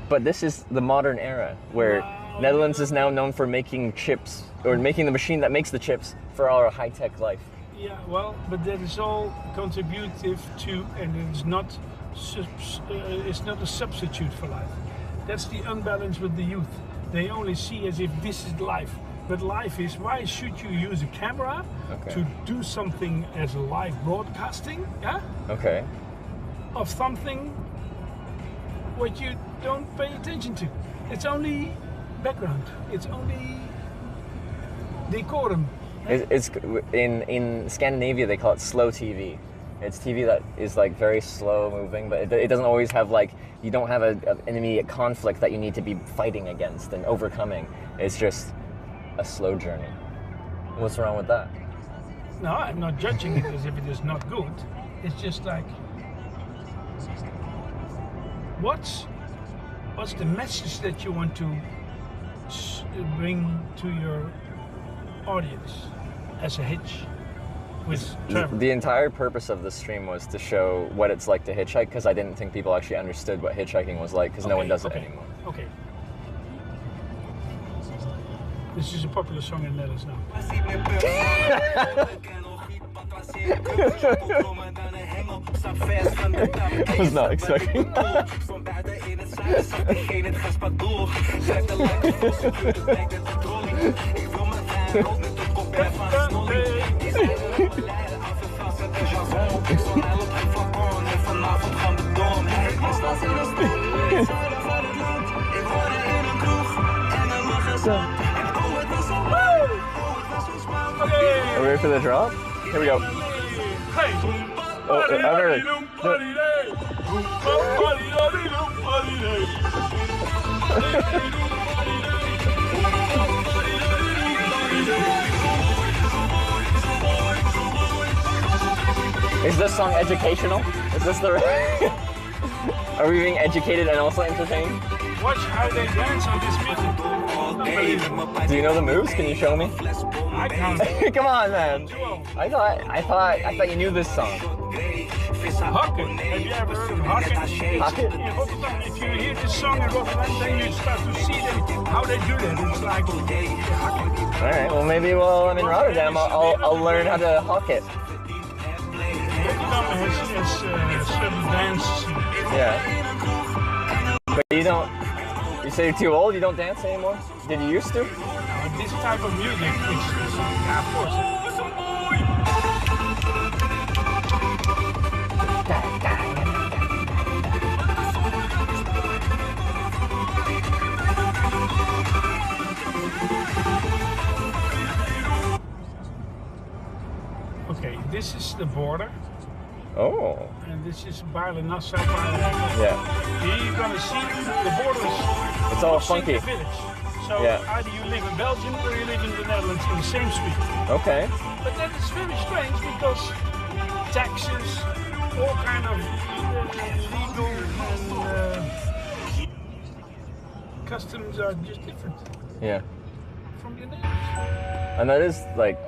But this is the modern era where Netherlands is now known for making chips, or making the machine that makes the chips for our high-tech life. Yeah, well, but that is all contributive to, and it's not a substitute for life. That's the unbalance with the youth. They only see as if this is life. But life is, why should you use a camera to do something as live broadcasting, yeah? Okay. Of something what you don't pay attention to. It's only background. It's only decorum. It's in Scandinavia they call it slow TV. It's TV that is like very slow moving, but it doesn't always have like, you don't have an immediate conflict that you need to be fighting against and overcoming. It's just a slow journey. What's wrong with that? No, I'm not judging it as if it is not good. It's just like, what's the message that you want to bring to your audience as a hitch with travel? The entire purpose of this stream was to show what it's like to hitchhike, because I didn't think people actually understood what hitchhiking was like, because no one does it anymore. Okay. This is a popular song in Netherlands now. I was not expecting that. Are we ready for the drop? Here we go. Oh, I'm ready. Is this song educational? Is this the... Are we being educated and also entertained? Watch how they dance on this music. Do you know the moves? Can you show me? I can't. Come on, man. I thought you knew this song. Hocket. Have you ever heard of Hocket? Hocket? In Rotterdam, if you hear this song in Rotterdam, then you start to see them, how they do that. It's like Hocket. All right. Well, maybe while I'm in Rotterdam, I'll learn how to Hocket. Rotterdam has certain dance. Yeah. But you don't. You say you're too old. You don't dance anymore. Did you used to? This type of music, yeah, of course. Okay, this is the border. Oh. And this is Baarle-Nassau. Yeah. Here you're gonna see the borders. It's all funky. The village. So either you live in Belgium or you live in the Netherlands in the same street. Okay. But that is very strange because taxes, all kind of legal and customs are just different. Yeah. From the Netherlands. And that is like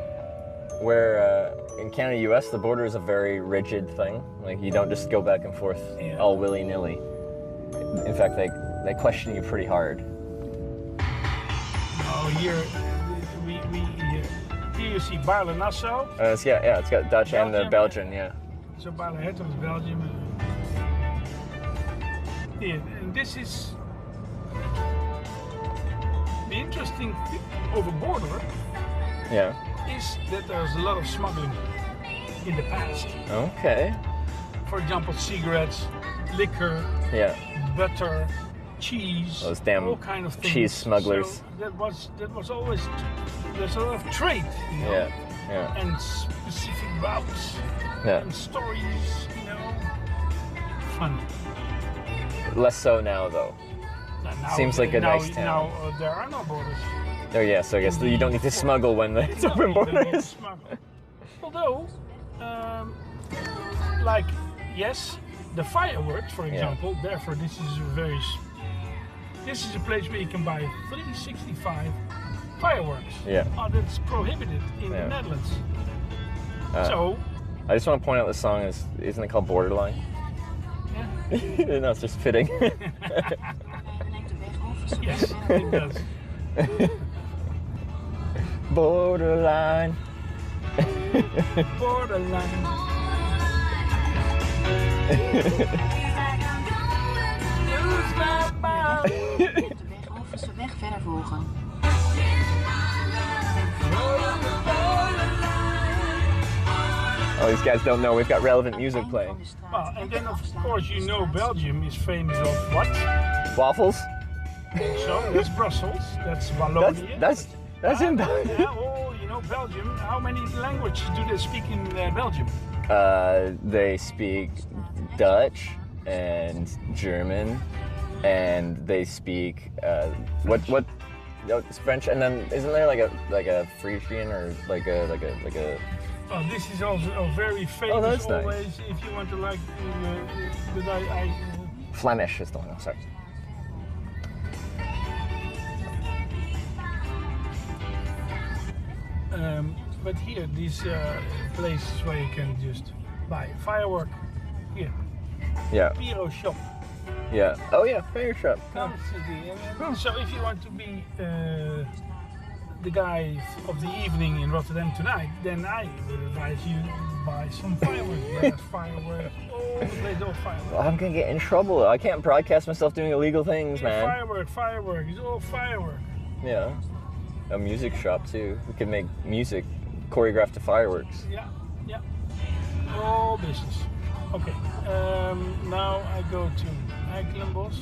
where in Canada, US, the border is a very rigid thing. Like you don't just go back and forth all willy-nilly. In fact, they question you pretty hard. Oh, here you see Baarle-Nassau. It's got Dutch and the Belgian, yeah. So Baarle-Hertog is Belgium. Yeah, and this is the interesting thing over border. Yeah. Is that there's a lot of smuggling in the past. Okay. For example, cigarettes, liquor, butter, cheese, those damn all kind of things. Cheese smugglers. So that was always, there's a lot of trade, you know? Yeah. And specific routes and stories, you know. Fun. Less so now, though. Now, Seems like a nice town. Now there are no borders. Oh yeah, so I guess you don't need to smuggle when it's open borders. Although, like, yes, the fireworks, for example, therefore this is a place where you can buy 365 fireworks. Yeah. That's prohibited in the Netherlands. So, I just want to point out the song isn't it called Borderline? Yeah. No, it's just fitting. Yes, it does. Borderline. Borderline. Weg verder volgen. Oh, these guys don't know we've got relevant music playing. Well, and then of course you know Belgium is famous of what? Waffles? So that's Brussels, that's Wallonia. That's in Belgium. Yeah, oh, you know Belgium. How many languages do they speak in Belgium? They speak Dutch and German, and they speak what? No, it's French, and then isn't there like a Frisian or like a? Oh, this is also very famous. Oh, that's always nice. if you want to like. But Flemish is the one. I'm sorry. But here, these places where you can just buy firework. Here. Yeah. Pyro shop. Yeah. Oh yeah, fire shop. So if you want to be the guy of the evening in Rotterdam tonight, then I would advise you buy some fireworks. There's fireworks. Oh, there's all fireworks. Well, I'm gonna get in trouble. I can't broadcast myself doing illegal things, man. Firework. It's all firework. Yeah. A music shop too. We could make music choreographed to fireworks. Yeah. All business. Okay. Now I go to Eikelenbos.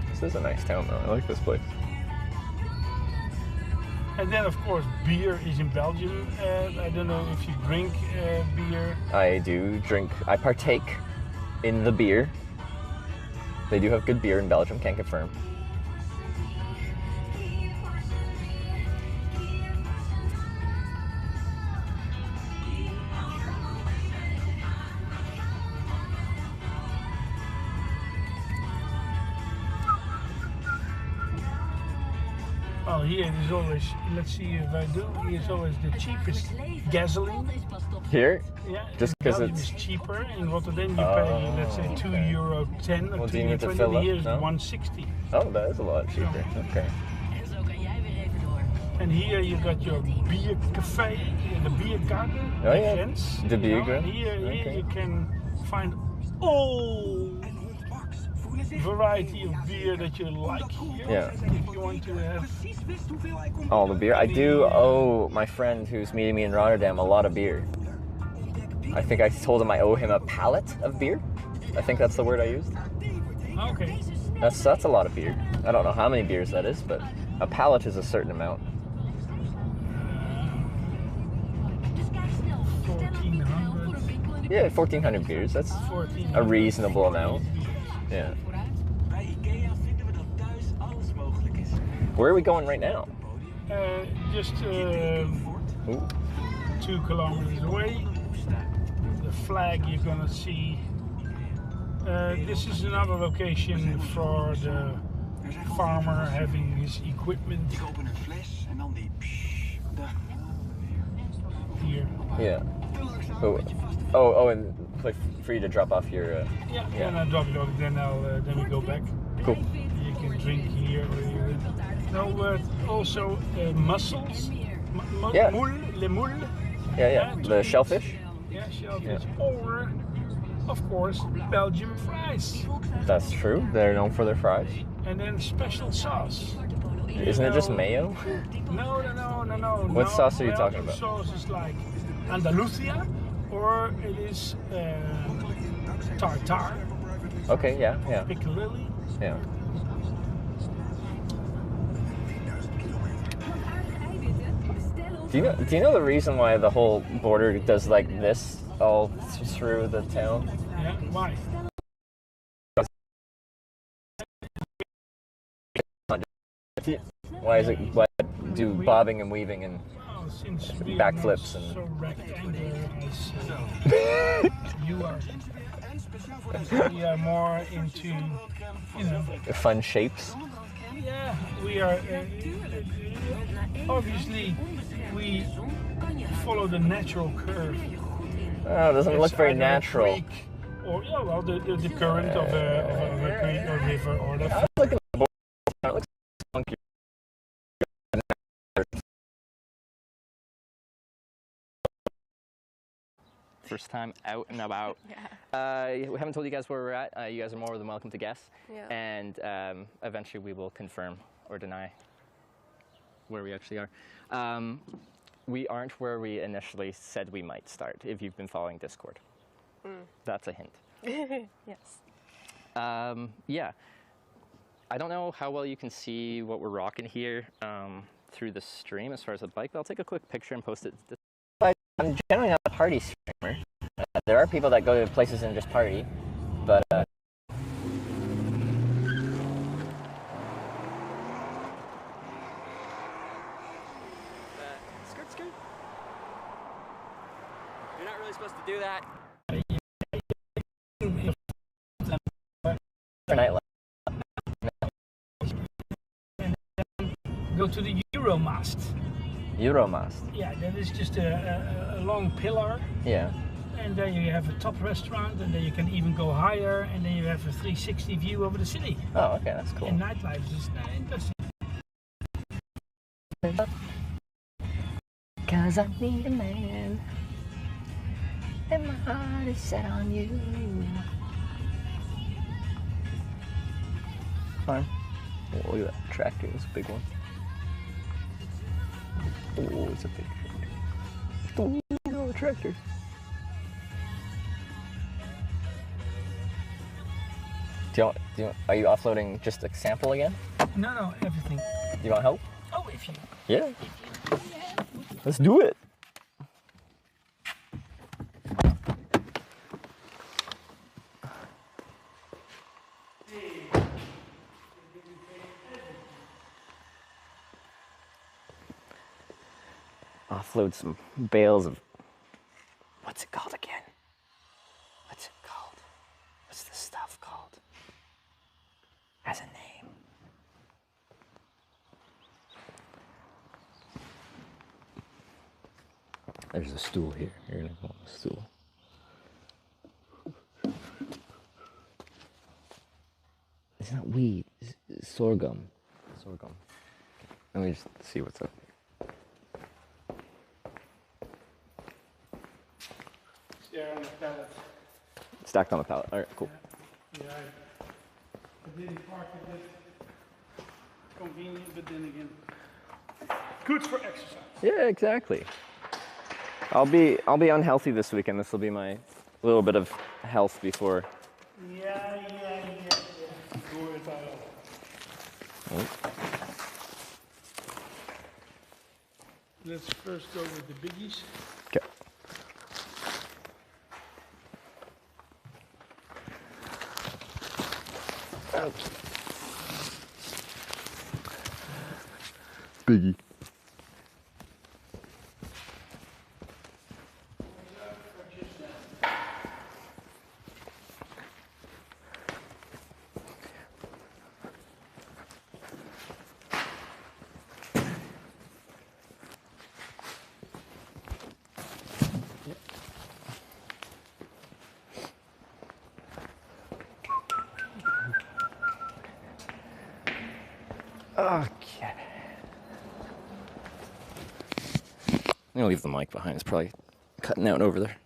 This is a nice town though. I like this place. And then of course beer is in Belgium. I don't know if you drink beer. I do drink. I partake in the beer. They do have good beer in Belgium. Can't confirm. Well, here it is always, let's see if I do, here is always the cheapest gasoline. Here? Yeah, Just because Belgium it's is cheaper. In Rotterdam you pay, let's say, €2.10 or well, do you need to fill €2.20. up? Here is No? $1.60. Oh, that is a lot cheaper. Okay. And here you got your beer cafe, the beer garden, Oh, yeah. events. The beer you know, and garden. here Okay. you can find all variety of beer that you like here. Yeah. If you want to have All the beer. I do owe my friend who's meeting me in Rotterdam a lot of beer. I think I told him I owe him a pallet of beer. I think that's the word I used. Okay. That's a lot of beer. I don't know how many beers that is, but a pallet is a certain amount. 1,400. Yeah, 1,400 beers. That's 1,400. a reasonable amount. Yeah. Where are we going right now? Just 2 kilometers away. The flag you're gonna see. This is another location for the farmer having his equipment. Here. Yeah. Oh, and like for you to drop off your. Yeah. Then I drop it off. Then then we go back. Cool. You can drink here. No, but also mussels. Yeah. Les moules. Yeah. The shellfish. Yeah, shellfish. Or, of course, Belgian fries. That's true. They're known for their fries. And then special sauce. Isn't it just mayo? No. What sauce are you talking about? Sauce is like Andalusia, or it is tartar. Okay. Yeah. Piccalilli. Yeah. Do you know the reason why the whole border does like this all through the town? Yeah. Why? Why is it? Why do bobbing and weaving and Since we backflips are and? so rectangular as you are. We are more into, you know. Fun shapes. Yeah, we are. Obviously, we follow the natural curve. Oh, it doesn't look very It's either a natural. creek Or yeah, well, the current of a creek or river or the. Look at the board. It looks funky. First time out and about. Yeah. We haven't told you guys where we're at. You guys are more than welcome to guess. Yeah. And eventually we will confirm or deny where we actually are. We aren't where we initially said we might start, if you've been following Discord. That's a hint. Yes. Yeah. I don't know how well you can see what we're rocking here through the stream as far as the bike, but I'll take a quick picture and post it. I'm generally not a party streamer. There are people that go to places and just party, but Skirt. You're not really supposed to do that. for nightlife. Go to the Euromast. Euromast. Yeah, that is just a long pillar. Yeah. And then you have a top restaurant, and then you can even go higher, and then you have a 360 view over the city. Oh, okay, that's cool. And nightlife is interesting. Cause I need a man, and my heart is set on you. Fine. Oh, look at that tractor, it's a big one. Oh, it's a big tractor. Oh, a tractor. Are you offloading just a sample again? No, everything. Do you want help? Oh, if you. Yeah. Let's do it. Offload some bales of, what's it called again? What's it called? What's the stuff called? Has a name. There's a stool here. You're gonna go on the stool. It's not weed, it's sorghum. Sorghum. Let me just see what's up. Yeah, on the pallet. Stacked on the pallet. All right, cool. Yeah, I didn't park it that convenient, but then again, good for exercise. Yeah, exactly. I'll be unhealthy this weekend. This will be my little bit of health before. Yeah. Door it out. Oh. Let's first go with the biggies. Okay. Biggie. Okay. I'm gonna leave the mic behind. It's probably cutting out over there.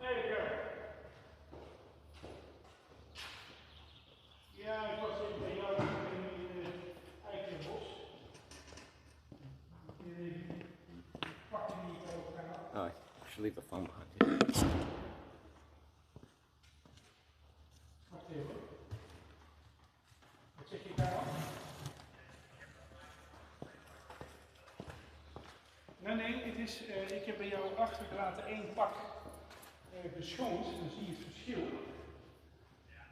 There you go. Ja, ik was even bij jou in de Eikenbos. Pakte die ook aan. Oh, I should leave the phone behind. Wacht even. Wat zeg je daar? is, ik heb bij jou achtergelaten 1 pak geschoond, dan zie je het verschil.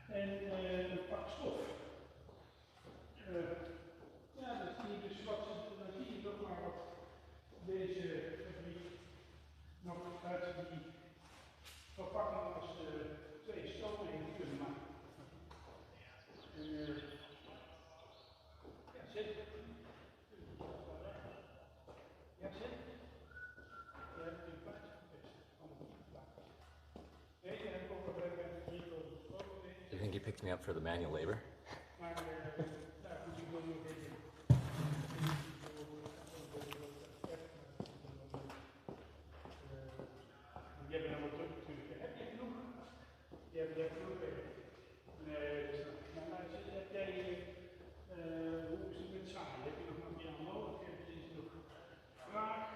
En een pak stof. Ja, dan zie je dus wat, dan zie je toch maar wat deze fabriek nog uit die verpakking als 2 stomen heen kunnen maken. En, ja, zeker. Ja, zeker. Ja, een plaatje best. Nee, daar heb ik ook nog even hier over gesproken. Do you think he picked me up for the manual labor? Maar daar moet ik wel nog even. Je hebt helemaal druk natuurlijk. Heb je genoeg? Je hebt genoeg werk. Nee, maar heb jij, hoe is het met saai? Heb je nog materiaal nodig? Heb je nog vraag?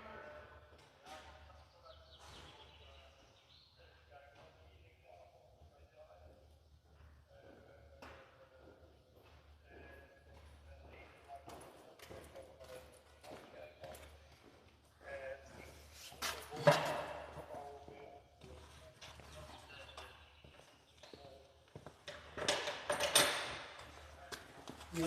Ja.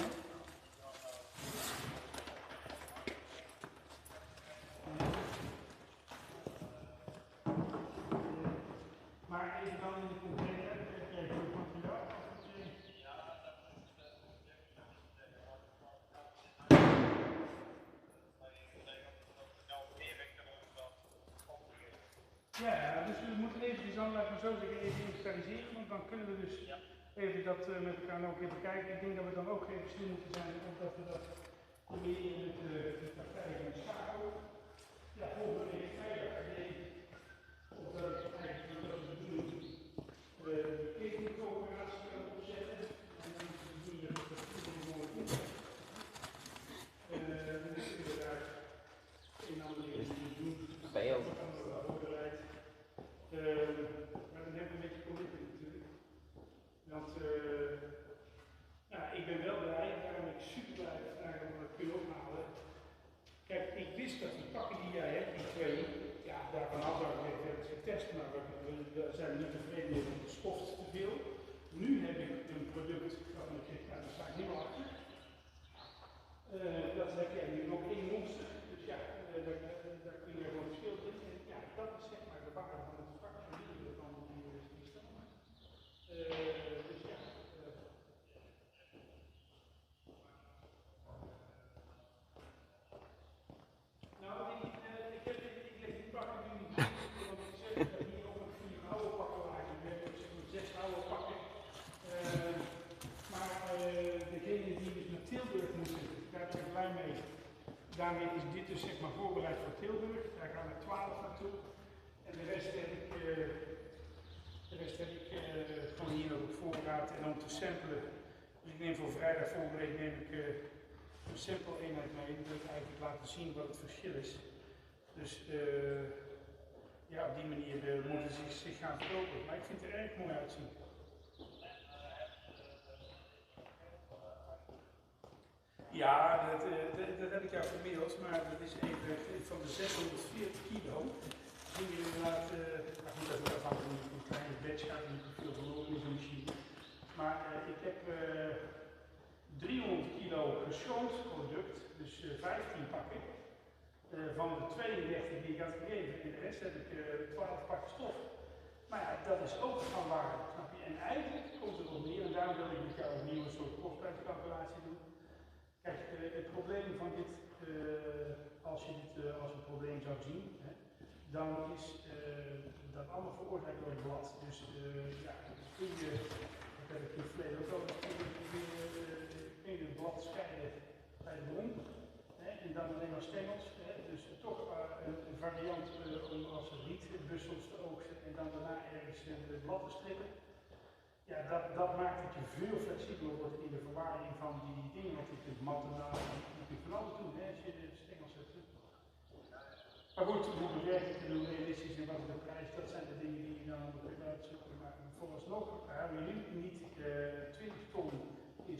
Maar even dan in de concreetheid, heb jij goed materiaal? Ja, dus we moeten eventjes dan, laten we zo zeggen, even inventariseren, want dan kunnen we dus even dat met elkaar nog even bekijken. Ik denk dat we dan ook even slim moeten zijn, omdat we dat combineren met de partij van de schakel. Ja, volgende week vrijdag, of dat is eigenlijk dat we doen, de ketencoöperatie opzetten. En dan doen we dat gewoon in. Dan kunnen we daar een ander ding doen. Failed. Maar dan hebben we een beetje commitment natuurlijk. Want ja, ik ben wel blij, daarom ben ik super blij dat we dat kunnen ophalen. Kijk, ik wist dat die pakken die jij hebt, die 2, ja, daarvan had ik even getest, maar we zijn niet tevreden mee, want het stoft te veel. Nu heb ik een product waarvan ik zeg, nou, daar sta ik helemaal achter. Dat heb jij nu ook in monster, dus ja, daar kun je gewoon verschil in. En ja, dat is zeg maar de waarde van het fractioneren van die stammen. Dus ja. Nou, ik leg die pakken nu niet aan, want ik zeg dat hier ook een 4 gouden pakken lagen. We hebben zeg maar 6 gouden pakken. Maar degene die dus naar Tilburg moeten, daar ben ik blij mee. Daarmee is dit dus zeg maar voorbereid voor Tilburg. Daar gaan er 12 naartoe. En de rest heb ik gewoon hier op voorraad en om te samplen. Dus ik neem voor vrijdag volgende week neem ik een sample eenheid mee. Dan wil ik eigenlijk laten zien wat het verschil is. Dus ja, op die manier moeten ze zich gaan verkopen. Maar ik vind het er erg mooi uitzien. Ja, dat heb ik jou gemaild, maar dat is even van de 640 kilo. Zie je inderdaad, goed, dat is afhankelijk van een kleine batch gaat en niet veel verloren in zo'n machine. Maar ik heb 300 kilo geschoond product, dus 15 pakken. Van de 32 die ik had gegeven en de rest heb ik 12 pakken stof. Maar ja, dat is ook van waarde, snap je? En eigenlijk komt er nog meer en daarom wil ik met jou een nieuwe soort kostprijscalculatie doen. Kijk, het probleem van dit, als je dit als een probleem zou zien, hè, dan is dat allemaal veroorzaakt door het blad. Dus ja, kun je, dat heb ik in het verleden ook al eens kun je het blad scheiden bij de bron. Hè, en dan alleen maar stengels. Hè, dus toch een variant om als rietbussels te oogsten en dan daarna ergens het blad te strippen. Ja, dat maakt dat je veel flexibeler wordt in de verwaring van die dingen, want je kunt matten naden, je kunt van alles doen, hè, als je de stengels hebt. Maar goed, hoe bewerk ik het, hoe realistisch en wat is de prijs, dat zijn de dingen die je dan moet uitzoeken. Maar vooralsnog hebben we nu niet 20 ton in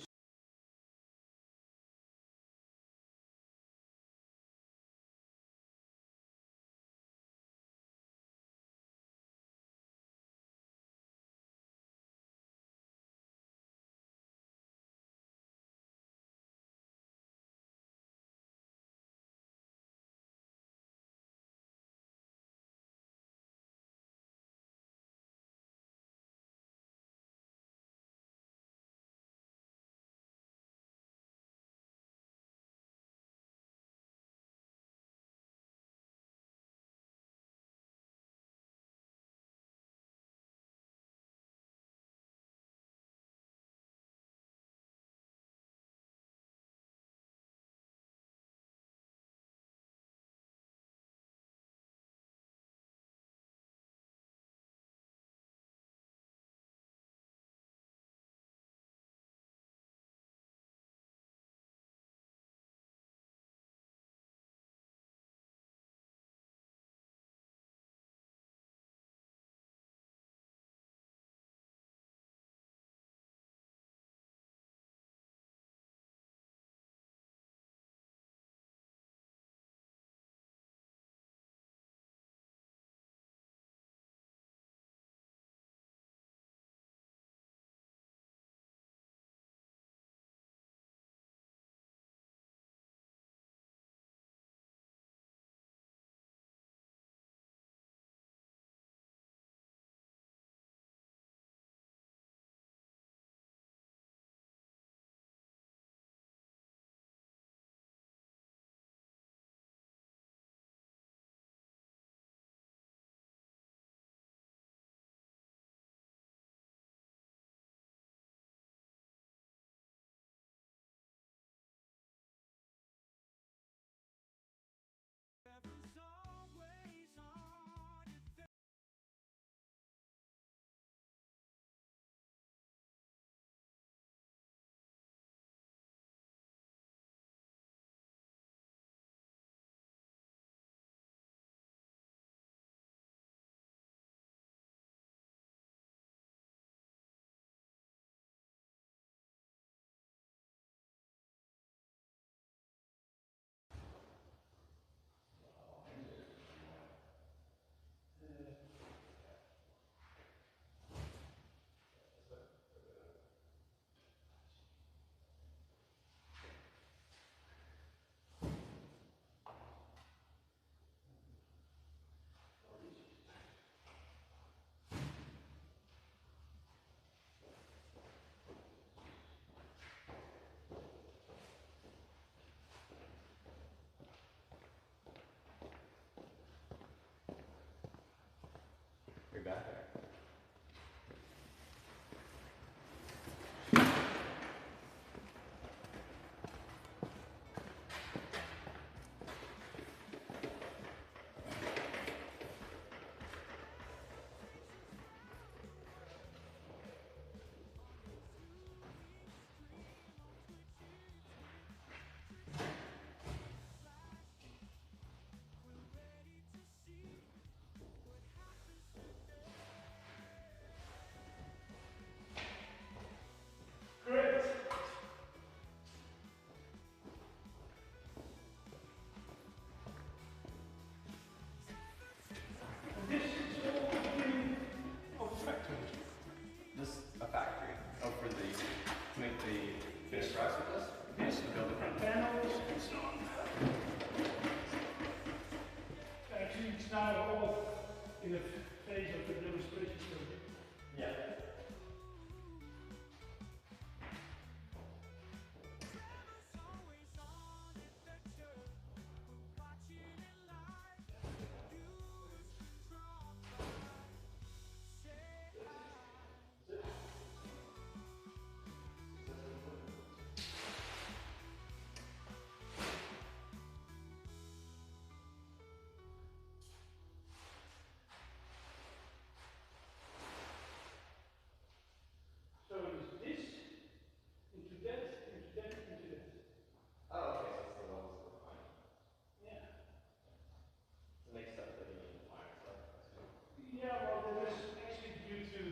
that is actually due to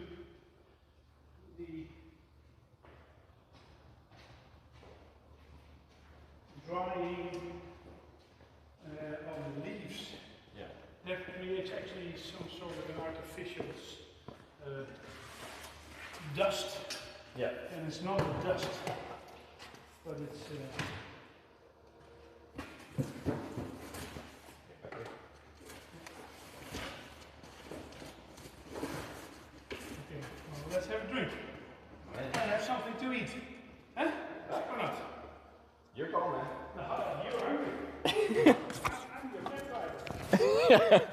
the drying of the leaves. Yeah. That creates actually some sort of an artificial dust. Yeah. And it's not a dust, but it's. Okay, well, let's have a drink. And have something to eat. Huh? Or not? Your call, man. No, you're hungry. I'm your cab driver.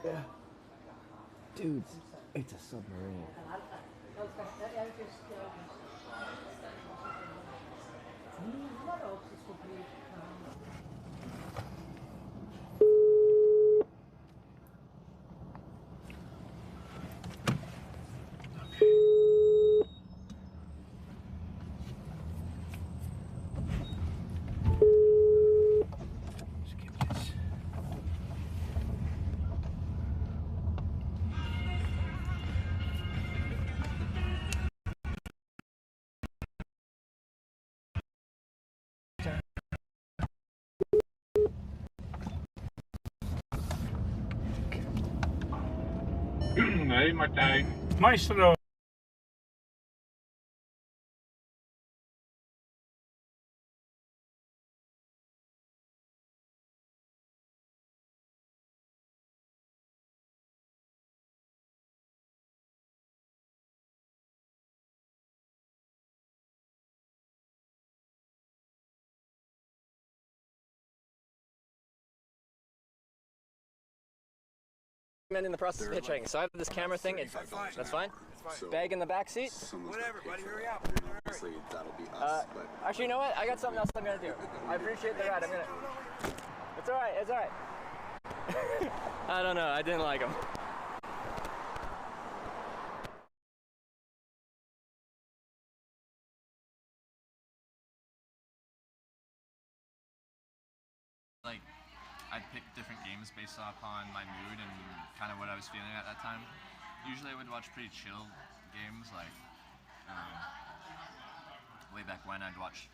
Yeah. Dude, it's a submarine. Nee, Martijn. Maestro. I'm in the process of hitchhiking, so I have this camera thing. That's fine. Bag in the back seat. Whatever, buddy, hurry up. Obviously, that'll be us, but Actually, you know what? I got something else I'm gonna do. I appreciate the ride. It's all right. It's all right. I don't know. I didn't like him. Like, I picked different games based upon my mood and kind of what I was feeling at that time. Usually I would watch pretty chill games, like way back when I'd watch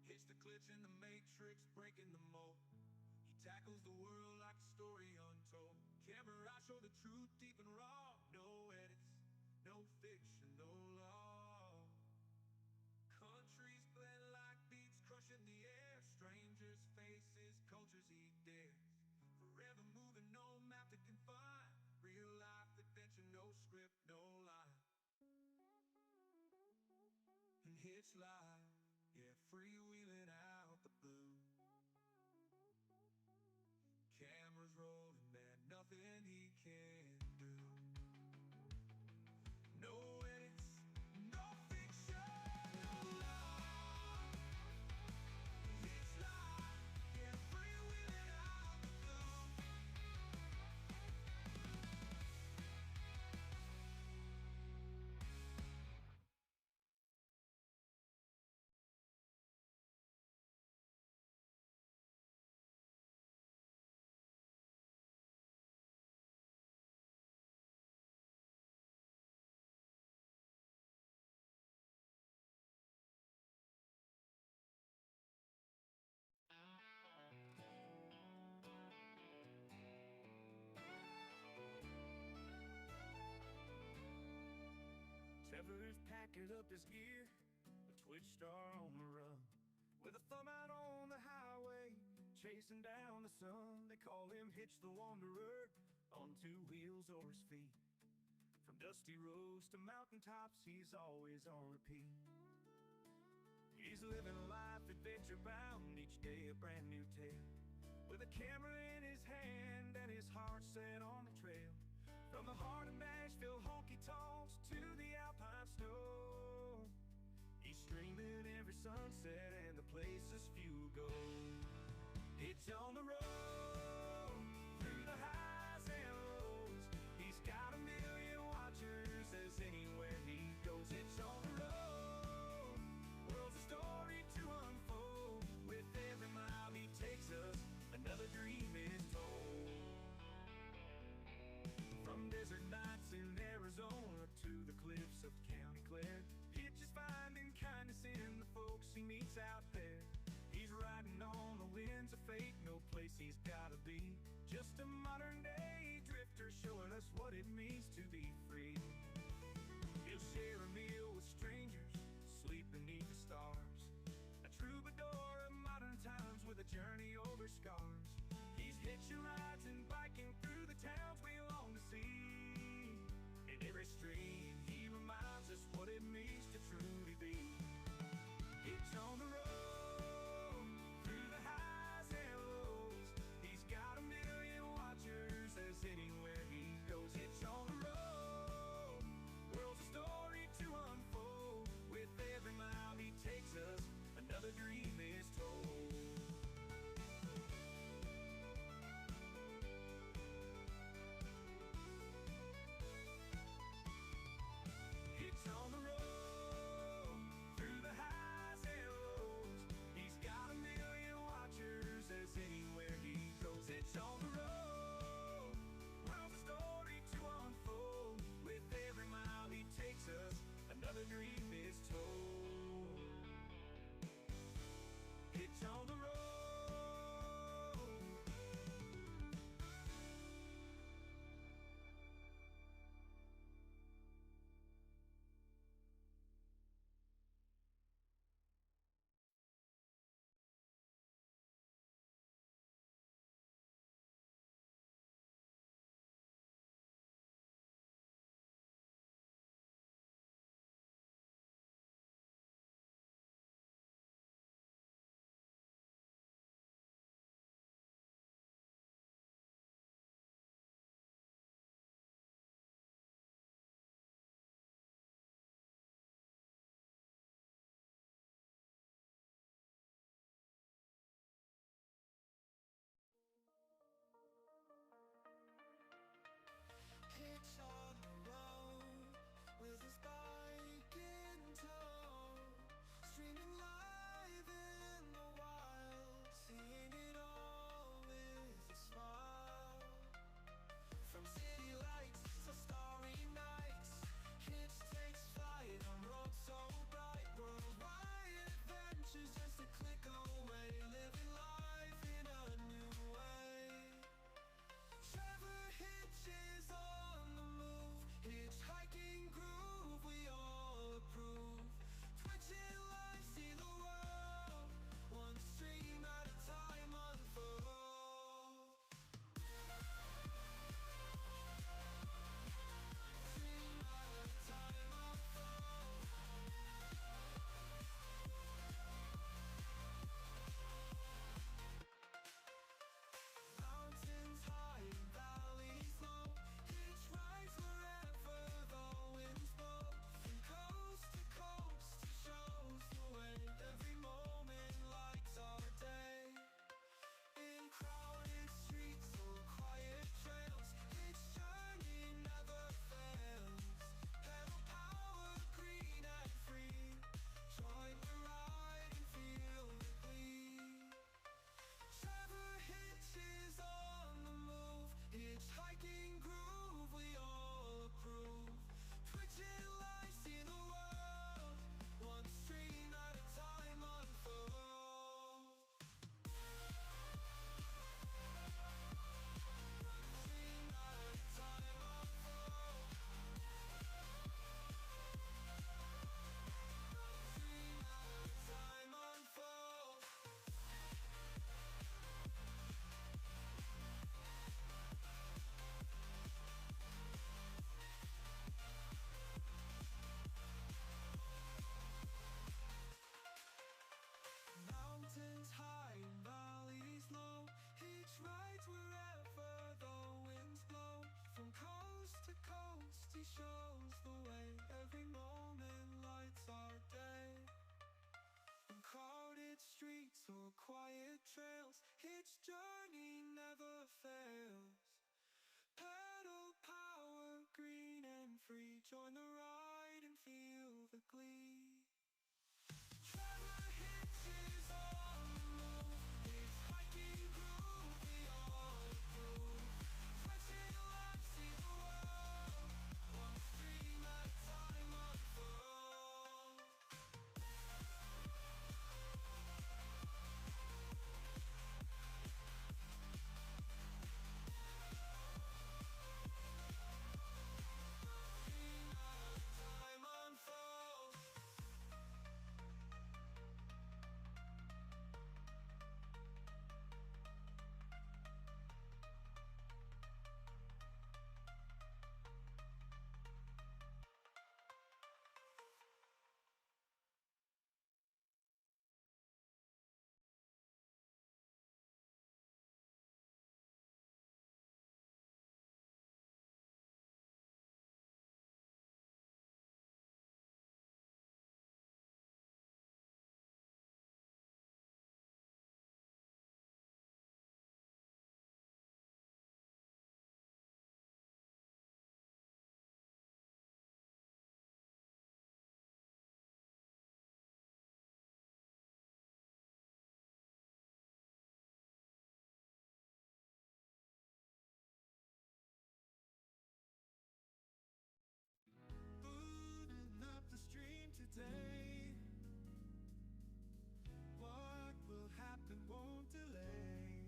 Hits the glitch in the matrix, breaking the mold. He tackles the world like a story untold. Camera show the truth deep and raw. No edits, no fiction, no law. Countries blend like beats crushing the air. Strangers' faces, cultures eat dares. Forever moving, no map to confine. Real life adventure, no script, no line. And hits live, yeah, freewheeling out the blue. Cameras rolling, man, nothing he can do. No edits, no fiction, no law. It's live, yeah, freewheeling out the blue. Trevor's packing up his gear, a Twitch star on the run. With a thumb out on the highway, chasing down the sun. They call him Hitch the Wanderer, on two wheels or his feet. From dusty roads to mountaintops, he's always on repeat. He's living life adventure bound, each day a brand new tale. With a camera in his hand and his heart set on the trail. From the heart of Nashville honky-tonks to the alpine snow, he's streaming every sunset and the places few go. It's on the road, through the highs and lows. He's got a million watchers as anywhere he goes. It's on the road, world's a story to unfold. With every mile he takes us, another dream is told. From desert nights in Arizona to the cliffs of County Clare, Hitch is finding kindness in the folks he meets out there. He's riding on the winds of fate, no place he's gotta be. Just a modern day drifter showing us what it means to be free. He'll share a meal with strangers, sleep beneath the stars. A troubadour of modern times with a journey over scars. He's hitching rides and biking through the towns we long to see. In every stream, he reminds us what it means to truly be. Hitch on the road, through the highs and lows. He's got a million watchers as anywhere he goes. Hitch on the road, world's a story to unfold. With every mile he takes us, another dream is told. Hitch on the road, through the highs and lows. He's got a million watchers as anywhere he goes. Hitch on the road, world's a story to unfold. With every mile he takes us, another dream is told. Hitch on the road. Hitch on the road, with his bike in tow, streaming live in the wild, seeing it all with a smile. From city lights to starry nights, Hitch takes flight on roads so bright. Worldwide adventures, just a click hitches on the move, hitchhiking groove we all approve. Twitching live, see the world, one stream at a time unfold. Stream at a time unfold. Mountains high and valleys low, hitch rides wherever the winds blow. From coast to coast, it shows the way. Every moment lights our day. In crowded streets or quiet trails, its journey never fails. Pedal power, green and free. Join the ride and feel the glee. Trevor hitches on the move, hitchhiking groove we all approve. Twitching live, see the world, one stream at a time unfold. Stream at a time unfold. Stream at a time unfold. Mountains high and valleys low, hitch rides wherever the winds blow. From coast to coast, he shows the way. Every moment lights our day. In crowded streets or quiet trails, hitch journey never fails. Pedal power, green and free. Join the ride and feel the glee. Trevor hitches on the move, hitchhiking groove we all approve. Twitching live, see the world, one stream at a time unfold. Stream at a time unfold. Booting up the stream today. What will happen won't delay.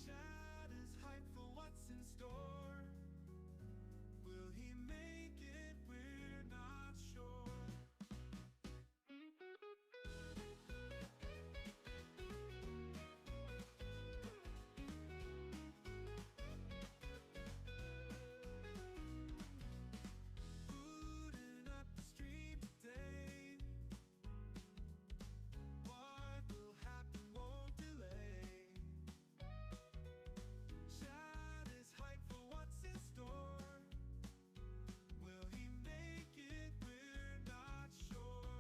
Chad is hyped for what's in store. Will he make it? We're not sure. Booting up the stream today. What will happen won't delay. Chad is hyped for what's in store. Will he make it? We're not sure.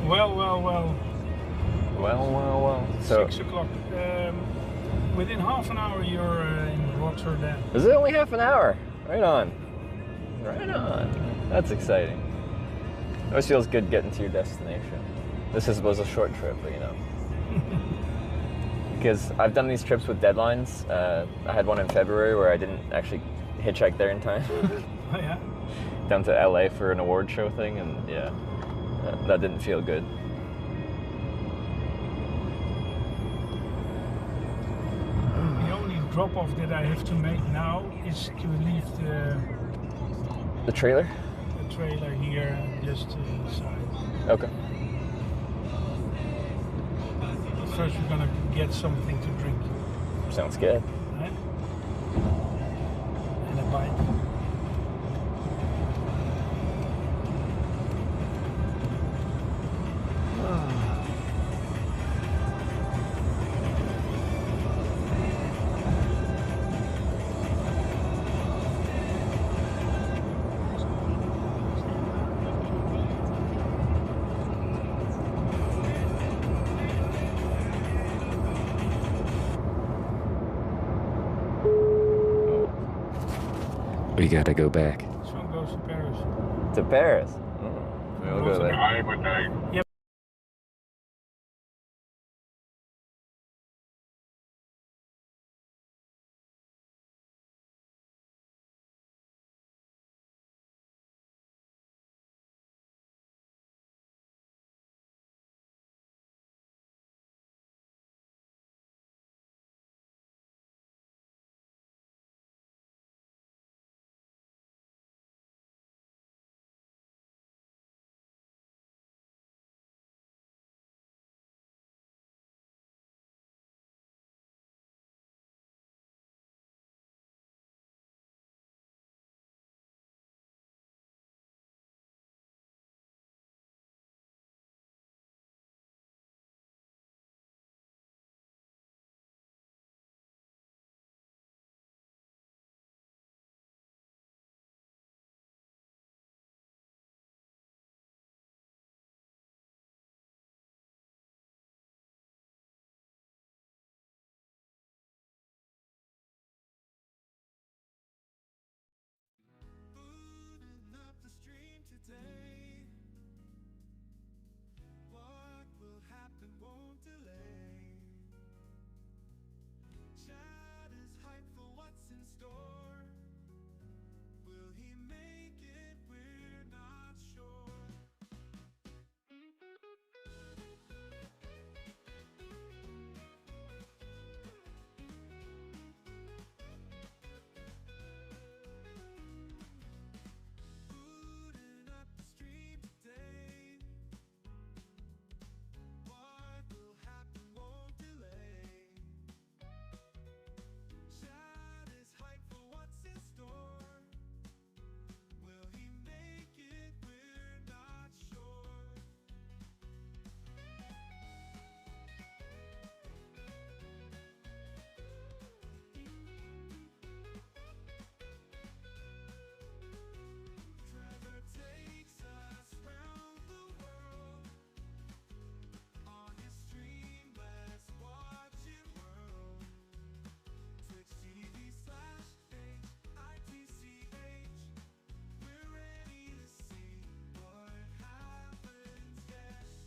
Well. So 6 o'clock. Within half an hour you're in Rotterdam. is it only half an hour? Right on. Right on. That's exciting. It always feels good getting to your destination. This was a short trip, but you know. Because I've done these trips with deadlines. I had one in February where I didn't actually hitchhike there in time. Oh yeah? Down to LA for an award show thing, and yeah, that didn't feel good. You only drop-off that I have to make now is to leave The trailer? the trailer here just inside. Okay. But first we're gonna get something to drink. Sounds good. Right? And a bite. We gotta go back. This one goes to Paris. To Paris? We'll go there. Yep. What will happen won't delay. Chad is hyped for what's in store. Will he make it? We're not sure. Booting up the stream today. What will happen won't delay. Chad is hyped for what's in store. Will he make it? We're not sure. Trevor takes us round the world. On his stream, let's watch it whirl. Twitch TV/HITCH. We're ready to see what happens next.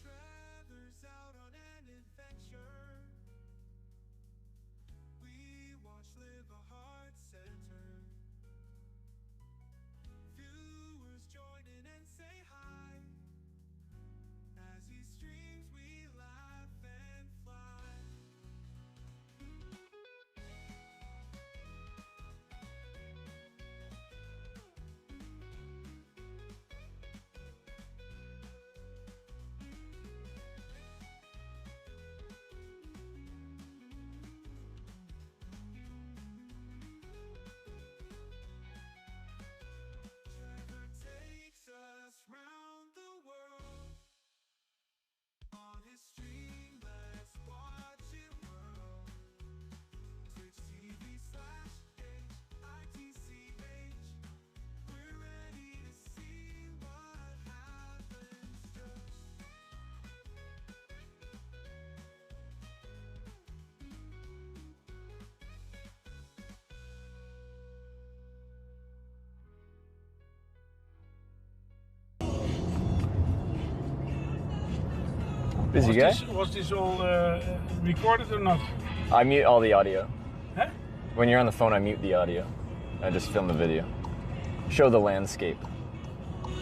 Trevor's out on an adventure. We watch Live a Heart Center. Viewers join in and say hi. As he streams, we laugh and fly. Trevor takes us round the world. On his stream, let's watch it whirl. Twitch TV/HITCH. We're ready to see what happens just. Busy guy? Was this all recorded or not? I mute all the audio. Huh? When you're on the phone, I mute the audio. I just film the video. Show the landscape.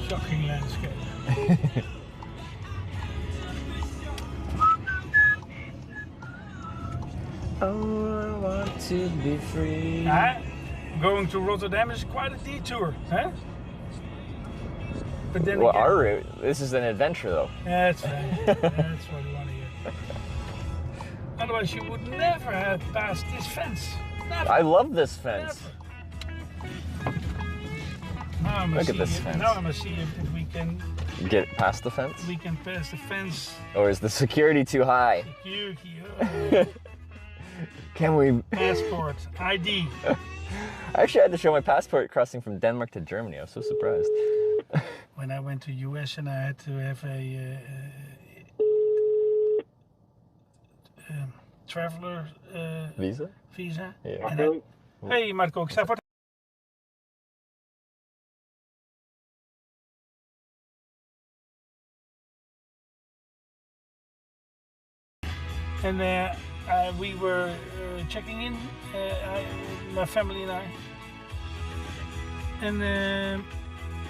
Shocking landscape. Oh, I want to be free. Going to Rotterdam is quite a detour, huh? But then well, again, our route, this is an adventure though. That's fine. That's what you want to hear. Otherwise, you would never have passed this fence. Never. I love this fence. Look at this fence. Now I'm gonna see if we can get past the fence. We can pass the fence. Or is the security too high? Security. Can we? Passport, ID. I actually had to show my passport crossing from Denmark to Germany. I was so surprised. When I went to US and I had to have a traveler visa. Yeah. And hey Marco, ik sta voor. And we were checking in, my family and I, and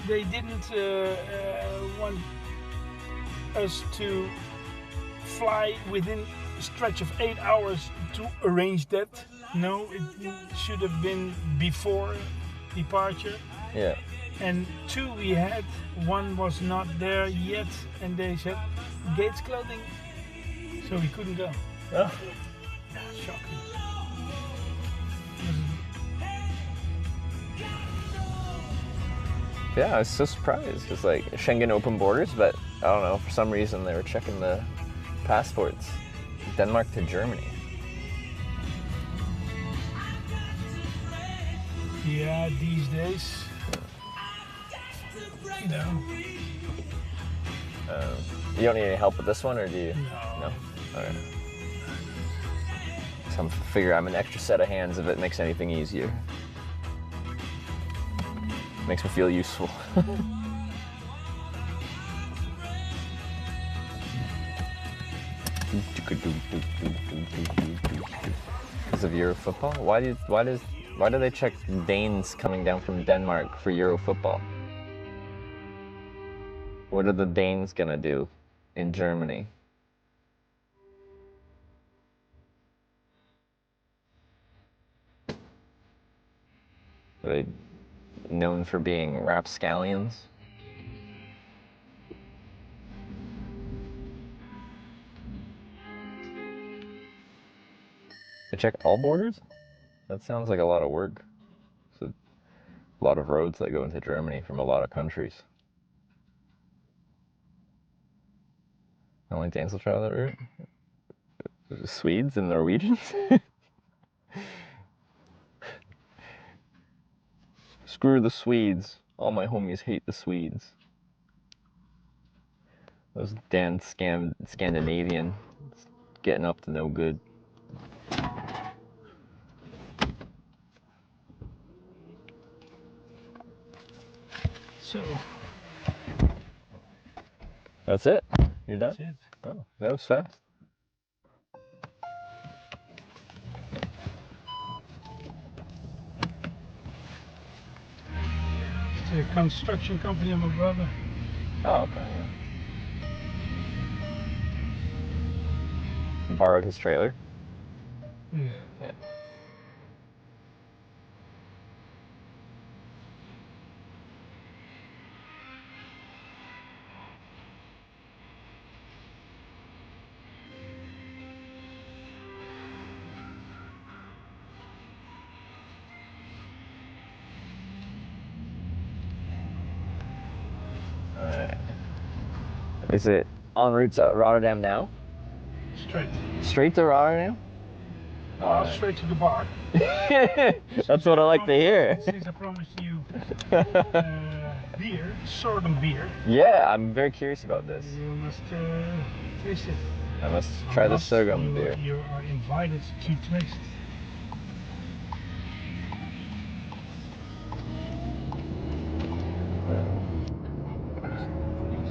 they didn't want us to fly within a stretch of 8 hours to arrange that. No, it should have been before departure. Yeah. And 2 we had, 1 was not there yet, and they said gates closing. So we couldn't go. Oh. Yeah, shocking. Yeah, I was so surprised because like Schengen open borders, but I don't know, for some reason they were checking the passports. Denmark to Germany. Yeah, these days. No. You don't need any help with this one, or do you? No. Alright. So I'm I'm an extra set of hands if it makes anything easier. Makes me feel useful. Because of Euro football? Why do they check Danes coming down from Denmark for Euro football? What are the Danes gonna do in Germany? Are they known for being rapscallions? They check all borders? That sounds like a lot of work. It's a lot of roads that go into Germany from a lot of countries. Only Danes will travel that route? The Swedes and Norwegians? Screw the Swedes. All my homies hate the Swedes. Those damn Scandinavian getting up to no good. So. That's it? You're done? That's it. Oh, that was fast. It's a construction company of my brother. Oh, okay. Borrowed his trailer? Yeah. Alright. Is it en route to Rotterdam now? Straight. Straight to Rotterdam? Straight to the bar. That's what I like to hear. Since I promised you beer, sorghum beer. Yeah, I'm very curious about this. You must taste it. I must try the sorghum beer. You are invited to taste.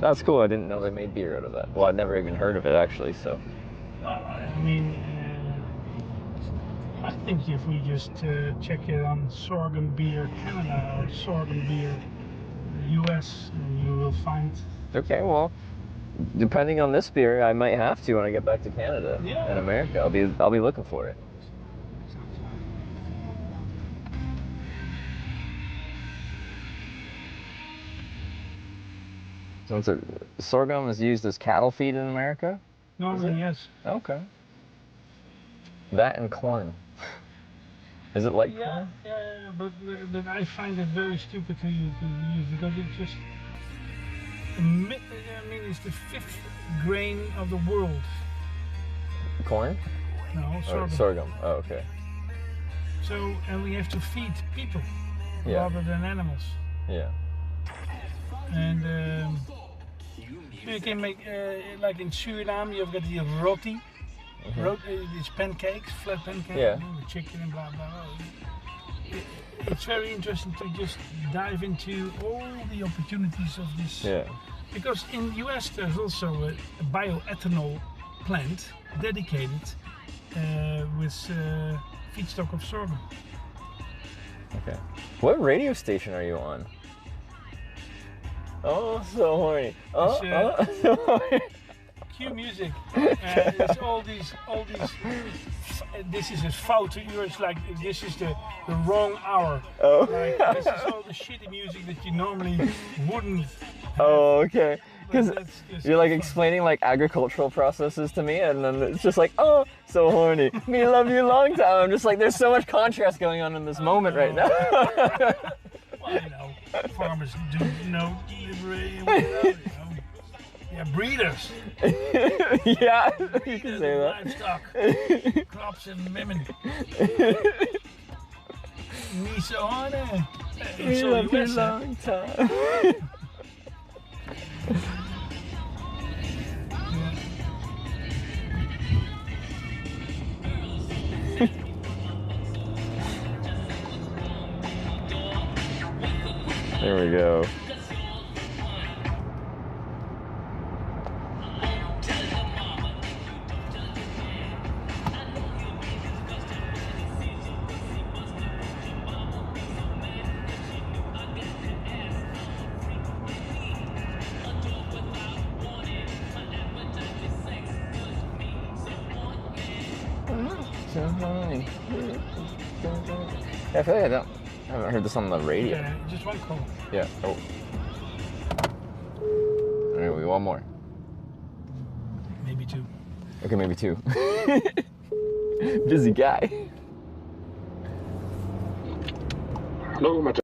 That's cool. I didn't know they made beer out of that. Well, I'd never even heard of it actually. So. I mean, I think if we just check it on sorghum beer Canada or sorghum beer US, and you will find. Okay, well, depending on this beer, I might have to when I get back to Canada and America. I'll be looking for it. So sorghum is used as cattle feed in America? Normally, yes. Okay. That and corn. Is it like corn? Yeah, but I find it very stupid to use because it's just. I mean, it's the 5th grain of the world. Corn? No, sorghum. Sorghum. Oh, okay. So, and we have to feed people Yeah. rather than animals. Yeah. And you can make, like in Suriname, you've got the roti. These pancakes, flat pancakes, Yeah. with chicken and blah blah blah. It's very interesting to just dive into all the opportunities of this. Yeah. Because in the US there's also a bioethanol plant dedicated with feedstock of sorghum. Okay. What radio station are you on? Oh, so horny. So horny. Cue music. It's all these. This is a foute uur. It's like this is the wrong hour. Oh. Like, this is all the shitty music that you normally wouldn't. Oh, okay. Because just you're like explaining like agricultural processes to me, and then it's just like, oh, so horny. Me love you long time. I'm just like, there's so much contrast going on in this moment right now. Well, you know, farmers do yeah, breeders. Yeah, you can say that. Livestock, crops and women. Me so horny. Me love you long time. There we go. Yeah, I feel like I haven't heard this on the radio. Yeah, just one call. Yeah. Oh. Alright, we want more. Maybe 2. Okay, maybe 2. Busy guy. Hello, Matt.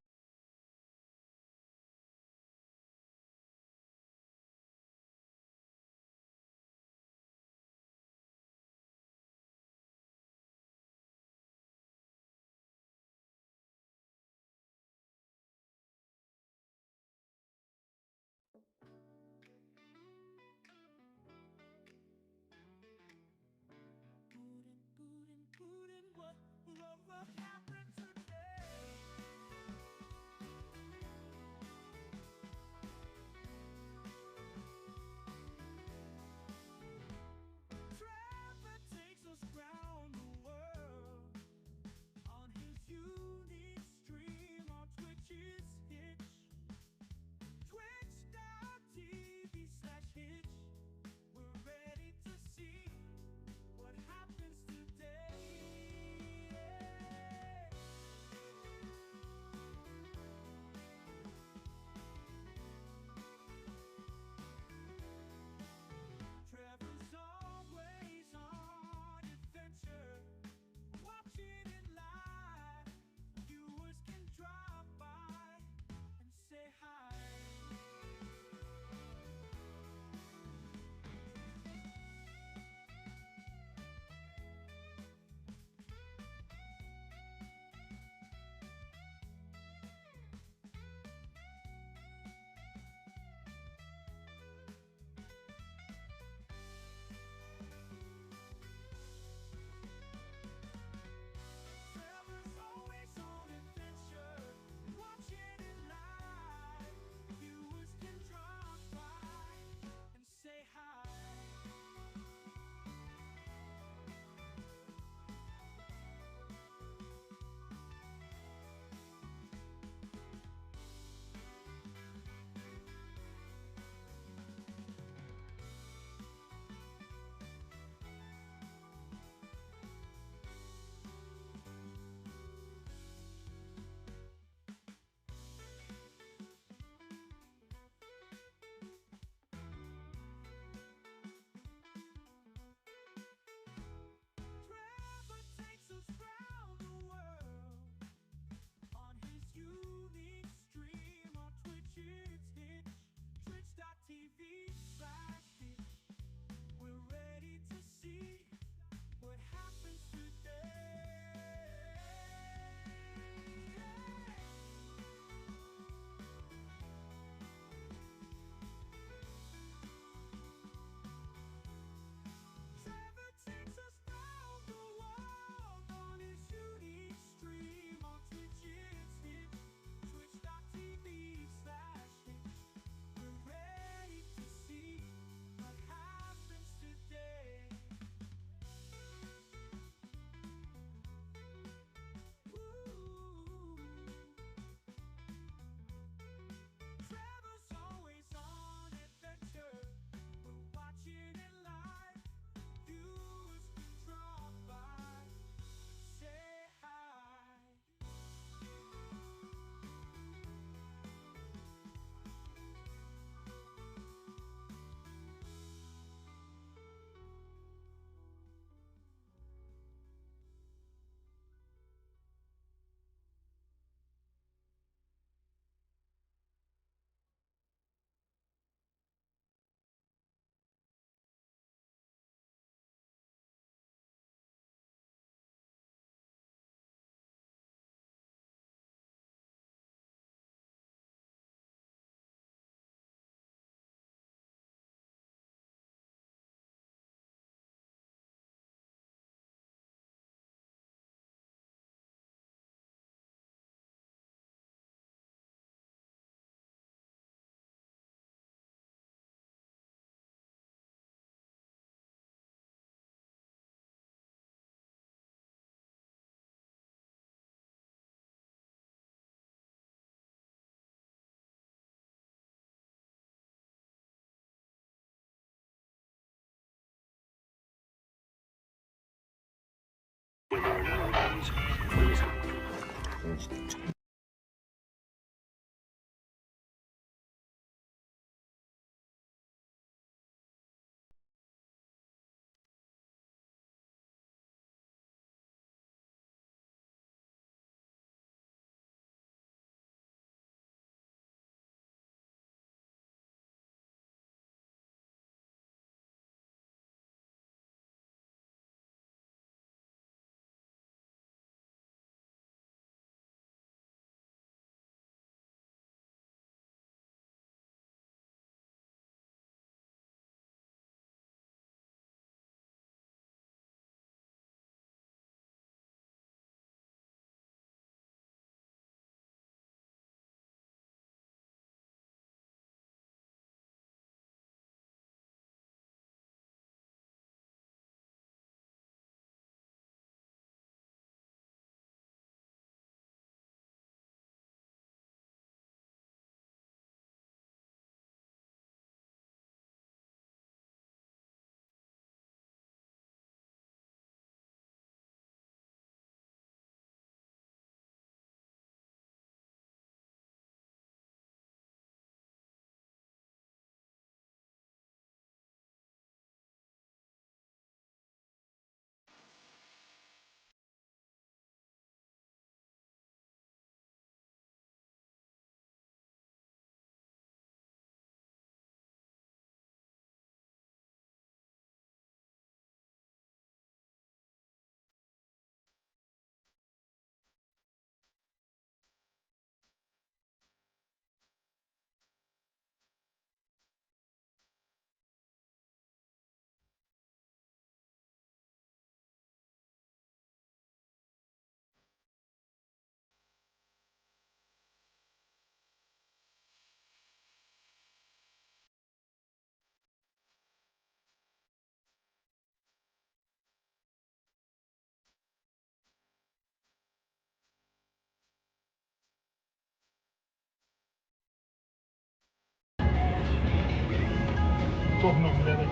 Toch nog een werk.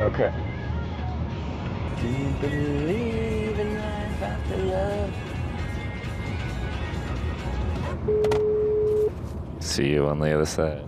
Okay. Do you believe in life after love? See you on the other side.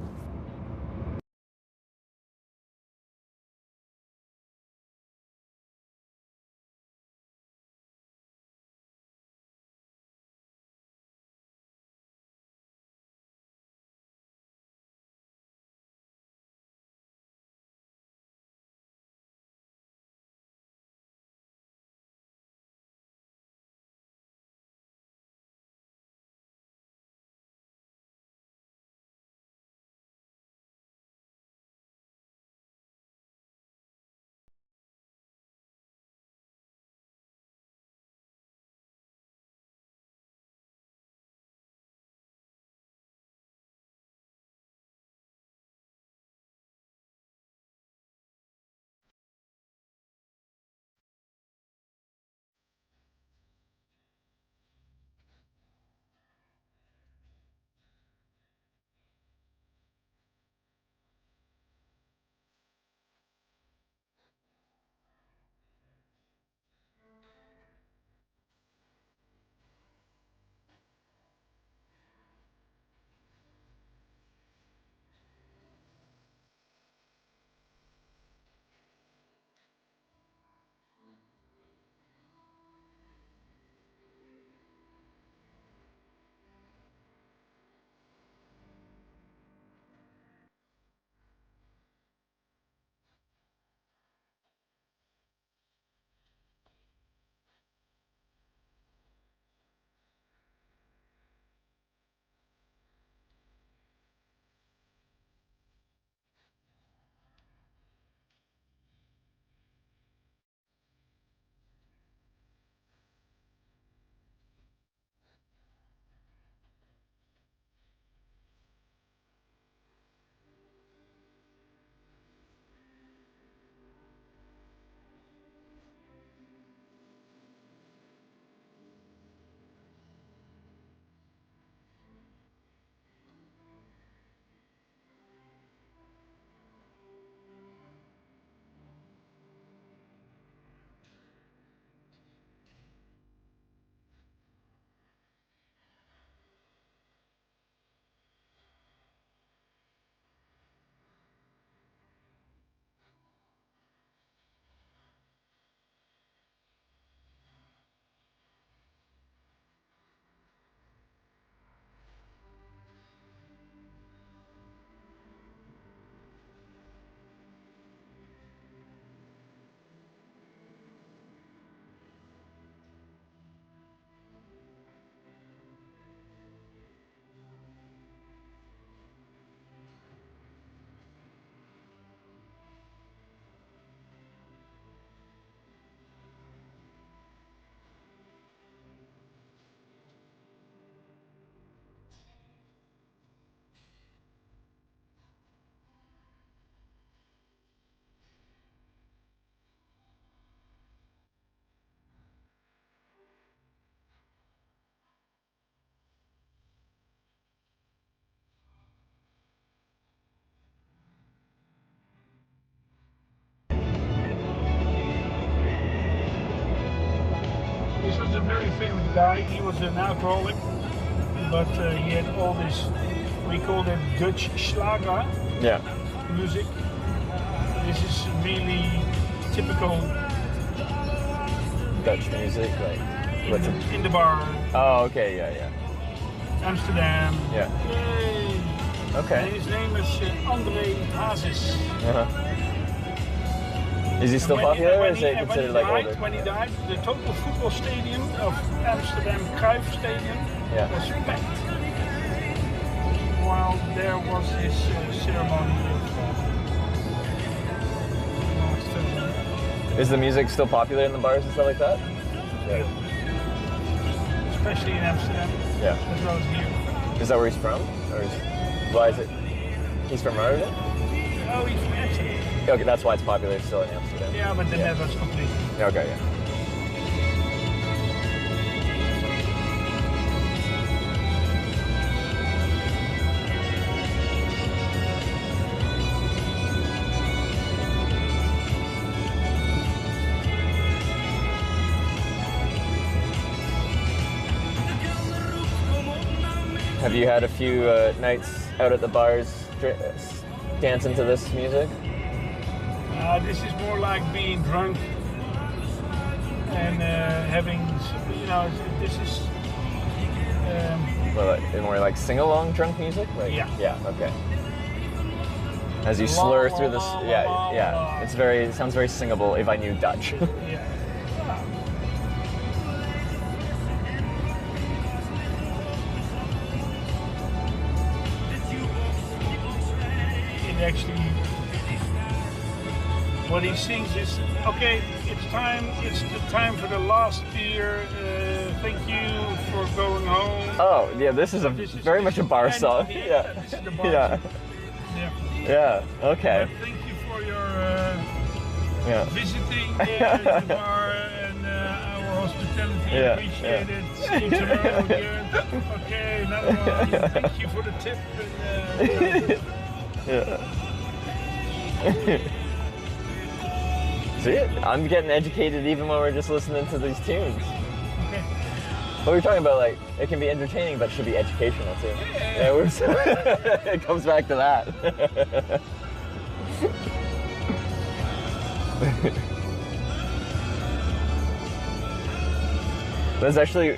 This was a very famous guy. He was an alcoholic, but he had all this, we call it Dutch Schlager music. This is really typical Dutch music, like in the bar. Oh, okay, yeah. Amsterdam. Yeah. Yay. Okay. And his name is André Hazes. Is he still popular, or is it considered like older? When he died, the total football stadium of Amsterdam, Cruyff Stadium, was packed while there was his ceremony of Is the music still popular in the bars and stuff like that? Yeah. Especially in Amsterdam. Yeah. As well as here. Is that where he's from? Or why is it? He's from Rotterdam? Oh, he's from Amsterdam. Okay, that's why it's popular still in Amsterdam. Yeah, but the Netherlands completely. Okay, yeah. Have you had a few nights out at the bars dancing to this music? This is more like being drunk and having, this is... Well, more like sing-along drunk music? Like, yeah, okay. As you slur through this, yeah. It sounds very singable if I knew Dutch. Yeah. Actually, what he sings is, okay, it's the time for the last beer, thank you for going home. Oh, yeah, this is very much a bar song. Yeah. This is the bar song. Yeah, okay. Thank you for your visiting the bar and our hospitality. Appreciate it. See you tomorrow again. Okay, another one. Thank you for the tip. See, I'm getting educated even when we're just listening to these tunes. But we're talking about, like, it can be entertaining, but it should be educational too. It comes back to that. That's actually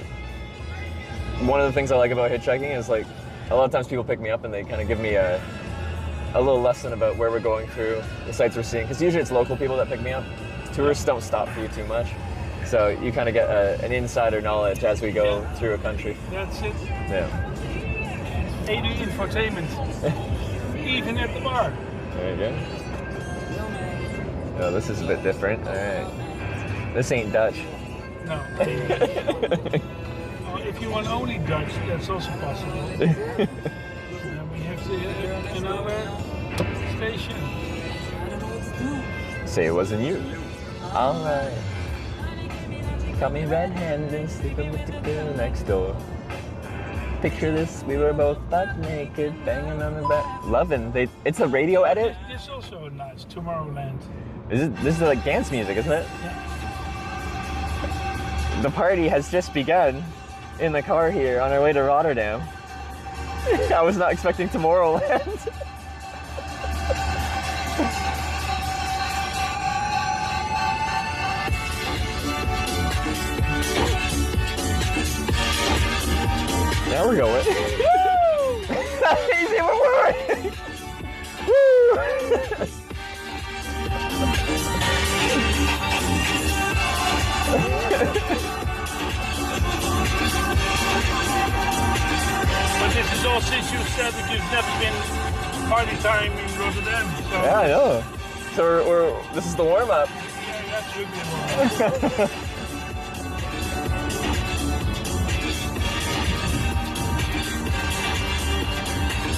one of the things I like about hitchhiking is, like, a lot of times people pick me up and they kind of give me a little lesson about where we're going through, the sites we're seeing, because usually it's local people that pick me up. Tourists don't stop for you too much, so you kind of get an insider knowledge as we go through a country. That's it. Yeah. They do infotainment, even at the bar. There you go. Oh, this is a bit different. All right. This ain't Dutch. No. If you want only Dutch, that's also possible. We have to another station. Say it wasn't you. Alright. Caught me red-handed, sleeping with the girl next door. Picture this, we were both butt naked, banging on the bed. Loving, it's a radio edit? This is also nice, Tomorrowland. This is like dance music, isn't it? Yeah. The party has just begun in the car here on our way to Rotterdam. I was not expecting Tomorrowland. Now we're going. Easy, we're moving. Woo! But this is all since you said that you've never been party time in Rotterdam. So yeah, I know. So this is the warm-up. Yeah, that's really the warm-up.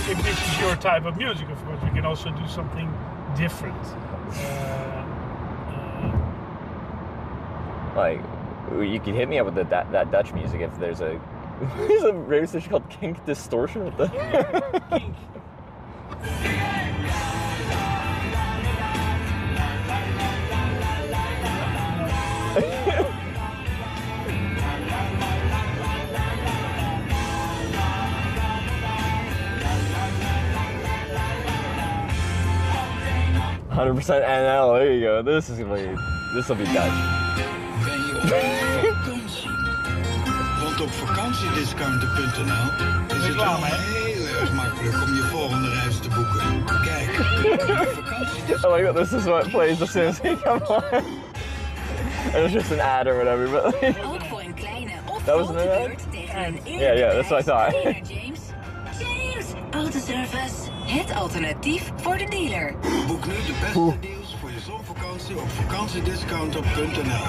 If this is your type of music, of course, we can also do something different. Like, you could hit me up with that Dutch music if there's a radio station called Kink Distortion. What the? Kink. 100% NL. There you go. This will be Dutch. Ben je op vakantie? Want op vakantiediscounten.nl is het wel heel erg makkelijk om je volgende reis te boeken. Kijk, vakantiediscounten. I like that this is what plays as soon as he comes on. It was just an ad or whatever, but like, Ook voor een kleine of that wasn't an ad? beurt tegen een Yeah, that's what I thought. James. James Autoservice. Het alternatief voor de dealer. Boek nu de beste deals voor je zonvakantie op vakantiediscounten.nl.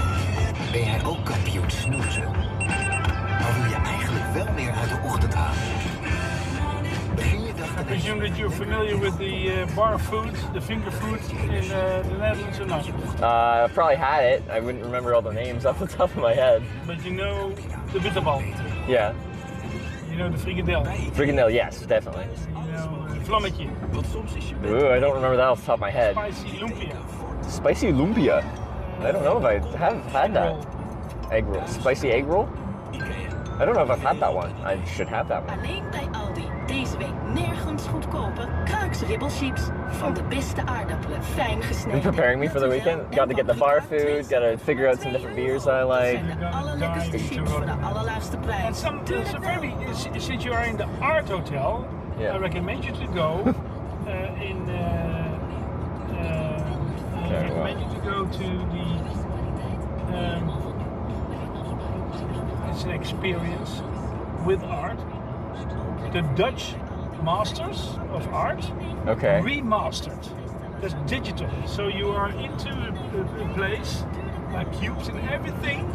Ben jij ook kampioen snoezen? Maar wil je eigenlijk wel meer uit de ochtend halen? Begin je dag I presume that you're familiar with the bar food, the finger food in the Netherlands or not? I probably had it. I wouldn't remember all the names off the top of my head. But you know the bitterbal. Yeah. You know the frikandel. Frikandel, yes, definitely. You know vlammetje. Ooh, I don't remember that off the top of my head. Spicy lumpia. Spicy lumpia. I don't know if I have had that. Egg roll. Spicy egg roll? I don't know if I've had that one. I should have that one. Alleen bij Aldi. Deze week nergens goedkoper. Kruiksribbelchips. Van de beste aardappelen. Fijn gesneden. Been preparing me for the weekend. Got to get the bar food. Got to figure out some different beers that I like. De allerlekkerste chips voor de allerlaagste prijs. So maybe since you are in the art hotel, I recommend you to go I recommend you to go to the. It's an experience with art. The Dutch Masters of Art. Okay. Remastered. That's digital. So you are into a place like cubes and everything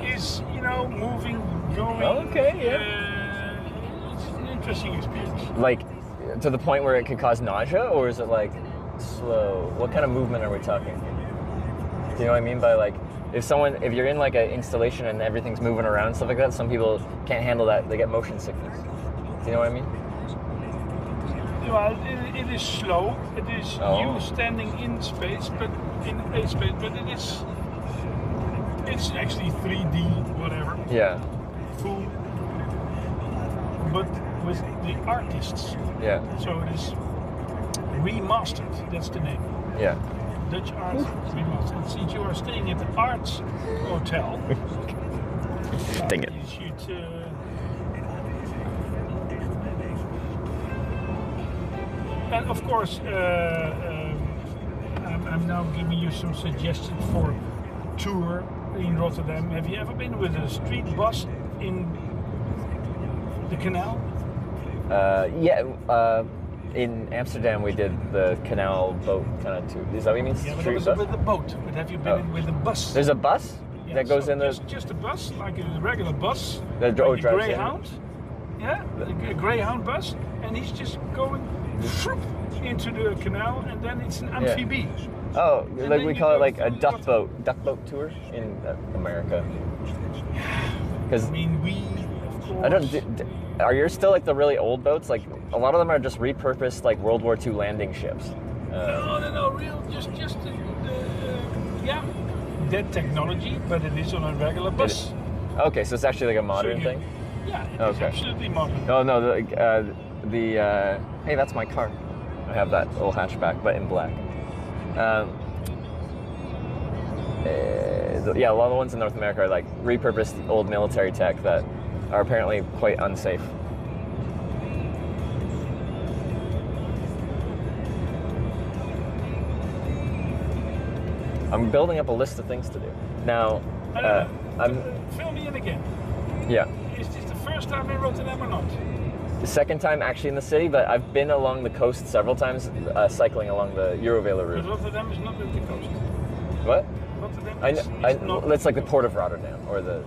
is, moving, going. Okay, it's an interesting experience. Like, to the point where it could cause nausea, or is it like slow? What kind of movement are we talking? Do you know what I mean by like, if you're in like an installation and everything's moving around and stuff like that, some people can't handle that. They get motion sickness. Do you know what I mean? Well, it is slow. It is you standing in space, but it's actually 3D, whatever. Yeah. Full, but with the artists. Yeah. So it is remastered. That's the name. Yeah. Dutch Art Remastered. And since you are staying at the Arts Hotel, dang it. You should. And of course, I'm now giving you some suggestions for tour in Rotterdam. Have you ever been with a street bus in the canal? In Amsterdam we did the canal boat kind of tour. Is that what you mean? Yeah, but Street it was bus? with a boat. But have you been with a bus? There's a bus that goes in the. Just a bus, like a regular bus. That like drives Greyhound. Yeah, a Greyhound bus, and he's just going into the canal, and then it's an amphibie. Oh, And like then we you call it go like a through duck boat tour in America. Because I mean, we of course. I don't. Are yours still like the really old boats? Like a lot of them are just repurposed like World War II landing ships. No, real, just that technology, but it is on a regular bus. Okay, so it's actually like a modern thing. Yeah, it is absolutely modern. Oh no, hey, that's my car. I have that little hatchback, but in black. Yeah, a lot of the ones in North America are like repurposed old military tech that are apparently quite unsafe. I'm building up a list of things to do. Now, Fill me in again. Yeah. Is this the first time in Rotterdam or not? The second time actually in the city, but I've been along the coast several times, cycling along the Eurovela route. But Rotterdam is not at the coast. What? Rotterdam is it's like the port of Rotterdam, or the.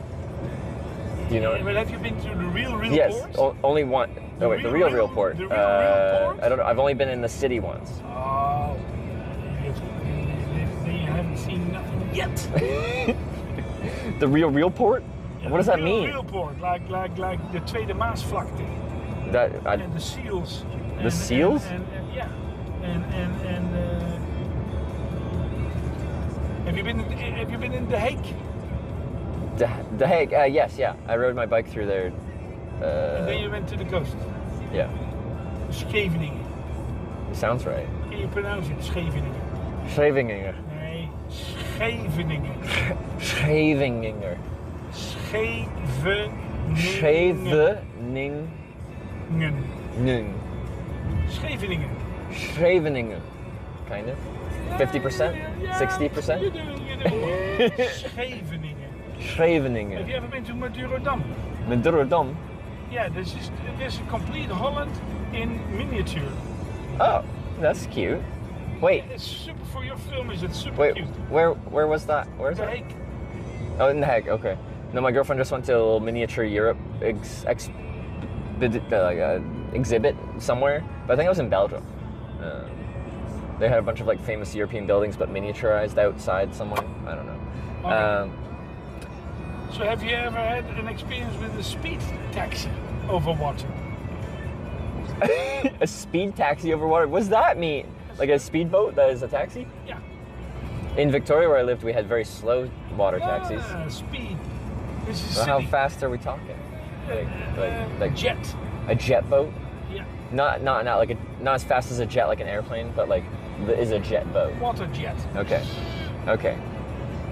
Do you know? But have you been to the real port? Yes, only one. Oh wait, the real port. The real port? I don't know. I've only been in the city once. Oh, they haven't seen nothing yet. The real port? Yeah, what does that mean? Real port, like the Tweede Maasvlakte. And the seals. The seals? Yeah, and have you been in The Hague? The Hague, yes, yeah. I rode my bike through there. And then you went to the coast. Yeah. Scheveningen. Sounds right. Can you pronounce it? Scheveningen. Scheveningen. Nee, Scheveningen. Scheveningen. Scheveningen. Scheveningen. Scheveningen. Kind of. 50%? 60%? You do. Scheveningen. Scheveningen. Have you ever been to Rotterdam? Rotterdam? Yeah, this is a complete Holland in miniature. Oh, that's cute. Wait. It's super for your film. Is it super Wait, cute? where was that? Where's The that? Hague. Oh, in The Hague. Okay. No, my girlfriend just went to a little miniature Europe exhibit somewhere, but I think it was in Belgium. They had a bunch of like famous European buildings, but miniaturized outside somewhere. I don't know. Okay. So have you ever had an experience with a speed taxi over water? A speed taxi over water? What does that mean? Like a speedboat that is a taxi? Yeah. In Victoria, where I lived, we had very slow water taxis. Speed. This is So how fast are we talking? Like jet. A jet boat? Yeah. Not like not as fast as a jet like an airplane, but like is a jet boat. Water jet. Okay.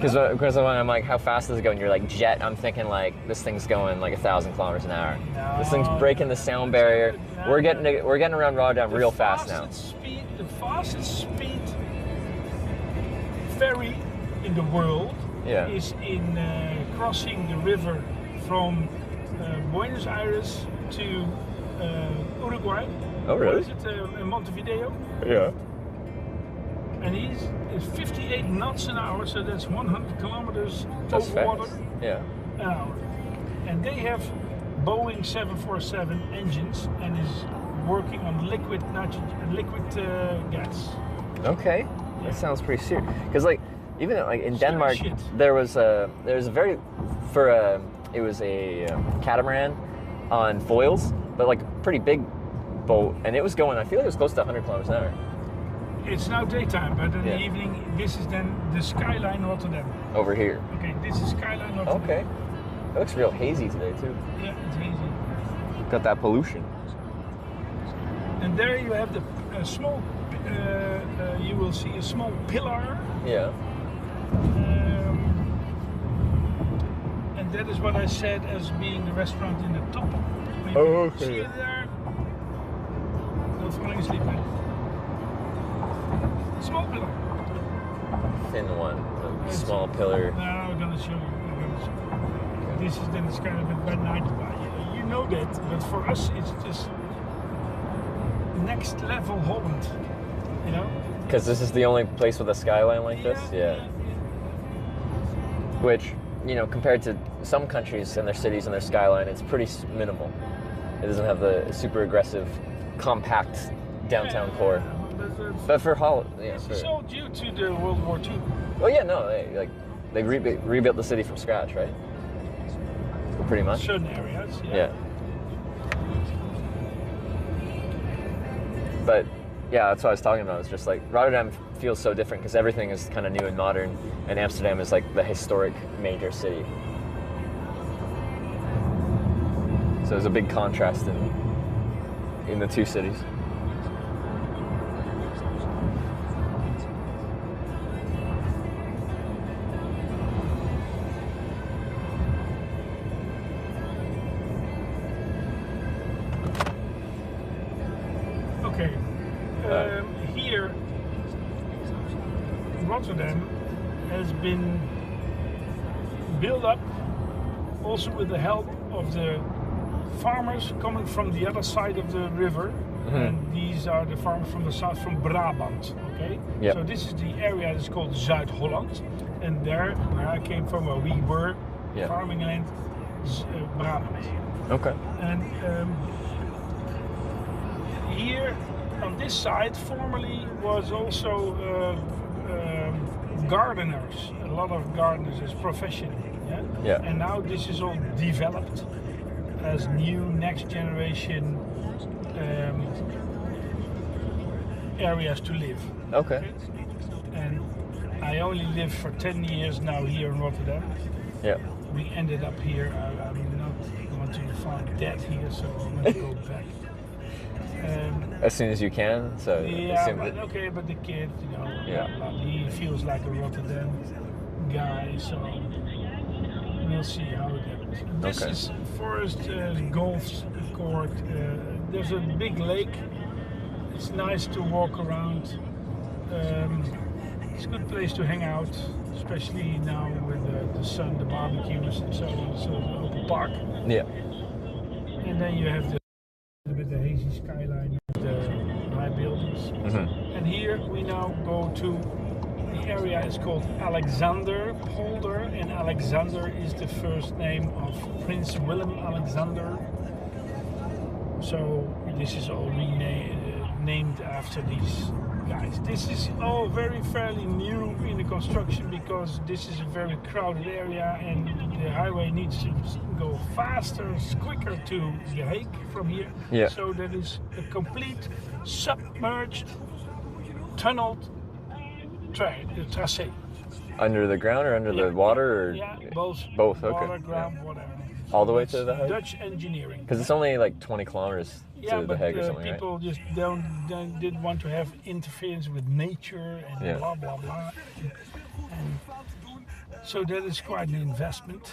Because when I'm like, how fast does it go? And you're like, jet, I'm thinking like, this thing's going like 1,000 kilometers an hour. No. This thing's breaking the sound barrier. No. We're getting around Rotterdam real fast now. The fastest speed ferry in the world is in crossing the river from Buenos Aires to Uruguay. Oh, really? Or is it Montevideo? Yeah. And he's 58 knots an hour, so that's 100 kilometers That's over water fast. Yeah. an hour. And they have Boeing 747 engines and is working on liquid gas. Okay. That sounds pretty serious. Because like even like in Denmark, there was a catamaran on foils, but like a pretty big boat, and it was going. I feel like it was close to 100 kilometers an hour. It's now daytime, but in the evening, this is then the Skyline Rotterdam. Over here. Okay, this is Skyline Rotterdam. Okay. It looks real hazy today too. Yeah, it's hazy. Got that pollution. And there you have the small. You will see a small pillar. Yeah. And that is what I said as being the restaurant in the top. Okay. See it there? No falling asleep, man. Small pillar. Thin one. A small pillar. No, I'm gonna show you. This is then it's kind of a night. You know that, but for us it's just next level Holland. You know? Because this is the only place with a skyline like this? Yeah. Which, you know, compared to some countries and their cities and their skyline, it's pretty minimal. It doesn't have the super aggressive, compact downtown core. But for Holland, yeah. It's all due to the World War II. Well, yeah, no, they rebuilt the city from scratch, right? Pretty much. Certain areas, yeah. But yeah, that's what I was talking about. It's just like Rotterdam feels so different because everything is kind of new and modern, and Amsterdam is like the historic major city. So there's a big contrast in the two cities. Okay. Here, Rotterdam has been built up also with the help of the farmers coming from the other side of the river. And these are the farmers from the south, from Brabant. Okay. Yep. So this is the area that's called Zuid-Holland, and there, where I came from, where we were farming land, Brabant. Okay. And here on this side formerly was also gardeners. A lot of gardeners as profession. Yeah. And now this is all developed as new next generation areas to live. Okay. And I only lived for 10 years now here in Rotterdam. Yeah. We ended up here. I'm not going to find dead here, so I'm going to go back. As soon as you can. So yeah, but the kid, he feels like a Rotterdam guy, so we'll see how it happens. This is Forest Golf Court. There's a big lake. It's nice to walk around. It's a good place to hang out, especially now with the sun, the barbecues, and so on. So an open park. Yeah. And then you have the hazy skyline of the high buildings. And here we now go to the area is called Alexander Polder, and Alexander is the first name of Prince Willem Alexander. So this is all named after these guys. This is all fairly new in the construction because this is a very crowded area and the highway needs to go faster, quicker to The Hague from here. Yeah. So that is a complete submerged, tunneled tracé. Under the ground or under the water? Or? Yeah, both. Both, okay. Water, ground, whatever. All the way to The Hague? Dutch engineering. Because it's only like 20 kilometers to The Hague or something, right? People just didn't want to have interference with nature and blah, blah, blah. And so that is quite an investment.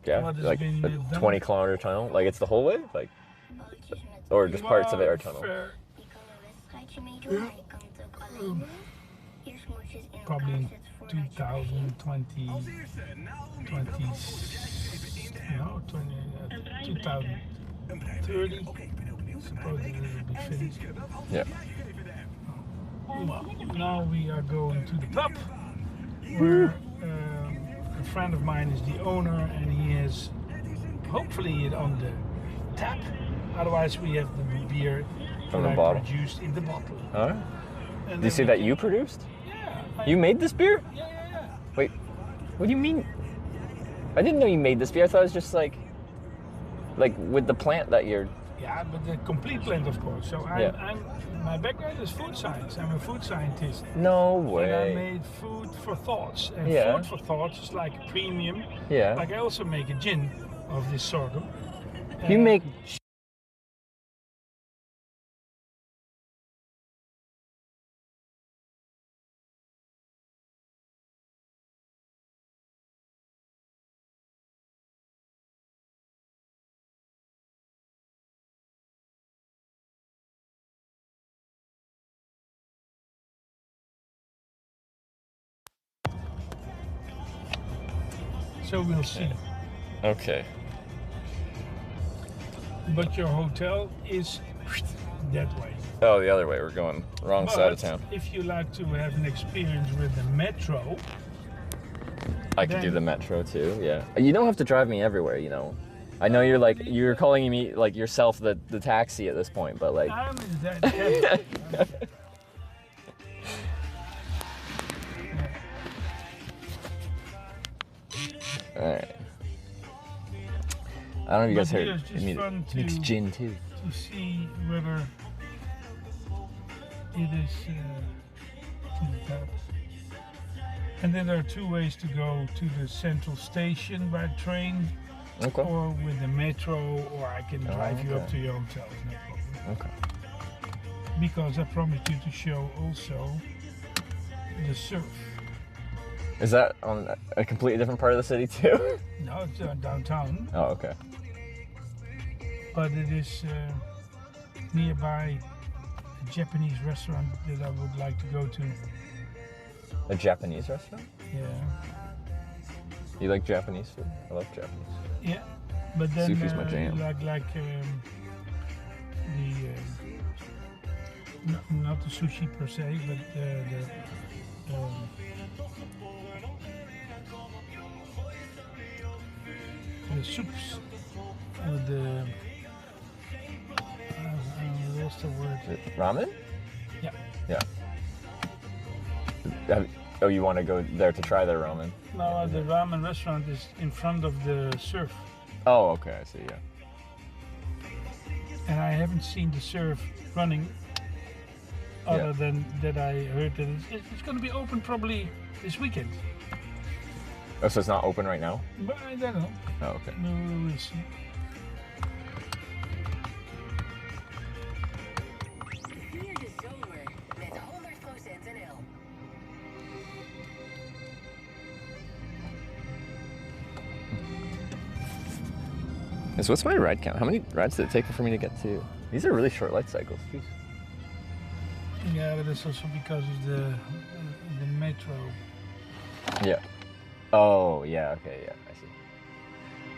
Yeah, like a 20 kilometer tunnel? Like it's the whole way? Like, or just parts of it are tunnel? Probably in 2030, supposedly it will be finished. Yeah. Well, now we are going to the pub, where a friend of mine is the owner, and he has hopefully it on the tap. Otherwise, we have the beer from the bottle produced in the bottle. All right. Did you see that you produced? Yeah. You made this beer? Yeah. Wait, what do you mean? I didn't know you made this beer. I thought it was just like with the plant that you're. Yeah, but the complete plant, of course. So my background is food science. I'm a food scientist. No way. And I made food for thoughts. And food for thoughts is like a premium. Yeah. Like I also make a gin of this sorghum. You make. So we'll see. Okay. But your hotel is that way. Oh, the other way. We're going wrong side of town. If you like to have an experience with the metro, I could do the metro too. Yeah. You don't have to drive me everywhere. You know. I know you're calling me like yourself the taxi at this point, but like. I'm that. Alright. I don't know if you guys heard. It makes gin too. To see whether it is to the top. And then there are two ways to go to the central station by train, or with the metro, or I can drive you up to your hotel. No problem. Okay. Because I promised you to show also the surf. Is that on a completely different part of the city too? No, it's downtown. Oh, okay. But it is nearby a Japanese restaurant that I would like to go to. A Japanese restaurant? Yeah. You like Japanese food? I love Japanese. Yeah, but then Sushi's my jam. not the sushi per se, but the soups, what's the word? Ramen? Yeah. Yeah. Oh, you want to go there to try their ramen? No, the ramen restaurant is in front of the surf. Oh, okay, I see, yeah. And I haven't seen the surf running, other than that I heard that it's going to be open probably this weekend. Oh, so it's not open right now? But I don't know. Oh, okay. No, we'll see. So what's my ride count? How many rides did it take for me to get to? These are really short light cycles. Jeez. Yeah, but that's also because of the metro. Yeah. Oh, yeah, okay, yeah, I see.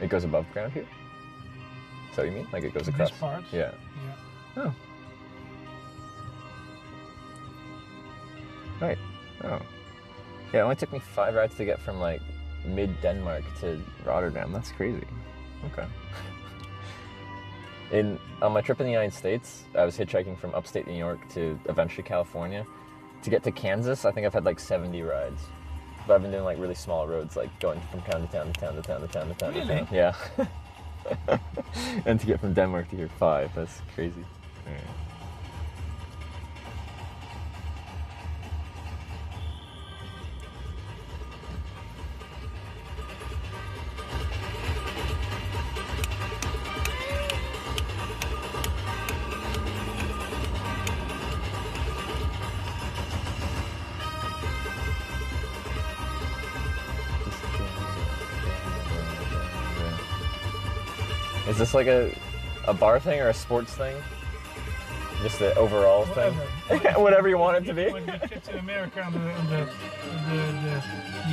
It goes above ground here? Is that what you mean? Like it goes across? This part? Yeah. Yeah. Oh. Right. Oh. Yeah, it only took me 5 rides to get from like mid-Denmark to Rotterdam. That's crazy. Okay. On my trip in the United States, I was hitchhiking from upstate New York to eventually California. To get to Kansas, I think I've had like 70 rides. But I've been doing like really small roads, like going from town to town to town to town to town to town to town. Yeah. And to get from Denmark to here, 5. That's crazy. Yeah. Is this like a bar thing or a sports thing? Just the overall thing? Whatever you want it to be? When you get to America on the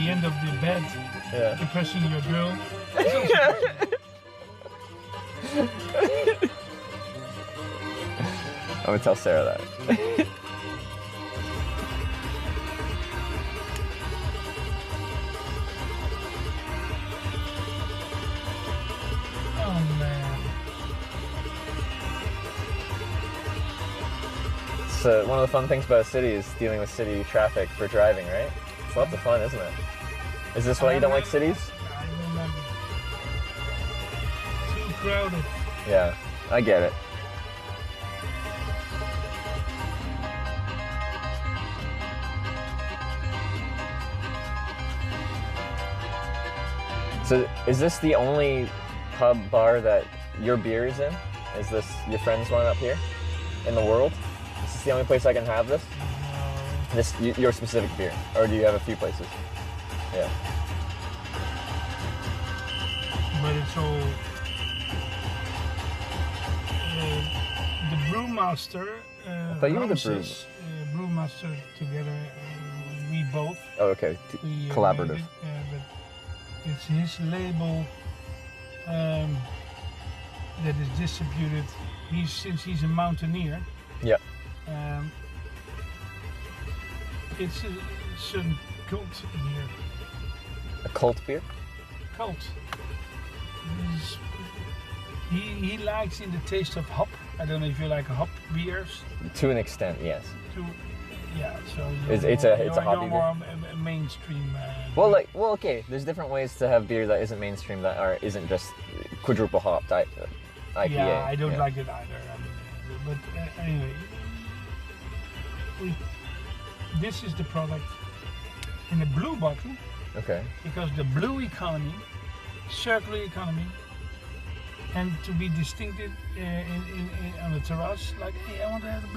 end of the bed, yeah. Depressing your girl. I'm gonna tell Sarah that. So one of the fun things about a city is dealing with city traffic for driving, right? It's lots of fun, isn't it? Is this why you don't like cities? I remember. Too crowded. Yeah, I get it. So is this the only pub bar that your beer is in? Is this your friend's one up here in the world? Is this the only place I can have this? No. This your specific beer, or do you have a few places? Yeah. But it's all the brewmaster. I thought you were the brewmaster together. We both. Oh, okay. Collaborative. But it's his label that is distributed. Since he's a mountaineer. Yeah. It's a certain cult beer. A cult beer? Cult. He likes in the taste of hop. I don't know if you like hop beers. To an extent, yes. Yeah, so it's a hobby beer. More a mainstream. Well, okay. There's different ways to have beer that isn't mainstream that isn't just quadruple hopped IPA. Yeah, I don't like it either. But anyway, this is the product in a blue bottle. Okay. Because the blue economy, circular economy, and to be distinctive on the terrace, like, hey, I want to have a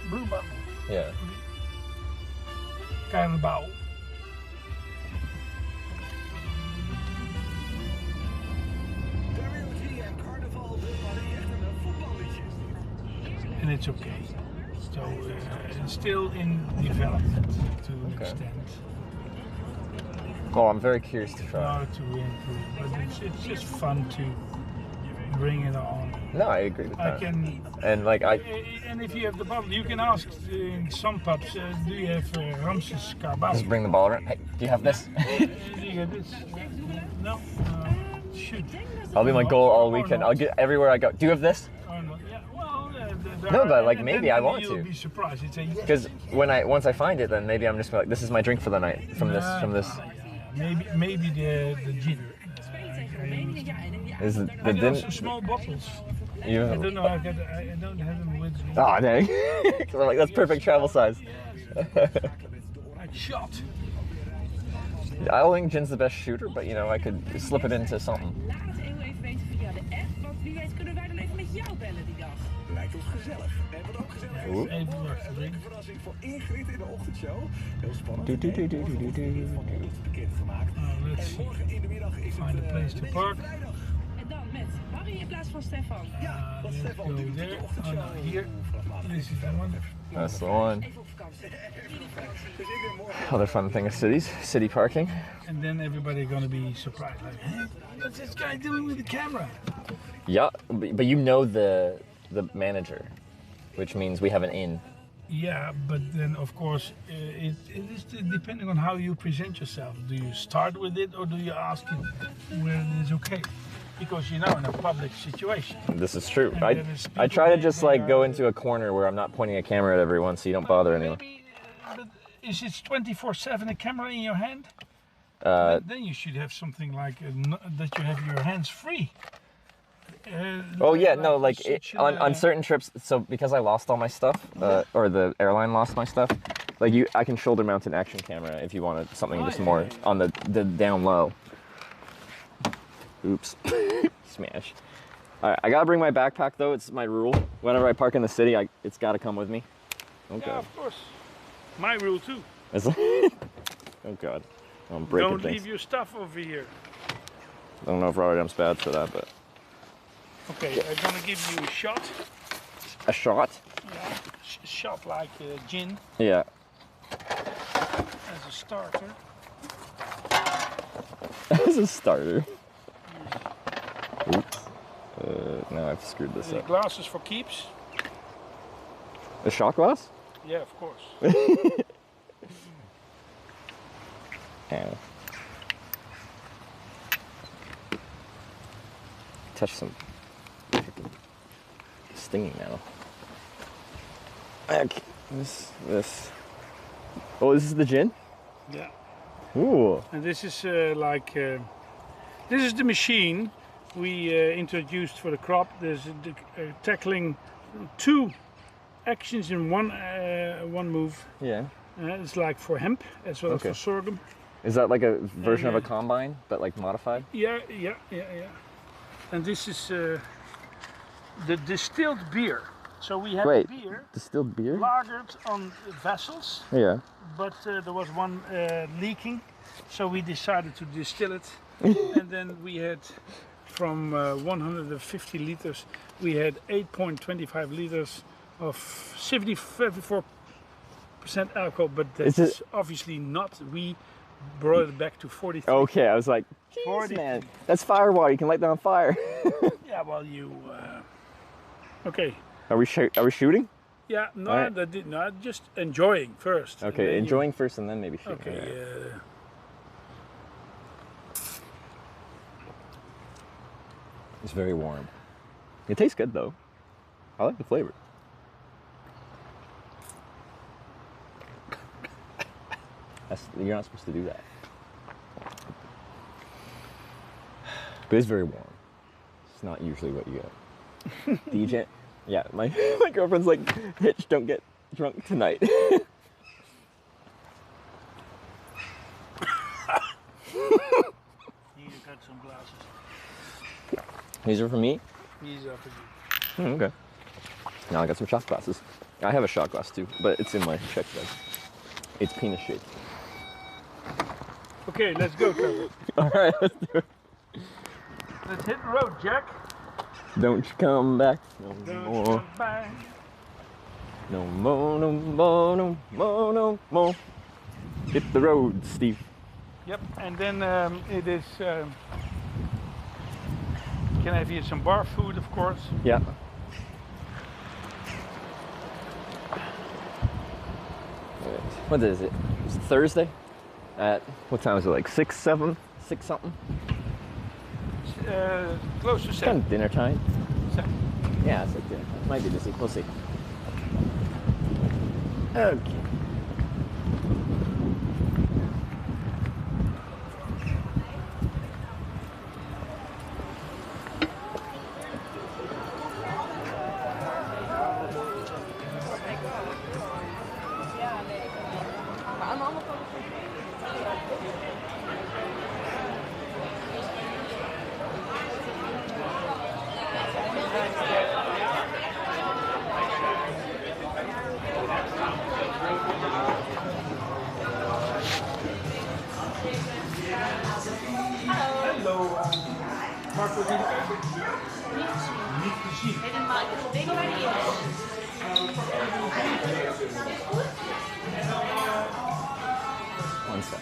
blue bottle. Yeah. Carabao. And it's okay. So it's still in development to an extent. Oh, I'm very curious to try. Not to improve, but it's just fun to bring it on. No, I agree with that. And if you have the bottle, you can ask in some pubs, do you have Ramses Carabao? Just bring the bottle around. Hey, do you have this? Do you get this? No. Shoot. That'll be my goal all weekend. I'll get everywhere I go. Do you have this? No, but like maybe I want to. You'll be surprised. Because once I find it, then maybe I'm just like, this is my drink for the night from this. Maybe the gin. Is the I got din? some small bottles. I don't know. I don't have them with me. Oh dang! Because I'm like, that's perfect travel size. Shot. I don't think gin's the best shooter, but you know I could slip it into something. Lijkt ons gezellig. En wat ook gezellig is, een verrassing voor Ingrid in de ochtendshow. Heel spannend. Van bekendgemaakt. En morgen in de middag is het vrijdag. En dan met Harry in plaats van Stefan. Ja, let's go there. Oh no, here. This is the one. That's the one. Even op vakantie. Other fun thing is city parking. And then everybody gonna be surprised, like, hey, what's this guy doing with the camera? Yeah, but you know the manager, which means we have an in. Yeah, but then of course it is depending on how you present yourself. Do you start with it or do you ask him where it is okay? Because you're now in a public situation. This is true. I try to just like go into a corner where I'm not pointing a camera at everyone, so you don't bother anyone. But is it 24/7 a camera in your hand? Then you should have something like that you have your hands free. Oh yeah, no, like on certain trips. So because I lost all my stuff, or the airline lost my stuff, like I can shoulder mount an action camera if you wanted something just more on the down low. Oops, smash. All right, I gotta bring my backpack though. It's my rule. Whenever I park in the city, it's gotta come with me. Okay. Yeah, of course. My rule too. Oh God, I'm breaking Don't things. leave your stuff over here. I don't know if Rotterdam's bad for that, but. Okay, I'm gonna give you a shot. A shot? Yeah, a shot like gin. Yeah. As a starter. As a starter. Oops. Now I've screwed this up. Glasses for keeps. A shot glass? Yeah, of course. Ow. Touch some stinging now. Okay. This. Oh, this is the gin? Yeah. Ooh. And this is this is the machine we introduced for the crop. There's tackling 2 actions in one move. Yeah. It's like for hemp as well as for sorghum. Is that like a version of a combine, but like modified? Yeah. And this is the distilled beer. So we have beer. Distilled beer? Lagered on vessels. Yeah. But there was one leaking, so we decided to distill it. And then we had from 150 liters, we had 8.25 liters of 74% alcohol, but that's obviously not. We brought it back to 43. Okay, I was like, jeez, man, that's firewater. You can light that on fire. Yeah, well, you. Okay. Are we shooting? Yeah, no, right. Just enjoying first. Okay, enjoying first and then maybe shooting. Okay. Right. It's very warm. It tastes good though. I like the flavor. You're not supposed to do that. But it's very warm. It's not usually what you get. DJ, yeah, my girlfriend's like, Hitch, don't get drunk tonight. You got some glasses. These are for me? These are for you. Okay. Now I got some shot glasses. I have a shot glass too, but it's in my check bag. It's penis shaped. Okay, let's go, Trevor. Alright, let's do it. Let's hit the road, Jack. Don't you come back no more. Come back. No more, no more, no more, no more. Hit the road, Steve. Yep, and then it is. Can I have here some bar food, of course? Yeah. What is it? It's Thursday? At what time is it? Like 6, 7, 6 something? Close to 7. Kind of dinner time. 7. Yeah, it's like dinner time. Might be busy. We'll see. Okay. Mag we niet kijken? Niet gezien. Helemaal, ik wil weten waar die is. One sec.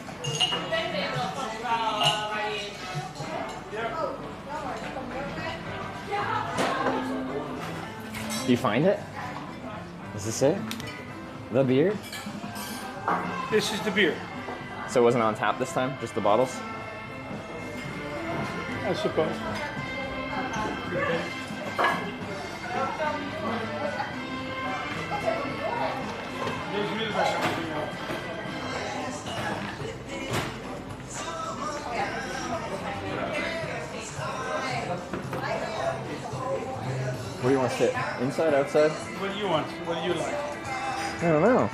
Do you find it? Is this it? The beer? This is the beer. So it wasn't on tap this time? Just the bottles? I suppose. Deze willen wij zo doen. Where do you want to sit? Inside, outside? What do you want? What do you like? I don't know.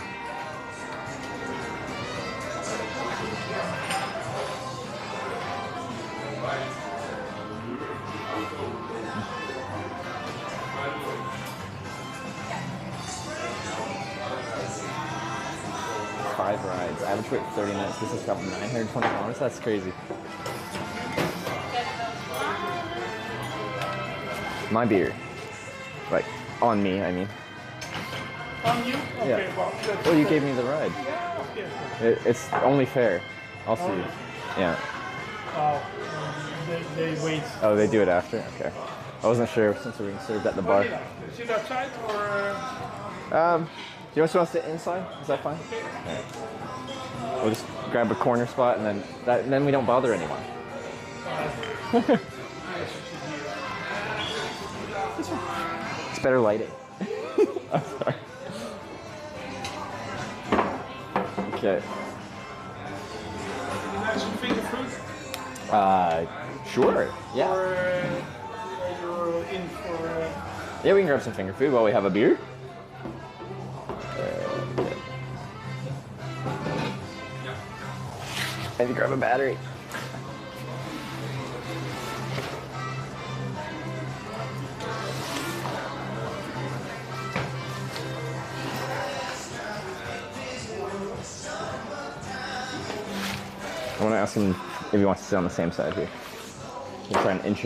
Five rides. Average wait 30 minutes. This has got 920 kilometers. That's crazy. My beer. Like, on me, I mean. On you? Okay, Yeah. well, Well, you gave me the ride. Yeah, okay. It's only fair. I'll see. Only. Yeah. Oh, they wait. Oh, they do it after? Okay. I wasn't sure since we were being served at the bar. What do you like? Sit outside or? Do you just want to sit inside? Is that fine? Okay. Alright. We'll just grab a corner spot and then we don't bother anyone. It's better lighting. I'm sorry. Okay. You like some finger food? Sure. Yeah. Or you're in for? Yeah, we can grab some finger food while we have a beer. I need to grab a battery. I want to ask him if he wants to sit on the same side here. He's trying to introduce